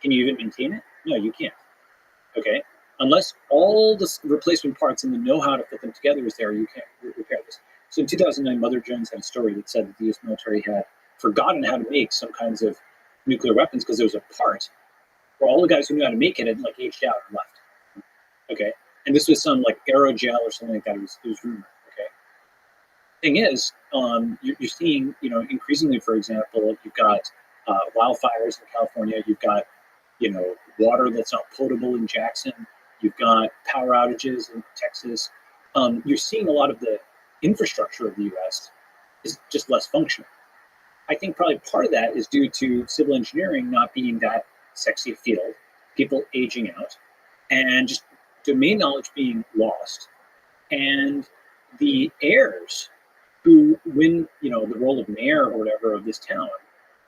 can you even maintain it? No, you can't. Okay? Unless all the replacement parts and the know-how to put them together is there, you can't repair this. So in 2009, Mother Jones had a story that said that the US military had forgotten how to make some kinds of nuclear weapons because there was a part where all the guys who knew how to make it had like aged out and left. Okay? And this was some like aerogel or something like that. It was rumored. Okay? Thing is, you're seeing, you know, increasingly, for example, you've got wildfires in California. You've got, you know, water that's not potable in Jackson. You've got power outages in Texas. You're seeing a lot of the infrastructure of the U.S. is just less functional. I think probably part of that is due to civil engineering not being that sexy a field, people aging out, and just domain knowledge being lost. And the heirs who win, you know, the role of mayor or whatever of this town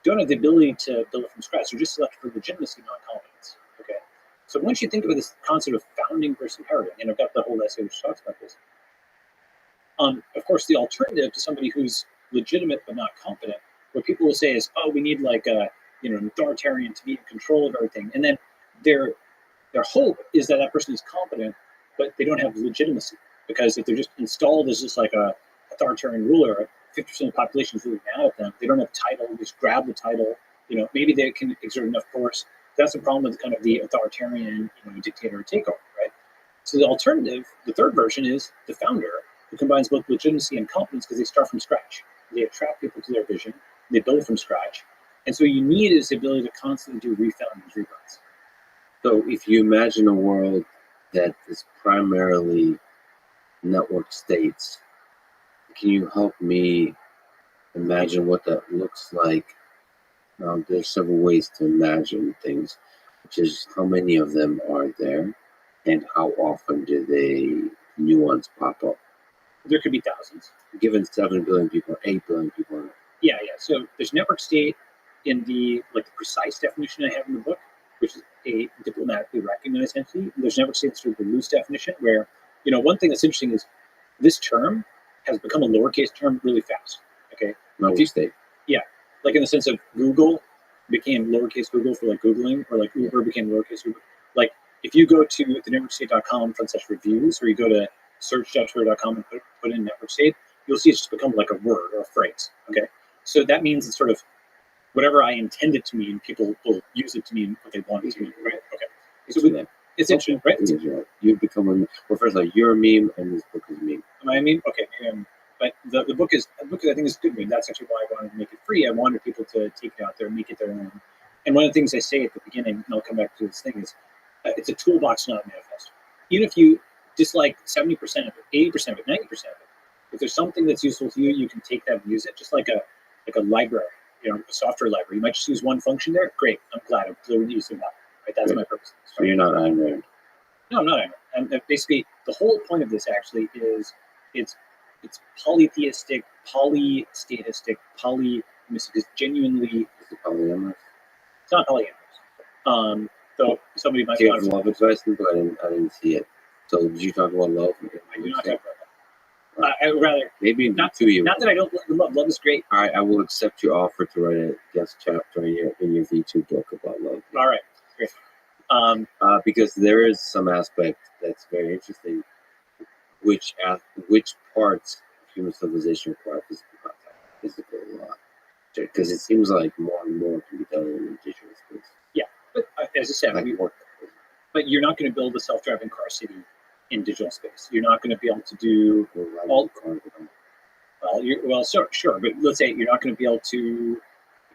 don't have the ability to build it from scratch. They're just selected for legitimacy, not competence. Okay. So once you think about this concept of founding versus inheriting, and I've got the whole essay which talks about this. Of course, the alternative to somebody who's legitimate but not competent, what people will say is, "Oh, we need like a an authoritarian to be in control of everything," and then their hope is that that person is competent, but they don't have legitimacy, because if they're just installed as just like a authoritarian ruler, 50% of the population is really mad at them. They don't have title. They just grab the title. Maybe they can exert enough force. That's the problem with kind of the authoritarian, dictator takeover, right? So the alternative, the third version, is the founder, who combines both legitimacy and competence because they start from scratch. They attract people to their vision. They build from scratch. And so you need is the ability to constantly do refoundings, rebirths. So if you imagine a world that is primarily network states, can you help me imagine what that looks like? Now, there's several ways to imagine things, which is how many of them are there and how often do new ones pop up? There could be thousands. Given 7 billion people, 8 billion people. Yeah. So there's network state in the precise definition I have in the book, which is a diplomatically recognized entity. There's network state through the loose definition, where one thing that's interesting is this term has become a lowercase term really fast. Okay. Network state. Yeah. Like in the sense of Google became lowercase Google for Googling, or Uber became lowercase Uber. Like if you go to the networkstate.com/reviews, or you go to search.twitter.com and put in network state, you'll see it's just become like a word or a phrase. Okay. So that means it's sort of whatever I intend it to mean, people will use it to mean what they want it to mean, right? Okay. So it's interesting, right? You've become first of all, you're a meme and this book is a meme. Am I a meme? Okay. But the book I think is a good meme. That's actually why I wanted to make it free. I wanted people to take it out there and make it their own. And one of the things I say at the beginning, and I'll come back to this thing, is it's a toolbox, not a manifesto. Even if you dislike 70% of it, 80% of it, 90% of it, if there's something that's useful to you, you can take that and use it, just like a library, a software library. You might just use one function there. Great, I'm glad. I'm clearly using that. Right, that's my purpose. So you're not Ayn Rand. No, I'm not Ayn Rand. And basically, the whole point of this actually is it's polytheistic, polystatistic, it's genuinely. Is it polyamorous? It's not polyamorous. So somebody might. Give love advice, but I didn't see it. So did you talk about love? I do not talk about that. I would rather maybe not you. Not that I don't love. Love is great. All right, I will accept your offer to write a guest chapter in your V2 book about love. All right, great. Because there is some aspect that's very interesting, which parts of human civilization require physical because it seems like more and more can be done in indigenous space. Yeah, but as I said, but you're not going to build a self-driving car city in digital space. You're not going to be able to do all. Well, sure, but let's say you're not going to be able to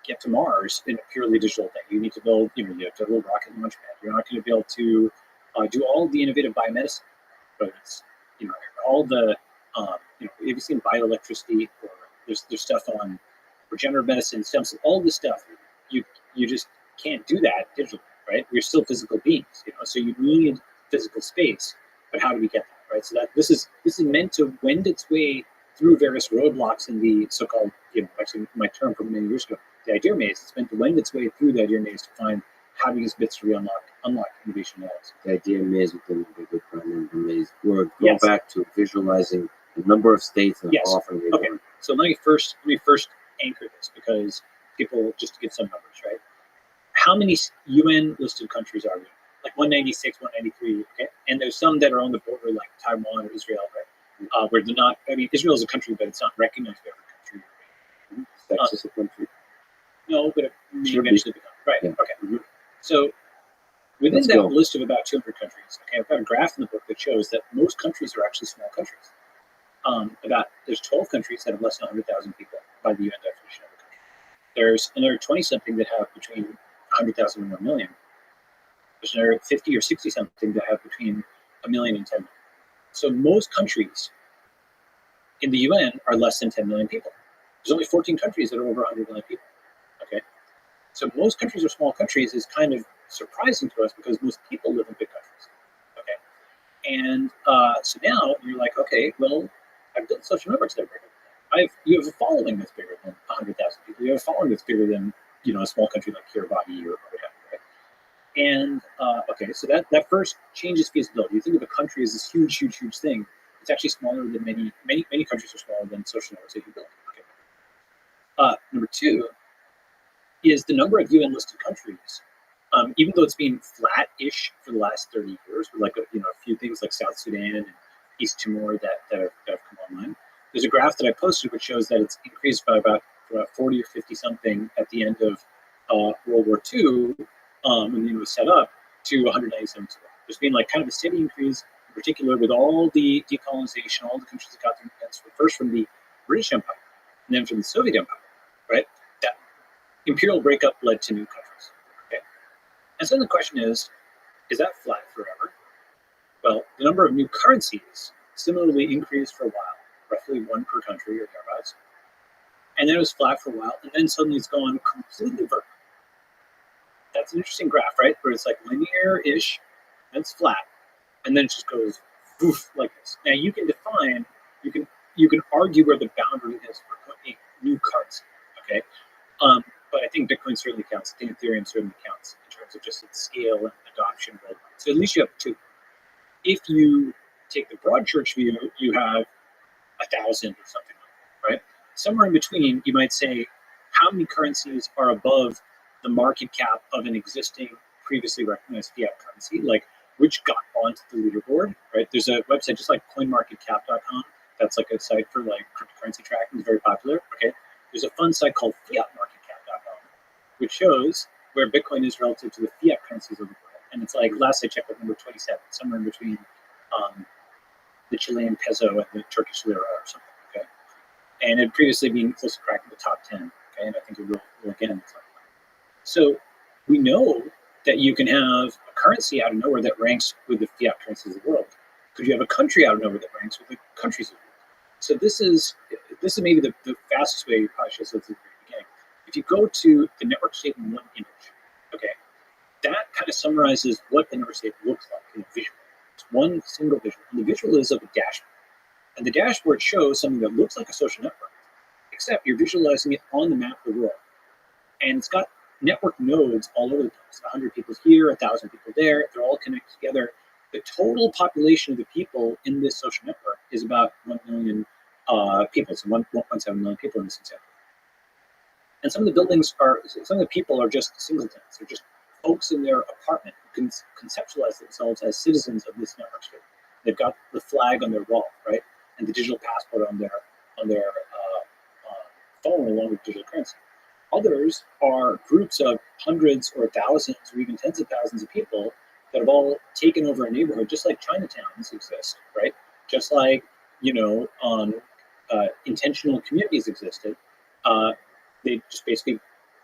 get to Mars in a purely digital thing. You need to build, you have to build a rocket launch pad. You're not going to be able to do all the innovative biomedicine, but it's all the have you seen bioelectricity, or there's stuff on regenerative medicine, stem cells, all this stuff. You just can't do that digitally, right? We're still physical beings, so you need physical space. But how do we get that, right? So that this is meant to wend its way through various roadblocks in the so-called, actually my term from many years ago, the idea maze. It's meant to wend its way through the idea maze to find how to use bits to unlock innovation models. The idea maze within the primary maze. We're going back to visualizing the number of states and how often we Okay. So let me first anchor this, because people, just to give some numbers, right? How many UN listed countries are we? Like 196, 193, okay? And there's some that are on the border, like Taiwan or Israel, right? Where they're not, Israel is a country, but it's not recognized by every country. That's just a country. No, but it may eventually become. Right, yeah. Okay. Mm-hmm. So within that list of about 200 countries, okay, I've got a graph in the book that shows that most countries are actually small countries. There's 12 countries that have less than 100,000 people by the UN definition of a country. There's another 20-something that have between 100,000 and 1 million. There's another 50 or 60-something that have between 1 million and 10 million. So most countries in the UN are less than 10 million people. There's only 14 countries that are over 100 million people. Okay, so most countries are small countries is kind of surprising to us, because most people live in big countries. Okay, and so now you're like, okay, well, I've built social networks that are bigger. You have a following that's bigger than 100,000 people. You have a following that's bigger than a small country like Kiribati or whatever, right? And okay, so that first changes feasibility. You think of a country as this huge, huge, huge thing. It's actually smaller than many countries are smaller than social networks that you build. Okay. Number two is the number of UN listed countries. Even though it's been flat-ish for the last 30 years, with like a few things like South Sudan and East Timor that have come online. There's a graph that I posted which shows that it's increased by about 40 or 50 something at the end of World War II, when it was set up, to 197 today. There's been like kind of a steady increase, in particular with all the decolonization, all the countries that got their independence, first from the British Empire and then from the Soviet Empire, right? That imperial breakup led to new countries. Okay, and so the question is that flat forever? Well, the number of new currencies similarly increased for a while, roughly one per country or thereabouts. And then it was flat for a while, and then suddenly it's gone completely vertical. That's an interesting graph, right? Where it's like linear-ish, then it's flat, and then it just goes poof like this. Now you can define, you can argue where the boundary is for a new currency, okay? But I think Bitcoin certainly counts. I think Ethereum certainly counts in terms of just its scale and adoption worldwide. So at least you have two. If you take the broad church view, you have 1,000 or something like that, right? Somewhere in between, you might say, how many currencies are above the market cap of an existing, previously recognized fiat currency, like which got onto the leaderboard, right? There's a website just like coinmarketcap.com. That's like a site for like cryptocurrency tracking. It's very popular, okay? There's a fun site called fiatmarketcap.com, which shows where Bitcoin is relative to the fiat currencies of the world. And it's like, last I checked, number 27, somewhere in between the Chilean peso and the Turkish lira or something, okay? And it had previously been close to cracking the top 10, okay? And I think it will again. So we know that you can have a currency out of nowhere that ranks with the fiat currencies of the world. Could you have a country out of nowhere that ranks with the countries of the world? So this is maybe the fastest way you probably should have said at the very beginning. If you go to the network state in one image, okay, that kind of summarizes what the network state looks like in a visual. It's one single visual. And the visual is of a dashboard. And the dashboard shows something that looks like a social network, except you're visualizing it on the map of the world. And it's got network nodes all over the place. 100 people here, 1,000 people there. They're all connected together. The total population of the people in this social network is about 1 million people. So 1.7 million people in this example. And some of the people are just singletons. They're just folks in their apartment who can conceptualize themselves as citizens of this network state. They've got the flag on their wall, right, and the digital passport on their phone along with digital currency. Others are groups of hundreds or thousands or even tens of thousands of people that have all taken over a neighborhood, just like Chinatowns exist, right? Just like intentional communities existed. They just basically,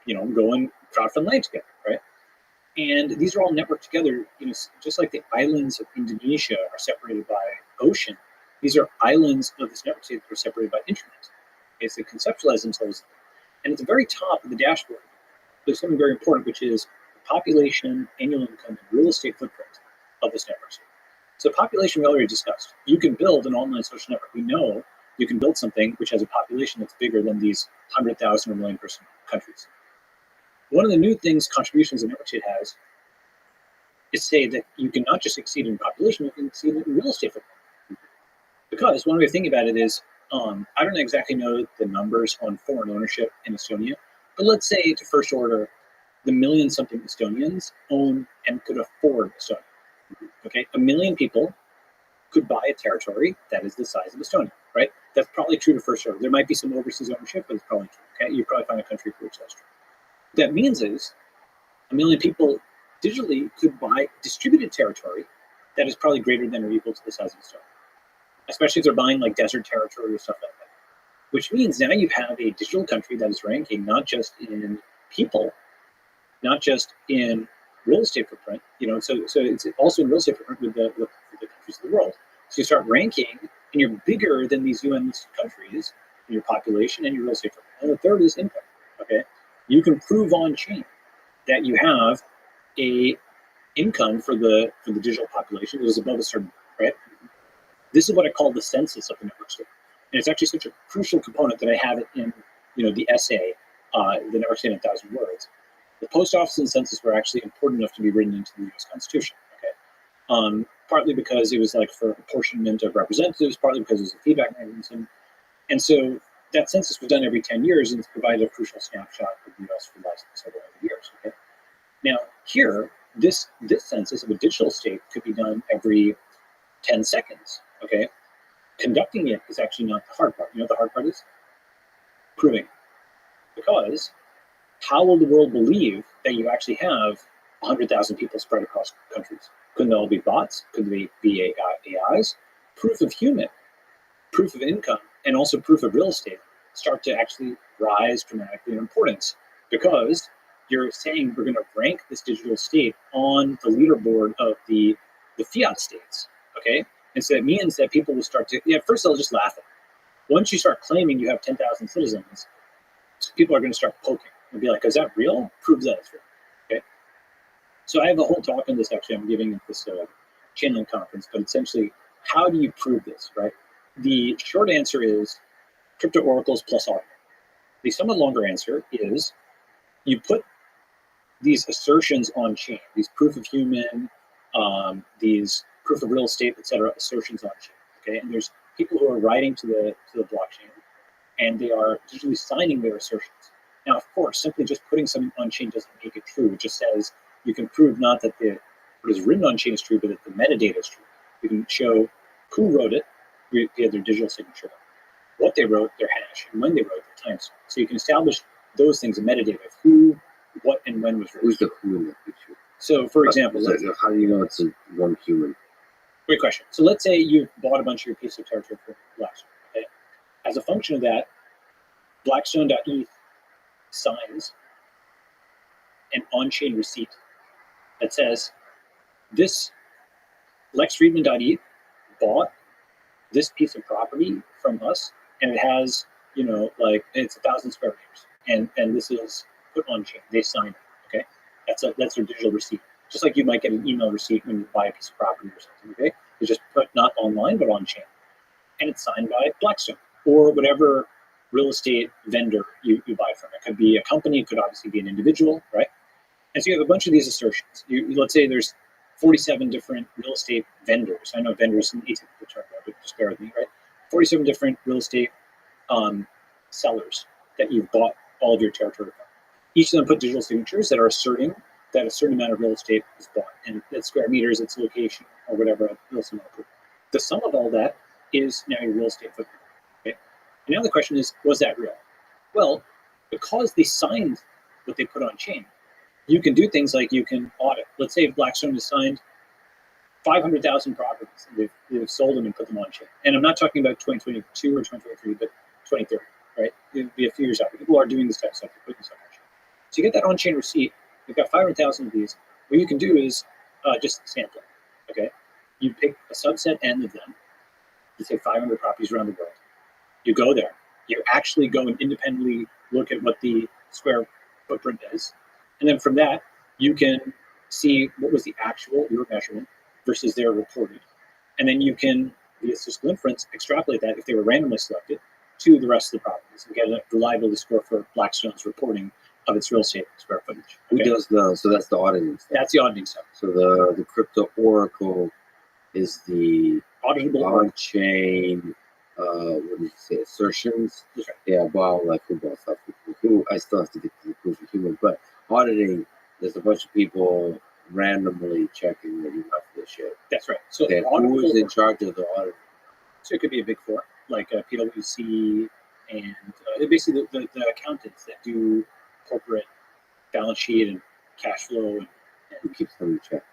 go and crowdfund land together, right? And these are all networked together, just like the islands of Indonesia are separated by ocean. These are islands of this network state that are separated by internet. Okay, so they conceptualize themselves. And at the very top of the dashboard, there's something very important, which is the population, annual income, and real estate footprint of this network state. So population we already discussed. You can build an online social network. We know you can build something which has a population that's bigger than these 100,000 or million person countries. One of the new things, contributions the network state has, is say that you can not just exceed in population, you can exceed in real estate footprint. Because one way of thinking about it is, I don't exactly know the numbers on foreign ownership in Estonia, but let's say to first order, the million-something Estonians own and could afford Estonia. Okay, 1 million people could buy a territory that is the size of Estonia, right? That's probably true to first order. There might be some overseas ownership, but it's probably true. Okay, you probably find a country for which that's true. What that means is 1 million people digitally could buy distributed territory that is probably greater than or equal to the size of Estonia, especially if they're buying like desert territory or stuff like that. Which means now you have a digital country that is ranking not just in people, not just in real estate footprint, so it's also in real estate footprint with the countries of the world. So you start ranking, and you're bigger than these UN countries in your population and your real estate footprint. And the third is income. Okay, you can prove on chain that you have a income for the digital population that is above a certain, right? This is what I call the census of the network state, and it's actually such a crucial component that I have it in the essay the never say in 1,000 words. The post office and census were actually important enough to be written into the U.S. Constitution. Okay, partly because it was like for apportionment of representatives, partly because it was a feedback mechanism, and so that census was done every 10 years and it's provided a crucial snapshot of the U.S. for the last several hundred years. Okay, now here this census of a digital state could be done every 10 seconds. Okay, conducting it is actually not the hard part. You know what the hard part is? Proving. Because how will the world believe that you actually have 100,000 people spread across countries? Couldn't they all be bots? Could they be AIs? Proof of human, proof of income, and also proof of real estate start to actually rise dramatically in importance because you're saying we're going to rank this digital state on the leaderboard of the fiat states. Okay, and so it means that people will start to, first they'll just laugh at it. Once you start claiming you have 10,000 citizens, people are going to start poking and be like, is that real? Proves that it's real. Okay. So I have a whole talk on this, actually. I'm giving at this channeling conference, but essentially, how do you prove this, right? The short answer is crypto oracles plus auditing. The somewhat longer answer is you put these assertions on chain, these proof of human, these proof of real estate, etc., assertions on chain. Okay, and there's people who are writing to the blockchain, and they are digitally signing their assertions. Now, of course, simply just putting something on chain doesn't make it true. It just says you can prove not that what is written on chain is true, but that the metadata is true. You can show who wrote it via their digital signature, what they wrote, their hash, and when they wrote, their timestamp. So you can establish those things in metadata of who, what, and when was written. Who's the who in the picture? So, for example, How do you know it's one human? Great question. So let's say you bought a bunch of your piece of territory from Blackstone. Okay? As a function of that, Blackstone.eth signs an on-chain receipt that says this LexFriedman.eth bought this piece of property from us, and it has, it's 1,000 square meters, and this is put on chain. They sign it. Okay, that's their digital receipt. Just like you might get an email receipt when you buy a piece of property or something. Okay, it's just put not online but on chain, and it's signed by Blackstone or whatever real estate vendor you buy from. It could be a company, it could obviously be an individual, right? And so you have a bunch of these assertions. Let's say there's 47 different real estate vendors. I know vendors is an atypical term, but just bear with me, right? 47 different real estate sellers that you've bought all of your territory from. Each of them put digital signatures that are asserting that a certain amount of real estate is bought, and its square meters, its location, or whatever else you want to put. The sum of all that is now your real estate footprint. Okay? And now the question is, was that real? Well, because they signed what they put on chain, you can do things like you can audit. Let's say if Blackstone has signed 500,000 properties, and they've sold them and put them on chain. And I'm not talking about 2022 or 2023, but 2030, right? It'll be a few years after. People are doing this type of stuff, they're putting stuff on chain. So you get that on-chain receipt, you've got 500,000 of these. What you can do is just sample it, okay? You pick a subset N of them, you say 500 properties around the world. You go there, you actually go and independently look at what the square footprint is. And then from that, you can see what was the actual, your measurement, versus their reported. And then you can, via statistical inference, extrapolate that if they were randomly selected to the rest of the properties and get a reliability score for Blackstone's reporting of its real estate square footage. Okay. Who does so that's the auditing stuff. That's the auditing stuff. So the crypto oracle is the auditable on-chain, what did you say, assertions? Right. Yeah, about like football stuff. Who I still have to get to the proof of human, but auditing, there's a bunch of people randomly checking that you have this shit. That's right. So okay, who is in charge of the audit? So it could be a big four, like PwC, and basically the accountants that do corporate balance sheet and cash flow. And who keeps them in check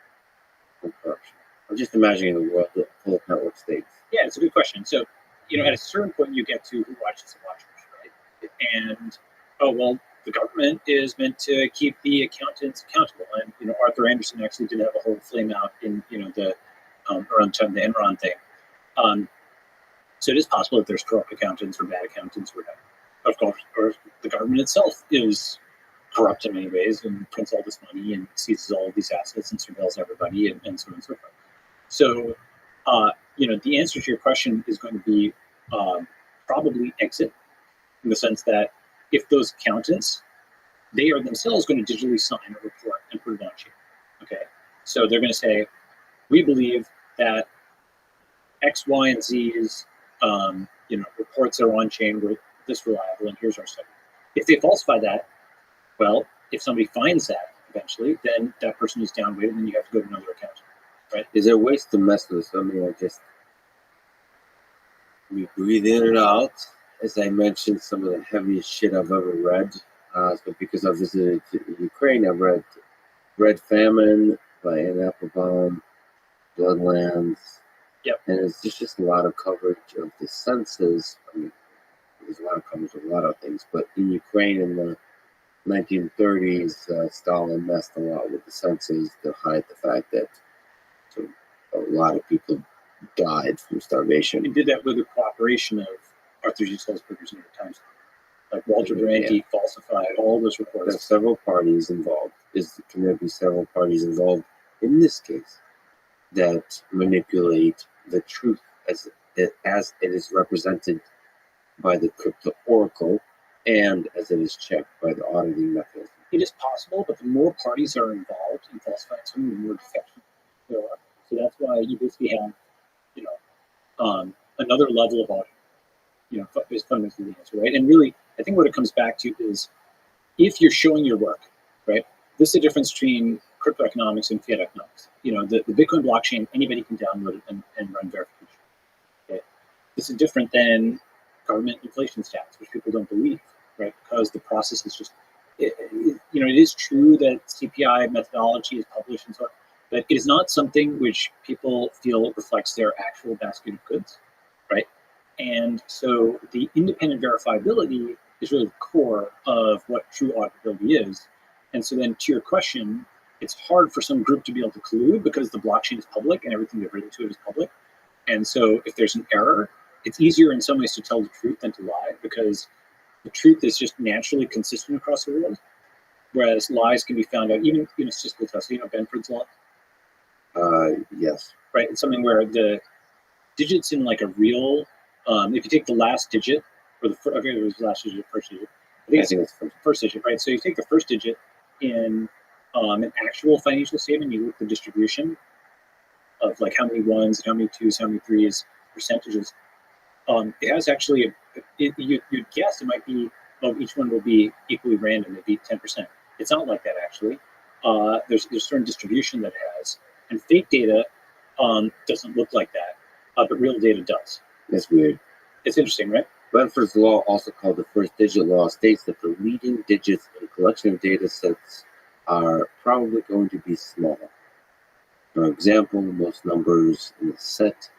on corruption? I'm just imagining the world full of network states. Yeah, it's a good question. So, at a certain point, you get to who watches the watchers, right? And, the government is meant to keep the accountants accountable. And, Arthur Anderson actually did have a whole flame out in, the around the time of the Enron thing. So it is possible that there's corrupt accountants or bad accountants or whatever. Of course, or the government itself is corrupt in many ways and prints all this money and seizes all of these assets and surveils everybody and so on and so forth. So, the answer to your question is going to be probably exit, in the sense that if those accountants they are themselves going to digitally sign a report and put it on chain. Okay, so they're going to say, we believe that X, Y, and Z's reports are on chain were this reliable, and here's our study. If they falsify that, well, if somebody finds that eventually, then that person is downweighted, and you have to go to another account, right? Is there ways to mess with something like just we breathe in and out? As I mentioned, some of the heaviest shit I've ever read. So because I visited Ukraine, I read Red Famine by Anne Applebaum, Bloodlands. Yep. And it's just a lot of coverage of the census. I mean, there's a lot of coverage of a lot of things, but in Ukraine in the 1930s, Stalin messed a lot with the census to hide the fact that a lot of people died from starvation. He did that with the cooperation of Arthur G. Sulzberger's New York Times. Like Walter Duranty falsified all those reports. There's several parties involved. Can there be several parties involved in this case that manipulate the truth as it is represented by the crypto oracle and as it is checked by the auditing mechanism? It is possible, but the more parties are involved in falsifying something, the more defection there are. So that's why you basically have, another level of audit. Is fundamentally the answer, right? And really, I think what it comes back to is if you're showing your work, right? This is the difference between crypto economics and fiat economics. The Bitcoin blockchain, anybody can download it and run verification. Okay? This is different than government inflation stats, which people don't believe, right? Because the process is just, it is true that CPI methodology is published and so on, but it is not something which people feel reflects their actual basket of goods, right? And so the independent verifiability is really the core of what true auditability is. And so then to your question, it's hard for some group to be able to collude because the blockchain is public and everything they've written to it is public. And so if there's an error, it's easier in some ways to tell the truth than to lie because the truth is just naturally consistent across the world, whereas lies can be found out, even, statistical testing, Benford's law. Yes. Right, it's something where the digits in like a real, if you take the last digit, or I forget it was the last digit or first digit. I think it's first digit, right? So you take the first digit in an actual financial statement, you look at the distribution of like how many ones, how many twos, how many threes, percentages. It has actually, you'd guess it might be, each one will be equally random, maybe 10%. It's not like that actually. There's certain distribution that it has. And fake data doesn't look like that, but real data does. That's weird. It's interesting, right? Benford's law, also called the first digit law, states that the leading digits in a collection of data sets are probably going to be small. For example, most numbers in the set,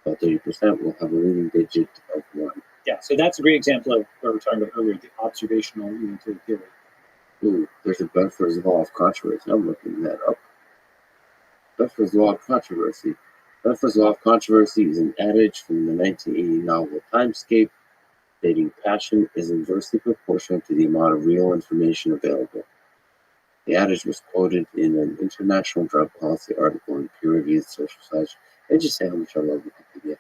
about 30%, will have a leading digit of 1. Yeah, so that's a great example of what we were talking about earlier, the observational unitary theory. Ooh, there's a Benford's law of controversy. I'm looking that up. Benford's law of controversy. Benford's law of controversy is an adage from the 1980 novel Timescape, stating passion is inversely proportional to the amount of real information available. The adage was quoted in an international drug policy article in peer-reviewed social science. And just say how much I love Wikipedia.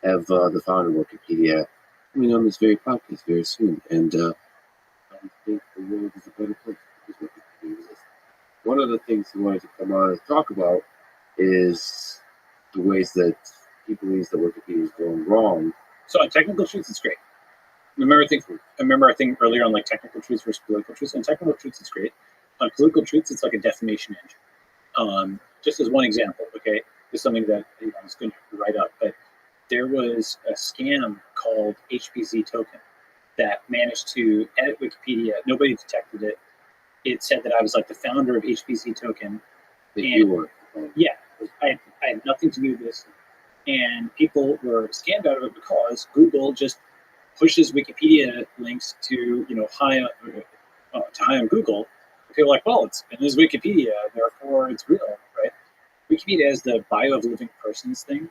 I have the founder of Wikipedia coming on this very podcast very soon, and I think the world is a better place because Wikipedia exists. One of the things he wanted to come on and talk about is the ways that he believes that Wikipedia is going wrong. So on technical truths, it's great. Remember our thing earlier on like technical truths versus political truths. On technical truths, it's great. On political truths, it's like a defamation engine. Just as one example, okay, this is something that I was going to write up, but there was a scam called HPZ token that managed to edit Wikipedia. Nobody detected it. It said that I was like the founder of HPZ token. Yeah, I had nothing to do with this. And people were scammed out of it because Google just pushes Wikipedia links to, high on Google. People are like, well, this is Wikipedia, therefore it's real, right? Wikipedia has the bio of living persons thing.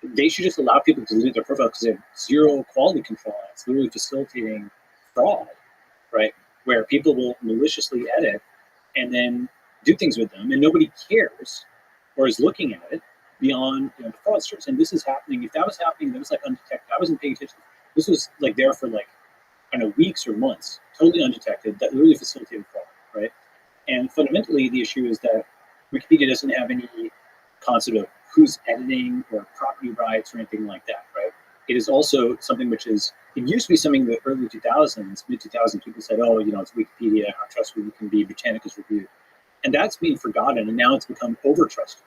They should just allow people to delete their profile because they have zero quality control. It's literally facilitating fraud, right? Where people will maliciously edit and then do things with them, and nobody cares or is looking at it beyond the fraudsters. And this is happening. If that was happening, that was like undetected. I wasn't paying attention. This was like there for like I don't know, weeks or months, totally undetected, that really facilitated fraud, right? And fundamentally, the issue is that Wikipedia doesn't have any concept of who's editing or property rights or anything like that, right? It is also something which is, it used to be something in the early 2000s, mid-2000s, people said, oh, you know, it's Wikipedia, how trustworthy it can be, Britannica's review. And that's being forgotten, and now it's become over-trusted,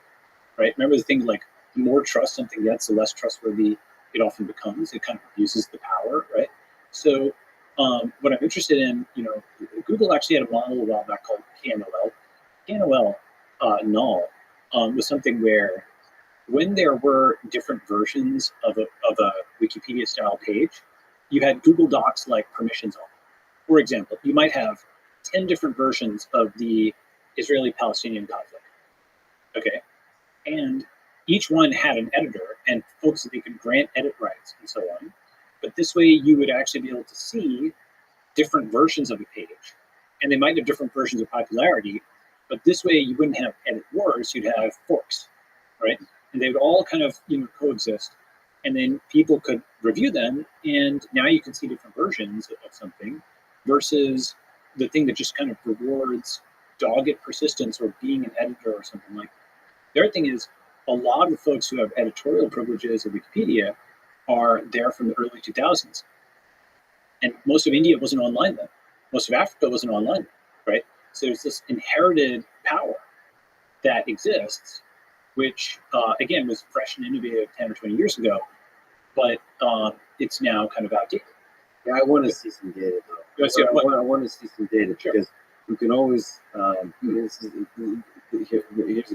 right? Remember the thing like, the more trust something gets, the less trustworthy it often becomes. It kind of abuses the power, right? So what I'm interested in, you know, Google actually had a model a while back called KNOL. KNOL was something where when there were different versions of a Wikipedia style page, you had Google Docs like permissions on. For example, you might have 10 different versions of the Israeli-Palestinian conflict, okay? And each one had an editor and folks that they could grant edit rights and so on. But this way you would actually be able to see different versions of a page. And they might have different versions of popularity, but this way you wouldn't have edit wars, you'd have forks, right? And they would all kind of, you know, coexist. And then people could review them, and now you can see different versions of something versus the thing that just kind of rewards dogged persistence or being an editor or something like that. The other thing is, a lot of the folks who have editorial privileges at Wikipedia are there from the early 2000s. And most of India wasn't online then. Most of Africa wasn't online then, right? So there's this inherited power that exists, which, again, was fresh and innovative 10 or 20 years ago, but it's now kind of outdated. Yeah, I want to see some data, though. Yes, yeah, I want to see some data, Sure. because we can always,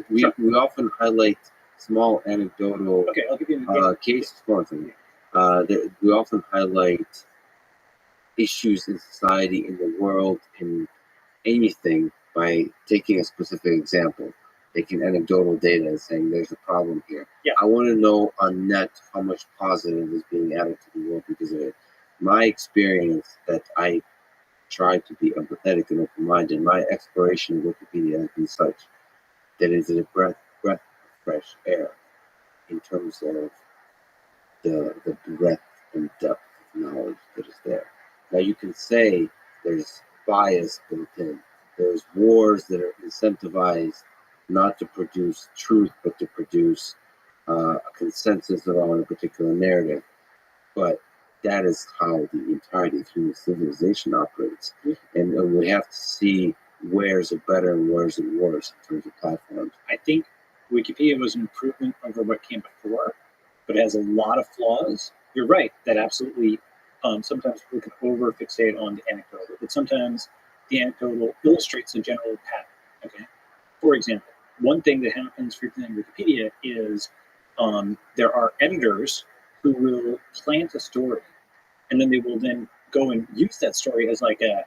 we often highlight small anecdotal Okay, I'll give you an cases. We often highlight issues in society, in the world, in anything by taking a specific example, taking anecdotal data and saying there's a problem here. Yeah. I want to know on net how much positive is being added to the world because of it. My experience that I try to be empathetic and open-minded, my exploration of Wikipedia has been such that it is a breath of fresh air in terms of the breadth and depth of knowledge that is there. Now you can say there's bias built in. There's wars that are incentivized not to produce truth, but to produce a consensus around a particular narrative. But that is how the entirety of human civilization operates. And we have to see where's it better and where's it worse in terms of platforms. I think Wikipedia was an improvement over what came before, but it has a lot of flaws. You're right that absolutely sometimes people can over-fixate on the anecdotal, but sometimes the anecdotal illustrates a general pattern, okay? For example, one thing that happens frequently in Wikipedia is there are editors who will plant a story, and then they will then go and use that story as like a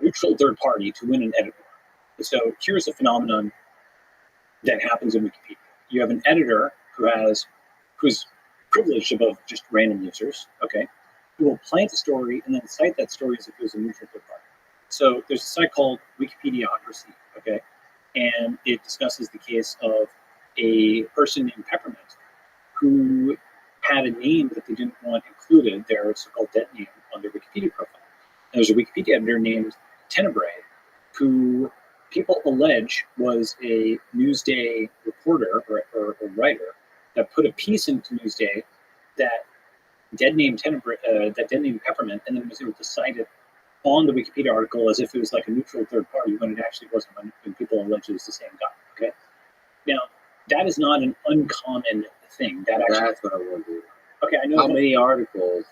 neutral third party to win an edit war. So here's a phenomenon that happens in Wikipedia. You have an editor who's privileged above just random users, okay, who will plant a story and then cite that story as if it was a neutral third party. So there's a site called Wikipediocracy, okay, and it discusses the case of a person named Peppermint who had a name that they didn't want included, their so-called dead name, on their Wikipedia profile. And there's a Wikipedia editor named Tenebrae, who people allege was a Newsday reporter or writer that put a piece into Newsday that dead name Peppermint, and then was able to cite it on the Wikipedia article as if it was like a neutral third party when it actually wasn't, when people allege it was the same guy. Okay, now that is not an uncommon thing. That's what I want to do. Okay, I know. How many articles?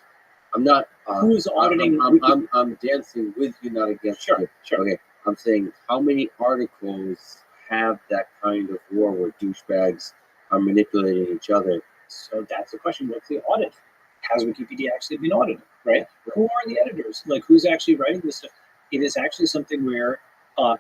I'm not. Who's auditing? I'm dancing with you, not against you. Sure. Okay, I'm saying how many articles have that kind of war where douchebags are manipulating each other? So that's the question. What's the audit? Has Wikipedia actually been audited? Right? Who are the editors? Like, who's actually writing this stuff? It is actually something where,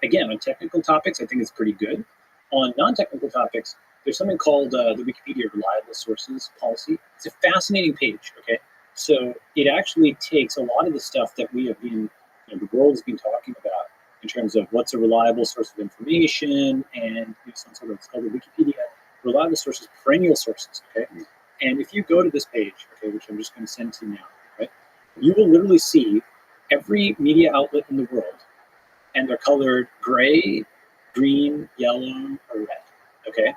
again, on technical topics, I think it's pretty good. On non-technical topics, there's something called the Wikipedia Reliable Sources Policy. It's a fascinating page, okay? So it actually takes a lot of the stuff that we have been, the world has been talking about in terms of what's a reliable source of information and some sort of, it's called the Wikipedia Reliable Sources, Perennial Sources, okay? And if you go to this page, okay, which I'm just going to send to you now, right, you will literally see every media outlet in the world, and they're colored gray, green, yellow, or red. Okay,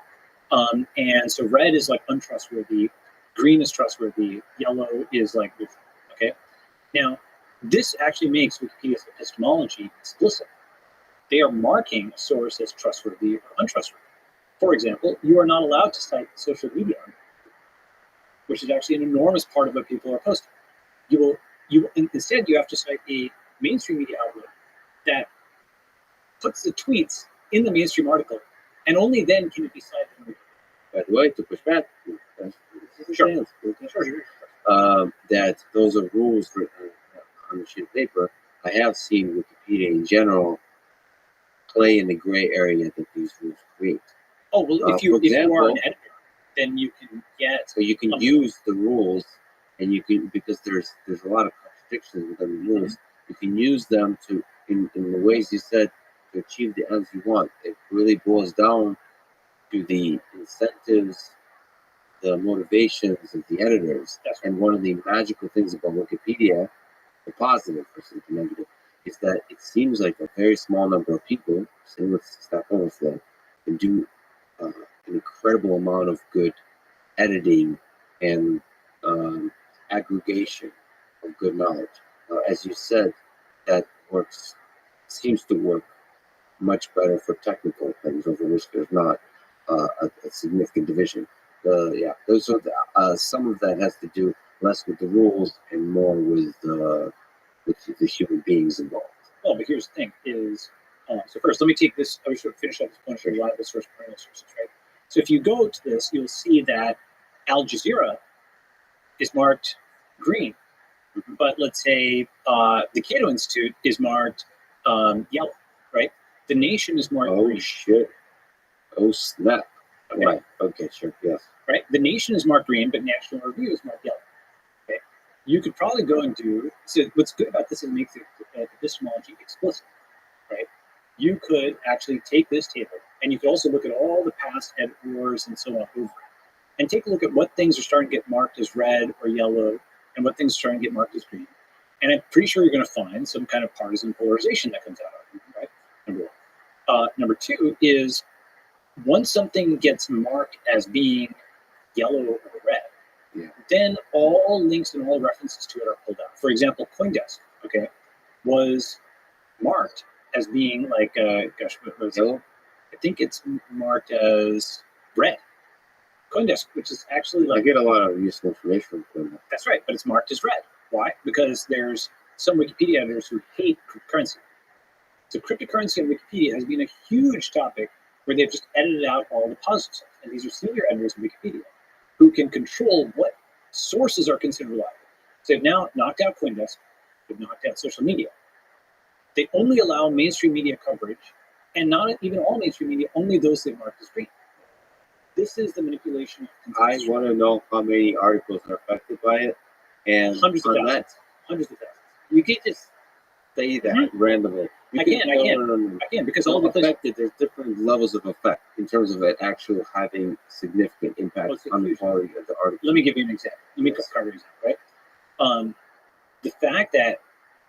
and so red is like untrustworthy, green is trustworthy, yellow is like neutral. Okay, now this actually makes Wikipedia's epistemology explicit. They are marking a source as trustworthy or untrustworthy. For example, you are not allowed to cite social media, which is actually an enormous part of what people are posting. Instead you have to cite a mainstream media outlet that puts the tweets in the mainstream article, and only then can it be cited. By the way, to push back, Sure. that those are rules written on a sheet of paper. I have seen Wikipedia in general play in the gray area that these rules create. Oh well, if you are an editor, then you can get. So you can use the rules, and you can, because there's a lot of contradictions within the rules. You can use them to in the ways you said to achieve the ends you want. It really boils down to the incentives, the motivations of the editors. And one of the magical things about Wikipedia, the positive versus the negative, is that it seems like a very small number of people, same with Stack Overflow, can do an incredible amount of good editing and aggregation of good knowledge. As you said, that seems to work much better for technical things over which there's not a significant division. Those are some of that has to do less with the rules and more with the human beings involved. Well, but here's the thing: is so first, let me take this. I should finish up this point for reliable source, perennial sources, right? So if you go to this, you'll see that Al Jazeera is marked green, but let's say the Cato Institute is marked yellow, right? The Nation is marked green. Oh shit! Oh snap! Okay. Right. Okay. Sure. Yes. Right. The Nation is marked green, but National Review is marked yellow. Okay. You could probably go and do. So what's good about this is it makes the epistemology explicit, right? You could actually take this table, and you could also look at all the past editors and so on over it, and take a look at what things are starting to get marked as red or yellow, and what things are starting to get marked as green. And I'm pretty sure you're going to find some kind of partisan polarization that comes out of it, right? Number one. Number two is once something gets marked as being yellow or red, then all links and all references to it are pulled out. For example, CoinDesk, okay, was marked as being like, what was it? I think it's marked as red. CoinDesk, which is actually like... I get a lot of useful information from that. That's right, but it's marked as red. Why? Because there's some Wikipedia editors who hate cryptocurrency. So cryptocurrency in Wikipedia has been a huge topic where they've just edited out all the positive stuff. And these are senior editors in Wikipedia who can control what sources are considered reliable. So they've now knocked out CoinDesk, they've knocked out social media. They only allow mainstream media coverage, and not even all mainstream media, only those they've marked as green. This is the manipulation of I want to know how many articles are affected by it, and hundreds of thousands. Hundreds of thousands. You can't just say that randomly. I can, because all the affected. There's different levels of effect in terms of it actually having significant impact on the quality of the article. Let me give you an example. Let me cover an example, right? The fact that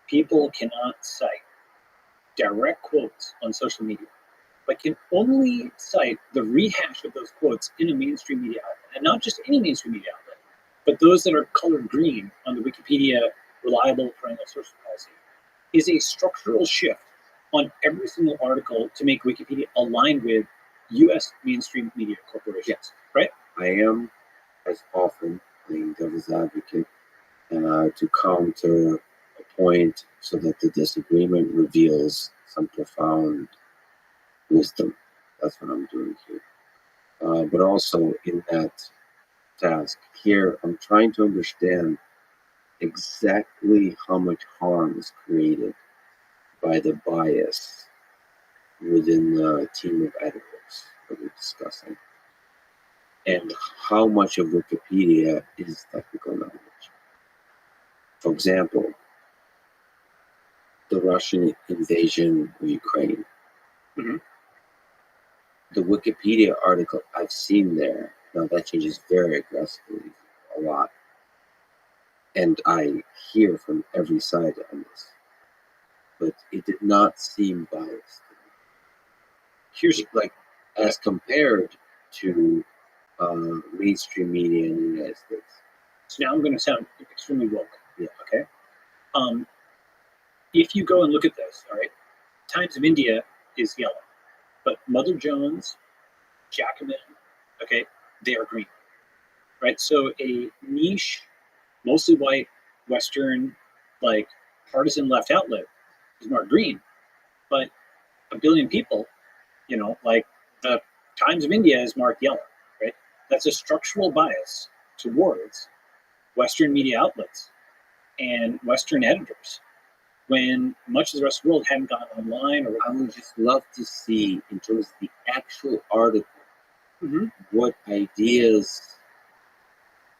people cannot cite direct quotes on social media, but can only cite the rehash of those quotes in a mainstream media outlet, and not just any mainstream media outlet, but those that are colored green on the Wikipedia reliable perennial source policy, is a structural shift on every single article to make Wikipedia aligned with U.S. mainstream media corporations, right? I am, as often, playing devil's advocate to counter a point so that the disagreement reveals some profound wisdom. That's what I'm doing here. But also in that task here, I'm trying to understand exactly how much harm is created by the bias within the team of editors that we're discussing, and how much of Wikipedia is technical knowledge. For example, the Russian invasion of Ukraine. Mm-hmm. The Wikipedia article I've seen there, now that changes very aggressively a lot. And I hear from every side on this. but it did not seem biased. Here's Like as compared to mainstream media in the United States. so now I'm going to sound extremely woke. Yeah. Okay. If you go and look at this, all right, Times of India is yellow, but Mother Jones, Jacobin, okay, they are green, right? So a niche, mostly white, Western, like partisan left outlet is marked green, but a billion people, like the Times of India is marked yellow, right? That's a structural bias towards Western media outlets and Western editors when much of the rest of the world hadn't gone online. Or I would just love to see, in terms of the actual article, what ideas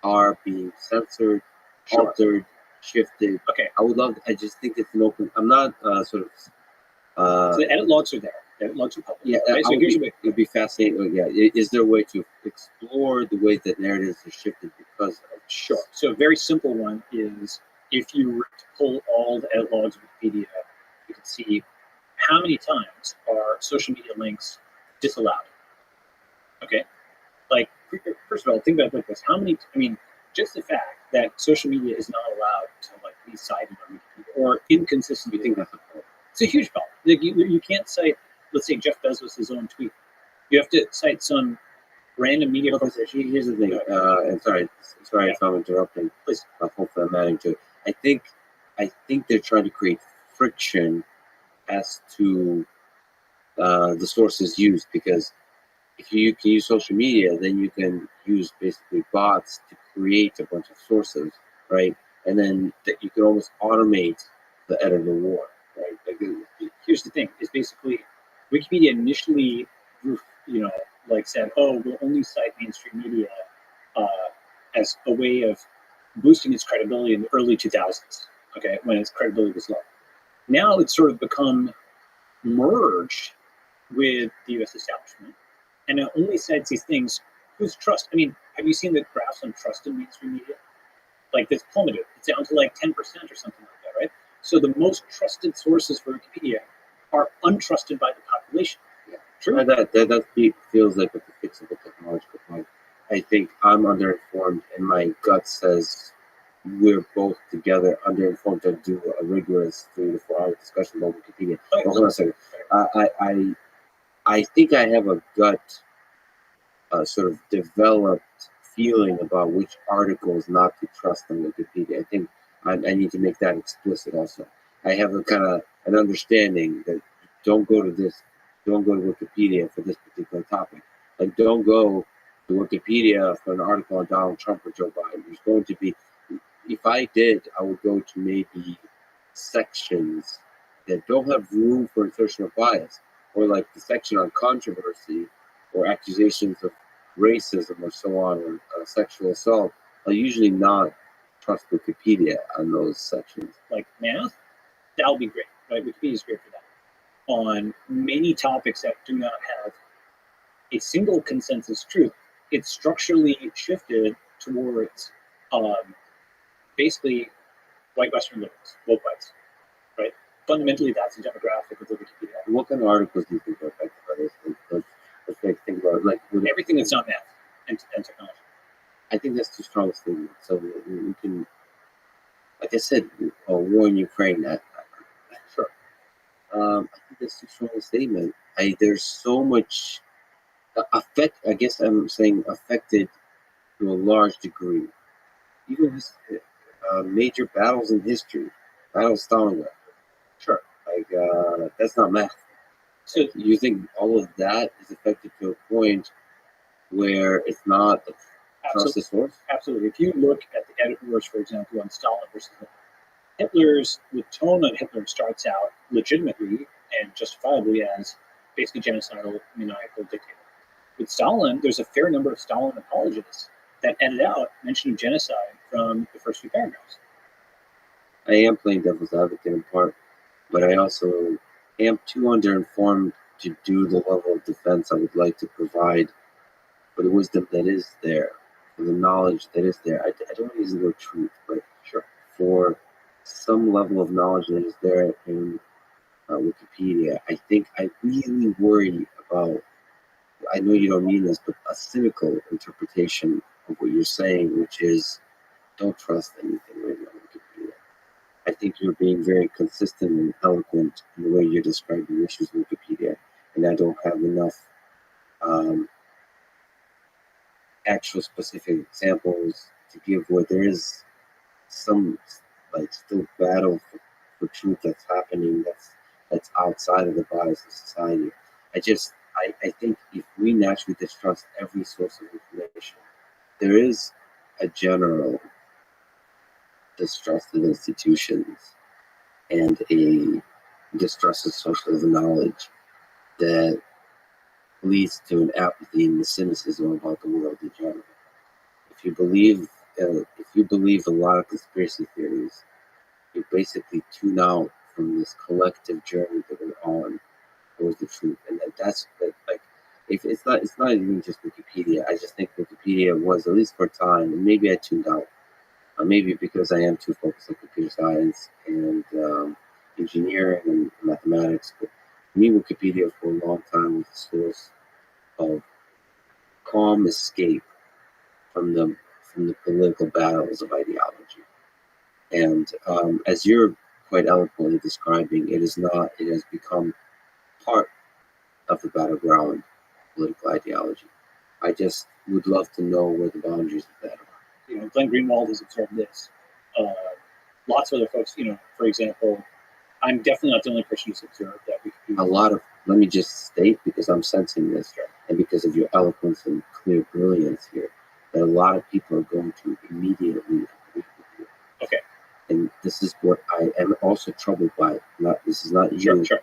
are being censored, Sure. altered, shifted. Okay, I would love. I just think it's an open. I'm not sort of. so the edit logs are there. The edit logs are public. Yeah, right? So here's it would be fascinating. Yeah, is there a way to explore the ways that narratives are shifted because of? Sure. So a very simple one is if you were to pull all the edit logs of Wikipedia, you can see how many times are social media links disallowed. Okay, like first of all, think about it like this: how many? I mean, just the fact that social media is not allowed to like be cited on Wikipedia or inconsistent. You think that's a problem? It's a huge problem. Like you can't cite, let's say, Jeff Bezos' own tweet. You have to cite some random media organization. Here's the thing, and sorry if I'm interrupting. Please. Hopefully I'm adding to it. I think they're trying to create friction as to the sources used, because if you can use social media, then you can use basically bots to create a bunch of sources, right? And then you can almost automate the editor war, right? Here's the thing: is basically Wikipedia initially, like said, oh, we'll only cite mainstream media as a way of boosting its credibility in the early 2000s. Okay, when its credibility was low. Now it's sort of become merged with the U.S. establishment, and it only cites these things whose trust. I mean, have you seen the graphs on trust in mainstream media? Like, it's plummeted. It's down to like 10% or something like that, right? So the most trusted sources for Wikipedia are untrusted by the population. Yeah. True. That feels like a fixable technological point. I think I'm underinformed, and my gut says we're both together underinformed to do a rigorous 3 to 4 hour discussion about Wikipedia. Okay, Hold on a second. I think I have a gut sort of developed feeling about which articles not to trust on Wikipedia. I think I need to make that explicit also. I have a kind of an understanding that don't go to Wikipedia for this particular topic. Like, don't go to Wikipedia for an article on Donald Trump or Joe Biden. There's going to be, if I did, I would go to maybe sections that don't have room for insertion of bias, or like the section on controversy or accusations of racism or so on, or sexual assault. I'll usually not trust Wikipedia on those sections. Like math, that would be great, right? Wikipedia is great for that. On many topics that do not have a single consensus truth, it's structurally shifted towards basically white Western liberals, woke whites, right? Fundamentally, that's the demographic of the Wikipedia. What kind of articles do you think are affected by this? Let's think about it. Like everything that's not math and technology. I think that's too strong a statement. So we can, like I said, war in Ukraine. Sure. I think that's too strong a statement. There's so much affect. I guess I'm saying affected to a large degree. Even major battles in history, Battle of Stalingrad. Sure. Like that's not math. So you think all of that is affected to a point where it's not a trusted source? Absolutely. If you look at the editors, for example, on Stalin versus Hitler, the tone on Hitler starts out legitimately and justifiably as basically genocidal, maniacal dictator. With Stalin, there's a fair number of Stalin apologists that edit out mention of genocide from the first few paragraphs. I am playing devil's advocate in part, but I also am too underinformed to do the level of defense I would like to provide for the wisdom that is there, for the knowledge that is there. I don't usually go truth, but sure, for some level of knowledge that is there in Wikipedia. I think I really worry about, I know you don't mean this, but a cynical interpretation of what you're saying, which is don't trust anything written on Wikipedia. I think you're being very consistent and eloquent in the way you're describing issues with Wikipedia, and I don't have enough um, actual specific examples to give where there is some like still battle for truth that's happening that's outside of the bias of society. I think if we naturally distrust every source of information, there is a general distrust of institutions and a distrust of social knowledge that leads to an apathy and a cynicism about the world in general. If you believe, if you believe a lot of conspiracy theories, you basically tune out from this collective journey that we're on towards the truth, and that's like, if it's not even just Wikipedia. I just think Wikipedia was, at least for a time, and maybe I tuned out. Maybe because I am too focused on computer science and engineering and mathematics. But for me, Wikipedia for a long time was a source of calm escape from the political battles of ideology. And as you're quite eloquently describing, it is not. It has become part of the battleground political ideology. I just would love to know where the boundaries of that are. You know, Glenn Greenwald has observed this. Lots of other folks, you know, for example, I'm definitely not the only person who's observed that we could do A lot of, let me just state, because I'm sensing this, and because of your eloquence and clear brilliance here, that a lot of people are going to immediately agree with you. Okay. And this is what I am also troubled by. This is not you, Sure.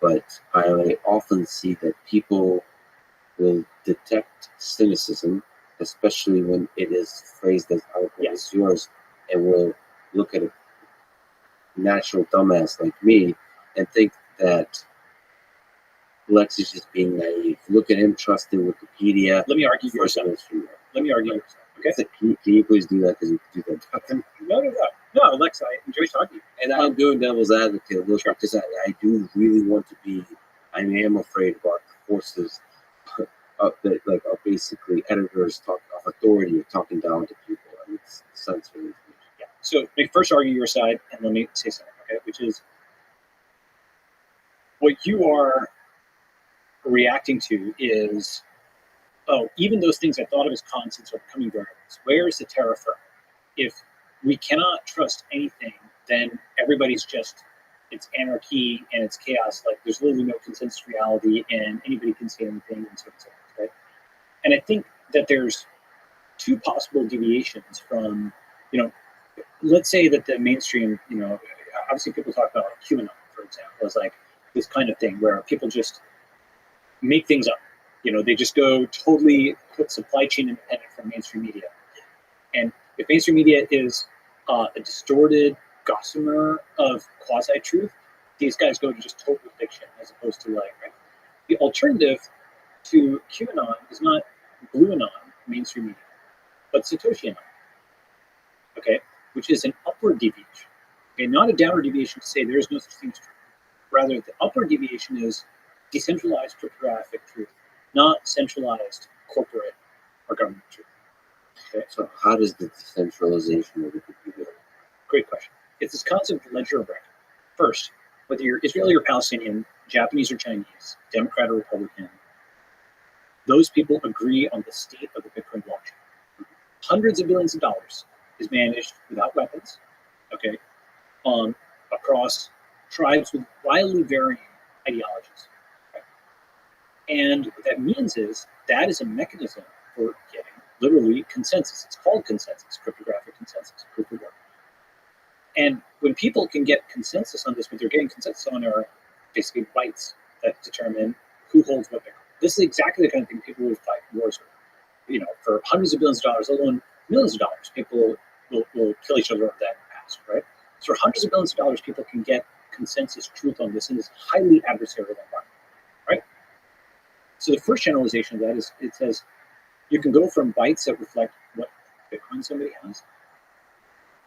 but I often see that people will detect cynicism, especially when it is phrased as eloquent as yours, and will look at a natural dumbass like me and think that Lex is just being naive. Look at him trusting Wikipedia. Let me argue your side. Let me argue your side. Okay. So can you please do that, because you do that? No, Alex, I enjoy talking to you. And I'm doing devil's advocate a little bit, because I do really want to be. I am afraid about the forces that like are basically editors talking of authority, talking down to people, and it's censoring. Yeah. So let me first argue your side, and let me say something, okay? Which is what you are reacting to is, oh, even those things I thought of as constants are becoming variables. Where is the terra firma? If we cannot trust anything, then everybody's just, it's anarchy and it's chaos. Like there's literally no consensus reality, and anybody can say anything and so on, right? And I think that there's two possible deviations from, you know, let's say that the mainstream, you know, obviously people talk about like QAnon, for example, as like this kind of thing where people just make things up. You know, they just go totally supply chain independent from mainstream media. And if mainstream media is a distorted gossamer of quasi-truth, these guys go to just total fiction as opposed to like, right? The alternative to QAnon is not Blue Anon, mainstream media, but Satoshi Anon, okay, which is an upward deviation. Okay, not a downward deviation to say there is no such thing as truth. Rather, the upward deviation is decentralized cryptographic truth, not centralized corporate or government truth. Okay. So how does the decentralization of Wikipedia? Great question. It's this concept of ledger of record. First, whether you're Israeli or Palestinian, Japanese or Chinese, Democrat or Republican, those people agree on the state of the Bitcoin blockchain. Hundreds of billions of dollars is managed without weapons, okay, across tribes with wildly varying ideologies. Okay? And what that means is that is a mechanism for getting literally consensus. It's called consensus, cryptographic consensus, proof of work. And when people can get consensus on this, what they're getting consensus on are basically bytes that determine who holds what Bitcoin. This is exactly the kind of thing people would fight wars with. You know, for hundreds of billions of dollars, let alone millions of dollars, people will kill each other over that in the past, right? So for hundreds of billions of dollars, people can get consensus truth on this in this highly adversarial environment, right? So the first generalization of that is it says you can go from bytes that reflect what Bitcoin somebody has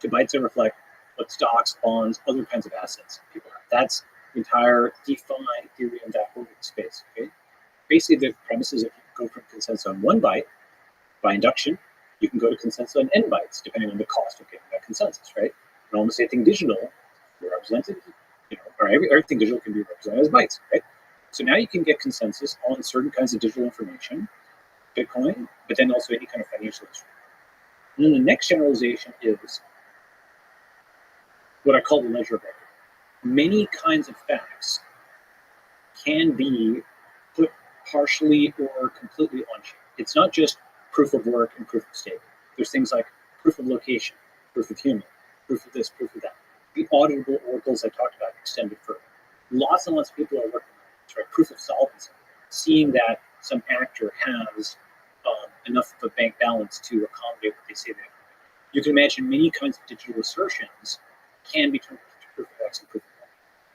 to bytes that reflect what stocks, bonds, other kinds of assets people have. That's the entire DeFi, Ethereum, that whole space. Okay, basically the premise is if you go from consensus on 1 byte by induction, you can go to consensus on n bytes depending on the cost of getting that consensus, right? And almost anything digital, you're represented, or everything digital can be represented as bytes, right? So now you can get consensus on certain kinds of digital information, Bitcoin, but then also any kind of financial instrument. And then the next generalization is what I call the ledger of record. Many kinds of facts can be put partially or completely on chain. It's not just proof of work and proof of stake. There's things like proof of location, proof of human, proof of this, proof of that. The auditable oracles I talked about extended further. Lots and lots of people are working on this, right? Proof of solvency, seeing that some actor has enough of a bank balance to accommodate what they say they have. You can imagine many kinds of digital assertions can be turned into proof of X and proof of Y.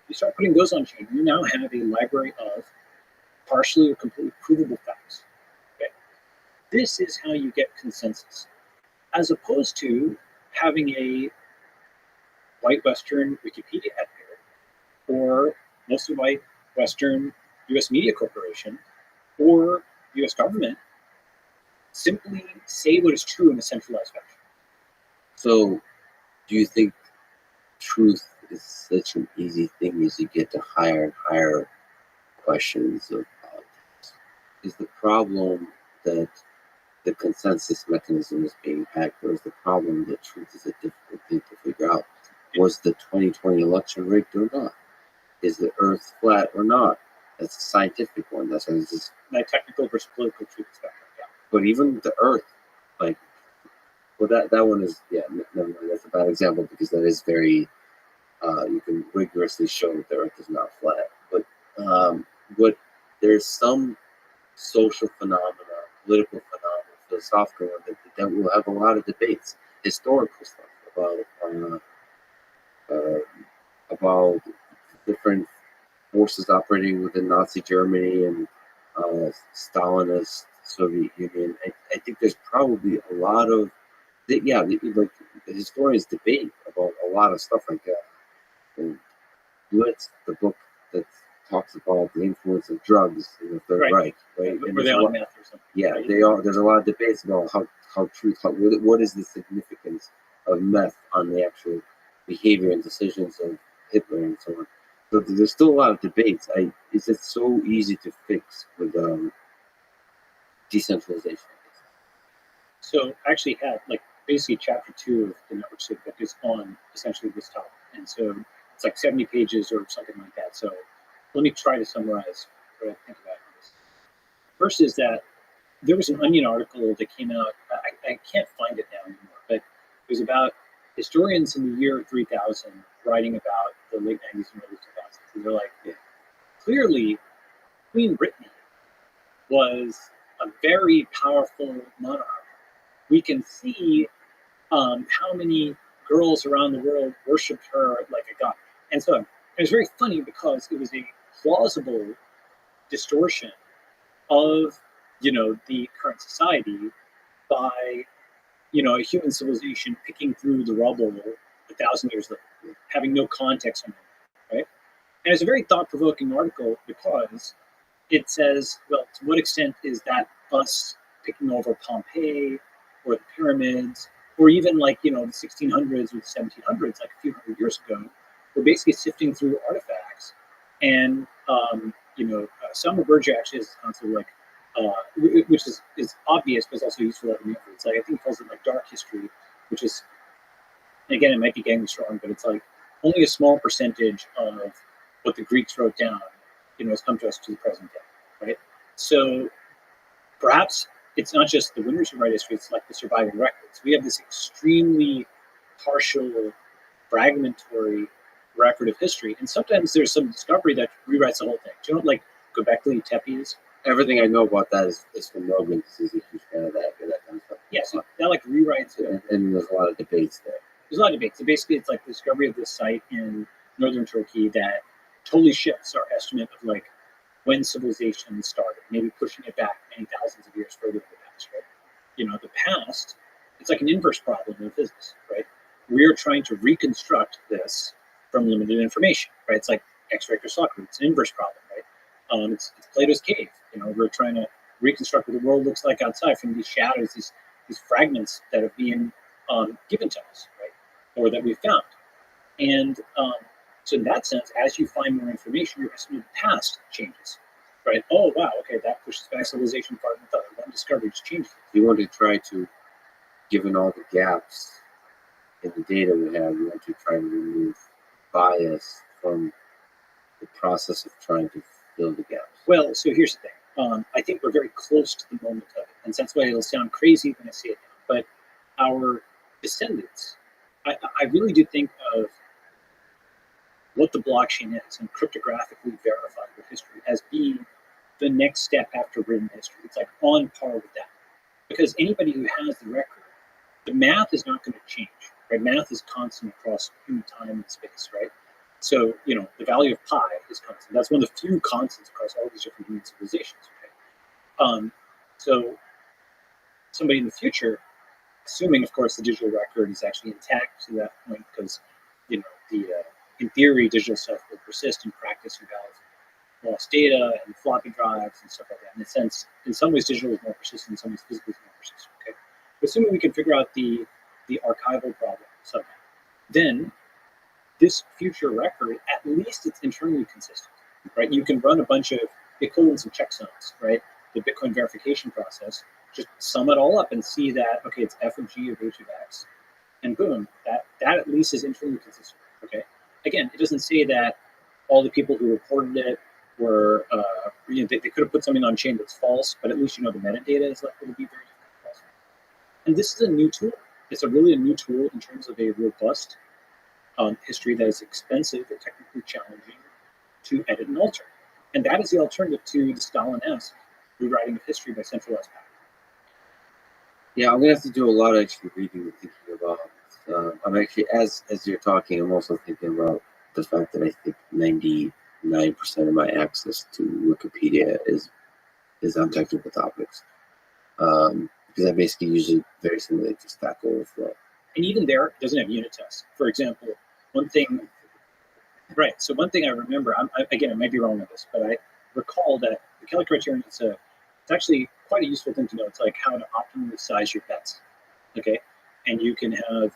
You start putting those on chain, you now have a library of partially or completely provable facts. Okay? This is how you get consensus, as opposed to having a white Western Wikipedia editor or mostly white Western US media corporation or US government simply say what is true in a centralized fashion. So, do you think truth is such an easy thing as you get to higher and higher questions of politics? Is the problem that the consensus mechanism is being hacked, or is the problem that truth is a difficult thing to figure out? Was the 2020 election rigged or not? Is the Earth flat or not? That's a scientific one. That's just My technical versus political truth spectrum. Yeah. But even the Earth, like, well, that one is, yeah, never mind. That's a bad example because that is very, you can rigorously show that the Earth is not flat. But there's some social phenomena, political phenomena, philosophical one that will have a lot of debates, historical stuff about different forces operating within Nazi Germany and Stalinist Soviet Union. I think there's probably a lot of like the historians debate about a lot of stuff like that. And Blitz, the book that talks about the influence of drugs in the Third Reich, right? And Were they on meth or something? Yeah, they are. There's a lot of debates about what is the significance of meth on the actual behavior and decisions of Hitler and so on. So there's still a lot of debates. It's just so easy to fix with decentralization. So I actually had basically chapter 2 of the network state book is on essentially this topic. And so it's like 70 pages or something like that. So let me try to summarize what I think about this. First is that there was an Onion article that came out, I can't find it now anymore, but it was about historians in the year 3000 writing about the late 90s and early 2000s. And they're like, clearly Queen Brittany was a very powerful monarch. We can see how many girls around the world worshipped her like a god. And so it was very funny because it was a plausible distortion of, the current society by, a human civilization picking through the rubble 1,000 years later, having no context on it, right? And it's a very thought-provoking article because it says, well, to what extent is that us picking over Pompeii or the pyramids, or even the 1600s or the 1700s, like a few hundred years ago, we're basically sifting through artifacts. And, Selma Berger actually has this concept which is obvious, but it's also useful at it's I think he calls it dark history, which is, again, it might be getting strong, but it's only a small percentage of what the Greeks wrote down, has come to us to the present day, right? So perhaps it's not just the winners who write history, it's like the surviving records. We have this extremely partial, fragmentary record of history, and sometimes there's some discovery that rewrites the whole thing. Do you know what Göbekli Tepe is? Everything I know about that is from Rogan. He's a huge fan of that kind of stuff. Yeah, so that rewrites it. And there's a lot of debates there. There's a lot of debates. So basically, it's the discovery of this site in northern Turkey that totally shifts our estimate of when civilization started, maybe pushing it back many thousands of years further in the past, right? The past, it's like an inverse problem in physics, right? We're trying to reconstruct this from limited information, right? It's like X-ray crystallography. It's an inverse problem, right? It's Plato's cave. You know, we're trying to reconstruct what the world looks like outside from these shadows, these fragments that are being given to us, right, or that we've found. And so in that sense, as you find more information, your estimate of the past changes, right? Oh, wow, okay, that pushes back civilization farther than thought. One discovery just changed it. You want to try to, given all the gaps in the data we have, you want to try to remove bias from the process of trying to fill the gaps. Well, so here's the thing. I think we're very close to the moment of it. And that's why it'll sound crazy when I say it now. But our descendants, I really do think of what the blockchain is and cryptographically verifiable history as being the next step after written history. It's like on par with that. Because anybody who has the record, the math is not going to change, right? Math is constant across human time and space, right? So, you know, the value of pi is constant. That's one of the few constants across all these different human civilizations, okay? So somebody in the future, assuming, of course, the digital record is actually intact to that point, because, you know, in theory, digital stuff will persist. In practice, you have lost data and floppy drives and stuff like that. In a sense, in some ways, digital is more persistent. In some ways, physical is more persistent. Okay, but assuming we can figure out the archival problem somehow, then this future record, at least it's internally consistent, right? You can run a bunch of equivalence and checksums, right? The Bitcoin verification process, just sum it all up and see that, okay, it's f of g of h of x, and boom, that at least is internally consistent, okay? Again, it doesn't say that all the people who reported it were, you know, they could have put something on chain that's false, but at least you know the metadata is likely to be very false. And this is a new tool. It's really a new tool in terms of a robust history that is expensive and technically challenging to edit and alter. And that is the alternative to the Stalin-esque rewriting of history by centralized power. Yeah, I'm gonna have to do a lot of extra reading and thinking about. I'm actually, as you're talking, I'm also thinking about the fact that I think 99% of my access to Wikipedia is on technical topics, because I basically use it very similar to Stack Overflow. And even there, it doesn't have unit tests. For example, one thing, right? So one thing I remember, again, I might be wrong with this, but I recall that the Kelly criterion it's actually quite a useful thing to know. It's like how to optimally size your bets, okay? And you can have,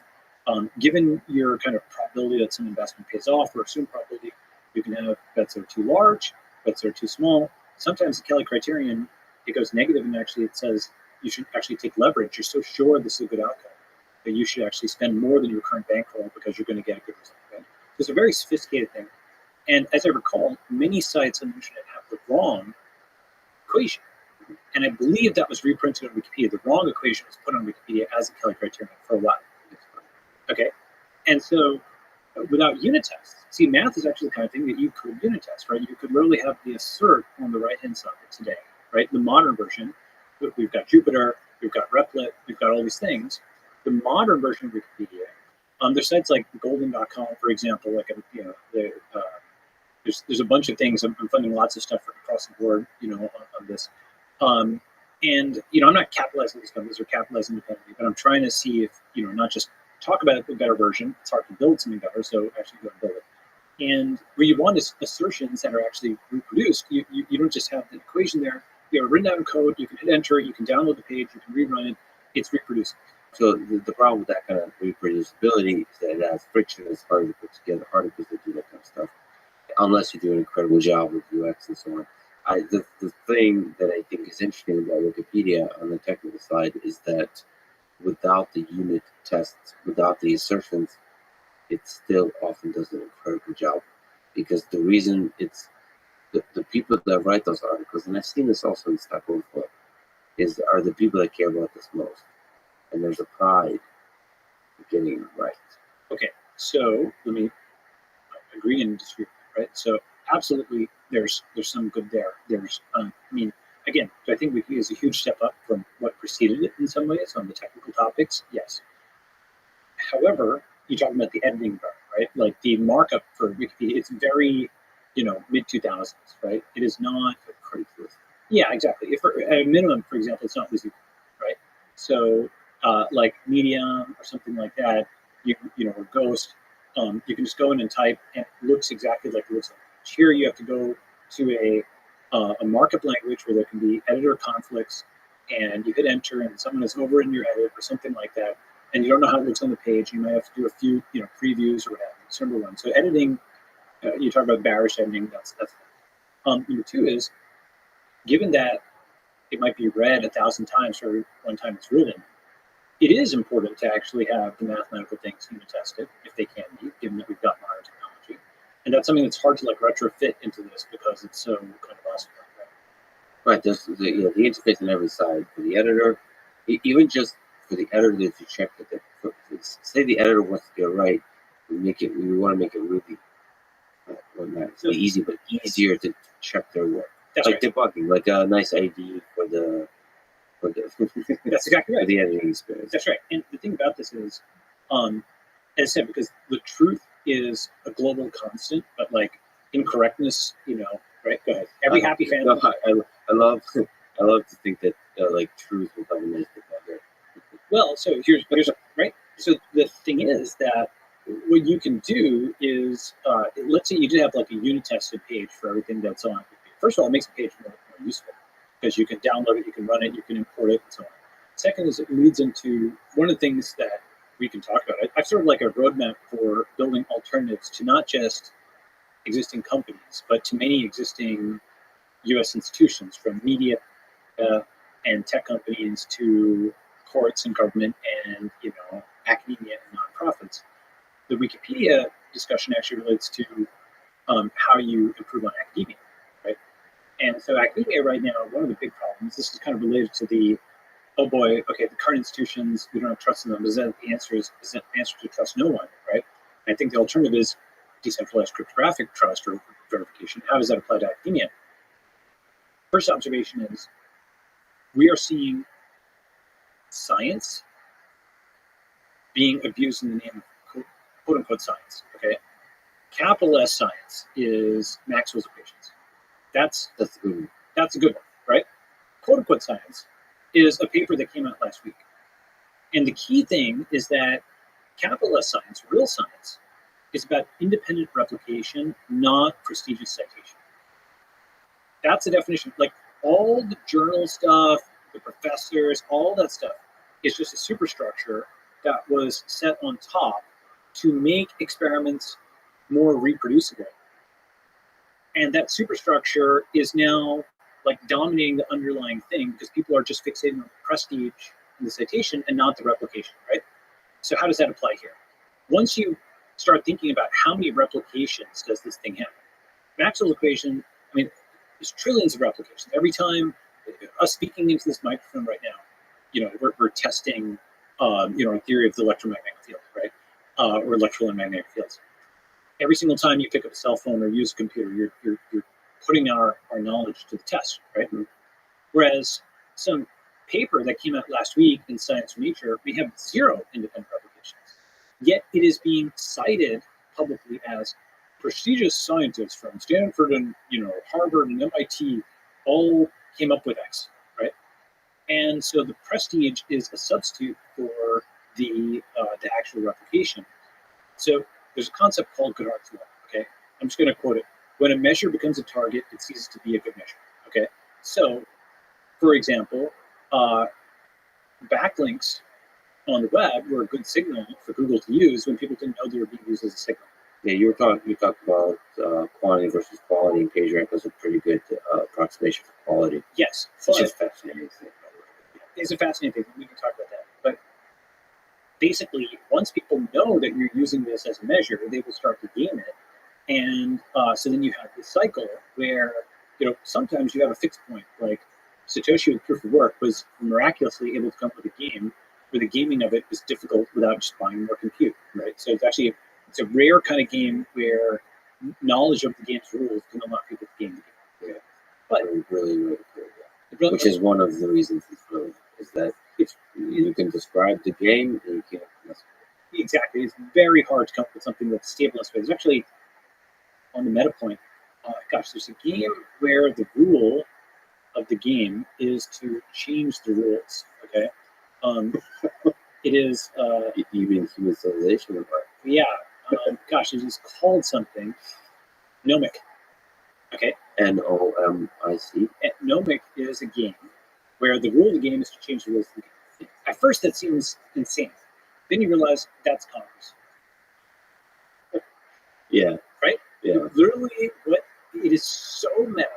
given your kind of probability that some investment pays off or assumed probability, you can have bets that are too large, bets that are too small. Sometimes the Kelly criterion, it goes negative and actually it says you should actually take leverage. You're so sure this is a good outcome that you should actually spend more than your current bankroll because you're going to get a good result. Right? It's a very sophisticated thing. And as I recall, many sites on the internet have the wrong equation. And I believe that was reprinted on Wikipedia. The wrong equation was put on Wikipedia as a Kelly criterion for a while. Okay? And so without unit tests, see, math is actually the kind of thing that you could unit test, right? You could literally have the assert on the right-hand side today, right? The modern version, we've got Jupyter, we've got Replit, we've got all these things. The modern version of Wikipedia, there's sites like golden.com, for example, like, you know, there's a bunch of things. I'm funding lots of stuff across the board, you know, on this. And, you know, I'm not capitalizing these companies or capitalizing independently, but I'm trying to see if, you know, not just talk about a better version. It's hard to build something better, so actually go and build it. And where you want assertions that are actually reproduced, you don't just have the equation there. You have written down code, you can hit enter, you can download the page, you can rerun it, it's reproducible. So the problem with that kind of reproducibility is that it has friction. It's hard to put together articles that do that kind of stuff, unless you do an incredible job with UX and so on. The thing that I think is interesting about Wikipedia on the technical side is that without the unit tests, without the assertions, it still often does an incredible job. Because the reason it's the people that write those articles, and I've seen this also in Stack Overflow, are the people that care about this most. And there's a pride in getting it right. Okay, so let me agree and disagree, right? So absolutely, there's some good there. There's, I mean, again, do I think Wikipedia is a huge step up from what preceded it in some ways on the technical topics? Yes. However, you're talking about the editing part, right? Like the markup for Wikipedia, it's very, you know, mid-2000s, right? It is not Craigslist. Yeah, exactly. If at a minimum, for example, it's not visible, right? So, like Medium or something like that, you know, or Ghost, you can just go in and type, and it looks exactly like it looks like. Here you have to go to a markup language where there can be editor conflicts, and you hit enter, and someone is over in your edit or something like that, and you don't know how it looks on the page. You might have to do a few, previews or whatever. That's number one. So editing, you talk about bearish editing. That's number two is, given that it might be read 1,000 times for every one time it's written, it is important to actually have the mathematical things unit tested, if they can be, given that we've got modern technology. And that's something that's hard to retrofit into this because it's so kind of awesome. Right, there's the interface on every side for the editor, even just for the editor to check that. Say the editor wants to get it right, we want to make it really not easy, but easier to check their work. That's like right. Debugging, like a nice ID for the That's exactly right. the editing experience. That's right. And the thing about this is, as I said, because the truth is a global constant, but incorrectness, right? Go ahead. Every happy fan. No, I love to think that truth will have a nice debugger. Well, so here's right. So the thing is that what you can do is, let's say you did have a unit tested page for everything that's on. First of all, it makes the page more useful because you can download it, you can run it, you can import it, and so on. Second is it leads into one of the things that we can talk about. I've sort of a roadmap for building alternatives to not just existing companies, but to many existing U.S. institutions, from media and tech companies to courts and government and academia and nonprofits. The Wikipedia discussion actually relates to how you improve on academia, right? And so academia right now, one of the big problems, this is kind of related to the, oh boy, okay, the current institutions, we don't have trust in them. Is that the answer to trust no one, right? And I think the alternative is decentralized cryptographic trust or verification. How does that apply to academia? First observation is we are seeing science being abused in the name of quote unquote science, okay? Capital S science is Maxwell's equations. That's a good one, right? Quote unquote science is a paper that came out last week. And the key thing is that capital S science, real science, is about independent replication, not prestigious citation. That's the definition. All the journal stuff, the professors, all that stuff is just a superstructure that was set on top to make experiments more reproducible. And that superstructure is now dominating the underlying thing because people are just fixating on the prestige and the citation and not the replication, right? So how does that apply here? Once you start thinking about how many replications does this thing have, Maxwell's equation, there's trillions of replications. Every time us speaking into this microphone right now, we're testing, a theory of the electromagnetic field, right? Or electrical and magnetic fields. Every single time you pick up a cell phone or use a computer, you're putting our knowledge to the test, right? Whereas some paper that came out last week in Science or Nature, we have 0 independent replications. Yet it is being cited publicly as prestigious scientists from Stanford and Harvard and MIT all came up with X, right? And so the prestige is a substitute for the actual replication. So there's a concept called Goodhart's law, okay? I'm just going to quote it. When a measure becomes a target, it ceases to be a good measure, okay? So, for example, backlinks on the web were a good signal for Google to use when people didn't know they were being used as a signal. Yeah, you talked about quantity versus quality, and PageRank was a pretty good approximation for quality. Yes, which is fascinating. It's a fascinating thing. We can talk about that. But basically, once people know that you're using this as a measure, they will start to game it. And so then you have this cycle where, sometimes you have a fixed point. Like Satoshi with proof of work was miraculously able to come up with a game where the gaming of it is difficult without just buying more compute, right? So it's a rare kind of game where knowledge of the game's rules can unlock people to game the game. Yeah. But really, really cool. Which is one of the reasons it's brilliant, is that you can describe the game and you can't mess with it. Exactly. It's very hard to come up with something that's stable. There's actually, on the meta point, there's a game where the rule of the game is to change the rules, okay? It is... you mean human civilization? Yeah. It is called something. Gnomic. Okay, NOMIC. Nomic is a game where the rule of the game is to change the rules of the game. At first, that seems insane. Then you realize that's Congress, Yeah, right? yeah, Literally, what it is so meta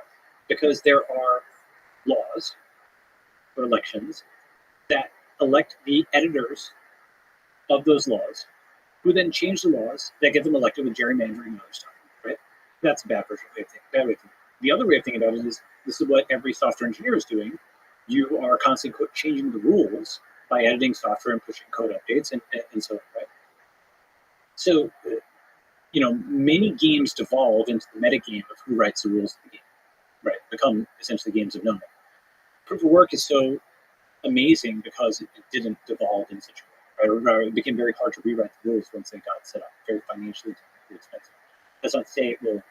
because there are laws for elections that elect the editors of those laws, who then change the laws that get them elected with gerrymandering and other stuff, right? That's a bad version way of thinking. Bad way of thinking. The other way of thinking about it is this is what every software engineer is doing. You are constantly changing the rules by editing software and pushing code updates and so on, right? So, many games devolve into the metagame of who writes the rules of the game, right? Become essentially games of knowing. Proof of work is so amazing because it didn't devolve in such a way, right? Or it became very hard to rewrite the rules once they got set up, very financially expensive. That's not to say it will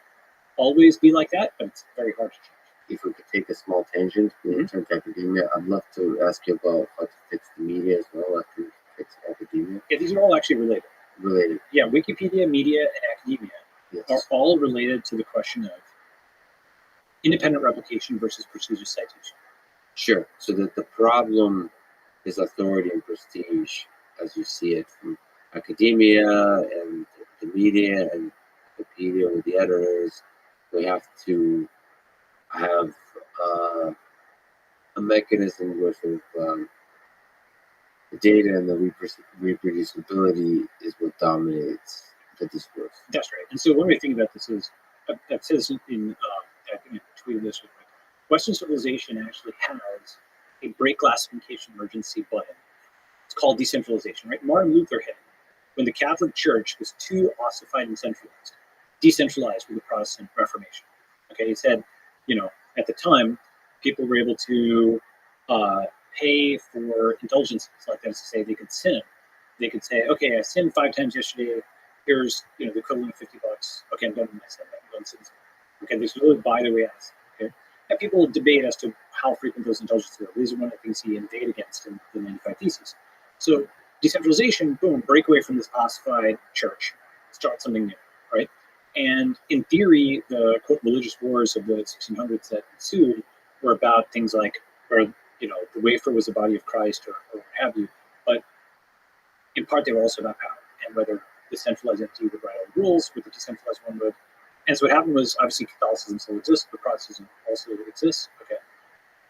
always be like that, but it's very hard to change. If we could take a small tangent in terms of academia, I'd love to ask you about how to fix the media as well after you fix academia. Yeah, these are all actually related. Yeah, Wikipedia, media, and academia are all related to the question of independent replication versus prestigious citation. Sure. So that the problem is authority and prestige, as you see it from academia and the media and Wikipedia with the editors. We have to have a mechanism where sort of, the data and the reproducibility is what dominates the discourse. That's right. And so one way to think about this is, I've said this in I think I tweeted this with Western civilization actually has a break classification emergency button. It's called decentralization, right? Martin Luther hit it when the Catholic Church was too ossified and centralized, decentralized with the Protestant Reformation. Okay, he said, at the time, people were able to pay for indulgences, like that is to say, they could sin. They could say, okay, I sinned 5 times yesterday. Here's the equivalent of $50. Okay, I'm done with my sin. I'm done sinning. Okay, there's really by the way else. Okay, and people debate as to how frequent those indulgences are. These are one of the things he inveighed against in the 95 Theses. So decentralization, boom, break away from this ossified church, start something new, right? And in theory, the quote religious wars of the 1600s that ensued were about things like where the wafer was the body of Christ or what have you, but in part they were also about power and whether the centralized entity would write all the rules, with the decentralized one would. And so what happened was obviously Catholicism still exists, but Protestantism also exists. Okay,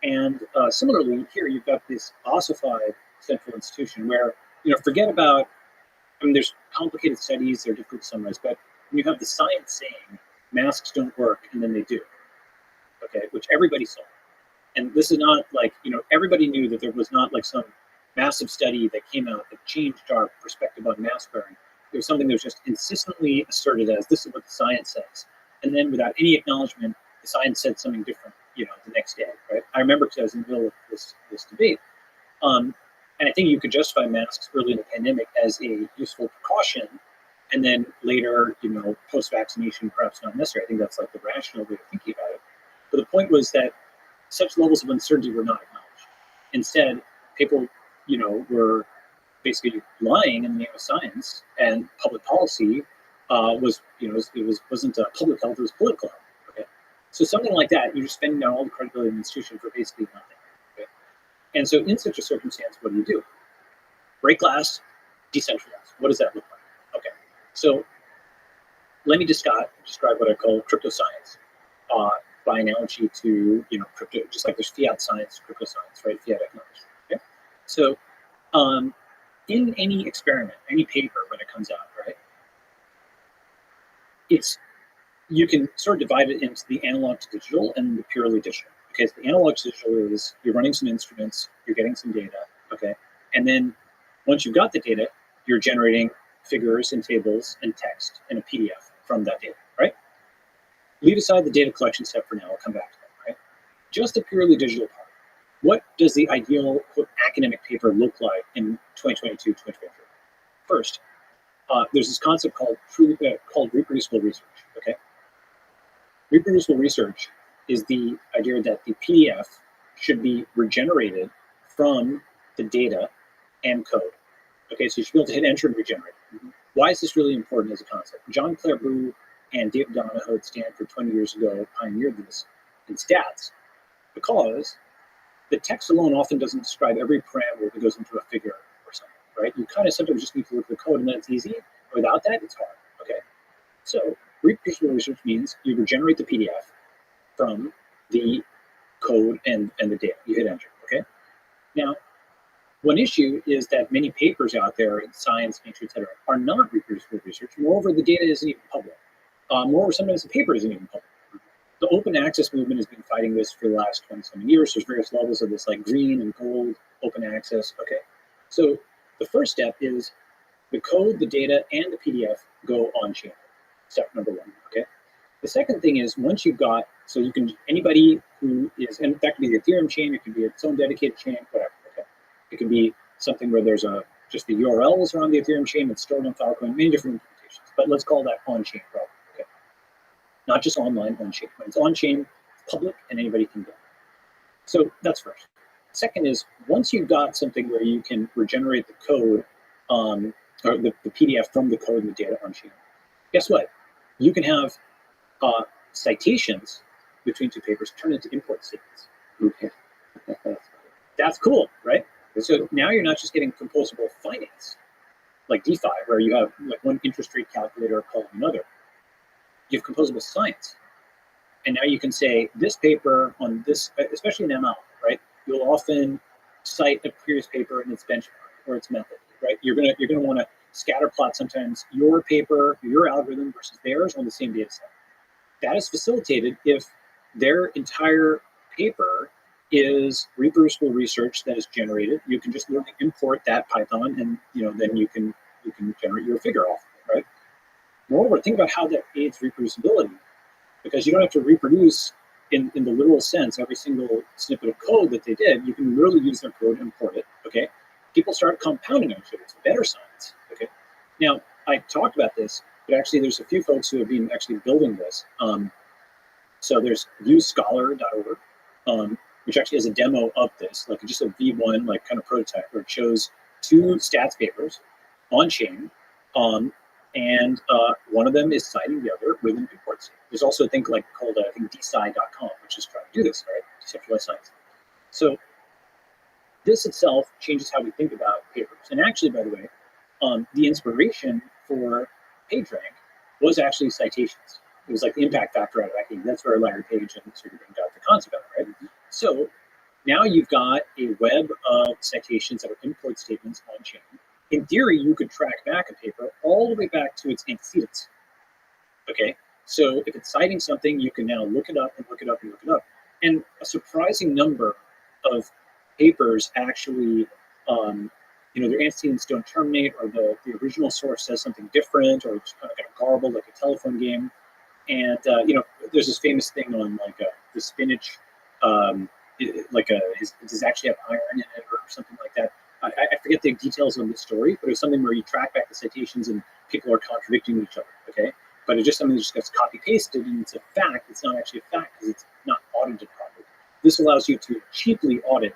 and similarly here you've got this ossified central institution where forget about. I mean, there's complicated studies; they're difficult to summarize, but when you have the science saying masks don't work and then they do, okay, which everybody saw. And this is not like, everybody knew that there was not like some massive study that came out that changed our perspective on mask wearing. There was something that was just insistently asserted as this is what the science says. And then without any acknowledgement, the science said something different, the next day, right? I remember because I was in the middle of this debate. And I think you could justify masks early in the pandemic as a useful precaution. And then later, post-vaccination, perhaps not necessary. I think that's like the rational way of thinking about it. But the point was that such levels of uncertainty were not acknowledged. Instead, people, were basically lying in the name of science, and public policy wasn't public health; it was political health. Okay, so something like that, you're just spending down all the credibility of the institution for basically nothing. Okay, and so in such a circumstance, what do? Break glass, decentralize. What does that look like? Okay, so let me describe what I call crypto science. By analogy to crypto, just like there's fiat science, crypto science, right? Fiat economics. Okay, so in any experiment, any paper when it comes out, right? You can sort of divide it into the analog to digital and the purely digital. Okay, so the analog to digital is you're running some instruments, you're getting some data, okay, and then once you've got the data, you're generating figures and tables and text and a PDF from that data, right? Leave aside the data collection step for now. I'll come back to that, right? Just the purely digital part. What does the ideal quote, academic paper look like in 2022, 2023? First, there's this concept called reproducible research, okay? Reproducible research is the idea that the PDF should be regenerated from the data and code. Okay, so you should be able to hit enter and regenerate. Why is this really important as a concept? John Clairbout and David Donahoe at Stanford 20 years ago pioneered this in stats, because the text alone often doesn't describe every parameter that goes into a figure or something, right? You kind of sometimes just need to look at the code, and then it's easy. Without that, it's hard, okay? So reproducible research means you generate the PDF from the code and the data. You hit enter, okay? Now, one issue is that many papers out there in science, nature, et cetera, are not reproducible research. Moreover, the data isn't even public. Moreover, sometimes the paper isn't even public. The open access movement has been fighting this for the last 20-something years. There's various levels of this, like green and gold, open access. Okay, so the first step is the code, the data, and the PDF go on chain. Step number one, okay? The second thing is, once you've got, so you can, anybody who is, and that could be the Ethereum chain, it could be its own dedicated chain, whatever, okay? It can be something where there's just the URLs are on the Ethereum chain, it's stored on Filecoin, many different implementations, but let's call that on-chain problem, okay? Not just online, on-chain. When it's on-chain, it's public, and anybody can go. So that's first. Second is, once you've got something where you can regenerate the code, or the PDF from the code and the data on-chain, guess what? You can have citations between two papers turn into import statements. Okay. That's cool, right? So now you're not just getting composable finance, like DeFi, where you have like one interest rate calculator calling another. You have composable science. And now you can say this paper on this, especially in ML, right? You'll often cite a previous paper and its benchmark or its method, right? You're gonna want to scatter plot sometimes your paper, your algorithm versus theirs on the same data set. That is facilitated if their entire paper is reproducible research that is generated. You can just literally import that Python, and then you can generate your figure off of it, right? Moreover, think about how that aids reproducibility, because you don't have to reproduce in the literal sense every single snippet of code that they did. You can literally use their code and import it, okay? People start compounding on it. It's better science, okay? Now, I talked about this, but actually there's a few folks who have been actually building this. So there's usescholar.org, which actually has a demo of this, like just a V1 like kind of prototype, where it shows two stats papers on chain, and one of them is citing the other with an import statement. There's also a thing called I think DeSci.com, which is trying to do this, right? Decentralized science. So this itself changes how we think about papers. And actually, by the way, the inspiration for PageRank was actually citations. It was like the impact factor out of academia. That's where Larry Page and sort of got the concept of it, right? So now you've got a web of citations that are import statements on chain. In theory, you could track back a paper all the way back to its antecedents. Okay, so if it's citing something, you can now look it up and look it up and look it up. And a surprising number of papers actually, their antecedents don't terminate, or the original source says something different, or it's kind of garbled, like a telephone game. And there's this famous thing on like the spinach, does actually have iron in it or something like that. I forget the details of the story, but it was something where you track back the citations and people are contradicting each other, okay? But it's just something that just gets copy-pasted, and it's a fact. It's not actually a fact because it's not audited properly. This allows you to cheaply audit,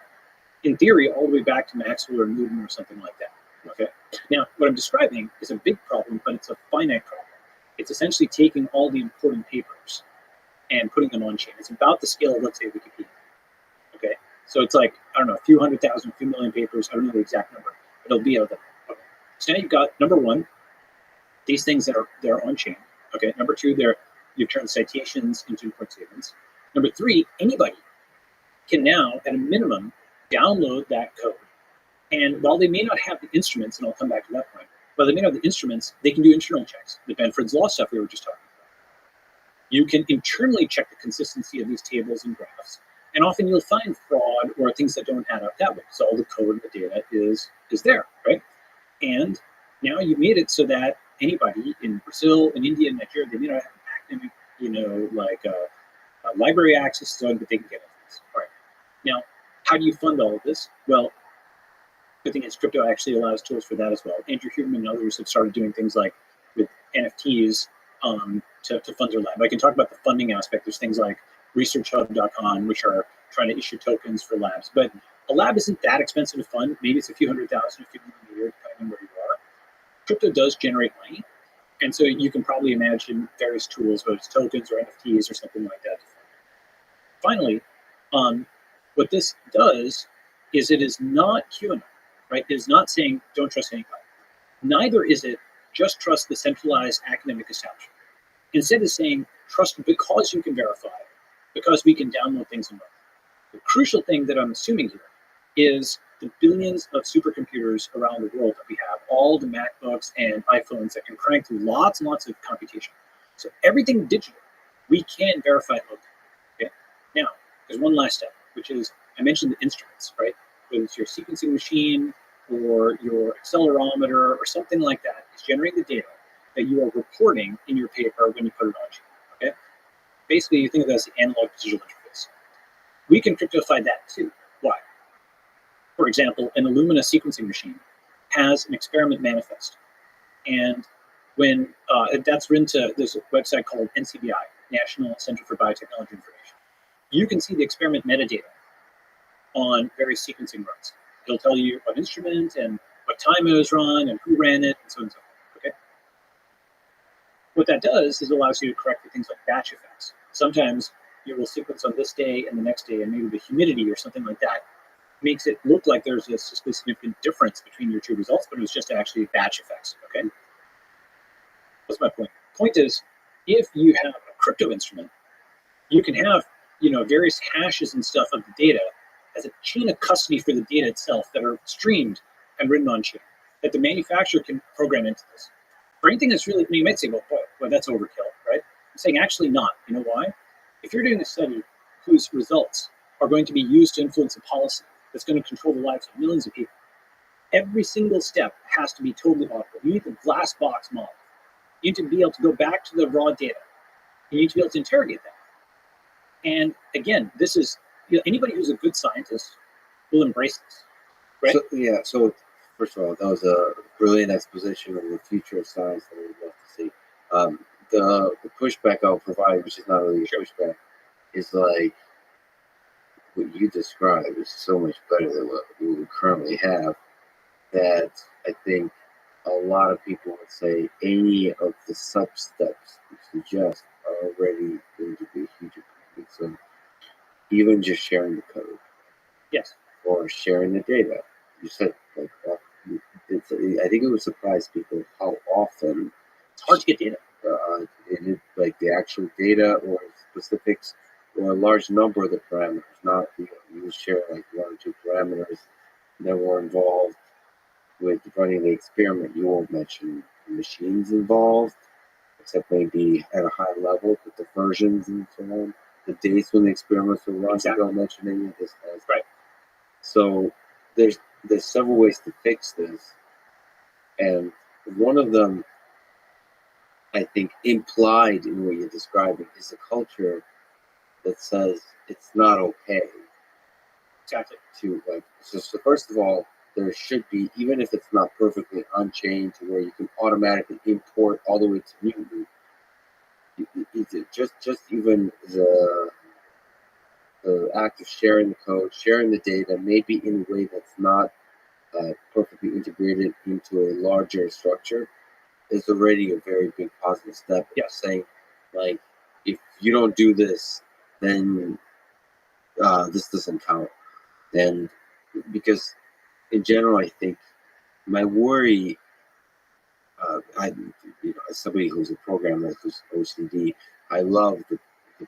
in theory, all the way back to Maxwell or Newton or something like that, okay? Now, what I'm describing is a big problem, but it's a finite problem. It's essentially taking all the important papers and putting them on chain. It's about the scale of, let's say, Wikipedia, okay? So it's like, I don't know, a few 100,000, a few million papers. I don't know the exact number, but it'll be out there. Okay. So now you've got, number one, these things that are on chain. Okay. Number two, you've turned citations into import statements. Number three, anybody can now, at a minimum, download that code. And while they may not have the instruments, and I'll come back to that point, while they may not have the instruments, they can do internal checks. The Benford's Law stuff we were just talking about. You can internally check the consistency of these tables and graphs. And often you'll find fraud or things that don't add up that way, because all the code and the data is there, right? And now you've made it so that anybody in Brazil, in India, in Nigeria, they may not have academic, library access to it, but they can get it. All right. Now, how do you fund all of this? Well, the thing is, crypto actually allows tools for that as well. Andrew Huberman and others have started doing things like with NFTs to fund their lab. I can talk about the funding aspect. There's things like researchhub.com, which are trying to issue tokens for labs. But a lab isn't that expensive to fund. Maybe it's a few 100,000, a few million a year, depending on where you are. Crypto does generate money. And so you can probably imagine various tools, whether it's tokens or NFTs or something like that. Finally, what this does is it is not QAnon, right? It is not saying don't trust anybody. Neither is it just trust the centralized academic establishment. Instead, it's saying trust because you can verify it, because we can download things and run. The crucial thing that I'm assuming here is the billions of supercomputers around the world that we have, all the MacBooks and iPhones that can crank through lots and lots of computation. So everything digital, we can verify locally. Okay? Now, there's one last step, which is I mentioned the instruments, right? Whether it's your sequencing machine or your accelerometer or something like that, is generating the data that you are reporting in your paper when you put it on chip. Okay? Basically, you think of that as the analog digital interface. We can cryptofy that too. Why? For example, an Illumina sequencing machine has an experiment manifest. And when that's written to this website called NCBI, National Center for Biotechnology Information, you can see the experiment metadata on various sequencing runs. It'll tell you what instrument and what time it was run and who ran it and so on and so forth. Okay? What that does is it allows you to correct for things like batch effects. Sometimes you will sequence on this day and the next day, and maybe the humidity or something like that makes it look like there's a significant difference between your two results, but it was just actually batch effects. Okay? What's my point? Point is, if you have a crypto instrument, you can have various hashes and stuff of the data as a chain of custody for the data itself that are streamed and written on chain that the manufacturer can program into this. For anything that's really, you might say, well, boy, that's overkill, right? I'm saying actually not. You know why? If you're doing a study whose results are going to be used to influence a policy that's going to control the lives of millions of people, every single step has to be totally auditable. You need the glass box model. You need to be able to go back to the raw data. You need to be able to interrogate that. And again, this is, anybody who's a good scientist will embrace this, right? So first of all, that was a brilliant exposition of the future of science that we'd love to see. The pushback I'll provide, which is not really a pushback, is like what you described is so much better than what we currently have, that I think a lot of people would say any of the sub-steps you suggest are already going to be a huge improvement. So even just sharing the code. Yes. Or sharing the data. You said, like, I think it would surprise people how often it's hard to get data. Like the actual data or specifics or a large number of the parameters, not you share like one or two parameters that were involved with running the experiment. You won't mention the machines involved, except maybe at a high level with the versions and so on. The dates when the experiments were run, you don't mention any of this. Right. So there's several ways to fix this, and one of them, I think, implied in what you're describing is a culture that says it's not okay. Exactly. To like, so first of all, there should be, even if it's not perfectly on-chain to where you can automatically import all the way to Newton, just even the act of sharing the code, sharing the data, maybe in a way that's not perfectly integrated into a larger structure, is already a very big positive step. Yeah. Saying, like, if you don't do this, then this doesn't count. And because in general, I think my worry, as somebody who's a programmer, who's OCD, I love the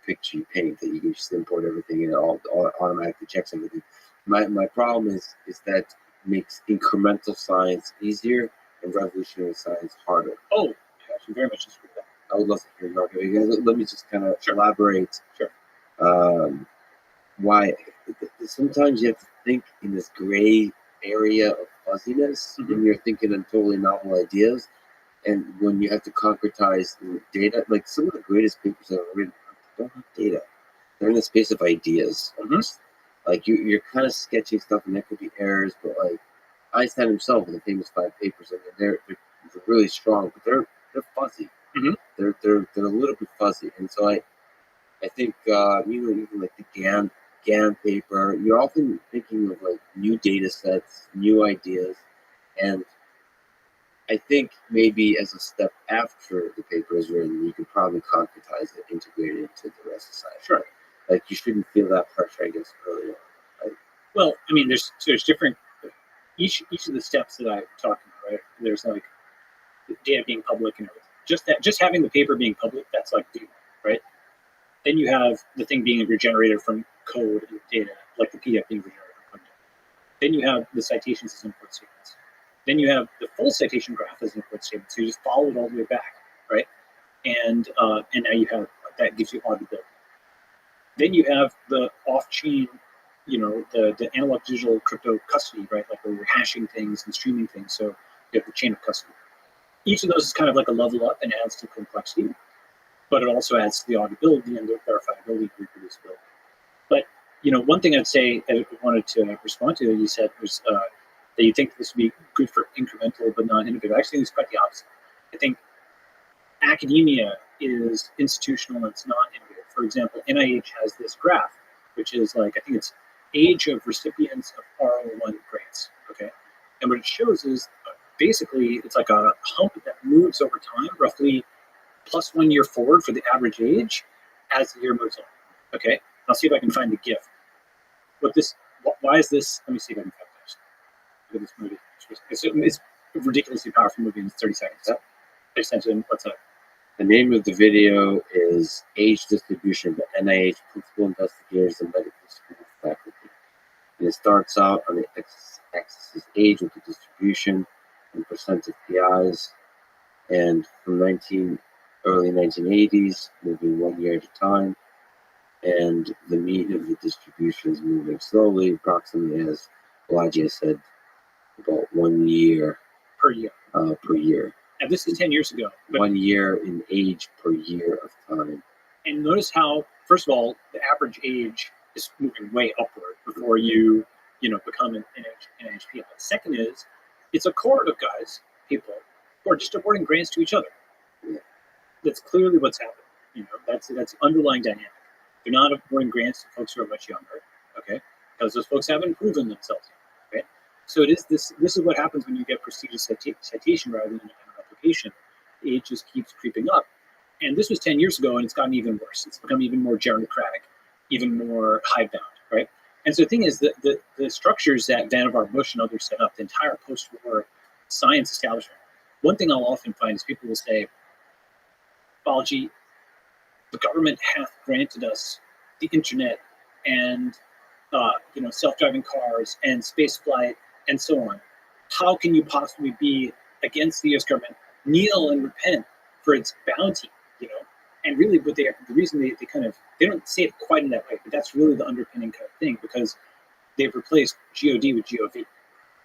picture you paint, that you can just import everything and it all automatically checks everything. My problem is that makes incremental science easier and revolutionary science harder. Oh, I very much disagree with that. I would love to hear your argument. Let me just kind of elaborate. Sure. Why sometimes you have to think in this gray area of fuzziness when you're thinking in totally novel ideas, and when you have to concretize the data. Like some of the greatest papers that I've written don't have data; they're in the space of ideas. Like you're kind of sketching stuff, and there could be errors, but like Einstein himself in the famous 5 papers, I mean, they're really strong, but they're fuzzy. They're a little bit fuzzy, and so I think even like the GAN paper, you're often thinking of like new data sets, new ideas, and I think maybe as a step after the paper is written, you could probably concretize it, integrate it into the rest of society. Sure. Like you shouldn't feel that pressure, I guess, early on. Right? Well, I mean, there's different. Each of the steps that I'm talking about, right? There's like the data being public and everything. Just having the paper being public, that's like data, right? Then you have the thing being regenerated from code and data, like the PDF being regenerated from code. Then you have the citations as input statements. Then you have the full citation graph as input statement. So you just follow it all the way back, right? And now you have that gives you auditability. Then you have the off-chain, the analog digital crypto custody, right? Like where you're hashing things and streaming things. So you have the chain of custody. Each of those is kind of like a level up and adds to complexity, but it also adds to the auditability and the verifiability and reproducibility. But one thing I'd say I wanted to respond to that you said was that you think this would be good for incremental but not innovative. I actually think it's quite the opposite. I think academia is institutional and it's not innovative. For example, NIH has this graph, which is like, I think it's age of recipients of R01 grants, okay? And what it shows is basically it's like a hump that moves over time, roughly plus 1 year forward for the average age as the year moves on, okay? I'll see if I can find the GIF. Why is this? Let me see if I can find this. Look at this movie. It's a ridiculously powerful movie in 30 seconds. I sent it in. What's up? The name of the video is Age Distribution by NIH Principal Investigators and Medical School Faculty. And it starts out on the x-axis is age with the distribution and percent of PIs. And from early 1980s, moving 1 year at a time. And the meat of the distribution is moving slowly, approximately, as Elijah said, about 1 year Per year. Per year. And this is 10 years ago. 1 year in age per year of time. And notice how, first of all, the average age is moving way upward before you become an NHP. Second is, it's a cohort of guys, people, who are just awarding grants to each other. That's clearly what's happening. That's underlying dynamic. They're not awarding grants to folks who are much younger, okay? Because those folks haven't proven themselves yet, right? So it is this is what happens when you get prestigious citation rather than an application. The age just keeps creeping up. And this was 10 years ago, and it's gotten even worse. It's become even more gerontocratic, even more hidebound, right? And so the thing is that the structures that Vannevar Bush and others set up, the entire post-war science establishment, one thing I'll often find is people will say, Balaji, the government hath granted us the internet and self-driving cars and space flight and so on. How can you possibly be against the U.S. government? Kneel and repent for its bounty, And really, the reason they don't say it quite in that way, but that's really the underpinning kind of thing, because they've replaced God with Gov.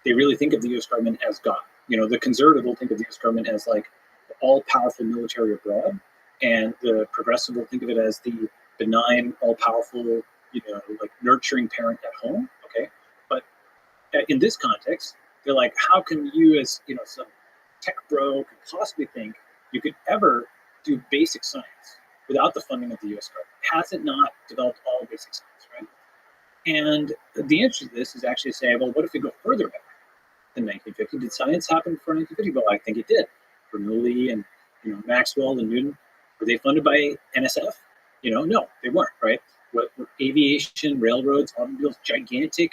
They really think of the U.S. government as God. The conservative will think of the U.S. government as like the all-powerful military abroad, and the progressive will think of it as the benign, all-powerful, like nurturing parent at home. Okay, but in this context, they're like, how can you, as some tech bro, could possibly think you could ever do basic science without the funding of the U.S. government? Has it not developed all basic science, right? And the answer to this is actually to say, well, what if we go further back than 1950? Did science happen before 1950? Well, I think it did. Bernoulli and Maxwell and Newton, were they funded by NSF? No, they weren't, right? What aviation, railroads, automobiles, gigantic,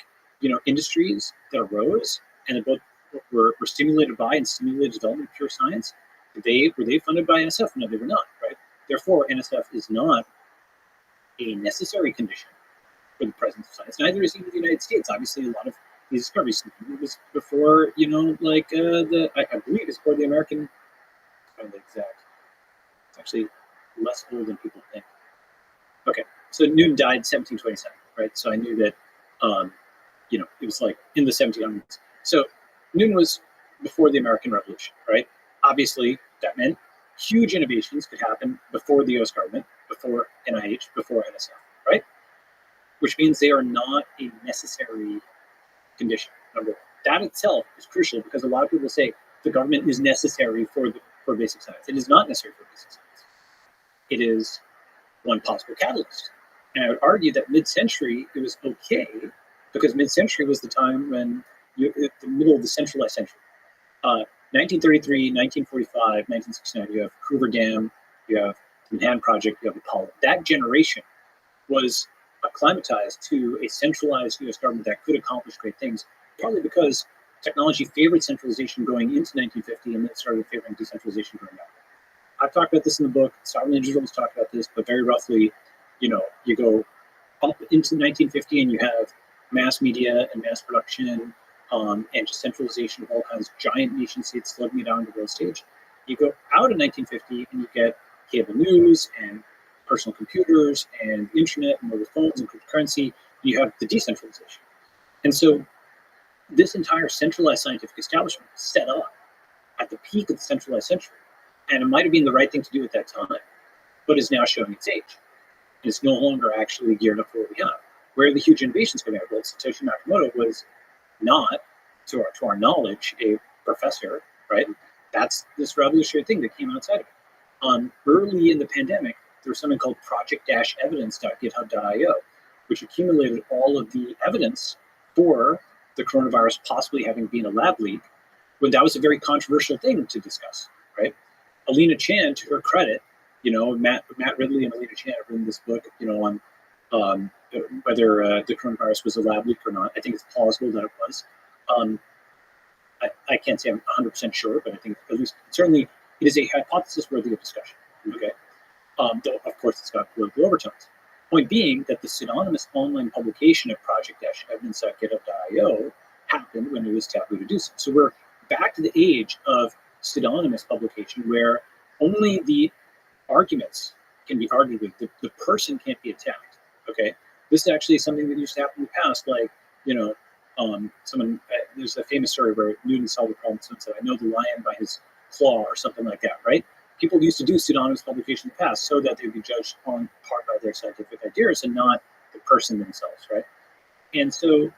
industries that arose and both were stimulated by and stimulated development of pure science. Were they funded by NSF? No, they were not, right? Therefore, NSF is not a necessary condition for the presence of science. Neither is even the United States. Obviously, a lot of these discoveries was before, I believe it's before the American. I don't know the exact. It's actually less old than people think. Okay, so Newton died 1727, right? So I knew that, it was like in the 1700s. So Newton was before the American Revolution, right? Obviously, that meant huge innovations could happen before the U.S. government, before NIH, before NSF, right? Which means they are not a necessary condition, number one. That itself is crucial because a lot of people say the government is necessary for basic science. It is not necessary for basic science. It is one possible catalyst. And I would argue that mid-century, it was okay because mid-century was the time when the middle of the centralized century. 1933, 1945, 1969, you have Hoover Dam, you have the Manhattan Project, you have Apollo. That generation was acclimatized to a centralized U.S. government that could accomplish great things, partly because technology favored centralization going into 1950 and then started favoring decentralization going out. I've talked about this in the book. Sovereign Individuals talked about this, but very roughly, you go up into 1950 and you have mass media and mass production and just centralization of all kinds of giant nation states slugging it out on the world stage. You go out in 1950 and you get cable news and personal computers and internet and mobile phones and cryptocurrency. You have the decentralization. And so this entire centralized scientific establishment was set up at the peak of the centralized century. And it might have been the right thing to do at that time, but is now showing its age. And it's no longer actually geared up for what we have. Where are the huge innovations coming out? Well, Satoshi Nakamoto was not, to our knowledge, a professor, right? That's this revolutionary thing that came outside of it. Early in the pandemic, there was something called project-evidence.github.io, which accumulated all of the evidence for the coronavirus possibly having been a lab leak, when that was a very controversial thing to discuss, right? Alina Chan, to her credit, Matt Ridley and Alina Chan have written this book, on whether the coronavirus was a lab leak or not. I think it's plausible that it was. I can't say I'm 100% sure, but I think at least certainly it is a hypothesis worthy of discussion. Okay, though of course it's got political overtones. Point being that the pseudonymous online publication of project-evidence.github.io happened when it was taboo to do so. So we're back to the age of pseudonymous publication where only the arguments can be argued with. The person can't be attacked. Okay, this is actually something that used to happen in the past. Like, someone there's a famous story where Newton solved the problem. Someone said, "I know the lion by his claw," or something like that. Right? People used to do pseudonymous publication in the past so that they'd be judged on part by their scientific ideas and not the person themselves. Right? And so,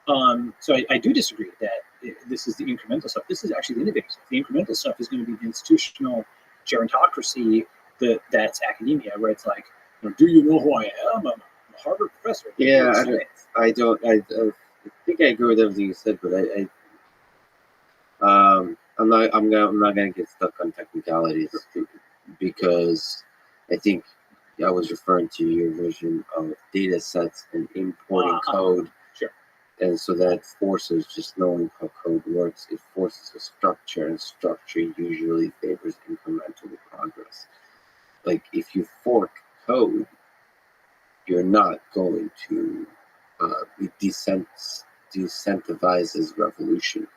I do disagree that this is the incremental stuff. This is actually the innovative stuff. The incremental stuff is going to be the institutional gerontocracy that's academia, where it's like, do you know who I am? I'm a Harvard professor. Yeah, I don't. I think I agree with everything you said, but I'm not gonna get stuck on technicalities because I think I was referring to your version of data sets and importing code. Sure. And so that forces just knowing how code works. It forces a structure, and structure usually favors incremental progress. Like if you fork code, you're not going to it decentralizes revolution.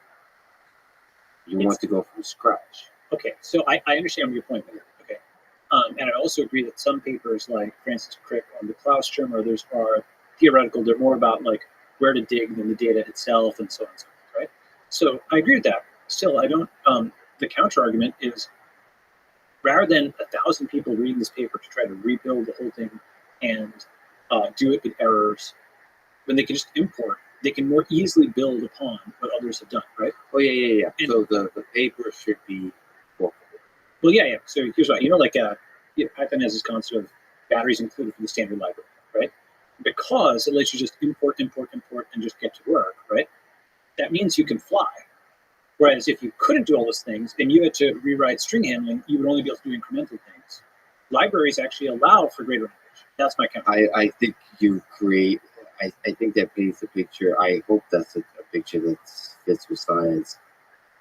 You want to go from scratch. Okay, so I understand your point there. Okay, and I also agree that some papers like Francis Crick on the Claustrum or others are theoretical. They're more about like where to dig than the data itself and so on and so forth, right? So I agree with that. Still, I don't. The counter argument is rather than 1,000 people reading this paper to try to rebuild the whole thing and do it with errors, when they can just import, they can more easily build upon what others have done, right? Oh yeah. And so the paper should be workable. Well, yeah. So here's what Python has this concept of batteries included for the standard library, right? Because it lets you just import, and just get to work, right? That means you can fly. Whereas if you couldn't do all those things and you had to rewrite string handling, you would only be able to do incremental things. Libraries actually allow for greater innovation. That's my count. I think you create. I think that paints a picture. I hope that's a picture that fits with science.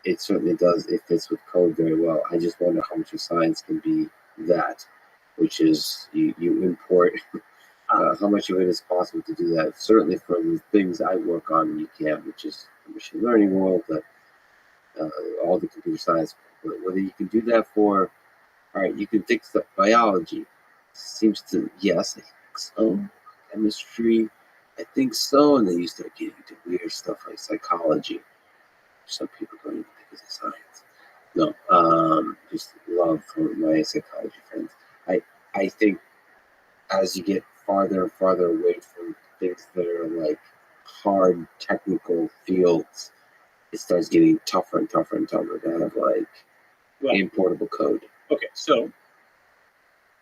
It certainly does. It fits with code very well. I just wonder how much of science can be that, which is you import. How much of it is possible to do that? Certainly for the things I work on, you can, which is the machine learning world, all the computer science. Whether you can do that for, all right, you can fix the biology. Seems to, yes, I think so. Chemistry, I think so. And then you start getting into weird stuff like psychology. Some people don't even think it's a science. No, just love from my psychology friends. I think as you get farther and farther away from things that are like hard technical fields, it starts getting tougher and tougher and tougher to have like importable code. Okay, so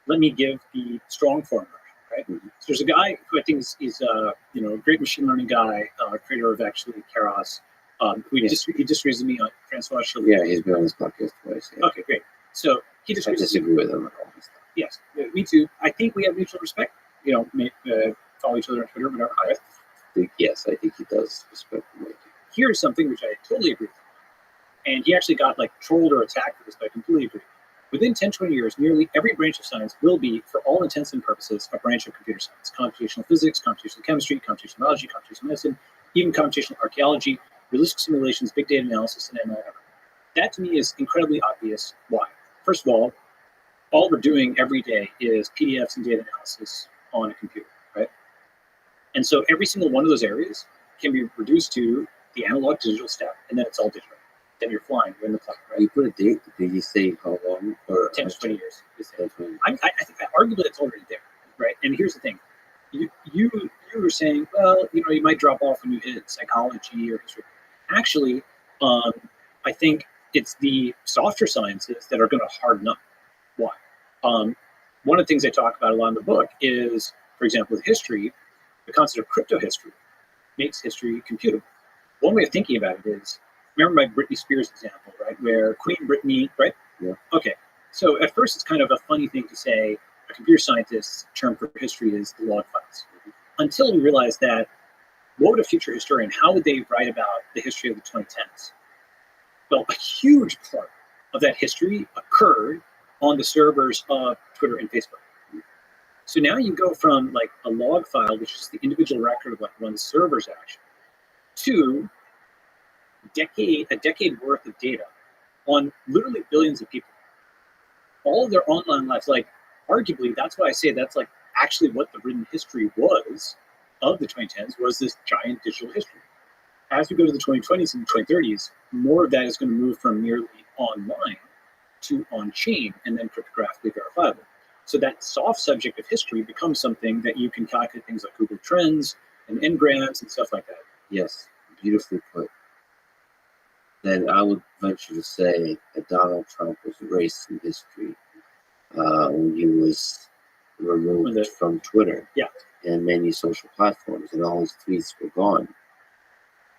let me give the strong form version, right? Mm-hmm. So there's a guy who I think is a great machine learning guy, creator of actually Keras, Yeah. He disagrees with me on Francois Chillet. Yeah, he's been on this podcast twice. Yeah. Okay, great. So he I disagrees. disagree with him on all this stuff. Yes, me too. I think we have mutual respect. Follow each other on Twitter, whatever. Yes, I think he does respect me. Here's something which I totally agree with. And he actually got trolled or attacked for this, but I completely agree. Within 10, 20 years, nearly every branch of science will be, for all intents and purposes, a branch of computer science. Computational physics, computational chemistry, computational biology, computational medicine, even computational archaeology, realistic simulations, big data analysis, and ML. That to me is incredibly obvious. Why? First of all we're doing every day is PDFs and data analysis on a computer, right? And so every single one of those areas can be reduced to the analog to digital step, and then it's all digital. Then you're flying, you're in the cloud, right? You put a date. Did you say how long? Or 10 to 20 years. 10, 20 years. I think arguably it's already there, right? And here's the thing. You were saying, well, you might drop off when you hit psychology or history. Actually, I think it's the softer sciences that are going to harden up. Why? One of the things I talk about a lot in the book is, for example, with history, the concept of crypto history makes history computable. One way of thinking about it is, remember my Britney Spears example, right? Where Queen Britney, right? Yeah. Okay. So at first it's kind of a funny thing to say a computer scientist's term for history is the log files. Until we realize that what would a future historian, how would they write about the history of the 2010s? Well, a huge part of that history occurred on the servers of Twitter and Facebook. So now you go from a log file, which is the individual record of one server's action, to a decade worth of data on literally billions of people. All of their online lives, arguably, that's why I say that's actually what the written history was of the 2010s, was this giant digital history. As we go to the 2020s and 2030s, more of that is going to move from merely online to on-chain and then cryptographically verifiable. So that soft subject of history becomes something that you can calculate things like Google Trends and n-grams and stuff like that. Yes, beautifully put. Then I would venture to say that Donald Trump was erased from history when he was removed from Twitter and many social platforms, and all his tweets were gone.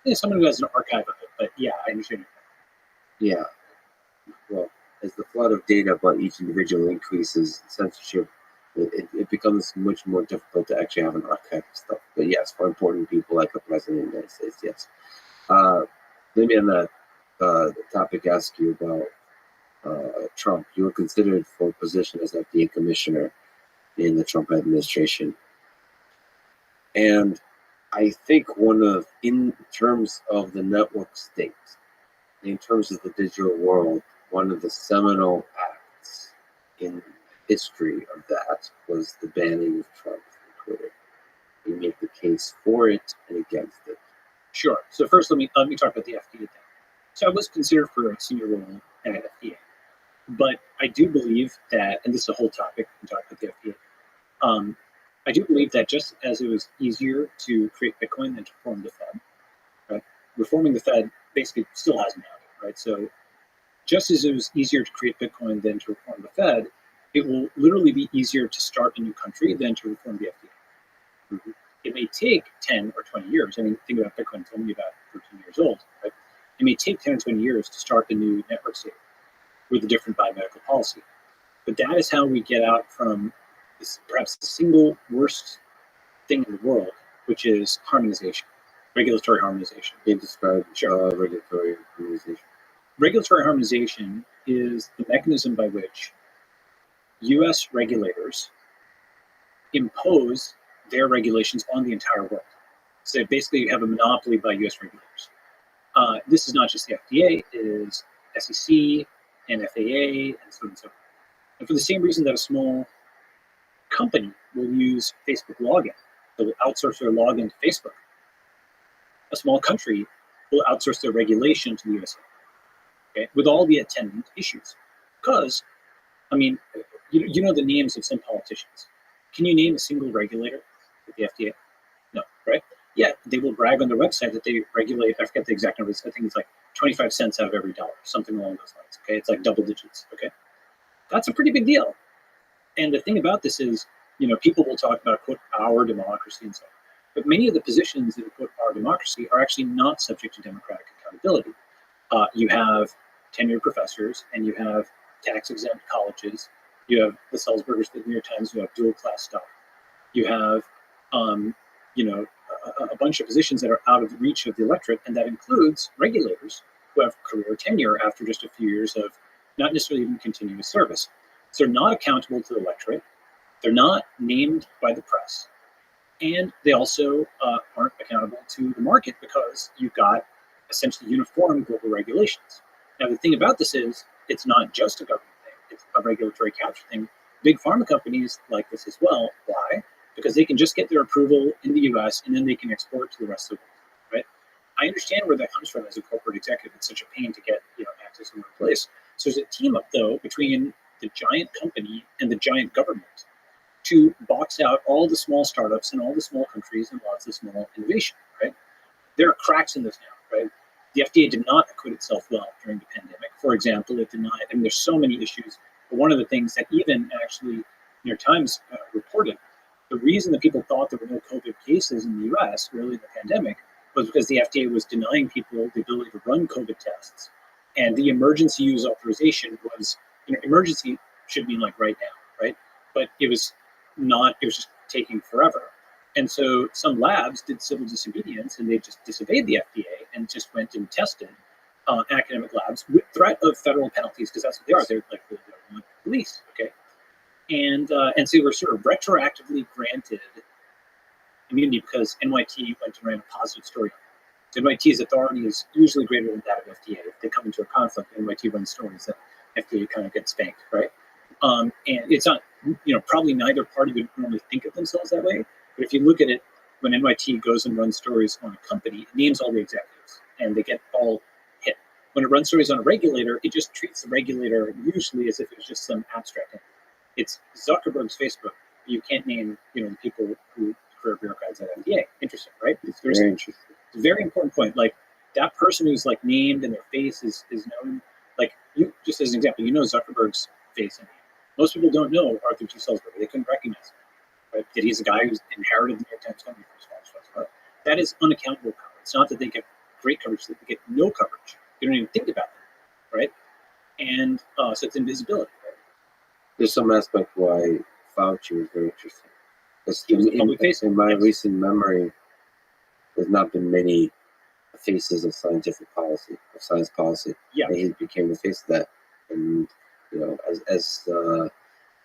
Yeah, someone who has an archive of it, but yeah, I understand. Yeah. Well, as the flood of data about each individual increases, censorship, it becomes much more difficult to actually have an archive of stuff. But yes, for important people like the President of the United States, yes. Let me on that topic ask you about Trump. You were considered for a position as FDA commissioner in the Trump administration. And I think in terms of the network state, in terms of the digital world, one of the seminal acts in history of that was the banning of Trump from Twitter. You make the case for it and against it. Sure. So first, let me talk about the FDA thing. So I was considered for a senior role at FDA, but I do believe that, and this is a whole topic, we talk about the FDA. I do believe that just as it was easier to create Bitcoin than to reform the Fed, right? Reforming the Fed basically still hasn't happened, right? So just as it was easier to create Bitcoin than to reform the Fed, it will literally be easier to start a new country than to reform the FDA. Mm-hmm. It may take 10 or 20 years. I mean, think about Bitcoin, it's only about 13 years old, right? It may take 10 or 20 years to start a new network state with a different biomedical policy. But that is how we get out from this, perhaps the single worst thing in the world, which is harmonization, regulatory harmonization. Can you describe regulatory harmonization? Regulatory harmonization is the mechanism by which U.S. regulators impose their regulations on the entire world. So basically you have a monopoly by U.S. regulators. This is not just the FDA, it is SEC and FAA and so on and so forth. And for the same reason that a small company will use Facebook login, they will outsource their login to Facebook. A small country will outsource their regulation to the USA, okay, with all the attendant issues. Because, I mean, you know the names of some politicians. Can you name a single regulator at the FDA? No, right? Yeah, they will brag on their website that they regulate, I forget the exact numbers, I think it's like 25 cents out of every dollar, something along those lines, okay? It's like double digits, okay? That's a pretty big deal. And the thing about this is, people will talk about, quote, our democracy and so on. But many of the positions in, quote, our democracy are actually not subject to democratic accountability. You have tenured professors, and you have tax-exempt colleges. You have the Salzburgers, the New York Times. You have dual-class stuff. You have, a bunch of positions that are out of the reach of the electorate, and that includes regulators who have career tenure after just a few years of not necessarily even continuous service. So they're not accountable to the electorate. They're not named by the press. And they also aren't accountable to the market because you've got essentially uniform global regulations. Now, the thing about this is it's not just a government thing. It's a regulatory capture thing. Big pharma companies like this as well. Why? Because they can just get their approval in the US and then they can export to the rest of the world, right? I understand where that comes from as a corporate executive. It's such a pain to get access in one place. So there's a team up, though, between the giant company and the giant government to box out all the small startups and all the small countries and lots of small innovation, right? There are cracks in this now, right? The FDA did not acquit itself well during the pandemic. For example, it denied, there's so many issues, but one of the things that even actually New York Times reported, the reason that people thought there were no COVID cases in the US early in the pandemic was because the FDA was denying people the ability to run COVID tests. And the emergency use authorization was, emergency should mean like right now, right? But it was not, it was just taking forever. And so some labs did civil disobedience and they just disobeyed the FDA and just went and tested academic labs with threat of federal penalties, because that's what they are. They're like the police, okay? And so they were sort of retroactively granted immunity because NYT went and ran a positive story. So NYT's authority is usually greater than that of FDA. If they come into a conflict, NYT runs stories that FDA kind of gets spanked, right? And it's not, probably neither party would normally think of themselves that way. But if you look at it, when NYT goes and runs stories on a company, it names all the executives and they get all hit. When it runs stories on a regulator, it just treats the regulator usually as if it was just some abstract thing. It's Zuckerberg's Facebook. You can't name, the people who career bureaucrats at FDA. Interesting, right? It's very interesting. It's a very important point. Like that person who's like named and their face is known. Like you, just as an example, Zuckerberg's face and name. Most people don't know Arthur G. Sulzberger. They couldn't recognize him. Right? That he's a guy who's inherited the New York Times company from his father's father. That is unaccountable power. It's not that they get great coverage; they get no coverage. You don't even think about them, right? And so it's invisibility. Right? There's some aspect why Fauci was very interesting. In my recent memory, there's not been many faces of scientific policy, of science policy. Yeah. And he became the face of that. And, as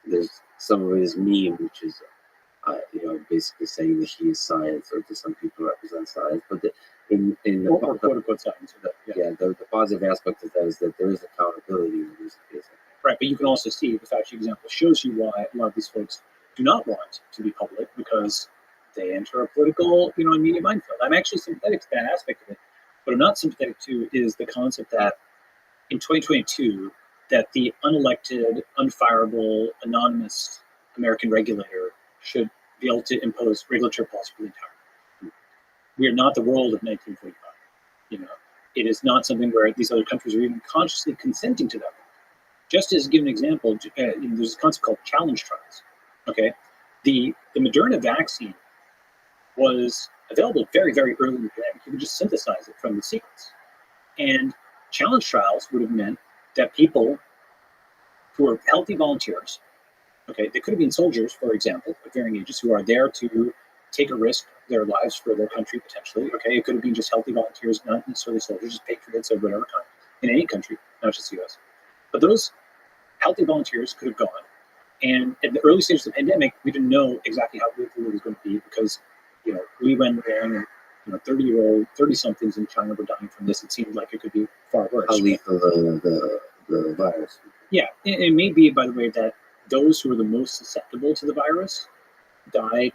there's some of his meme, which is, basically saying that he is science, or to some people represent science. But in the quote-unquote science. The positive aspect of that is that there is accountability in this case. Right, but you can also see the Fauci example shows you why a lot of these folks do not want to be public, because they enter a political, and media minefield. I'm actually sympathetic to that aspect of it. What I'm not sympathetic to is the concept that in 2022, that the unelected, unfireable, anonymous American regulator should be able to impose regulatory policy for the entire world. We are not the world of 1945. It is not something where these other countries are even consciously consenting to that. Just as, give an example, there's a concept called challenge trials. Okay, the Moderna vaccine was available very, very early in the pandemic. You could just synthesize it from the sequence. And challenge trials would have meant that people who are healthy volunteers, okay, they could have been soldiers, for example, of varying ages, who are there to take a risk, their lives for their country potentially. Okay, it could have been just healthy volunteers, not necessarily soldiers, just patriots of whatever kind, in any country, not just the US. But those healthy volunteers could have gone. And at the early stages of the pandemic, we didn't know exactly how lethal it was going to be, because, we went there and 30-somethings in China were dying from this. It seemed like it could be far worse. How lethal the virus. Yeah, it may be, by the way, that those who were the most susceptible to the virus died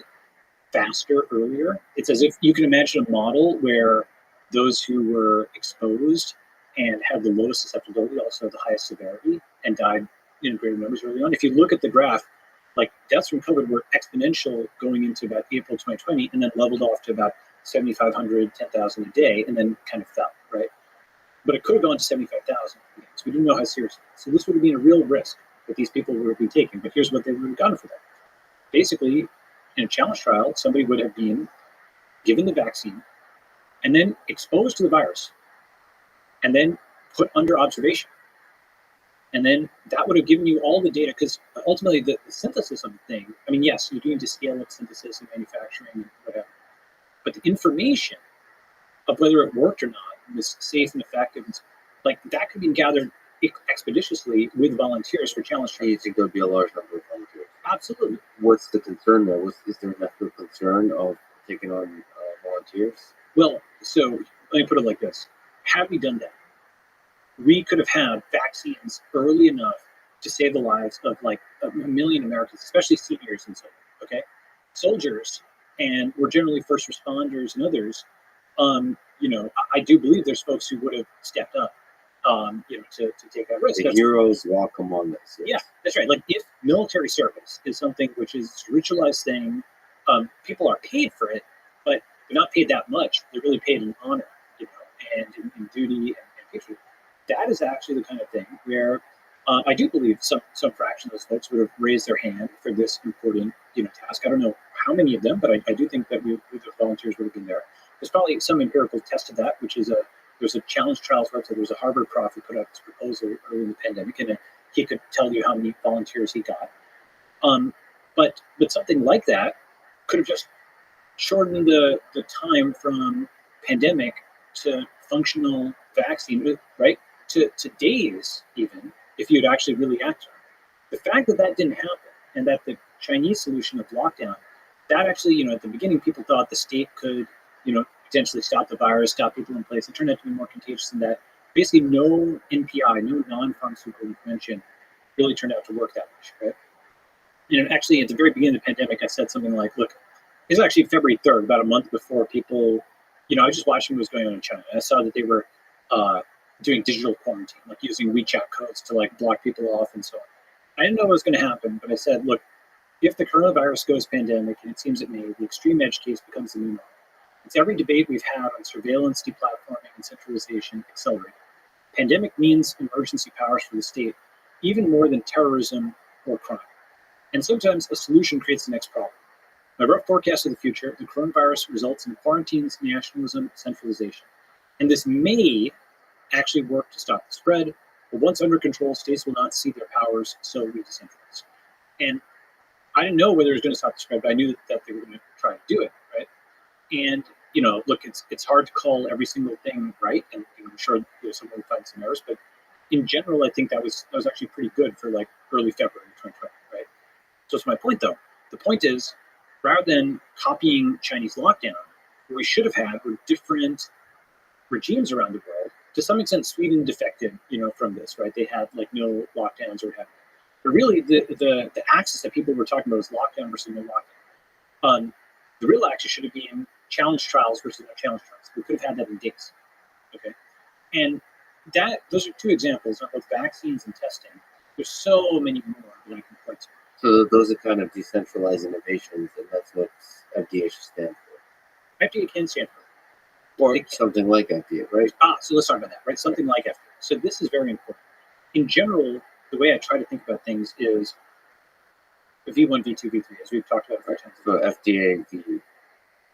faster earlier. It's as if you can imagine a model where those who were exposed and had the lowest susceptibility also had the highest severity and died in greater numbers early on. If you look at the graph, like deaths from COVID were exponential going into about April 2020 and then leveled off to about 7,500, 10,000 a day, and then kind of fell, right? But it could have gone to 75,000. So we didn't know how serious it was. So this would have been a real risk that these people would be taking. But here's what they would have gotten for that. Basically, in a challenge trial, somebody would have been given the vaccine and then exposed to the virus and then put under observation. And then that would have given you all the data, because ultimately the synthesis of the thing, I mean, yes, you're doing to scale up synthesis and manufacturing and whatever, but the information of whether it worked or not was safe and effective, like that could be gathered expeditiously with volunteers for challenge Do you trials. think there'll be a large number of volunteers? Absolutely. What's the concern there? Is there enough of a concern of taking on volunteers? Well, so let me put it like this. Had we done that, we could have had vaccines early enough to save the lives of like a million Americans, especially seniors and so on, okay? Soldiers, and we're generally first responders and others, you know, I do believe there's folks who would have stepped up, you know, to take that risk. The heroes walk among us. Yeah, that's right. Like if military service is something which is a ritualized thing, people are paid for it, but they're not paid that much. They're really paid in honor, you know, and in duty and patriotism. That is actually the kind of thing where I do believe some fraction of those folks would have raised their hand for this important, you know, task. I don't know how many of them, but I do think that the volunteers would have been there. There's probably some empirical test of that, which is there's a challenge trials website. There's a Harvard prof who put out this proposal early in the pandemic, and he could tell you how many volunteers he got. But something like that could have just shortened the time from pandemic to functional vaccine, right? To days, even, if you'd actually really acted on it. The fact that that didn't happen, and that the Chinese solution of lockdown, that actually, you know, at the beginning, people thought the state could, you know, potentially stop the virus, stop people in place. It turned out to be more contagious than that. Basically, no NPI, no non-pharmaceutical intervention really turned out to work that much, right? You know, actually, at the very beginning of the pandemic, I said something like, look, this is actually February 3rd, about a month before people, you know, I was just watching what was going on in China. I saw that they were doing digital quarantine, like using WeChat codes to like block people off and so on. I didn't know what was going to happen, but I said, look, if the coronavirus goes pandemic, and it seems it may, the extreme edge case becomes the new normal. It's every debate we've had on surveillance, deplatforming, and centralization accelerating. Pandemic means emergency powers for the state, even more than terrorism or crime. And sometimes a solution creates the next problem. My rough forecast of the future, the coronavirus results in quarantines, nationalism, centralization. And this may actually work to stop the spread, but once under control, states will not see their powers, so we decentralize. And I didn't know whether it was going to stop the spread, but I knew that they were going to try to do it, right? And, you know, look, it's hard to call every single thing right, and I'm sure there's someone who finds some errors, but in general, I think that was actually pretty good for like early February 2020, right? So it's my point, though. The point is, rather than copying Chinese lockdown, what we should have had were different regimes around the world. To some extent, Sweden defected, you know, from this, right? They had like no lockdowns or whatever. But really, the axis that people were talking about was lockdown versus no lockdown. The real axis should have been challenge trials versus no challenge trials. We could have had that in days, okay? And those are two examples of both vaccines and testing. There's so many more that I can point to. So those are kind of decentralized innovations, and that's what FDA should stand for. FDA can stand for. Or something like FDA, right? So let's talk about that, right? Something like FDA. So this is very important. In general, the way I try to think about things is V1, V2, V3, as we've talked about a few times. So FDA, VU.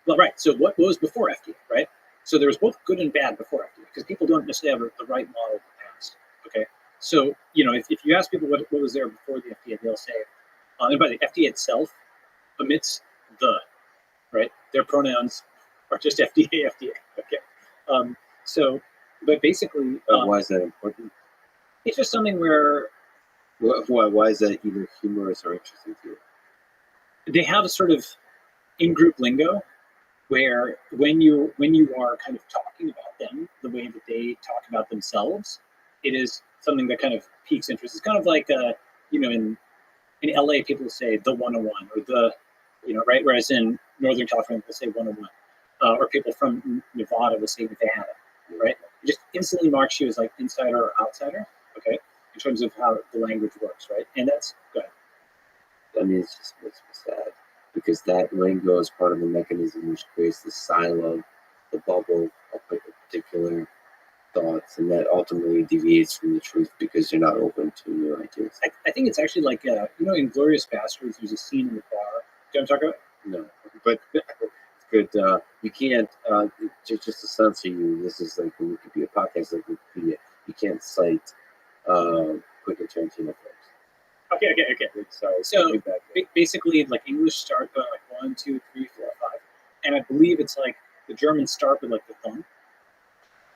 Well, right. So what was before FDA, right? So there was both good and bad before FDA, because people don't necessarily have the right model of the past, okay? So, you know, if you ask people what was there before the FDA, they'll say, and by the FDA itself omits the, right? Their pronouns are just FDA, okay? So, but basically... why is that important? It's just something where... Why is that either humorous or interesting to you? They have a sort of in-group lingo where when you are kind of talking about them the way that they talk about themselves, it is something that kind of piques interest. It's kind of like, you know, in LA, people say the 101 or the, you know, right? Whereas in Northern California, they'll say 101. Or people from Nevada will say Nevada, right? It just instantly marks you as like insider or outsider, okay? In terms of how the language works, right? And that's good. I mean, it just makes me sad because that lingo is part of the mechanism which creates the silo, the bubble of particular thoughts, and that ultimately deviates from the truth because you're not open to new ideas. I think it's actually like, you know, in Glorious Bastards, there's a scene in the bar. Do you want to talk about it? No, but it's good. You can't. just to censor you, this is like a Wikipedia podcast, like Wikipedia. You can't cite Quentin Tarantino films. Okay. Sorry. So basically, like English start with like 1, 2, 3, 4, 5, and I believe it's like the Germans start with like the thumb.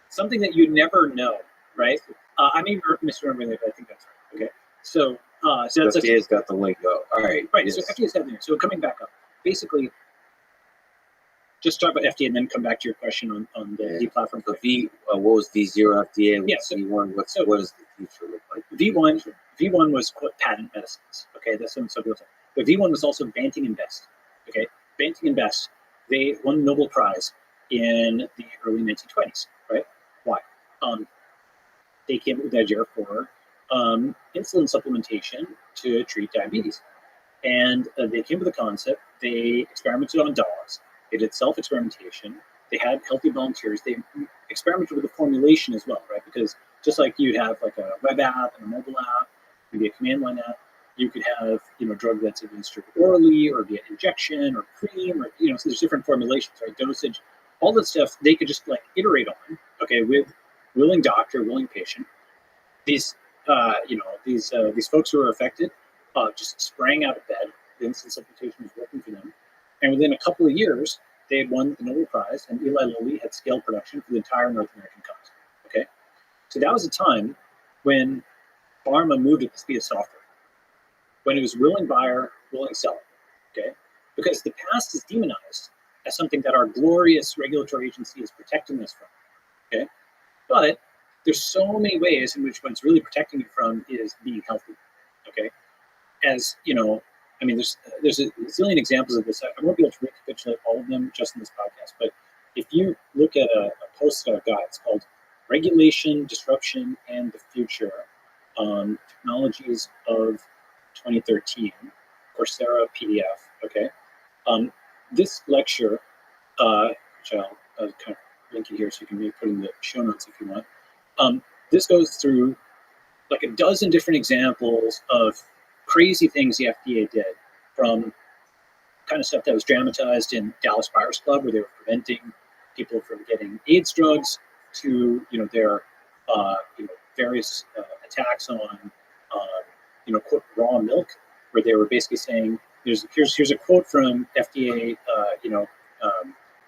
Something that you never know, right? I may be misremembering it, but I think that's right. Okay. So that's like, FDA's got the lingo. All right. right. Yes. So FDA's got the lingo. So coming back up, basically, just talk about FDA and then come back to your question on the deplatform. So what was V0 FDA? Yeah, so- V1, what does the future look like? V1 was patent medicines. Okay, that's what some people say. But V1 was also Banting and Best. Okay, Banting and Best, they won the Nobel Prize in the early 1920s. Right? Why? They came up with the idea for insulin supplementation to treat diabetes, and they came up with the concept. They experimented on dogs. They did self-experimentation. They had healthy volunteers. They experimented with the formulation as well, right? Because just like you'd have like a web app and a mobile app, maybe a command line app, you could have a drug that's administered orally or via injection or cream, or so there's different formulations, right? Dosage, all that stuff they could just like iterate on, okay, with willing doctor, willing patient. These these folks who were affected just sprang out of bed. The insulin supplementation was working for them. And within a couple of years, they had won the Nobel Prize, and Eli Lilly had scaled production for the entire North American continent. Okay, so that was a time when pharma moved at the speed of software, when it was willing buyer, willing seller. Okay, because the past is demonized as something that our glorious regulatory agency is protecting us from. Okay, but there's so many ways in which what it's really protecting you from is being healthy. Okay, as I mean, there's a zillion examples of this. I won't be able to recapitulate all of them just in this podcast, but if you look at a post that I've got, it's called Regulation, Disruption, and the Future, Technologies of 2013, Coursera PDF, okay? This lecture, which I'll kind of link it here so you can maybe put in the show notes if you want. This goes through like a dozen different examples of crazy things the FDA did, from kind of stuff that was dramatized in Dallas Buyers Club, where they were preventing people from getting AIDS drugs, to their various attacks on quote raw milk, where they were basically saying here's a quote from FDA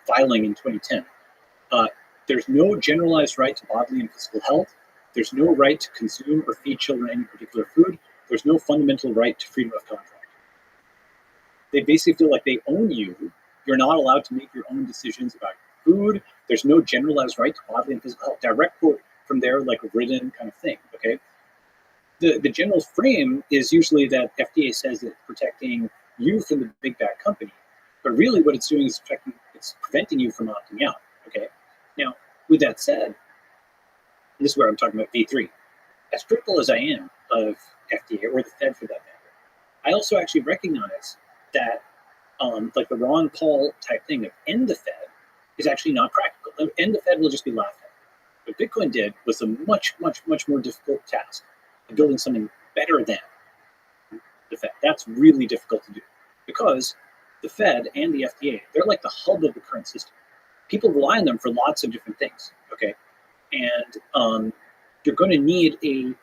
filing in 2010. There's no generalized right to bodily and physical health. There's no right to consume or feed children any particular food. There's no fundamental right to freedom of contract. They basically feel like they own you. You're not allowed to make your own decisions about food. There's no generalized right to bodily and physical health. Direct quote from their like written kind of thing. Okay. The general frame is usually that FDA says it's protecting you from the big bad company, but really what it's doing is it's preventing you from opting out. Okay. Now, with that said, this is where I'm talking about V3. As critical as I am of FDA or the Fed for that matter, I also actually recognize that like the Ron Paul type thing of end the Fed is actually not practical. End the Fed will just be laughed at. What Bitcoin did was a much, much, much more difficult task of building something better than the Fed. That's really difficult to do because the Fed and the FDA, they're like the hub of the current system. People rely on them for lots of different things, okay? And you're going to need a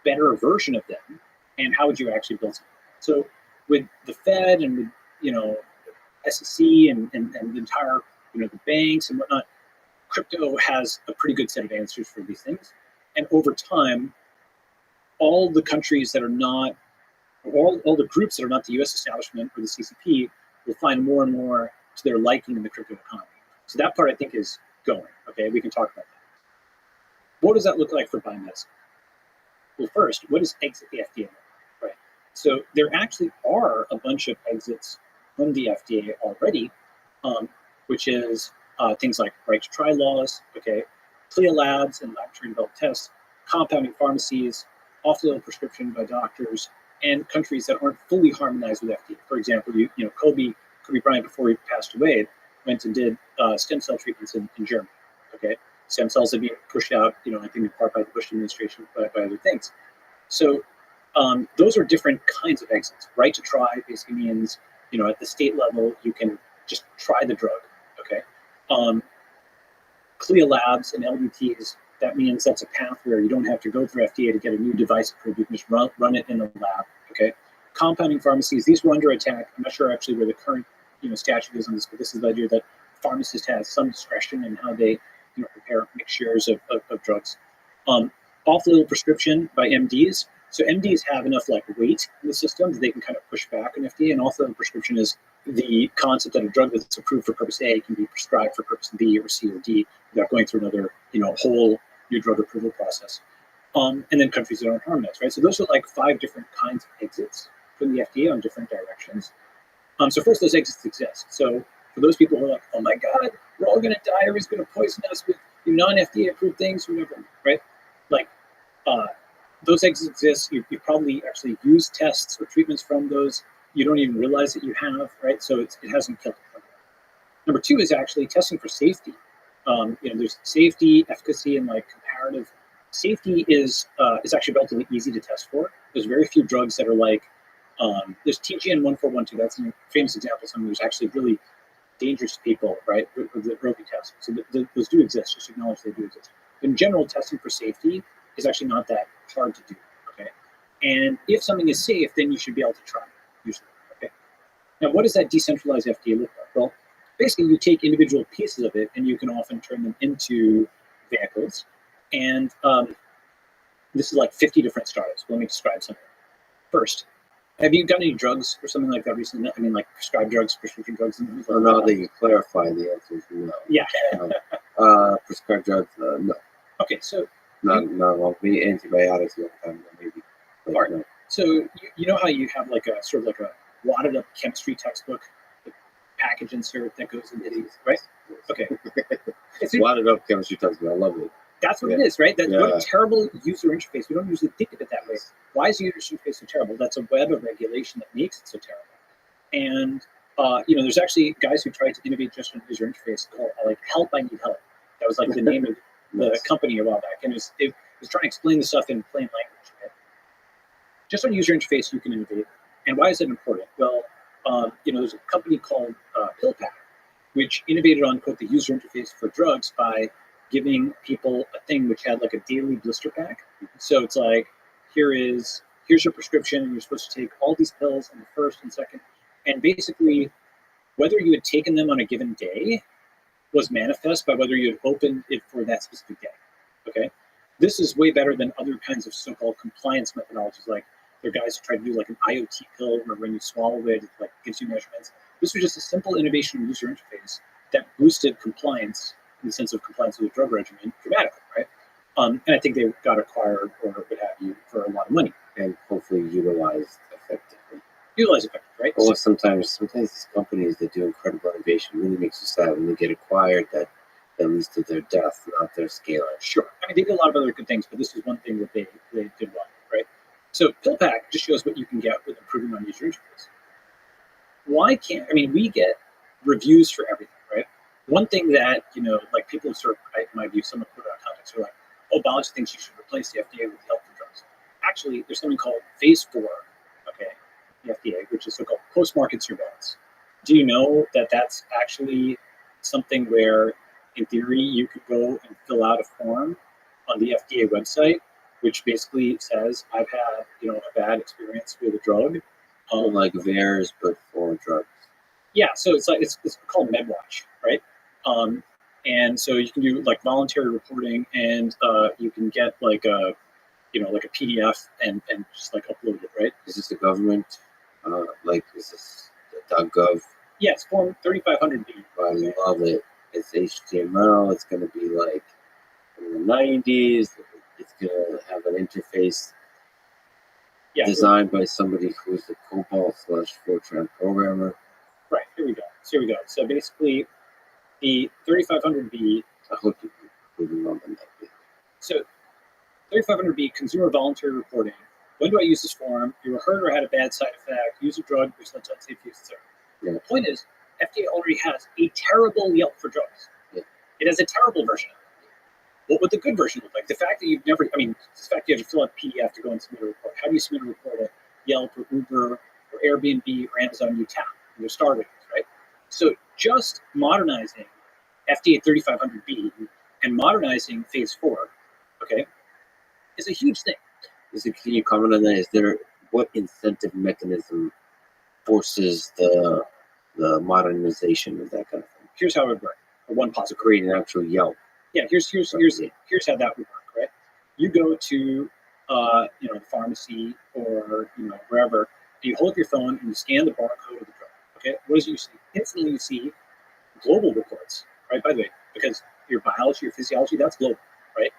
better version of them. And how would you actually build something? So with the Fed and with, SEC and the entire, the banks and whatnot, crypto has a pretty good set of answers for these things. And over time, all the countries that are not, all the groups that are not the US establishment or the CCP will find more and more to their liking in the crypto economy. So that part I think is going, okay? We can talk about that. What does that look like for biomedicine? Well, first, what does exit the FDA, right? So there actually are a bunch of exits from the FDA already, which is things like right to try laws, okay, CLIA labs and laboratory developed tests, compounding pharmacies, off-label prescription by doctors, and countries that aren't fully harmonized with FDA. For example, Kobe Bryant, before he passed away, went and did stem cell treatments in Germany, okay? Stem cells are being pushed out, I think in part by the Bush administration, by other things. So those are different kinds of exits. Right to try basically means, at the state level, you can just try the drug, okay? CLIA labs and LDTs, that means that's a path where you don't have to go through FDA to get a new device approved. You can just run it in the lab. Okay. Compounding pharmacies, these were under attack. I'm not sure actually where the current statute is on this, but this is the idea that pharmacist has some discretion in how they prepare mixtures of drugs. Off-label prescription by MDs. So MDs have enough weight in the system that they can kind of push back on FDA, and off-label prescription is the concept that a drug that's approved for purpose A can be prescribed for purpose B or C or D without going through another whole new drug approval process. And then countries that aren't harmonized, right? So those are 5 different kinds of exits from the FDA on different directions. So first, those exits exist. So for those people who are like, oh my God, we're all going to die, everybody's going to poison us with non-FDA approved things, whatever, right? Those exits exist. You probably actually use tests or treatments from those. You don't even realize that you have, right? So it hasn't killed the program. Number 2 is actually testing for safety. There's safety, efficacy, and comparative. Safety is actually relatively easy to test for. There's very few drugs that are there's TGN 1412. That's a famous example of something that's actually really dangerous to people, right? With the Rothschild test. So those do exist. Just acknowledge they do exist. In general, testing for safety is actually not that hard to do. Okay, and if something is safe, then you should be able to try it. Usually, okay. Now, what does that decentralized FDA look like? Well, basically, you take individual pieces of it, and you can often turn them into vehicles. And this is 50 different startups. Let me describe something. First, have you got any drugs or something like that recently? I mean, prescribed drugs, prescription drugs? Well, now that you clarify, the answer is no. Yeah. Prescribed drugs, no. Okay, so not maybe antibiotics one time, maybe. Right. No. So you know how you have a sort of a wadded up chemistry textbook, the package insert that goes into these, right? Okay. Wadded up chemistry textbook, I love it. That's what it is, right? That's what a terrible user interface. We don't usually think of it that way. Why is the user interface so terrible? That's a web of regulation that makes it so terrible. And there's actually guys who tried to innovate just on user interface called Help, I Need Help. That was the name of the company a while back, and it was trying to explain the stuff in plain language. Right? Just on user interface, you can innovate. And why is that important? Well, there's a company called PillPack, which innovated on quote the user interface for drugs by giving people a thing which had a daily blister pack. So it's here's your prescription, and you're supposed to take all these pills on the first and second, and basically whether you had taken them on a given day was manifest by whether you had opened it for that specific day. Okay, this is way better than other kinds of so-called compliance methodologies. There are guys who try to do an IoT pill where when you swallow it, it gives you measurements. This was just a simple innovation in user interface that boosted compliance in the sense of compliance with the drug regimen dramatically, right? And I think they got acquired or what have you for a lot of money. And hopefully utilized effectively. Right? Or sometimes these companies that do incredible innovation really makes you sad when they get acquired that leads to their death, not their scale. Sure. I mean, they did a lot of other good things, but this is one thing that they did well, right? So PillPack just shows what you can get with improving on user interface. We get reviews for everything, right? One thing that, people sort of, in my view, somewhat put out of context, are biology thinks you should replace the FDA with health food drugs. Actually, there's something called Phase 4, okay, the FDA, which is so-called post-market surveillance. Do you know that that's actually something where, in theory, you could go and fill out a form on the FDA website, which basically says, I've had, a bad experience with a drug. Like VAERS, but for drugs. Yeah, so it's called MedWatch, right? And so you can do voluntary reporting, and you can get a PDF and just upload it, right? Is this the government? Is this the .gov? Yeah, it's Form 3500B. I love it. It's HTML. It's going to be in the 90s. It's going to have an interface designed by somebody who's a COBOL/Fortran programmer. Right, here we go. So basically, the 3500B. I hope you remember that. So 3500B, consumer voluntary reporting. When do I use this form? You were hurt or had a bad side effect. Use a drug which led to unsafe use, etc. Yeah. The point is, FDA already has a terrible Yelp for drugs. Yeah. It has a terrible version of it. What would the good version look like? The fact that the fact you have to fill out a PDF to go and submit a report. How do you submit a report at Yelp or Uber or Airbnb or Amazon? You tap your star ratings, right? So just modernizing FDA 3500B And modernizing phase 4, okay, is a huge thing. Can you comment on that? Is there what incentive mechanism forces the modernization of that kind of thing? Here's how it would work. One positive. Create an actual Yelp. Yeah, here's how that would work, right? You go to the pharmacy or wherever, and you hold up your phone and you scan the barcode of the drug. Okay, what does you see? Instantly, you see global reports, right? By the way, because your biology, your physiology, that's global, right?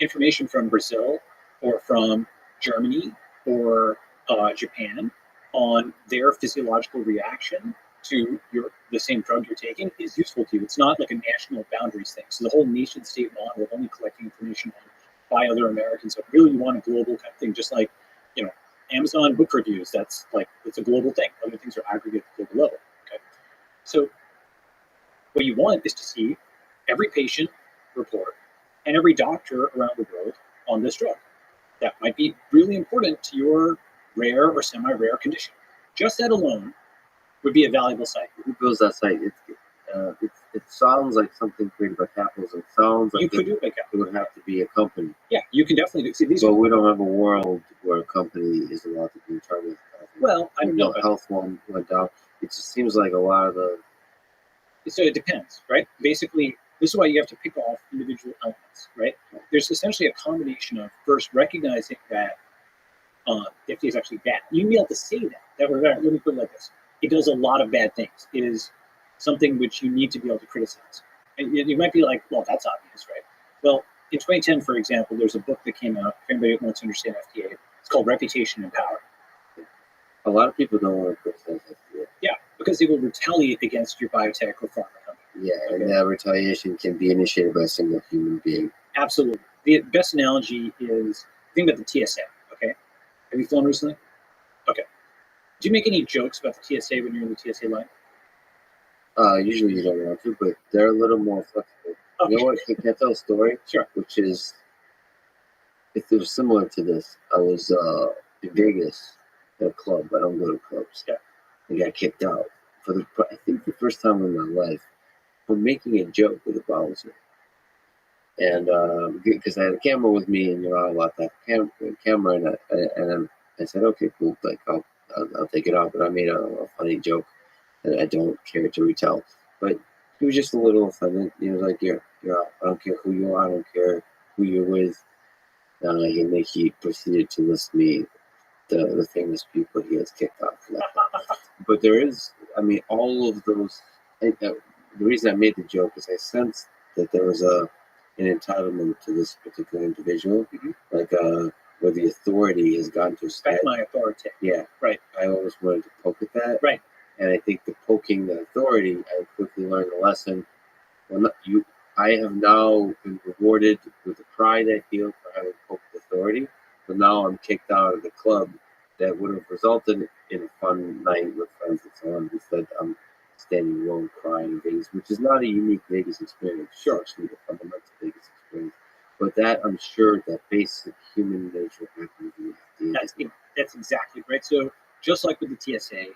Information from Brazil or from Germany or Japan on their physiological reaction to the same drug you're taking is useful to you. It's not like a national boundaries thing. So the whole nation state model of only collecting information by other Americans, so really you want a global kind of thing, just like Amazon book reviews. That's like it's a global thing. Other things are aggregate at the global level. Okay, so what you want is to see every patient report and every doctor around the world on this drug. That might be really important to your rare or semi-rare condition. Just that alone would be a valuable site. Who builds that site? It sounds like something created by capitalism. It sounds like you could do it by it would have to be a company. Yeah, you can definitely do. See, these. But we don't have a world where a company is allowed to be in charge of. Well, I don't know. Health one went down. It just seems like a lot of the. So it depends, right? Basically, this is why you have to pick off individual elements, right? There's essentially a combination of first recognizing that the FDA is actually bad. You can be able to say that let me put it like this. It does a lot of bad things. It is something which you need to be able to criticize. And you might be like, well, that's obvious, right? Well, in 2010, for example, there's a book that came out, if anybody wants to understand FDA, it's called Reputation and Power. A lot of people don't want to criticize FDA. Yeah, because they will retaliate against your biotech or pharma company. Yeah, and that retaliation can be initiated by a single human being. Absolutely. The best analogy is, think about the TSA, okay? Have you flown recently? Okay. Do you make any jokes about the TSA when you're in the TSA line? Usually you don't want to, but they're a little more flexible. Okay. You know what? Can I tell a story? Sure. Which is, it was similar to this. I was in Vegas at a club. I don't go to clubs. Yeah. I got kicked out I think the first time in my life for making a joke with a bouncer. And because I had a camera with me, and you're not allowed to have camera, and I said, okay, cool, like I'll take it out. But I made a funny joke that I don't care to retell. But he was just a little offended. He was like, you're out. I don't care who you are. I don't care who you're with. And he proceeded to list me the famous people he has kicked out for that. But there is, all of those. The reason I made the joke is I sensed that there was an entitlement to this particular individual, like where the authority has gotten to respect my authority. Yeah, right. I always wanted to poke at that, right. And I think the poking the authority, I quickly learned a lesson. I have now been rewarded with the pride I feel for having poked authority, but now I'm kicked out of the club that would have resulted in a fun night with friends and so on. Instead, I'm standing alone crying in Vegas, which is not a unique Vegas experience. Sure, actually the fundamental Vegas experience. But that, I'm sure, that basic human nature happens in the That's exactly right. So just like with the TSA,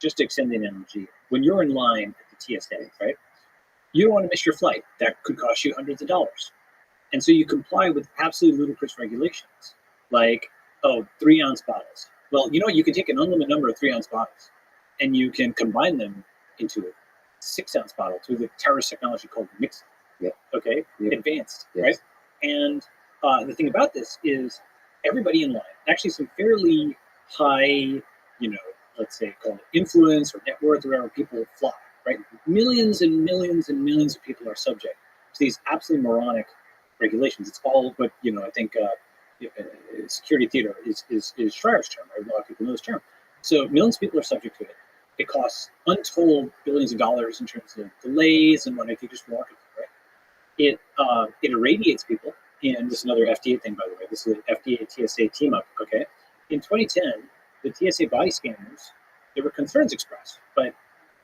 just to extend the analogy, when you're in line at the TSA, right, you don't want to miss your flight. That could cost you hundreds of dollars. And so you comply with absolutely ludicrous regulations, like, 3-ounce bottles. Well, you can take an unlimited number of 3-ounce bottles, and you can combine them into a 6-ounce bottle through the terrorist technology called mixing. Yeah. Okay? Yeah. Advanced, yes. Right? And the thing about this is everybody in line, actually some fairly high, let's say called influence or net worth or whatever, people fly, right? Millions and millions and millions of people are subject to these absolutely moronic regulations. It's all, but I think security theater is Schreier's term, right? A lot of people know this term. So millions of people are subject to it. It costs untold billions of dollars in terms of delays and what if you just walk it, right? It irradiates people. And this is another FDA thing, by the way. This is an FDA TSA team up. Okay. In 2010, the TSA body scanners, there were concerns expressed, but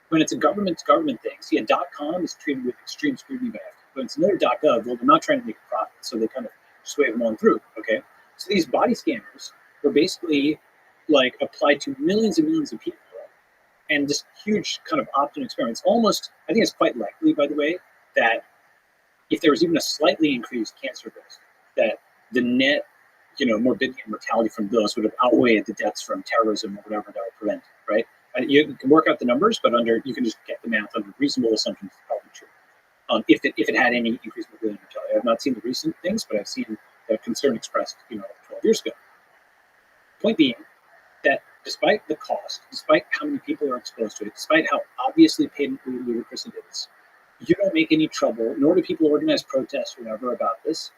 when it's a government thing, see, a .com is treated with extreme scrutiny by FDA. When it's another .gov, well, they're not trying to make a profit, so they kind of just wave them on through. Okay. So these body scanners were basically like applied to millions and millions of people, and this huge kind of opt-in experiment. It's almost, I think it's quite likely, by the way, that if there was even a slightly increased cancer risk, that the net, morbidity and mortality from those would have outweighed the deaths from terrorism or whatever that would prevent, right? And you can work out the numbers, but you can just get the math under reasonable assumptions. It's probably true. If it had any increased morbidity and mortality, I've not seen the recent things, but I've seen the concern expressed, 12 years ago. Point being that despite the cost, despite how many people are exposed to it, despite how obviously patently ludicrous it is, you don't make any trouble, nor do people organize protests or whatever about this,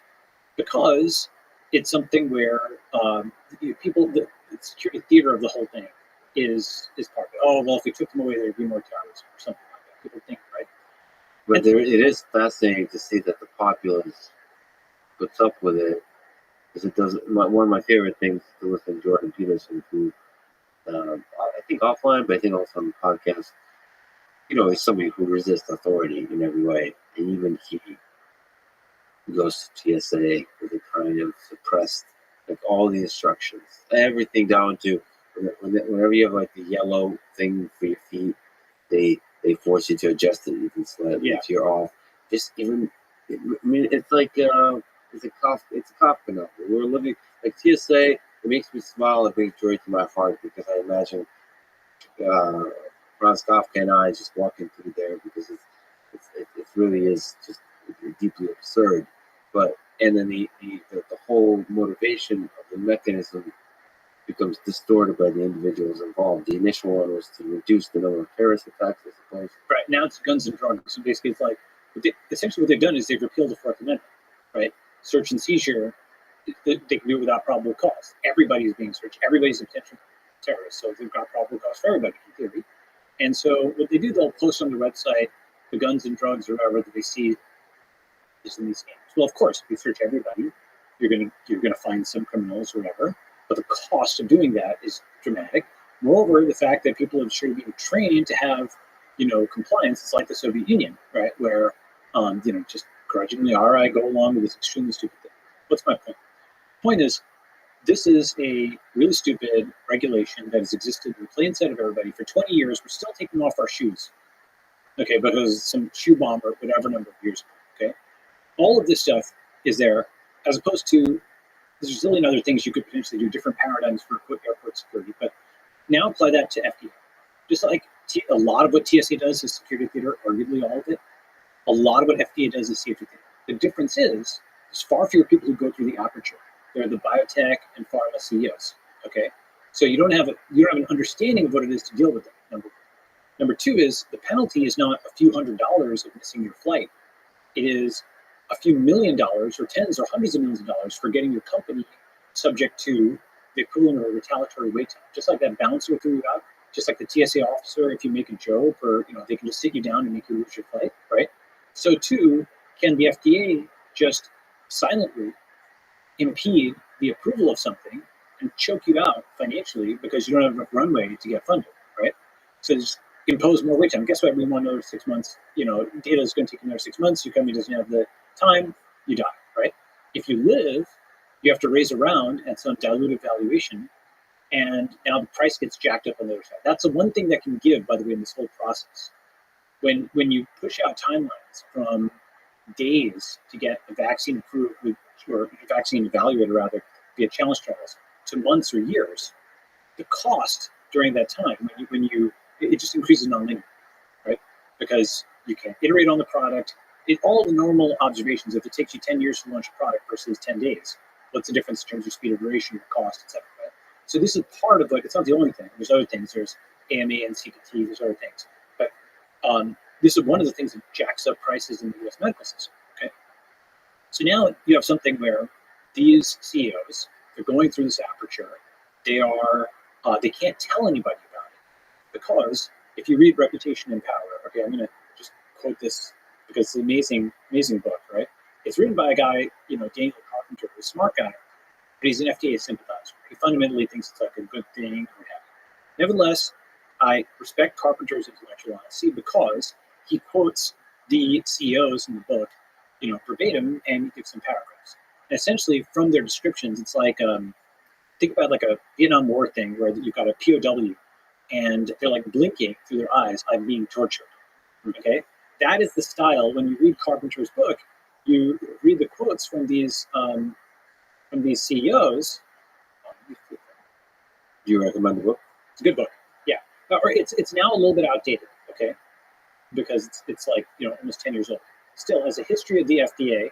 because it's something where people, the security theater of the whole thing is part of it. Oh, well, if we took them away, there'd be more terrorism or something like that. People think, right? But it is fascinating to see that the populace puts up with it, because it does. One of my favorite things to listen to Jordan Peterson, who I think offline, but I think also on the podcast, he's somebody who resists authority in every way, and even he goes to TSA with a kind of suppressed, like all the instructions, everything down to whenever you have like the yellow thing for your feet, they force you to adjust it even slightly if you're off. Just even, I mean, it's like it's a Kafka novel. We're living like TSA. It makes me smile. It brings joy to my heart, because I imagine Franz Kafka and I just walking through there, because it really is just deeply absurd. And then the whole motivation of the mechanism becomes distorted by the individuals involved. The initial one was to reduce the number of terrorist attacks, I suppose. Right, now it's guns and drugs. So basically it's like, essentially what they've done is they've repealed the Fourth Amendment, right? Search and seizure, they can do it without probable cause. Everybody's being searched. Everybody's a potential terrorist, so they've got probable cause for everybody in theory. And so what they do, they'll post on their website the guns and drugs or whatever that they see is in these games. Well, of course, if you search everybody, you're gonna find some criminals or whatever. But the cost of doing that is dramatic. Moreover, the fact that people are sure being trained to have, compliance, it's like the Soviet Union, right? Where, just grudgingly, all right, go along with this extremely stupid thing. What's my point? Point is, this is a really stupid regulation that has existed in plain sight of everybody for 20 years. We're still taking off our shoes, okay, because some shoe bomb or whatever number of years ago, okay? All of this stuff is there, as opposed to, there's a zillion other things you could potentially do, different paradigms for airport security, but now apply that to FDA. Just like a lot of what TSA does is security theater, arguably all of it. A lot of what FDA does is safety theater. The difference is there's far fewer people who go through the aperture. They're the biotech and pharma CEOs. Okay, so you don't have an understanding of what it is to deal with them. Number one. Number two is the penalty is not a few $100s of missing your flight. It is a few $1 million or tens or hundreds of millions of dollars for getting your company subject to the equivalent of a retaliatory wait time. Just like that bouncer threw you out, just like the TSA officer, if you make a joke or they can just sit you down and make you lose your flight, right? So too can the FDA just silently impede the approval of something and choke you out financially because you don't have enough runway to get funded, right? So just impose more wait time. Guess what? We want another 6 months. Data is going to take another 6 months. Your company doesn't have the time, you die, right? If you live, you have to raise a round at some diluted valuation, and now the price gets jacked up on the other side. That's the one thing that can give, by the way, in this whole process. When you push out timelines from days to get a vaccine approved or a vaccine evaluated rather via challenge trials to months or years, the cost during that time it just increases nonlinear, right? Because you can't iterate on the product. All the normal observations, if it takes you 10 years to launch a product versus 10 days, what's the difference in terms of speed of duration, cost, et cetera, right? So this is part of it's not the only thing. There's other things. There's AMA and CPT, there's other things. But this is one of the things that jacks up prices in the US medical system, okay? So now you have something where these CEOs, they're going through this aperture. They can't tell anybody about it because if you read Reputation and Power, okay, I'm going to just quote this because it's an amazing, amazing book, right? It's written by a guy, Daniel Carpenter, who's a smart guy, but he's an FDA sympathizer. He fundamentally thinks it's like a good thing. Nevertheless, I respect Carpenter's intellectual honesty because he quotes the CEOs in the book, verbatim, and he gives some paragraphs. And essentially, from their descriptions, it's like, think about like a Vietnam War thing where you've got a POW and they're like blinking through their eyes, I'm being tortured, okay? That is the style, when you read Carpenter's book, you read the quotes from these CEOs. Do you recommend the book? It's a good book. Yeah, or it's now a little bit outdated. Okay, because it's like almost 10 years old. Still, as a history of the FDA,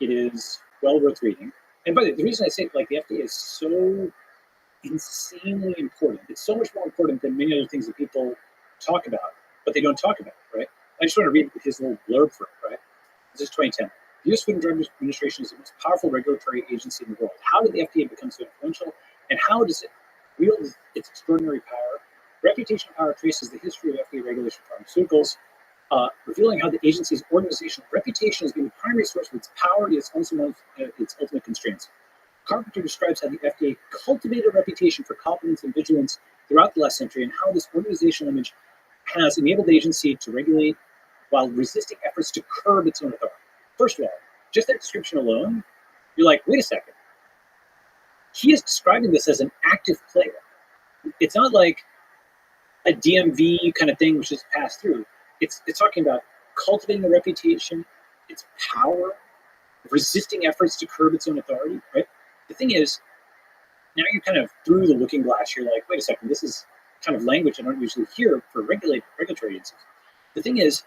it is well worth reading. And by the way, the reason I say like the FDA is so insanely important. It's so much more important than many other things that people talk about, but they don't talk about, right? I just want to read his little blurb for it, right? This is 2010. The U.S. Food and Drug Administration is the most powerful regulatory agency in the world. How did the FDA become so influential, and how does it wield its extraordinary power? Reputation power traces the history of FDA regulation of pharmaceuticals, revealing how the agency's organizational reputation has been the primary source of its power, yet it's also known its ultimate constraints. Carpenter describes how the FDA cultivated a reputation for competence and vigilance throughout the last century, and how this organizational image has enabled the agency to regulate while resisting efforts to curb its own authority. First of all, just that description alone, you're like, wait a second. He is describing this as an active player. It's not like a DMV kind of thing which is passed through. It's talking about cultivating a reputation, its power, resisting efforts to curb its own authority, right? The thing is, now you're kind of through the looking glass. You're like, wait a second, this is kind of language I don't usually hear for regulatory agencies. The thing is,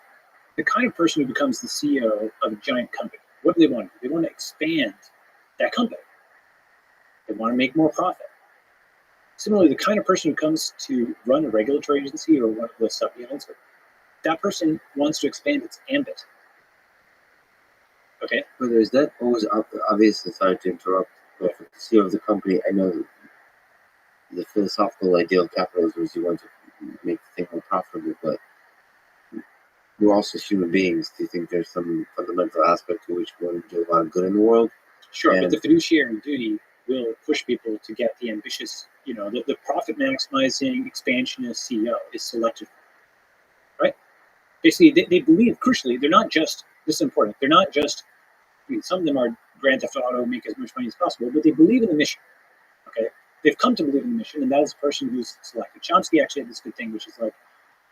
the kind of person who becomes the CEO of a giant company, what do they want to do? They want to expand that company. They want to make more profit. Similarly, the kind of person who comes to run a regulatory agency or one of the sub-units, that person wants to expand its ambit. Okay? But is that always obviously, sorry to interrupt, but for the CEO of the company, I know the philosophical ideal of capitalism is you want to make the thing more profitable, but we're also human beings. Do you think there's some fundamental aspect to which we want to do a lot of good in the world? Sure, but the fiduciary duty will push people to get the ambitious, the profit maximizing expansionist CEO is selected, right? Basically, they believe, crucially, they're not just, this is important, they're not just, some of them are Grand Theft Auto, make as much money as possible, but they believe in the mission, okay? They've come to believe in the mission, and that is the person who's selected. Chomsky actually had this good thing, which is like,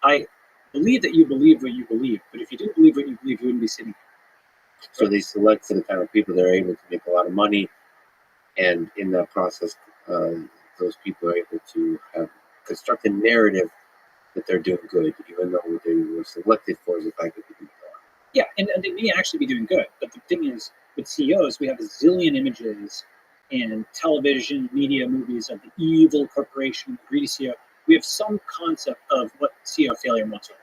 I believe that you believe what you believe, but if you didn't believe what you believe, you wouldn't be sitting here. So they select for the kind of people that are able to make a lot of money, and in that process, those people are able to construct a narrative that they're doing good, even though what they were selected for is the fact that they do more. Yeah, and they may actually be doing good, but the thing is, with CEOs, we have a zillion images and television, media, movies of the evil corporation, the greedy CEO. We have some concept of what CEO failure looks like.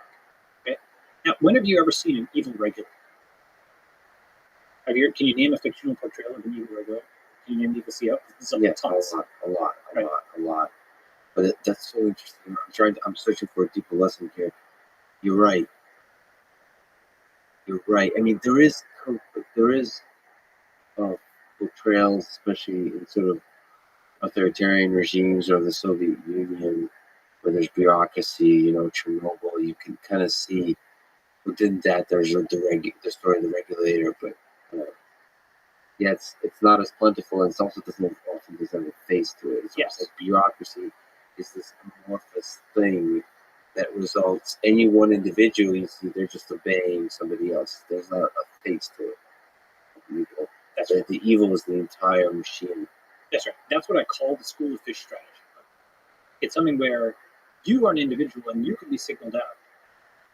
Okay, now, when have you ever seen an evil regulator? Can you name a fictional portrayal of an evil regulator? Can you name the evil CEO? Yes, a lot. But that's so interesting. I'm searching for a deeper lesson here. You're right. I mean, there is portrayals, especially in sort of authoritarian regimes or the Soviet Union, where there's bureaucracy. Chernobyl. You can kind of see within that there's the story of the regulator, but yeah, it's not as plentiful, and it also doesn't often have a face to it. It's yes. Like bureaucracy is this amorphous thing that results any one individual, you see, they're just obeying somebody else. There's not a face to it. Evil. That's right. The evil is the entire machine. That's right. That's what I call the school of fish strategy. It's something where you are an individual and you can be signaled out,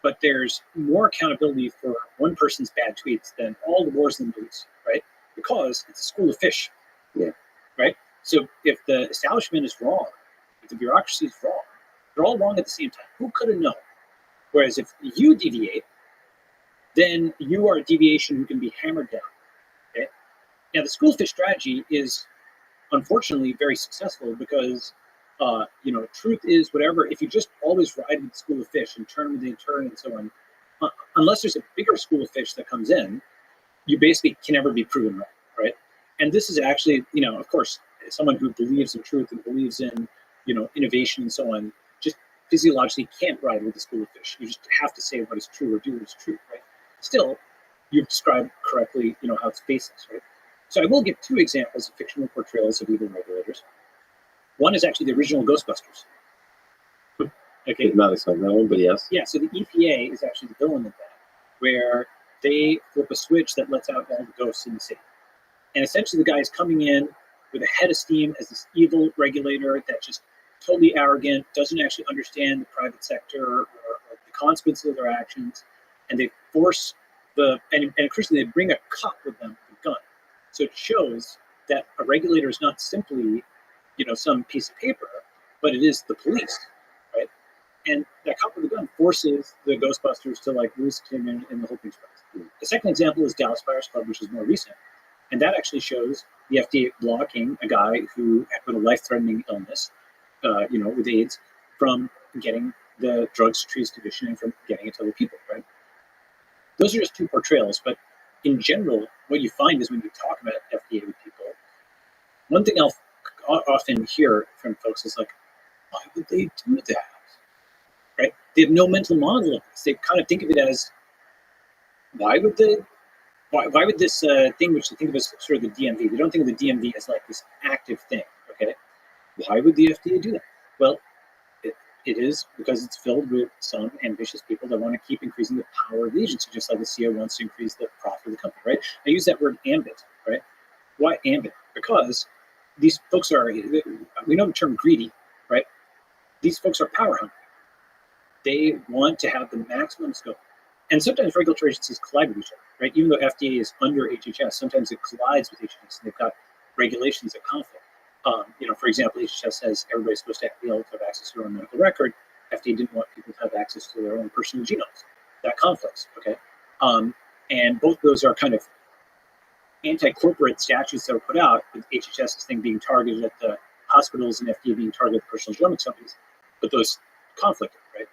but there's more accountability for one person's bad tweets than all the wars and boots, right? Because it's a school of fish. Yeah. Right? So if the establishment is wrong, if the bureaucracy is wrong, they're all wrong at the same time. Who could have known? Whereas if you deviate, then you are a deviation who can be hammered down. Okay? Now, the school of fish strategy is unfortunately very successful because, truth is whatever. If you just always ride with the school of fish and turn with the turn and so on, unless there's a bigger school of fish that comes in, you basically can never be proven wrong, right? And this is actually, of course, someone who believes in truth and believes in, innovation and so on, just physiologically can't ride with the school of fish. You just have to say what is true or do what is true, right? Still, you've described correctly, how it's baseless, right? So I will give two examples of fictional portrayals of evil regulators. One is actually the original Ghostbusters. Okay. Not a one, but yes. Yeah, so the EPA is actually the villain of that, where they flip a switch that lets out all the ghosts in the city. And essentially the guy is coming in with a head of steam as this evil regulator that's just totally arrogant, doesn't actually understand the private sector or the consequences of their actions. And they force and crucially, they bring a cop with them with a gun. So it shows that a regulator is not simply, some piece of paper, but it is the police, right? And that cop with a gun forces the Ghostbusters to lose him in the whole thing's place. The second example is Dallas Buyers Club, which is more recent. And that actually shows the FDA blocking a guy who had a life-threatening illness, with AIDS, from getting the drugs to treat his condition and from getting it to other people, right? Those are just two portrayals, but in general, what you find is when you talk about FDA with people, one thing I'll often hear from folks is why would they do that? Right? They have no mental model of this. They kind of think of it as, why would this thing, which they think of as sort of the DMV, they don't think of the DMV as this active thing, okay? Why would the FDA do that? Well, it is because it's filled with some ambitious people that want to keep increasing the power of the agency, just like the CEO wants to increase the profit of the company, right? I use that word ambit, right? Why ambit? Because these folks we know the term greedy, right? These folks are power hungry. They want to have the maximum scope. And sometimes regulatory agencies collide with each other, right? Even though FDA is under HHS, sometimes it collides with HHS, and they've got regulations that conflict. For example, HHS says everybody's supposed to be able to have access to their own medical record. FDA didn't want people to have access to their own personal genomes. That conflicts, okay? And both of those are kind of anti-corporate statutes that were put out, with HHS's thing being targeted at the hospitals and FDA being targeted at personal genomics companies, but those conflicted, right?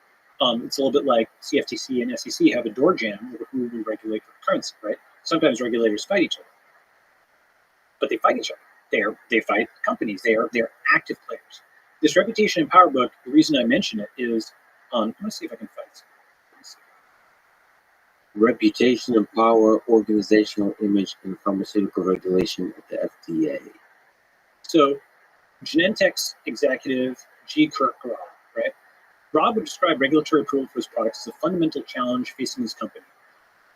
It's a little bit like CFTC and SEC have a door jam over who will regulate currency, right? Sometimes regulators fight each other, but they fight each other. They fight companies. They're active players. This Reputation and Power book, the reason I mention it is, let me see if I can find this. Reputation and Power, Organizational Image, and Pharmaceutical Regulation at the FDA. So, Genentech's executive, G. Kirk Robb, right? Robb would describe regulatory approval for his products as a fundamental challenge facing his company,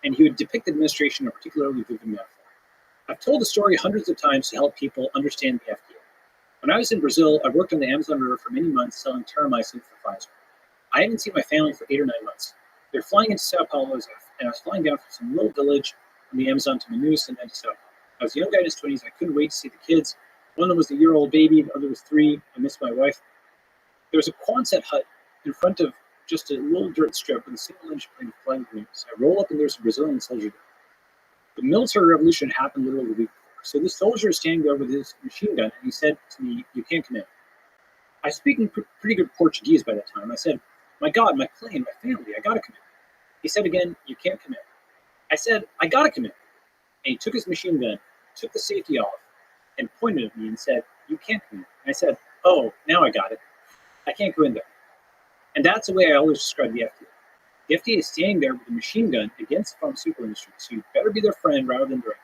and he would depict the administration in a particularly vivid metaphor. I've told the story hundreds of times to help people understand the FDA. When I was in Brazil, I worked on the Amazon River for many months selling terramycin for Pfizer. I hadn't seen my family for 8 or 9 months. They're flying into Sao Paulo, and I was flying down from some little village on the Amazon to Manaus and then to Sao Paulo. I was a young guy in his 20s. I couldn't wait to see the kids. One of them was a year-old baby. The other was 3. I missed my wife. There was a Quonset hut in front of just a little dirt strip with a single-inch plane of flying wings. I roll up and there's a Brazilian soldier there. The military revolution happened literally a week before. So this soldier is standing there with his machine gun, and he said to me, "You can't come in." I speak in pretty good Portuguese by that time. I said, "My God, my plane, my family, I gotta come in." He said again, "You can't come in." I said, "I gotta come in." And he took his machine gun, took the safety off, and pointed at me and said, "You can't come in." And I said, "Oh, now I got it. I can't go in there." And that's the way I always describe the FDA. The FDA is standing there with a machine gun against the pharmaceutical industry, so you better be their friend rather than their enemy.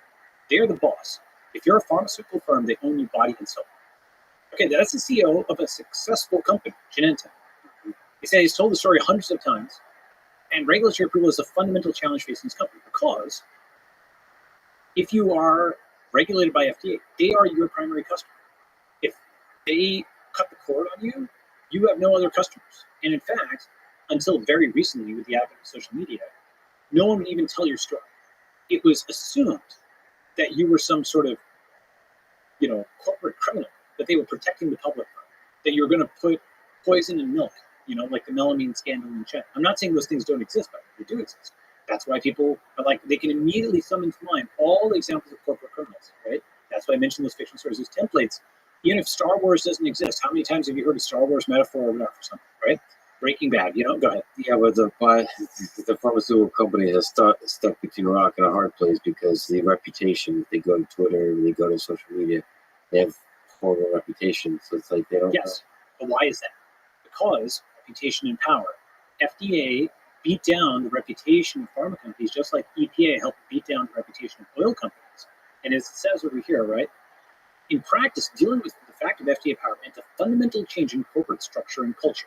They are the boss. If you're a pharmaceutical firm, they own you body and soul. Okay, that's the CEO of a successful company, Genentech. He said he's told the story hundreds of times, and regulatory approval is a fundamental challenge facing his company because if you are regulated by FDA, they are your primary customer. If they cut the cord on you, you have no other customers. And in fact, until very recently with the advent of social media, no one would even tell your story. It was assumed that you were some sort of, corporate criminal, that they were protecting the public from, that you were going to put poison in milk, like the melamine scandal in China. I'm not saying those things don't exist, but they do exist. That's why people are they can immediately summon to mind all the examples of corporate criminals, right? That's why I mentioned those fiction stories, those templates. Even if Star Wars doesn't exist, how many times have you heard a Star Wars metaphor or whatever for something, right? Breaking Bad, go ahead. Yeah, but the pharmaceutical company has stuck between a rock and a hard place because the reputation, they go to Twitter, they go to social media, they have horrible reputation. So it's they don't. Yes, but why is that? Because reputation and power. FDA beat down the reputation of pharma companies just like EPA helped beat down the reputation of oil companies. And as it says over here, right, in practice, dealing with the fact of FDA power meant a fundamental change in corporate structure and culture.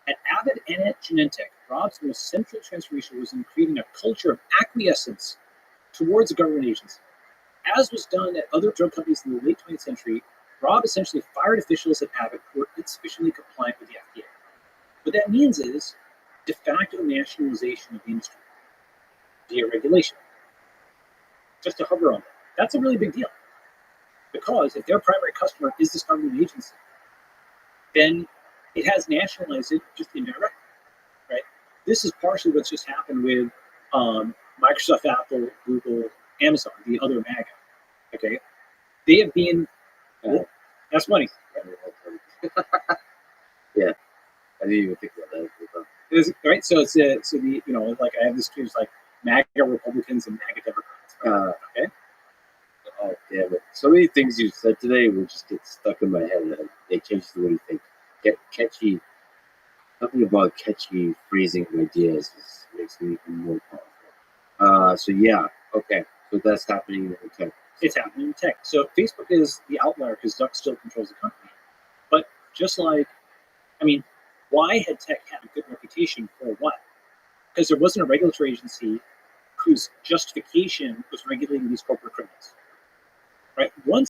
At Avid and at Genentech, Rob's most central transformation was in creating a culture of acquiescence towards a government agency. As was done at other drug companies in the late 20th century, Rob essentially fired officials at Abbott who were insufficiently compliant with the FDA. What that means is de facto nationalization of the industry via regulation. Just to hover on that. That's a really big deal. Because if their primary customer is this government agency, then it has nationalized it just indirectly, right? This is partially what's just happened with Microsoft, Apple, Google, Amazon, the other MAGA. Okay, they have been. That's money. Yeah, I didn't even think about that. Right, so it's so the like I have this terms like MAGA Republicans and MAGA Democrats. Right? Okay. Oh damn it! So many things you said today will just get stuck in my head, and they change the way you think. Get catchy. Something about catchy phrasing of ideas makes me even more powerful. So yeah, okay. So that's happening in tech. It's happening in tech. So Facebook is the outlier because Zuck still controls the company. But just like, I mean, why had tech had a good reputation for a while? Because there wasn't a regulatory agency whose justification was regulating these corporate criminals. Right? Once